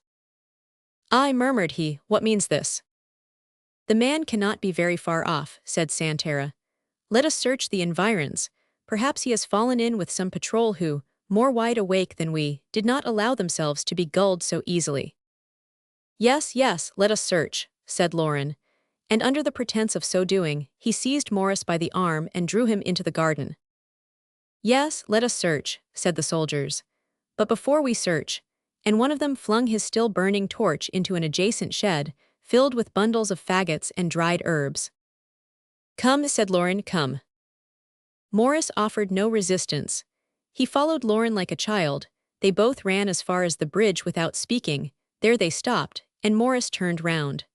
"I," murmured he, "what means this?" "The man cannot be very far off," said Santera. "Let us search the environs. Perhaps he has fallen in with some patrol who, more wide awake than we, did not allow themselves to be gulled so easily." "Yes, yes, let us search," said Lauren, and under the pretense of so doing, he seized Morris by the arm and drew him into the garden. "Yes, let us search," said the soldiers. "But before we search," and one of them flung his still burning torch into an adjacent shed, filled with bundles of faggots and dried herbs. "Come," said Lauren, "come." Morris offered no resistance. He followed Lauren like a child. They both ran as far as the bridge without speaking. There they stopped, and Morris turned round.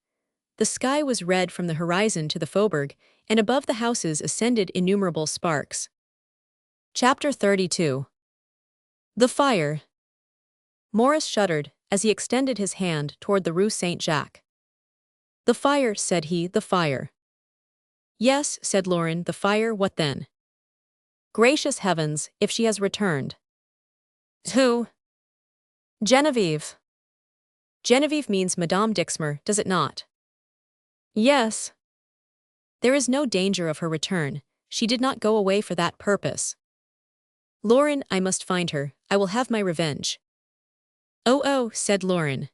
The sky was red from the horizon to the faubourg, and above the houses ascended innumerable sparks. Chapter 32. The fire. Morris shuddered as he extended his hand toward the Rue Saint-Jacques. "The fire," said he, "the fire." "Yes," said Lauren, "the fire, what then?" "Gracious heavens, if she has returned." "Who?" "Genevieve." Genevieve means Madame Dixmer, does it not? Yes. There is no danger of her return. She did not go away for that purpose. Lauren, I must find her. I will have my revenge. Oh, oh, said Lauren.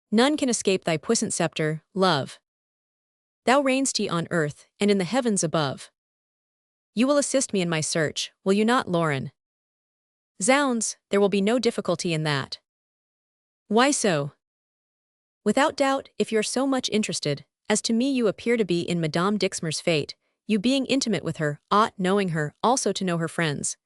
None can escape thy puissant scepter, love. Thou reign'st on earth, and in the heavens above. You will assist me in my search, will you not, Lauren? Zounds, there will be no difficulty in that. Why so? Without doubt, if you're so much interested, as to me you appear to be in Madame Dixmer's fate, you being intimate with her, ought, knowing her, also to know her friends.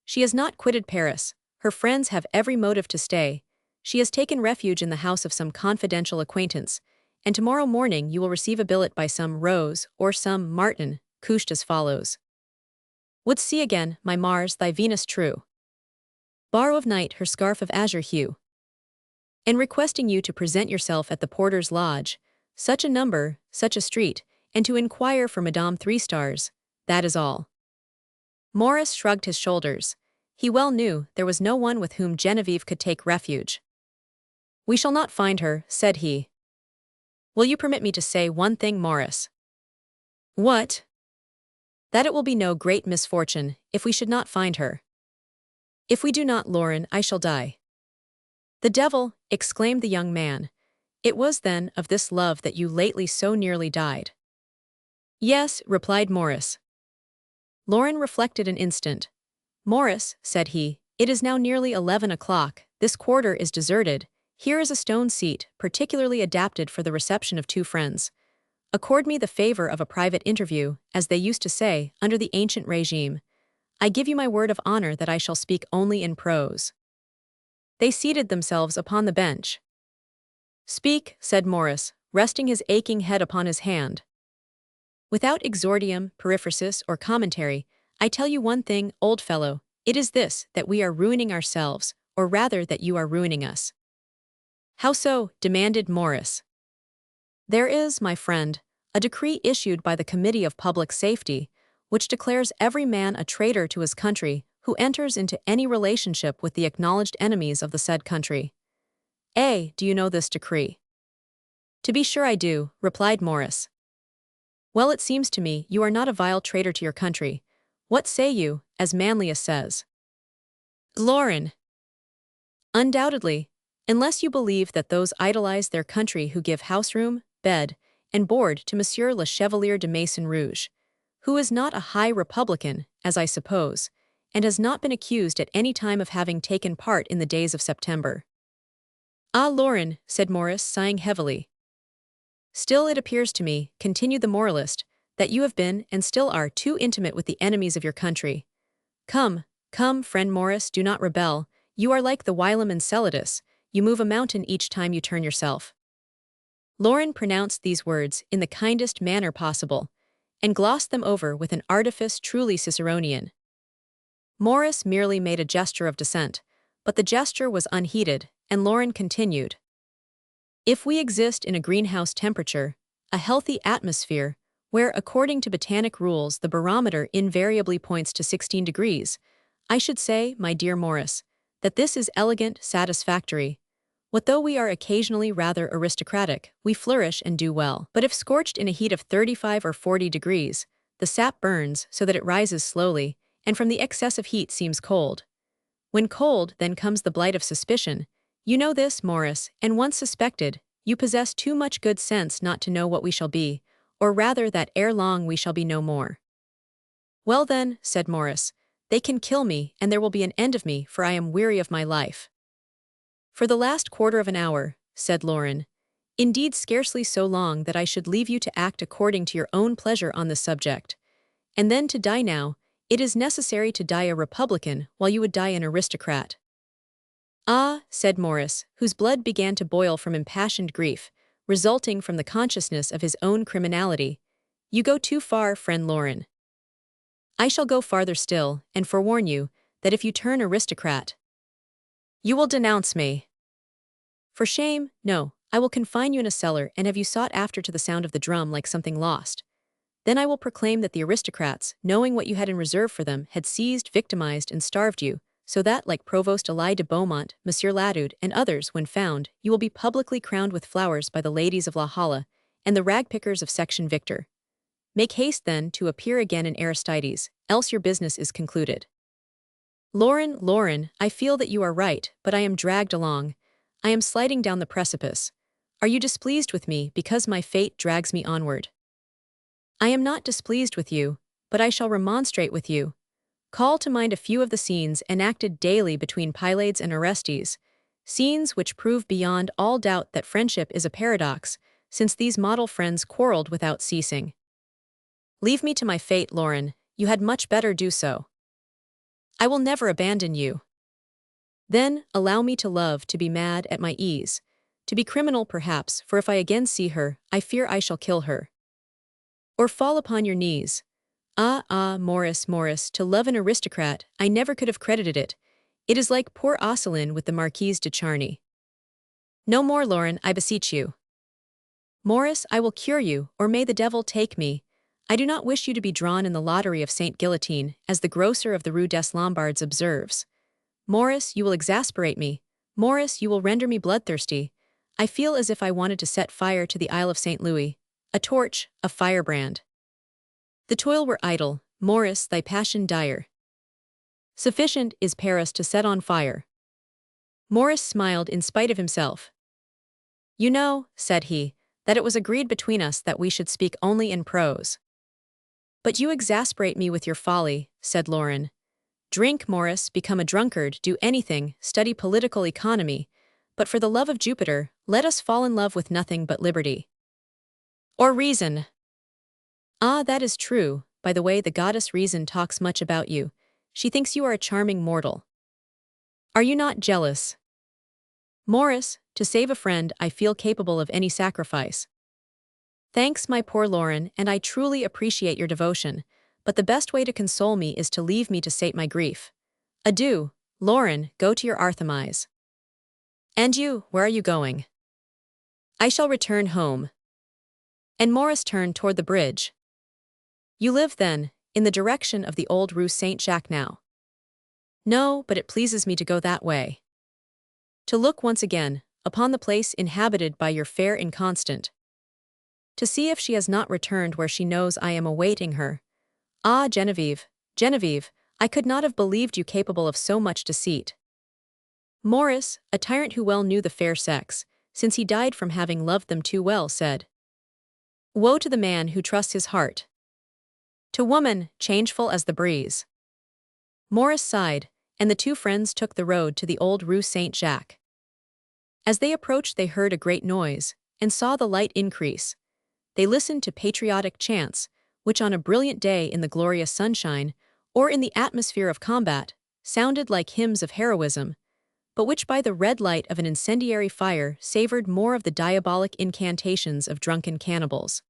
She has not quitted Paris, her friends have every motive to stay, she has taken refuge in the house of some confidential acquaintance, and tomorrow morning you will receive a billet by some Rose, or some Martin, couched as follows. Wouldst see again, my Mars, thy Venus true. Borrow of night her scarf of azure hue. And requesting you to present yourself at the porter's lodge, such a number, such a street, and to inquire for Madame 3 stars, that is all. Morris shrugged his shoulders. He well knew there was no one with whom Genevieve could take refuge. We shall not find her, said he. Will you permit me to say one thing, Morris? What? That it will be no great misfortune if we should not find her. If we do not, Lauren, I shall die. The devil, exclaimed the young man. It was then of this love that you lately so nearly died. Yes, replied Morris. Lauren reflected an instant. Morris, said he, it is now nearly 11 o'clock, this quarter is deserted, here is a stone seat, particularly adapted for the reception of 2 friends. Accord me the favor of a private interview, as they used to say, under the ancient regime. I give you my word of honor that I shall speak only in prose. They seated themselves upon the bench. Speak, said Morris, resting his aching head upon his hand. Without exordium, periphrasis, or commentary, I tell you one thing, old fellow, it is this, that we are ruining ourselves, or rather that you are ruining us. How so? Demanded Morris. There is, my friend, a decree issued by the Committee of Public Safety, which declares every man a traitor to his country who enters into any relationship with the acknowledged enemies of the said country. Do you know this decree? To be sure I do, replied Morris. Well, it seems to me you are not a vile traitor to your country. What say you, as Manlius says? Lauren. Undoubtedly, unless you believe that those idolize their country who give house-room, bed, and board to Monsieur le Chevalier de Maison-Rouge, who is not a high Republican, as I suppose, and has not been accused at any time of having taken part in the days of September. Ah, Lauren, said Morris, sighing heavily. Still it appears to me, continued the moralist, that you have been and still are too intimate with the enemies of your country. Come, come, friend Morris, do not rebel, you are like the whilom Enceladus, you move a mountain each time you turn yourself. Lauren pronounced these words in the kindest manner possible, and glossed them over with an artifice truly Ciceronian. Morris merely made a gesture of dissent, but the gesture was unheeded, and Lauren continued. If we exist in a greenhouse temperature, a healthy atmosphere, where according to botanic rules the barometer invariably points to 16 degrees, I should say, my dear Morris, that this is elegant, satisfactory. What though we are occasionally rather aristocratic, we flourish and do well. But if scorched in a heat of 35 or 40 degrees, the sap burns so that it rises slowly, and from the excess of heat seems cold. When cold, then comes the blight of suspicion. You know this, Morris, and once suspected, you possess too much good sense not to know what we shall be, or rather that ere long we shall be no more. Well then, said Morris, they can kill me, and there will be an end of me, for I am weary of my life. For the last quarter of an hour, said Lauren, indeed scarcely so long that I should leave you to act according to your own pleasure on this subject. And then to die now, it is necessary to die a republican while you would die an aristocrat. Ah, said Morris, whose blood began to boil from impassioned grief, resulting from the consciousness of his own criminality, you go too far, friend Lauren. I shall go farther still, and forewarn you, that if you turn aristocrat, you will denounce me. For shame, no, I will confine you in a cellar and have you sought after to the sound of the drum like something lost. Then I will proclaim that the aristocrats, knowing what you had in reserve for them, had seized, victimized, and starved you, so that, like Provost Elie de Beaumont, Monsieur Ladude, and others, when found, you will be publicly crowned with flowers by the ladies of La Halle and the ragpickers of Section Victor. Make haste, then, to appear again in Aristides, else your business is concluded. Lauren, I feel that you are right, but I am dragged along. I am sliding down the precipice. Are you displeased with me because my fate drags me onward? I am not displeased with you, but I shall remonstrate with you. Call to mind a few of the scenes enacted daily between Pylades and Orestes, scenes which prove beyond all doubt that friendship is a paradox, since these model friends quarreled without ceasing. Leave me to my fate, Lauren, you had much better do so. I will never abandon you. Then, allow me to love, to be mad at my ease, to be criminal perhaps, for if I again see her, I fear I shall kill her. Or fall upon your knees. Maurice, to love an aristocrat, I never could have credited it. It is like poor Osselin with the Marquise de Charny. No more, Lauren, I beseech you. Maurice, I will cure you, or may the devil take me. I do not wish you to be drawn in the lottery of Saint Guillotine, as the grocer of the Rue des Lombards observes. Maurice, you will exasperate me. Maurice, you will render me bloodthirsty. I feel as if I wanted to set fire to the Isle of St. Louis. A torch, a firebrand. The toil were idle, Maurice, thy passion dire. Sufficient is Paris to set on fire. Maurice smiled in spite of himself. You know, said he, that it was agreed between us that we should speak only in prose. But you exasperate me with your folly, said Lauren. Drink, Maurice, become a drunkard, do anything, study political economy, but for the love of Jupiter, let us fall in love with nothing but liberty. Or reason. That is true. By the way, the goddess Reason talks much about you. She thinks you are a charming mortal. Are you not jealous? Maurice, to save a friend, I feel capable of any sacrifice. Thanks, my poor Lauren, and I truly appreciate your devotion, but the best way to console me is to leave me to sate my grief. Adieu, Lauren, go to your Artemis. And you, where are you going? I shall return home. And Maurice turned toward the bridge. You live, then, in the direction of the old Rue Saint-Jacques now? No, but it pleases me to go that way. To look once again upon the place inhabited by your fair inconstant. To see if she has not returned where she knows I am awaiting her. Ah, Genevieve, I could not have believed you capable of so much deceit. Maurice, a tyrant who well knew the fair sex, since he died from having loved them too well, said, Woe to the man who trusts his heart to woman, changeful as the breeze. Maurice sighed, and the two friends took the road to the old Rue Saint-Jacques. As they approached, they heard a great noise, and saw the light increase. They listened to patriotic chants, which on a brilliant day in the glorious sunshine, or in the atmosphere of combat, sounded like hymns of heroism, but which by the red light of an incendiary fire savored more of the diabolic incantations of drunken cannibals.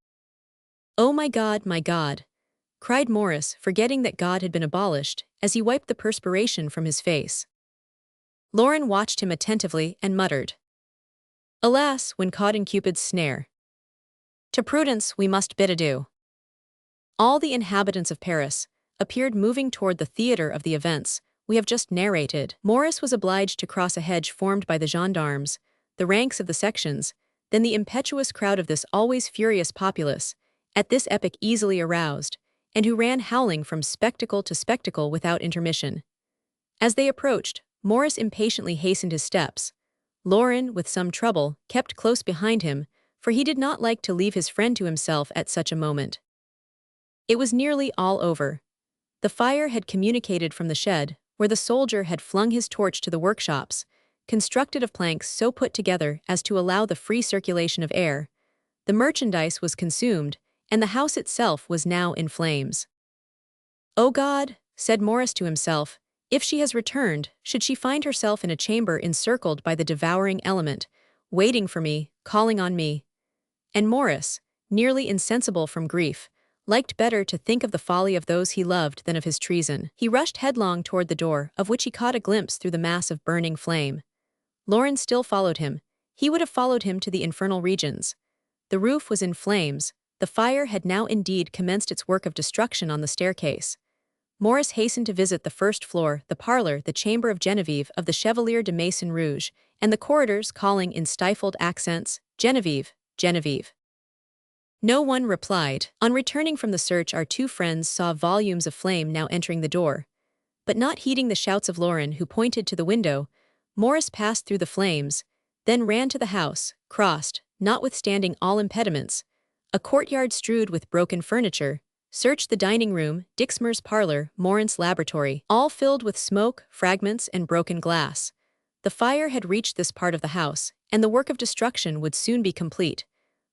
Oh my God, cried Maurice, forgetting that God had been abolished, as he wiped the perspiration from his face. Lauren watched him attentively and muttered, Alas, when caught in Cupid's snare. To prudence we must bid adieu. All the inhabitants of Paris appeared moving toward the theater of the events we have just narrated. Maurice was obliged to cross a hedge formed by the gendarmes, the ranks of the sections, then the impetuous crowd of this always furious populace, at this epoch easily aroused, and who ran howling from spectacle to spectacle without intermission. As they approached, Maurice impatiently hastened his steps. Lauren, with some trouble, kept close behind him, for he did not like to leave his friend to himself at such a moment. It was nearly all over. The fire had communicated from the shed, where the soldier had flung his torch to the workshops, constructed of planks so put together as to allow the free circulation of air. The merchandise was consumed, and the house itself was now in flames. Oh God, said Maurice to himself, if she has returned, should she find herself in a chamber encircled by the devouring element, waiting for me, calling on me? And Maurice, nearly insensible from grief, liked better to think of the folly of those he loved than of his treason. He rushed headlong toward the door, of which he caught a glimpse through the mass of burning flame. Lauren still followed him. He would have followed him to the infernal regions. The roof was in flames. The fire had now indeed commenced its work of destruction on the staircase. Maurice hastened to visit the first floor, the parlor, the chamber of Genevieve of the Chevalier de Maison-Rouge, and the corridors calling in stifled accents, "Genevieve, Genevieve." No one replied. On returning from the search, our two friends saw volumes of flame now entering the door. But not heeding the shouts of Lauren, who pointed to the window, Maurice passed through the flames, then ran to the house, crossed, notwithstanding all impediments, a courtyard strewed with broken furniture, searched the dining room, Dixmer's parlor, Morant's laboratory, all filled with smoke, fragments, and broken glass. The fire had reached this part of the house, and the work of destruction would soon be complete.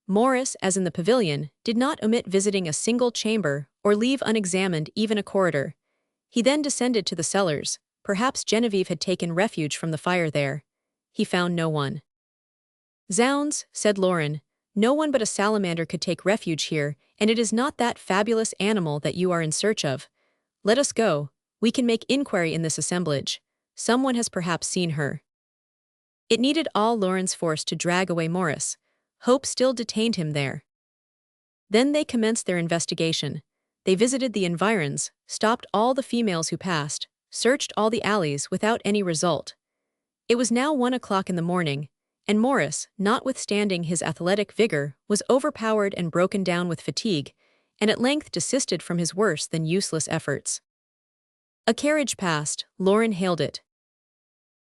Maurice, as in the pavilion, did not omit visiting a single chamber or leave unexamined even a corridor. He then descended to the cellars. Perhaps Genevieve had taken refuge from the fire there. He found no one. "Zounds," said Lauren, "no one but a salamander could take refuge here, and it is not that fabulous animal that you are in search of. Let us go. We can make inquiry in this assemblage. Someone has perhaps seen her." It needed all Lauren's force to drag away Maurice. Hope still detained him there. Then they commenced their investigation. They visited the environs, stopped all the females who passed, searched all the alleys without any result. It was now 1 o'clock in the morning, and Maurice, notwithstanding his athletic vigor, was overpowered and broken down with fatigue, and at length desisted from his worse than useless efforts. A carriage passed. Lauren hailed it.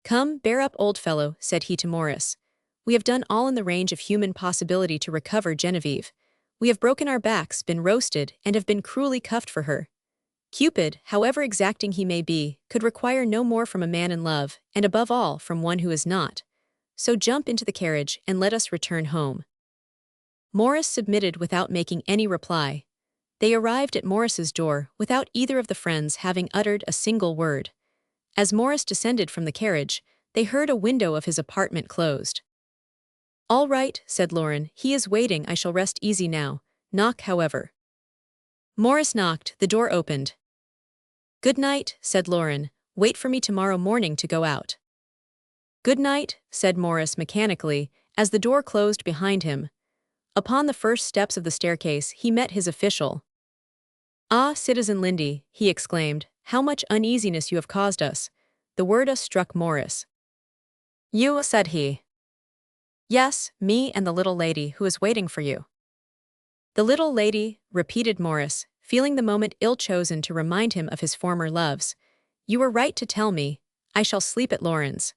"Come, bear up, old fellow," said he to Maurice. "We have done all in the range of human possibility to recover Genevieve. We have broken our backs, been roasted, and have been cruelly cuffed for her. Cupid, however exacting he may be, could require no more from a man in love, and above all, from one who is not. So jump into the carriage and let us return home." Maurice submitted without making any reply. They arrived at Maurice's door without either of the friends having uttered a single word. As Maurice descended from the carriage, they heard a window of his apartment closed. "All right," said Lauren, "he is waiting. I shall rest easy now. Knock, however." Maurice knocked. The door opened. "Good night," said Lauren. "Wait for me tomorrow morning to go out." "Good night," said Maurice mechanically, as the door closed behind him. Upon the first steps of the staircase he met his official. "Ah, Citizen Lindy," he exclaimed, "how much uneasiness you have caused us." The word "us" struck Maurice. "You," said he. "Yes, me and the little lady who is waiting for you." "The little lady," repeated Maurice, feeling the moment ill-chosen to remind him of his former loves. "You were right to tell me. I shall sleep at Lauren's."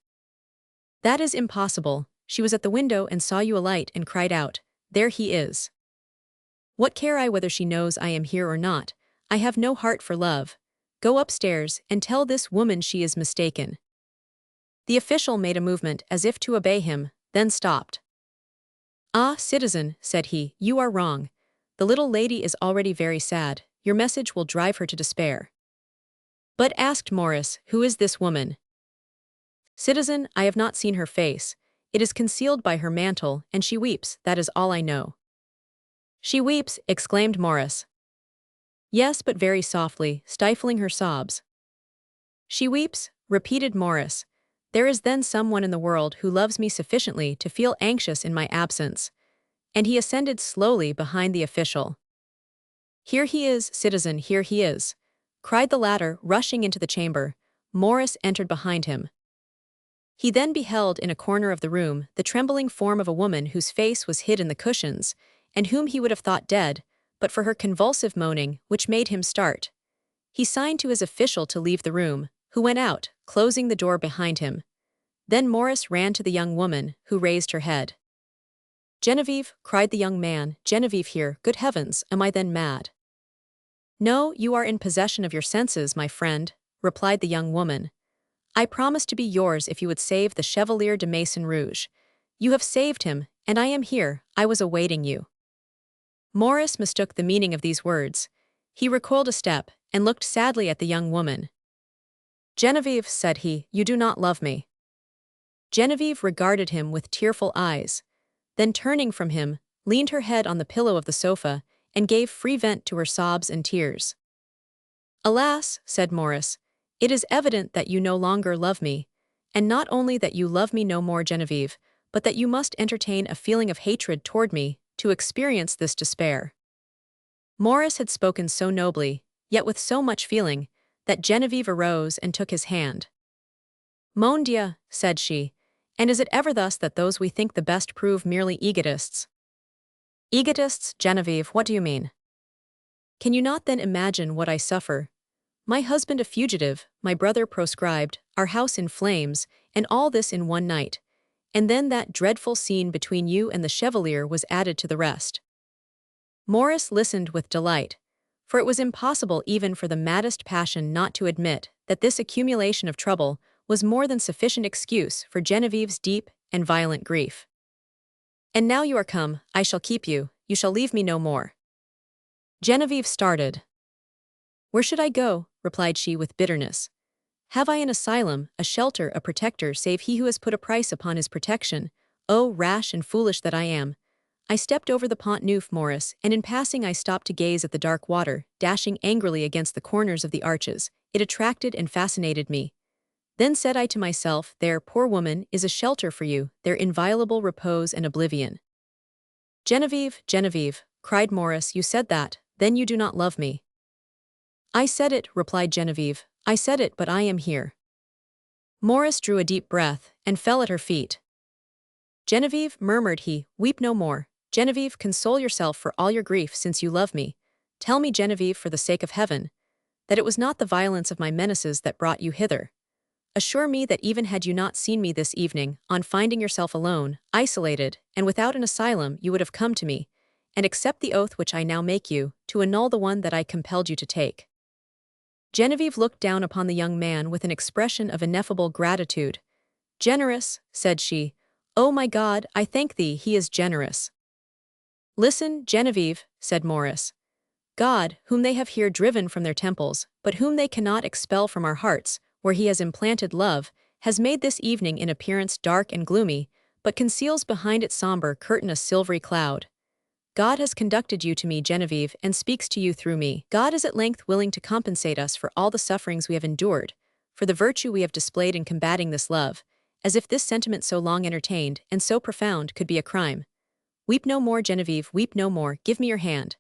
"That is impossible. She was at the window and saw you alight and cried out, 'There he is.' What care I whether she knows I am here or not? I have no heart for love. Go upstairs and tell this woman she is mistaken." The official made a movement as if to obey him, then stopped. "Ah, citizen," said he, "you are wrong. The little lady is already very sad. Your message will drive her to despair." "But," asked Maurice, "who is this woman?" "Citizen, I have not seen her face. It is concealed by her mantle, and she weeps, that is all I know." "She weeps," exclaimed Maurice. "Yes, but very softly, stifling her sobs." "She weeps," repeated Maurice. "There is then someone in the world who loves me sufficiently to feel anxious in my absence." And he ascended slowly behind the official. "Here he is, citizen, here he is," cried the latter, rushing into the chamber. Maurice entered behind him. He then beheld in a corner of the room the trembling form of a woman whose face was hid in the cushions, and whom he would have thought dead, but for her convulsive moaning, which made him start. He signed to his official to leave the room, who went out, closing the door behind him. Then Maurice ran to the young woman, who raised her head. "Genevieve," cried the young man, "Genevieve here, good heavens, am I then mad?" "No, you are in possession of your senses, my friend," replied the young woman. "I promise to be yours if you would save the Chevalier de Maison-Rouge. You have saved him, and I am here. I was awaiting you." Maurice mistook the meaning of these words. He recoiled a step, and looked sadly at the young woman. "Genevieve," said he, "you do not love me." Genevieve regarded him with tearful eyes. Then turning from him, leaned her head on the pillow of the sofa, and gave free vent to her sobs and tears. "Alas," said Maurice, "it is evident that you no longer love me, and not only that you love me no more, Genevieve, but that you must entertain a feeling of hatred toward me, to experience this despair." Maurice had spoken so nobly, yet with so much feeling, that Genevieve arose and took his hand. Mon Dieu, said she, and is it ever thus that those we think the best prove merely egotists? Egotists, Genevieve, what do you mean? Can you not then imagine what I suffer? My husband a fugitive, my brother proscribed, our house in flames, and all this in one night. And then that dreadful scene between you and the Chevalier was added to the rest. Maurice listened with delight, for it was impossible even for the maddest passion not to admit that this accumulation of trouble was more than sufficient excuse for Genevieve's deep and violent grief. And now you are come, I shall keep you, you shall leave me no more. Genevieve started. Where should I go? Replied she with bitterness. Have I an asylum, a shelter, a protector, save he who has put a price upon his protection? Oh, rash and foolish that I am! I stepped over the Pont Neuf, Maurice, and in passing I stopped to gaze at the dark water, dashing angrily against the corners of the arches. It attracted and fascinated me. Then said I to myself, there, poor woman, is a shelter for you, their inviolable repose and oblivion. Genevieve, Genevieve, cried Maurice, you said that, then you do not love me. I said it, replied Genevieve, I said it, but I am here. Maurice drew a deep breath, and fell at her feet. Genevieve, murmured he, weep no more. Genevieve, console yourself for all your grief since you love me. Tell me, Genevieve, for the sake of heaven, that it was not the violence of my menaces that brought you hither. Assure me that even had you not seen me this evening, on finding yourself alone, isolated, and without an asylum, you would have come to me, and accept the oath which I now make you, to annul the one that I compelled you to take. Genevieve looked down upon the young man with an expression of ineffable gratitude. Generous, said she. Oh my God, I thank thee, he is generous. Listen, Genevieve, said Maurice. God, whom they have here driven from their temples, but whom they cannot expel from our hearts, where he has implanted love, has made this evening in appearance dark and gloomy, but conceals behind its somber curtain a silvery cloud. God has conducted you to me, Genevieve, and speaks to you through me. God is at length willing to compensate us for all the sufferings we have endured, for the virtue we have displayed in combating this love, as if this sentiment so long entertained and so profound could be a crime. Weep no more, Genevieve, weep no more, give me your hand.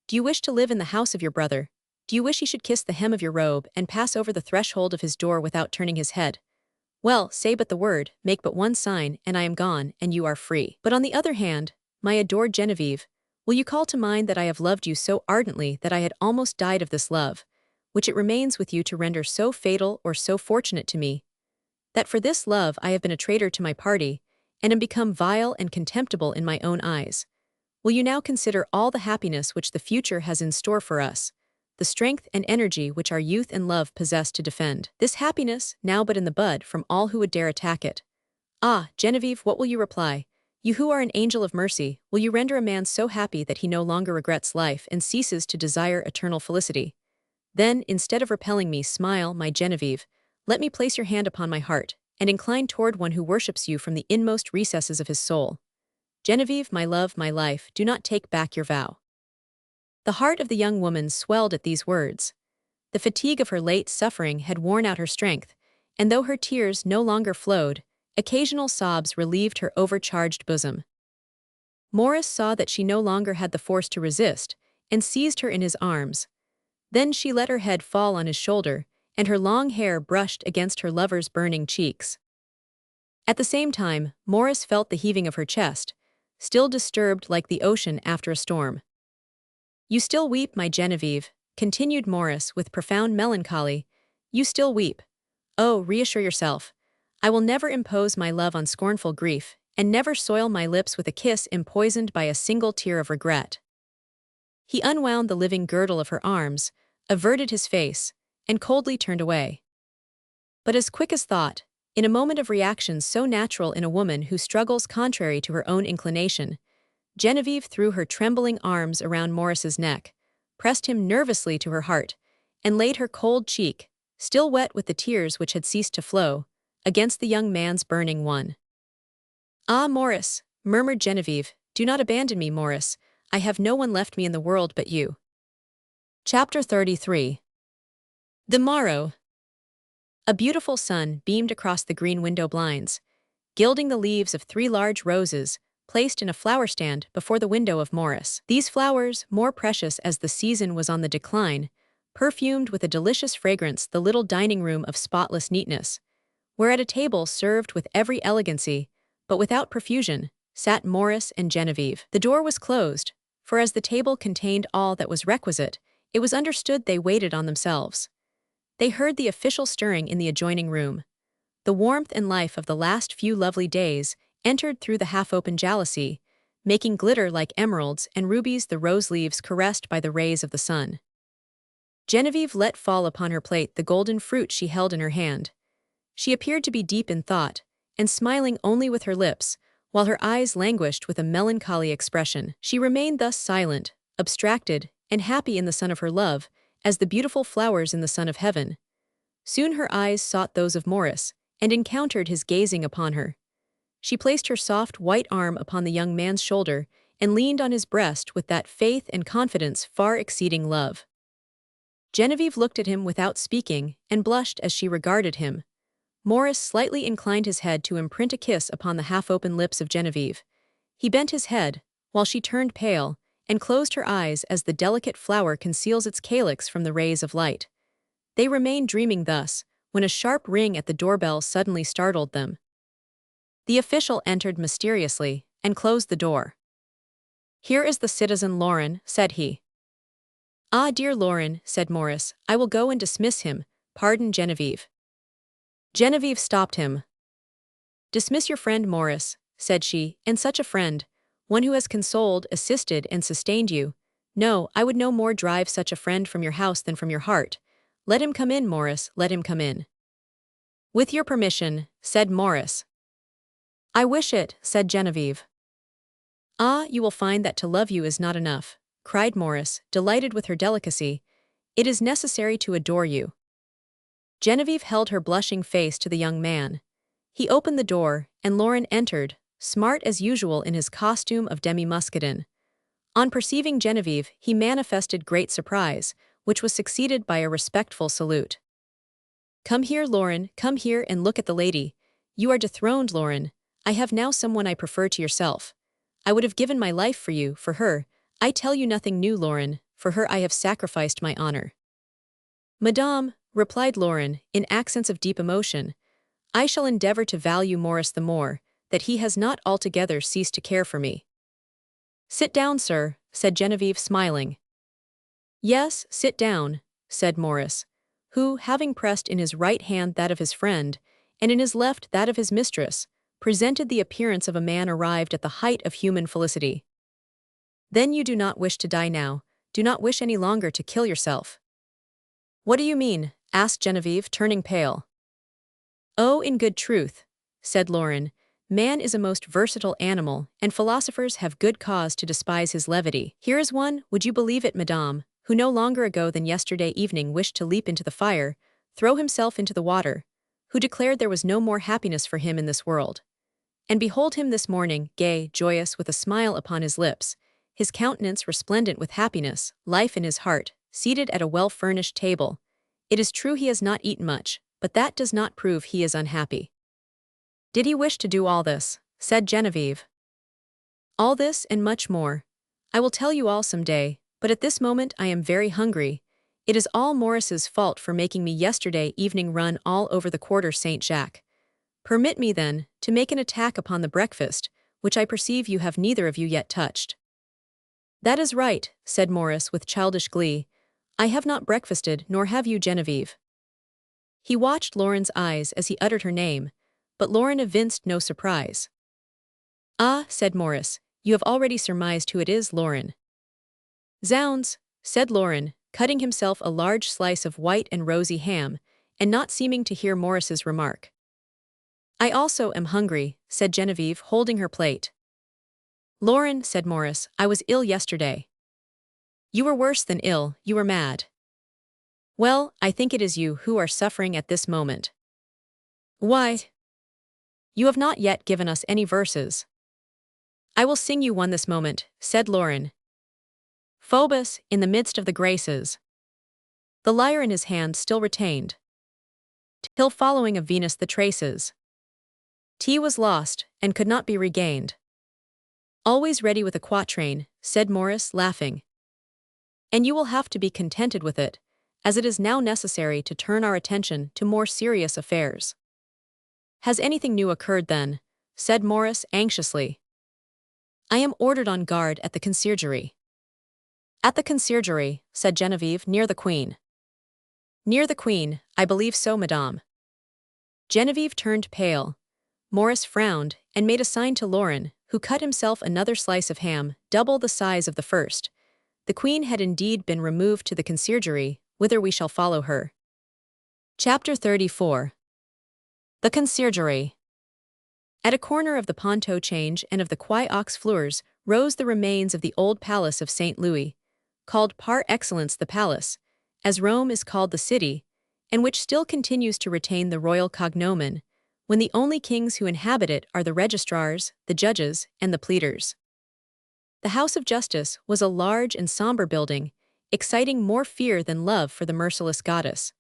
Do you wish to live in the house of your brother? Do you wish he should kiss the hem of your robe and pass over the threshold of his door without turning his head? Well, say but the word, make but one sign, and I am gone, and you are free. But on the other hand, my adored Genevieve, will you call to mind that I have loved you so ardently that I had almost died of this love, which it remains with you to render so fatal or so fortunate to me, that for this love I have been a traitor to my party, and am become vile and contemptible in my own eyes? Will you now consider all the happiness which the future has in store for us, the strength and energy which our youth and love possess to defend this happiness, now but in the bud, from all who would dare attack it? Ah, Genevieve, what will you reply? You who are an angel of mercy, will you render a man so happy that he no longer regrets life and ceases to desire eternal felicity? Then, instead of repelling me, smile, my Genevieve, let me place your hand upon my heart, and incline toward one who worships you from the inmost recesses of his soul. Genevieve, my love, my life, do not take back your vow. The heart of the young woman swelled at these words. The fatigue of her late suffering had worn out her strength, and though her tears no longer flowed, occasional sobs relieved her overcharged bosom. Maurice saw that she no longer had the force to resist, and seized her in his arms. Then she let her head fall on his shoulder, and her long hair brushed against her lover's burning cheeks. At the same time, Maurice felt the heaving of her chest, still disturbed like the ocean after a storm. You still weep, my Genevieve, continued Maurice with profound melancholy. You still weep. Oh, reassure yourself. I will never impose my love on scornful grief, and never soil my lips with a kiss empoisoned by a single tear of regret. He unwound the living girdle of her arms, averted his face, and coldly turned away. But as quick as thought, in a moment of reaction so natural in a woman who struggles contrary to her own inclination, Genevieve threw her trembling arms around Maurice's neck, pressed him nervously to her heart, and laid her cold cheek, still wet with the tears which had ceased to flow, against the young man's burning one. Ah, Maurice, murmured Genevieve, do not abandon me, Maurice. I have no one left me in the world but you. Chapter 33. The morrow. A beautiful sun beamed across the green window blinds, gilding the leaves of 3 large roses, placed in a flower stand before the window of Maurice. These flowers, more precious as the season was on the decline, perfumed with a delicious fragrance, the little dining room of spotless neatness, where at a table served with every elegancy, but without profusion, sat Maurice and Genevieve. The door was closed, for as the table contained all that was requisite, it was understood they waited on themselves. They heard the official stirring in the adjoining room. The warmth and life of the last few lovely days entered through the half-open jalousie, making glitter like emeralds and rubies the rose leaves caressed by the rays of the sun. Genevieve let fall upon her plate the golden fruit she held in her hand. She appeared to be deep in thought, and smiling only with her lips, while her eyes languished with a melancholy expression. She remained thus silent, abstracted, and happy in the sun of her love, as the beautiful flowers in the sun of heaven. Soon her eyes sought those of Maurice, and encountered his gazing upon her. She placed her soft white arm upon the young man's shoulder, and leaned on his breast with that faith and confidence far exceeding love. Genevieve looked at him without speaking, and blushed as she regarded him. Maurice slightly inclined his head to imprint a kiss upon the half-open lips of Genevieve. He bent his head, while she turned pale, and closed her eyes as the delicate flower conceals its calyx from the rays of light. They remained dreaming thus, when a sharp ring at the doorbell suddenly startled them. The official entered mysteriously, and closed the door. "Here is the citizen Lauren," said he. "Ah, dear Lauren," said Maurice, "I will go and dismiss him. Pardon, Genevieve." Genevieve stopped him. "Dismiss your friend Maurice," said she, "and such a friend, one who has consoled, assisted, and sustained you. No, I would no more drive such a friend from your house than from your heart. Let him come in, Maurice, let him come in." "With your permission," said Maurice. "I wish it," said Genevieve. "Ah, you will find that to love you is not enough," cried Maurice, delighted with her delicacy. "It is necessary to adore you." Genevieve held her blushing face to the young man. He opened the door, and Lauren entered, smart as usual in his costume of demi-muscadin. On perceiving Genevieve, he manifested great surprise, which was succeeded by a respectful salute. "Come here, Lauren, come here and look at the lady. You are dethroned, Lauren. I have now someone I prefer to yourself. I would have given my life for you, for her. I tell you nothing new, Lauren, for her I have sacrificed my honor." "Madame," replied Lauren, in accents of deep emotion, "I shall endeavor to value Maurice the more, that he has not altogether ceased to care for me." "Sit down, sir," said Genevieve, smiling. "Yes, sit down," said Maurice, who, having pressed in his right hand that of his friend, and in his left that of his mistress, presented the appearance of a man arrived at the height of human felicity. "Then you do not wish to die now, do not wish any longer to kill yourself?" "What do you mean?" asked Genevieve, turning pale. "Oh, in good truth," said Lauren, "man is a most versatile animal, and philosophers have good cause to despise his levity. Here is one, would you believe it, madame, who no longer ago than yesterday evening wished to leap into the fire, throw himself into the water, who declared there was no more happiness for him in this world. And behold him this morning, gay, joyous, with a smile upon his lips, his countenance resplendent with happiness, life in his heart, seated at a well-furnished table. It is true he has not eaten much, but that does not prove he is unhappy." "Did he wish to do all this?" said Genevieve. "All this and much more. I will tell you all some day, but at this moment I am very hungry. It is all Maurice's fault for making me yesterday evening run all over the quarter Saint-Jacques. Permit me, then, to make an attack upon the breakfast, which I perceive you have neither of you yet touched." "That is right," said Maurice with childish glee. "I have not breakfasted, nor have you, Genevieve." He watched Lauren's eyes as he uttered her name, but Lauren evinced no surprise. "Ah," said Maurice, "you have already surmised who it is, Lauren." "Zounds," said Lauren, cutting himself a large slice of white and rosy ham, and not seeming to hear Maurice's remark. "I also am hungry," said Genevieve, holding her plate. "Lauren," said Maurice, "I was ill yesterday." "You were worse than ill, you were mad." "Well, I think it is you who are suffering at this moment." "Why? You have not yet given us any verses." "I will sing you one this moment," said Lauren. "Phoebus, in the midst of the graces." The lyre in his hand still retained. "Till following of Venus the traces." Tea was lost, and could not be regained. "Always ready with a quatrain," said Maurice, laughing. "And you will have to be contented with it, as it is now necessary to turn our attention to more serious affairs." "Has anything new occurred then?" said Maurice anxiously. "I am ordered on guard at the conciergerie." "At the conciergerie," said Geneviève, "near the Queen." "Near the Queen, I believe so, madame." Geneviève turned pale. Maurice frowned and made a sign to Lauren, who cut himself another slice of ham, double the size of the first. The Queen had indeed been removed to the conciergerie, whither we shall follow her. Chapter 34. The Conciergerie. At a corner of the Ponto Change and of the Quai aux Fleurs rose the remains of the old palace of St. Louis, called par excellence the palace, as Rome is called the city, and which still continues to retain the royal cognomen, when the only kings who inhabit it are the registrars, the judges, and the pleaders. The House of Justice was a large and somber building, exciting more fear than love for the merciless goddess.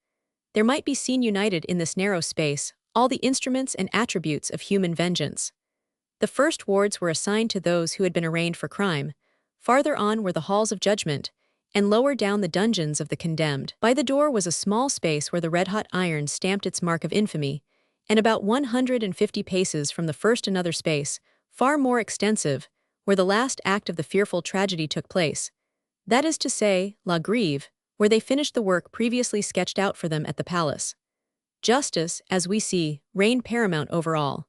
There might be seen united in this narrow space all the instruments and attributes of human vengeance. The first wards were assigned to those who had been arraigned for crime, farther on were the halls of judgment, and lower down the dungeons of the condemned. By the door was a small space where the red-hot iron stamped its mark of infamy, and about 150 paces from the first another space, far more extensive, where the last act of the fearful tragedy took place, that is to say, La Grève, where they finished the work previously sketched out for them at the palace. Justice, as we see, reigned paramount over all.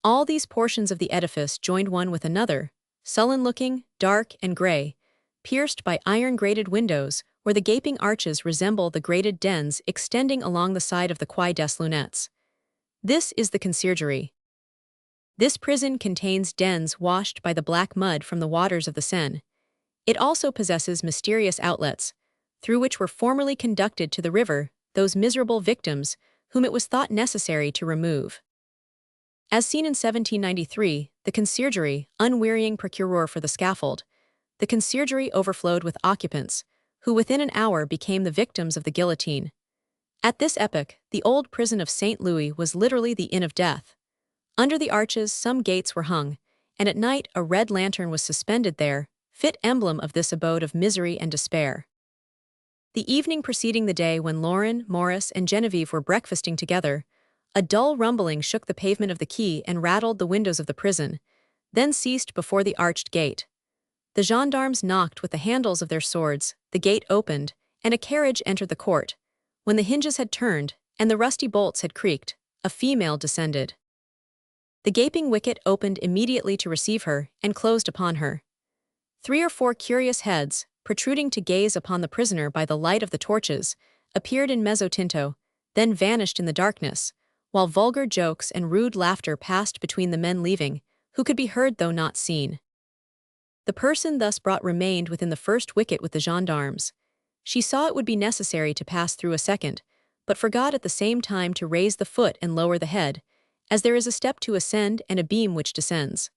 All these portions of the edifice joined one with another, sullen-looking, dark, and grey, pierced by iron-grated windows, where the gaping arches resemble the grated dens extending along the side of the Quai des Lunettes. This is the conciergerie. This prison contains dens washed by the black mud from the waters of the Seine. It also possesses mysterious outlets, through which were formerly conducted to the river those miserable victims whom it was thought necessary to remove. As seen in 1793, the conciergerie, unwearying procureur for the scaffold, the conciergerie overflowed with occupants, who within an hour became the victims of the guillotine. At this epoch, the old prison of St. Louis was literally the inn of death. Under the arches some gates were hung, and at night a red lantern was suspended there, fit emblem of this abode of misery and despair. The evening preceding the day when Lauren, Maurice, and Geneviève were breakfasting together, a dull rumbling shook the pavement of the quay and rattled the windows of the prison, then ceased before the arched gate. The gendarmes knocked with the handles of their swords, the gate opened, and a carriage entered the court. When the hinges had turned, and the rusty bolts had creaked, a female descended. The gaping wicket opened immediately to receive her, and closed upon her. 3 or 4 curious heads, protruding to gaze upon the prisoner by the light of the torches, appeared in mezzotinto, then vanished in the darkness, while vulgar jokes and rude laughter passed between the men leaving, who could be heard though not seen. The person thus brought remained within the first wicket with the gendarmes. She saw it would be necessary to pass through a second, but forgot at the same time to raise the foot and lower the head, as there is a step to ascend and a beam which descends.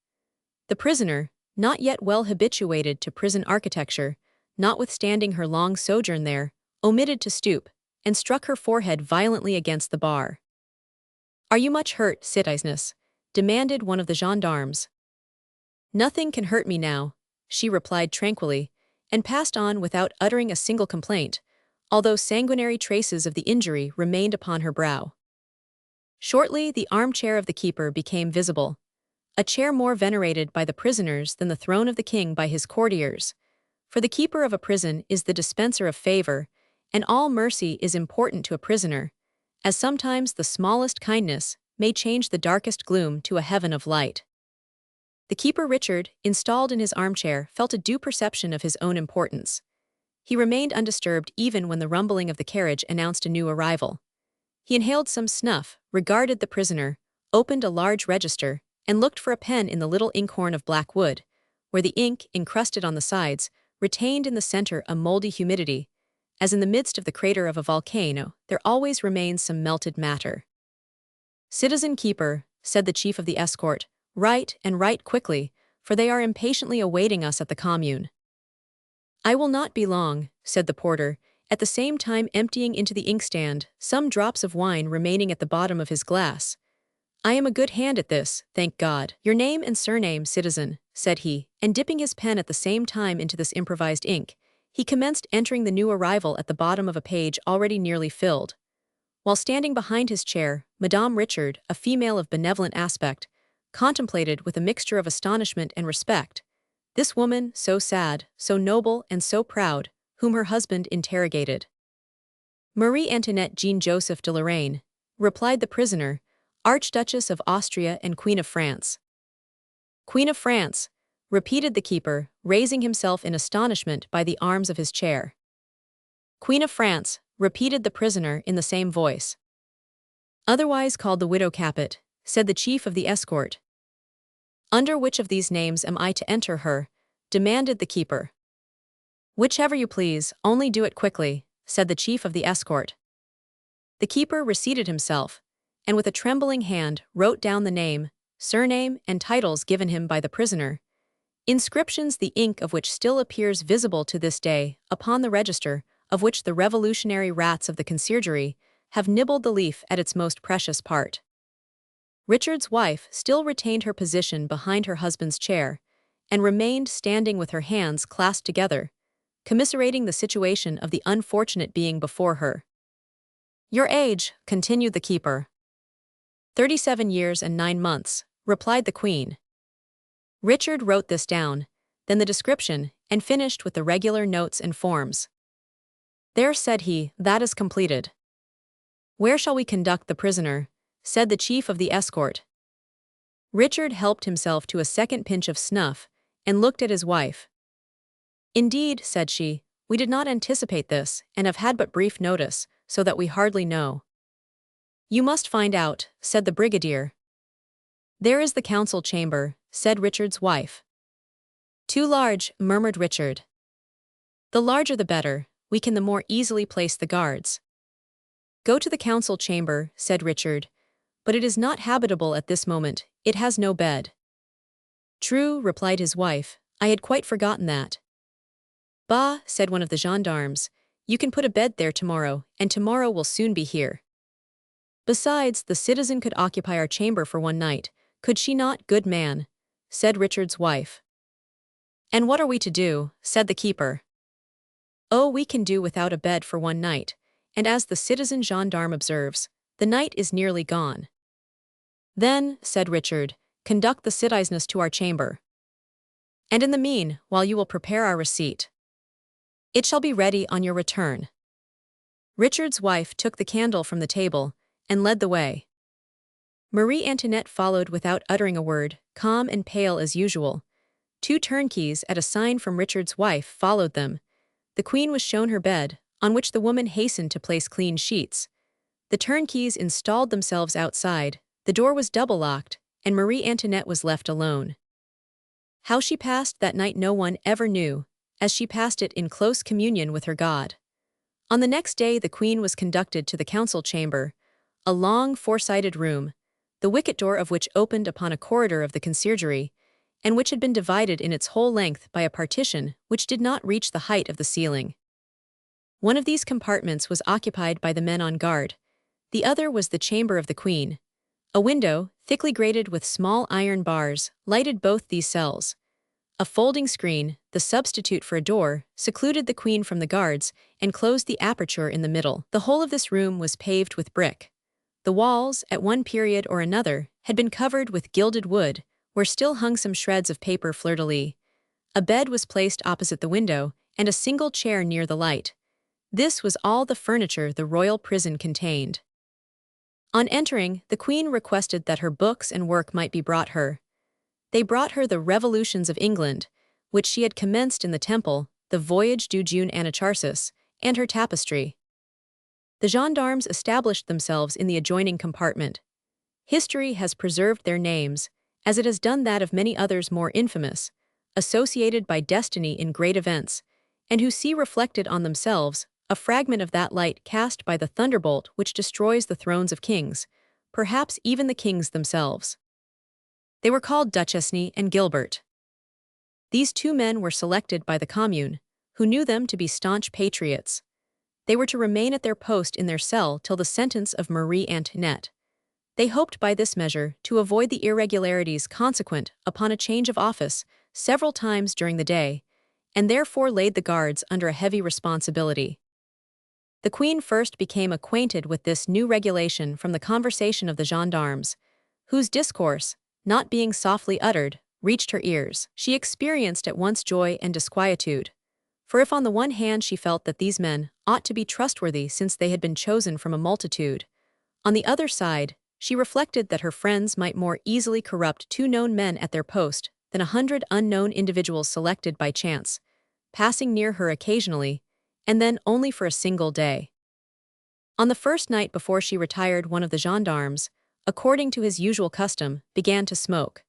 The prisoner, not yet well habituated to prison architecture, notwithstanding her long sojourn there, omitted to stoop, and struck her forehead violently against the bar. "Are you much hurt, citizeness?" demanded one of the gendarmes. "Nothing can hurt me now," she replied tranquilly, and passed on without uttering a single complaint, although sanguinary traces of the injury remained upon her brow. Shortly the armchair of the keeper became visible, a chair more venerated by the prisoners than the throne of the king by his courtiers, for the keeper of a prison is the dispenser of favor, and all mercy is important to a prisoner, as sometimes the smallest kindness may change the darkest gloom to a heaven of light. The keeper Richard, installed in his armchair, felt a due perception of his own importance. He remained undisturbed even when the rumbling of the carriage announced a new arrival. He inhaled some snuff, regarded the prisoner, opened a large register, and looked for a pen in the little inkhorn of black wood, where the ink, encrusted on the sides, retained in the center a moldy humidity, as in the midst of the crater of a volcano there always remains some melted matter. "Citizen keeper," said the chief of the escort, "write, and write quickly, for they are impatiently awaiting us at the commune." "I will not be long," said the porter, at the same time emptying into the inkstand some drops of wine remaining at the bottom of his glass. "I am a good hand at this, thank God. Your name and surname, citizen," said he, and dipping his pen at the same time into this improvised ink, He commenced entering the new arrival at the bottom of a page already nearly filled. While standing behind his chair, Madame Richard, a female of benevolent aspect, contemplated with a mixture of astonishment and respect this woman, so sad, so noble, and so proud, whom her husband interrogated. Marie Antoinette Jean-Joseph de Lorraine, replied the prisoner, Archduchess of Austria and Queen of France. Queen of France, repeated the keeper, raising himself in astonishment by the arms of his chair. Queen of France, repeated the prisoner in the same voice. Otherwise called the widow Capet, said the chief of the escort. Under which of these names am I to enter her? Demanded the keeper. Whichever you please, only do it quickly, said the chief of the escort. The keeper reseated himself, and with a trembling hand wrote down the name, surname, and titles given him by the prisoner, inscriptions the ink of which still appears visible to this day upon the register of which the revolutionary rats of the conciergerie have nibbled the leaf at its most precious part. Richard's wife still retained her position behind her husband's chair, and remained standing with her hands clasped together, commiserating the situation of the unfortunate being before her. Your age, continued the keeper. 37 years and 9 months, replied the queen. Richard wrote this down, then the description, and finished with the regular notes and forms. There, said he, that is completed. Where shall we conduct the prisoner? Said the chief of the escort. Richard helped himself to a second pinch of snuff, and looked at his wife. Indeed, said she, we did not anticipate this, and have had but brief notice, so that we hardly know. You must find out, said the brigadier. There is the council chamber, said Richard's wife. Too large, murmured Richard. The larger the better, we can the more easily place the guards. Go to the council chamber, said Richard, but it is not habitable at this moment, it has no bed. True, replied his wife, I had quite forgotten that. Bah, said one of the gendarmes, you can put a bed there tomorrow, and tomorrow will soon be here. Besides, the citizen could occupy our chamber for one night, could she not, good man? Said Richard's wife. And what are we to do? Said the keeper. Oh, we can do without a bed for one night, and as the citizen gendarme observes, the night is nearly gone. Then, said Richard, conduct the citizens to our chamber. And in the mean, while you will prepare our receipt. It shall be ready on your return. Richard's wife took the candle from the table, and led the way. Marie Antoinette followed without uttering a word, calm and pale as usual. 2 turnkeys at a sign from Richard's wife followed them. The queen was shown her bed, on which the woman hastened to place clean sheets. The turnkeys installed themselves outside, the door was double-locked, and Marie Antoinette was left alone. How she passed that night no one ever knew, as she passed it in close communion with her God. On the next day the queen was conducted to the council chamber, a long four-sided room, the wicket door of which opened upon a corridor of the conciergerie, and which had been divided in its whole length by a partition which did not reach the height of the ceiling. One of these compartments was occupied by the men on guard, the other was the chamber of the queen. A window, thickly grated with small iron bars, lighted both these cells. A folding screen, the substitute for a door, secluded the queen from the guards and closed the aperture in the middle. The whole of this room was paved with brick. The walls, at one period or another, had been covered with gilded wood, where still hung some shreds of paper fleur-de-lis. A bed was placed opposite the window, and a single chair near the light. This was all the furniture the royal prison contained. On entering, the queen requested that her books and work might be brought her. They brought her the Revolutions of England, which she had commenced in the Temple, the Voyage du Jeune Anacharsis, and her tapestry. The gendarmes established themselves in the adjoining compartment. History has preserved their names, as it has done that of many others more infamous, associated by destiny in great events, and who see reflected on themselves a fragment of that light cast by the thunderbolt which destroys the thrones of kings, perhaps even the kings themselves. They were called Duchesne and Gilbert. These 2 men were selected by the Commune, who knew them to be staunch patriots. They were to remain at their post in their cell till the sentence of Marie Antoinette. They hoped by this measure to avoid the irregularities consequent upon a change of office several times during the day, and therefore laid the guards under a heavy responsibility. The queen first became acquainted with this new regulation from the conversation of the gendarmes, whose discourse, not being softly uttered, reached her ears. She experienced at once joy and disquietude. For if on the one hand she felt that these men ought to be trustworthy since they had been chosen from a multitude, on the other side, she reflected that her friends might more easily corrupt 2 known men at their post than 100 unknown individuals selected by chance, passing near her occasionally, and then only for a single day. On the first night before she retired, one of the gendarmes, according to his usual custom, began to smoke.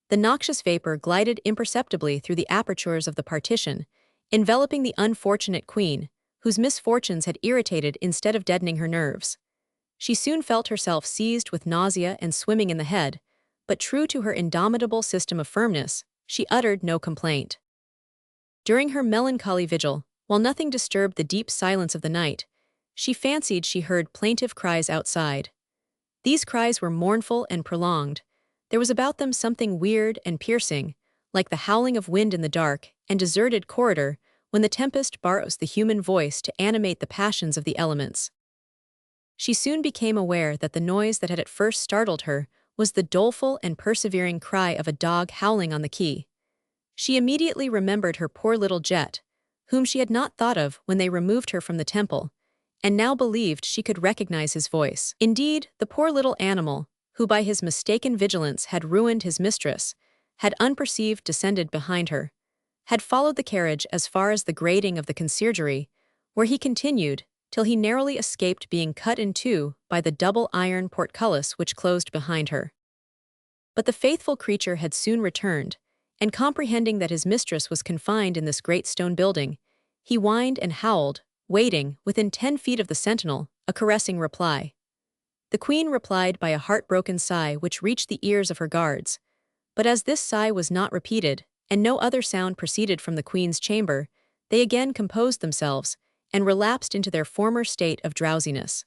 The noxious vapor glided imperceptibly through the apertures of the partition, enveloping the unfortunate queen, whose misfortunes had irritated instead of deadening her nerves. She soon felt herself seized with nausea and swimming in the head, but true to her indomitable system of firmness, she uttered no complaint. During her melancholy vigil, while nothing disturbed the deep silence of the night, she fancied she heard plaintive cries outside. These cries were mournful and prolonged. There was about them something weird and piercing, like the howling of wind in the dark and deserted corridor when the tempest borrows the human voice to animate the passions of the elements. She soon became aware that the noise that had at first startled her was the doleful and persevering cry of a dog howling on the quay. She immediately remembered her poor little Jet, whom she had not thought of when they removed her from the temple, and now believed she could recognize his voice. Indeed, the poor little animal, who by his mistaken vigilance had ruined his mistress, had unperceived descended behind her, had followed the carriage as far as the grating of the conciergerie, where he continued, till he narrowly escaped being cut in two by the double iron portcullis which closed behind her. But the faithful creature had soon returned, and comprehending that his mistress was confined in this great stone building, he whined and howled, waiting, within 10 feet of the sentinel, a caressing reply. The queen replied by a heartbroken sigh which reached the ears of her guards, but as this sigh was not repeated, and no other sound proceeded from the queen's chamber, they again composed themselves, and relapsed into their former state of drowsiness.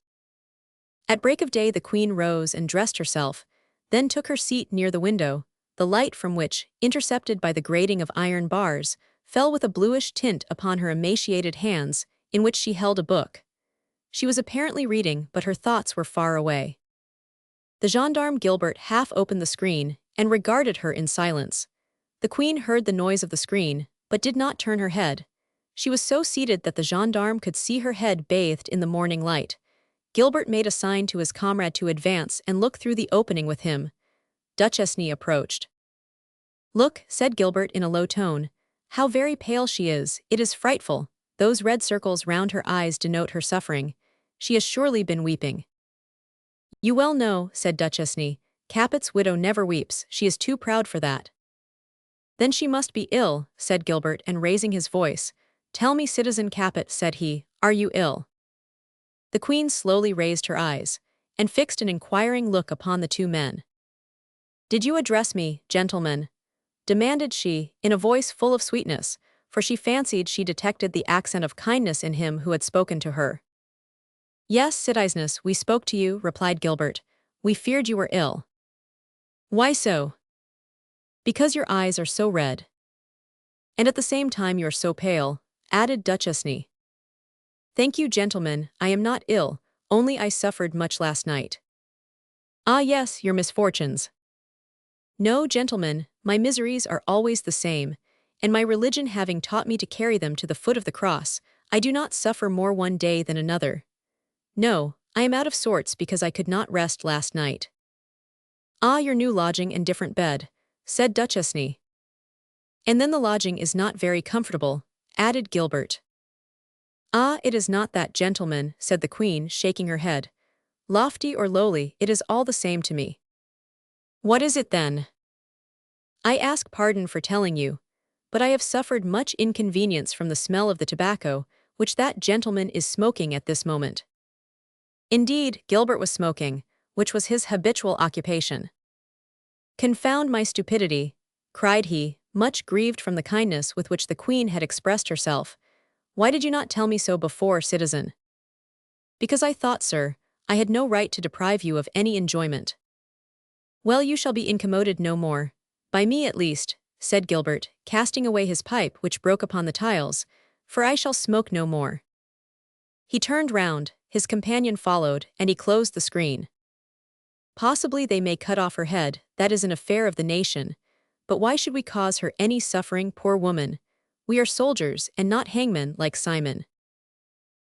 At break of day the queen rose and dressed herself, then took her seat near the window, the light from which, intercepted by the grating of iron bars, fell with a bluish tint upon her emaciated hands, in which she held a book. She was apparently reading, but her thoughts were far away. The gendarme Gilbert half opened the screen, and regarded her in silence. The queen heard the noise of the screen, but did not turn her head. She was so seated that the gendarme could see her head bathed in the morning light. Gilbert made a sign to his comrade to advance and look through the opening with him. Duchesne approached. "Look," said Gilbert in a low tone. "How very pale she is, it is frightful. Those red circles round her eyes denote her suffering. She has surely been weeping." "You well know," said Duchesne, "Capet's widow never weeps, she is too proud for that." "Then she must be ill," said Gilbert, and raising his voice, "Tell me, Citizen Capet," said he, "are you ill?" The queen slowly raised her eyes, and fixed an inquiring look upon the 2 men. "Did you address me, gentlemen?" demanded she, in a voice full of sweetness, for she fancied she detected the accent of kindness in him who had spoken to her. "Yes, citizeness, we spoke to you," replied Gilbert. "We feared you were ill." "Why so?" "Because your eyes are so red." "And at the same time you are so pale," added Duchesne. "Thank you, gentlemen, I am not ill, only I suffered much last night." "Ah yes, your misfortunes." "No, gentlemen, my miseries are always the same, and my religion having taught me to carry them to the foot of the cross, I do not suffer more one day than another. No, I am out of sorts because I could not rest last night." "Ah, your new lodging and different bed," said Duchesne. "And then the lodging is not very comfortable," added Gilbert. "Ah, it is not that, gentlemen," said the queen, shaking her head. "Lofty or lowly, it is all the same to me." "What is it then?" "I ask pardon for telling you, but I have suffered much inconvenience from the smell of the tobacco, which that gentleman is smoking at this moment." Indeed, Gilbert was smoking, which was his habitual occupation. "Confound my stupidity," cried he, much grieved from the kindness with which the queen had expressed herself. "Why did you not tell me so before, citizen?" "Because I thought, sir, I had no right to deprive you of any enjoyment." "Well, you shall be incommoded no more, by me at least," said Gilbert, casting away his pipe which broke upon the tiles, for I shall smoke no more. He turned round, his companion followed, and he closed the screen. Possibly they may cut off her head, that is an affair of the nation, but why should we cause her any suffering, poor woman? We are soldiers, and not hangmen like Simon.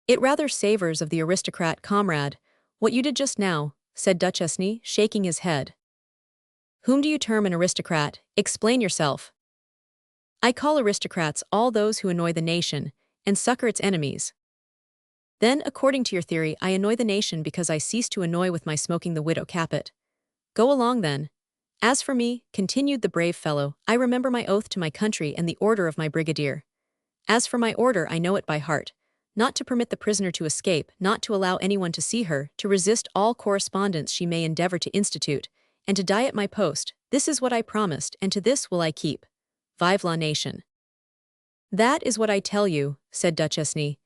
It rather savors of the aristocrat, comrade, what you did just now, said Duchesne, shaking his head. Whom do you term an aristocrat? Explain yourself. I call aristocrats all those who annoy the nation, and succor its enemies. Then, according to your theory, I annoy the nation because I cease to annoy with my smoking the widow Capet. Go along then. As for me, continued the brave fellow, I remember my oath to my country and the order of my brigadier. As for my order, I know it by heart. Not to permit the prisoner to escape, not to allow anyone to see her, to resist all correspondence she may endeavor to institute, and to die at my post. This is what I promised, and to this will I keep. Vive la nation. That is what I tell you, said Duchesne.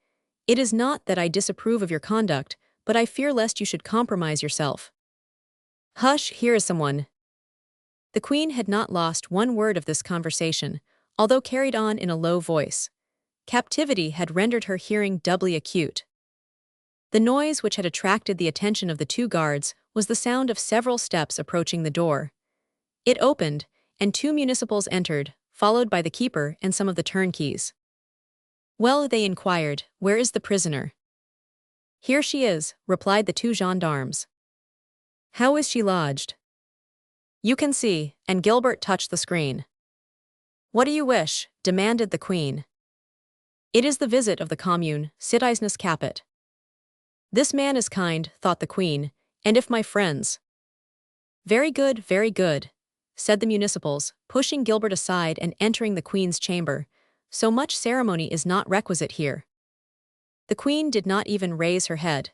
It is not that I disapprove of your conduct, but I fear lest you should compromise yourself. Hush, here is someone. The Queen had not lost one word of this conversation, although carried on in a low voice. Captivity had rendered her hearing doubly acute. The noise which had attracted the attention of the two guards was the sound of several steps approaching the door. It opened, and two municipals entered, followed by the keeper and some of the turnkeys. Well, they inquired, where is the prisoner? Here she is, replied the two gendarmes. How is she lodged? You can see, and Gilbert touched the screen. What do you wish? Demanded the Queen. It is the visit of the commune, citizeness Capet. This man is kind, thought the Queen, and if my friends. Very good, said the municipals, pushing Gilbert aside and entering the Queen's chamber. So much ceremony is not requisite here. The Queen did not even raise her head,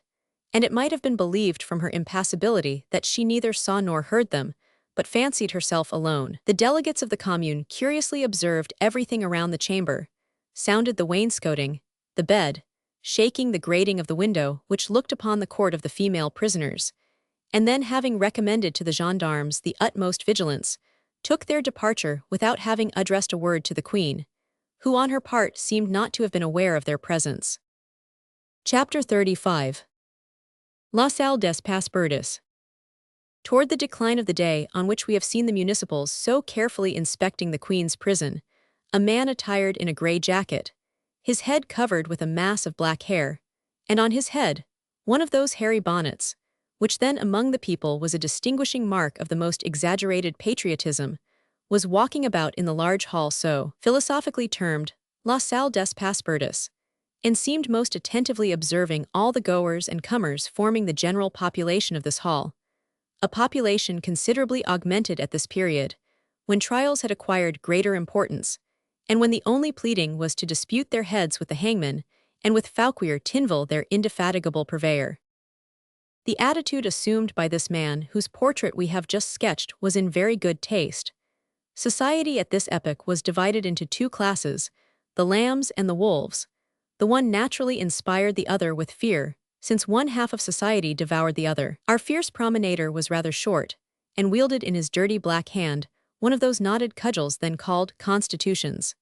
and it might have been believed from her impassibility that she neither saw nor heard them, but fancied herself alone. The delegates of the commune curiously observed everything around the chamber, sounded the wainscoting, the bed, shaking the grating of the window which looked upon the court of the female prisoners, and then having recommended to the gendarmes the utmost vigilance, took their departure without having addressed a word to the Queen, who on her part seemed not to have been aware of their presence. Chapter 35. La Salle des Passepartout. Toward the decline of the day on which we have seen the municipals so carefully inspecting the Queen's prison, a man attired in a grey jacket, his head covered with a mass of black hair, and on his head, one of those hairy bonnets, which then among the people was a distinguishing mark of the most exaggerated patriotism, was walking about in the large hall so philosophically termed La Salle des Passepartout, and seemed most attentively observing all the goers and comers forming the general population of this hall, a population considerably augmented at this period, when trials had acquired greater importance, and when the only pleading was to dispute their heads with the hangman, and with Fauquier Tinville their indefatigable purveyor. The attitude assumed by this man, whose portrait we have just sketched, was in very good taste. Society at this epoch was divided into two classes, the lambs and the wolves. The one naturally inspired the other with fear, since one half of society devoured the other. Our fierce promenader was rather short, and wielded in his dirty black hand one of those knotted cudgels then called constitutions.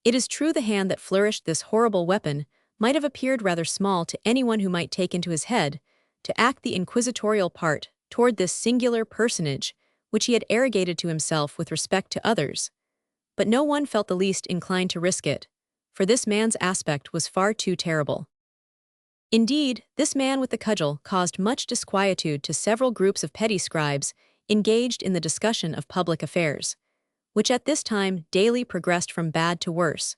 It is true the hand that flourished this horrible weapon might have appeared rather small to anyone who might take into his head to act the inquisitorial part toward this singular personage which he had arrogated to himself with respect to others. But no one felt the least inclined to risk it, for this man's aspect was far too terrible. Indeed, this man with the cudgel caused much disquietude to several groups of petty scribes engaged in the discussion of public affairs, which at this time daily progressed from bad to worse,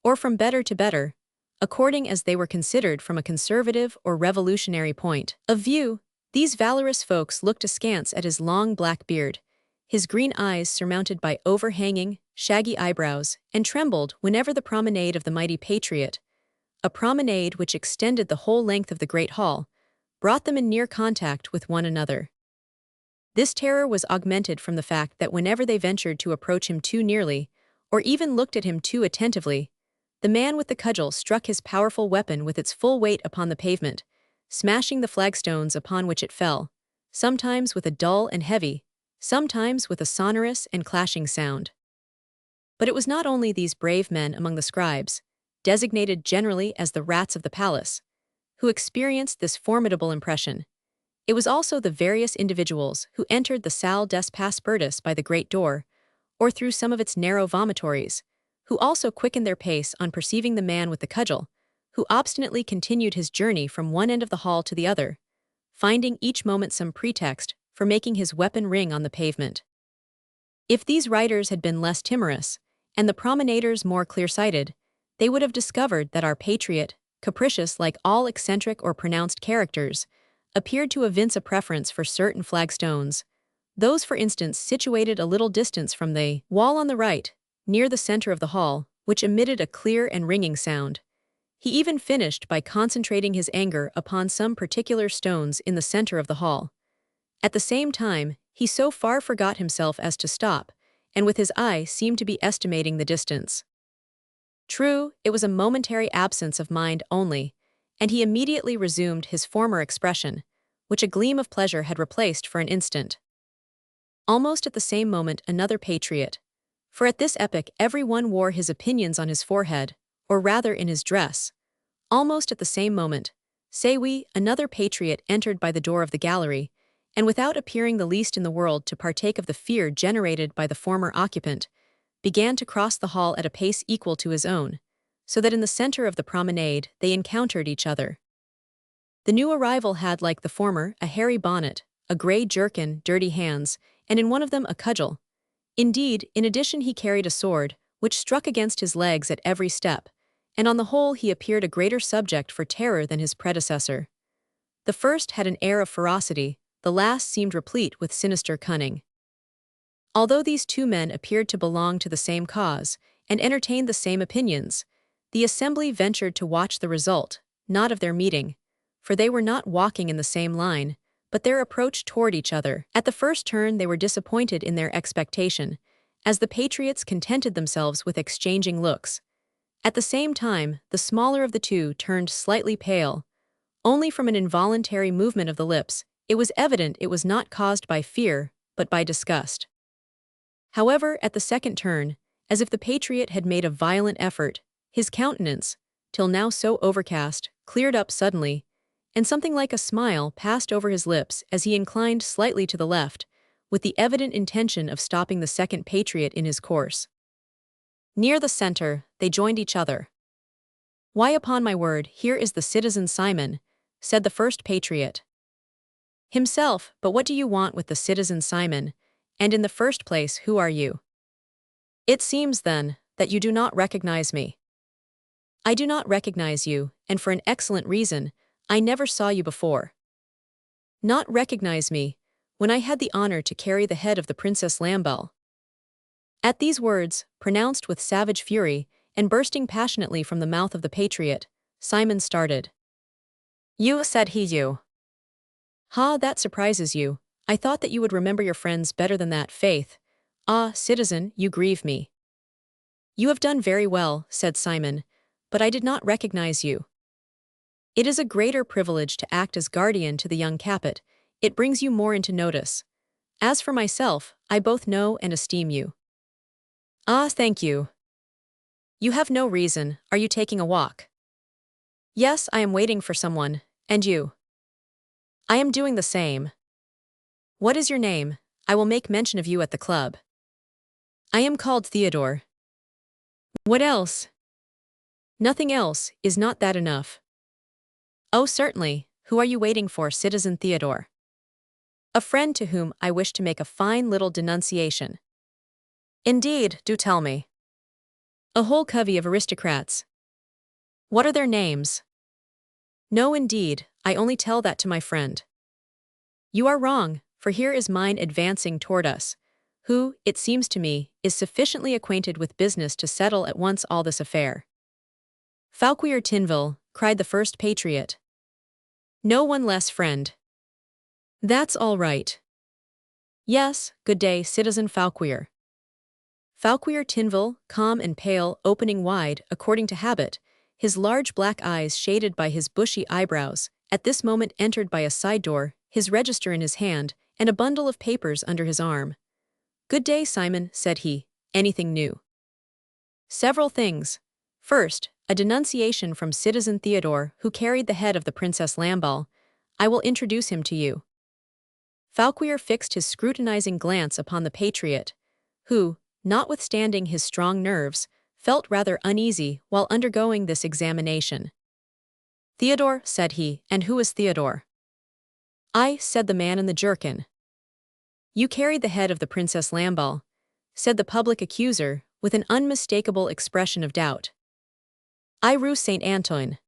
or from better to better, according as they were considered from a conservative or revolutionary point of view. These valorous folks looked askance at his long black beard, his green eyes surmounted by overhanging, shaggy eyebrows, and trembled whenever the promenade of the mighty patriot, a promenade which extended the whole length of the great hall, brought them in near contact with one another. This terror was augmented from the fact that whenever they ventured to approach him too nearly, or even looked at him too attentively, the man with the cudgel struck his powerful weapon with its full weight upon the pavement, smashing the flagstones upon which it fell, sometimes with a dull and heavy, sometimes with a sonorous and clashing sound. But it was not only these brave men among the scribes, designated generally as the rats of the palace, who experienced this formidable impression. It was also the various individuals who entered the salle des Passpertis by the great door, or through some of its narrow vomitories, who also quickened their pace on perceiving the man with the cudgel, who obstinately continued his journey from one end of the hall to the other, finding each moment some pretext for making his weapon ring on the pavement. If these riders had been less timorous, and the promenaders more clear-sighted, they would have discovered that our patriot, capricious like all eccentric or pronounced characters, appeared to evince a preference for certain flagstones, those for instance situated a little distance from the wall on the right, near the center of the hall, which emitted a clear and ringing sound. He even finished by concentrating his anger upon some particular stones in the center of the hall. At the same time, he so far forgot himself as to stop, and with his eye seemed to be estimating the distance. True, it was a momentary absence of mind only, and he immediately resumed his former expression, which a gleam of pleasure had replaced for an instant. Almost at the same moment another patriot, for at this epoch every one wore his opinions on his forehead, or rather in his dress. Almost at the same moment, say we, another patriot entered by the door of the gallery, and without appearing the least in the world to partake of the fear generated by the former occupant, began to cross the hall at a pace equal to his own, so that in the center of the promenade they encountered each other. The new arrival had, like the former, a hairy bonnet, a gray jerkin, dirty hands, and in one of them a cudgel. Indeed, in addition he carried a sword, which struck against his legs at every step, and on the whole he appeared a greater subject for terror than his predecessor. The first had an air of ferocity, the last seemed replete with sinister cunning. Although these two men appeared to belong to the same cause, and entertained the same opinions, the assembly ventured to watch the result, not of their meeting, for they were not walking in the same line, but their approach toward each other. At the first turn they were disappointed in their expectation, as the patriots contented themselves with exchanging looks. At the same time, the smaller of the two turned slightly pale. Only from an involuntary movement of the lips, it was evident it was not caused by fear, but by disgust. However, at the second turn, as if the patriot had made a violent effort, his countenance, till now so overcast, cleared up suddenly, and something like a smile passed over his lips as he inclined slightly to the left, with the evident intention of stopping the second patriot in his course. Near the center, they joined each other. "Why, upon my word, here is the citizen Simon," said the first patriot. "Himself, but what do you want with the citizen Simon, and in the first place, who are you?" "It seems, then, that you do not recognize me." "I do not recognize you, and for an excellent reason. I never saw you before." "Not recognize me, when I had the honor to carry the head of the Princess Lamballe." At these words, pronounced with savage fury, and bursting passionately from the mouth of the patriot, Simon started. "You," said he, "you. Ha, that surprises you. I thought that you would remember your friends better than that, faith. Ah, citizen, you grieve me." "You have done very well," said Simon, "but I did not recognize you." "It is a greater privilege to act as guardian to the young capet. It brings you more into notice. As for myself, I both know and esteem you." "Ah, thank you." "You have no reason. Are you taking a walk?" "Yes, I am waiting for someone. And you?" "I am doing the same." "What is your name? I will make mention of you at the club." "I am called Theodore." "What else?" "Nothing else. Is not that enough?" "Oh, certainly. Who are you waiting for, citizen Theodore?" "A friend to whom I wish to make a fine little denunciation." "Indeed, do tell me." "A whole covey of aristocrats." "What are their names?" "No, indeed, I only tell that to my friend." "You are wrong, for here is mine advancing toward us, who, it seems to me, is sufficiently acquainted with business to settle at once all this affair." "Fauquier Tinville," cried the first patriot. "No one less, friend." "That's all right." "Yes, good day, citizen Fauquier." Fauquier Tinville, calm and pale, opening wide, according to habit, his large black eyes shaded by his bushy eyebrows, at this moment entered by a side door, his register in his hand, and a bundle of papers under his arm. "Good day, Simon," said he. "Anything new?" Several things. First, a denunciation from citizen Theodore, who carried the head of the Princess Lamballe. I will introduce him to you. Fauquier fixed his scrutinizing glance upon the patriot, who, notwithstanding his strong nerves, felt rather uneasy while undergoing this examination. Theodore, said he, and who is Theodore? I, said the man in the jerkin. You carried the head of the Princess Lamballe, said the public accuser, with an unmistakable expression of doubt. I rue Saint Antoine.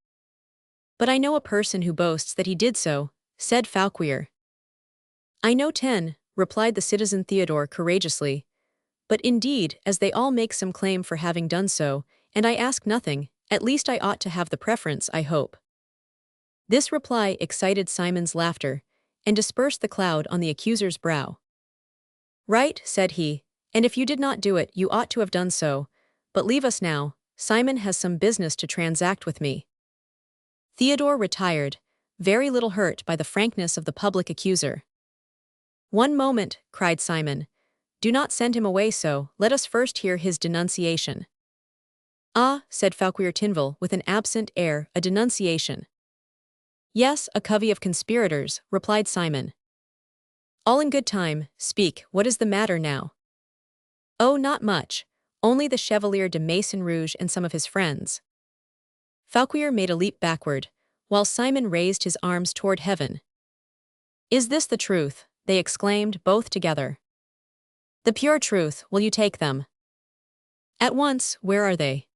But I know a person who boasts that he did so, said Fauquier. I know 10, replied the citizen Theodore courageously. But indeed, as they all make some claim for having done so, and I ask nothing, at least I ought to have the preference, I hope. This reply excited Simon's laughter, and dispersed the cloud on the accuser's brow. Right, said he, and if you did not do it, you ought to have done so, but leave us now, Simon has some business to transact with me. Theodore retired, very little hurt by the frankness of the public accuser. One moment, cried Simon. Do not send him away so, let us first hear his denunciation. Ah, said Fauquier Tinville with an absent air, a denunciation. Yes, a covey of conspirators, replied Simon. All in good time, speak, what is the matter now? Oh, not much, only the Chevalier de Maison-Rouge and some of his friends. Fauquier made a leap backward, while Simon raised his arms toward heaven. Is this the truth? They exclaimed, both together. The pure truth, will you take them? At once, where are they?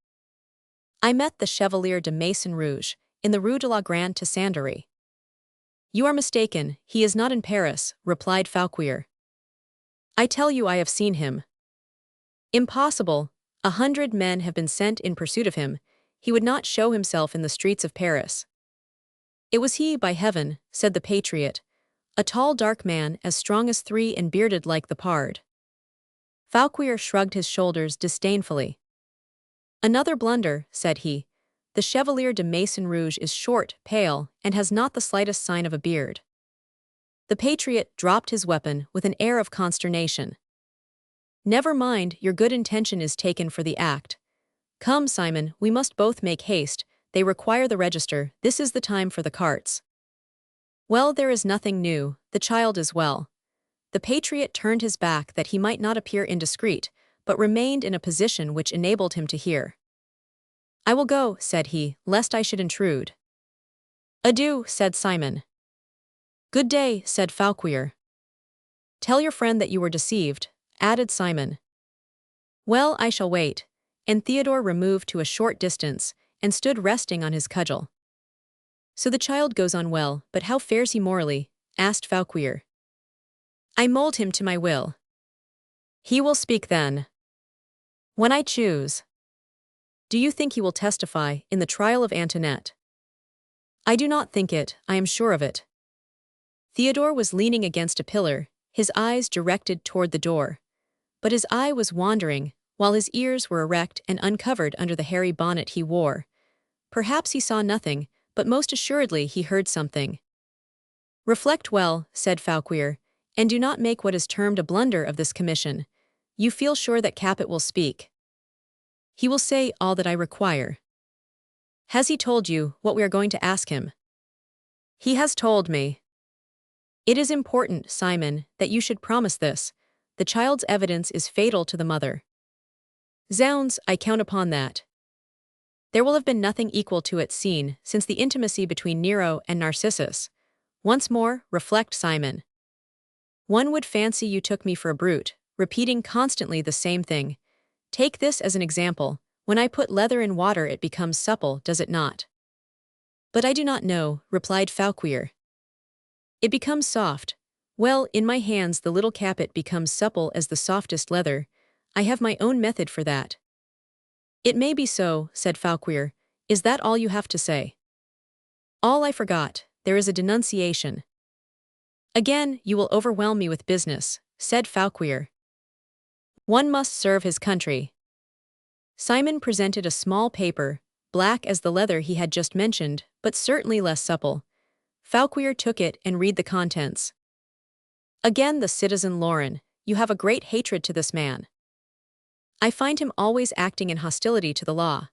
I met the Chevalier de Maison-Rouge, in the Rue de la Grande Tissonnerie. You are mistaken, he is not in Paris, replied Fauquier. I tell you I have seen him. Impossible, 100 men have been sent in pursuit of him, he would not show himself in the streets of Paris. It was he, by heaven, said the patriot, a tall dark man as strong as 3 and bearded like the pard. Fauquier shrugged his shoulders disdainfully. Another blunder, said he. The Chevalier de Maison-Rouge is short, pale, and has not the slightest sign of a beard. The patriot dropped his weapon with an air of consternation. Never mind, your good intention is taken for the act. Come, Simon, we must both make haste, they require the register, this is the time for the carts. Well, there is nothing new, the child is well. The patriot turned his back that he might not appear indiscreet, but remained in a position which enabled him to hear. I will go, said he, lest I should intrude. Adieu, said Simon. Good day, said Fauquier. Tell your friend that you were deceived, added Simon. Well, I shall wait, and Theodore removed to a short distance, and stood resting on his cudgel. So the child goes on well, but how fares he morally? Asked Fauquier. I mold him to my will. He will speak then. When I choose. Do you think he will testify in the trial of Antoinette? I do not think it, I am sure of it. Theodore was leaning against a pillar, his eyes directed toward the door. But his eye was wandering, while his ears were erect and uncovered under the hairy bonnet he wore. Perhaps he saw nothing, but most assuredly he heard something. Reflect well, said Fauquier, and do not make what is termed a blunder of this commission. You feel sure that Capet will speak. He will say all that I require. Has he told you what we are going to ask him? He has told me. It is important, Simon, that you should promise this. The child's evidence is fatal to the mother. Zounds, I count upon that. There will have been nothing equal to it seen since the intimacy between Nero and Narcissus. Once more, reflect, Simon. One would fancy you took me for a brute, repeating constantly the same thing. Take this as an example. When I put leather in water it becomes supple, does it not? But I do not know, replied Fauquier. It becomes soft. Well, in my hands the little Capet becomes supple as the softest leather. I have my own method for that. It may be so, said Fauquier. Is that all you have to say? All I forgot, there is a denunciation. Again, you will overwhelm me with business, said Fauquier. One must serve his country. Simon presented a small paper, black as the leather he had just mentioned, but certainly less supple. Fauquier took it and read the contents. Again the citizen Lauren, you have a great hatred to this man. I find him always acting in hostility to the law.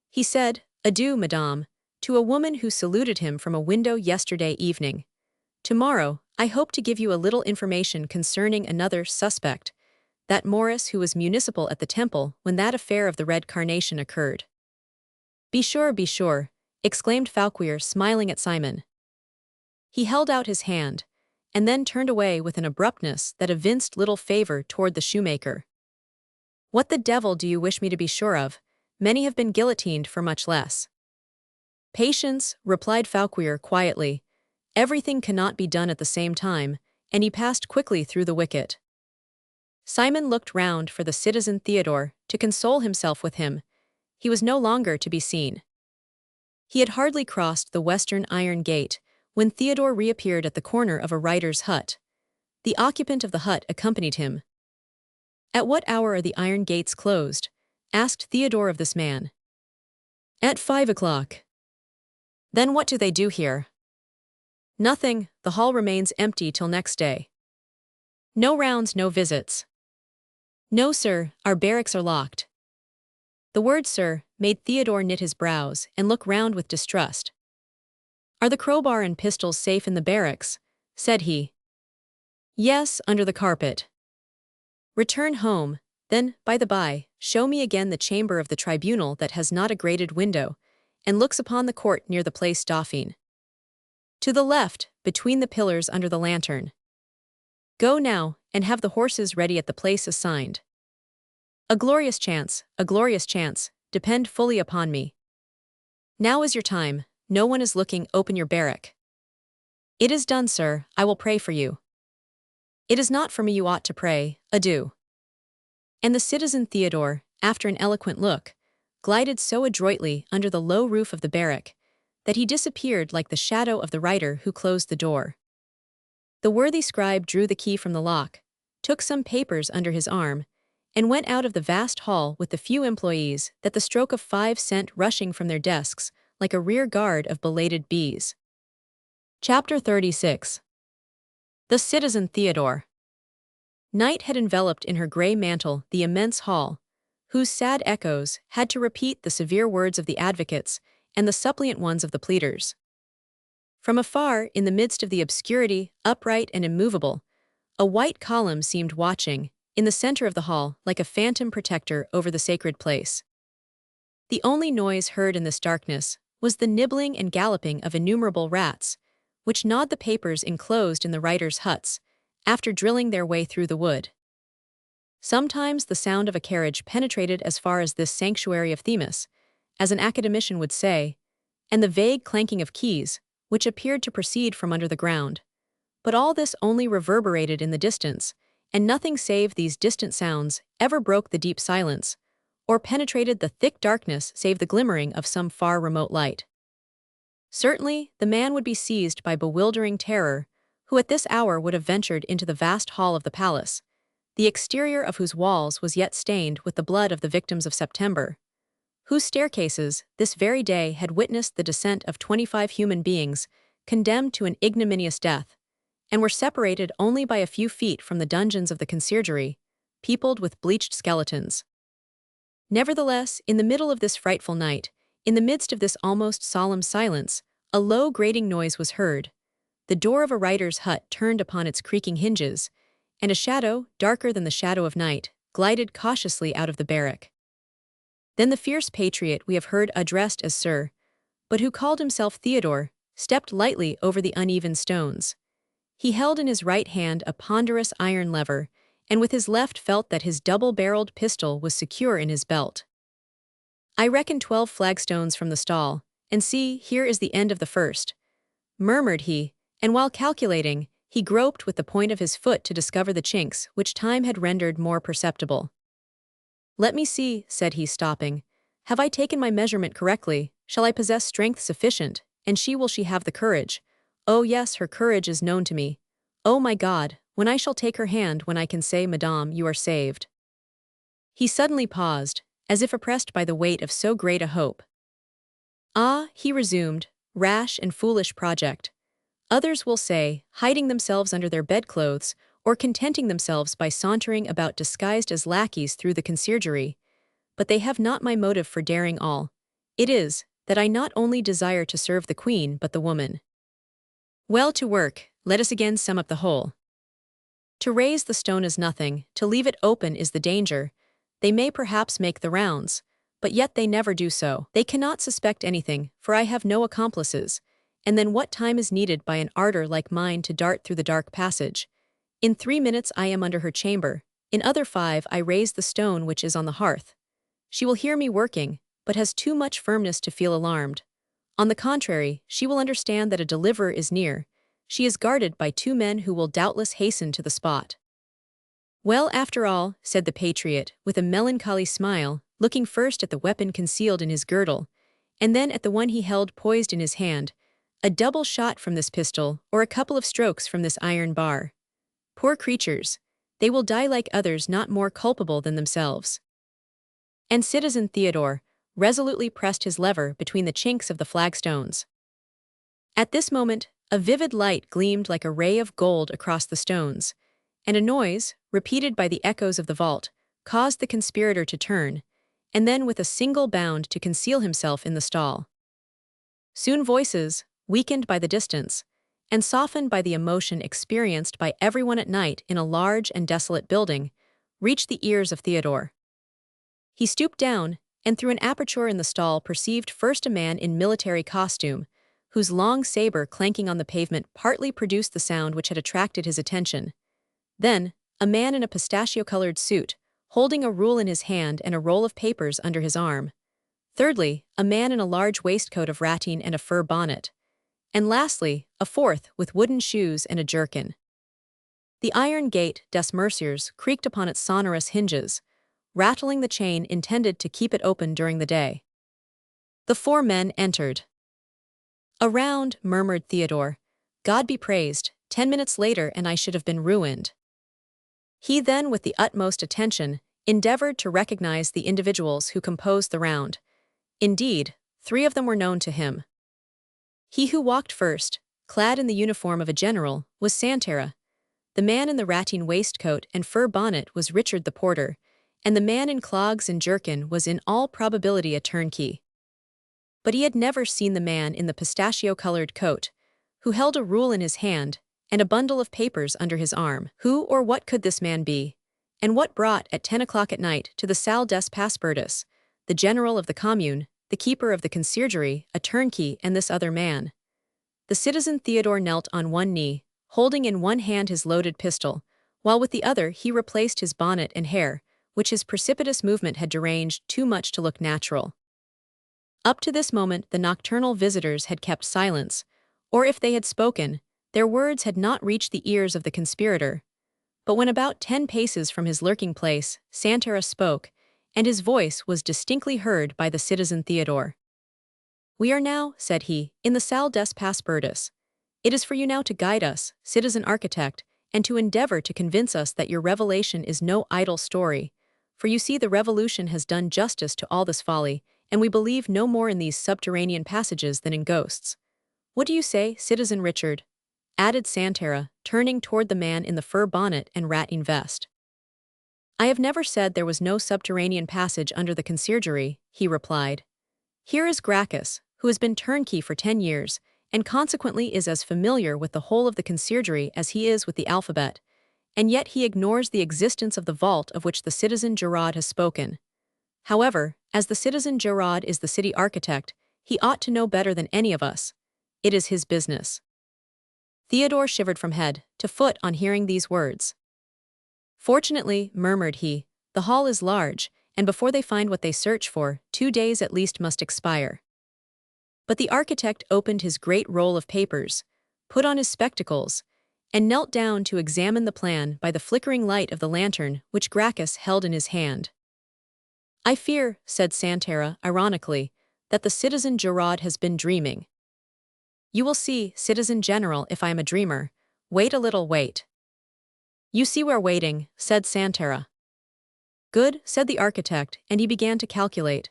He said, "Adieu, madame," to a woman who saluted him from a window yesterday evening. Tomorrow, I hope to give you a little information concerning another suspect, that Morris who was municipal at the temple when that affair of the red carnation occurred. Be sure," exclaimed Fauquier, smiling at Simon. He held out his hand, and then turned away with an abruptness that evinced little favor toward the shoemaker. "What the devil do you wish me to be sure of? Many have been guillotined for much less." "Patience," replied Fauquier quietly. "Everything cannot be done at the same time," and he passed quickly through the wicket. Simon looked round for the citizen Theodore to console himself with him. He was no longer to be seen. He had hardly crossed the western iron gate when Theodore reappeared at the corner of a writer's hut. The occupant of the hut accompanied him. "At what hour are the iron gates closed?" asked Theodore of this man. "At 5 o'clock. "Then what do they do here?" "Nothing, the hall remains empty till next day." "No rounds, no visits?" "No, sir, our barracks are locked." The word "sir" made Theodore knit his brows and look round with distrust. "Are the crowbar and pistols safe in the barracks?" said he. "Yes, under the carpet." "Return home, then, by the by, show me again the chamber of the tribunal that has not a grated window, and looks upon the court near the Place Dauphine. To the left, between the pillars under the lantern. Go now, and have the horses ready at the place assigned. A glorious chance, depend fully upon me. Now is your time, no one is looking, open your barrack." "It is done, sir, I will pray for you." "It is not for me you ought to pray, adieu." And the citizen Theodore, after an eloquent look, glided so adroitly under the low roof of the barrack that he disappeared like the shadow of the writer who closed the door. The worthy scribe drew the key from the lock, took some papers under his arm, and went out of the vast hall with the few employees that the stroke of 5 sent rushing from their desks like a rear guard of belated bees. Chapter 36. The Citizen Theodore. Night had enveloped in her grey mantle the immense hall, whose sad echoes had to repeat the severe words of the advocates and the suppliant ones of the pleaders. From afar, in the midst of the obscurity, upright and immovable, a white column seemed watching, in the center of the hall, like a phantom protector over the sacred place. The only noise heard in this darkness was the nibbling and galloping of innumerable rats, which gnawed the papers enclosed in the writers' huts, after drilling their way through the wood. Sometimes the sound of a carriage penetrated as far as this sanctuary of Themis, as an academician would say, and the vague clanking of keys, which appeared to proceed from under the ground. But all this only reverberated in the distance, and nothing save these distant sounds ever broke the deep silence, or penetrated the thick darkness save the glimmering of some far remote light. Certainly, the man would be seized by bewildering terror, who at this hour would have ventured into the vast hall of the palace, the exterior of whose walls was yet stained with the blood of the victims of September, whose staircases, this very day, had witnessed the descent of 25 human beings condemned to an ignominious death, and were separated only by a few feet from the dungeons of the conciergerie, peopled with bleached skeletons. Nevertheless, in the middle of this frightful night, in the midst of this almost solemn silence, a low grating noise was heard. The door of a writer's hut turned upon its creaking hinges, and a shadow, darker than the shadow of night, glided cautiously out of the barrack. Then the fierce patriot we have heard addressed as Sir, but who called himself Theodore, stepped lightly over the uneven stones. He held in his right hand a ponderous iron lever, and with his left felt that his double-barreled pistol was secure in his belt. "I reckon 12 flagstones from the stall, and see, here is the end of the first," murmured he, and while calculating, he groped with the point of his foot to discover the chinks which time had rendered more perceptible. "Let me see," said he, stopping. "Have I taken my measurement correctly? Shall I possess strength sufficient, and will she have the courage? Oh yes, her courage is known to me. Oh my God, when I shall take her hand, when I can say, Madame, you are saved." He suddenly paused, as if oppressed by the weight of so great a hope. "Ah," he resumed, "rash and foolish project. Others will say, hiding themselves under their bedclothes, or contenting themselves by sauntering about disguised as lackeys through the conciergerie, but they have not my motive for daring all. It is, that I not only desire to serve the queen but the woman. Well, to work, let us again sum up the whole. To raise the stone is nothing, to leave it open is the danger. They may perhaps make the rounds, but yet they never do so. They cannot suspect anything, for I have no accomplices. And then what time is needed by an ardor like mine to dart through the dark passage? In 3 minutes I am under her chamber, in other 5 I raise the stone which is on the hearth. She will hear me working, but has too much firmness to feel alarmed. On the contrary, she will understand that a deliverer is near. She is guarded by 2 men who will doubtless hasten to the spot. Well, after all, said the patriot, with a melancholy smile, looking first at the weapon concealed in his girdle, and then at the one he held poised in his hand, a double shot from this pistol, or a couple of strokes from this iron bar. Poor creatures, they will die like others not more culpable than themselves. And Citizen Theodore resolutely pressed his lever between the chinks of the flagstones. At this moment, a vivid light gleamed like a ray of gold across the stones, and a noise, repeated by the echoes of the vault, caused the conspirator to turn, and then with a single bound to conceal himself in the stall. Soon voices, weakened by the distance, and softened by the emotion experienced by everyone at night in a large and desolate building, reached the ears of Theodore. He stooped down, and through an aperture in the stall perceived first a man in military costume, whose long saber clanking on the pavement partly produced the sound which had attracted his attention. Then, a man in a pistachio-colored suit, holding a rule in his hand and a roll of papers under his arm. Thirdly, a man in a large waistcoat of ratteen and a fur bonnet. And lastly, a fourth with wooden shoes and a jerkin. The iron gate des Merciers creaked upon its sonorous hinges, rattling the chain intended to keep it open during the day. The 4 men entered. "Around," murmured Theodore. "God be praised, 10 minutes later and I should have been ruined." He then, with the utmost attention, endeavored to recognize the individuals who composed the round. Indeed, 3 of them were known to him. He who walked first, clad in the uniform of a general, was Santera. The man in the ratteen waistcoat and fur bonnet was Richard the porter, and the man in clogs and jerkin was in all probability a turnkey. But he had never seen the man in the pistachio-colored coat, who held a rule in his hand and a bundle of papers under his arm. Who or what could this man be? And what brought, at 10 o'clock at night, to the Salle des Passepartout, the general of the commune, the keeper of the conciergerie, a turnkey, and this other man? The citizen Theodore knelt on one knee, holding in one hand his loaded pistol, while with the other he replaced his bonnet and hair, which his precipitous movement had deranged too much to look natural. Up to this moment the nocturnal visitors had kept silence, or if they had spoken, their words had not reached the ears of the conspirator. But when about 10 paces from his lurking place, Santera spoke, and his voice was distinctly heard by the citizen Theodore. "We are now," said he, "in the Salle des Passepartout. It is for you now to guide us, citizen architect, and to endeavor to convince us that your revelation is no idle story, for you see the revolution has done justice to all this folly, and we believe no more in these subterranean passages than in ghosts. What do you say, citizen Richard?" added Santera, turning toward the man in the fur bonnet and ratteen vest. "I have never said there was no subterranean passage under the conciergerie," he replied. "Here is Gracchus, who has been turnkey for 10 years, and consequently is as familiar with the whole of the conciergerie as he is with the alphabet, and yet he ignores the existence of the vault of which the citizen Giraud has spoken. However, as the citizen Giraud is the city architect, he ought to know better than any of us. It is his business." Theodore shivered from head to foot on hearing these words. "Fortunately," murmured he, "the hall is large, and before they find what they search for, 2 days at least must expire." But the architect opened his great roll of papers, put on his spectacles, and knelt down to examine the plan by the flickering light of the lantern which Gracchus held in his hand. "I fear," said Santera, ironically, "that the citizen Giraud has been dreaming." "You will see, citizen general, if I am a dreamer. Wait a little, wait." "You see we're waiting," said Santera. "Good," said the architect, and he began to calculate.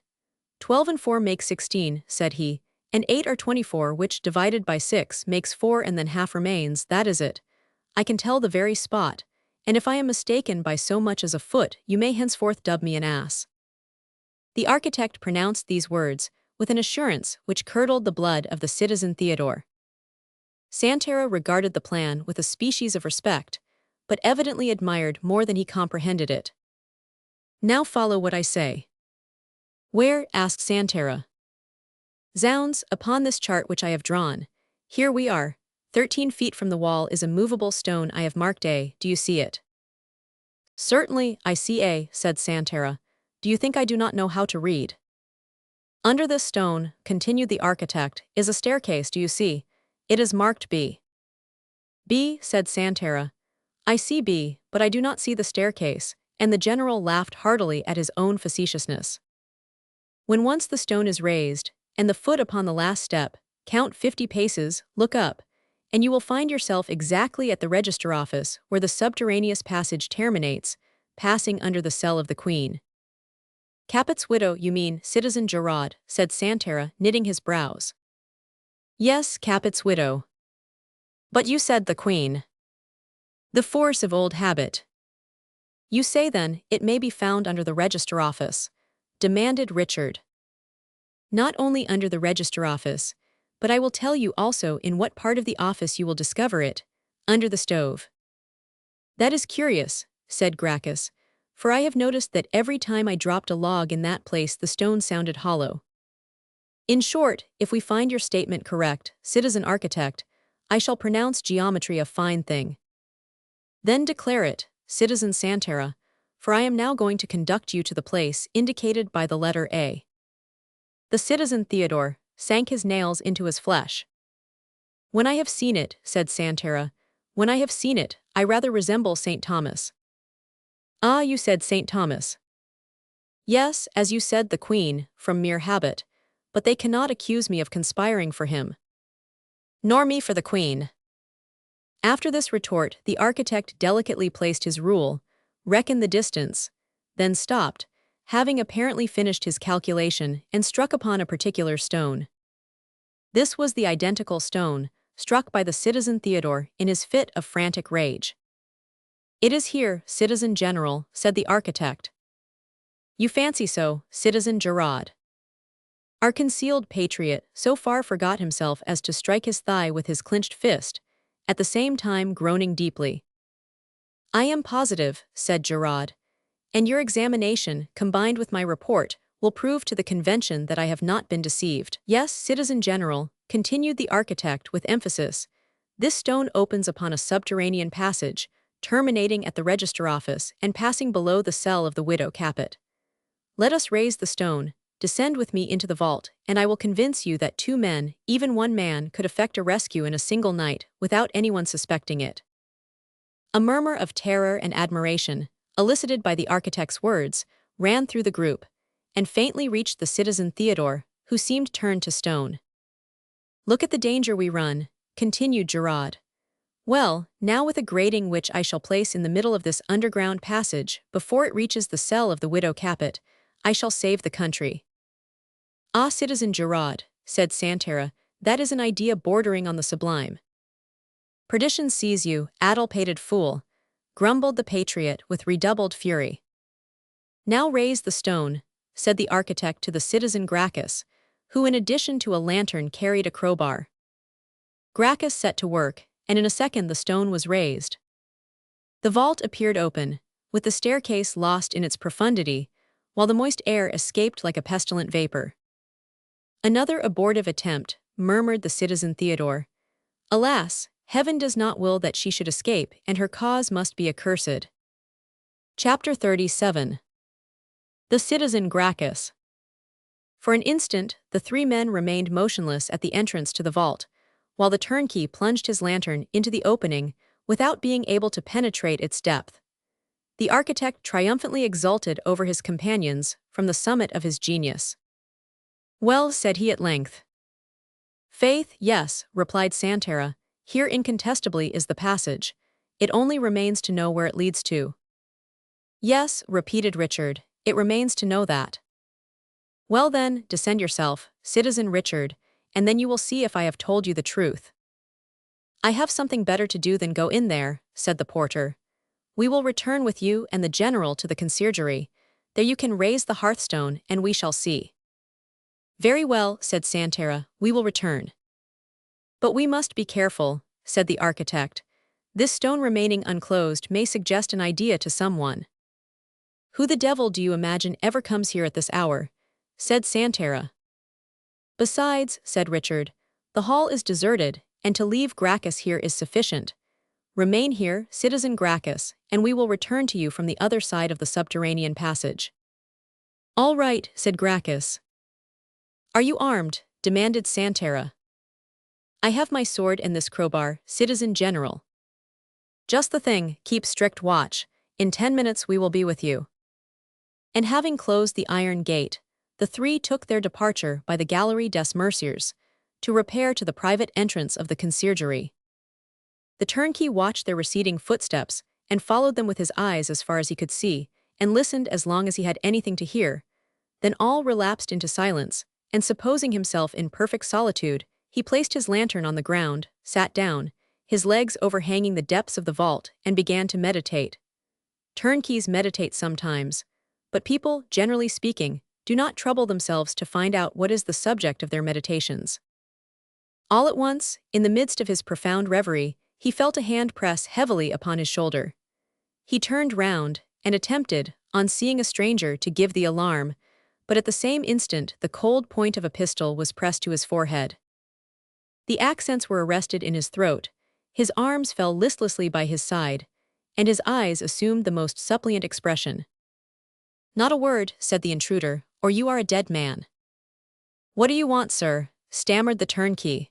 12 and 4 make 16, said he, and 8 are 24, which, divided by 6, makes 4 and then half remains, that is it. I can tell the very spot, and if I am mistaken by so much as a foot, you may henceforth dub me an ass." The architect pronounced these words with an assurance which curdled the blood of the citizen Theodore. Santera regarded the plan with a species of respect, but evidently admired more than he comprehended it. "Now follow what I say." "Where?" asked Santera. "Zounds, upon this chart which I have drawn. Here we are. 13 feet from the wall is a movable stone I have marked A. Do you see it?" "Certainly, I see A," said Santera. "Do you think I do not know how to read?" "Under this stone," continued the architect, "is a staircase, do you see? It is marked B." "B," said Santera. "I see B, but I do not see the staircase," and the general laughed heartily at his own facetiousness. "When once the stone is raised, and the foot upon the last step, count 50 paces, look up, and you will find yourself exactly at the register office where the subterraneous passage terminates, passing under the cell of the Queen." "Capet's widow, you mean, Citizen Gerard," said Santera, knitting his brows. "Yes, Capet's widow." "But you said the Queen." "The force of old habit." "You say, then, it may be found under the register office?" demanded Richard. "Not only under the register office, but I will tell you also in what part of the office you will discover it, under the stove." "That is curious," said Gracchus, "for I have noticed that every time I dropped a log in that place the stone sounded hollow. In short, if we find your statement correct, citizen architect, I shall pronounce geometry a fine thing." "Then declare it, citizen Santera, for I am now going to conduct you to the place indicated by the letter A." The citizen Theodore sank his nails into his flesh. "When I have seen it," said Santera, "when I have seen it, I rather resemble St. Thomas." "Ah, you said St. Thomas." "Yes, as you said the Queen, from mere habit, but they cannot accuse me of conspiring for him." "Nor me for the Queen." After this retort, the architect delicately placed his rule, reckoned the distance, then stopped, having apparently finished his calculation, and struck upon a particular stone. This was the identical stone struck by the citizen Theodore in his fit of frantic rage. "It is here, citizen general," said the architect. "You fancy so, citizen Gerard." Our concealed patriot so far forgot himself as to strike his thigh with his clenched fist, at the same time groaning deeply. "I am positive," said Gerard, "and your examination, combined with my report, will prove to the convention that I have not been deceived." "Yes, citizen general," continued the architect with emphasis, "this stone opens upon a subterranean passage, terminating at the register office and passing below the cell of the widow Capet. Let us raise the stone, descend with me into the vault, and I will convince you that 2 men, even 1 man, could effect a rescue in a single night without anyone suspecting it." A murmur of terror and admiration, elicited by the architect's words, ran through the group, and faintly reached the citizen Theodore, who seemed turned to stone. "Look at the danger we run," continued Gerard. "Well, now with a grating which I shall place in the middle of this underground passage, before it reaches the cell of the widow Capet, I shall save the country." "Ah, citizen Gerard," said Santera, "that is an idea bordering on the sublime." "Perdition seize you, addle-pated fool," grumbled the patriot with redoubled fury. "Now raise the stone," said the architect to the citizen Gracchus, who in addition to a lantern carried a crowbar. Gracchus set to work, and in a second the stone was raised. The vault appeared open, with the staircase lost in its profundity, while the moist air escaped like a pestilent vapor. "Another abortive attempt," murmured the citizen Theodore. "Alas, heaven does not will that she should escape, and her cause must be accursed." Chapter 37. The citizen Gracchus. For an instant, the 3 men remained motionless at the entrance to the vault, while the turnkey plunged his lantern into the opening without being able to penetrate its depth. The architect triumphantly exulted over his companions from the summit of his genius. "Well," said he at length. "Faith, yes," replied Santera, "here incontestably is the passage. It only remains to know where it leads to." "Yes," repeated Richard, "it remains to know that." "Well then, descend yourself, citizen Richard, and then you will see if I have told you the truth." "I have something better to do than go in there," said the porter. We will return with you and the general to the conciergerie. There you can raise the hearthstone, and we shall see. Very well, said Santera, we will return. But we must be careful, said the architect. This stone remaining unclosed may suggest an idea to someone. Who the devil do you imagine ever comes here at this hour? Said Santera. Besides, said Richard, the hall is deserted, and to leave Gracchus here is sufficient. Remain here, citizen Gracchus, and we will return to you from the other side of the subterranean passage. All right, said Gracchus. Are you armed? Demanded Santera. I have my sword and this crowbar, citizen general. Just the thing, keep strict watch. In 10 minutes we will be with you. And having closed the iron gate, the three took their departure by the Galerie des Merciers, to repair to the private entrance of the conciergerie. The turnkey watched their receding footsteps, and followed them with his eyes as far as he could see, and listened as long as he had anything to hear. Then all relapsed into silence, and supposing himself in perfect solitude, he placed his lantern on the ground, sat down, his legs overhanging the depths of the vault, and began to meditate. Turnkeys meditate sometimes, but people, generally speaking, do not trouble themselves to find out what is the subject of their meditations. All at once, in the midst of his profound reverie, he felt a hand press heavily upon his shoulder. He turned round, and attempted, on seeing a stranger, to give the alarm, but at the same instant the cold point of a pistol was pressed to his forehead. The accents were arrested in his throat, his arms fell listlessly by his side, and his eyes assumed the most suppliant expression. Not a word, said the intruder, or you are a dead man. What do you want, sir? Stammered the turnkey.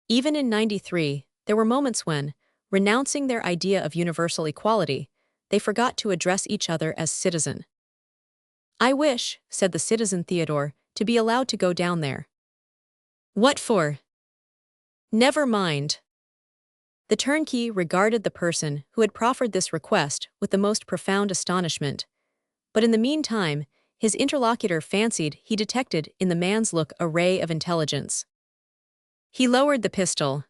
Even in '93, there were moments when, renouncing their idea of universal equality, they forgot to address each other as citizen. I wish, said the citizen Theodore, to be allowed to go down there. What for? Never mind. The turnkey regarded the person who had proffered this request with the most profound astonishment, but in the meantime, his interlocutor fancied he detected in the man's look a ray of intelligence. He lowered the pistol.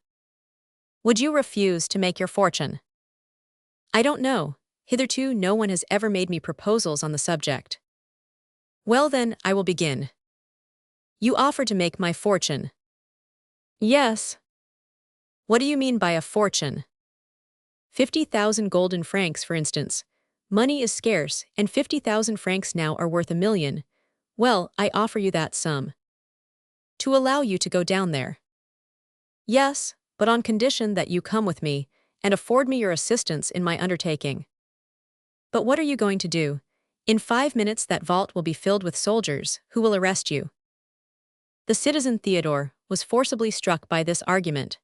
Would you refuse to make your fortune? I don't know. Hitherto no one has ever made me proposals on the subject. Well then, I will begin. You offer to make my fortune. Yes. What do you mean by a fortune? 50,000 golden francs, for instance. Money is scarce, and 50,000 francs now are worth 1,000,000. Well, I offer you that sum. To allow you to go down there. Yes, but on condition that you come with me, and afford me your assistance in my undertaking. But what are you going to do? In 5 minutes that vault will be filled with soldiers, who will arrest you. The citizen Theodore was forcibly struck by this argument.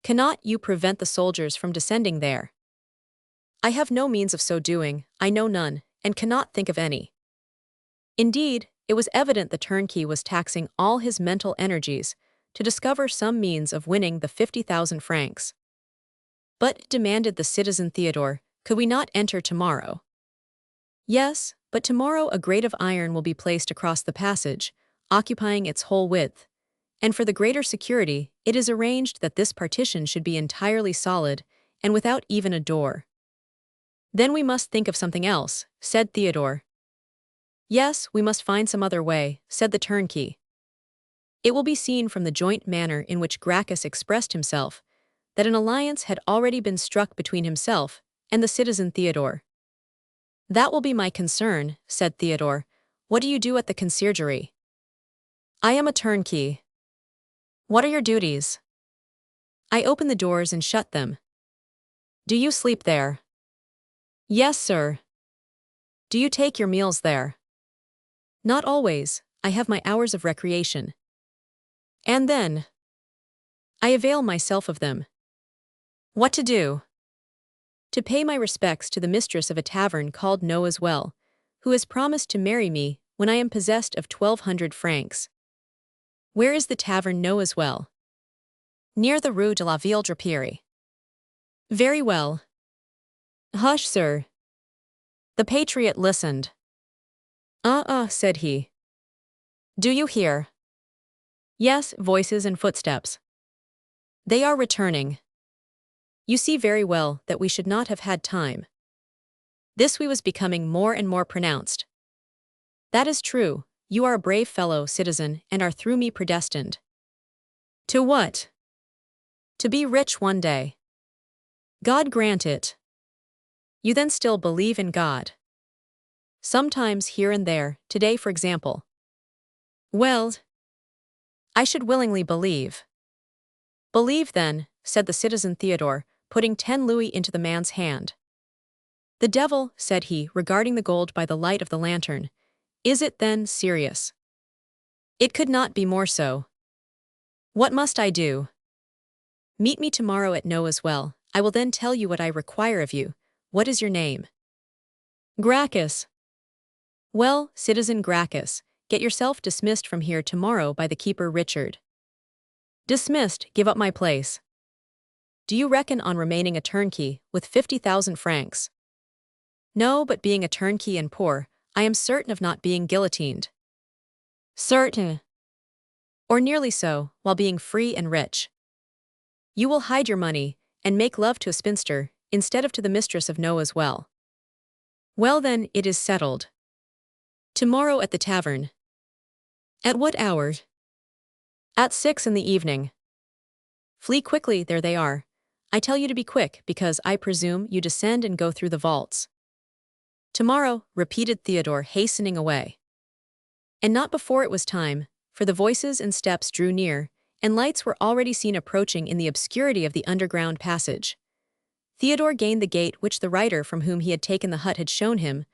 Cannot you prevent the soldiers from descending there? I have no means of so doing, I know none, and cannot think of any. Indeed, it was evident the turnkey was taxing all his mental energies to discover some means of winning the 50,000 francs. But, demanded the citizen Theodore, could we not enter tomorrow? Yes, but tomorrow a grate of iron will be placed across the passage, occupying its whole width, and for the greater security, it is arranged that this partition should be entirely solid and without even a door. Then we must think of something else, said Theodore. Yes, we must find some other way, said the turnkey. It will be seen from the joint manner in which Gracchus expressed himself that an alliance had already been struck between himself and the citizen Theodore. That will be my concern, said Theodore. What do you do at the conciergerie? I am a turnkey. What are your duties? I open the doors and shut them. Do you sleep there? Yes, sir. Do you take your meals there? Not always, I have my hours of recreation. And then? I avail myself of them. What to do? To pay my respects to the mistress of a tavern called Noah's Well, who has promised to marry me when I am possessed of 1,200 francs. Where is the tavern Noah's Well? Near the Rue de la Ville Draperie. Very well. Hush, sir. The patriot listened. Said he. Do you hear? Yes, voices and footsteps. They are returning. You see very well that we should not have had time. This was becoming more and more pronounced. That is true, you are a brave fellow, citizen, and are through me predestined. To what? To be rich one day. God grant it. You then still believe in God. Sometimes here and there, today for example. Well, I should willingly believe. Believe then, said the citizen Theodore, putting 10 louis into the man's hand. The devil, said he, regarding the gold by the light of the lantern. Is it then serious? It could not be more so. What must I do? Meet me tomorrow at Noah's well. I will then tell you what I require of you. What is your name? Gracchus. Well, citizen Gracchus, get yourself dismissed from here tomorrow by the keeper Richard. Dismissed, give up my place. Do you reckon on remaining a turnkey, with 50,000 francs? No, but being a turnkey and poor, I am certain of not being guillotined. Certain. Or nearly so, while being free and rich. You will hide your money, and make love to a spinster, instead of to the mistress of Noah's well. Well then, it is settled. Tomorrow at the tavern. At what hour? At 6 in the evening. Flee quickly, there they are. I tell you to be quick, because I presume you descend and go through the vaults. Tomorrow, repeated Theodore, hastening away. And not before it was time, for the voices and steps drew near, and lights were already seen approaching in the obscurity of the underground passage. Theodore gained the gate which the writer from whom he had taken the hut had shown him,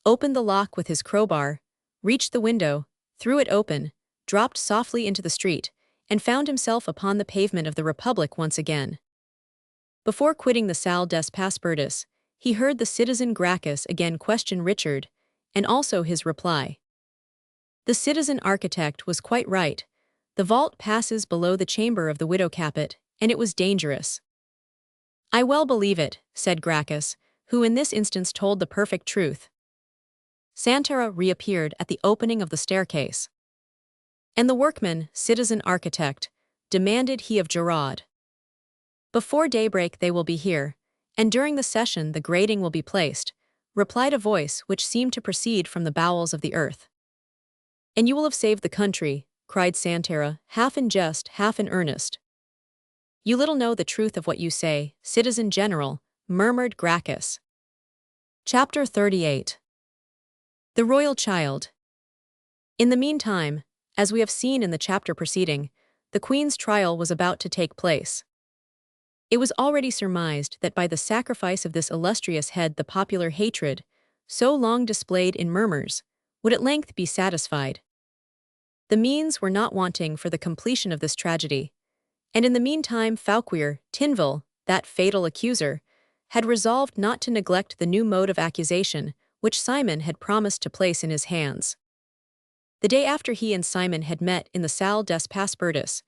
opened the lock with his crowbar, reached the window, threw it open, dropped softly into the street, and found himself upon the pavement of the Republic once again. Before quitting the Salle des Passepartout, he heard the citizen Gracchus again question Richard, and also his reply. The citizen architect was quite right. The vault passes below the chamber of the widow Capet, and it was dangerous. I well believe it, said Gracchus, who in this instance told the perfect truth. Santara reappeared at the opening of the staircase. And the workman, citizen architect, demanded he of Gerard. Before daybreak they will be here, and during the session the grating will be placed, replied a voice which seemed to proceed from the bowels of the earth. And you will have saved the country, cried Santara, half in jest, half in earnest. You little know the truth of what you say, citizen general, murmured Gracchus. Chapter 38. The Royal Child. In the meantime, as we have seen in the chapter preceding, the Queen's trial was about to take place. It was already surmised that by the sacrifice of this illustrious head the popular hatred, so long displayed in murmurs, would at length be satisfied. The means were not wanting for the completion of this tragedy, and in the meantime Fauquier, Tinville, that fatal accuser, had resolved not to neglect the new mode of accusation which Simon had promised to place in his hands. The day after he and Simon had met in the Salle des Passepartout,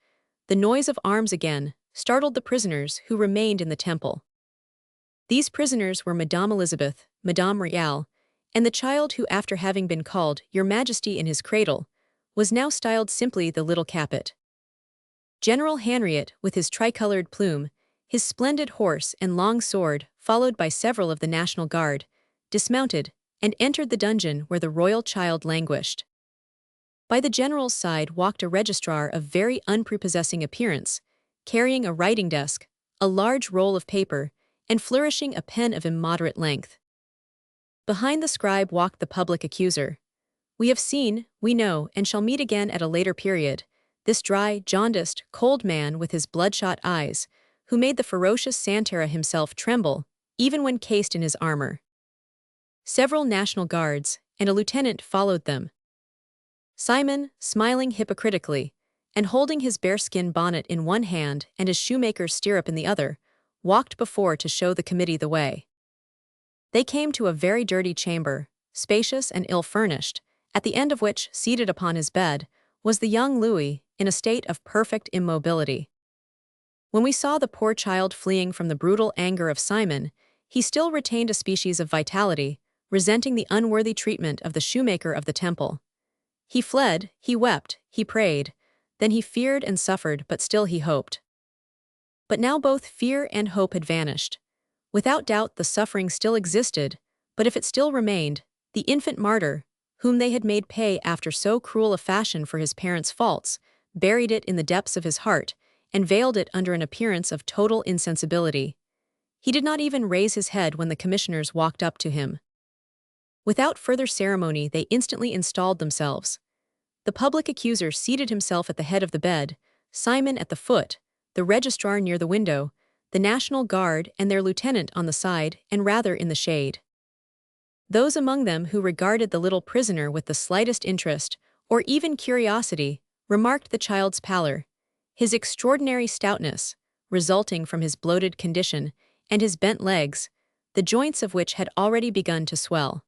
the noise of arms again startled the prisoners who remained in the temple. These prisoners were Madame Elizabeth, Madame Royale, and the child who, after having been called Your Majesty in his cradle, was now styled simply the little Capet. General Henriot, with his tricolored plume, his splendid horse and long sword, followed by several of the National Guard, dismounted and entered the dungeon where the royal child languished. By the general's side walked a registrar of very unprepossessing appearance, carrying a writing desk, a large roll of paper, and flourishing a pen of immoderate length. Behind the scribe walked the public accuser. We have seen, we know, and shall meet again at a later period, this dry, jaundiced, cold man with his bloodshot eyes, who made the ferocious Santara himself tremble, even when cased in his armor. Several National Guards and a lieutenant followed them. Simon, smiling hypocritically, and holding his bearskin bonnet in one hand and his shoemaker's stirrup in the other, walked before to show the committee the way. They came to a very dirty chamber, spacious and ill-furnished, at the end of which, seated upon his bed, was the young Louis, in a state of perfect immobility. When we saw the poor child fleeing from the brutal anger of Simon, he still retained a species of vitality, resenting the unworthy treatment of the shoemaker of the temple. He fled, he wept, he prayed, then he feared and suffered, but still he hoped. But now both fear and hope had vanished. Without doubt the suffering still existed, but if it still remained, the infant martyr, whom they had made pay after so cruel a fashion for his parents' faults, buried it in the depths of his heart, and veiled it under an appearance of total insensibility. He did not even raise his head when the commissioners walked up to him. Without further ceremony they instantly installed themselves. The public accuser seated himself at the head of the bed, Simon at the foot, the registrar near the window, the National Guard and their lieutenant on the side and rather in the shade. Those among them who regarded the little prisoner with the slightest interest, or even curiosity, remarked the child's pallor, his extraordinary stoutness, resulting from his bloated condition, and his bent legs, the joints of which had already begun to swell.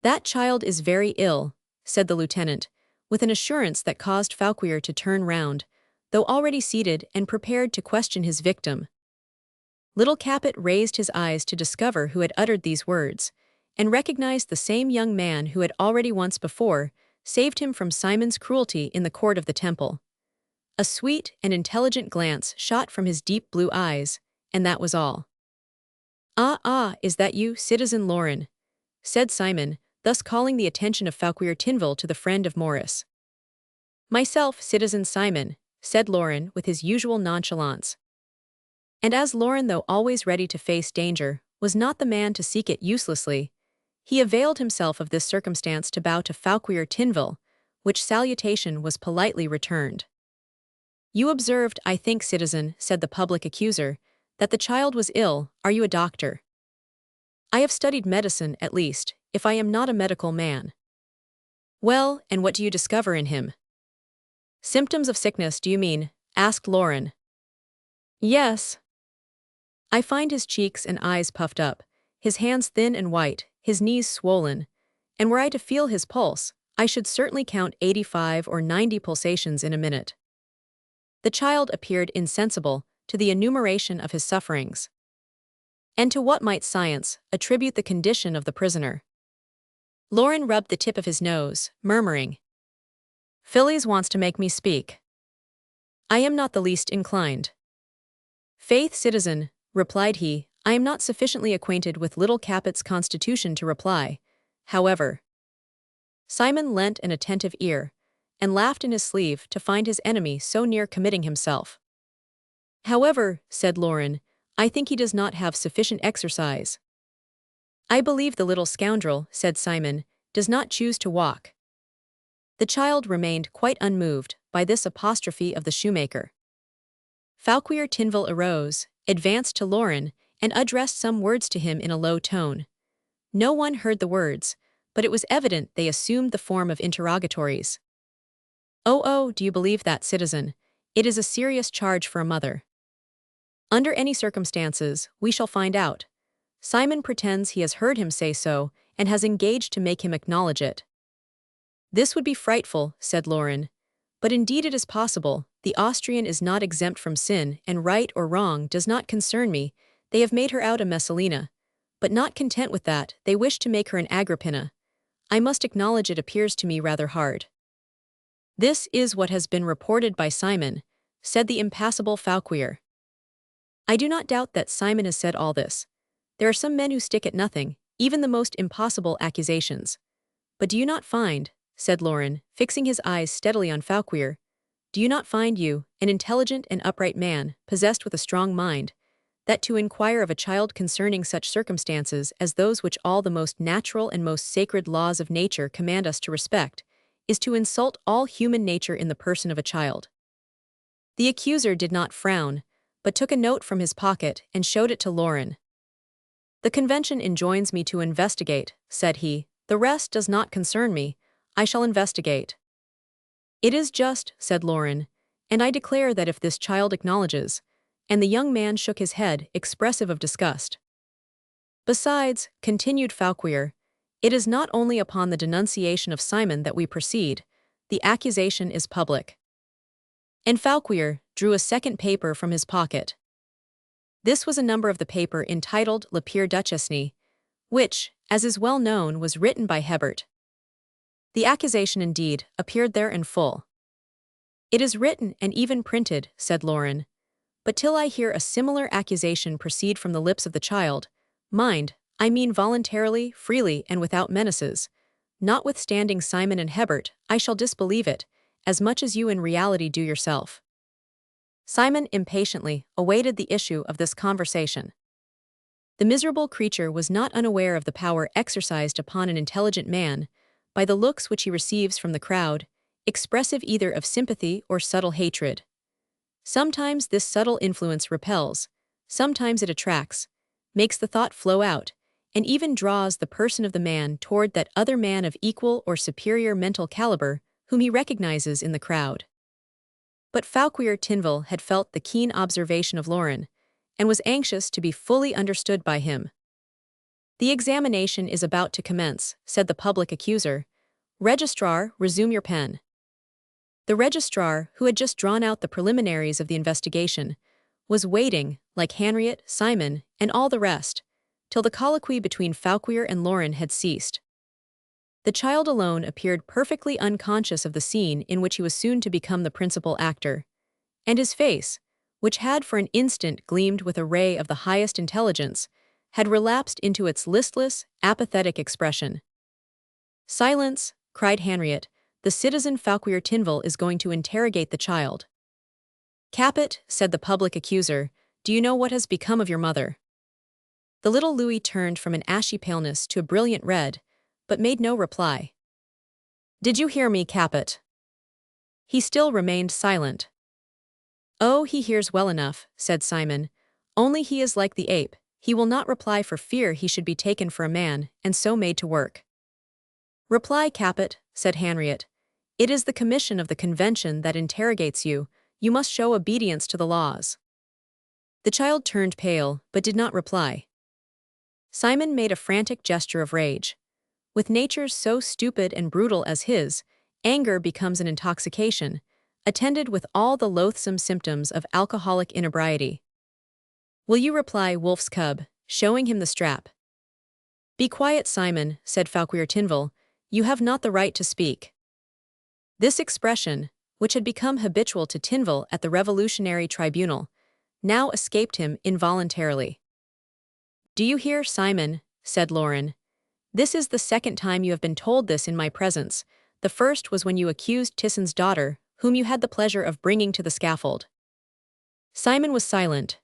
"That child is very ill," said the lieutenant, with an assurance that caused Fauquier to turn round, though already seated and prepared to question his victim. Little Capet raised his eyes to discover who had uttered these words, and recognized the same young man who had already once before saved him from Simon's cruelty in the court of the temple. A sweet and intelligent glance shot from his deep blue eyes, and that was all. "Ah, is that you, Citizen Laurin?" said Simon, thus calling the attention of Fauquier Tinville to the friend of Maurice. "Myself, Citizen Simon," said Laurin with his usual nonchalance. And as Laurin, though always ready to face danger, was not the man to seek it uselessly, he availed himself of this circumstance to bow to Fauquier Tinville, which salutation was politely returned. "You observed, I think, citizen," said the public accuser, "that the child was ill. Are you a doctor?" "I have studied medicine, at least, if I am not a medical man." "Well, and what do you discover in him?" "Symptoms of sickness, do you mean?" asked Laurin. "Yes." "I find his cheeks and eyes puffed up, his hands thin and white, his knees swollen, and were I to feel his pulse, I should certainly count 85 or 90 pulsations in a minute." The child appeared insensible to the enumeration of his sufferings. And to what might science attribute the condition of the prisoner? Laurin rubbed the tip of his nose, murmuring, "Phillies wants to make me speak. I am not the least inclined." "Faith, citizen," replied he, "I am not sufficiently acquainted with little Capet's constitution to reply. However." Simon lent an attentive ear, and laughed in his sleeve to find his enemy so near committing himself. "However," said Laurin, "I think he does not have sufficient exercise." "I believe the little scoundrel," said Simon, "does not choose to walk." The child remained quite unmoved by this apostrophe of the shoemaker. Fauquier Tinville arose, advanced to Laurin, and addressed some words to him in a low tone. No one heard the words, but it was evident they assumed the form of interrogatories. Oh, do you believe that, citizen? It is a serious charge for a mother." "Under any circumstances, we shall find out. Simon pretends he has heard him say so, and has engaged to make him acknowledge it." "This would be frightful," said Laurin. "But indeed it is possible. The Austrian is not exempt from sin, and right or wrong does not concern me. They have made her out a Messalina. But not content with that, they wish to make her an Agrippina. I must acknowledge it appears to me rather hard." "This is what has been reported by Simon," said the impassible Fauquier. "I do not doubt that Simon has said all this. There are some men who stick at nothing, even the most impossible accusations. But do you not find," said Laurin, fixing his eyes steadily on Fauquier, "do you not find you, an intelligent and upright man, possessed with a strong mind, that to inquire of a child concerning such circumstances as those which all the most natural and most sacred laws of nature command us to respect, is to insult all human nature in the person of a child?" The accuser did not frown, but took a note from his pocket and showed it to Laurin. "The convention enjoins me to investigate," said he. "The rest does not concern me. I shall investigate." "It is just," said Laurin, "and I declare that if this child acknowledges," and the young man shook his head, expressive of disgust. "Besides," continued Fauquier, "it is not only upon the denunciation of Simon that we proceed, the accusation is public." And Fauquier drew a second paper from his pocket. This was a number of the paper entitled Le Père Duchesne, which, as is well known, was written by Hebert. The accusation, indeed, appeared there in full. "It is written and even printed," said Laurin, But till I hear a similar accusation proceed from the lips of the child, mind, I mean voluntarily, freely, and without menaces, notwithstanding Simon and Hebert, I shall disbelieve it, as much as you in reality do yourself. Simon impatiently awaited the issue of this conversation. The miserable creature was not unaware of the power exercised upon an intelligent man by the looks which he receives from the crowd, expressive either of sympathy or subtle hatred. Sometimes this subtle influence repels, sometimes it attracts, makes the thought flow out, and even draws the person of the man toward that other man of equal or superior mental caliber whom he recognizes in the crowd. But Fauquier Tinville had felt the keen observation of Lauren, and was anxious to be fully understood by him. "The examination is about to commence," said the public accuser. "Registrar, resume your pen." The registrar, who had just drawn out the preliminaries of the investigation, was waiting, like Henriette, Simon, and all the rest, till the colloquy between Fauquier and Lauren had ceased. The child alone appeared perfectly unconscious of the scene in which he was soon to become the principal actor, and his face, which had for an instant gleamed with a ray of the highest intelligence, had relapsed into its listless, apathetic expression. "Silence," cried Henriette, "the citizen Fauquier Tinville is going to interrogate the child." "Capet," said the public accuser, "do you know what has become of your mother?" The little Louis turned from an ashy paleness to a brilliant red, but made no reply. "Did you hear me, Capet?" He still remained silent. "Oh, he hears well enough," said Simon, "only he is like the ape, he will not reply for fear he should be taken for a man, and so made to work." "Reply, Capet," said Henriette. "It is the commission of the convention that interrogates you, you must show obedience to the laws." The child turned pale, but did not reply. Simon made a frantic gesture of rage. With natures so stupid and brutal as his, anger becomes an intoxication, attended with all the loathsome symptoms of alcoholic inebriety. "Will you reply, wolf's cub," showing him the strap. "Be quiet, Simon," said Fauquier Tinville, "you have not the right to speak." This expression, which had become habitual to Tinville at the Revolutionary Tribunal, now escaped him involuntarily. "Do you hear, Simon?" said Lauren. "This is the second time you have been told this in my presence. The first was when you accused Tisson's daughter, whom you had the pleasure of bringing to the scaffold." Simon was silent.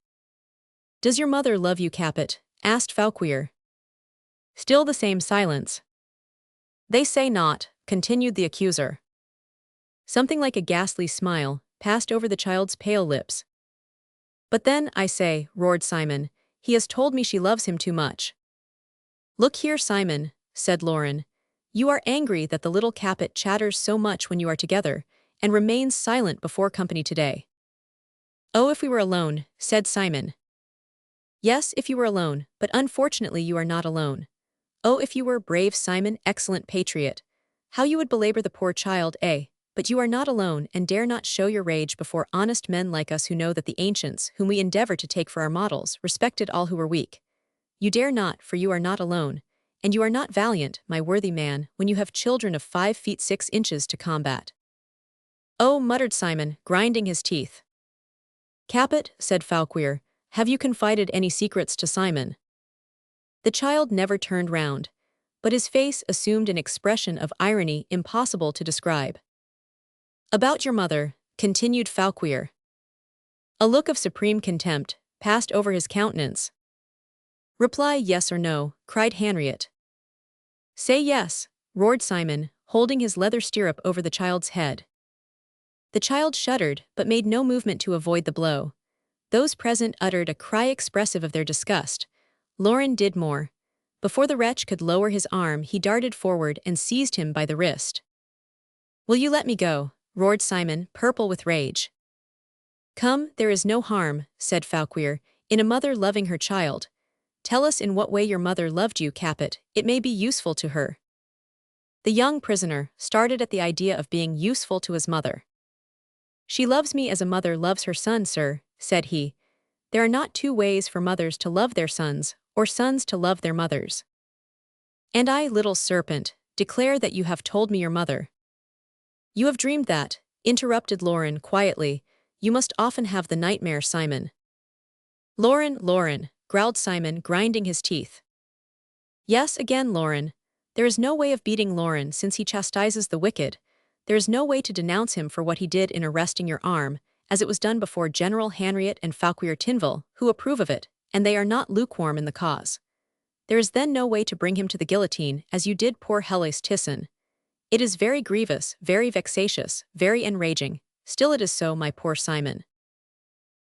"Does your mother love you, Capet?" asked Fauquier. Still the same silence. "They say not," continued the accuser. Something like a ghastly smile passed over the child's pale lips. "But then, I say," roared Simon, "he has told me she loves him too much." "Look here, Simon," said Lauren. "You are angry that the little Capet chatters so much when you are together, and remains silent before company today." "Oh, if we were alone," said Simon. "Yes, if you were alone, but unfortunately you are not alone. Oh, if you were, brave Simon, excellent patriot, how you would belabor the poor child, eh? But you are not alone, and dare not show your rage before honest men like us who know that the ancients, whom we endeavor to take for our models, respected all who were weak. You dare not, for you are not alone, and you are not valiant, my worthy man, when you have children of 5 feet 6 inches to combat." "Oh," muttered Simon, grinding his teeth. "Capet," said Fauquier, "have you confided any secrets to Simon?" The child never turned round, but his face assumed an expression of irony impossible to describe. "About your mother," continued Fauquier. A look of supreme contempt passed over his countenance. "Reply yes or no," cried Henriette. "Say yes," roared Simon, holding his leather stirrup over the child's head. The child shuddered, but made no movement to avoid the blow. Those present uttered a cry expressive of their disgust. Lauren did more. Before the wretch could lower his arm, he darted forward and seized him by the wrist. "Will you let me go?" roared Simon, purple with rage. "Come, there is no harm," said Fauquier, "in a mother loving her child. Tell us in what way your mother loved you, Capet, it may be useful to her." The young prisoner started at the idea of being useful to his mother. "She loves me as a mother loves her son, sir," said he. "There are not 2 ways for mothers to love their sons, or sons to love their mothers." "And I, little serpent, declare that you have told me your mother." "You have dreamed that," interrupted Lauren quietly. you must often have the nightmare, Simon. Lauren, Lauren, growled Simon, grinding his teeth. Yes, again, Lauren. There is no way of beating Lauren since he chastises the wicked. There is no way to denounce him for what he did in arresting your arm, as it was done before General Henriot and Fauquier Tinville, who approve of it, and they are not lukewarm in the cause. There is then no way to bring him to the guillotine, as you did poor Hellas Tisson. It is very grievous, very vexatious, very enraging. Still it is so, my poor Simon.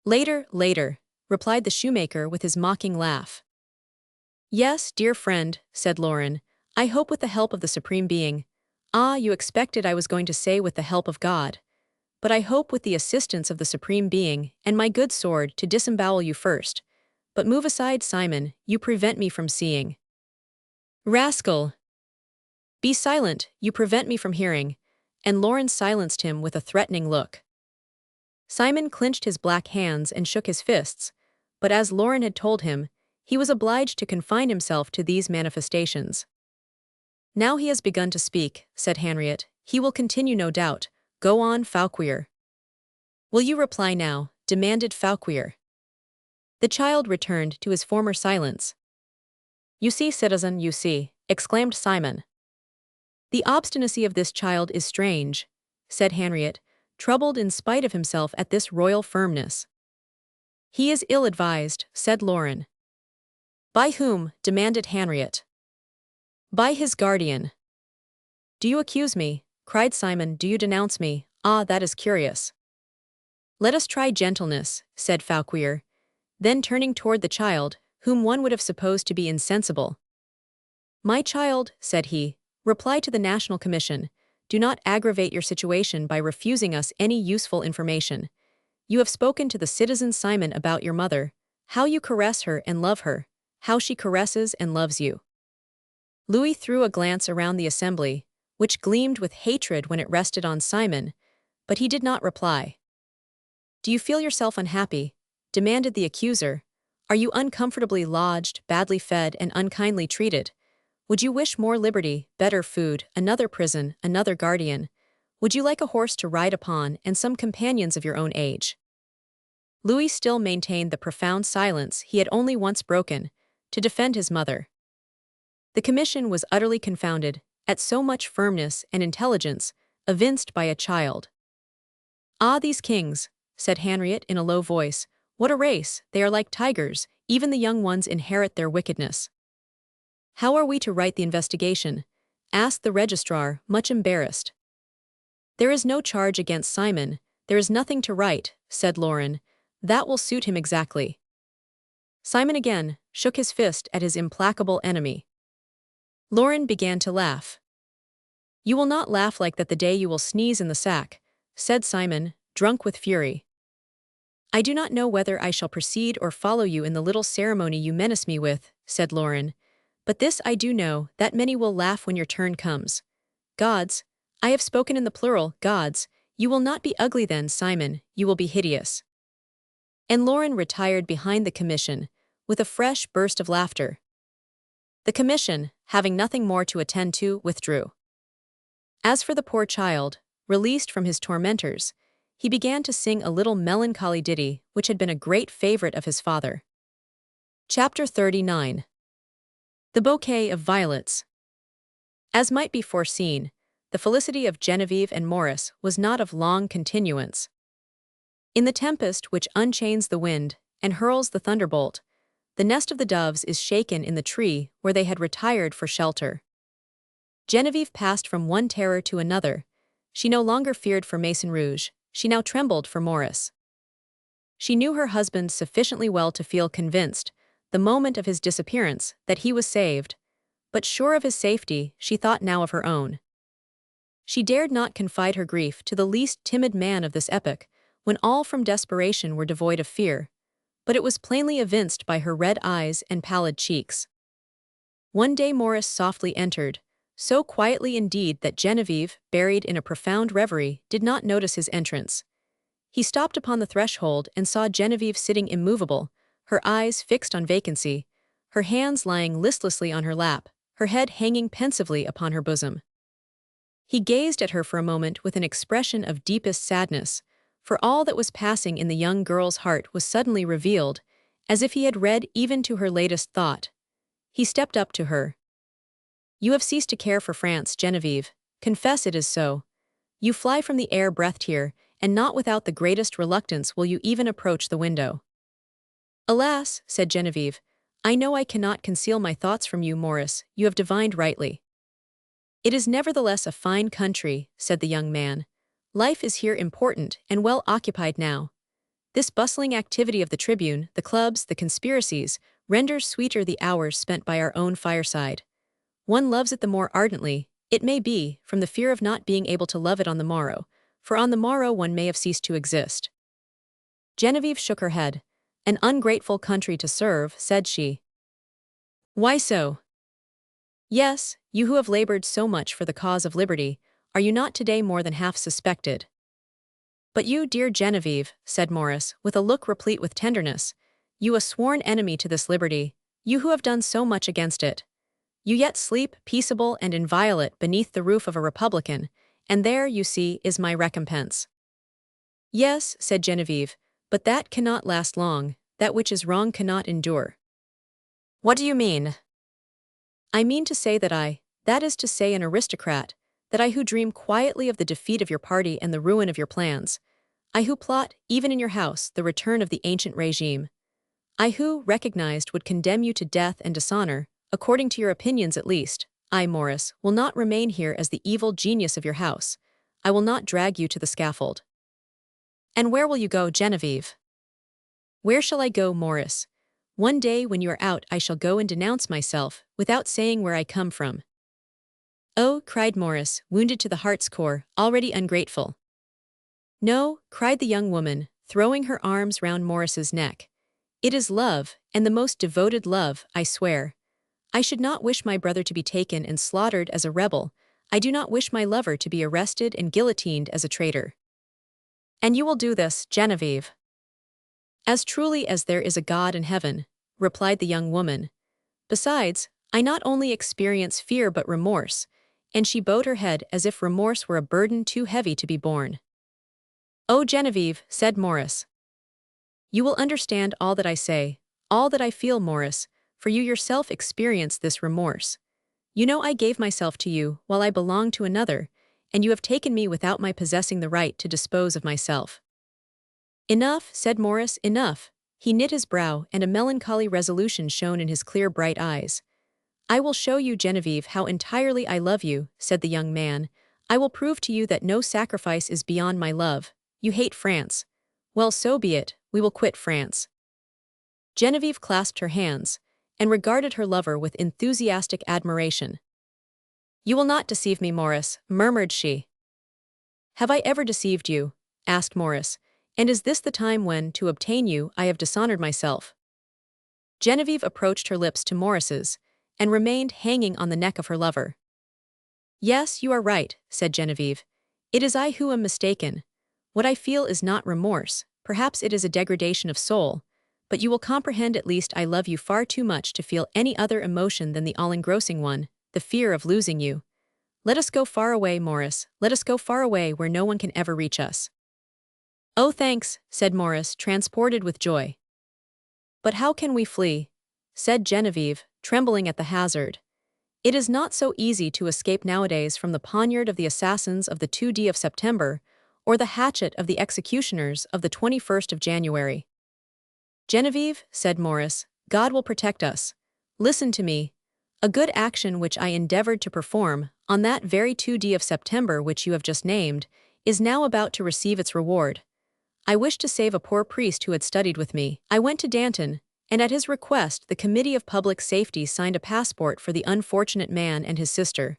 Later, later, replied the shoemaker with his mocking laugh. Yes, dear friend, said Lauren, I hope with the help of the Supreme Being. Ah, you expected I was going to say with the help of God. But I hope with the assistance of the Supreme Being, and my good sword, to disembowel you first. But move aside, Simon, you prevent me from seeing. Rascal! Be silent, you prevent me from hearing, and Lauren silenced him with a threatening look. Simon clenched his black hands and shook his fists, but as Lauren had told him, he was obliged to confine himself to these manifestations. Now he has begun to speak, said Henriot. He will continue, no doubt. Go on, Fauquier. Will you reply now? Demanded Fauquier. The child returned to his former silence. You see, citizen, you see, exclaimed Simon. The obstinacy of this child is strange, said Henriot, troubled in spite of himself at this royal firmness. He is ill-advised, said Lauren. By whom? Demanded Henriot. By his guardian. Do you accuse me? Cried Simon. Do you denounce me? Ah, that is curious. Let us try gentleness, said Fauquier. Then turning toward the child, whom one would have supposed to be insensible. My child, said he, reply to the National Commission. Do not aggravate your situation by refusing us any useful information. You have spoken to the citizen Simon about your mother, how you caress her and love her, how she caresses and loves you. Louis threw a glance around the assembly, which gleamed with hatred when it rested on Simon, but he did not reply. Do you feel yourself unhappy? Demanded the accuser. Are you uncomfortably lodged, badly fed, and unkindly treated? Would you wish more liberty, better food, another prison, another guardian? Would you like a horse to ride upon and some companions of your own age? Louis still maintained the profound silence he had only once broken, to defend his mother. The commission was utterly confounded at so much firmness and intelligence evinced by a child. Ah, these kings, said Henriot in a low voice, what a race, they are like tigers, even the young ones inherit their wickedness. How are we to write the investigation? Asked the registrar, much embarrassed. There is no charge against Simon, there is nothing to write, said Lauren. That will suit him exactly. Simon again shook his fist at his implacable enemy. Lauren began to laugh. You will not laugh like that the day you will sneeze in the sack, said Simon, drunk with fury. I do not know whether I shall proceed or follow you in the little ceremony you menace me with, said Lauren. But this I do know, that many will laugh when your turn comes. Gods, I have spoken in the plural, gods, you will not be ugly then, Simon, you will be hideous. And Lauren retired behind the commission, with a fresh burst of laughter. The commission, having nothing more to attend to, withdrew. As for the poor child, released from his tormentors, he began to sing a little melancholy ditty which had been a great favorite of his father. Chapter 39. The Bouquet of Violets. As might be foreseen, the felicity of Genevieve and Maurice was not of long continuance. In the tempest which unchains the wind and hurls the thunderbolt, the nest of the doves is shaken in the tree where they had retired for shelter. Genevieve passed from one terror to another. She no longer feared for Maison-Rouge, she now trembled for Maurice. She knew her husband sufficiently well to feel convinced, the moment of his disappearance, that he was saved, but sure of his safety, she thought now of her own. She dared not confide her grief to the least timid man of this epoch, when all from desperation were devoid of fear, but it was plainly evinced by her red eyes and pallid cheeks. One day Maurice softly entered, so quietly indeed that Genevieve, buried in a profound reverie, did not notice his entrance. He stopped upon the threshold and saw Genevieve sitting immovable, her eyes fixed on vacancy, her hands lying listlessly on her lap, her head hanging pensively upon her bosom. He gazed at her for a moment with an expression of deepest sadness, for all that was passing in the young girl's heart was suddenly revealed, as if he had read even to her latest thought. He stepped up to her. "You have ceased to care for France, Genevieve. Confess it is so. You fly from the air breathed here, and not without the greatest reluctance will you even approach the window." "Alas," said Genevieve, "I know I cannot conceal my thoughts from you, Maurice, you have divined rightly." "It is nevertheless a fine country," said the young man. "Life is here important and well occupied now. This bustling activity of the tribune, the clubs, the conspiracies, renders sweeter the hours spent by our own fireside. One loves it the more ardently, it may be, from the fear of not being able to love it on the morrow, for on the morrow one may have ceased to exist." Genevieve shook her head. "An ungrateful country to serve," said she. "Why so?" "Yes, you who have labored so much for the cause of liberty, are you not today more than half suspected?" "But you, dear Genevieve," said Maurice, with a look replete with tenderness, "you a sworn enemy to this liberty, you who have done so much against it. You yet sleep, peaceable and inviolate, beneath the roof of a republican, and there, you see, is my recompense." "Yes," said Genevieve, "but that cannot last long, that which is wrong cannot endure." "What do you mean?" "I mean to say that is to say an aristocrat, that I who dream quietly of the defeat of your party and the ruin of your plans. I who plot, even in your house, the return of the ancient regime. I who, recognized, would condemn you to death and dishonor, according to your opinions at least. I, Maurice, will not remain here as the evil genius of your house. I will not drag you to the scaffold." "And where will you go, Genevieve?" "Where shall I go, Maurice? One day when you are out I shall go and denounce myself, without saying where I come from." "Oh," cried Maurice, wounded to the heart's core, already ungrateful. "No," cried the young woman, throwing her arms round Maurice's neck. "It is love, and the most devoted love, I swear. I should not wish my brother to be taken and slaughtered as a rebel. I do not wish my lover to be arrested and guillotined as a traitor." "And you will do this, Genevieve?" "As truly as there is a God in heaven," replied the young woman. "Besides, I not only experience fear but remorse," and she bowed her head as if remorse were a burden too heavy to be borne. "Oh, Genevieve," said Maurice. "You will understand all that I say, all that I feel, Maurice, for you yourself experience this remorse. You know I gave myself to you while I belonged to another, and you have taken me without my possessing the right to dispose of myself." "Enough," said Maurice, "enough." He knit his brow, and a melancholy resolution shone in his clear bright eyes. "I will show you, Genevieve, how entirely I love you," said the young man. "I will prove to you that no sacrifice is beyond my love. You hate France. Well, so be it, we will quit France." Genevieve clasped her hands, and regarded her lover with enthusiastic admiration. "You will not deceive me, Maurice," murmured she. "Have I ever deceived you?" asked Maurice. "And is this the time when, to obtain you, I have dishonored myself?" Genevieve approached her lips to Maurice's, and remained hanging on the neck of her lover. "Yes, you are right," said Genevieve. "It is I who am mistaken. What I feel is not remorse, perhaps it is a degradation of soul, but you will comprehend at least I love you far too much to feel any other emotion than the all-engrossing one, the fear of losing you. Let us go far away, Maurice, let us go far away where no one can ever reach us." "Oh, thanks," said Maurice, transported with joy. "But how can we flee?" said Genevieve, trembling at the hazard. "It is not so easy to escape nowadays from the poniard of the assassins of the 2d of September, or the hatchet of the executioners of the 21st of January." "Genevieve," said Maurice, "God will protect us. Listen to me. A good action which I endeavored to perform, on that very 2d of September which you have just named, is now about to receive its reward. I wished to save a poor priest who had studied with me. I went to Danton, and at his request the Committee of Public Safety signed a passport for the unfortunate man and his sister.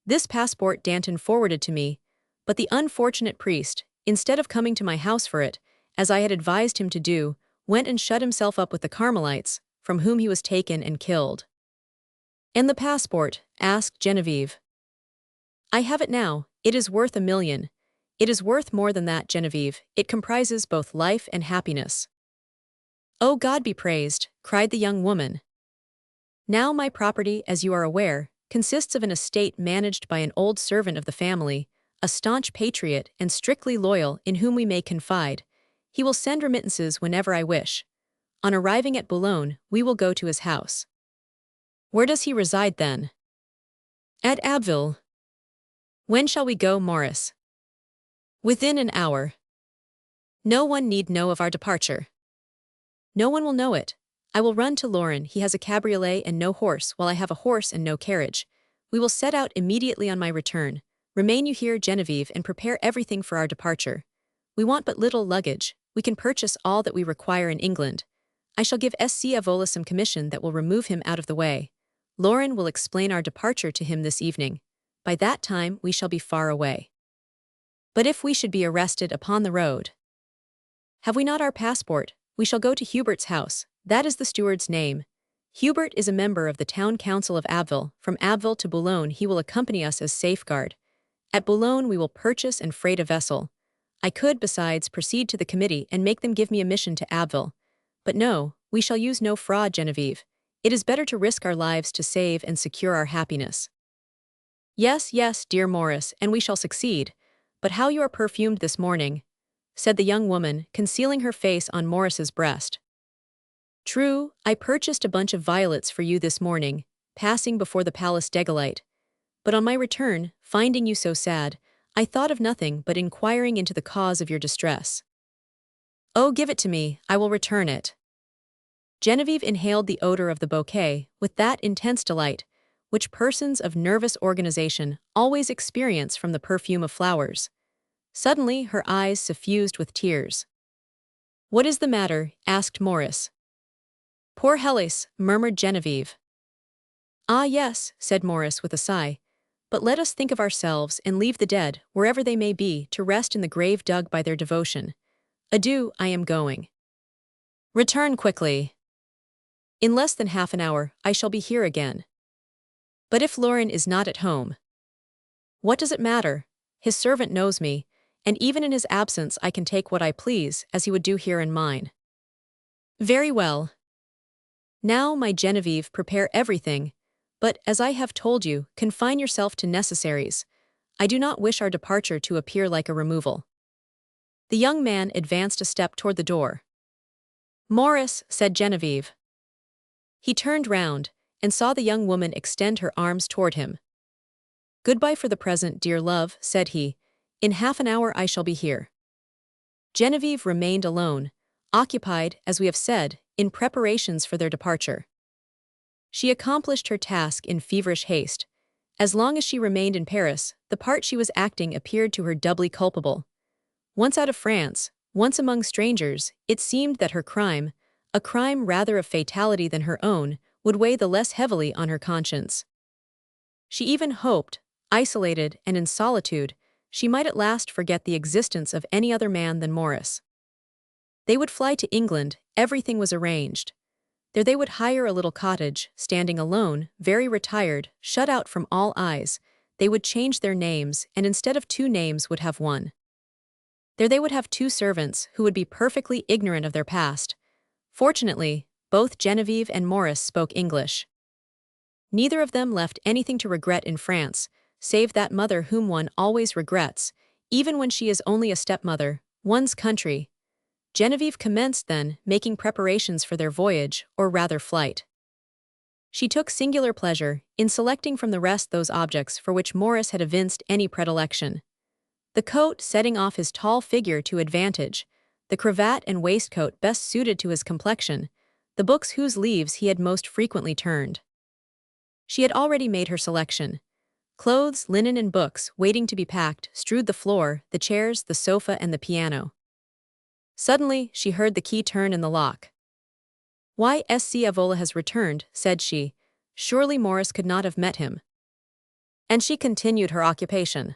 This passport Danton forwarded to me, but the unfortunate priest, instead of coming to my house for it, as I had advised him to do, went and shut himself up with the Carmelites, from whom he was taken and killed." "And the passport?" asked Genevieve. "I have it now. It is worth 1,000,000. It is worth more than that, Genevieve. It comprises both life and happiness." "Oh, God be praised," cried the young woman. "Now my property, as you are aware, consists of an estate managed by an old servant of the family, a staunch patriot and strictly loyal in whom we may confide. He will send remittances whenever I wish. On arriving at Boulogne, we will go to his house. Where does he reside then? At Abbeville. When shall we go, Maurice? Within an hour. No one need know of our departure. No one will know it. I will run to Lauren, he has a cabriolet and no horse, while I have a horse and no carriage. We will set out immediately on my return. Remain you here, Genevieve, and prepare everything for our departure. We want but little luggage. We can purchase all that we require in England. I shall give S.C. Avola some commission that will remove him out of the way. Lauren will explain our departure to him this evening. By that time we shall be far away. But if we should be arrested upon the road? Have we not our passport? We shall go to Hubert's house. That is the steward's name. Hubert is a member of the town council of Abbeville. From Abbeville to Boulogne he will accompany us as safeguard. At Boulogne we will purchase and freight a vessel. I could, besides, proceed to the committee and make them give me a mission to Abbeville. But no, we shall use no fraud, Genevieve. It is better to risk our lives to save and secure our happiness. Yes, yes, dear Maurice, and we shall succeed. But how you are perfumed this morning, said the young woman, concealing her face on Maurice's breast. True, I purchased a bunch of violets for you this morning, passing before the Palace d'Égalité. But on my return, finding you so sad, I thought of nothing but inquiring into the cause of your distress. Oh, give it to me, I will return it. Genevieve inhaled the odor of the bouquet with that intense delight which persons of nervous organization always experience from the perfume of flowers. Suddenly her eyes suffused with tears. What is the matter? Asked Maurice. Poor Hellas, murmured Genevieve. Ah yes, said Maurice with a sigh. But let us think of ourselves and leave the dead, wherever they may be, to rest in the grave dug by their devotion. Adieu, I am going. Return quickly. In less than half an hour, I shall be here again. But if Lauren is not at home? What does it matter? His servant knows me, and even in his absence I can take what I please, as he would do here in mine. Very well. Now, my Genevieve, prepare everything, but, as I have told you, confine yourself to necessaries. I do not wish our departure to appear like a removal. The young man advanced a step toward the door. Maurice, said Genevieve. He turned round, and saw the young woman extend her arms toward him. Goodbye for the present, dear love, said he. In half an hour I shall be here. Genevieve remained alone, occupied, as we have said, in preparations for their departure. She accomplished her task in feverish haste. As long as she remained in Paris, the part she was acting appeared to her doubly culpable. Once out of France, once among strangers, it seemed that her crime, a crime rather of fatality than her own, would weigh the less heavily on her conscience. She even hoped, isolated and in solitude, she might at last forget the existence of any other man than Maurice. They would fly to England, everything was arranged. There they would hire a little cottage, standing alone, very retired, shut out from all eyes. They would change their names, and instead of 2 names would have 1. There they would have 2 servants who would be perfectly ignorant of their past. Fortunately, both Genevieve and Maurice spoke English. Neither of them left anything to regret in France, save that mother whom one always regrets, even when she is only a stepmother, one's country. Genevieve commenced then, making preparations for their voyage, or rather flight. She took singular pleasure in selecting from the rest those objects for which Maurice had evinced any predilection. The coat setting off his tall figure to advantage, the cravat and waistcoat best suited to his complexion, the books whose leaves he had most frequently turned. She had already made her selection. Clothes, linen and books, waiting to be packed, strewed the floor, the chairs, the sofa and the piano. Suddenly, she heard the key turn in the lock. Why, S.C. Avola has returned, said she. Surely Maurice could not have met him. And she continued her occupation.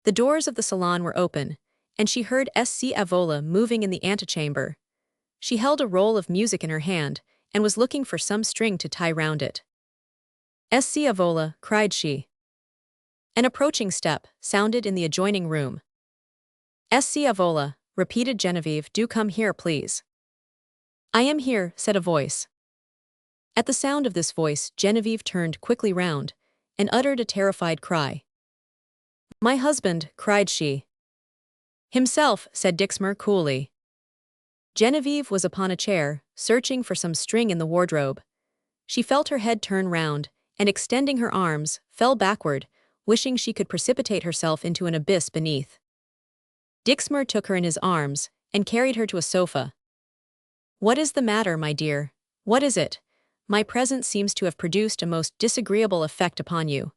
The doors of the salon were open, and she heard S.C. Avola moving in the antechamber. She held a roll of music in her hand, and was looking for some string to tie round it. S.C. Avola, cried she. An approaching step sounded in the adjoining room. S.C. Avola, repeated Genevieve, do come here, please. I am here, said a voice. At the sound of this voice, Genevieve turned quickly round, and uttered a terrified cry. My husband, cried she. Himself, said Dixmer coolly. Genevieve was upon a chair, searching for some string in the wardrobe. She felt her head turn round, and extending her arms, fell backward, wishing she could precipitate herself into an abyss beneath. Dixmer took her in his arms, and carried her to a sofa. What is the matter, my dear? What is it? My presence seems to have produced a most disagreeable effect upon you.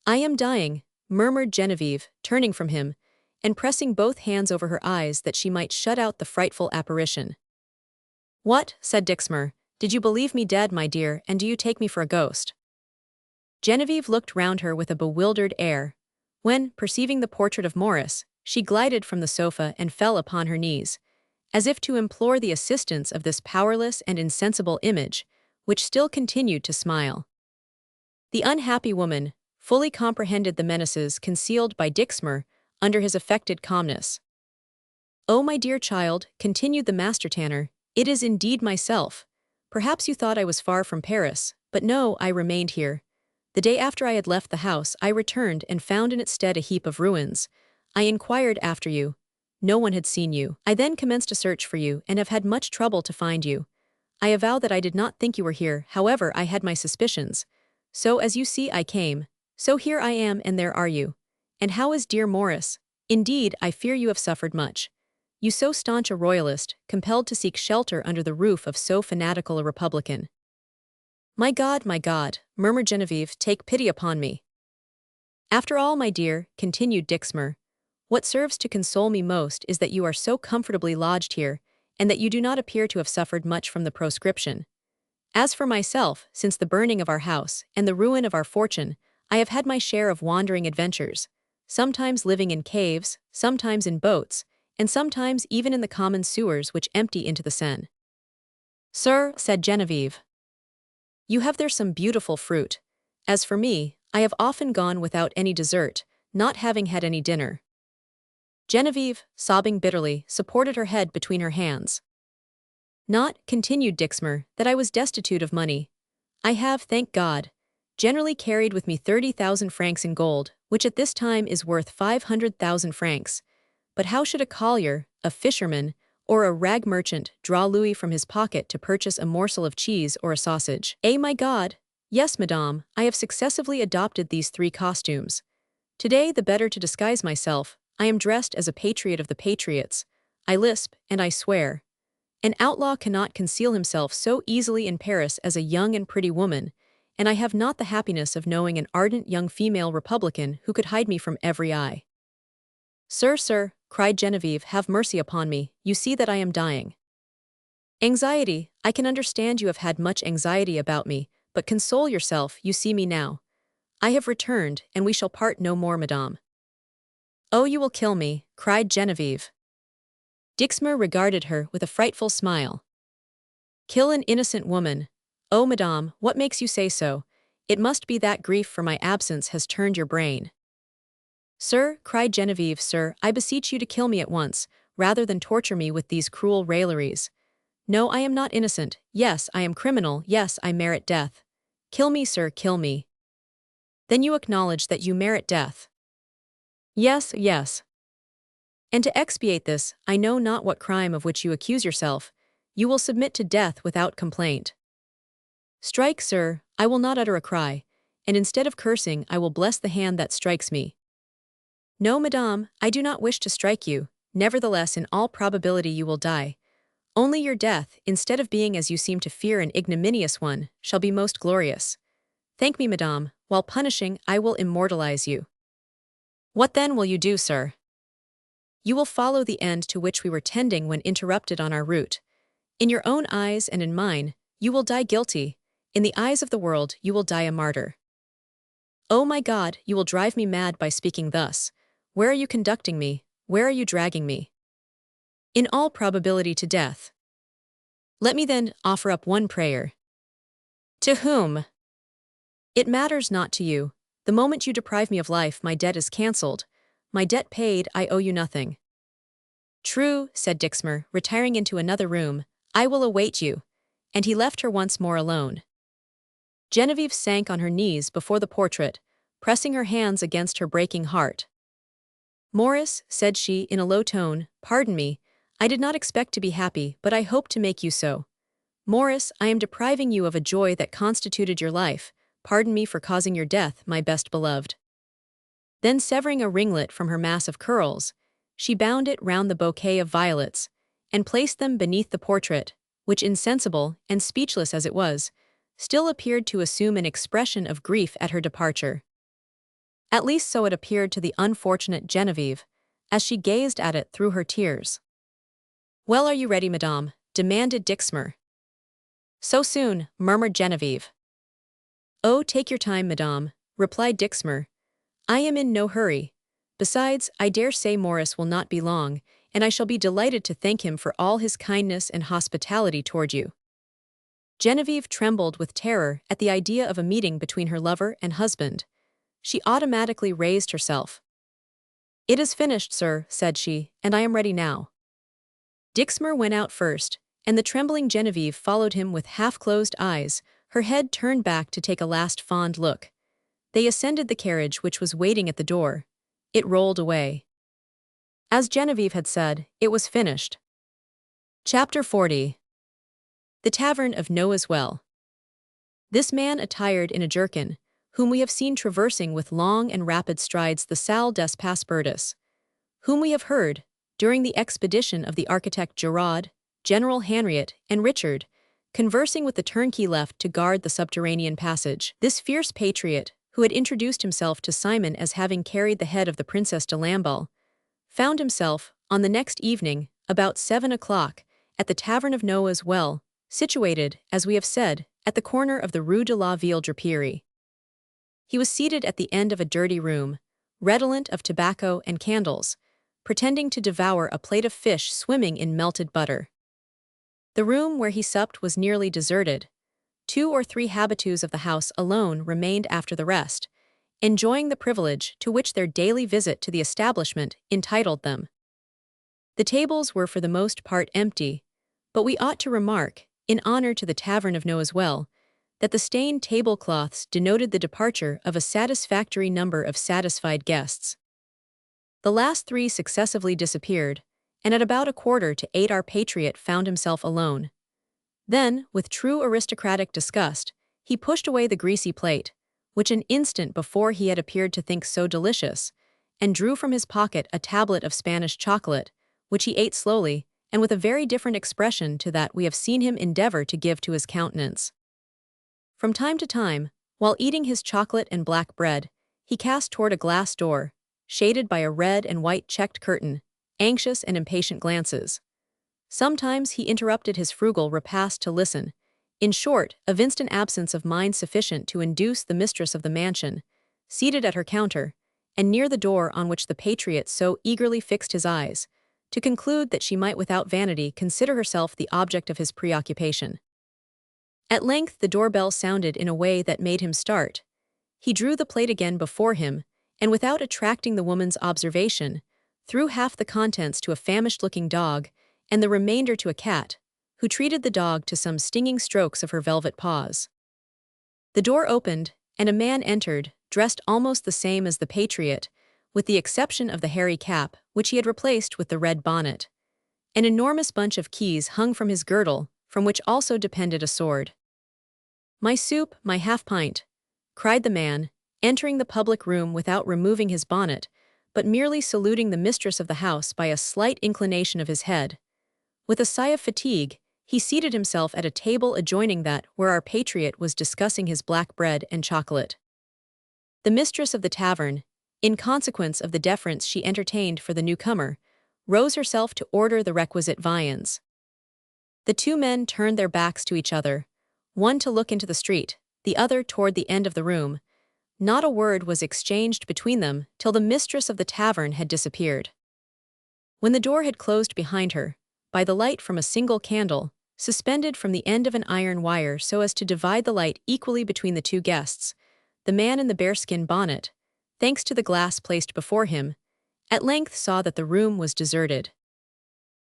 I am dying, murmured Genevieve, turning from him, and pressing both hands over her eyes that she might shut out the frightful apparition. What, said Dixmer, did you believe me dead, my dear, and do you take me for a ghost? Genevieve looked round her with a bewildered air, when, perceiving the portrait of Morris, she glided from the sofa and fell upon her knees, as if to implore the assistance of this powerless and insensible image, which still continued to smile. The unhappy woman fully comprehended the menaces concealed by Dixmer under his affected calmness. Oh, my dear child, continued the master tanner, it is indeed myself. Perhaps you thought I was far from Paris, but no, I remained here. The day after I had left the house, I returned and found in its stead a heap of ruins. I inquired after you. No one had seen you. I then commenced a search for you and have had much trouble to find you. I avow that I did not think you were here, however, I had my suspicions. So as you see, I came. So here I am, and there are you. And how is dear Morris? Indeed, I fear you have suffered much. You so staunch a royalist, compelled to seek shelter under the roof of so fanatical a republican. My God, murmured Genevieve, take pity upon me. After all, my dear, continued Dixmer, what serves to console me most is that you are so comfortably lodged here, and that you do not appear to have suffered much from the proscription. As for myself, since the burning of our house and the ruin of our fortune, I have had my share of wandering adventures, sometimes living in caves, sometimes in boats, and sometimes even in the common sewers which empty into the Seine. Sir, said Genevieve, you have there some beautiful fruit. As for me, I have often gone without any dessert, not having had any dinner. Genevieve, sobbing bitterly, supported her head between her hands. Not, continued Dixmer, that I was destitute of money. I have, thank God, generally carried with me 30,000 francs in gold, which at this time is worth 500,000 francs. But how should a collier, a fisherman, or a rag merchant draw louis from his pocket to purchase a morsel of cheese or a sausage? Eh, my God! Yes, madame, I have successively adopted these 3 costumes. Today, the better to disguise myself, I am dressed as a patriot of the patriots. I lisp, and I swear. An outlaw cannot conceal himself so easily in Paris as a young and pretty woman, and I have not the happiness of knowing an ardent young female republican who could hide me from every eye. Sir, cried Genevieve, have mercy upon me, you see that I am dying. Anxiety, I can understand you have had much anxiety about me, but console yourself, you see me now. I have returned, and we shall part no more, madame. Oh, you will kill me, cried Genevieve. Dixmer regarded her with a frightful smile. Kill an innocent woman? Oh, madame, what makes you say so? It must be that grief for my absence has turned your brain. Sir, cried Genevieve, sir, I beseech you to kill me at once, rather than torture me with these cruel railleries. No, I am not innocent. Yes, I am criminal. Yes, I merit death. Kill me, sir, kill me. Then you acknowledge that you merit death. Yes. And to expiate this, I know not what crime of which you accuse yourself, you will submit to death without complaint. Strike, sir, I will not utter a cry, and instead of cursing, I will bless the hand that strikes me. No, madame, I do not wish to strike you, nevertheless in all probability you will die. Only your death, instead of being as you seem to fear an ignominious one, shall be most glorious. Thank me, madame, while punishing, I will immortalize you. What then will you do, sir? You will follow the end to which we were tending when interrupted on our route. In your own eyes and in mine, you will die guilty. In the eyes of the world, you will die a martyr. Oh my God, you will drive me mad by speaking thus. Where are you conducting me? Where are you dragging me? In all probability to death. Let me then offer up one prayer. To whom? It matters not to you. The moment you deprive me of life, my debt is cancelled. My debt paid, I owe you nothing. True, said Dixmer, retiring into another room, I will await you. And he left her once more alone. Genevieve sank on her knees before the portrait, pressing her hands against her breaking heart. "Morris," said she in a low tone, "pardon me, I did not expect to be happy, but I hope to make you so. Morris, I am depriving you of a joy that constituted your life. Pardon me for causing your death, my best beloved." Then severing a ringlet from her mass of curls, she bound it round the bouquet of violets, and placed them beneath the portrait, which, insensible and speechless as it was, still appeared to assume an expression of grief at her departure. At least so it appeared to the unfortunate Genevieve, as she gazed at it through her tears. "Well, are you ready, madame?" demanded Dixmer. "So soon," murmured Genevieve. "Oh, take your time, madame," replied Dixmer. "I am in no hurry. Besides, I dare say Morris will not be long, and I shall be delighted to thank him for all his kindness and hospitality toward you." Genevieve trembled with terror at the idea of a meeting between her lover and husband. She automatically raised herself. "It is finished, sir," said she, "and I am ready now." Dixmer went out first, and the trembling Genevieve followed him with half-closed eyes, her head turned back to take a last fond look. They ascended the carriage which was waiting at the door. It rolled away. As Genevieve had said, it was finished. Chapter 40. The Tavern of Noah's Well. This man attired in a jerkin, whom we have seen traversing with long and rapid strides the Salle des Passepartout, whom we have heard, during the expedition of the architect Giraud, General Henriot, and Richard, conversing with the turnkey left to guard the subterranean passage. This fierce patriot, who had introduced himself to Simon as having carried the head of the Princess de Lamballe, found himself, on the next evening, about 7 o'clock, at the Tavern of Noah's Well, situated, as we have said, at the corner of the Rue de la Ville Draperie. He was seated at the end of a dirty room, redolent of tobacco and candles, pretending to devour a plate of fish swimming in melted butter. The room where he supped was nearly deserted. 2 or 3 habitués of the house alone remained after the rest, enjoying the privilege to which their daily visit to the establishment entitled them. The tables were for the most part empty, but we ought to remark, in honor to the Tavern of Noah's Well, that the stained tablecloths denoted the departure of a satisfactory number of satisfied guests. The last 3 successively disappeared, and at about 7:45 our patriot found himself alone. Then, with true aristocratic disgust, he pushed away the greasy plate, which an instant before he had appeared to think so delicious, and drew from his pocket a tablet of Spanish chocolate, which he ate slowly, and with a very different expression to that we have seen him endeavor to give to his countenance. From time to time, while eating his chocolate and black bread, he cast toward a glass door, shaded by a red and white checked curtain, anxious and impatient glances. Sometimes he interrupted his frugal repast to listen, in short, evinced an absence of mind sufficient to induce the mistress of the mansion, seated at her counter, and near the door on which the patriot so eagerly fixed his eyes, to conclude that she might without vanity consider herself the object of his preoccupation. At length the doorbell sounded in a way that made him start. He drew the plate again before him, and without attracting the woman's observation, threw half the contents to a famished-looking dog, and the remainder to a cat, who treated the dog to some stinging strokes of her velvet paws. The door opened, and a man entered, dressed almost the same as the patriot, with the exception of the hairy cap, which he had replaced with the red bonnet. An enormous bunch of keys hung from his girdle, from which also depended a sword. "My soup, my half-pint," cried the man, entering the public room without removing his bonnet, but merely saluting the mistress of the house by a slight inclination of his head. With a sigh of fatigue, he seated himself at a table adjoining that where our patriot was discussing his black bread and chocolate. The mistress of the tavern, in consequence of the deference she entertained for the newcomer, rose herself to order the requisite viands. The 2 men turned their backs to each other, one to look into the street, the other toward the end of the room. Not a word was exchanged between them till the mistress of the tavern had disappeared. When the door had closed behind her, by the light from a single candle, suspended from the end of an iron wire so as to divide the light equally between the 2 guests, the man in the bearskin bonnet, thanks to the glass placed before him, at length saw that the room was deserted.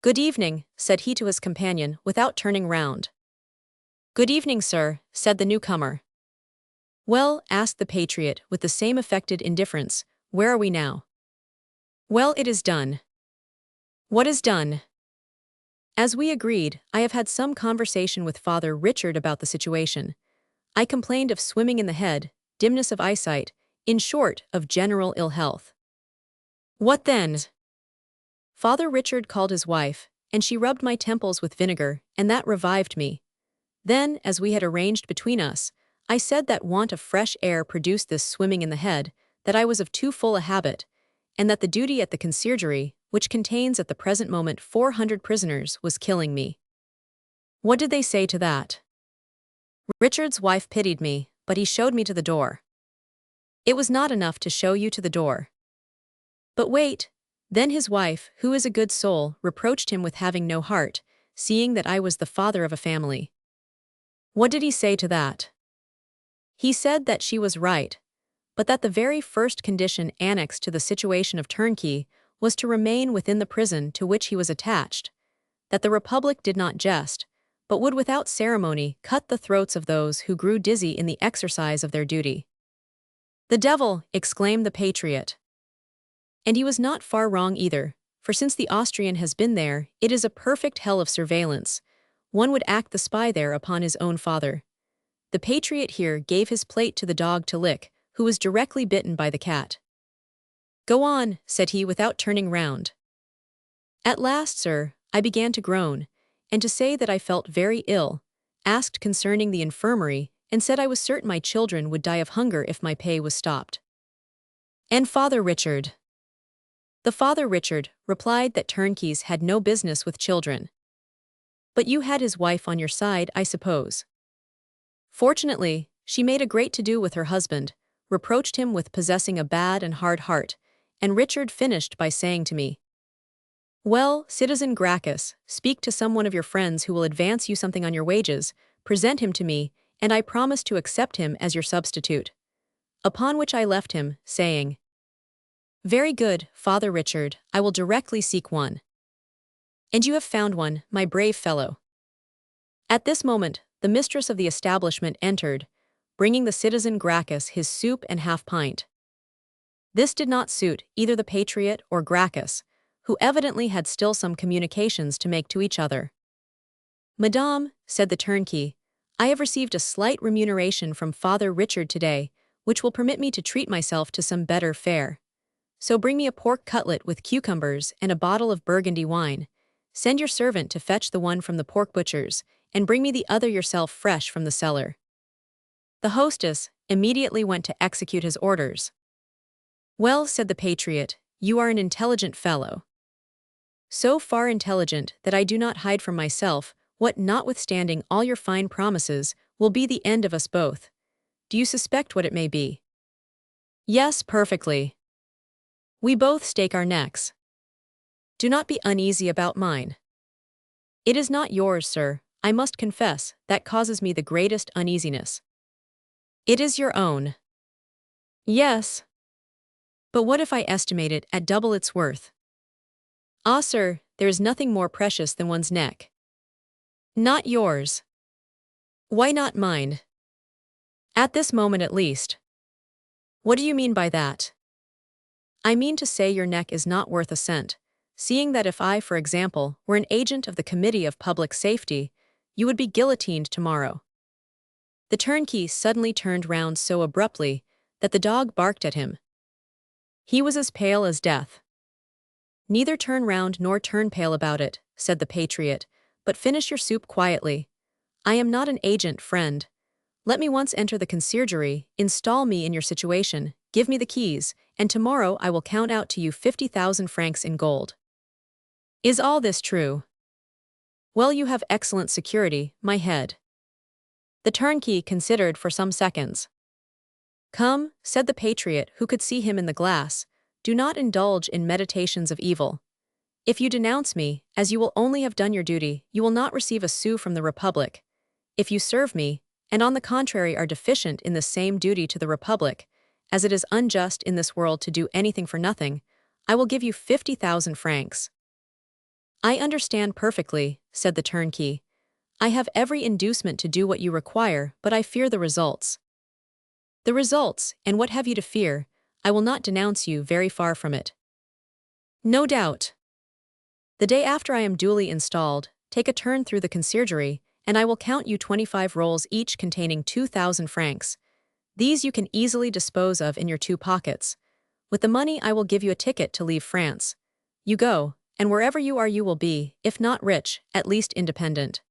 "Good evening," said he to his companion without turning round. "Good evening, sir," said the newcomer. Well, asked the patriot with the same affected indifference, where are we now? Well, it is done. What is done? As we agreed, I have had some conversation with Father Richard about the situation. I complained of swimming in the head, dimness of eyesight, in short, of general ill health. What then? Father Richard called his wife, and she rubbed my temples with vinegar, and that revived me. Then, as we had arranged between us, I said that want of fresh air produced this swimming in the head, that I was of too full a habit, and that the duty at the conciergerie, which contains at the present moment 400 prisoners, was killing me. What did they say to that? Richard's wife pitied me, but he showed me to the door. It was not enough to show you to the door. But wait, then his wife, who is a good soul, reproached him with having no heart, seeing that I was the father of a family. What did he say to that? He said that she was right, but that the very first condition annexed to the situation of turnkey was to remain within the prison to which he was attached, that the Republic did not jest, but would without ceremony cut the throats of those who grew dizzy in the exercise of their duty. The devil, exclaimed the patriot. And he was not far wrong either, for since the Austrian has been there, it is a perfect hell of surveillance. One would act the spy there upon his own father. The patriot here gave his plate to the dog to lick, who was directly bitten by the cat. Go on, said he without turning round. At last, sir, I began to groan, and to say that I felt very ill, asked concerning the infirmary, and said I was certain my children would die of hunger if my pay was stopped. And Father Richard? The Father Richard replied that turnkeys had no business with children. But you had his wife on your side, I suppose. Fortunately, she made a great to-do with her husband, reproached him with possessing a bad and hard heart, and Richard finished by saying to me, well, Citizen Gracchus, speak to some one of your friends who will advance you something on your wages, present him to me, and I promise to accept him as your substitute. Upon which I left him, saying, very good, Father Richard, I will directly seek one. And you have found one, my brave fellow. At this moment, the mistress of the establishment entered, bringing the citizen Gracchus his soup and half-pint. This did not suit either the patriot or Gracchus, who evidently had still some communications to make to each other. Madame, said the turnkey, I have received a slight remuneration from Father Richard today, which will permit me to treat myself to some better fare. So bring me a pork cutlet with cucumbers and a bottle of Burgundy wine. Send your servant to fetch the one from the pork butcher's, and bring me the other yourself fresh from the cellar. The hostess immediately went to execute his orders. Well, said the patriot, you are an intelligent fellow. So far intelligent that I do not hide from myself what, notwithstanding all your fine promises, will be the end of us both. Do you suspect what it may be? Yes, perfectly. We both stake our necks. Do not be uneasy about mine. It is not yours, sir, I must confess, that causes me the greatest uneasiness. It is your own. Yes. But what if I estimate it at double its worth? Ah, sir, there is nothing more precious than one's neck. Not yours. Why not mine? At this moment at least. What do you mean by that? I mean to say your neck is not worth a cent, seeing that if I, for example, were an agent of the Committee of Public Safety, you would be guillotined tomorrow. The turnkey suddenly turned round so abruptly that the dog barked at him. He was as pale as death. Neither turn round nor turn pale about it, said the patriot, but finish your soup quietly. I am not an agent, friend. Let me once enter the conciergerie, install me in your situation, give me the keys, and tomorrow I will count out to you 50,000 francs in gold. Is all this true? Well, you have excellent security, my head. The turnkey considered for some seconds. Come, said the patriot who could see him in the glass, do not indulge in meditations of evil. If you denounce me, as you will only have done your duty, you will not receive a sou from the Republic. If you serve me, and on the contrary are deficient in the same duty to the Republic, as it is unjust in this world to do anything for nothing, I will give you 50,000 francs. I understand perfectly, said the turnkey. I have every inducement to do what you require, but I fear the results. The results, and what have you to fear? I will not denounce you, very far from it. No doubt. The day after I am duly installed, take a turn through the conciergerie, and I will count you 25 rolls each containing 2,000 francs. These you can easily dispose of in your 2 pockets. With the money I will give you a ticket to leave France. You go, and wherever you are you will be, if not rich, at least independent.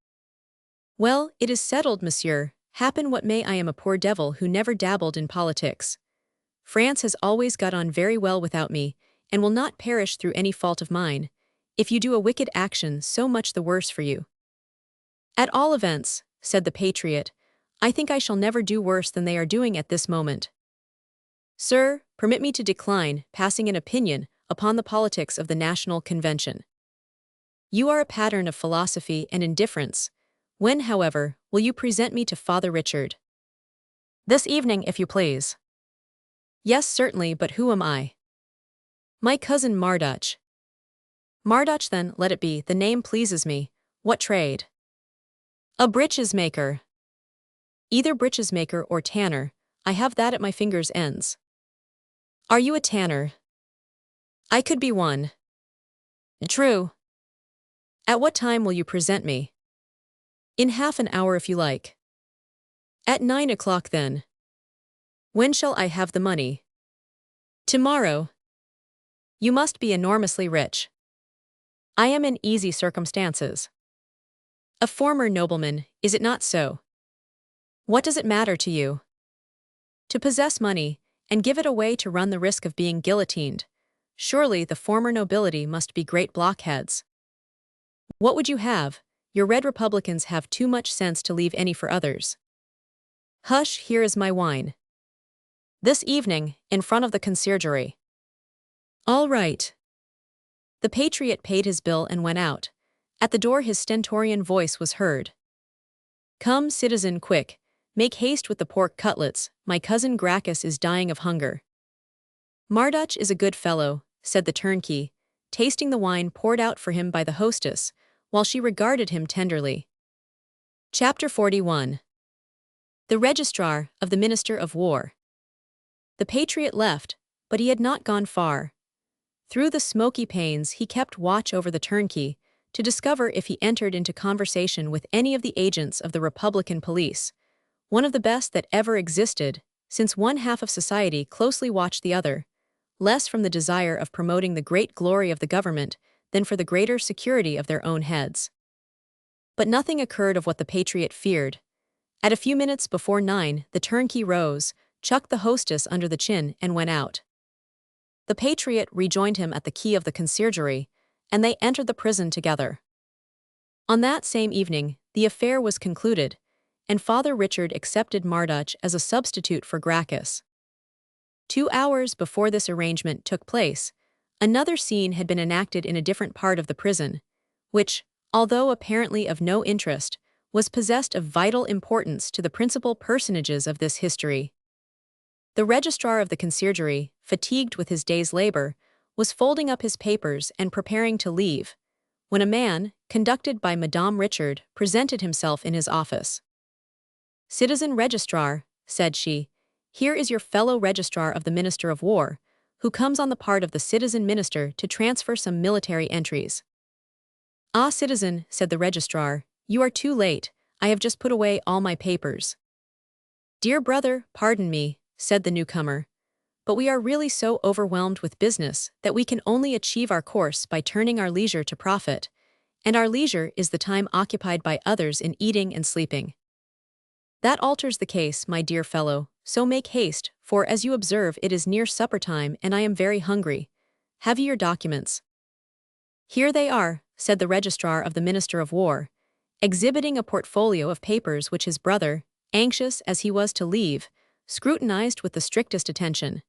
Well, it is settled, monsieur. Happen what may, I am a poor devil who never dabbled in politics. France has always got on very well without me, and will not perish through any fault of mine. If you do a wicked action, so much the worse for you. At all events, said the patriot, I think I shall never do worse than they are doing at this moment. Sir, permit me to decline passing an opinion upon the politics of the National Convention. You are a pattern of philosophy and indifference. When, however, will you present me to Father Richard? This evening, if you please. Yes, certainly, but who am I? My cousin Marduch. Marduch, then, let it be, the name pleases me. What trade? A breeches maker. Either breeches maker or tanner, I have that at my fingers' ends. Are you a tanner? I could be one. True. At what time will you present me? In half an hour if you like. At 9 o'clock then. When shall I have the money? Tomorrow. You must be enormously rich. I am in easy circumstances. A former nobleman, is it not so? What does it matter to you? To possess money, and give it away to run the risk of being guillotined. Surely the former nobility must be great blockheads. What would you have? Your red republicans have too much sense to leave any for others. Hush, here is my wine. This evening, in front of the conciergerie. All right. The patriot paid his bill and went out. At the door his stentorian voice was heard. Come, citizen, quick. Make haste with the pork cutlets, my cousin Gracchus is dying of hunger. Marduch is a good fellow, said the turnkey, tasting the wine poured out for him by the hostess, while she regarded him tenderly. Chapter 41. The Registrar of the Minister of War. The patriot left, but he had not gone far. Through the smoky panes he kept watch over the turnkey, to discover if he entered into conversation with any of the agents of the Republican police, one of the best that ever existed, since one half of society closely watched the other, less from the desire of promoting the great glory of the government than for the greater security of their own heads. But nothing occurred of what the patriot feared. At a few minutes before 9, the turnkey rose, chucked the hostess under the chin, and went out. The patriot rejoined him at the key of the conciergerie, and they entered the prison together. On that same evening, the affair was concluded, and Father Richard accepted Marduch as a substitute for Gracchus. 2 hours before this arrangement took place, another scene had been enacted in a different part of the prison, which, although apparently of no interest, was possessed of vital importance to the principal personages of this history. The registrar of the conciergerie, fatigued with his day's labor, was folding up his papers and preparing to leave, when a man, conducted by Madame Richard, presented himself in his office. Citizen Registrar, said she, here is your fellow registrar of the Minister of War, who comes on the part of the citizen minister to transfer some military entries. Ah, citizen, said the registrar, you are too late, I have just put away all my papers. Dear brother, pardon me, said the newcomer, but we are really so overwhelmed with business that we can only achieve our course by turning our leisure to profit, and our leisure is the time occupied by others in eating and sleeping. That alters the case, my dear fellow, so make haste, for as you observe it is near supper time and I am very hungry. Have you your documents? Here they are, said the registrar of the Minister of War, exhibiting a portfolio of papers which his brother, anxious as he was to leave, scrutinized with the strictest attention.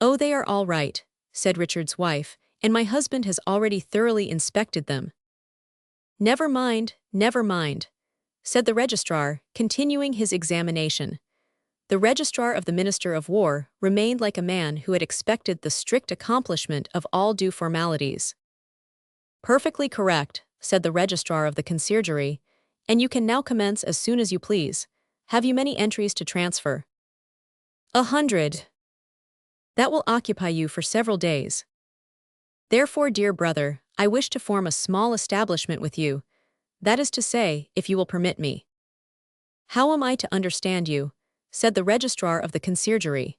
Oh, they are all right, said Richard's wife, and my husband has already thoroughly inspected them. Never mind, said the registrar, continuing his examination. The registrar of the Minister of War remained like a man who had expected the strict accomplishment of all due formalities. Perfectly correct, said the registrar of the conciergerie, and you can now commence as soon as you please. Have you many entries to transfer? 100. That will occupy you for several days. Therefore, dear brother, I wish to form a small establishment with you, that is to say, if you will permit me. How am I to understand you? Said the registrar of the conciergerie.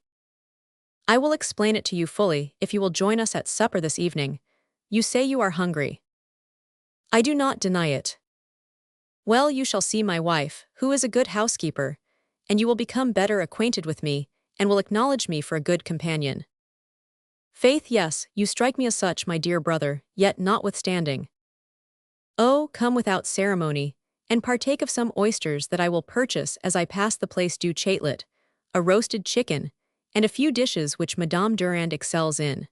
I will explain it to you fully if you will join us at supper this evening. You say you are hungry. I do not deny it. Well, you shall see my wife, who is a good housekeeper, and you will become better acquainted with me, and will acknowledge me for a good companion. Faith, yes, you strike me as such, my dear brother, yet notwithstanding. Oh, come without ceremony, and partake of some oysters that I will purchase as I pass the place du Châtelet, a roasted chicken, and a few dishes which Madame Durand excels in.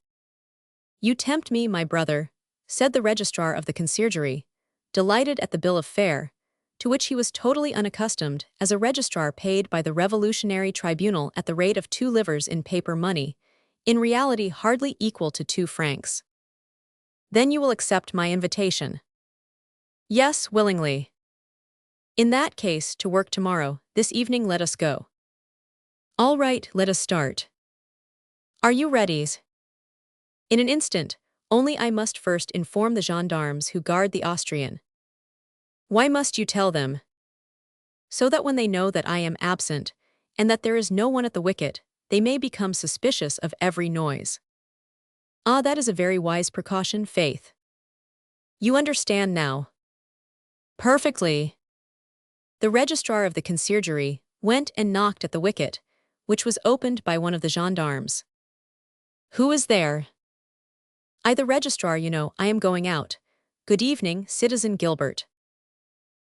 You tempt me, my brother, said the registrar of the conciergerie, delighted at the bill of fare, to which he was totally unaccustomed as a registrar paid by the Revolutionary Tribunal at the rate of 2 livres in paper money, in reality hardly equal to 2 francs. Then you will accept my invitation. Yes, willingly. In that case, to work tomorrow, this evening let us go. All right, let us start. Are you ready? In an instant, only I must first inform the gendarmes who guard the Austrian. Why must you tell them? So that when they know that I am absent, and that there is no one at the wicket, they may become suspicious of every noise. Ah, that is a very wise precaution, Faith. You understand now. Perfectly. The registrar of the conciergerie went and knocked at the wicket, which was opened by one of the gendarmes. Who is there? I, the registrar, you know, I am going out. Good evening, Citizen Gilbert.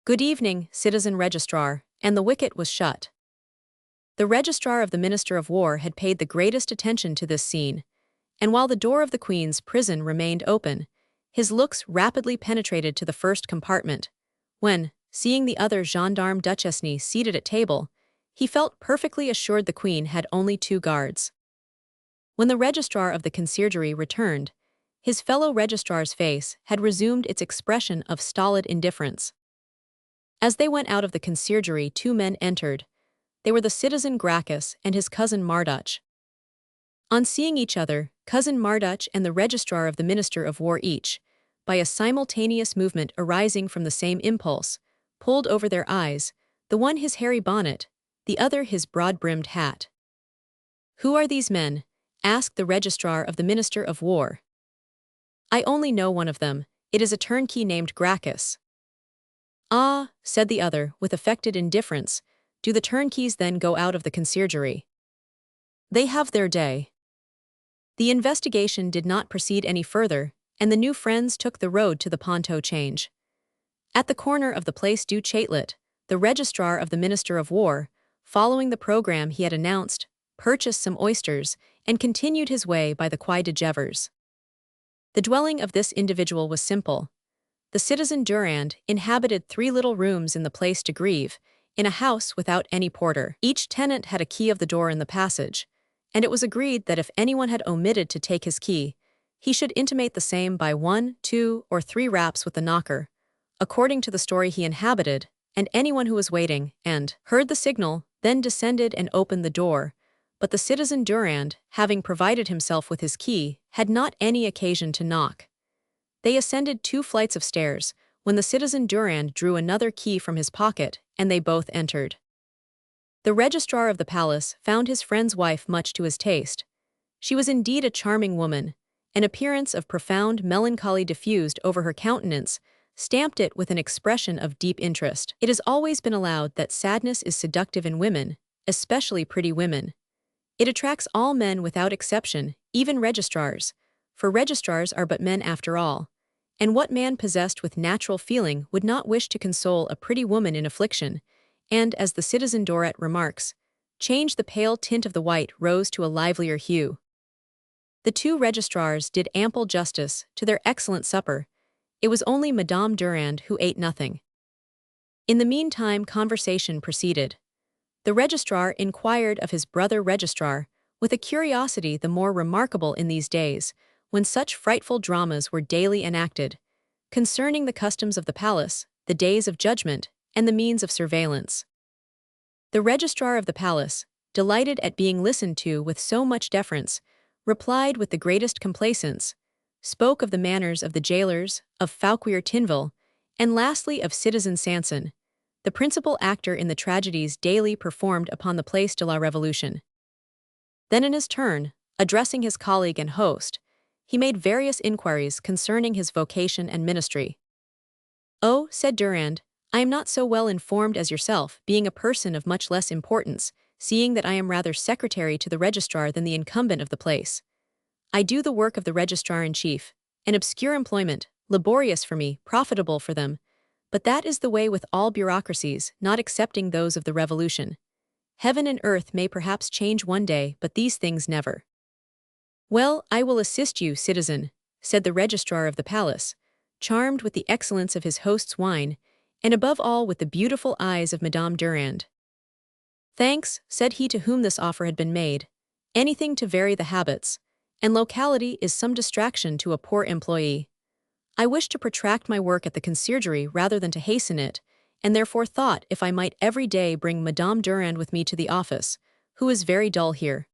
Good evening, Citizen Registrar, and the wicket was shut. The registrar of the Minister of War had paid the greatest attention to this scene, and while the door of the Queen's prison remained open, his looks rapidly penetrated to the first compartment, when, seeing the other gendarme Duchesne seated at table, he felt perfectly assured the Queen had only 2 guards. When the registrar of the conciergerie returned, his fellow registrar's face had resumed its expression of stolid indifference. As they went out of the conciergerie, 2 men entered. They were the citizen Gracchus and his cousin Marduch. On seeing each other, cousin Marduch and the registrar of the Minister of War each, by a simultaneous movement arising from the same impulse, pulled over their eyes, the one his hairy bonnet, the other his broad-brimmed hat. Who are these men? Asked the registrar of the Minister of War. I only know one of them. It is a turnkey named Gracchus. Ah, said the other, with affected indifference, do the turnkeys then go out of the conciergerie? They have their day. The investigation did not proceed any further, and the new friends took the road to the Ponto change. At the corner of the Place du Châtelet, the registrar of the Minister of War, following the program he had announced, purchased some oysters, and continued his way by the Quai de Gevers. The dwelling of this individual was simple. The citizen Durand inhabited 3 little rooms in the Place de Grève, in a house without any porter. Each tenant had a key of the door in the passage, and it was agreed that if anyone had omitted to take his key, he should intimate the same by 1, 2, or 3 raps with the knocker, according to the story he inhabited, and anyone who was waiting, and heard the signal, then descended and opened the door. But the citizen Durand, having provided himself with his key, had not any occasion to knock. They ascended 2 flights of stairs, when the citizen Durand drew another key from his pocket, and they both entered. The registrar of the palace found his friend's wife much to his taste. She was indeed a charming woman. An appearance of profound melancholy diffused over her countenance stamped it with an expression of deep interest. It has always been allowed that sadness is seductive in women, especially pretty women. It attracts all men without exception, even registrars, for registrars are but men after all. And what man possessed with natural feeling would not wish to console a pretty woman in affliction, and, as the citizen Doret remarks, change the pale tint of the white rose to a livelier hue. The 2 registrars did ample justice to their excellent supper. It was only Madame Durand who ate nothing. In the meantime, conversation proceeded. The registrar inquired of his brother registrar, with a curiosity the more remarkable in these days, when such frightful dramas were daily enacted, concerning the customs of the palace, the days of judgment, and the means of surveillance. The registrar of the palace, delighted at being listened to with so much deference, replied with the greatest complacence, spoke of the manners of the jailers, of Fauquier Tinville, and lastly of Citizen Sanson, the principal actor in the tragedies daily performed upon the Place de la Révolution. Then in his turn, addressing his colleague and host, he made various inquiries concerning his vocation and ministry. "Oh," said Durand, "I am not so well informed as yourself, being a person of much less importance, seeing that I am rather secretary to the registrar than the incumbent of the place. I do the work of the registrar-in-chief, an obscure employment, laborious for me, profitable for them, but that is the way with all bureaucracies, not excepting those of the Revolution. Heaven and earth may perhaps change one day, but these things never." "Well, I will assist you, citizen," said the registrar of the palace, charmed with the excellence of his host's wine, and above all with the beautiful eyes of Madame Durand. "Thanks," said he to whom this offer had been made. "Anything to vary the habits, and locality is some distraction to a poor employee. I wish to protract my work at the conciergerie rather than to hasten it, and therefore thought if I might every day bring Madame Durand with me to the office, who is very dull here."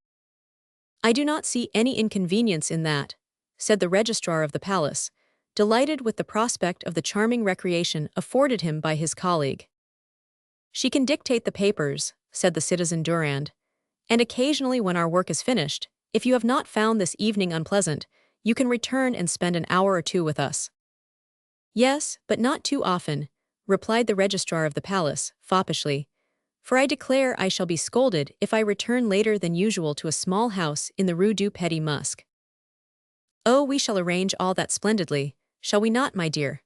"I do not see any inconvenience in that," said the registrar of the palace, delighted with the prospect of the charming recreation afforded him by his colleague. "She can dictate the papers," said the citizen Durand, "and occasionally when our work is finished, if you have not found this evening unpleasant, you can return and spend an hour or two with us." "Yes, but not too often," replied the registrar of the palace, foppishly, "for I declare I shall be scolded if I return later than usual to a small house in the Rue du Petit Musc." "Oh, we shall arrange all that splendidly, shall we not, my dear?"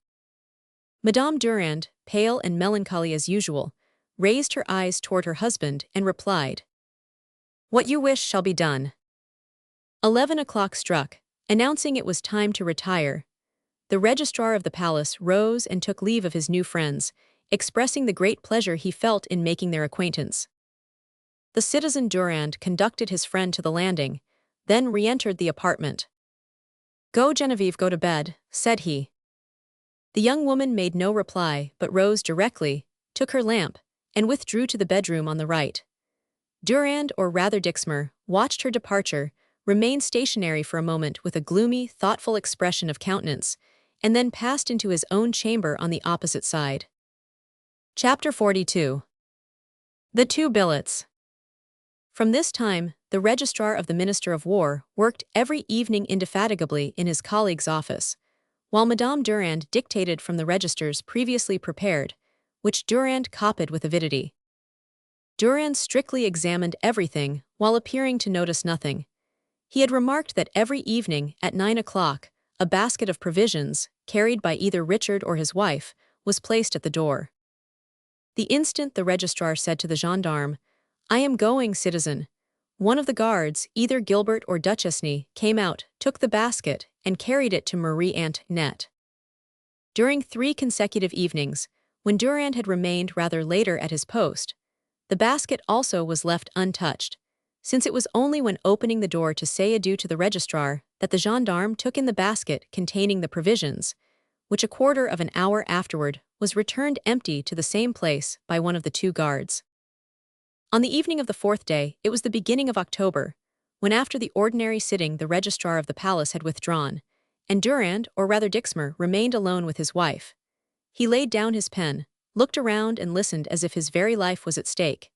Madame Durand, pale and melancholy as usual, raised her eyes toward her husband and replied, "What you wish shall be done." 11 o'clock struck, announcing it was time to retire. The registrar of the palace rose and took leave of his new friends, expressing the great pleasure he felt in making their acquaintance. The citizen Durand conducted his friend to the landing, then re-entered the apartment. "Go, Geneviève, go to bed," said he. The young woman made no reply, but rose directly, took her lamp, and withdrew to the bedroom on the right. Durand, or rather Dixmer, watched her departure, remained stationary for a moment with a gloomy, thoughtful expression of countenance, and then passed into his own chamber on the opposite side. Chapter 42. The Two Billets. From this time, the registrar of the Minister of War worked every evening indefatigably in his colleague's office, while Madame Durand dictated from the registers previously prepared, which Durand copied with avidity. Durand strictly examined everything while appearing to notice nothing. He had remarked that every evening, at 9 o'clock, a basket of provisions, carried by either Richard or his wife, was placed at the door. The instant the registrar said to the gendarme, "I am going, citizen," one of the guards, either Gilbert or Duchesne, came out, took the basket, and carried it to Marie Antoinette. During 3 consecutive evenings, when Durand had remained rather later at his post, the basket also was left untouched, since it was only when opening the door to say adieu to the registrar that the gendarme took in the basket containing the provisions, which a quarter of an hour afterward was returned empty to the same place by one of the 2 guards. On the evening of the 4th day, it was the beginning of October, when after the ordinary sitting the registrar of the palace had withdrawn, and Durand, or rather Dixmer, remained alone with his wife. He laid down his pen, looked around and listened as if his very life was at stake.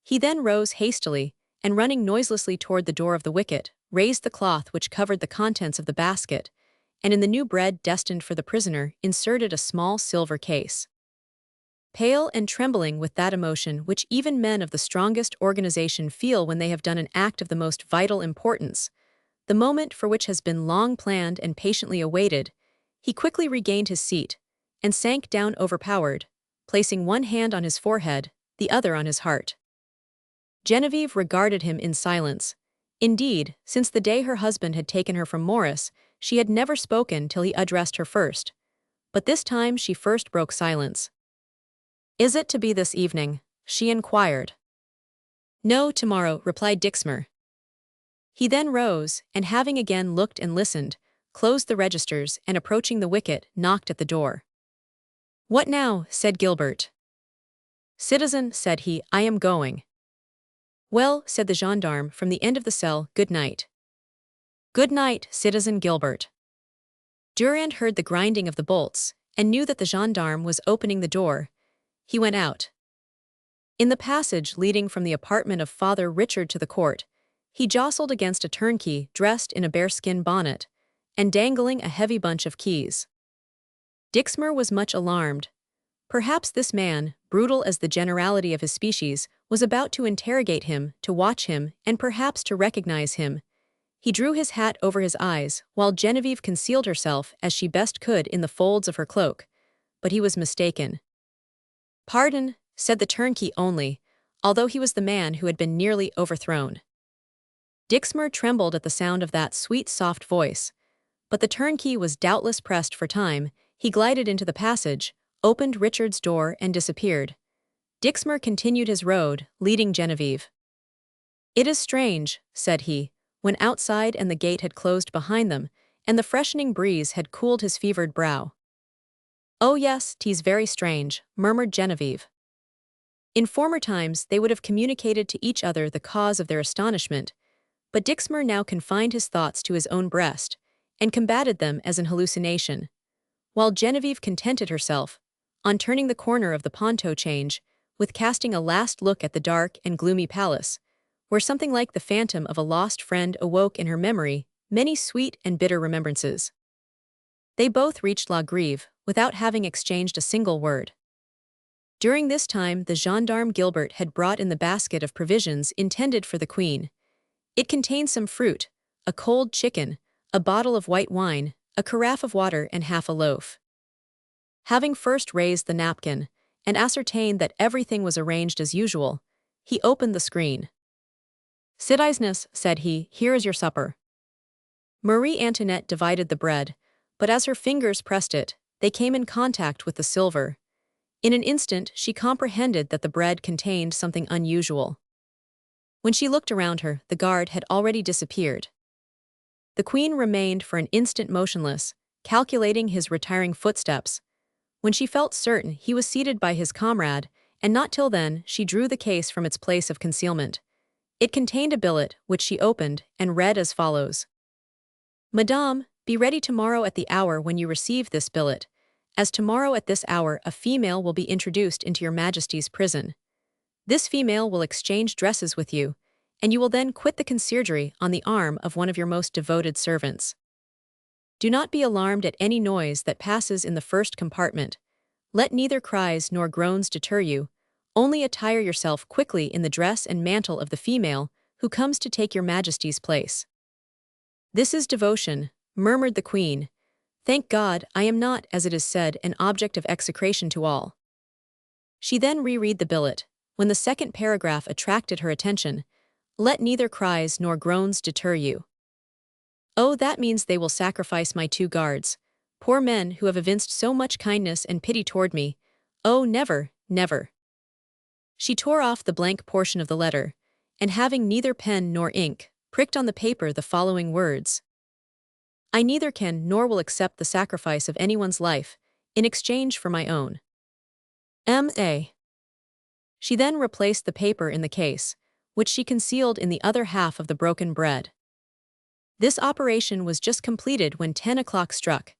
He then rose hastily, and running noiselessly toward the door of the wicket, raised the cloth which covered the contents of the basket, and in the new bread destined for the prisoner inserted a small silver case. Pale and trembling with that emotion which even men of the strongest organization feel when they have done an act of the most vital importance, the moment for which has been long planned and patiently awaited, he quickly regained his seat, and sank down overpowered, placing one hand on his forehead, the other on his heart. Geneviève regarded him in silence. Indeed, since the day her husband had taken her from Maurice, she had never spoken till he addressed her first. But this time she first broke silence. "Is it to be this evening?" she inquired. "No, tomorrow," replied Dixmer. He then rose, and having again looked and listened, closed the registers and approaching the wicket, knocked at the door. "What now?" said Gilbert. "Citizen," said he, "I am going." "Well," said the gendarme from the end of the cell, "good night." "Good night, Citizen Gilbert." Durand heard the grinding of the bolts and knew that the gendarme was opening the door. He went out. In the passage leading from the apartment of Father Richard to the court, he jostled against a turnkey dressed in a bearskin bonnet and dangling a heavy bunch of keys. Dixmer was much alarmed. Perhaps this man, brutal as the generality of his species, was about to interrogate him, to watch him, and perhaps to recognize him. He drew his hat over his eyes, while Genevieve concealed herself as she best could in the folds of her cloak. But he was mistaken. "Pardon," said the turnkey only, although he was the man who had been nearly overthrown. Dixmer trembled at the sound of that sweet, soft voice. But the turnkey was doubtless pressed for time. He glided into the passage, opened Richard's door, and disappeared. Dixmer continued his road, leading Genevieve. "It is strange," said he, when outside and the gate had closed behind them, and the freshening breeze had cooled his fevered brow. "Oh yes, 'tis very strange," murmured Genevieve. In former times they would have communicated to each other the cause of their astonishment, but Dixmer now confined his thoughts to his own breast, and combated them as an hallucination, while Genevieve contented herself, on turning the corner of the Ponto change, with casting a last look at the dark and gloomy palace, where something like the phantom of a lost friend awoke in her memory many sweet and bitter remembrances. They both reached La Grève without having exchanged a single word. During this time the gendarme Gilbert had brought in the basket of provisions intended for the queen. It contained some fruit, a cold chicken, a bottle of white wine, a carafe of water, and half a loaf. Having first raised the napkin, and ascertained that everything was arranged as usual, he opened the screen. "Citizeness," said he, "here is your supper." Marie Antoinette divided the bread, but as her fingers pressed it, they came in contact with the silver. In an instant she comprehended that the bread contained something unusual. When she looked around her, the guard had already disappeared. The queen remained for an instant motionless, calculating his retiring footsteps. When she felt certain he was seated by his comrade, and not till then, she drew the case from its place of concealment. It contained a billet, which she opened, and read as follows. "Madame, be ready tomorrow at the hour when you receive this billet, as tomorrow at this hour a female will be introduced into your Majesty's prison. This female will exchange dresses with you, and you will then quit the conciergerie on the arm of one of your most devoted servants. Do not be alarmed at any noise that passes in the first compartment. Let neither cries nor groans deter you. Only attire yourself quickly in the dress and mantle of the female who comes to take your Majesty's place." "This is devotion," murmured the queen. "Thank God, I am not, as it is said, an object of execration to all." She then reread the billet, when the second paragraph attracted her attention. "Let neither cries nor groans deter you." "Oh, that means they will sacrifice my 2 guards, poor men who have evinced so much kindness and pity toward me. Oh, never, never." She tore off the blank portion of the letter, and having neither pen nor ink, pricked on the paper the following words. "I neither can nor will accept the sacrifice of anyone's life in exchange for my own. M.A." She then replaced the paper in the case, which she concealed in the other half of the broken bread. This operation was just completed when 10 o'clock struck,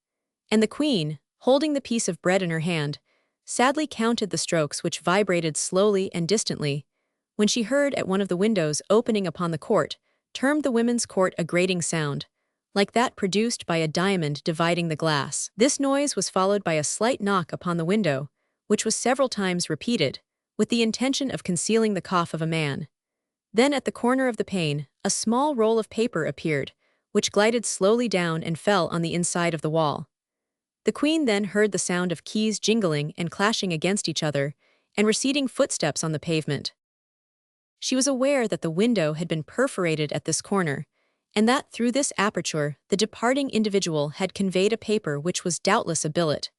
and the queen, holding the piece of bread in her hand, sadly counted the strokes which vibrated slowly and distantly, when she heard at one of the windows opening upon the court, termed the women's court, a grating sound, like that produced by a diamond dividing the glass. This noise was followed by a slight knock upon the window, which was several times repeated, with the intention of concealing the cough of a man. Then at the corner of the pane, a small roll of paper appeared, which glided slowly down and fell on the inside of the wall. The queen then heard the sound of keys jingling and clashing against each other, and receding footsteps on the pavement. She was aware that the window had been perforated at this corner, and that through this aperture the departing individual had conveyed a paper which was doubtless a billet.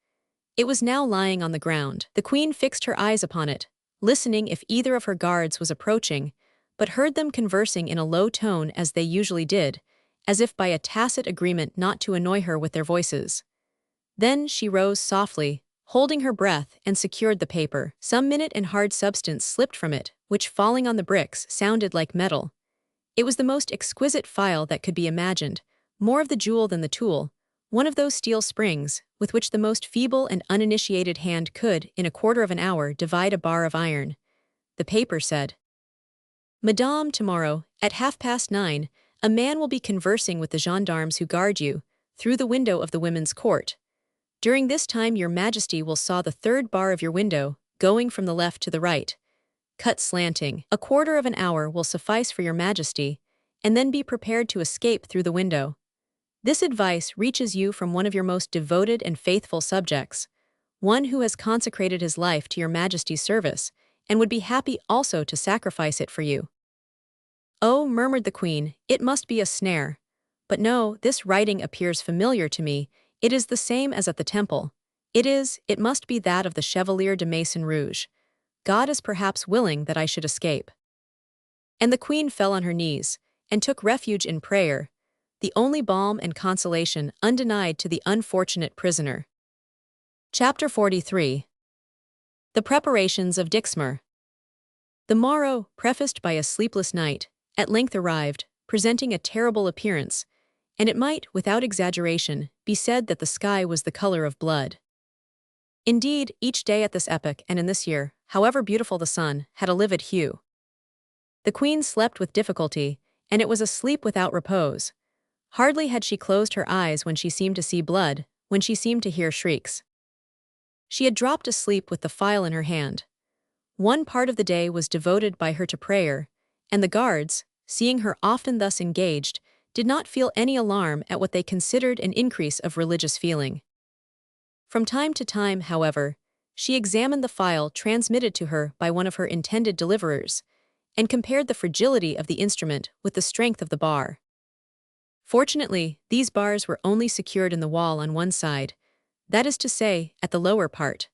It was now lying on the ground. The queen fixed her eyes upon it, listening if either of her guards was approaching, but heard them conversing in a low tone as they usually did, as if by a tacit agreement not to annoy her with their voices. Then she rose softly, holding her breath, and secured the paper. Some minute and hard substance slipped from it, which falling on the bricks sounded like metal. It was the most exquisite file that could be imagined, more of the jewel than the tool, one of those steel springs with which the most feeble and uninitiated hand could, in a quarter of an hour, divide a bar of iron. The paper said, "Madame, tomorrow, at 9:30, a man will be conversing with the gendarmes who guard you, through the window of the women's court. During this time your Majesty will saw the third bar of your window, going from the left to the right, cut slanting. A quarter of an hour will suffice for your Majesty, and then be prepared to escape through the window. This advice reaches you from one of your most devoted and faithful subjects, one who has consecrated his life to your Majesty's service, and would be happy also to sacrifice it for you." "Oh," murmured the Queen, "it must be a snare. But no, this writing appears familiar to me. It is the same as at the temple. It must be that of the Chevalier de Maison-Rouge. God is perhaps willing that I should escape." And the Queen fell on her knees, and took refuge in prayer, the only balm and consolation undenied to the unfortunate prisoner. Chapter 43. The Preparations of Dixmore. The morrow, prefaced by a sleepless night, at length arrived, presenting a terrible appearance, and it might, without exaggeration, be said that the sky was the color of blood. Indeed, each day at this epoch and in this year, however beautiful the sun, had a livid hue. The Queen slept with difficulty, and it was a sleep without repose. Hardly had she closed her eyes when she seemed to see blood, when she seemed to hear shrieks. She had dropped asleep with the file in her hand. One part of the day was devoted by her to prayer, and the guards, seeing her often thus engaged, did not feel any alarm at what they considered an increase of religious feeling. From time to time, however, she examined the file transmitted to her by one of her intended deliverers, and compared the fragility of the instrument with the strength of the bar. Fortunately, these bars were only secured in the wall on one side, that is to say, at the lower part.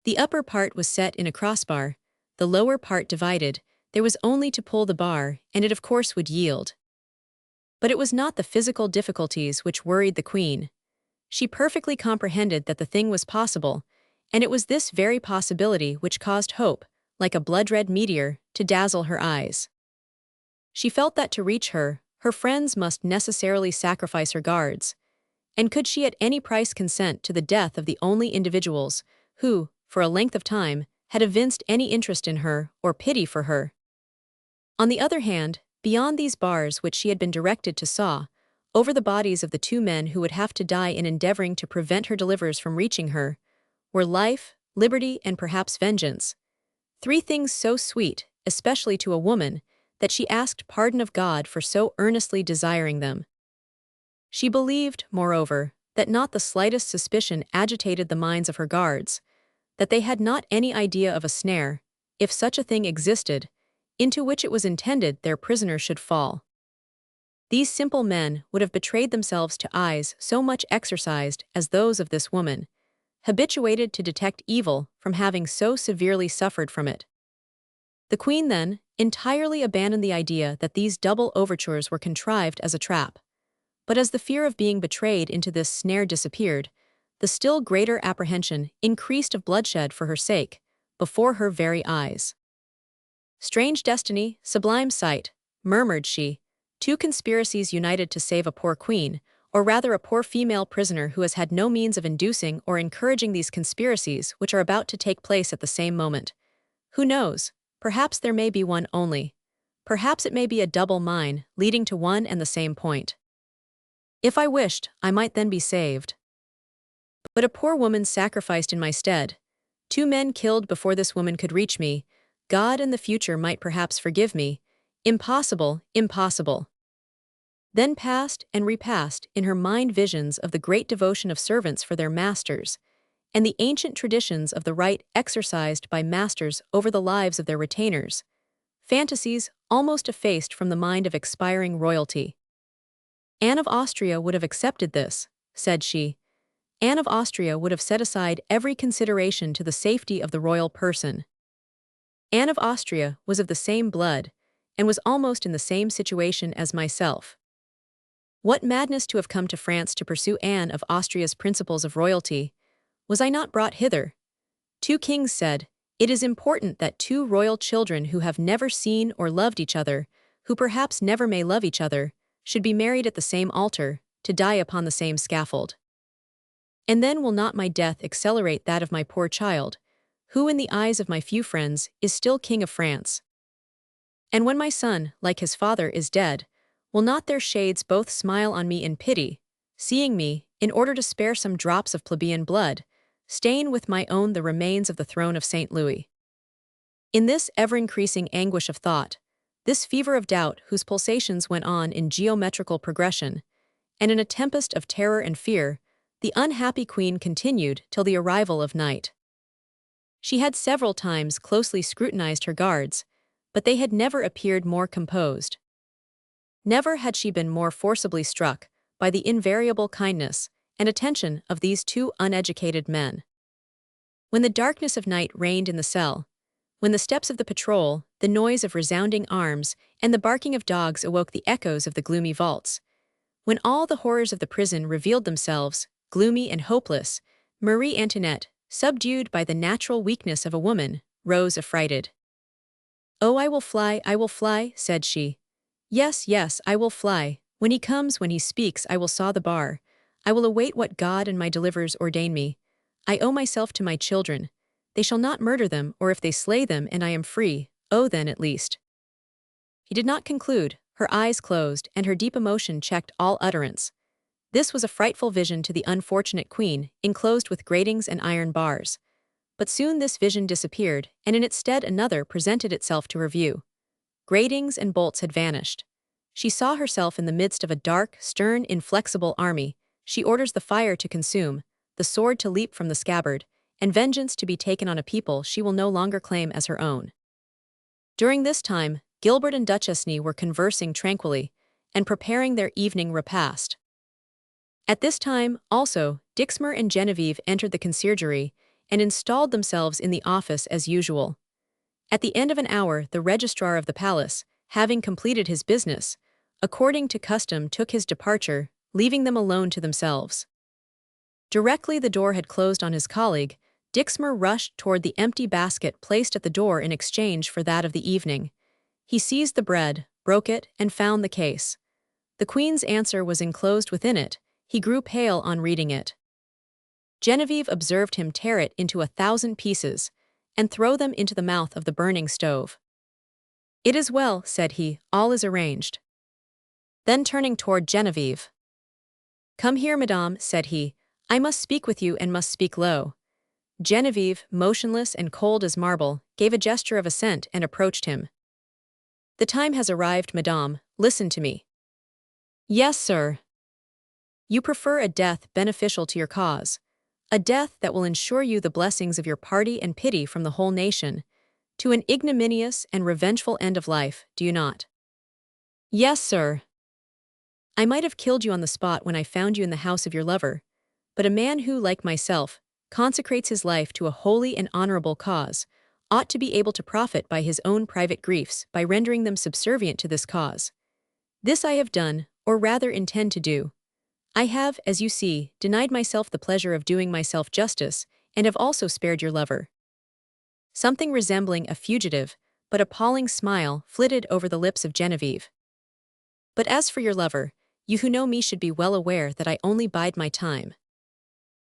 The upper part was set in a crossbar, the lower part divided. There was only to pull the bar, and it of course would yield. But it was not the physical difficulties which worried the Queen. She perfectly comprehended that the thing was possible, and it was this very possibility which caused hope, like a blood-red meteor, to dazzle her eyes. She felt that to reach her, her friends must necessarily sacrifice her guards, and could she at any price consent to the death of the only individuals who, for a length of time, had evinced any interest in her or pity for her? On the other hand, beyond these bars which she had been directed to saw, over the bodies of the two men who would have to die in endeavoring to prevent her deliverers from reaching her, were life, liberty, and perhaps vengeance. Three things so sweet, especially to a woman, that she asked pardon of God for so earnestly desiring them. She believed, moreover, that not the slightest suspicion agitated the minds of her guards, that they had not any idea of a snare, if such a thing existed, into which it was intended their prisoner should fall. These simple men would have betrayed themselves to eyes so much exercised as those of this woman, habituated to detect evil from having so severely suffered from it. The Queen then entirely abandoned the idea that these double overtures were contrived as a trap. But as the fear of being betrayed into this snare disappeared, the still greater apprehension increased of bloodshed for her sake, before her very eyes. "Strange destiny, sublime sight," murmured she, "two conspiracies united to save a poor queen, or rather a poor female prisoner who has had no means of inducing or encouraging these conspiracies which are about to take place at the same moment. Who knows? Perhaps there may be one only. Perhaps it may be a double mine, leading to one and the same point. If I wished, I might then be saved. But a poor woman sacrificed in my stead. Two men killed before this woman could reach me. God in the future might perhaps forgive me. Impossible, impossible." Then passed and repassed in her mind visions of the great devotion of servants for their masters, and the ancient traditions of the right exercised by masters over the lives of their retainers, fantasies almost effaced from the mind of expiring royalty. Anne of Austria would have accepted this, said she. Anne of Austria would have set aside every consideration to the safety of the royal person. Anne of Austria was of the same blood, and was almost in the same situation as myself. What madness to have come to France to pursue Anne of Austria's principles of royalty! Was I not brought hither? Two kings said, It is important that two royal children who have never seen or loved each other, who perhaps never may love each other, should be married at the same altar, to die upon the same scaffold. And then will not my death accelerate that of my poor child, who in the eyes of my few friends is still King of France? And when my son, like his father, is dead, will not their shades both smile on me in pity, seeing me, in order to spare some drops of plebeian blood, stain with my own the remains of the throne of St. Louis? In this ever-increasing anguish of thought, this fever of doubt whose pulsations went on in geometrical progression, and in a tempest of terror and fear, the unhappy queen continued till the arrival of night. She had several times closely scrutinized her guards, but they had never appeared more composed. Never had she been more forcibly struck by the invariable kindness and attention of these two uneducated men. When the darkness of night reigned in the cell, when the steps of the patrol, the noise of resounding arms, and the barking of dogs awoke the echoes of the gloomy vaults, when all the horrors of the prison revealed themselves, gloomy and hopeless, Marie Antoinette, subdued by the natural weakness of a woman, rose affrighted. "Oh, I will fly," said she. "Yes, yes, I will fly. When he comes, when he speaks, I will saw the bar. I will await what God and my deliverers ordain me. I owe myself to my children. They shall not murder them, or if they slay them and I am free, oh then at least." He did not conclude, her eyes closed, and her deep emotion checked all utterance. This was a frightful vision to the unfortunate queen, enclosed with gratings and iron bars. But soon this vision disappeared, and in its stead another presented itself to her view. Gratings and bolts had vanished. She saw herself in the midst of a dark, stern, inflexible army. She orders the fire to consume, the sword to leap from the scabbard, and vengeance to be taken on a people she will no longer claim as her own. During this time, Gilbert and Duchesne were conversing tranquilly, and preparing their evening repast. At this time, also, Dixmer and Genevieve entered the conciergerie, and installed themselves in the office as usual. At the end of an hour, the registrar of the palace, having completed his business, according to custom took his departure, leaving them alone to themselves. Directly the door had closed on his colleague, Dixmer rushed toward the empty basket placed at the door in exchange for that of the evening. He seized the bread, broke it, and found the case. The queen's answer was enclosed within it. He grew pale on reading it. Genevieve observed him tear it into 1,000 pieces, and throw them into the mouth of the burning stove. "It is well," said he, "all is arranged." Then turning toward Genevieve, "Come here, madame," said he, "I must speak with you and must speak low." Genevieve, motionless and cold as marble, gave a gesture of assent and approached him. "The time has arrived, madame, listen to me." "Yes, sir." "You prefer a death beneficial to your cause, a death that will ensure you the blessings of your party and pity from the whole nation, to an ignominious and revengeful end of life, do you not?" "Yes, sir." "I might have killed you on the spot when I found you in the house of your lover, but a man who, like myself, consecrates his life to a holy and honorable cause, ought to be able to profit by his own private griefs by rendering them subservient to this cause. This I have done, or rather intend to do. I have, as you see, denied myself the pleasure of doing myself justice, and have also spared your lover." Something resembling a fugitive, but appalling smile flitted over the lips of Genevieve. "But as for your lover, you who know me should be well aware that I only bide my time."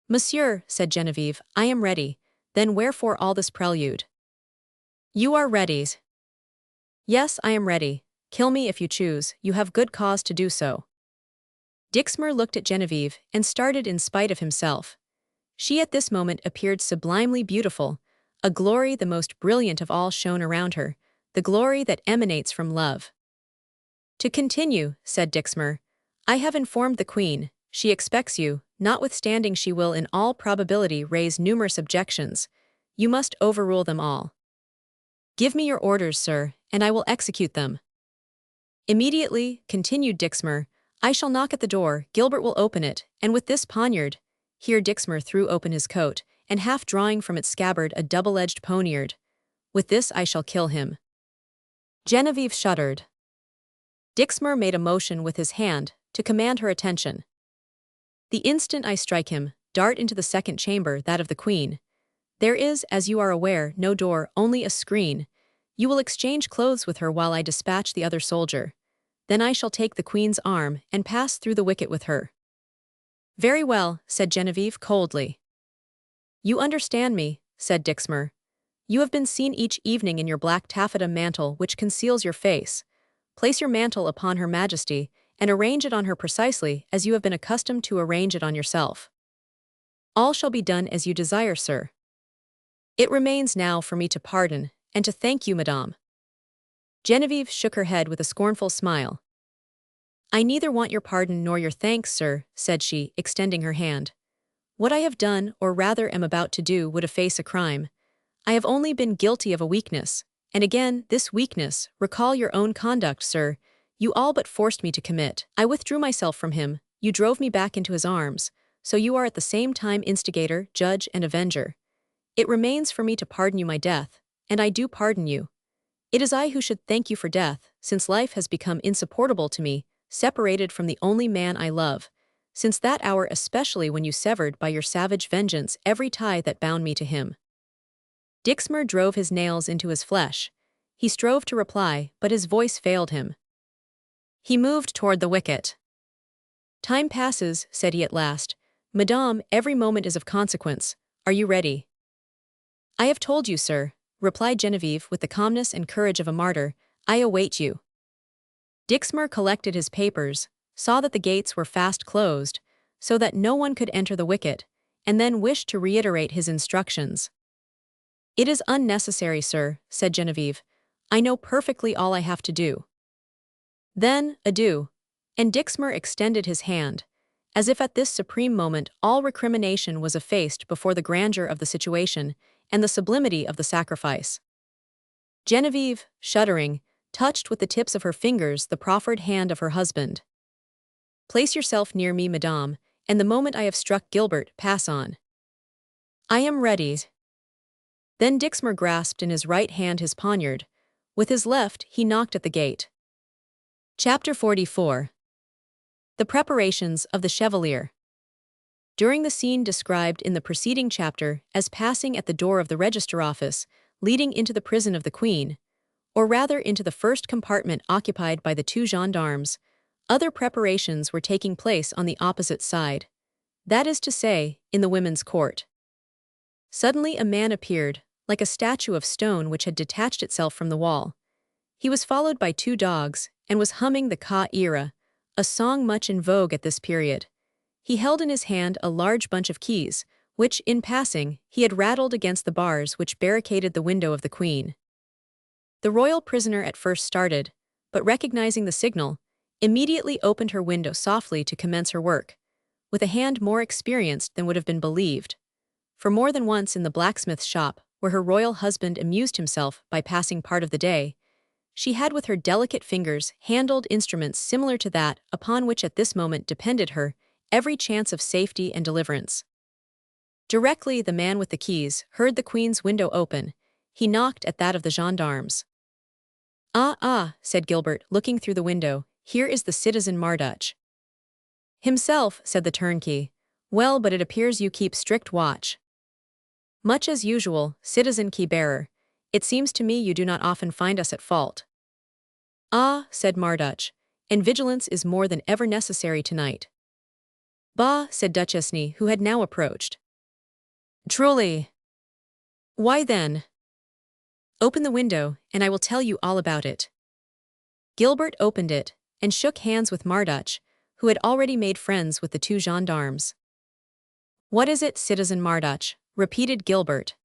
"Monsieur," said Genevieve, "I am ready. Then wherefore all this prelude?" "You are ready." "Yes, I am ready. Kill me if you choose, you have good cause to do so." Dixmer looked at Genevieve and started in spite of himself. She at this moment appeared sublimely beautiful, a glory the most brilliant of all shone around her, the glory that emanates from love. "To continue," said Dixmer, "I have informed the queen. She expects you, notwithstanding she will in all probability raise numerous objections. You must overrule them all." "Give me your orders, sir, and I will execute them." "Immediately," continued Dixmer, "I shall knock at the door, Gilbert will open it, and with this poniard—" Here Dixmer threw open his coat, and half drawing from its scabbard a double-edged poniard. "With this I shall kill him." Genevieve shuddered. Dixmer made a motion with his hand to command her attention. "The instant I strike him, dart into the second chamber, that of the queen. There is, as you are aware, no door, only a screen. You will exchange clothes with her while I dispatch the other soldier. Then I shall take the queen's arm and pass through the wicket with her." "Very well," said Genevieve coldly. "You understand me," said Dixmer. "You have been seen each evening in your black taffeta mantle which conceals your face. Place your mantle upon Her Majesty, and arrange it on her precisely as you have been accustomed to arrange it on yourself." "All shall be done as you desire, sir." "It remains now for me to pardon, and to thank you, madame." Genevieve shook her head with a scornful smile. "I neither want your pardon nor your thanks, sir," said she, extending her hand. "What I have done, or rather am about to do, would efface a crime. I have only been guilty of a weakness, and again, this weakness, recall your own conduct, sir, you all but forced me to commit. I withdrew myself from him, you drove me back into his arms, so you are at the same time instigator, judge, and avenger. It remains for me to pardon you my death, and I do pardon you. It is I who should thank you for death, since life has become insupportable to me, separated from the only man I love, since that hour especially when you severed by your savage vengeance every tie that bound me to him." Dixmer drove his nails into his flesh. He strove to reply, but his voice failed him. He moved toward the wicket. "Time passes," said he at last. "Madame, every moment is of consequence. Are you ready?" "I have told you, sir," replied Genevieve with the calmness and courage of a martyr. "I await you." Dixmer collected his papers, saw that the gates were fast closed, so that no one could enter the wicket, and then wished to reiterate his instructions. "It is unnecessary, sir," said Genevieve. "I know perfectly all I have to do." "Then, adieu." And Dixmer extended his hand, as if at this supreme moment all recrimination was effaced before the grandeur of the situation and the sublimity of the sacrifice. Genevieve, shuddering, touched with the tips of her fingers the proffered hand of her husband. "Place yourself near me, madame, and the moment I have struck Gilbert, pass on." "I am ready." Then Dixmer grasped in his right hand his poniard. With his left, he knocked at the gate. Chapter 44. The preparations of the Chevalier. During the scene described in the preceding chapter as passing at the door of the register office, leading into the prison of the Queen, or rather into the first compartment occupied by the two gendarmes, other preparations were taking place on the opposite side. That is to say, in the women's court. Suddenly a man appeared, like a statue of stone which had detached itself from the wall. He was followed by two dogs, and was humming the Ka Ira, a song much in vogue at this period. He held in his hand a large bunch of keys, which, in passing, he had rattled against the bars which barricaded the window of the Queen. The royal prisoner at first started, but recognizing the signal, immediately opened her window softly to commence her work, with a hand more experienced than would have been believed. For more than once in the blacksmith's shop, where her royal husband amused himself by passing part of the day, she had with her delicate fingers handled instruments similar to that upon which at this moment depended her every chance of safety and deliverance. Directly the man with the keys heard the Queen's window open, he knocked at that of the gendarmes. Ah, said Gilbert, looking through the window, "here is the citizen Marduch." "Himself," said the turnkey. "Well, but it appears you keep strict watch." "Much as usual, citizen key-bearer. It seems to me you do not often find us at fault." "Ah," said Marduch, "and vigilance is more than ever necessary tonight." "Bah," said Duchesne, who had now approached. "Truly." "Why then?" "Open the window, and I will tell you all about it." Gilbert opened it, and shook hands with Marduch, who had already made friends with the two gendarmes. "What is it, citizen Marduch?" repeated Gilbert.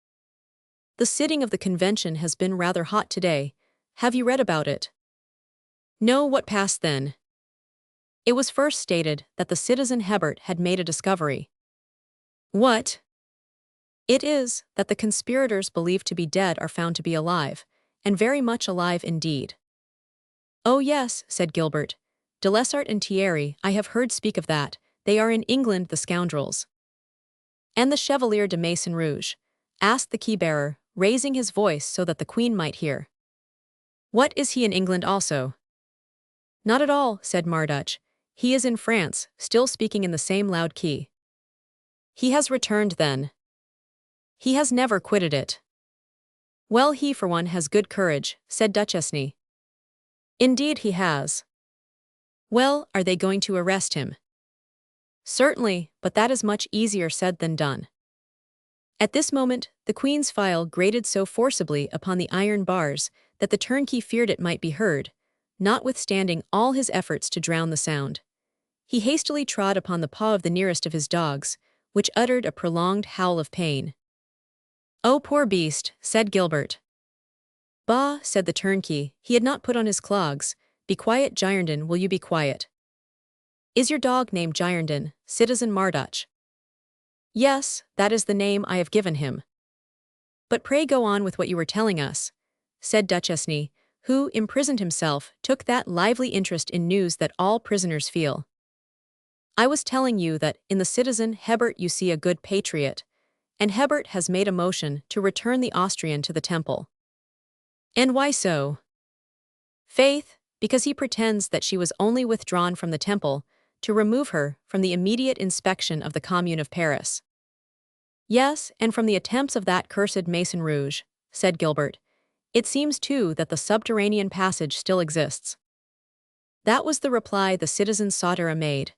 "The sitting of the convention has been rather hot today. Have you read about it?" "No, what passed then?" "It was first stated that the citizen Hebert had made a discovery." "What?" "It is, that the conspirators believed to be dead are found to be alive, and very much alive indeed." "Oh yes," said Gilbert. "De Lessart and Thierry, I have heard speak of that. They are in England, the scoundrels." "And the Chevalier de Maison-Rouge?" asked the key-bearer, raising his voice so that the Queen might hear. "What, is he in England also?" "Not at all," said Marduch. "He is in France, still speaking in the same loud key." "He has returned then?" He has never quitted it. Well, he for one has good courage, said Duchesne. Indeed he has. Well, are they going to arrest him? Certainly, but that is much easier said than done. At this moment, the Queen's file grated so forcibly upon the iron bars that the turnkey feared it might be heard, notwithstanding all his efforts to drown the sound. He hastily trod upon the paw of the nearest of his dogs, which uttered a prolonged howl of pain. "Oh, poor beast," said Gilbert. "Bah," said the turnkey, he had not put on his clogs. "Be quiet, Girondin, will you be quiet?" "Is your dog named Girondin, citizen Mardoch?" "Yes, that is the name I have given him." "But pray go on with what you were telling us," said Duchesne, who, imprisoned himself, took that lively interest in news that all prisoners feel. "I was telling you that, in the citizen Hebert you see a good patriot, and Hebert has made a motion to return the Austrian to the Temple." "And why so?" "Faith, because he pretends that she was only withdrawn from the Temple to remove her from the immediate inspection of the Commune of Paris." "Yes, and from the attempts of that cursed Maison Rouge," said Gilbert. "It seems too that the subterranean passage still exists." That was the reply the citizen Sauterre made.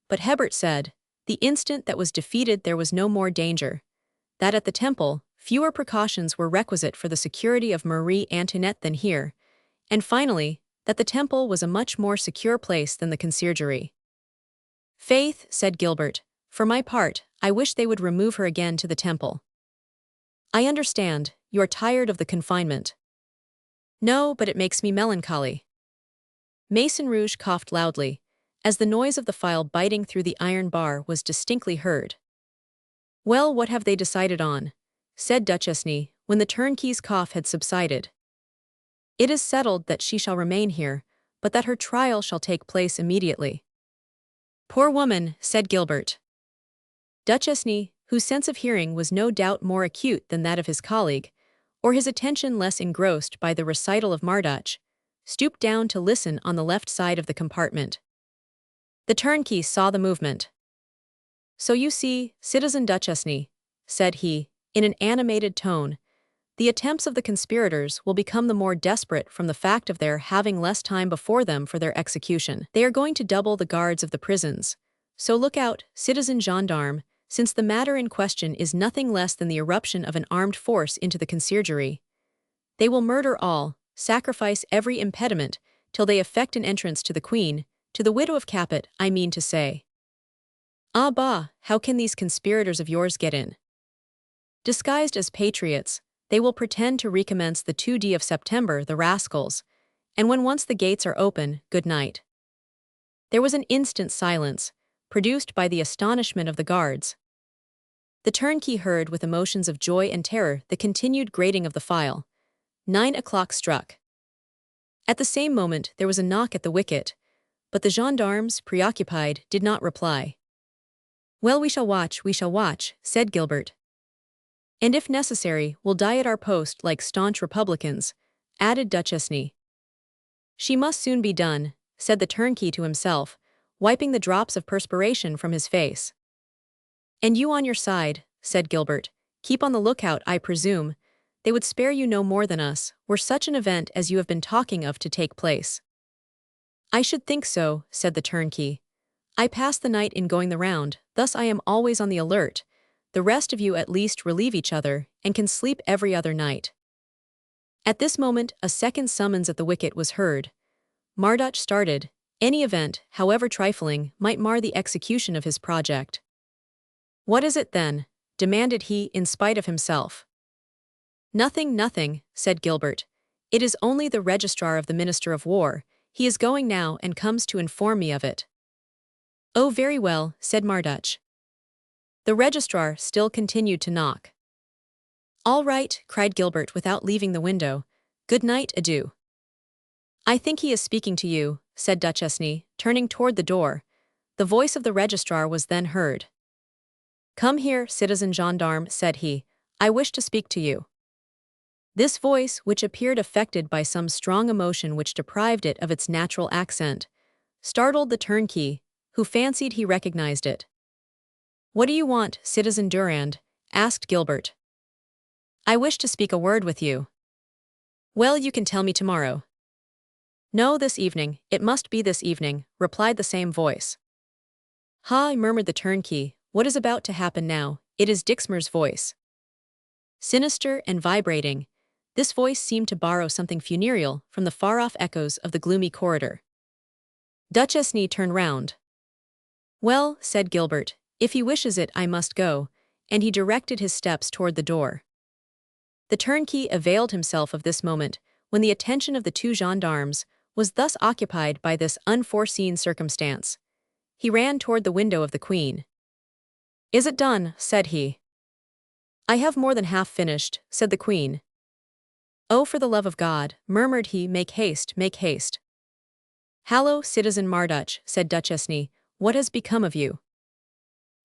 But Hebert said, the instant that was defeated there was no more danger, that at the Temple, fewer precautions were requisite for the security of Marie Antoinette than here, and finally, that the Temple was a much more secure place than the conciergerie. "Faith," said Gilbert, "for my part, I wish they would remove her again to the Temple." "I understand, you are tired of the confinement." "No, but it makes me melancholy." Maison Rouge coughed loudly, as the noise of the file biting through the iron bar was distinctly heard. "Well, what have they decided on?" said Duchesne, when the turnkey's cough had subsided. "It is settled that she shall remain here, but that her trial shall take place immediately." "Poor woman," said Gilbert. Duchesne, whose sense of hearing was no doubt more acute than that of his colleague, or his attention less engrossed by the recital of Mardoch, stooped down to listen on the left side of the compartment. The turnkey saw the movement. "So you see, citizen Duchesne," said he, in an animated tone, "the attempts of the conspirators will become the more desperate from the fact of their having less time before them for their execution. They are going to double the guards of the prisons. So look out, citizen gendarme, since the matter in question is nothing less than the irruption of an armed force into the conciergerie. They will murder all, sacrifice every impediment, till they effect an entrance to the Queen, to the widow of Capet, I mean to say." "Ah bah, how can these conspirators of yours get in?" "Disguised as patriots, they will pretend to recommence the 2d of September, the rascals, and when once the gates are open, good night." There was an instant silence, produced by the astonishment of the guards. The turnkey heard with emotions of joy and terror the continued grating of the file. 9 o'clock struck. At the same moment there was a knock at the wicket, but the gendarmes, preoccupied, did not reply. "Well, we shall watch," said Gilbert. "And if necessary, we'll die at our post like staunch Republicans," added Duchesne. "She must soon be done," said the turnkey to himself, wiping the drops of perspiration from his face. "And you on your side," said Gilbert, "keep on the lookout, I presume. They would spare you no more than us, were such an event as you have been talking of to take place." "I should think so," said the turnkey. "I pass the night in going the round, thus I am always on the alert. The rest of you at least relieve each other, and can sleep every other night." At this moment a second summons at the wicket was heard. Mardoch started. Any event, however trifling, might mar the execution of his project. "What is it then?" demanded he in spite of himself. "Nothing, nothing," said Gilbert. "It is only the registrar of the Minister of War. He is going now and comes to inform me of it." "Oh, very well," said Mardoch. The registrar still continued to knock. "All right," cried Gilbert without leaving the window. "Good night, adieu." "I think he is speaking to you," said Duchesne, turning toward the door. The voice of the registrar was then heard. "Come here, citizen gendarme," said he. "I wish to speak to you." This voice, which appeared affected by some strong emotion which deprived it of its natural accent, startled the turnkey, who fancied he recognized it. "What do you want, citizen Durand?" asked Gilbert. I wish to speak a word with you. Well, you can tell me tomorrow. No, this evening, it must be this evening, replied the same voice. Ha, murmured the turnkey, what is about to happen now? It is Dixmer's voice. Sinister and vibrating, this voice seemed to borrow something funereal from the far-off echoes of the gloomy corridor. Duchesne turned round. Well, said Gilbert, if he wishes it I must go, and he directed his steps toward the door. The turnkey availed himself of this moment, when the attention of the two gendarmes was thus occupied by this unforeseen circumstance. He ran toward the window of the Queen. Is it done? Said he. I have more than half finished, said the Queen. Oh, for the love of God, murmured he, make haste, make haste. Hallo, citizen Marduch, said Duchesne, what has become of you?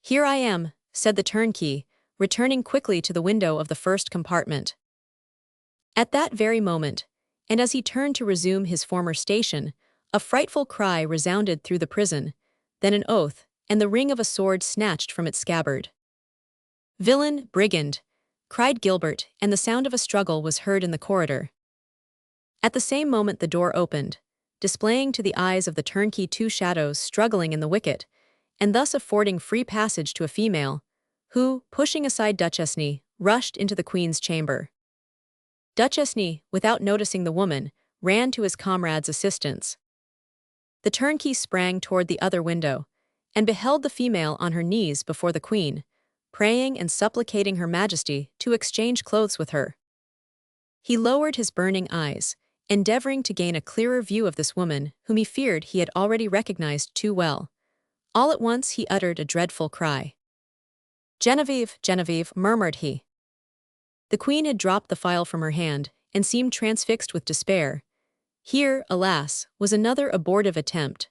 Here I am, said the turnkey, returning quickly to the window of the first compartment. At that very moment, and as he turned to resume his former station, a frightful cry resounded through the prison, then an oath, and the ring of a sword snatched from its scabbard. Villain, brigand, cried Gilbert, and the sound of a struggle was heard in the corridor. At the same moment the door opened, displaying to the eyes of the turnkey two shadows struggling in the wicket, and thus affording free passage to a female, who, pushing aside Duchesne, rushed into the Queen's chamber. Duchesne, without noticing the woman, ran to his comrade's assistance. The turnkey sprang toward the other window, and beheld the female on her knees before the Queen, praying and supplicating Her Majesty to exchange clothes with her. He lowered his burning eyes, endeavoring to gain a clearer view of this woman whom he feared he had already recognized too well. All at once he uttered a dreadful cry. Genevieve, Genevieve, murmured he. The Queen had dropped the phial from her hand, and seemed transfixed with despair. Here, alas, was another abortive attempt.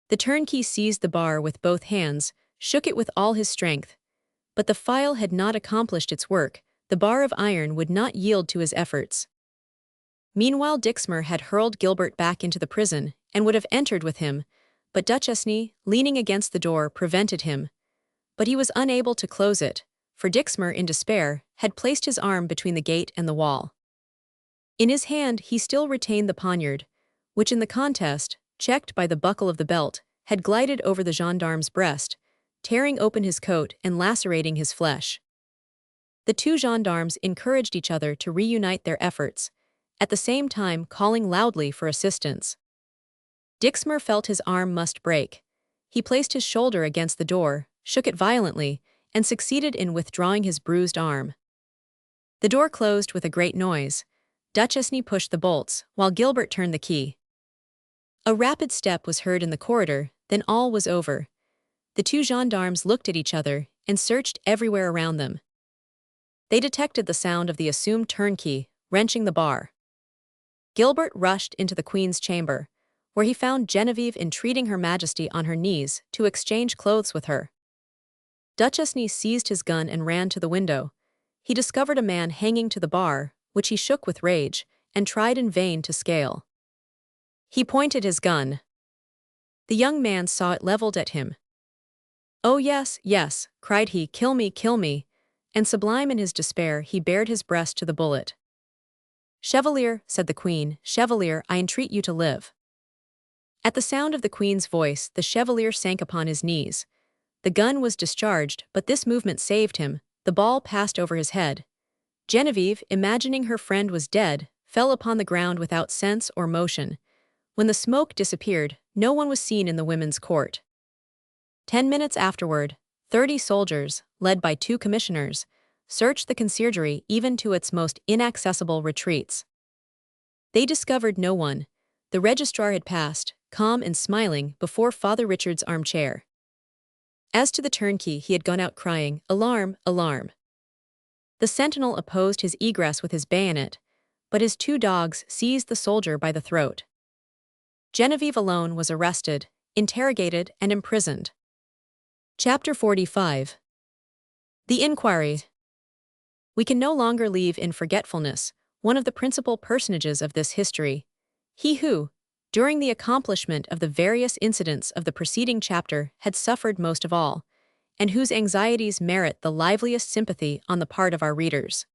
The turnkey seized the bar with both hands, shook it with all his strength. But the phial had not accomplished its work, the bar of iron would not yield to his efforts. Meanwhile Dixmer had hurled Gilbert back into the prison, and would have entered with him, but Duchesne, leaning against the door, prevented him. But he was unable to close it, for Dixmer, in despair, had placed his arm between the gate and the wall. In his hand he still retained the poniard, which in the contest, checked by the buckle of the belt, had glided over the gendarme's breast, tearing open his coat and lacerating his flesh. The two gendarmes encouraged each other to reunite their efforts, at the same time calling loudly for assistance. Dixmer felt his arm must break. He placed his shoulder against the door, shook it violently, and succeeded in withdrawing his bruised arm. The door closed with a great noise. Duchesne pushed the bolts, while Gilbert turned the key. A rapid step was heard in the corridor, then all was over. The two gendarmes looked at each other and searched everywhere around them. They detected the sound of the assumed turnkey, wrenching the bar. Gilbert rushed into the Queen's chamber, where he found Genevieve entreating Her Majesty on her knees to exchange clothes with her. Duchesne seized his gun and ran to the window. He discovered a man hanging to the bar, which he shook with rage, and tried in vain to scale. He pointed his gun. The young man saw it leveled at him. Oh yes, yes, cried he, kill me, and sublime in his despair he bared his breast to the bullet. Chevalier, said the Queen, Chevalier, I entreat you to live. At the sound of the Queen's voice, the Chevalier sank upon his knees. The gun was discharged, but this movement saved him. The ball passed over his head. Genevieve, imagining her friend was dead, fell upon the ground without sense or motion. When the smoke disappeared, no one was seen in the women's court. 10 minutes afterward, 30 soldiers, led by 2 commissioners, searched the conciergerie even to its most inaccessible retreats. They discovered no one. The registrar had passed, calm and smiling, before Father Richard's armchair. As to the turnkey, he had gone out crying, "Alarm, alarm!" The sentinel opposed his egress with his bayonet, but his 2 dogs seized the soldier by the throat. Genevieve alone was arrested, interrogated, and imprisoned. Chapter 45. The Inquiry. We can no longer leave in forgetfulness one of the principal personages of this history, he who, during the accomplishment of the various incidents of the preceding chapter, had suffered most of all, and whose anxieties merit the liveliest sympathy on the part of our readers.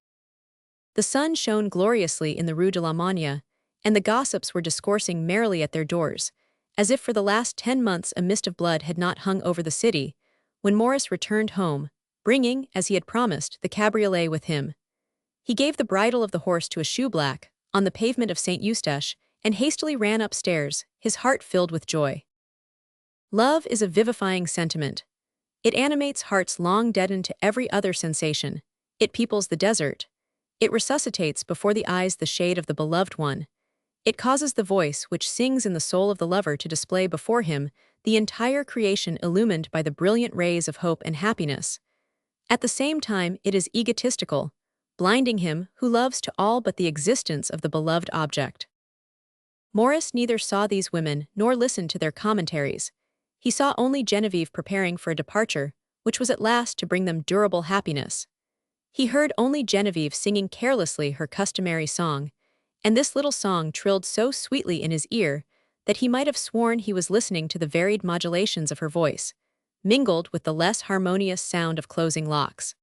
The sun shone gloriously in the Rue de la Monnaie, and the gossips were discoursing merrily at their doors, as if for the last 10 months a mist of blood had not hung over the city, when Maurice returned home, bringing, as he had promised, the cabriolet with him. He gave the bridle of the horse to a shoeblack, on the pavement of St. Eustache, and hastily ran upstairs, his heart filled with joy. Love is a vivifying sentiment. It animates hearts long deadened to every other sensation. It peoples the desert. It resuscitates before the eyes the shade of the beloved one. It causes the voice which sings in the soul of the lover to display before him the entire creation illumined by the brilliant rays of hope and happiness. At the same time, it is egotistical, blinding him who loves to all but the existence of the beloved object. Maurice neither saw these women nor listened to their commentaries. He saw only Genevieve preparing for a departure, which was at last to bring them durable happiness. He heard only Genevieve singing carelessly her customary song, and this little song trilled so sweetly in his ear that he might have sworn he was listening to the varied modulations of her voice, mingled with the less harmonious sound of closing locks.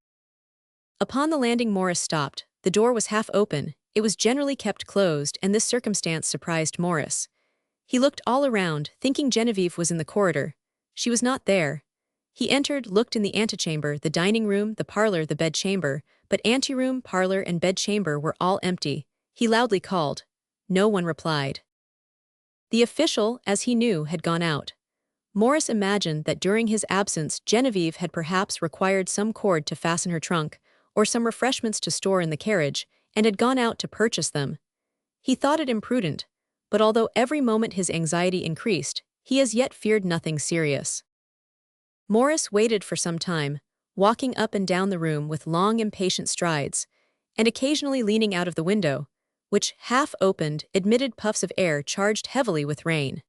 Upon the landing Maurice stopped. The door was half open. It was generally kept closed, and this circumstance surprised Maurice. He looked all around, thinking Genevieve was in the corridor. She was not there. He entered, looked in the antechamber, the dining room, the parlor, the bedchamber, but anteroom, parlor, and bedchamber were all empty. He loudly called. No one replied. The official, as he knew, had gone out. Maurice imagined that during his absence Genevieve had perhaps required some cord to fasten her trunk, or some refreshments to store in the carriage, and had gone out to purchase them. He thought it imprudent, but although every moment his anxiety increased, he as yet feared nothing serious. Maurice waited for some time, walking up and down the room with long impatient strides, and occasionally leaning out of the window, which, half opened, admitted puffs of air charged heavily with rain.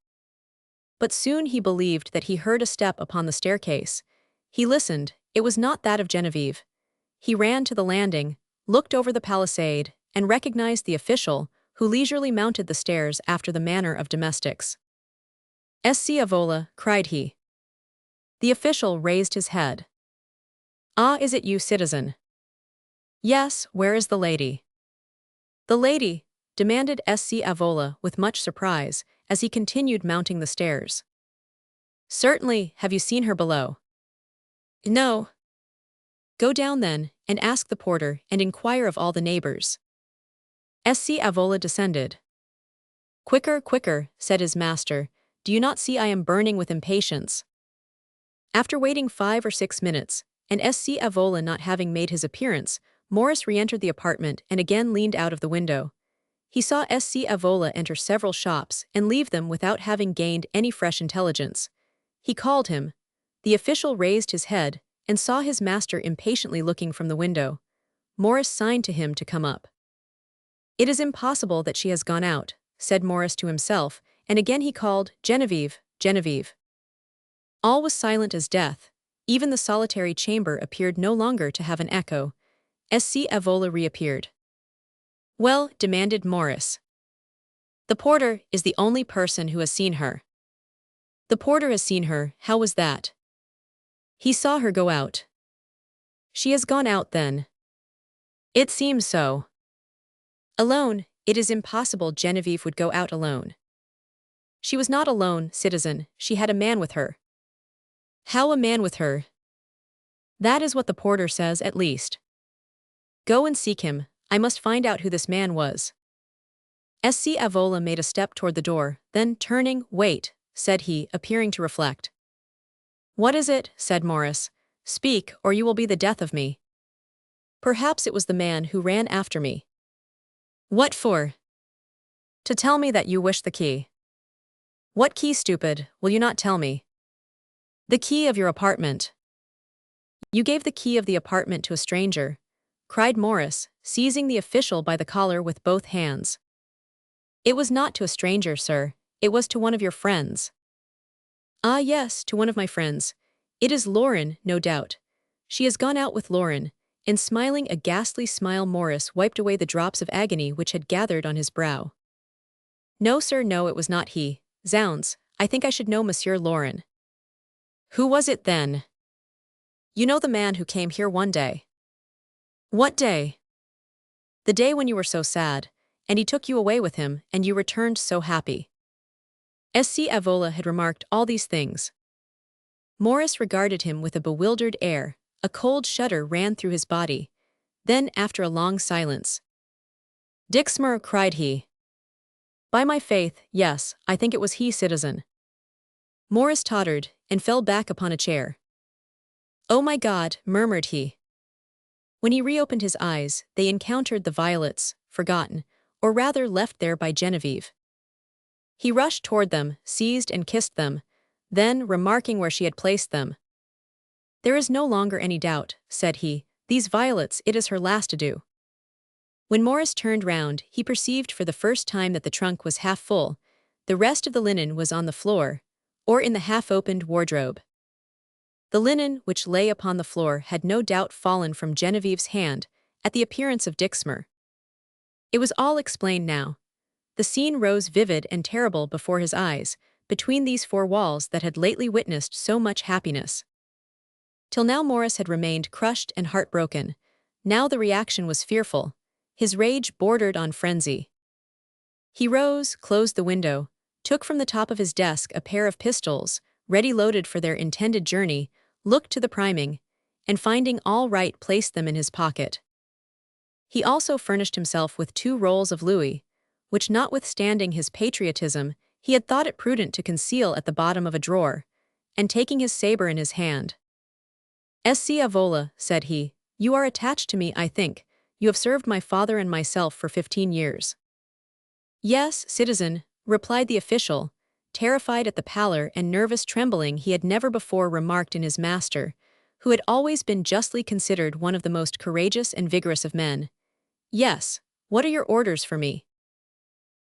But soon he believed that he heard a step upon the staircase. He listened. It was not that of Genevieve. He ran to the landing, looked over the palisade, and recognized the official, who leisurely mounted the stairs after the manner of domestics. "Ecce avola," cried he. The official raised his head. "Ah, is it you, citizen?" "Yes, where is the lady?" "The lady?" demanded Ecce avola with much surprise, as he continued mounting the stairs. "Certainly, have you seen her below?" "No." "Go down then, and ask the porter, and inquire of all the neighbors." Ecce avola descended. "Quicker, quicker," said his master. "Do you not see I am burning with impatience?" After waiting 5 or 6 minutes, and Ecce avola not having made his appearance, Maurice re-entered the apartment and again leaned out of the window. He saw Ecce avola enter several shops and leave them without having gained any fresh intelligence. He called him. The official raised his head and saw his master impatiently looking from the window. Maurice signed to him to come up. "It is impossible that she has gone out," said Maurice to himself, and again he called, "Genevieve, Genevieve." All was silent as death. Even the solitary chamber appeared no longer to have an echo. Ecce avola reappeared. "Well," demanded Maurice. "The porter is the only person who has seen her." "The porter has seen her, how was that?" "He saw her go out." "She has gone out then?" "It seems so." "Alone? It is impossible Genevieve would go out alone." "She was not alone, citizen, she had a man with her." "How a man with her?" "That is what the porter says, at least." "Go and seek him. I must find out who this man was." Ecce avola made a step toward the door, then turning, "Wait," said he, appearing to reflect. "What is it?" said Maurice. "Speak, or you will be the death of me." "Perhaps it was the man who ran after me." "What for?" "To tell me that you wish the key." "What key, stupid? Will you not tell me?" "The key of your apartment." "You gave the key of the apartment to a stranger," cried Maurice, seizing the official by the collar with both hands. "It was not to a stranger, sir. It was to one of your friends." "Ah, yes, to one of my friends. It is Lauren, no doubt. She has gone out with Lauren," and smiling a ghastly smile Maurice wiped away the drops of agony which had gathered on his brow. "No, sir, no, it was not he. Zounds, I think I should know Monsieur Lauren." "Who was it then?" "You know the man who came here one day." "What day?" The day when you were so sad, and he took you away with him, and you returned so happy. Sc. Avola had remarked all these things. Maurice regarded him with a bewildered air. A cold shudder ran through his body. Then, after a long silence, "Dixmer," cried he. "By my faith, yes, I think it was he, citizen." Maurice tottered, and fell back upon a chair. "Oh my God," murmured he. When he reopened his eyes, they encountered the violets, forgotten, or rather left there by Genevieve. He rushed toward them, seized and kissed them, then, remarking where she had placed them, "There is no longer any doubt," said he, "these violets, it is her last adieu." When Maurice turned round, he perceived for the first time that the trunk was half full, the rest of the linen was on the floor, or in the half-opened wardrobe. The linen which lay upon the floor had no doubt fallen from Genevieve's hand at the appearance of Dixmer. It was all explained now. The scene rose vivid and terrible before his eyes, between these four walls that had lately witnessed so much happiness. Till now Maurice had remained crushed and heartbroken. Now the reaction was fearful. His rage bordered on frenzy. He rose, closed the window, took from the top of his desk a pair of pistols, ready loaded for their intended journey, looked to the priming, and finding all right placed them in his pocket. He also furnished himself with 2 rolls of louis, which notwithstanding his patriotism, he had thought it prudent to conceal at the bottom of a drawer, and taking his sabre in his hand, "Sc. Avola," said he, "you are attached to me, I think. You have served my father and myself for 15 years. "Yes, citizen," replied the official, terrified at the pallor and nervous trembling he had never before remarked in his master, who had always been justly considered one of the most courageous and vigorous of men. "Yes, what are your orders for me?"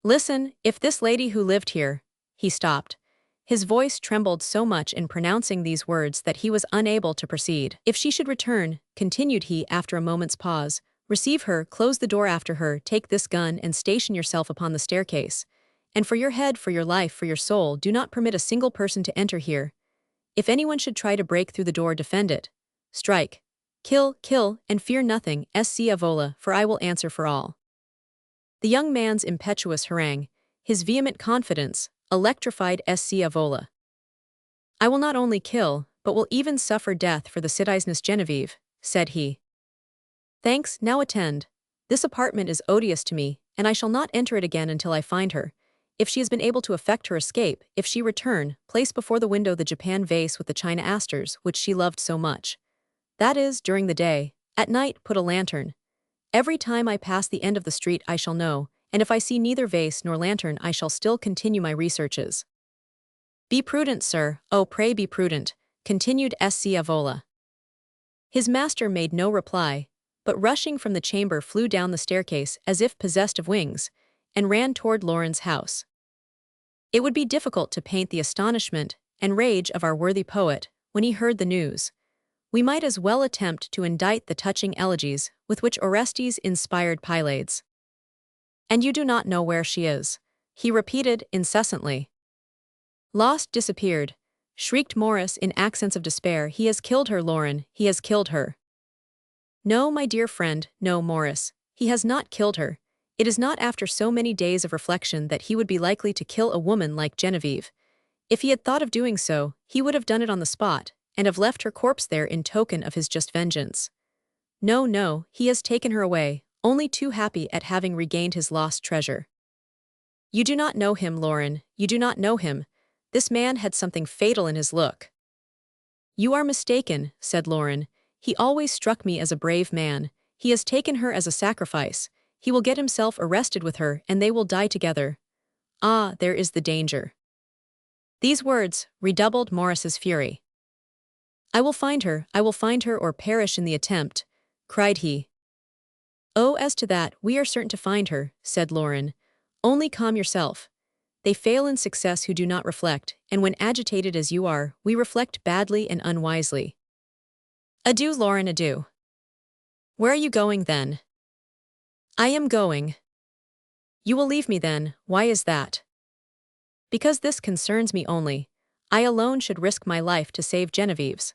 "Listen, if this lady who lived here—" He stopped. His voice trembled so much in pronouncing these words that he was unable to proceed. "If she should return," continued he after a moment's pause, "receive her, close the door after her, take this gun and station yourself upon the staircase. And for your head, for your life, for your soul, do not permit a single person to enter here. If anyone should try to break through the door, defend it. Strike. Kill, and fear nothing, Sc. Avola, for I will answer for all." The young man's impetuous harangue, his vehement confidence, electrified Sc. Avola. "I will not only kill, but will even suffer death for the citizeness Genevieve," said he. "Thanks, now attend. This apartment is odious to me, and I shall not enter it again until I find her. If she has been able to effect her escape, if she return, place before the window the Japan vase with the china asters, which she loved so much. That is, during the day. At night, put a lantern. Every time I pass the end of the street I shall know, and if I see neither vase nor lantern I shall still continue my researches." "Be prudent, sir, oh pray be prudent," continued Sc. Avola. His master made no reply, but rushing from the chamber flew down the staircase as if possessed of wings, and ran toward Lauren's house. It would be difficult to paint the astonishment and rage of our worthy poet when he heard the news. We might as well attempt to indite the touching elegies with which Orestes inspired Pylades. "And you do not know where she is," he repeated incessantly. "Lost, disappeared," shrieked Maurice in accents of despair. "He has killed her, Lauren, he has killed her." "No, my dear friend, no, Maurice, he has not killed her. It is not after so many days of reflection that he would be likely to kill a woman like Genevieve. If he had thought of doing so, he would have done it on the spot, and have left her corpse there in token of his just vengeance. No, he has taken her away, only too happy at having regained his lost treasure. You do not know him, Lauren, you do not know him. This man had something fatal in his look." "You are mistaken," said Lauren. "He always struck me as a brave man. He has taken her as a sacrifice. He will get himself arrested with her, and they will die together. Ah, there is the danger." These words redoubled Maurice's fury. I will find her, or perish in the attempt," cried he. "Oh, as to that, we are certain to find her," said Lauren. "Only calm yourself. They fail in success who do not reflect, and when agitated as you are, we reflect badly and unwisely. Adieu, Lauren, adieu." "Where are you going, then?" "I am going." "You will leave me, then, why is that?" "Because this concerns me only. I alone should risk my life to save Genevieve's."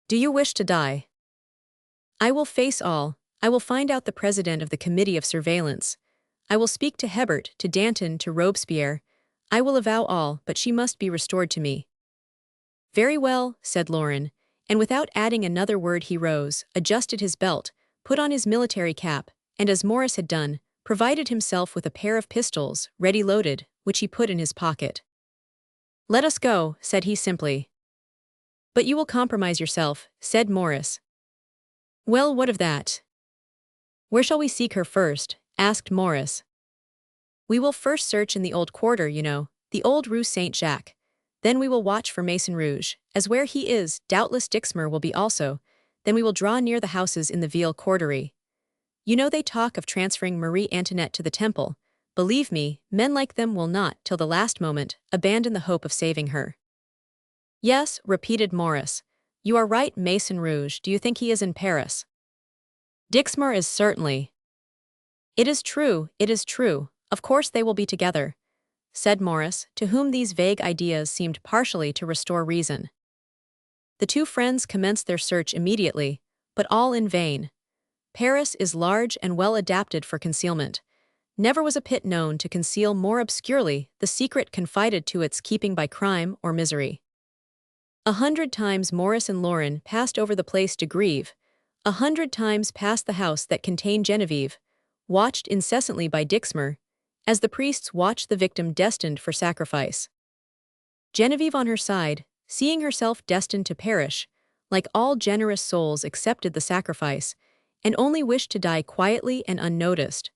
"Do you wish to die?" "I will face all. I will find out the president of the Committee of Surveillance. I will speak to Hebert, to Danton, to Robespierre. I will avow all, but she must be restored to me." "Very well," said Lauren, and without adding another word he rose, adjusted his belt, put on his military cap, and as Morris had done, provided himself with a pair of pistols, ready loaded, which he put in his pocket. "Let us go," said he simply. "But you will compromise yourself," said Morris. "Well, what of that?" "Where shall we seek her first?" asked Morris. "We will first search in the old quarter, you know, the old Rue Saint-Jacques. Then we will watch for Maison Rouge, as where he is, doubtless Dixmer will be also. Then we will draw near the houses in the Ville Corderie. You know they talk of transferring Marie Antoinette to the Temple. Believe me, men like them will not, till the last moment, abandon the hope of saving her." "Yes," repeated Morris. "You are right, Maison Rouge. Do you think he is in Paris?" "Dixmer is certainly." It is true, it is true. Of course they will be together," said Morris, to whom these vague ideas seemed partially to restore reason. The two friends commenced their search immediately, but all in vain. Paris is large and well adapted for concealment. Never was a pit known to conceal more obscurely the secret confided to its keeping by crime or misery. 100 times Morris and Lauren passed over the place de Grève, 100 times past the house that contained Geneviève, watched incessantly by Dixmer, as the priests watched the victim destined for sacrifice. Geneviève on her side, seeing herself destined to perish, like all generous souls accepted the sacrifice, and only wished to die quietly and unnoticed.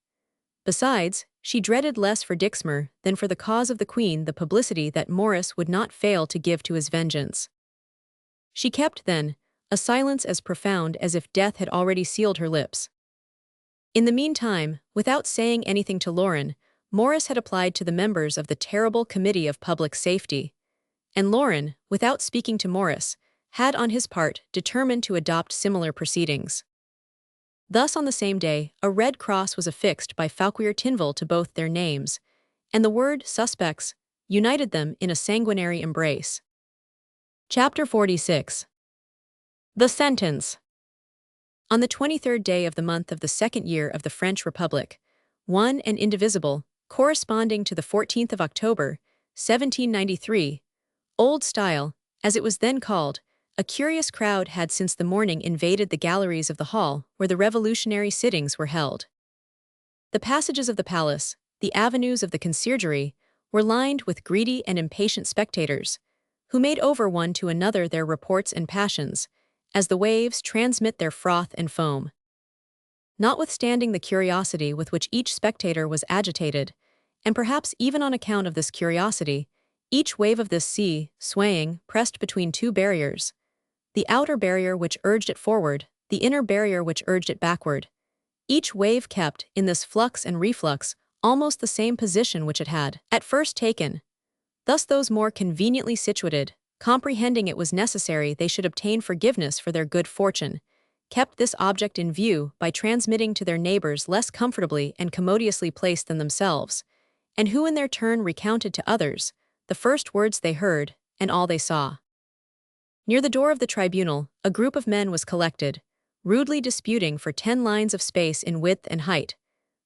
Besides, she dreaded less for Dixmer than for the cause of the Queen the publicity that Morris would not fail to give to his vengeance. She kept, then, a silence as profound as if death had already sealed her lips. In the meantime, without saying anything to Lauren, Morris had applied to the members of the terrible Committee of Public Safety, and Lauren, without speaking to Morris, had on his part determined to adopt similar proceedings. Thus on the same day, a red cross was affixed by Fauquier Tinville to both their names, and the word suspects united them in a sanguinary embrace. Chapter 46. The Sentence. On the 23rd day of the month of the second year of the French Republic, one and indivisible, corresponding to the 14th of October, 1793, Old Style, as it was then called, a curious crowd had since the morning invaded the galleries of the hall where the revolutionary sittings were held. The passages of the palace, the avenues of the conciergerie, were lined with greedy and impatient spectators, who made over one to another their reports and passions, as the waves transmit their froth and foam. Notwithstanding the curiosity with which each spectator was agitated, and perhaps even on account of this curiosity, each wave of this sea, swaying, pressed between two barriers, the outer barrier which urged it forward, the inner barrier which urged it backward. Each wave kept, in this flux and reflux, almost the same position which it had at first taken. Thus those more conveniently situated, comprehending it was necessary they should obtain forgiveness for their good fortune, kept this object in view by transmitting to their neighbors less comfortably and commodiously placed than themselves, and who in their turn recounted to others the first words they heard and all they saw. Near the door of the tribunal, a group of men was collected, rudely disputing for 10 lines of space in width and height.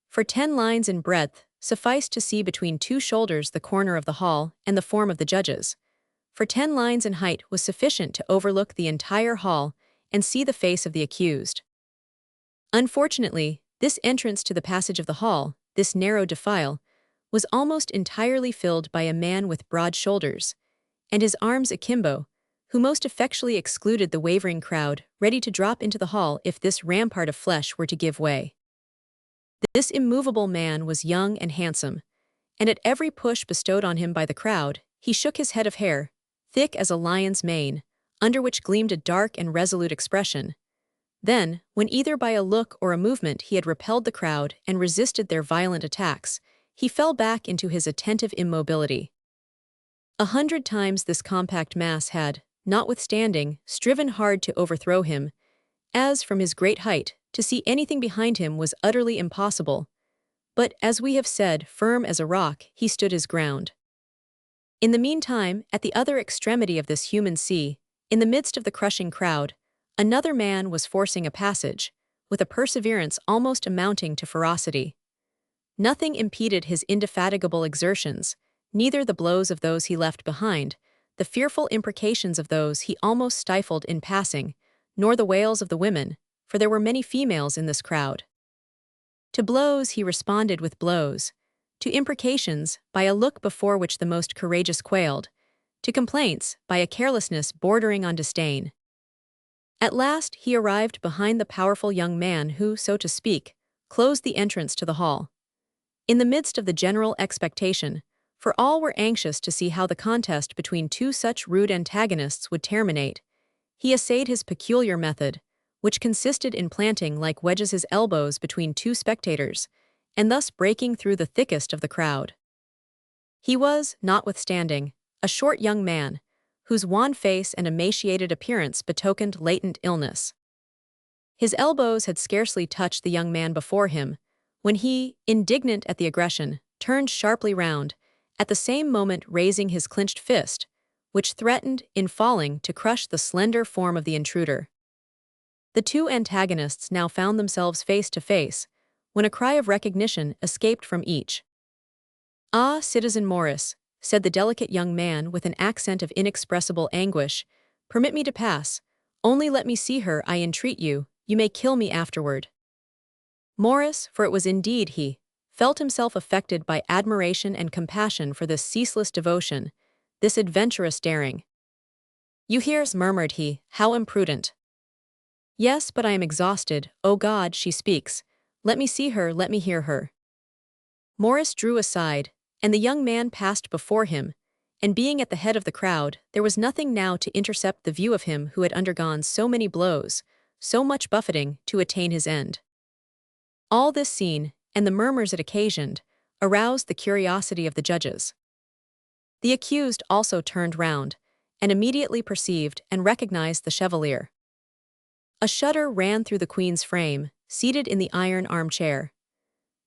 For 10 lines in breadth sufficed to see between two shoulders the corner of the hall and the form of the judges. For 10 lines in height was sufficient to overlook the entire hall and see the face of the accused. Unfortunately, this entrance to the passage of the hall, this narrow defile, was almost entirely filled by a man with broad shoulders, and his arms akimbo, who most effectually excluded the wavering crowd, ready to drop into the hall if this rampart of flesh were to give way. This immovable man was young and handsome, and at every push bestowed on him by the crowd, he shook his head of hair, thick as a lion's mane, under which gleamed a dark and resolute expression. Then, when either by a look or a movement he had repelled the crowd and resisted their violent attacks, he fell back into his attentive immobility. 100 times this compact mass had, notwithstanding, striven hard to overthrow him, as, from his great height, to see anything behind him was utterly impossible. But, as we have said, firm as a rock, he stood his ground. In the meantime, at the other extremity of this human sea, in the midst of the crushing crowd, another man was forcing a passage, with a perseverance almost amounting to ferocity. Nothing impeded his indefatigable exertions, neither the blows of those he left behind, the fearful imprecations of those he almost stifled in passing, nor the wails of the women, for there were many females in this crowd. To blows he responded with blows, to imprecations by a look before which the most courageous quailed, to complaints by a carelessness bordering on disdain. At last he arrived behind the powerful young man who, so to speak, closed the entrance to the hall. In the midst of the general expectation, for all were anxious to see how the contest between two such rude antagonists would terminate, he essayed his peculiar method, which consisted in planting like wedges his elbows between two spectators, and thus breaking through the thickest of the crowd. He was, notwithstanding, a short young man, whose wan face and emaciated appearance betokened latent illness. His elbows had scarcely touched the young man before him, when he, indignant at the aggression, turned sharply round, at the same moment raising his clenched fist, which threatened, in falling, to crush the slender form of the intruder. The two antagonists now found themselves face to face, when a cry of recognition escaped from each. "Ah, Citizen Morris," said the delicate young man with an accent of inexpressible anguish, "permit me to pass. Only let me see her, I entreat you. You may kill me afterward." Morris, for it was indeed he, felt himself affected by admiration and compassion for this ceaseless devotion, this adventurous daring. "You hear," murmured he, "how imprudent." "Yes, but I am exhausted. O God, she speaks. Let me see her, let me hear her." Morris drew aside, and the young man passed before him, and being at the head of the crowd, there was nothing now to intercept the view of him who had undergone so many blows, so much buffeting, to attain his end. All this scene, and the murmurs it occasioned, aroused the curiosity of the judges. The accused also turned round, and immediately perceived and recognized the Chevalier. A shudder ran through the Queen's frame, seated in the iron armchair.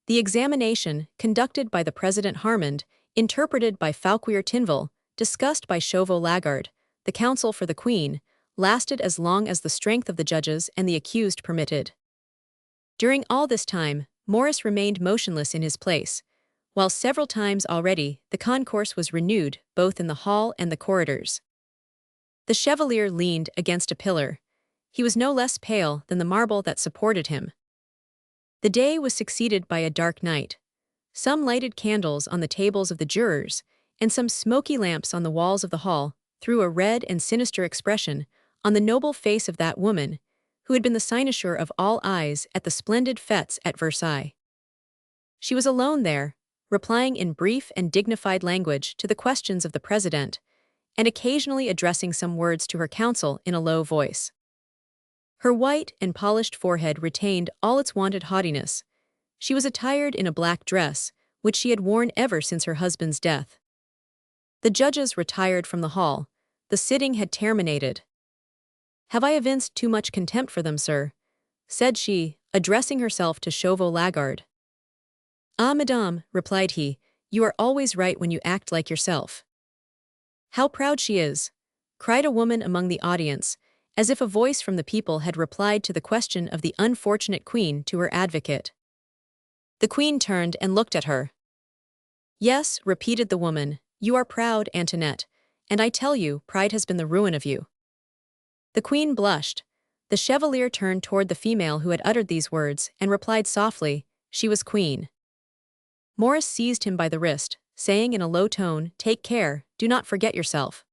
The examination, conducted by the President Harmond, interpreted by Fauquier Tinville, discussed by Chauveau Lagarde, the counsel for the Queen, lasted as long as the strength of the judges and the accused permitted. During all this time, Morris remained motionless in his place, while several times already the concourse was renewed both in the hall and the corridors. The Chevalier leaned against a pillar. He was no less pale than the marble that supported him. The day was succeeded by a dark night. Some lighted candles on the tables of the jurors, and some smoky lamps on the walls of the hall, threw a red and sinister expression on the noble face of that woman, who had been the cynosure of all eyes at the splendid fêtes at Versailles. She was alone there, replying in brief and dignified language to the questions of the President, and occasionally addressing some words to her counsel in a low voice. Her white and polished forehead retained all its wonted haughtiness. She was attired in a black dress, which she had worn ever since her husband's death. The judges retired from the hall. The sitting had terminated. "Have I evinced too much contempt for them, sir?" said she, addressing herself to Chauveau Lagarde. "Ah, madame," replied he, "you are always right when you act like yourself." "How proud she is!" cried a woman among the audience, as if a voice from the people had replied to the question of the unfortunate Queen to her advocate. The Queen turned and looked at her. "Yes," repeated the woman, "you are proud, Antoinette, and I tell you, pride has been the ruin of you." The Queen blushed. The Chevalier turned toward the female who had uttered these words, and replied softly, "She was Queen." Morris seized him by the wrist, saying in a low tone, "Take care, do not forget yourself."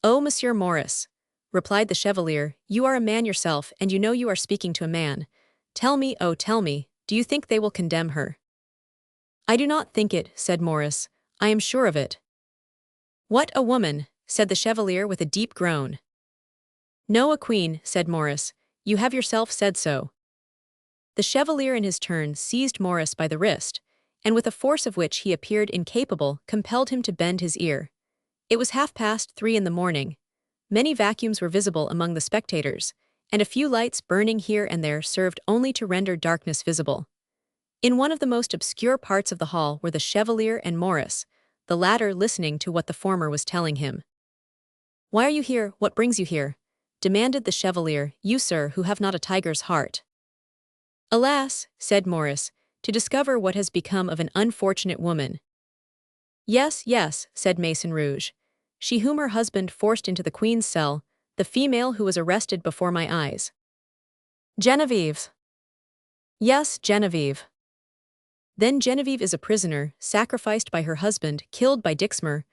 "Oh, Monsieur Morris," replied the Chevalier, "you are a man yourself, and you know you are speaking to a man. Tell me, oh tell me, do you think they will condemn her?" "I do not think it," said Morris. "I am sure of it." "What, a woman?" said the Chevalier with a deep groan. "No, a queen," said Morris. "You have yourself said so." The Chevalier in his turn seized Morris by the wrist, and with a force of which he appeared incapable, compelled him to bend his ear. It was 3:30 in the morning. Many vacuums were visible among the spectators, and a few lights burning here and there served only to render darkness visible. In one of the most obscure parts of the hall were the Chevalier and Morris, the latter listening to what the former was telling him. "Why are you here? What brings you here?" demanded the Chevalier. "You, sir, who have not a tiger's heart." Alas, said Morris, to discover what has become of an unfortunate woman. Yes, yes, said Maison Rouge. She whom her husband forced into the queen's cell, the female who was arrested before my eyes. Genevieve. Yes, Genevieve. Then Genevieve is a prisoner, sacrificed by her husband, killed by Dixmer.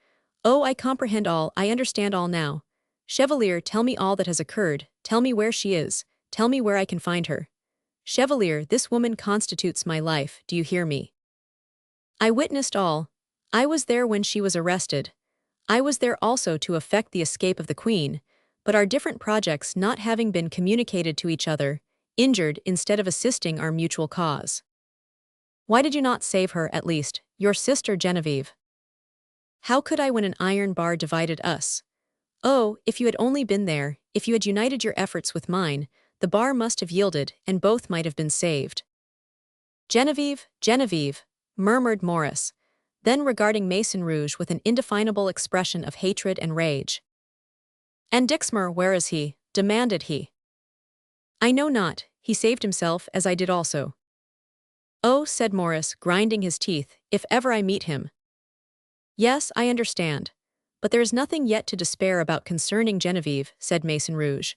Oh, I comprehend all, I understand all now. Chevalier, tell me all that has occurred, tell me where she is, tell me where I can find her. Chevalier, this woman constitutes my life, do you hear me? I witnessed all. I was there when she was arrested. I was there also to effect the escape of the queen, but our different projects not having been communicated to each other, injured instead of assisting our mutual cause. Why did you not save her, at least, your sister Genevieve? How could I when an iron bar divided us? Oh, if you had only been there, if you had united your efforts with mine, the bar must have yielded, and both might have been saved. Genevieve, Genevieve, murmured Morris, then regarding Maison Rouge with an indefinable expression of hatred and rage. And Dixmer, where is he? Demanded he. I know not, he saved himself as I did also. Oh, said Morris, grinding his teeth, if ever I meet him. Yes, I understand. But there is nothing yet to despair about concerning Genevieve, said Maison Rouge.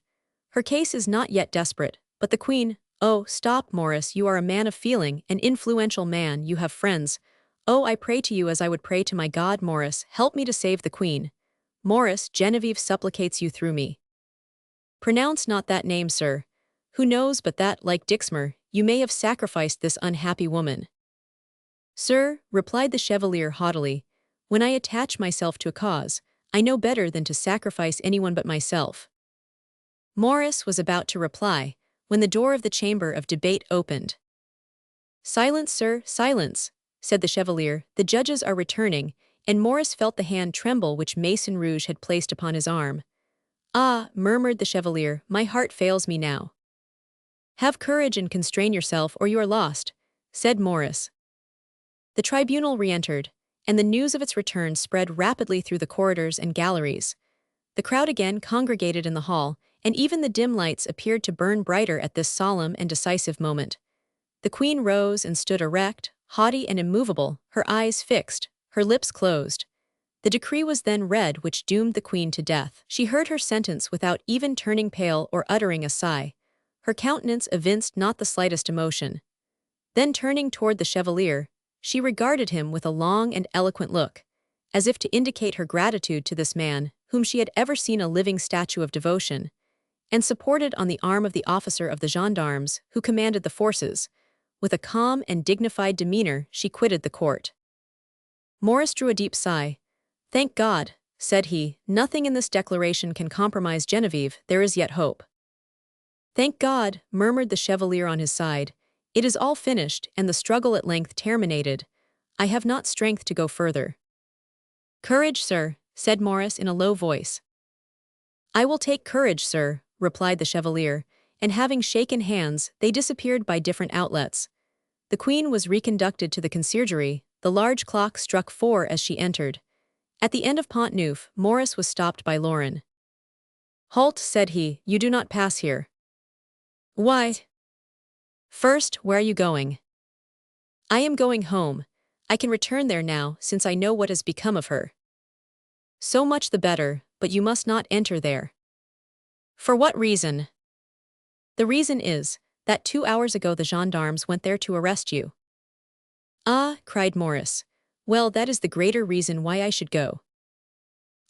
Her case is not yet desperate, but the queen— Oh, stop, Morris, you are a man of feeling, an influential man, you have friends. Oh, I pray to you as I would pray to my God, Morris, help me to save the queen. Morris, Genevieve supplicates you through me. Pronounce not that name, sir. Who knows but that, like Dixmer, you may have sacrificed this unhappy woman? Sir, replied the Chevalier haughtily, when I attach myself to a cause, I know better than to sacrifice anyone but myself. Morris was about to reply, when the door of the chamber of debate opened. Silence, sir, silence, said the Chevalier, the judges are returning, and Morris felt the hand tremble which Maison Rouge had placed upon his arm. Ah, murmured the Chevalier, my heart fails me now. Have courage and constrain yourself or you are lost, said Morris. The tribunal re-entered, and the news of its return spread rapidly through the corridors and galleries. The crowd again congregated in the hall, and even the dim lights appeared to burn brighter at this solemn and decisive moment. The queen rose and stood erect, haughty and immovable, her eyes fixed, her lips closed. The decree was then read which doomed the queen to death. She heard her sentence without even turning pale or uttering a sigh. Her countenance evinced not the slightest emotion. Then turning toward the Chevalier, she regarded him with a long and eloquent look, as if to indicate her gratitude to this man, whom she had ever seen a living statue of devotion, and supported on the arm of the officer of the gendarmes who commanded the forces. With a calm and dignified demeanor, she quitted the court. Morris drew a deep sigh. Thank God, said he, nothing in this declaration can compromise Genevieve, there is yet hope. Thank God, murmured the Chevalier on his side. It is all finished, and the struggle at length terminated. I have not strength to go further. Courage, sir, said Morris in a low voice. I will take courage, sir, replied the Chevalier, and having shaken hands, they disappeared by different outlets. The queen was reconducted to the conciergerie, the large clock struck 4 as she entered. At the end of Pont Neuf, Morris was stopped by Lauren. Halt, said he, you do not pass here. Why? First, where are you going? I am going home. I can return there now, since I know what has become of her. So much the better, but you must not enter there. For what reason? The reason is, that 2 hours ago the gendarmes went there to arrest you. Ah, cried Morris. Well, that is the greater reason why I should go.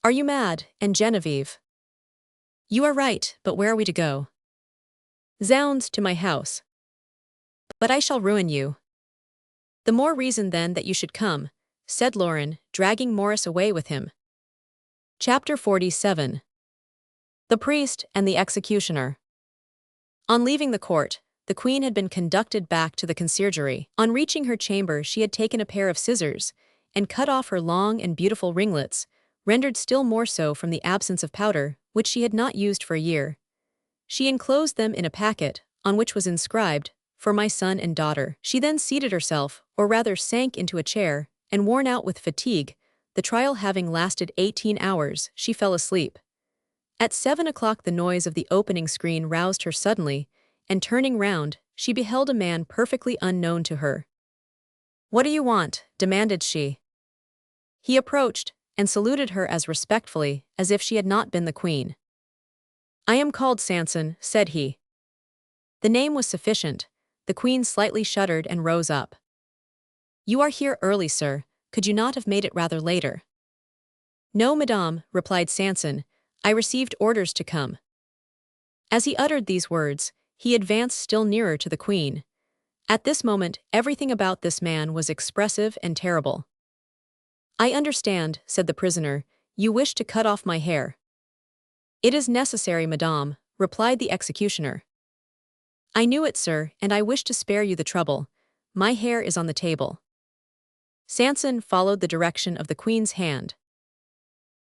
Are you mad, and Genevieve? You are right, but where are we to go? Zounds, to my house. But I shall ruin you. The more reason then that you should come, said Lauren, dragging Morris away with him. Chapter 47. The Priest and the Executioner. On leaving the court, the queen had been conducted back to the conciergerie. On reaching her chamber she had taken a pair of scissors, and cut off her long and beautiful ringlets, rendered still more so from the absence of powder, which she had not used for a year. She enclosed them in a packet, on which was inscribed, "For my son and daughter." She then seated herself, or rather sank into a chair, and worn out with fatigue, the trial having lasted 18 hours, she fell asleep. At 7 o'clock the noise of the opening screen roused her suddenly, and turning round, she beheld a man perfectly unknown to her. "What do you want?" demanded she. He approached, and saluted her as respectfully as if she had not been the queen. "I am called Sanson," said he. The name was sufficient. The queen slightly shuddered and rose up. "You are here early, sir. Could you not have made it rather later?" "No, madame," replied Sanson. "I received orders to come." As he uttered these words, he advanced still nearer to the queen. At this moment, everything about this man was expressive and terrible. "I understand," said the prisoner. "You wish to cut off my hair." "It is necessary, madame," replied the executioner. "I knew it, sir, and I wish to spare you the trouble. My hair is on the table." Sanson followed the direction of the queen's hand.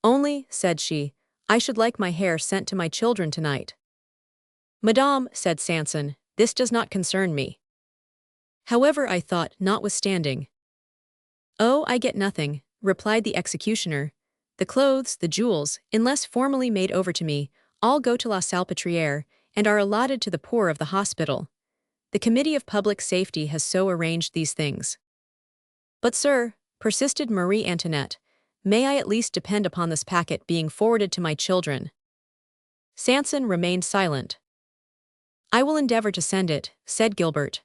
"Only," said she, "I should like my hair sent to my children tonight." "Madame," said Sanson, "this does not concern me." "However, I thought, notwithstanding." "Oh, I get nothing," replied the executioner. "The clothes, the jewels, unless formally made over to me, all go to La Salpêtrière and are allotted to the poor of the hospital. The Committee of Public Safety has so arranged these things." "But, sir," persisted Marie Antoinette, "may I at least depend upon this packet being forwarded to my children?" Sanson remained silent. "I will endeavor to send it," said Gilbert.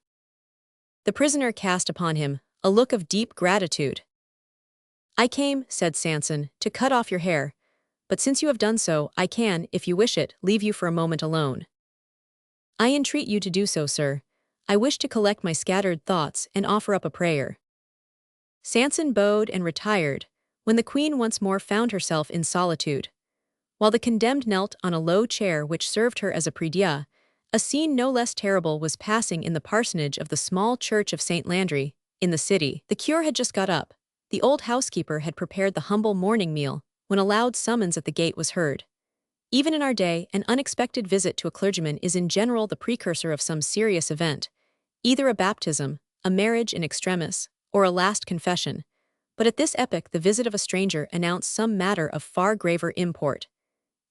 The prisoner cast upon him a look of deep gratitude. "I came," said Sanson, "to cut off your hair, but since you have done so, I can, if you wish it, leave you for a moment alone." "I entreat you to do so, sir. I wish to collect my scattered thoughts and offer up a prayer." Sanson bowed and retired, when the queen once more found herself in solitude. While the condemned knelt on a low chair which served her as a prie-dieu, a scene no less terrible was passing in the parsonage of the small church of St. Landry, in the city. The cure had just got up. The old housekeeper had prepared the humble morning meal, when a loud summons at the gate was heard. Even in our day, an unexpected visit to a clergyman is in general the precursor of some serious event, either a baptism, a marriage in extremis, or a last confession. But at this epoch the visit of a stranger announced some matter of far graver import.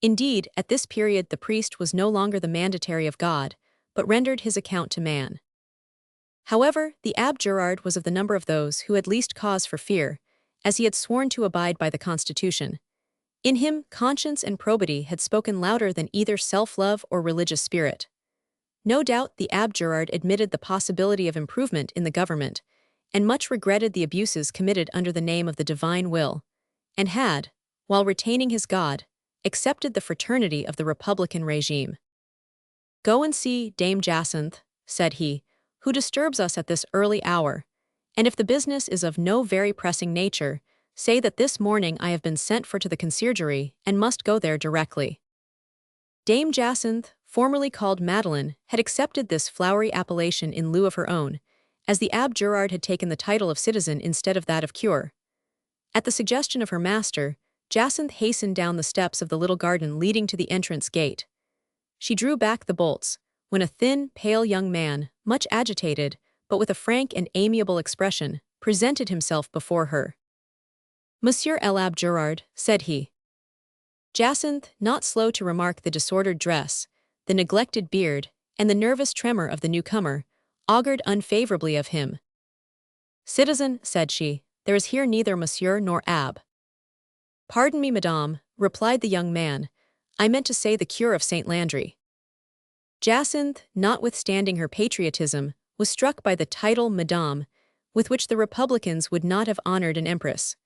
Indeed, at this period the priest was no longer the mandatory of God, but rendered his account to man. However, the Abbé Gerard was of the number of those who had least cause for fear, as he had sworn to abide by the Constitution. In him, conscience and probity had spoken louder than either self-love or religious spirit. No doubt the Abbé Gerard admitted the possibility of improvement in the government, and much regretted the abuses committed under the name of the divine will, and had, while retaining his God, accepted the fraternity of the republican regime. "Go and see Dame Jacinthe," said he, "who disturbs us at this early hour, and if the business is of no very pressing nature, say that this morning I have been sent for to the conciergerie and must go there directly." Dame Jacinthe, formerly called Madeleine, had accepted this flowery appellation in lieu of her own, as the Abbé Gerard had taken the title of citizen instead of that of cure. At the suggestion of her master, Jacinthe hastened down the steps of the little garden leading to the entrance gate. She drew back the bolts, when a thin, pale young man, much agitated, but with a frank and amiable expression, presented himself before her. "Monsieur l'Abbé Gerard," said he. Jacinthe, not slow to remark the disordered dress, the neglected beard, and the nervous tremor of the newcomer, augured unfavorably of him. "Citizen," said she, "there is here neither monsieur nor abbé." "Pardon me, madame," replied the young man, "I meant to say the cure of St. Landry." Jacinthe, notwithstanding her patriotism, was struck by the title Madame, with which the Republicans would not have honored an empress.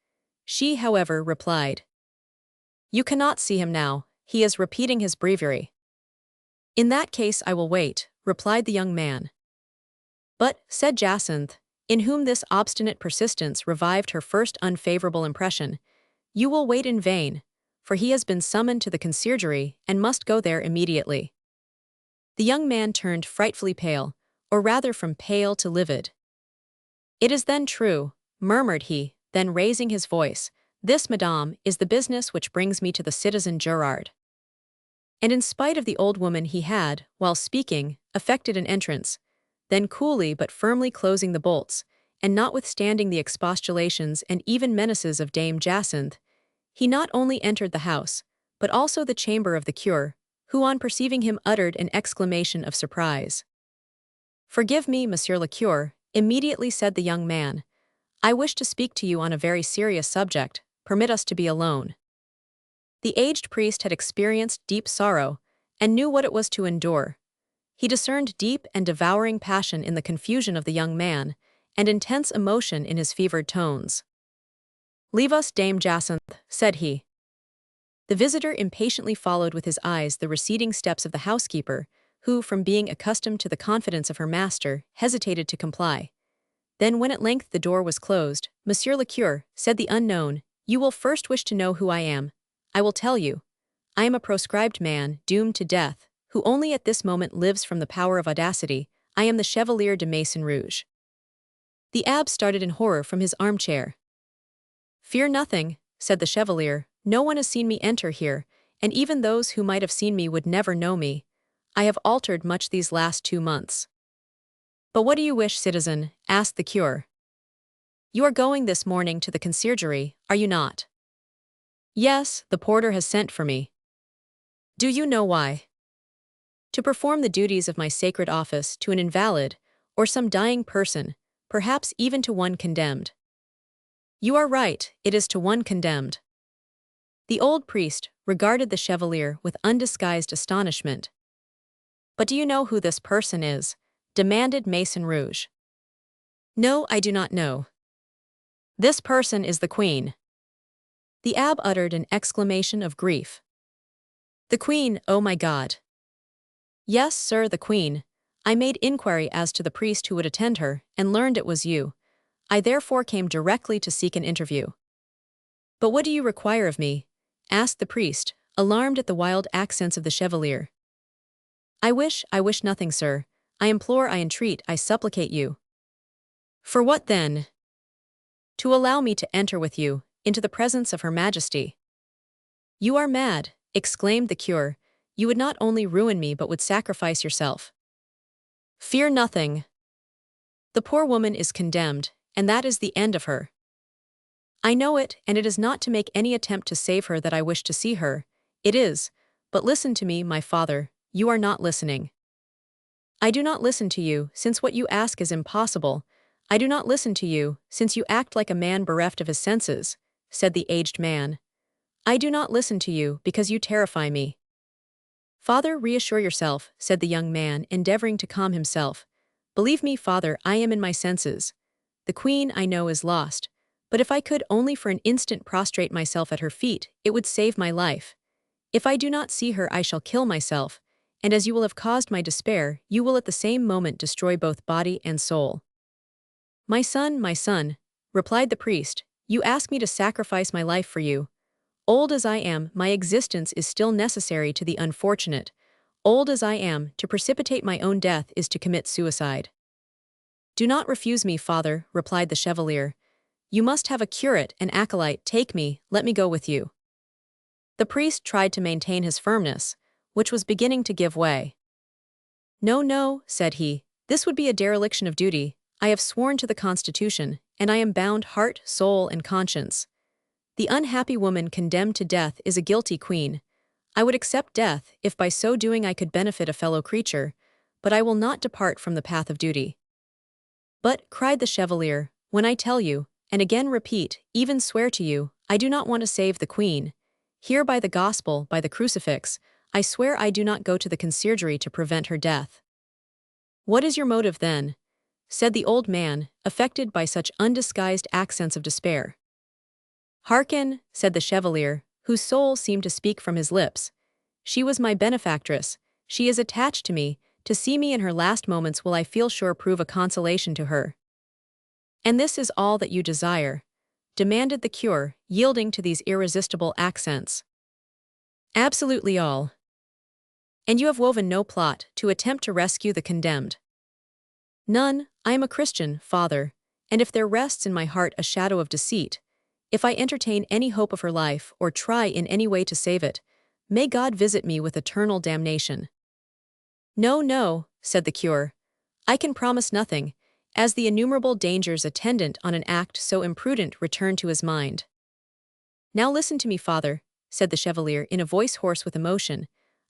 She, however, replied, "You cannot see him now, he is repeating his breviary." "In that case I will wait," replied the young man. "But," said Jacinthe, in whom this obstinate persistence revived her first unfavorable impression, "you will wait in vain, for he has been summoned to the conciergerie and must go there immediately." The young man turned frightfully pale, or rather from pale to livid. "It is then true," murmured he, then raising his voice, "this, madame, is the business which brings me to the citizen Gerard." And in spite of the old woman he had, while speaking, effected an entrance, then coolly but firmly closing the bolts, and notwithstanding the expostulations and even menaces of Dame Jacinthe, he not only entered the house, but also the chamber of the cure, who on perceiving him uttered an exclamation of surprise. "Forgive me, Monsieur le Curé," immediately said the young man. "I wish to speak to you on a very serious subject. Permit us to be alone." The aged priest had experienced deep sorrow and knew what it was to endure. He discerned deep and devouring passion in the confusion of the young man, and intense emotion in his fevered tones. "Leave us, Dame Jacinthe," said he. The visitor impatiently followed with his eyes the receding steps of the housekeeper, who, from being accustomed to the confidence of her master, hesitated to comply. Then, when at length the door was closed, "Monsieur le Curé," said the unknown, "you will first wish to know who I am. I will tell you. I am a proscribed man, doomed to death, who only at this moment lives from the power of audacity. I am the Chevalier de Maison-Rouge." The abbe started in horror from his armchair. "Fear nothing," said the Chevalier. "No one has seen me enter here, and even those who might have seen me would never know me. I have altered much these last 2 months." "But what do you wish, citizen?" asked the curé. "You are going this morning to the conciergerie, are you not?" "Yes, the porter has sent for me." "Do you know why?" "To perform the duties of my sacred office to an invalid, or some dying person, perhaps even to one condemned." "You are right, it is to one condemned." The old priest regarded the Chevalier with undisguised astonishment. "But do you know who this person is?" demanded Maison-Rouge. "No, I do not know." "This person is the Queen." The abbe uttered an exclamation of grief. "The Queen, oh my God!" "Yes, sir, the Queen. I made inquiry as to the priest who would attend her, and learned it was you. I therefore came directly to seek an interview." "But what do you require of me?" asked the priest, alarmed at the wild accents of the Chevalier. I wish nothing, sir. I implore, I entreat, I supplicate you." "For what then?" "To allow me to enter with you into the presence of Her Majesty." "You are mad," exclaimed the curé. "You would not only ruin me but would sacrifice yourself." "Fear nothing. The poor woman is condemned, and that is the end of her." "I know it, and it is not to make any attempt to save her that I wish to see her. It is. But listen to me, my father, you are not listening." "I do not listen to you, since what you ask is impossible. I do not listen to you, since you act like a man bereft of his senses," said the aged man. "I do not listen to you, because you terrify me." "Father, reassure yourself," said the young man, endeavoring to calm himself. "Believe me, father, I am in my senses. The Queen, I know, is lost, but if I could only for an instant prostrate myself at her feet, it would save my life. If I do not see her, I shall kill myself, and as you will have caused my despair, you will at the same moment destroy both body and soul." My son," replied the priest, "you ask me to sacrifice my life for you. Old as I am, my existence is still necessary to the unfortunate. Old as I am, to precipitate my own death is to commit suicide." "Do not refuse me, father," replied the Chevalier. "You must have a curate, an acolyte. Take me, let me go with you." The priest tried to maintain his firmness, which was beginning to give way. "No, no," said he, "this would be a dereliction of duty. I have sworn to the Constitution, and I am bound heart, soul, and conscience. The unhappy woman condemned to death is a guilty queen. I would accept death if by so doing I could benefit a fellow creature, but I will not depart from the path of duty." "But," cried the Chevalier, "when I tell you, and again repeat, even swear to you, I do not want to save the Queen. Here by the Gospel, by the crucifix, I swear I do not go to the conciergerie to prevent her death." "What is your motive then?" said the old man, affected by such undisguised accents of despair. "Hearken," said the Chevalier, whose soul seemed to speak from his lips. "She was my benefactress. She is attached to me. To see me in her last moments will, I feel sure, prove a consolation to her." "And this is all that you desire?" demanded the curé, yielding to these irresistible accents. "Absolutely all." "And you have woven no plot to attempt to rescue the condemned?" "None. I am a Christian, father, and if there rests in my heart a shadow of deceit, if I entertain any hope of her life or try in any way to save it, may God visit me with eternal damnation." "No, no," said the curé. "I can promise nothing, as the innumerable dangers attendant on an act so imprudent return to his mind." "Now listen to me, father," said the Chevalier in a voice hoarse with emotion.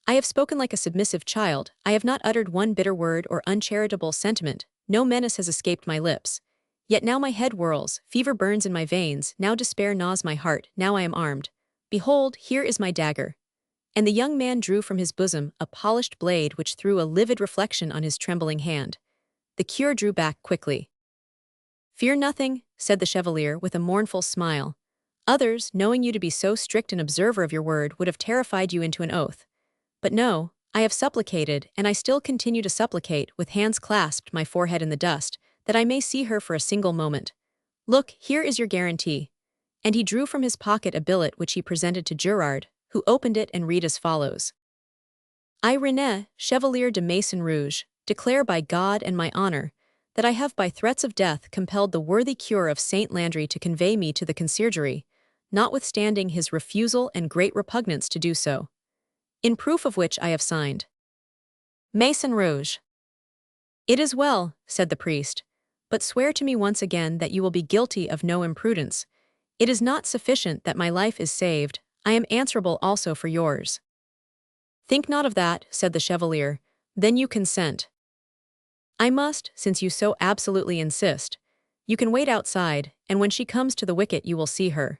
I have spoken like a submissive child, I have not uttered one bitter word or uncharitable sentiment, no menace has escaped my lips. Yet now my head whirls, fever burns in my veins, now despair gnaws my heart, now I am armed. Behold, here is my dagger. And the young man drew from his bosom a polished blade which threw a livid reflection on his trembling hand. The cure drew back quickly. Fear nothing, said the Chevalier with a mournful smile. Others, knowing you to be so strict an observer of your word, would have terrified you into an oath. But no, I have supplicated, and I still continue to supplicate, with hands clasped, my forehead in the dust, that I may see her for a single moment. Look, here is your guarantee. And he drew from his pocket a billet which he presented to Gerard, who opened it and read as follows. I, René, Chevalier de Maison-Rouge, declare by God and my honor, that I have by threats of death compelled the worthy cure of Saint Landry to convey me to the conciergerie, notwithstanding his refusal and great repugnance to do so. In proof of which I have signed. Maison-Rouge. It is well, said the priest, but swear to me once again that you will be guilty of no imprudence. It is not sufficient that my life is saved, I am answerable also for yours. Think not of that, said the Chevalier, then you consent. I must, since you so absolutely insist. You can wait outside, and when she comes to the wicket you will see her.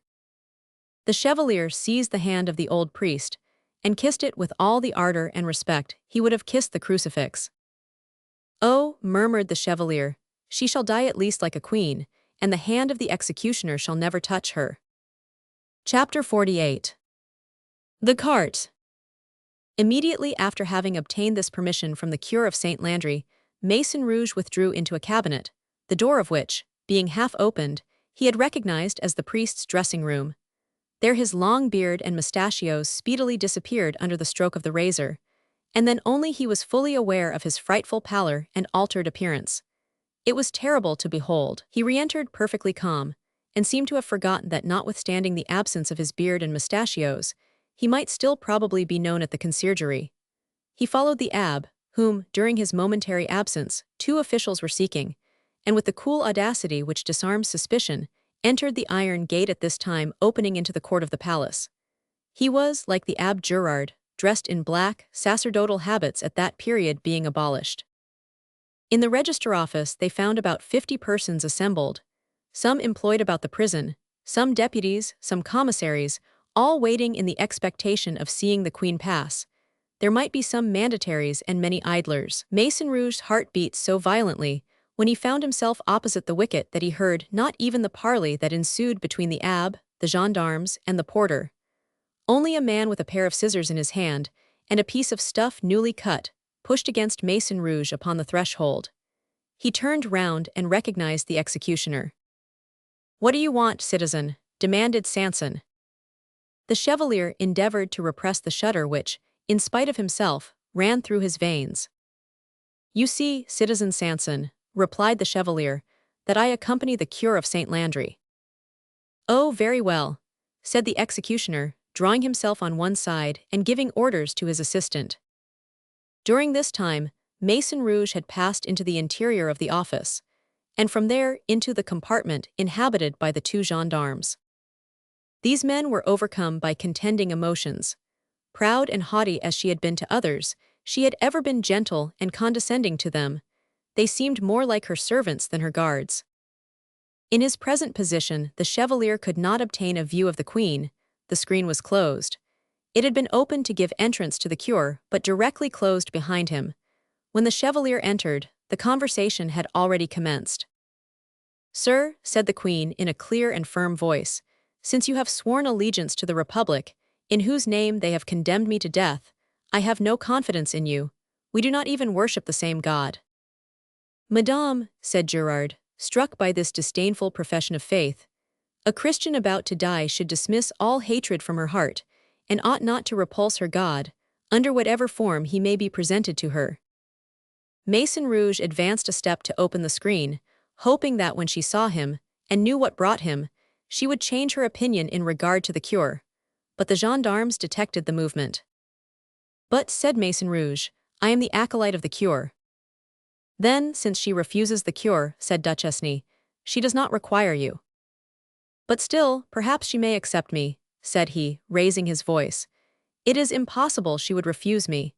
The Chevalier seized the hand of the old priest, and kissed it with all the ardor and respect he would have kissed the crucifix. Oh, murmured the Chevalier, she shall die at least like a queen, and the hand of the executioner shall never touch her. Chapter 48. The cart. Immediately after having obtained this permission from the cure of Saint Landry, Maison-Rouge withdrew into a cabinet, the door of which, being half opened, he had recognized as the priest's dressing room. There his long beard and mustachios speedily disappeared under the stroke of the razor, and then only he was fully aware of his frightful pallor and altered appearance. It was terrible to behold. He re-entered perfectly calm, and seemed to have forgotten that notwithstanding the absence of his beard and mustachios, he might still probably be known at the conciergerie. He followed the abbé, whom, during his momentary absence, 2 officials were seeking, and with the cool audacity which disarms suspicion, entered the iron gate at this time opening into the court of the palace. He was, like the Abbé Gerard, dressed in black, sacerdotal habits at that period being abolished. In the register office they found about 50 persons assembled, some employed about the prison, some deputies, some commissaries, all waiting in the expectation of seeing the Queen pass. There might be some mandataries and many idlers. Maison-Rouge's heart beat so violently when he found himself opposite the wicket that he heard not even the parley that ensued between the abbé, the gendarmes, and the porter. Only a man with a pair of scissors in his hand, and a piece of stuff newly cut, pushed against Maison-Rouge upon the threshold. He turned round and recognized the executioner. "What do you want, citizen?" demanded Sanson. The Chevalier endeavored to repress the shudder which, in spite of himself, ran through his veins. "You see, citizen Sanson," replied the Chevalier, "that I accompany the cure of Saint Landry." "Oh, very well," said the executioner, drawing himself on one side and giving orders to his assistant. During this time, Maison-Rouge had passed into the interior of the office, and from there into the compartment inhabited by the 2 gendarmes. These men were overcome by contending emotions. Proud and haughty as she had been to others, she had ever been gentle and condescending to them. They seemed more like her servants than her guards. In his present position, the Chevalier could not obtain a view of the Queen. The screen was closed. It had been opened to give entrance to the cure, but directly closed behind him. When the Chevalier entered, the conversation had already commenced. "Sir," said the Queen in a clear and firm voice, "since you have sworn allegiance to the Republic, in whose name they have condemned me to death, I have no confidence in you. We do not even worship the same God." "Madame," said Gerard, struck by this disdainful profession of faith, "a Christian about to die should dismiss all hatred from her heart, and ought not to repulse her God, under whatever form he may be presented to her." Maison-Rouge advanced a step to open the screen, hoping that when she saw him, and knew what brought him, she would change her opinion in regard to the cure. But the gendarmes detected the movement. "But," said Maison-Rouge, "I am the acolyte of the cure." "Then, since she refuses the cure," said Duchesne, "she does not require you." "But still, perhaps she may accept me," said he, raising his voice. It is impossible she would refuse me.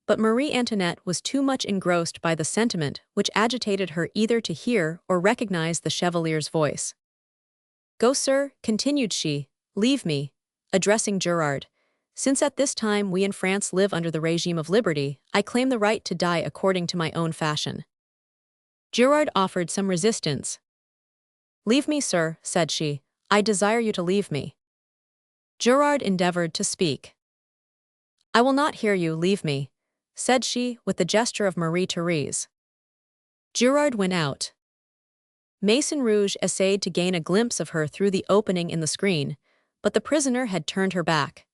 But Marie Antoinette was too much engrossed by the sentiment which agitated her either to hear or recognize the Chevalier's voice. Go, sir, continued she, leave me, addressing Gerard. Since at this time we in France live under the regime of liberty, I claim the right to die according to my own fashion. Gerard offered some resistance. Leave me, sir, said she. I desire you to leave me. Gerard endeavored to speak. I will not hear you, leave me, said she, with the gesture of Marie-Therese. Gerard went out. Maison-Rouge essayed to gain a glimpse of her through the opening in the screen, but the prisoner had turned her back.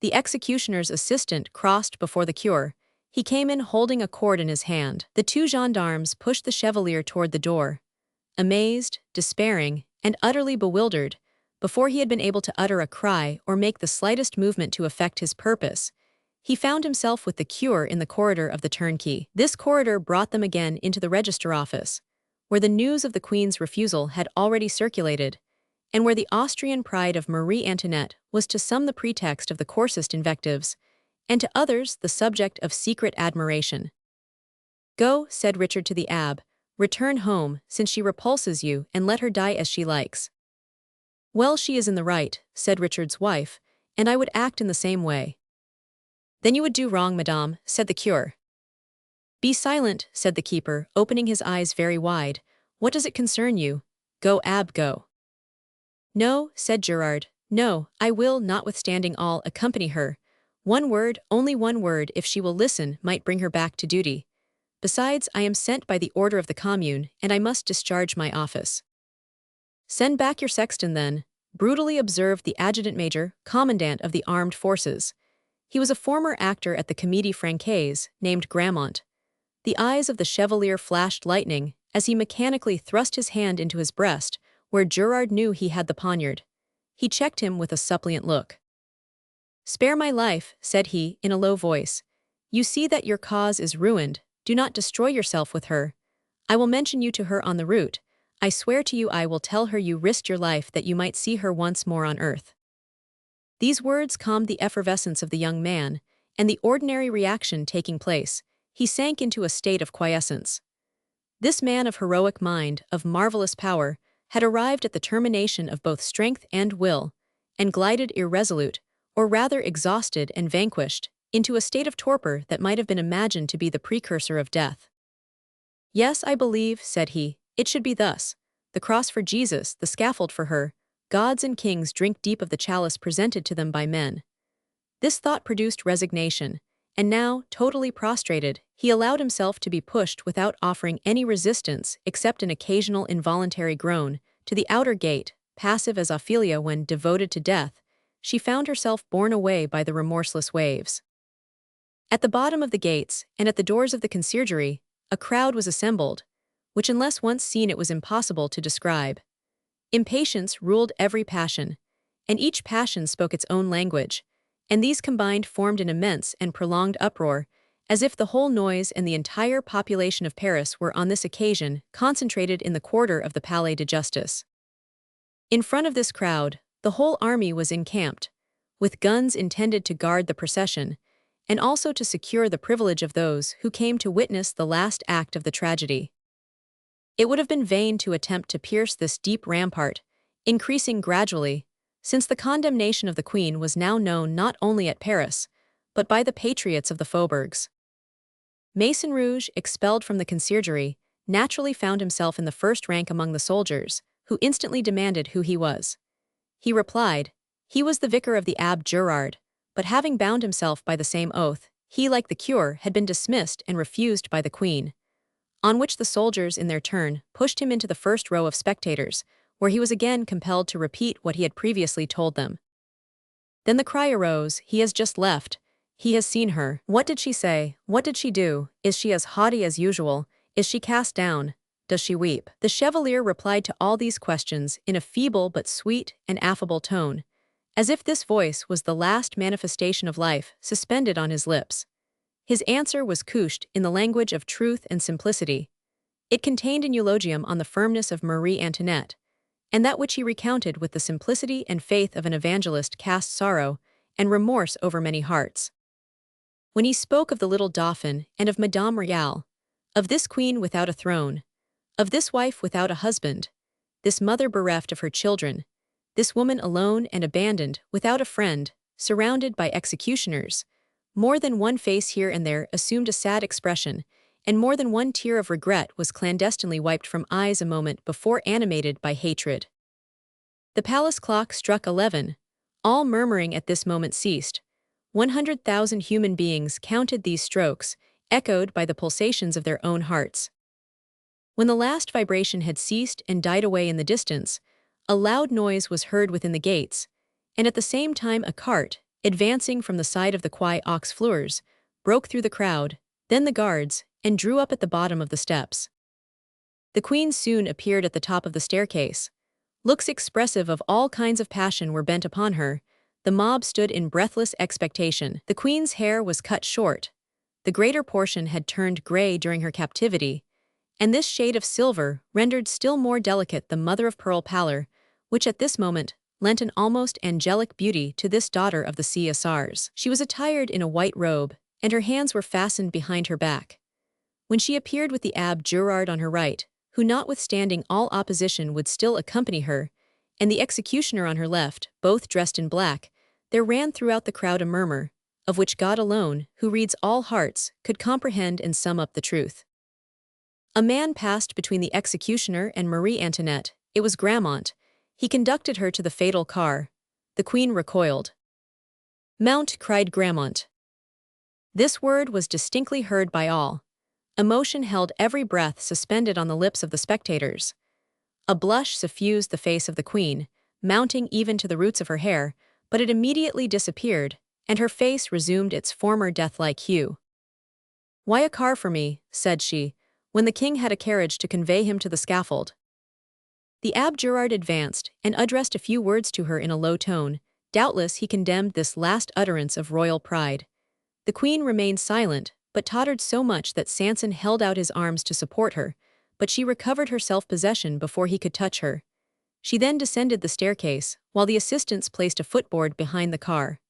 The executioner's assistant crossed before the cure. He came in holding a cord in his hand. The two gendarmes pushed the Chevalier toward the door. Amazed, despairing, and utterly bewildered, before he had been able to utter a cry or make the slightest movement to effect his purpose, he found himself with the cure in the corridor of the turnkey. This corridor brought them again into the register office, where the news of the Queen's refusal had already circulated, and where the Austrian pride of Marie Antoinette was to some the pretext of the coarsest invectives, and to others the subject of secret admiration. Go, said Richard to the abbé, return home, since she repulses you, and let her die as she likes. Well, she is in the right, said Richard's wife, and I would act in the same way. Then you would do wrong, madame, said the cure. Be silent, said the keeper, opening his eyes very wide. What does it concern you? Go, abbé, go. No, said Gerard, no, I will, notwithstanding all, accompany her. One word, only one word, if she will listen, might bring her back to duty. Besides, I am sent by the order of the Commune, and I must discharge my office. Send back your sexton, then, brutally observed the adjutant-major, commandant of the armed forces. He was a former actor at the Comédie Française, named Grammont. The eyes of the Chevalier flashed lightning as he mechanically thrust his hand into his breast, where Gerard knew he had the poniard. He checked him with a suppliant look. Spare my life, said he, in a low voice. You see that your cause is ruined. Do not destroy yourself with her. I will mention you to her on the route. I swear to you I will tell her you risked your life that you might see her once more on earth. These words calmed the effervescence of the young man, and the ordinary reaction taking place, he sank into a state of quiescence. This man of heroic mind, of marvelous power, had arrived at the termination of both strength and will, and glided irresolute, or rather exhausted and vanquished, into a state of torpor that might have been imagined to be the precursor of death. Yes, I believe, said he, it should be thus. The cross for Jesus, the scaffold for her, gods and kings drink deep of the chalice presented to them by men. This thought produced resignation, and now, totally prostrated, he allowed himself to be pushed without offering any resistance except an occasional involuntary groan, to the outer gate, passive as Ophelia when devoted to death, she found herself borne away by the remorseless waves. At the bottom of the gates, and at the doors of the conciergerie, a crowd was assembled, which unless once seen it was impossible to describe. Impatience ruled every passion, and each passion spoke its own language, and these combined formed an immense and prolonged uproar, as if the whole noise and the entire population of Paris were on this occasion concentrated in the quarter of the Palais de Justice. In front of this crowd, the whole army was encamped, with guns intended to guard the procession, and also to secure the privilege of those who came to witness the last act of the tragedy. It would have been vain to attempt to pierce this deep rampart, increasing gradually, since the condemnation of the Queen was now known not only at Paris, but by the patriots of the faubourgs. Maison-Rouge, expelled from the conciergerie, naturally found himself in the first rank among the soldiers, who instantly demanded who he was. He replied, he was the vicar of the Abbé Gerard, but having bound himself by the same oath, he, like the cure, had been dismissed and refused by the Queen. On which the soldiers, in their turn, pushed him into the first row of spectators, where he was again compelled to repeat what he had previously told them. Then the cry arose, he has just left. He has seen her. What did she say? What did she do? Is she as haughty as usual? Is she cast down? Does she weep? The Chevalier replied to all these questions in a feeble but sweet and affable tone, as if this voice was the last manifestation of life suspended on his lips. His answer was couched in the language of truth and simplicity. It contained an eulogium on the firmness of Marie Antoinette, and that which he recounted with the simplicity and faith of an evangelist cast sorrow and remorse over many hearts. When he spoke of the little Dauphin and of Madame Royale, of this queen without a throne, of this wife without a husband, this mother bereft of her children, this woman alone and abandoned, without a friend, surrounded by executioners, more than one face here and there assumed a sad expression, and more than one tear of regret was clandestinely wiped from eyes a moment before animated by hatred. The palace clock struck 11. All murmuring at this moment ceased. 100,000 human beings counted these strokes, echoed by the pulsations of their own hearts. When the last vibration had ceased and died away in the distance, a loud noise was heard within the gates, and at the same time a cart, advancing from the side of the Quai aux Fleurs, broke through the crowd, then the guards, and drew up at the bottom of the steps. The queen soon appeared at the top of the staircase. Looks expressive of all kinds of passion were bent upon her. The mob stood in breathless expectation. The queen's hair was cut short. The greater portion had turned gray during her captivity, and this shade of silver rendered still more delicate the mother-of-pearl pallor, which at this moment lent an almost angelic beauty to this daughter of the Caesars. She was attired in a white robe, and her hands were fastened behind her back. When she appeared with the Abbé Gerard on her right, who notwithstanding all opposition would still accompany her, and the executioner on her left, both dressed in black, there ran throughout the crowd a murmur, of which God alone, who reads all hearts, could comprehend and sum up the truth. A man passed between the executioner and Marie Antoinette. It was Gramont. He conducted her to the fatal car. The queen recoiled. "Mount," cried Gramont. This word was distinctly heard by all. Emotion held every breath suspended on the lips of the spectators. A blush suffused the face of the queen, mounting even to the roots of her hair, but it immediately disappeared, and her face resumed its former death-like hue. "Why a car for me?" said she, when the king had a carriage to convey him to the scaffold. The Abbé Gerard advanced and addressed a few words to her in a low tone. Doubtless he condemned this last utterance of royal pride. The queen remained silent, but tottered so much that Sanson held out his arms to support her, but she recovered her self-possession before he could touch her. She then descended the staircase, while the assistants placed a footboard behind the car.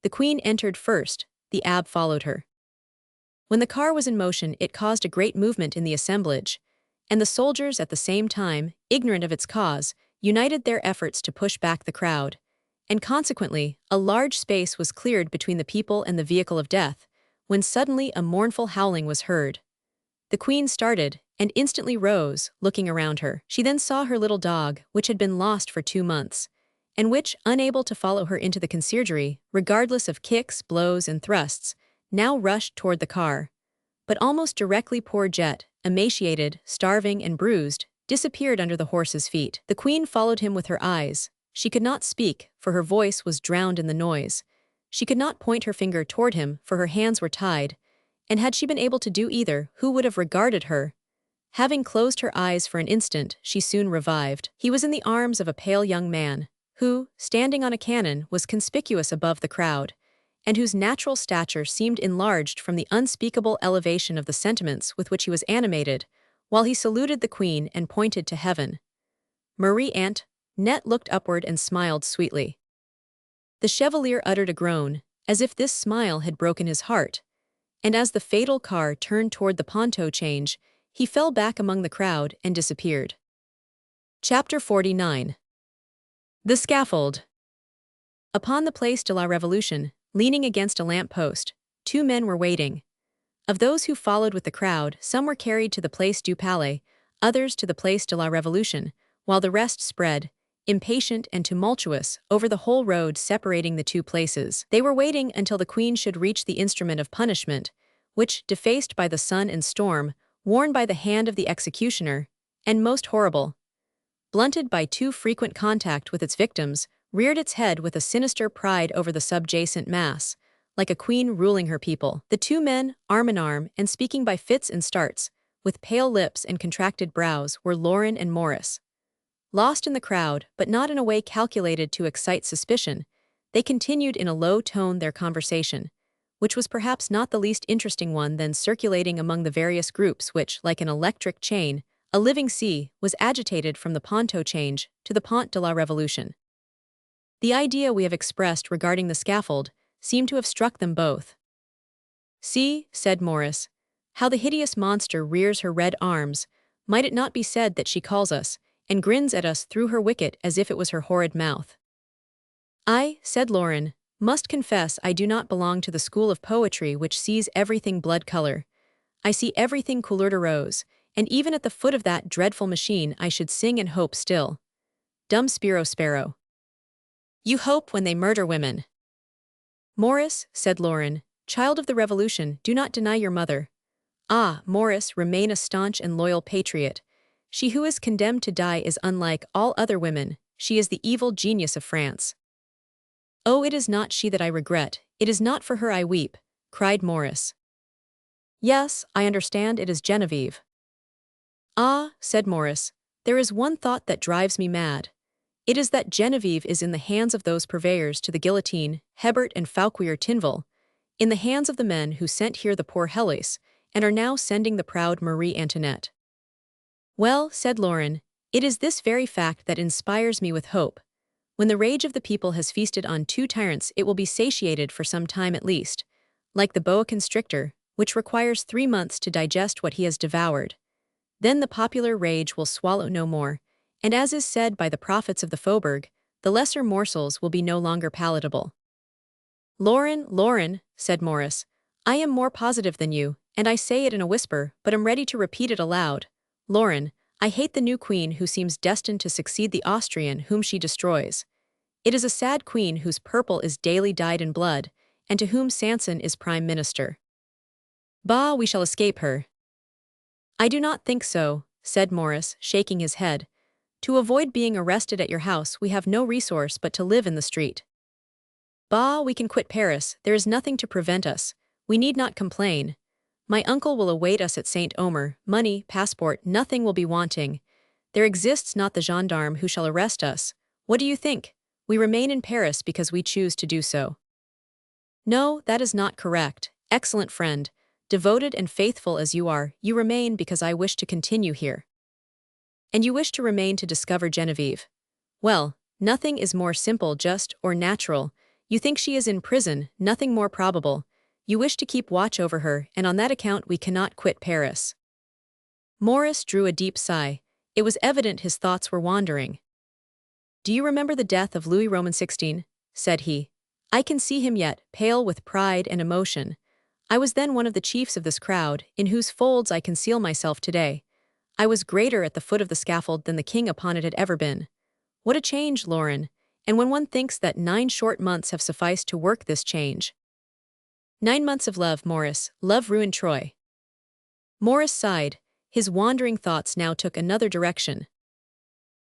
The queen entered first, the abbé followed her. When the car was in motion, it caused a great movement in the assemblage, and the soldiers at the same time, ignorant of its cause, united their efforts to push back the crowd, and consequently, a large space was cleared between the people and the vehicle of death, when suddenly a mournful howling was heard. The queen started, and instantly rose, looking around her. She then saw her little dog, which had been lost for 2 months, and which, unable to follow her into the conciergerie, regardless of kicks, blows, and thrusts, now rushed toward the car. But almost directly poor Jet, emaciated, starving, and bruised, disappeared under the horse's feet. The queen followed him with her eyes. She could not speak, for her voice was drowned in the noise. She could not point her finger toward him, for her hands were tied, and had she been able to do either, who would have regarded her? Having closed her eyes for an instant, she soon revived. He was in the arms of a pale young man, who, standing on a cannon, was conspicuous above the crowd, and whose natural stature seemed enlarged from the unspeakable elevation of the sentiments with which he was animated, while he saluted the queen and pointed to heaven. Marie Antoinette looked upward and smiled sweetly. The Chevalier uttered a groan, as if this smile had broken his heart, and as the fatal car turned toward the ponto change, he fell back among the crowd and disappeared. Chapter 49. The Scaffold. Upon the Place de la Révolution, leaning against a lamp-post, 2 men were waiting. Of those who followed with the crowd, some were carried to the Place du Palais, others to the Place de la Révolution, while the rest spread, impatient and tumultuous, over the whole road separating the 2 places. They were waiting until the queen should reach the instrument of punishment, which, defaced by the sun and storm, worn by the hand of the executioner, and most horrible, blunted by too frequent contact with its victims, reared its head with a sinister pride over the subjacent mass, like a queen ruling her people. The 2 men, arm in arm, and speaking by fits and starts, with pale lips and contracted brows, were Lauren and Morris. Lost in the crowd, but not in a way calculated to excite suspicion, they continued in a low tone their conversation, which was perhaps not the least interesting one then circulating among the various groups which, like an electric chain, a living sea, was agitated from the ponto change to the Pont de la Révolution. The idea we have expressed regarding the scaffold seemed to have struck them both. "See," said Morris, "how the hideous monster rears her red arms. Might it not be said that she calls us, and grins at us through her wicket as if it was her horrid mouth?" "I," said Lauren, "must confess I do not belong to the school of poetry which sees everything blood-color. I see everything couleur de rose, and even at the foot of that dreadful machine I should sing and hope still. Dumb sparrow. You hope when they murder women." "Morris," said Lauren, "child of the Revolution, do not deny your mother." "Ah, Morris, remain a staunch and loyal patriot. She who is condemned to die is unlike all other women, she is the evil genius of France." "Oh, it is not she that I regret, it is not for her I weep," cried Morris. "Yes, I understand it is Genevieve." "Ah," said Morris, "there is one thought that drives me mad. It is that Genevieve is in the hands of those purveyors to the guillotine, Hebert and Fauquier Tinville, in the hands of the men who sent here the poor Heloise, and are now sending the proud Marie Antoinette." "Well," said Lauren, "it is this very fact that inspires me with hope. When the rage of the people has feasted on two tyrants it will be satiated for some time at least, like the boa constrictor, which requires 3 months to digest what he has devoured. Then the popular rage will swallow no more, and as is said by the prophets of the Faubourg, the lesser morsels will be no longer palatable." Lauren," said Morris, "I am more positive than you, and I say it in a whisper, but am ready to repeat it aloud. Lauren, I hate the new queen who seems destined to succeed the Austrian whom she destroys. It is a sad queen whose purple is daily dyed in blood, and to whom Sanson is prime minister. Bah, we shall escape her." "I do not think so," said Morris, shaking his head. "To avoid being arrested at your house we have no resource but to live in the street." "Bah, we can quit Paris, there is nothing to prevent us. We need not complain. My uncle will await us at St. Omer, money, passport, nothing will be wanting. There exists not the gendarme who shall arrest us. What do you think? We remain in Paris because we choose to do so." "No, that is not correct, excellent friend. Devoted and faithful as you are, you remain because I wish to continue here." "And you wish to remain to discover Genevieve. Well, nothing is more simple, just, or natural. You think she is in prison, nothing more probable. You wish to keep watch over her, and on that account we cannot quit Paris." Morris drew a deep sigh. It was evident his thoughts were wandering. "Do you remember the death of Louis Roman XVI?" said he. "I can see him yet, pale with pride and emotion. I was then one of the chiefs of this crowd, in whose folds I conceal myself today. I was greater at the foot of the scaffold than the king upon it had ever been. What a change, Lauren! And when one thinks that 9 short months have sufficed to work this change. 9 months of love, Morris, love ruined Troy." Morris sighed. His wandering thoughts now took another direction.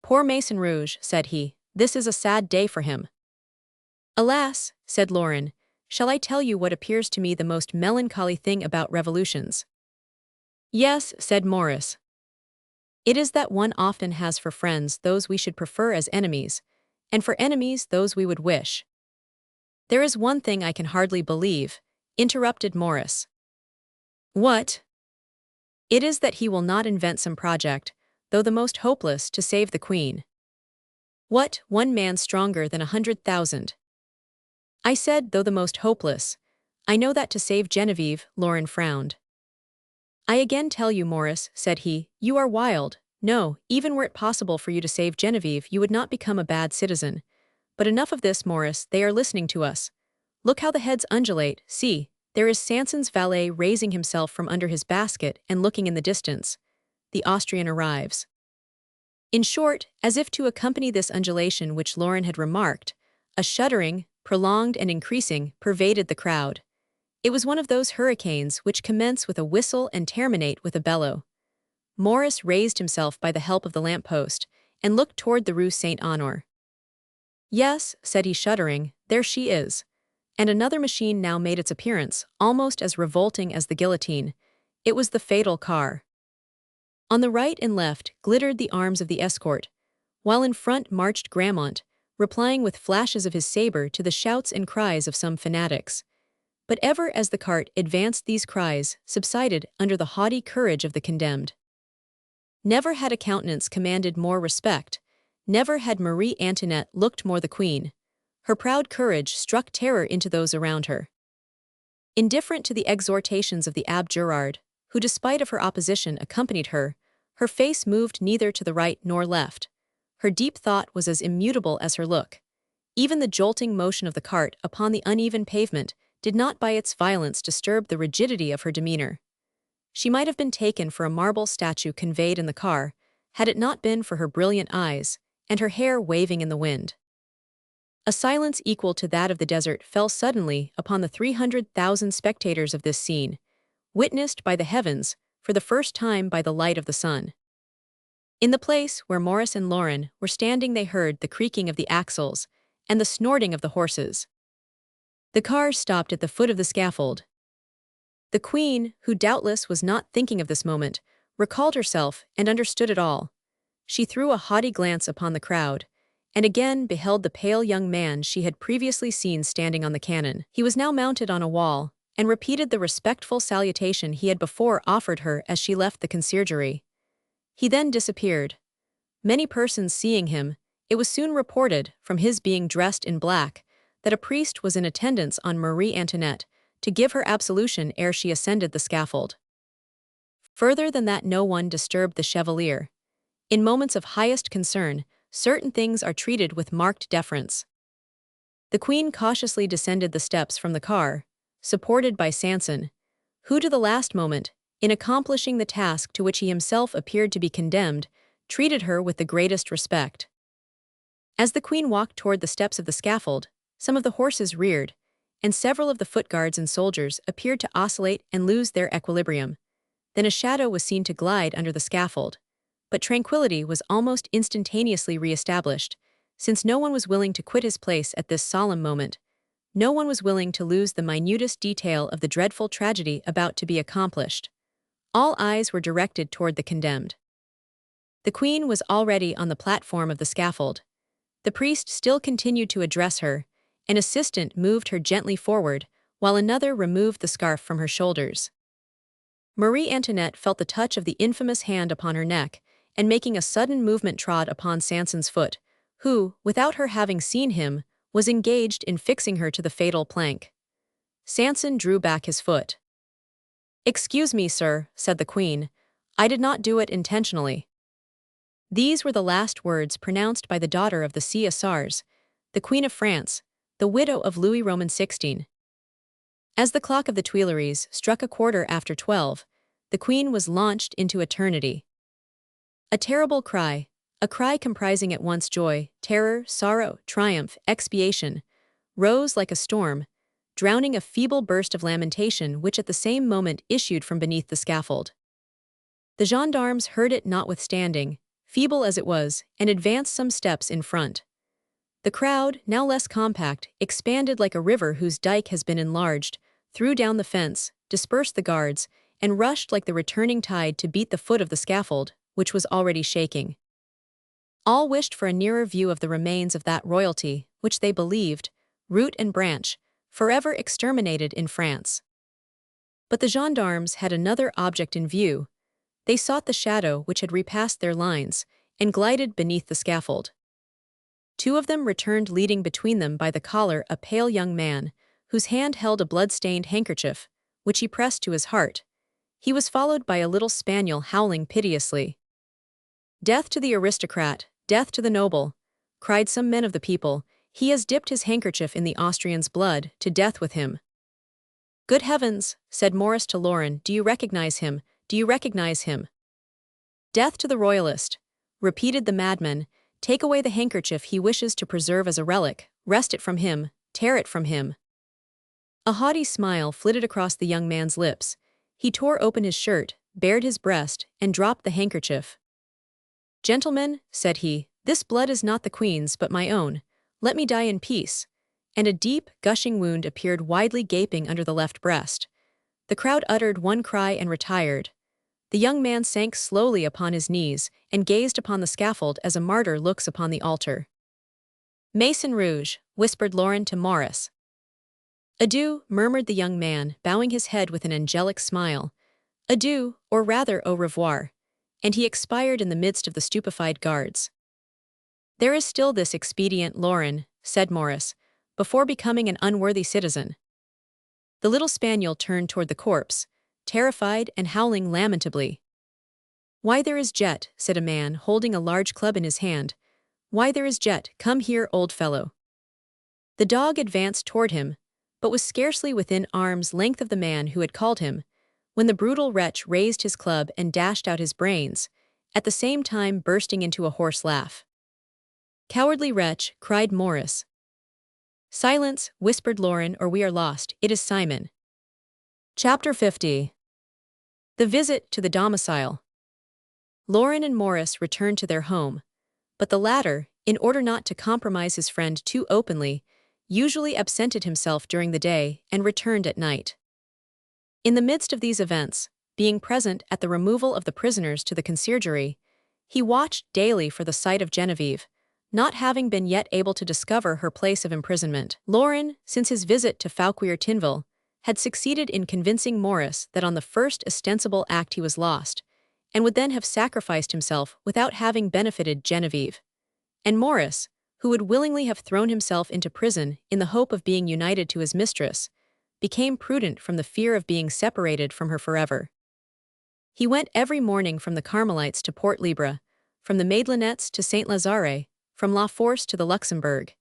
"Poor Maison Rouge," said he, "this is a sad day for him." "Alas," said Lauren, "shall I tell you what appears to me the most melancholy thing about revolutions?" "Yes," said Morris. "It is that one often has for friends those we should prefer as enemies, and for enemies those we would wish." "There is one thing I can hardly believe," interrupted Morris. "What?" "It is that he will not invent some project, though the most hopeless, to save the queen." "What, one man stronger than 100,000? "I said, though the most hopeless. I know that to save Genevieve," Lauren frowned. "I again tell you, Morris," said he, "you are wild. No, even were it possible for you to save Genevieve you would not become a bad citizen. But enough of this, Morris, they are listening to us. Look how the heads undulate, see, there is Sanson's valet raising himself from under his basket and looking in the distance. The Austrian arrives." In short, as if to accompany this undulation which Lauren had remarked, a shuddering, prolonged and increasing, pervaded the crowd. It was one of those hurricanes which commence with a whistle and terminate with a bellow. Morris raised himself by the help of the lamp-post, and looked toward the Rue Saint-Honore. "Yes," said he shuddering, "there she is." And another machine now made its appearance, almost as revolting as the guillotine. It was the fatal car. On the right and left glittered the arms of the escort, while in front marched Grammont, replying with flashes of his saber to the shouts and cries of some fanatics. But ever as the cart advanced these cries subsided under the haughty courage of the condemned. Never had a countenance commanded more respect, never had Marie Antoinette looked more the queen. Her proud courage struck terror into those around her. Indifferent to the exhortations of the Abbé Gerard, who despite of her opposition accompanied her, her face moved neither to the right nor left. Her deep thought was as immutable as her look. Even the jolting motion of the cart upon the uneven pavement did not by its violence disturb the rigidity of her demeanor. She might have been taken for a marble statue conveyed in the car, had it not been for her brilliant eyes, and her hair waving in the wind. A silence equal to that of the desert fell suddenly upon the 300,000 spectators of this scene, witnessed by the heavens, for the first time by the light of the sun. In the place where Maurice and Lauren were standing they heard the creaking of the axles and the snorting of the horses. The car stopped at the foot of the scaffold. The Queen, who doubtless was not thinking of this moment, recalled herself and understood it all. She threw a haughty glance upon the crowd, and again beheld the pale young man she had previously seen standing on the cannon. He was now mounted on a wall, and repeated the respectful salutation he had before offered her as she left the conciergerie. He then disappeared. Many persons seeing him, it was soon reported, from his being dressed in black, that a priest was in attendance on Marie Antoinette to give her absolution ere she ascended the scaffold. Further than that no one disturbed the Chevalier. In moments of highest concern, certain things are treated with marked deference. The Queen cautiously descended the steps from the car, supported by Sanson, who to the last moment, in accomplishing the task to which he himself appeared to be condemned, treated her with the greatest respect. As the Queen walked toward the steps of the scaffold, some of the horses reared, and several of the footguards and soldiers appeared to oscillate and lose their equilibrium. Then a shadow was seen to glide under the scaffold, but tranquility was almost instantaneously re-established, since no one was willing to quit his place at this solemn moment. No one was willing to lose the minutest detail of the dreadful tragedy about to be accomplished. All eyes were directed toward the condemned. The Queen was already on the platform of the scaffold. The priest still continued to address her. An assistant moved her gently forward, while another removed the scarf from her shoulders. Marie Antoinette felt the touch of the infamous hand upon her neck, and making a sudden movement trod upon Sanson's foot, who, without her having seen him, was engaged in fixing her to the fatal plank. Sanson drew back his foot. "Excuse me, sir," said the Queen. "I did not do it intentionally." These were the last words pronounced by the daughter of the C.S.Rs., the Queen of France, the widow of Louis Roman XVI. As the clock of the Tuileries struck 12:15, the Queen was launched into eternity. A terrible cry, a cry comprising at once joy, terror, sorrow, triumph, expiation, rose like a storm, drowning a feeble burst of lamentation which at the same moment issued from beneath the scaffold. The gendarmes heard it notwithstanding, feeble as it was, and advanced some steps in front. The crowd, now less compact, expanded like a river whose dike has been enlarged, threw down the fence, dispersed the guards, and rushed like the returning tide to beat the foot of the scaffold, which was already shaking. All wished for a nearer view of the remains of that royalty, which they believed, root and branch, forever exterminated in France. But the gendarmes had another object in view. They sought the shadow which had repassed their lines, and glided beneath the scaffold. Two of them returned leading between them by the collar a pale young man, whose hand held a blood-stained handkerchief, which he pressed to his heart. He was followed by a little spaniel howling piteously. "Death to the aristocrat, death to the noble," cried some men of the people. "He has dipped his handkerchief in the Austrian's blood, to death with him." "Good heavens," said Maurice to Lauren, "do you recognize him? Do you recognize him?" "Death to the royalist," repeated the madman. "Take away the handkerchief he wishes to preserve as a relic, wrest it from him, tear it from him." A haughty smile flitted across the young man's lips. He tore open his shirt, bared his breast, and dropped the handkerchief. "Gentlemen," said he, "this blood is not the Queen's but my own. Let me die in peace." And a deep, gushing wound appeared widely gaping under the left breast. The crowd uttered one cry and retired. The young man sank slowly upon his knees and gazed upon the scaffold as a martyr looks upon the altar. "Maison Rouge," whispered Lauren to Maurice. "Adieu," murmured the young man, bowing his head with an angelic smile. "Adieu, or rather au revoir," and he expired in the midst of the stupefied guards. "There is still this expedient, Lauren," said Maurice. before becoming an unworthy citizen. The little spaniel turned toward the corpse, terrified and howling lamentably. "Why, there is Jet," said a man, holding a large club in his hand. "Why, there is Jet, come here, old fellow." The dog advanced toward him, but was scarcely within arm's length of the man who had called him, when the brutal wretch raised his club and dashed out his brains, at the same time bursting into a hoarse laugh. "Cowardly wretch," cried Morris. "Silence," whispered Lauren, "or we are lost. It is Simon." Chapter 50. The visit to the domicile. Lauren and Morris returned to their home, but the latter, in order not to compromise his friend too openly, usually absented himself during the day and returned at night. In the midst of these events, being present at the removal of the prisoners to the conciergerie, he watched daily for the sight of Genevieve, not having been yet able to discover her place of imprisonment. Lauren, since his visit to Fauquier-Tinville, had succeeded in convincing Morris that on the first ostensible act he was lost, and would then have sacrificed himself without having benefited Genevieve. And Morris, who would willingly have thrown himself into prison in the hope of being united to his mistress, became prudent from the fear of being separated from her forever. He went every morning from the Carmelites to Port Libre, from the Madelinettes to Saint Lazare, from La Force to the Luxembourg.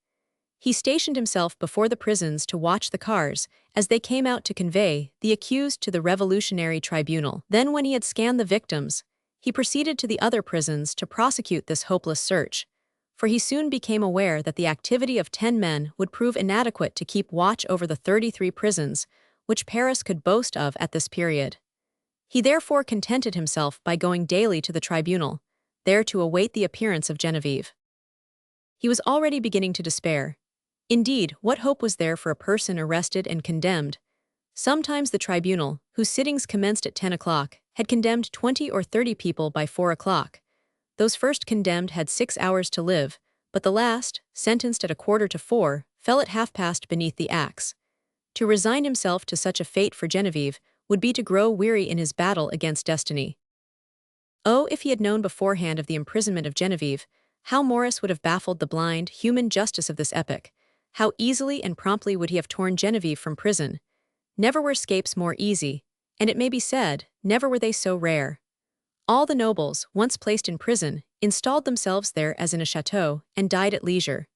He stationed himself before the prisons to watch the cars as they came out to convey the accused to the Revolutionary Tribunal. Then, when he had scanned the victims, he proceeded to the other prisons to prosecute this hopeless search, for he soon became aware that the activity of 10 men would prove inadequate to keep watch over the 33 prisons which Paris could boast of at this period. He therefore contented himself by going daily to the tribunal, there to await the appearance of Genevieve. He was already beginning to despair. Indeed, what hope was there for a person arrested and condemned? Sometimes the tribunal, whose sittings commenced at 10 o'clock, had condemned 20 or 30 people by 4 o'clock. Those first condemned had 6 hours to live, but the last, sentenced at 3:45, fell at 1/2 beneath the axe. To resign himself to such a fate for Genevieve would be to grow weary in his battle against destiny. Oh, if he had known beforehand of the imprisonment of Genevieve, how Morris would have baffled the blind, human justice of this epoch. How easily and promptly would he have torn Genevieve from prison. Never were escapes more easy, and it may be said, never were they so rare. All the nobles, once placed in prison, installed themselves there as in a chateau, and died at leisure.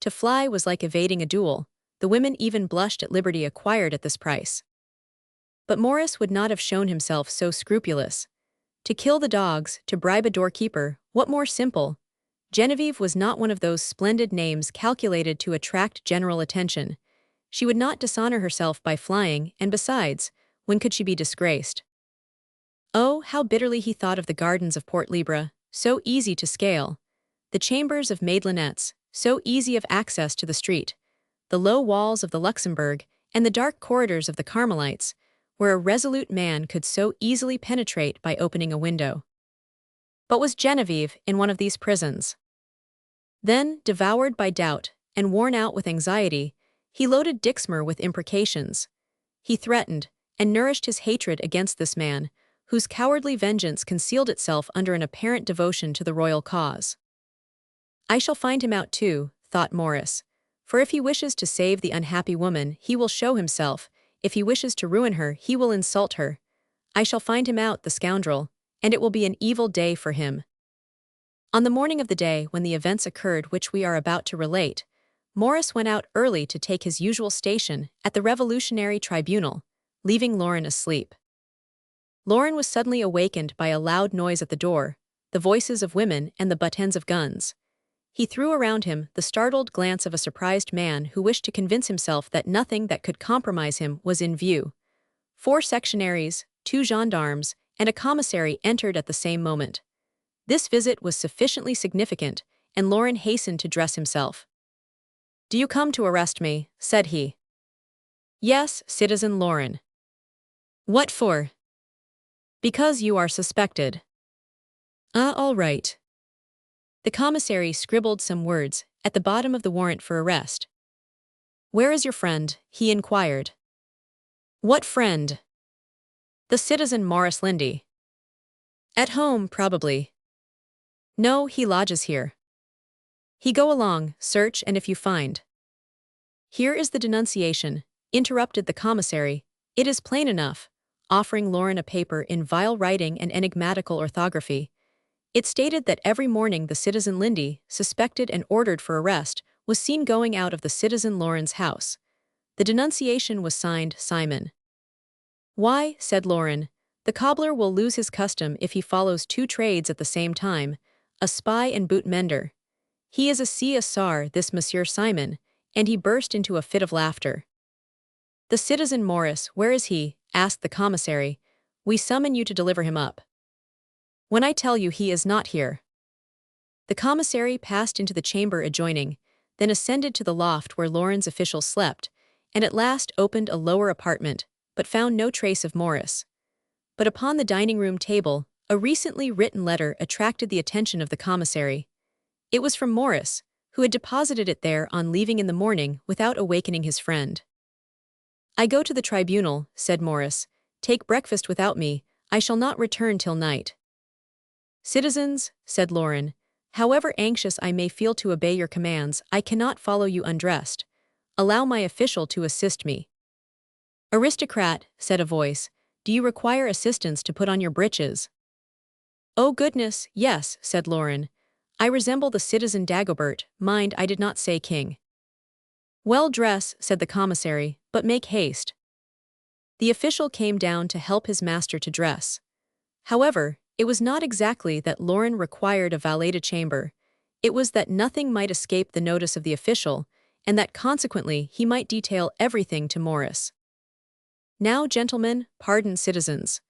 To fly was like evading a duel. The women even blushed at liberty acquired at this price. But Morris would not have shown himself so scrupulous. To kill the dogs, to bribe a doorkeeper, what more simple? Genevieve was not one of those splendid names calculated to attract general attention. She would not dishonor herself by flying, and besides, when could she be disgraced? Oh, how bitterly he thought of the gardens of Port Libre, so easy to scale, the chambers of Madelinettes, so easy of access to the street, the low walls of the Luxembourg, and the dark corridors of the Carmelites, where a resolute man could so easily penetrate by opening a window. But was Genevieve in one of these prisons? Then, devoured by doubt, and worn out with anxiety, he loaded Dixmer with imprecations. He threatened, and nourished his hatred against this man, whose cowardly vengeance concealed itself under an apparent devotion to the royal cause. "I shall find him out too," thought Morris, "for if he wishes to save the unhappy woman, he will show himself. If he wishes to ruin her, he will insult her. I shall find him out, the scoundrel, and it will be an evil day for him." On the morning of the day when the events occurred which we are about to relate, Morris went out early to take his usual station at the Revolutionary Tribunal, leaving Lauren asleep. Lauren was suddenly awakened by a loud noise at the door, the voices of women and the butt ends of guns. He threw around him the startled glance of a surprised man who wished to convince himself that nothing that could compromise him was in view. 4 sectionaries, 2 gendarmes, and a commissary entered at the same moment. This visit was sufficiently significant, and Lauren hastened to dress himself. "Do you come to arrest me?" said he. "Yes, citizen Lauren." "What for?" "Because you are suspected." "Ah, all right." The commissary scribbled some words at the bottom of the warrant for arrest. "Where is your friend?" he inquired. "What friend?" "The citizen Morris Lindy." "At home, probably." "No, he lodges here." "He go along, search, and if you find." Here is the denunciation, interrupted the commissary. It is plain enough, offering Lauren a paper in vile writing and enigmatical orthography. It stated that every morning the citizen Lindy, suspected and ordered for arrest, was seen going out of the citizen Lauren's house. The denunciation was signed Simon. Why, said Lauren, the cobbler will lose his custom if he follows two trades at the same time, a spy and boot mender. He is a C.S.R. this Monsieur Simon, and he burst into a fit of laughter. The citizen Morris, where is he? Asked the commissary. We summon you to deliver him up. When I tell you he is not here. The commissary passed into the chamber adjoining, then ascended to the loft where Lauren's officials slept, and at last opened a lower apartment, but found no trace of Morris. But upon the dining-room table, a recently written letter attracted the attention of the commissary. It was from Morris, who had deposited it there on leaving in the morning without awakening his friend. I go to the tribunal, said Morris. Take breakfast without me, I shall not return till night. Citizens, said Lauren, however anxious I may feel to obey your commands, I cannot follow you undressed. Allow my official to assist me. Aristocrat, said a voice, do you require assistance to put on your breeches? Oh goodness, yes, said Lauren. I resemble the citizen Dagobert, mind I did not say king. Well dress, said the commissary, but make haste. The official came down to help his master to dress. However, it was not exactly that Lauren required a valet-de-chamber, it was that nothing might escape the notice of the official, and that consequently he might detail everything to Morris. Now, gentlemen, pardon citizens.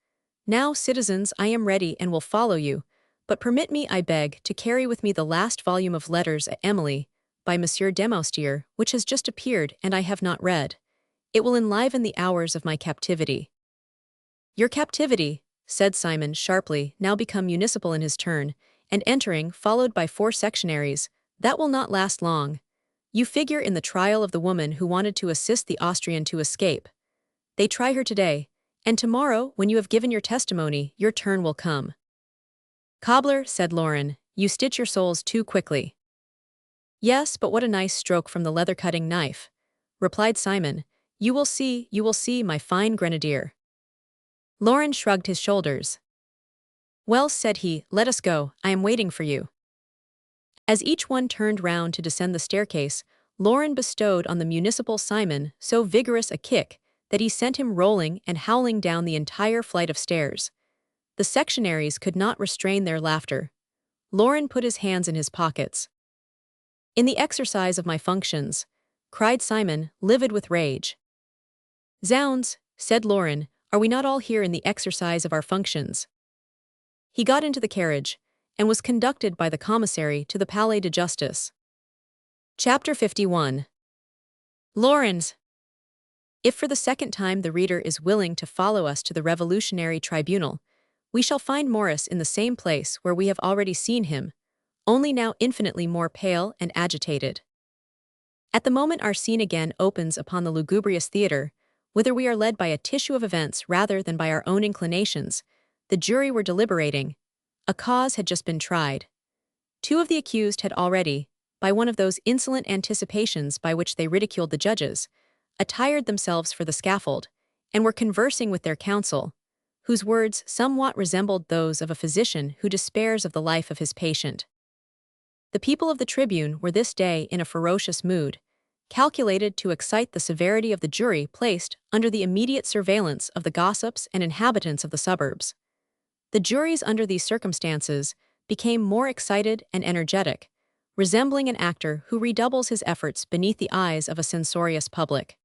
Now, citizens, I am ready and will follow you, but permit me, I beg, to carry with me the last volume of Letters at Emily, by Monsieur Demoustier, which has just appeared and I have not read. It will enliven the hours of my captivity. Your captivity, said Simon sharply, now become municipal in his turn, and entering, followed by 4 sectionaries, that will not last long. You figure in the trial of the woman who wanted to assist the Austrian to escape. They try her today, and tomorrow, when you have given your testimony, your turn will come. Cobbler, said Lauren, you stitch your soles too quickly. Yes, but what a nice stroke from the leather-cutting knife, replied Simon. You will see, my fine grenadier. Lauren shrugged his shoulders. Well, said he, let us go, I am waiting for you. As each one turned round to descend the staircase, Lauren bestowed on the municipal Simon so vigorous a kick that he sent him rolling and howling down the entire flight of stairs. The sectionaries could not restrain their laughter. Lauren put his hands in his pockets. In the exercise of my functions, cried Simon, livid with rage. Zounds, said Lauren, are we not all here in the exercise of our functions? He got into the carriage, and was conducted by the commissary to the Palais de Justice. Chapter 51. Lawrence. If for the second time the reader is willing to follow us to the Revolutionary Tribunal, we shall find Morris in the same place where we have already seen him, only now infinitely more pale and agitated. At the moment our scene again opens upon the lugubrious theatre, whither we are led by a tissue of events rather than by our own inclinations, the jury were deliberating. A cause had just been tried. 2 of the accused had already, by one of those insolent anticipations by which they ridiculed the judges, attired themselves for the scaffold, and were conversing with their counsel, whose words somewhat resembled those of a physician who despairs of the life of his patient. The people of the tribune were this day in a ferocious mood, calculated to excite the severity of the jury placed under the immediate surveillance of the gossips and inhabitants of the suburbs. The juries under these circumstances became more excited and energetic, resembling an actor who redoubles his efforts beneath the eyes of a censorious public.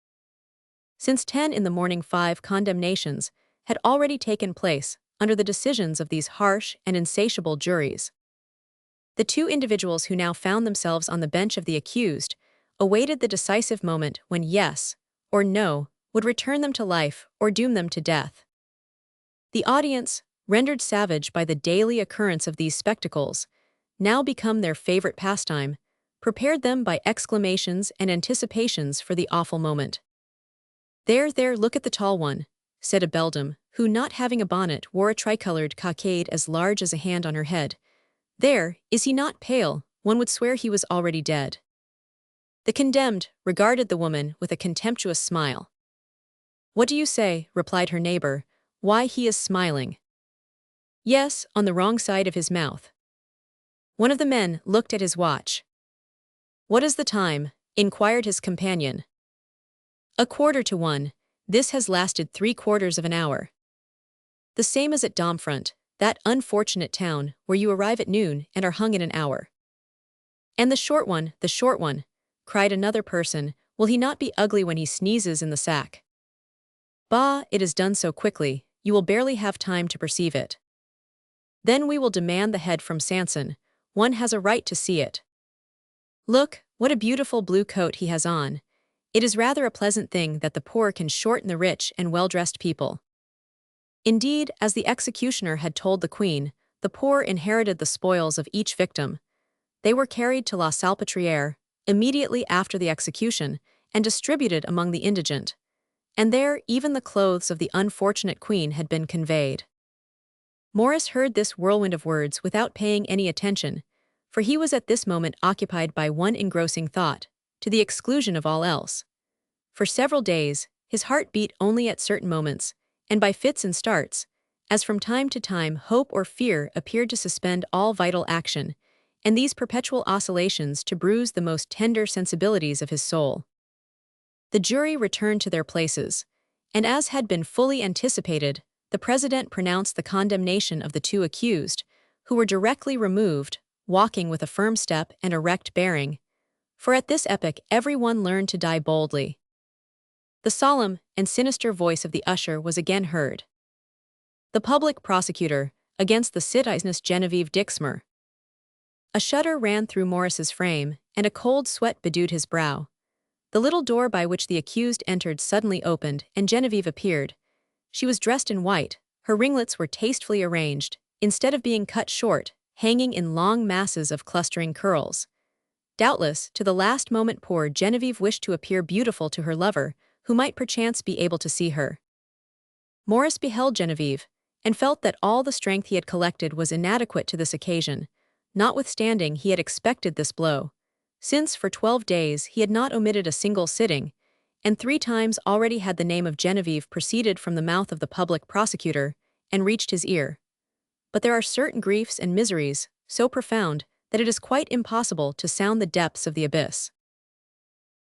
Since 10 in the morning 5 condemnations had already taken place under the decisions of these harsh and insatiable juries. The 2 individuals who now found themselves on the bench of the accused awaited the decisive moment when yes or no would return them to life or doom them to death. The audience, rendered savage by the daily occurrence of these spectacles, now become their favorite pastime, prepared them by exclamations and anticipations for the awful moment. There, look at the tall one, said a beldam, who, not having a bonnet, wore a tricolored cockade as large as a hand on her head. There, is he not pale? One would swear he was already dead. The condemned regarded the woman with a contemptuous smile. "What do you say?" replied her neighbor. "Why, he is smiling." "Yes, on the wrong side of his mouth." One of the men looked at his watch. "What is the time?" inquired his companion. "1:15. This has lasted 3/4 of an hour." "The same as at Domfront, that unfortunate town where you arrive at noon and are hung in an hour." "And the short one," cried another person, "will he not be ugly when he sneezes in the sack?" "Bah, it is done so quickly, you will barely have time to perceive it." "Then we will demand the head from Sanson, one has a right to see it." "Look, what a beautiful blue coat he has on. It is rather a pleasant thing that the poor can shorten the rich and well-dressed people." Indeed, as the executioner had told the queen, the poor inherited the spoils of each victim. They were carried to La Salpêtrière immediately after the execution and distributed among the indigent. And there even the clothes of the unfortunate queen had been conveyed. Maurice heard this whirlwind of words without paying any attention, for he was at this moment occupied by one engrossing thought, to the exclusion of all else. For several days, his heart beat only at certain moments, and by fits and starts, as from time to time hope or fear appeared to suspend all vital action, and these perpetual oscillations to bruise the most tender sensibilities of his soul. The jury returned to their places, and as had been fully anticipated, the president pronounced the condemnation of the two accused, who were directly removed, walking with a firm step and erect bearing, for at this epoch every one learned to die boldly. The solemn and sinister voice of the usher was again heard. "The public prosecutor, against the citizeness Geneviève Dixmer." A shudder ran through Maurice's frame, and a cold sweat bedewed his brow. The little door by which the accused entered suddenly opened, and Geneviève appeared. She was dressed in white, her ringlets were tastefully arranged, instead of being cut short, hanging in long masses of clustering curls. Doubtless, to the last moment poor Geneviève wished to appear beautiful to her lover, who might perchance be able to see her. Maurice beheld Geneviève, and felt that all the strength he had collected was inadequate to this occasion, notwithstanding he had expected this blow, since for 12 days he had not omitted a single sitting, and 3 times already had the name of Geneviève proceeded from the mouth of the public prosecutor and reached his ear. But there are certain griefs and miseries so profound that it is quite impossible to sound the depths of the abyss.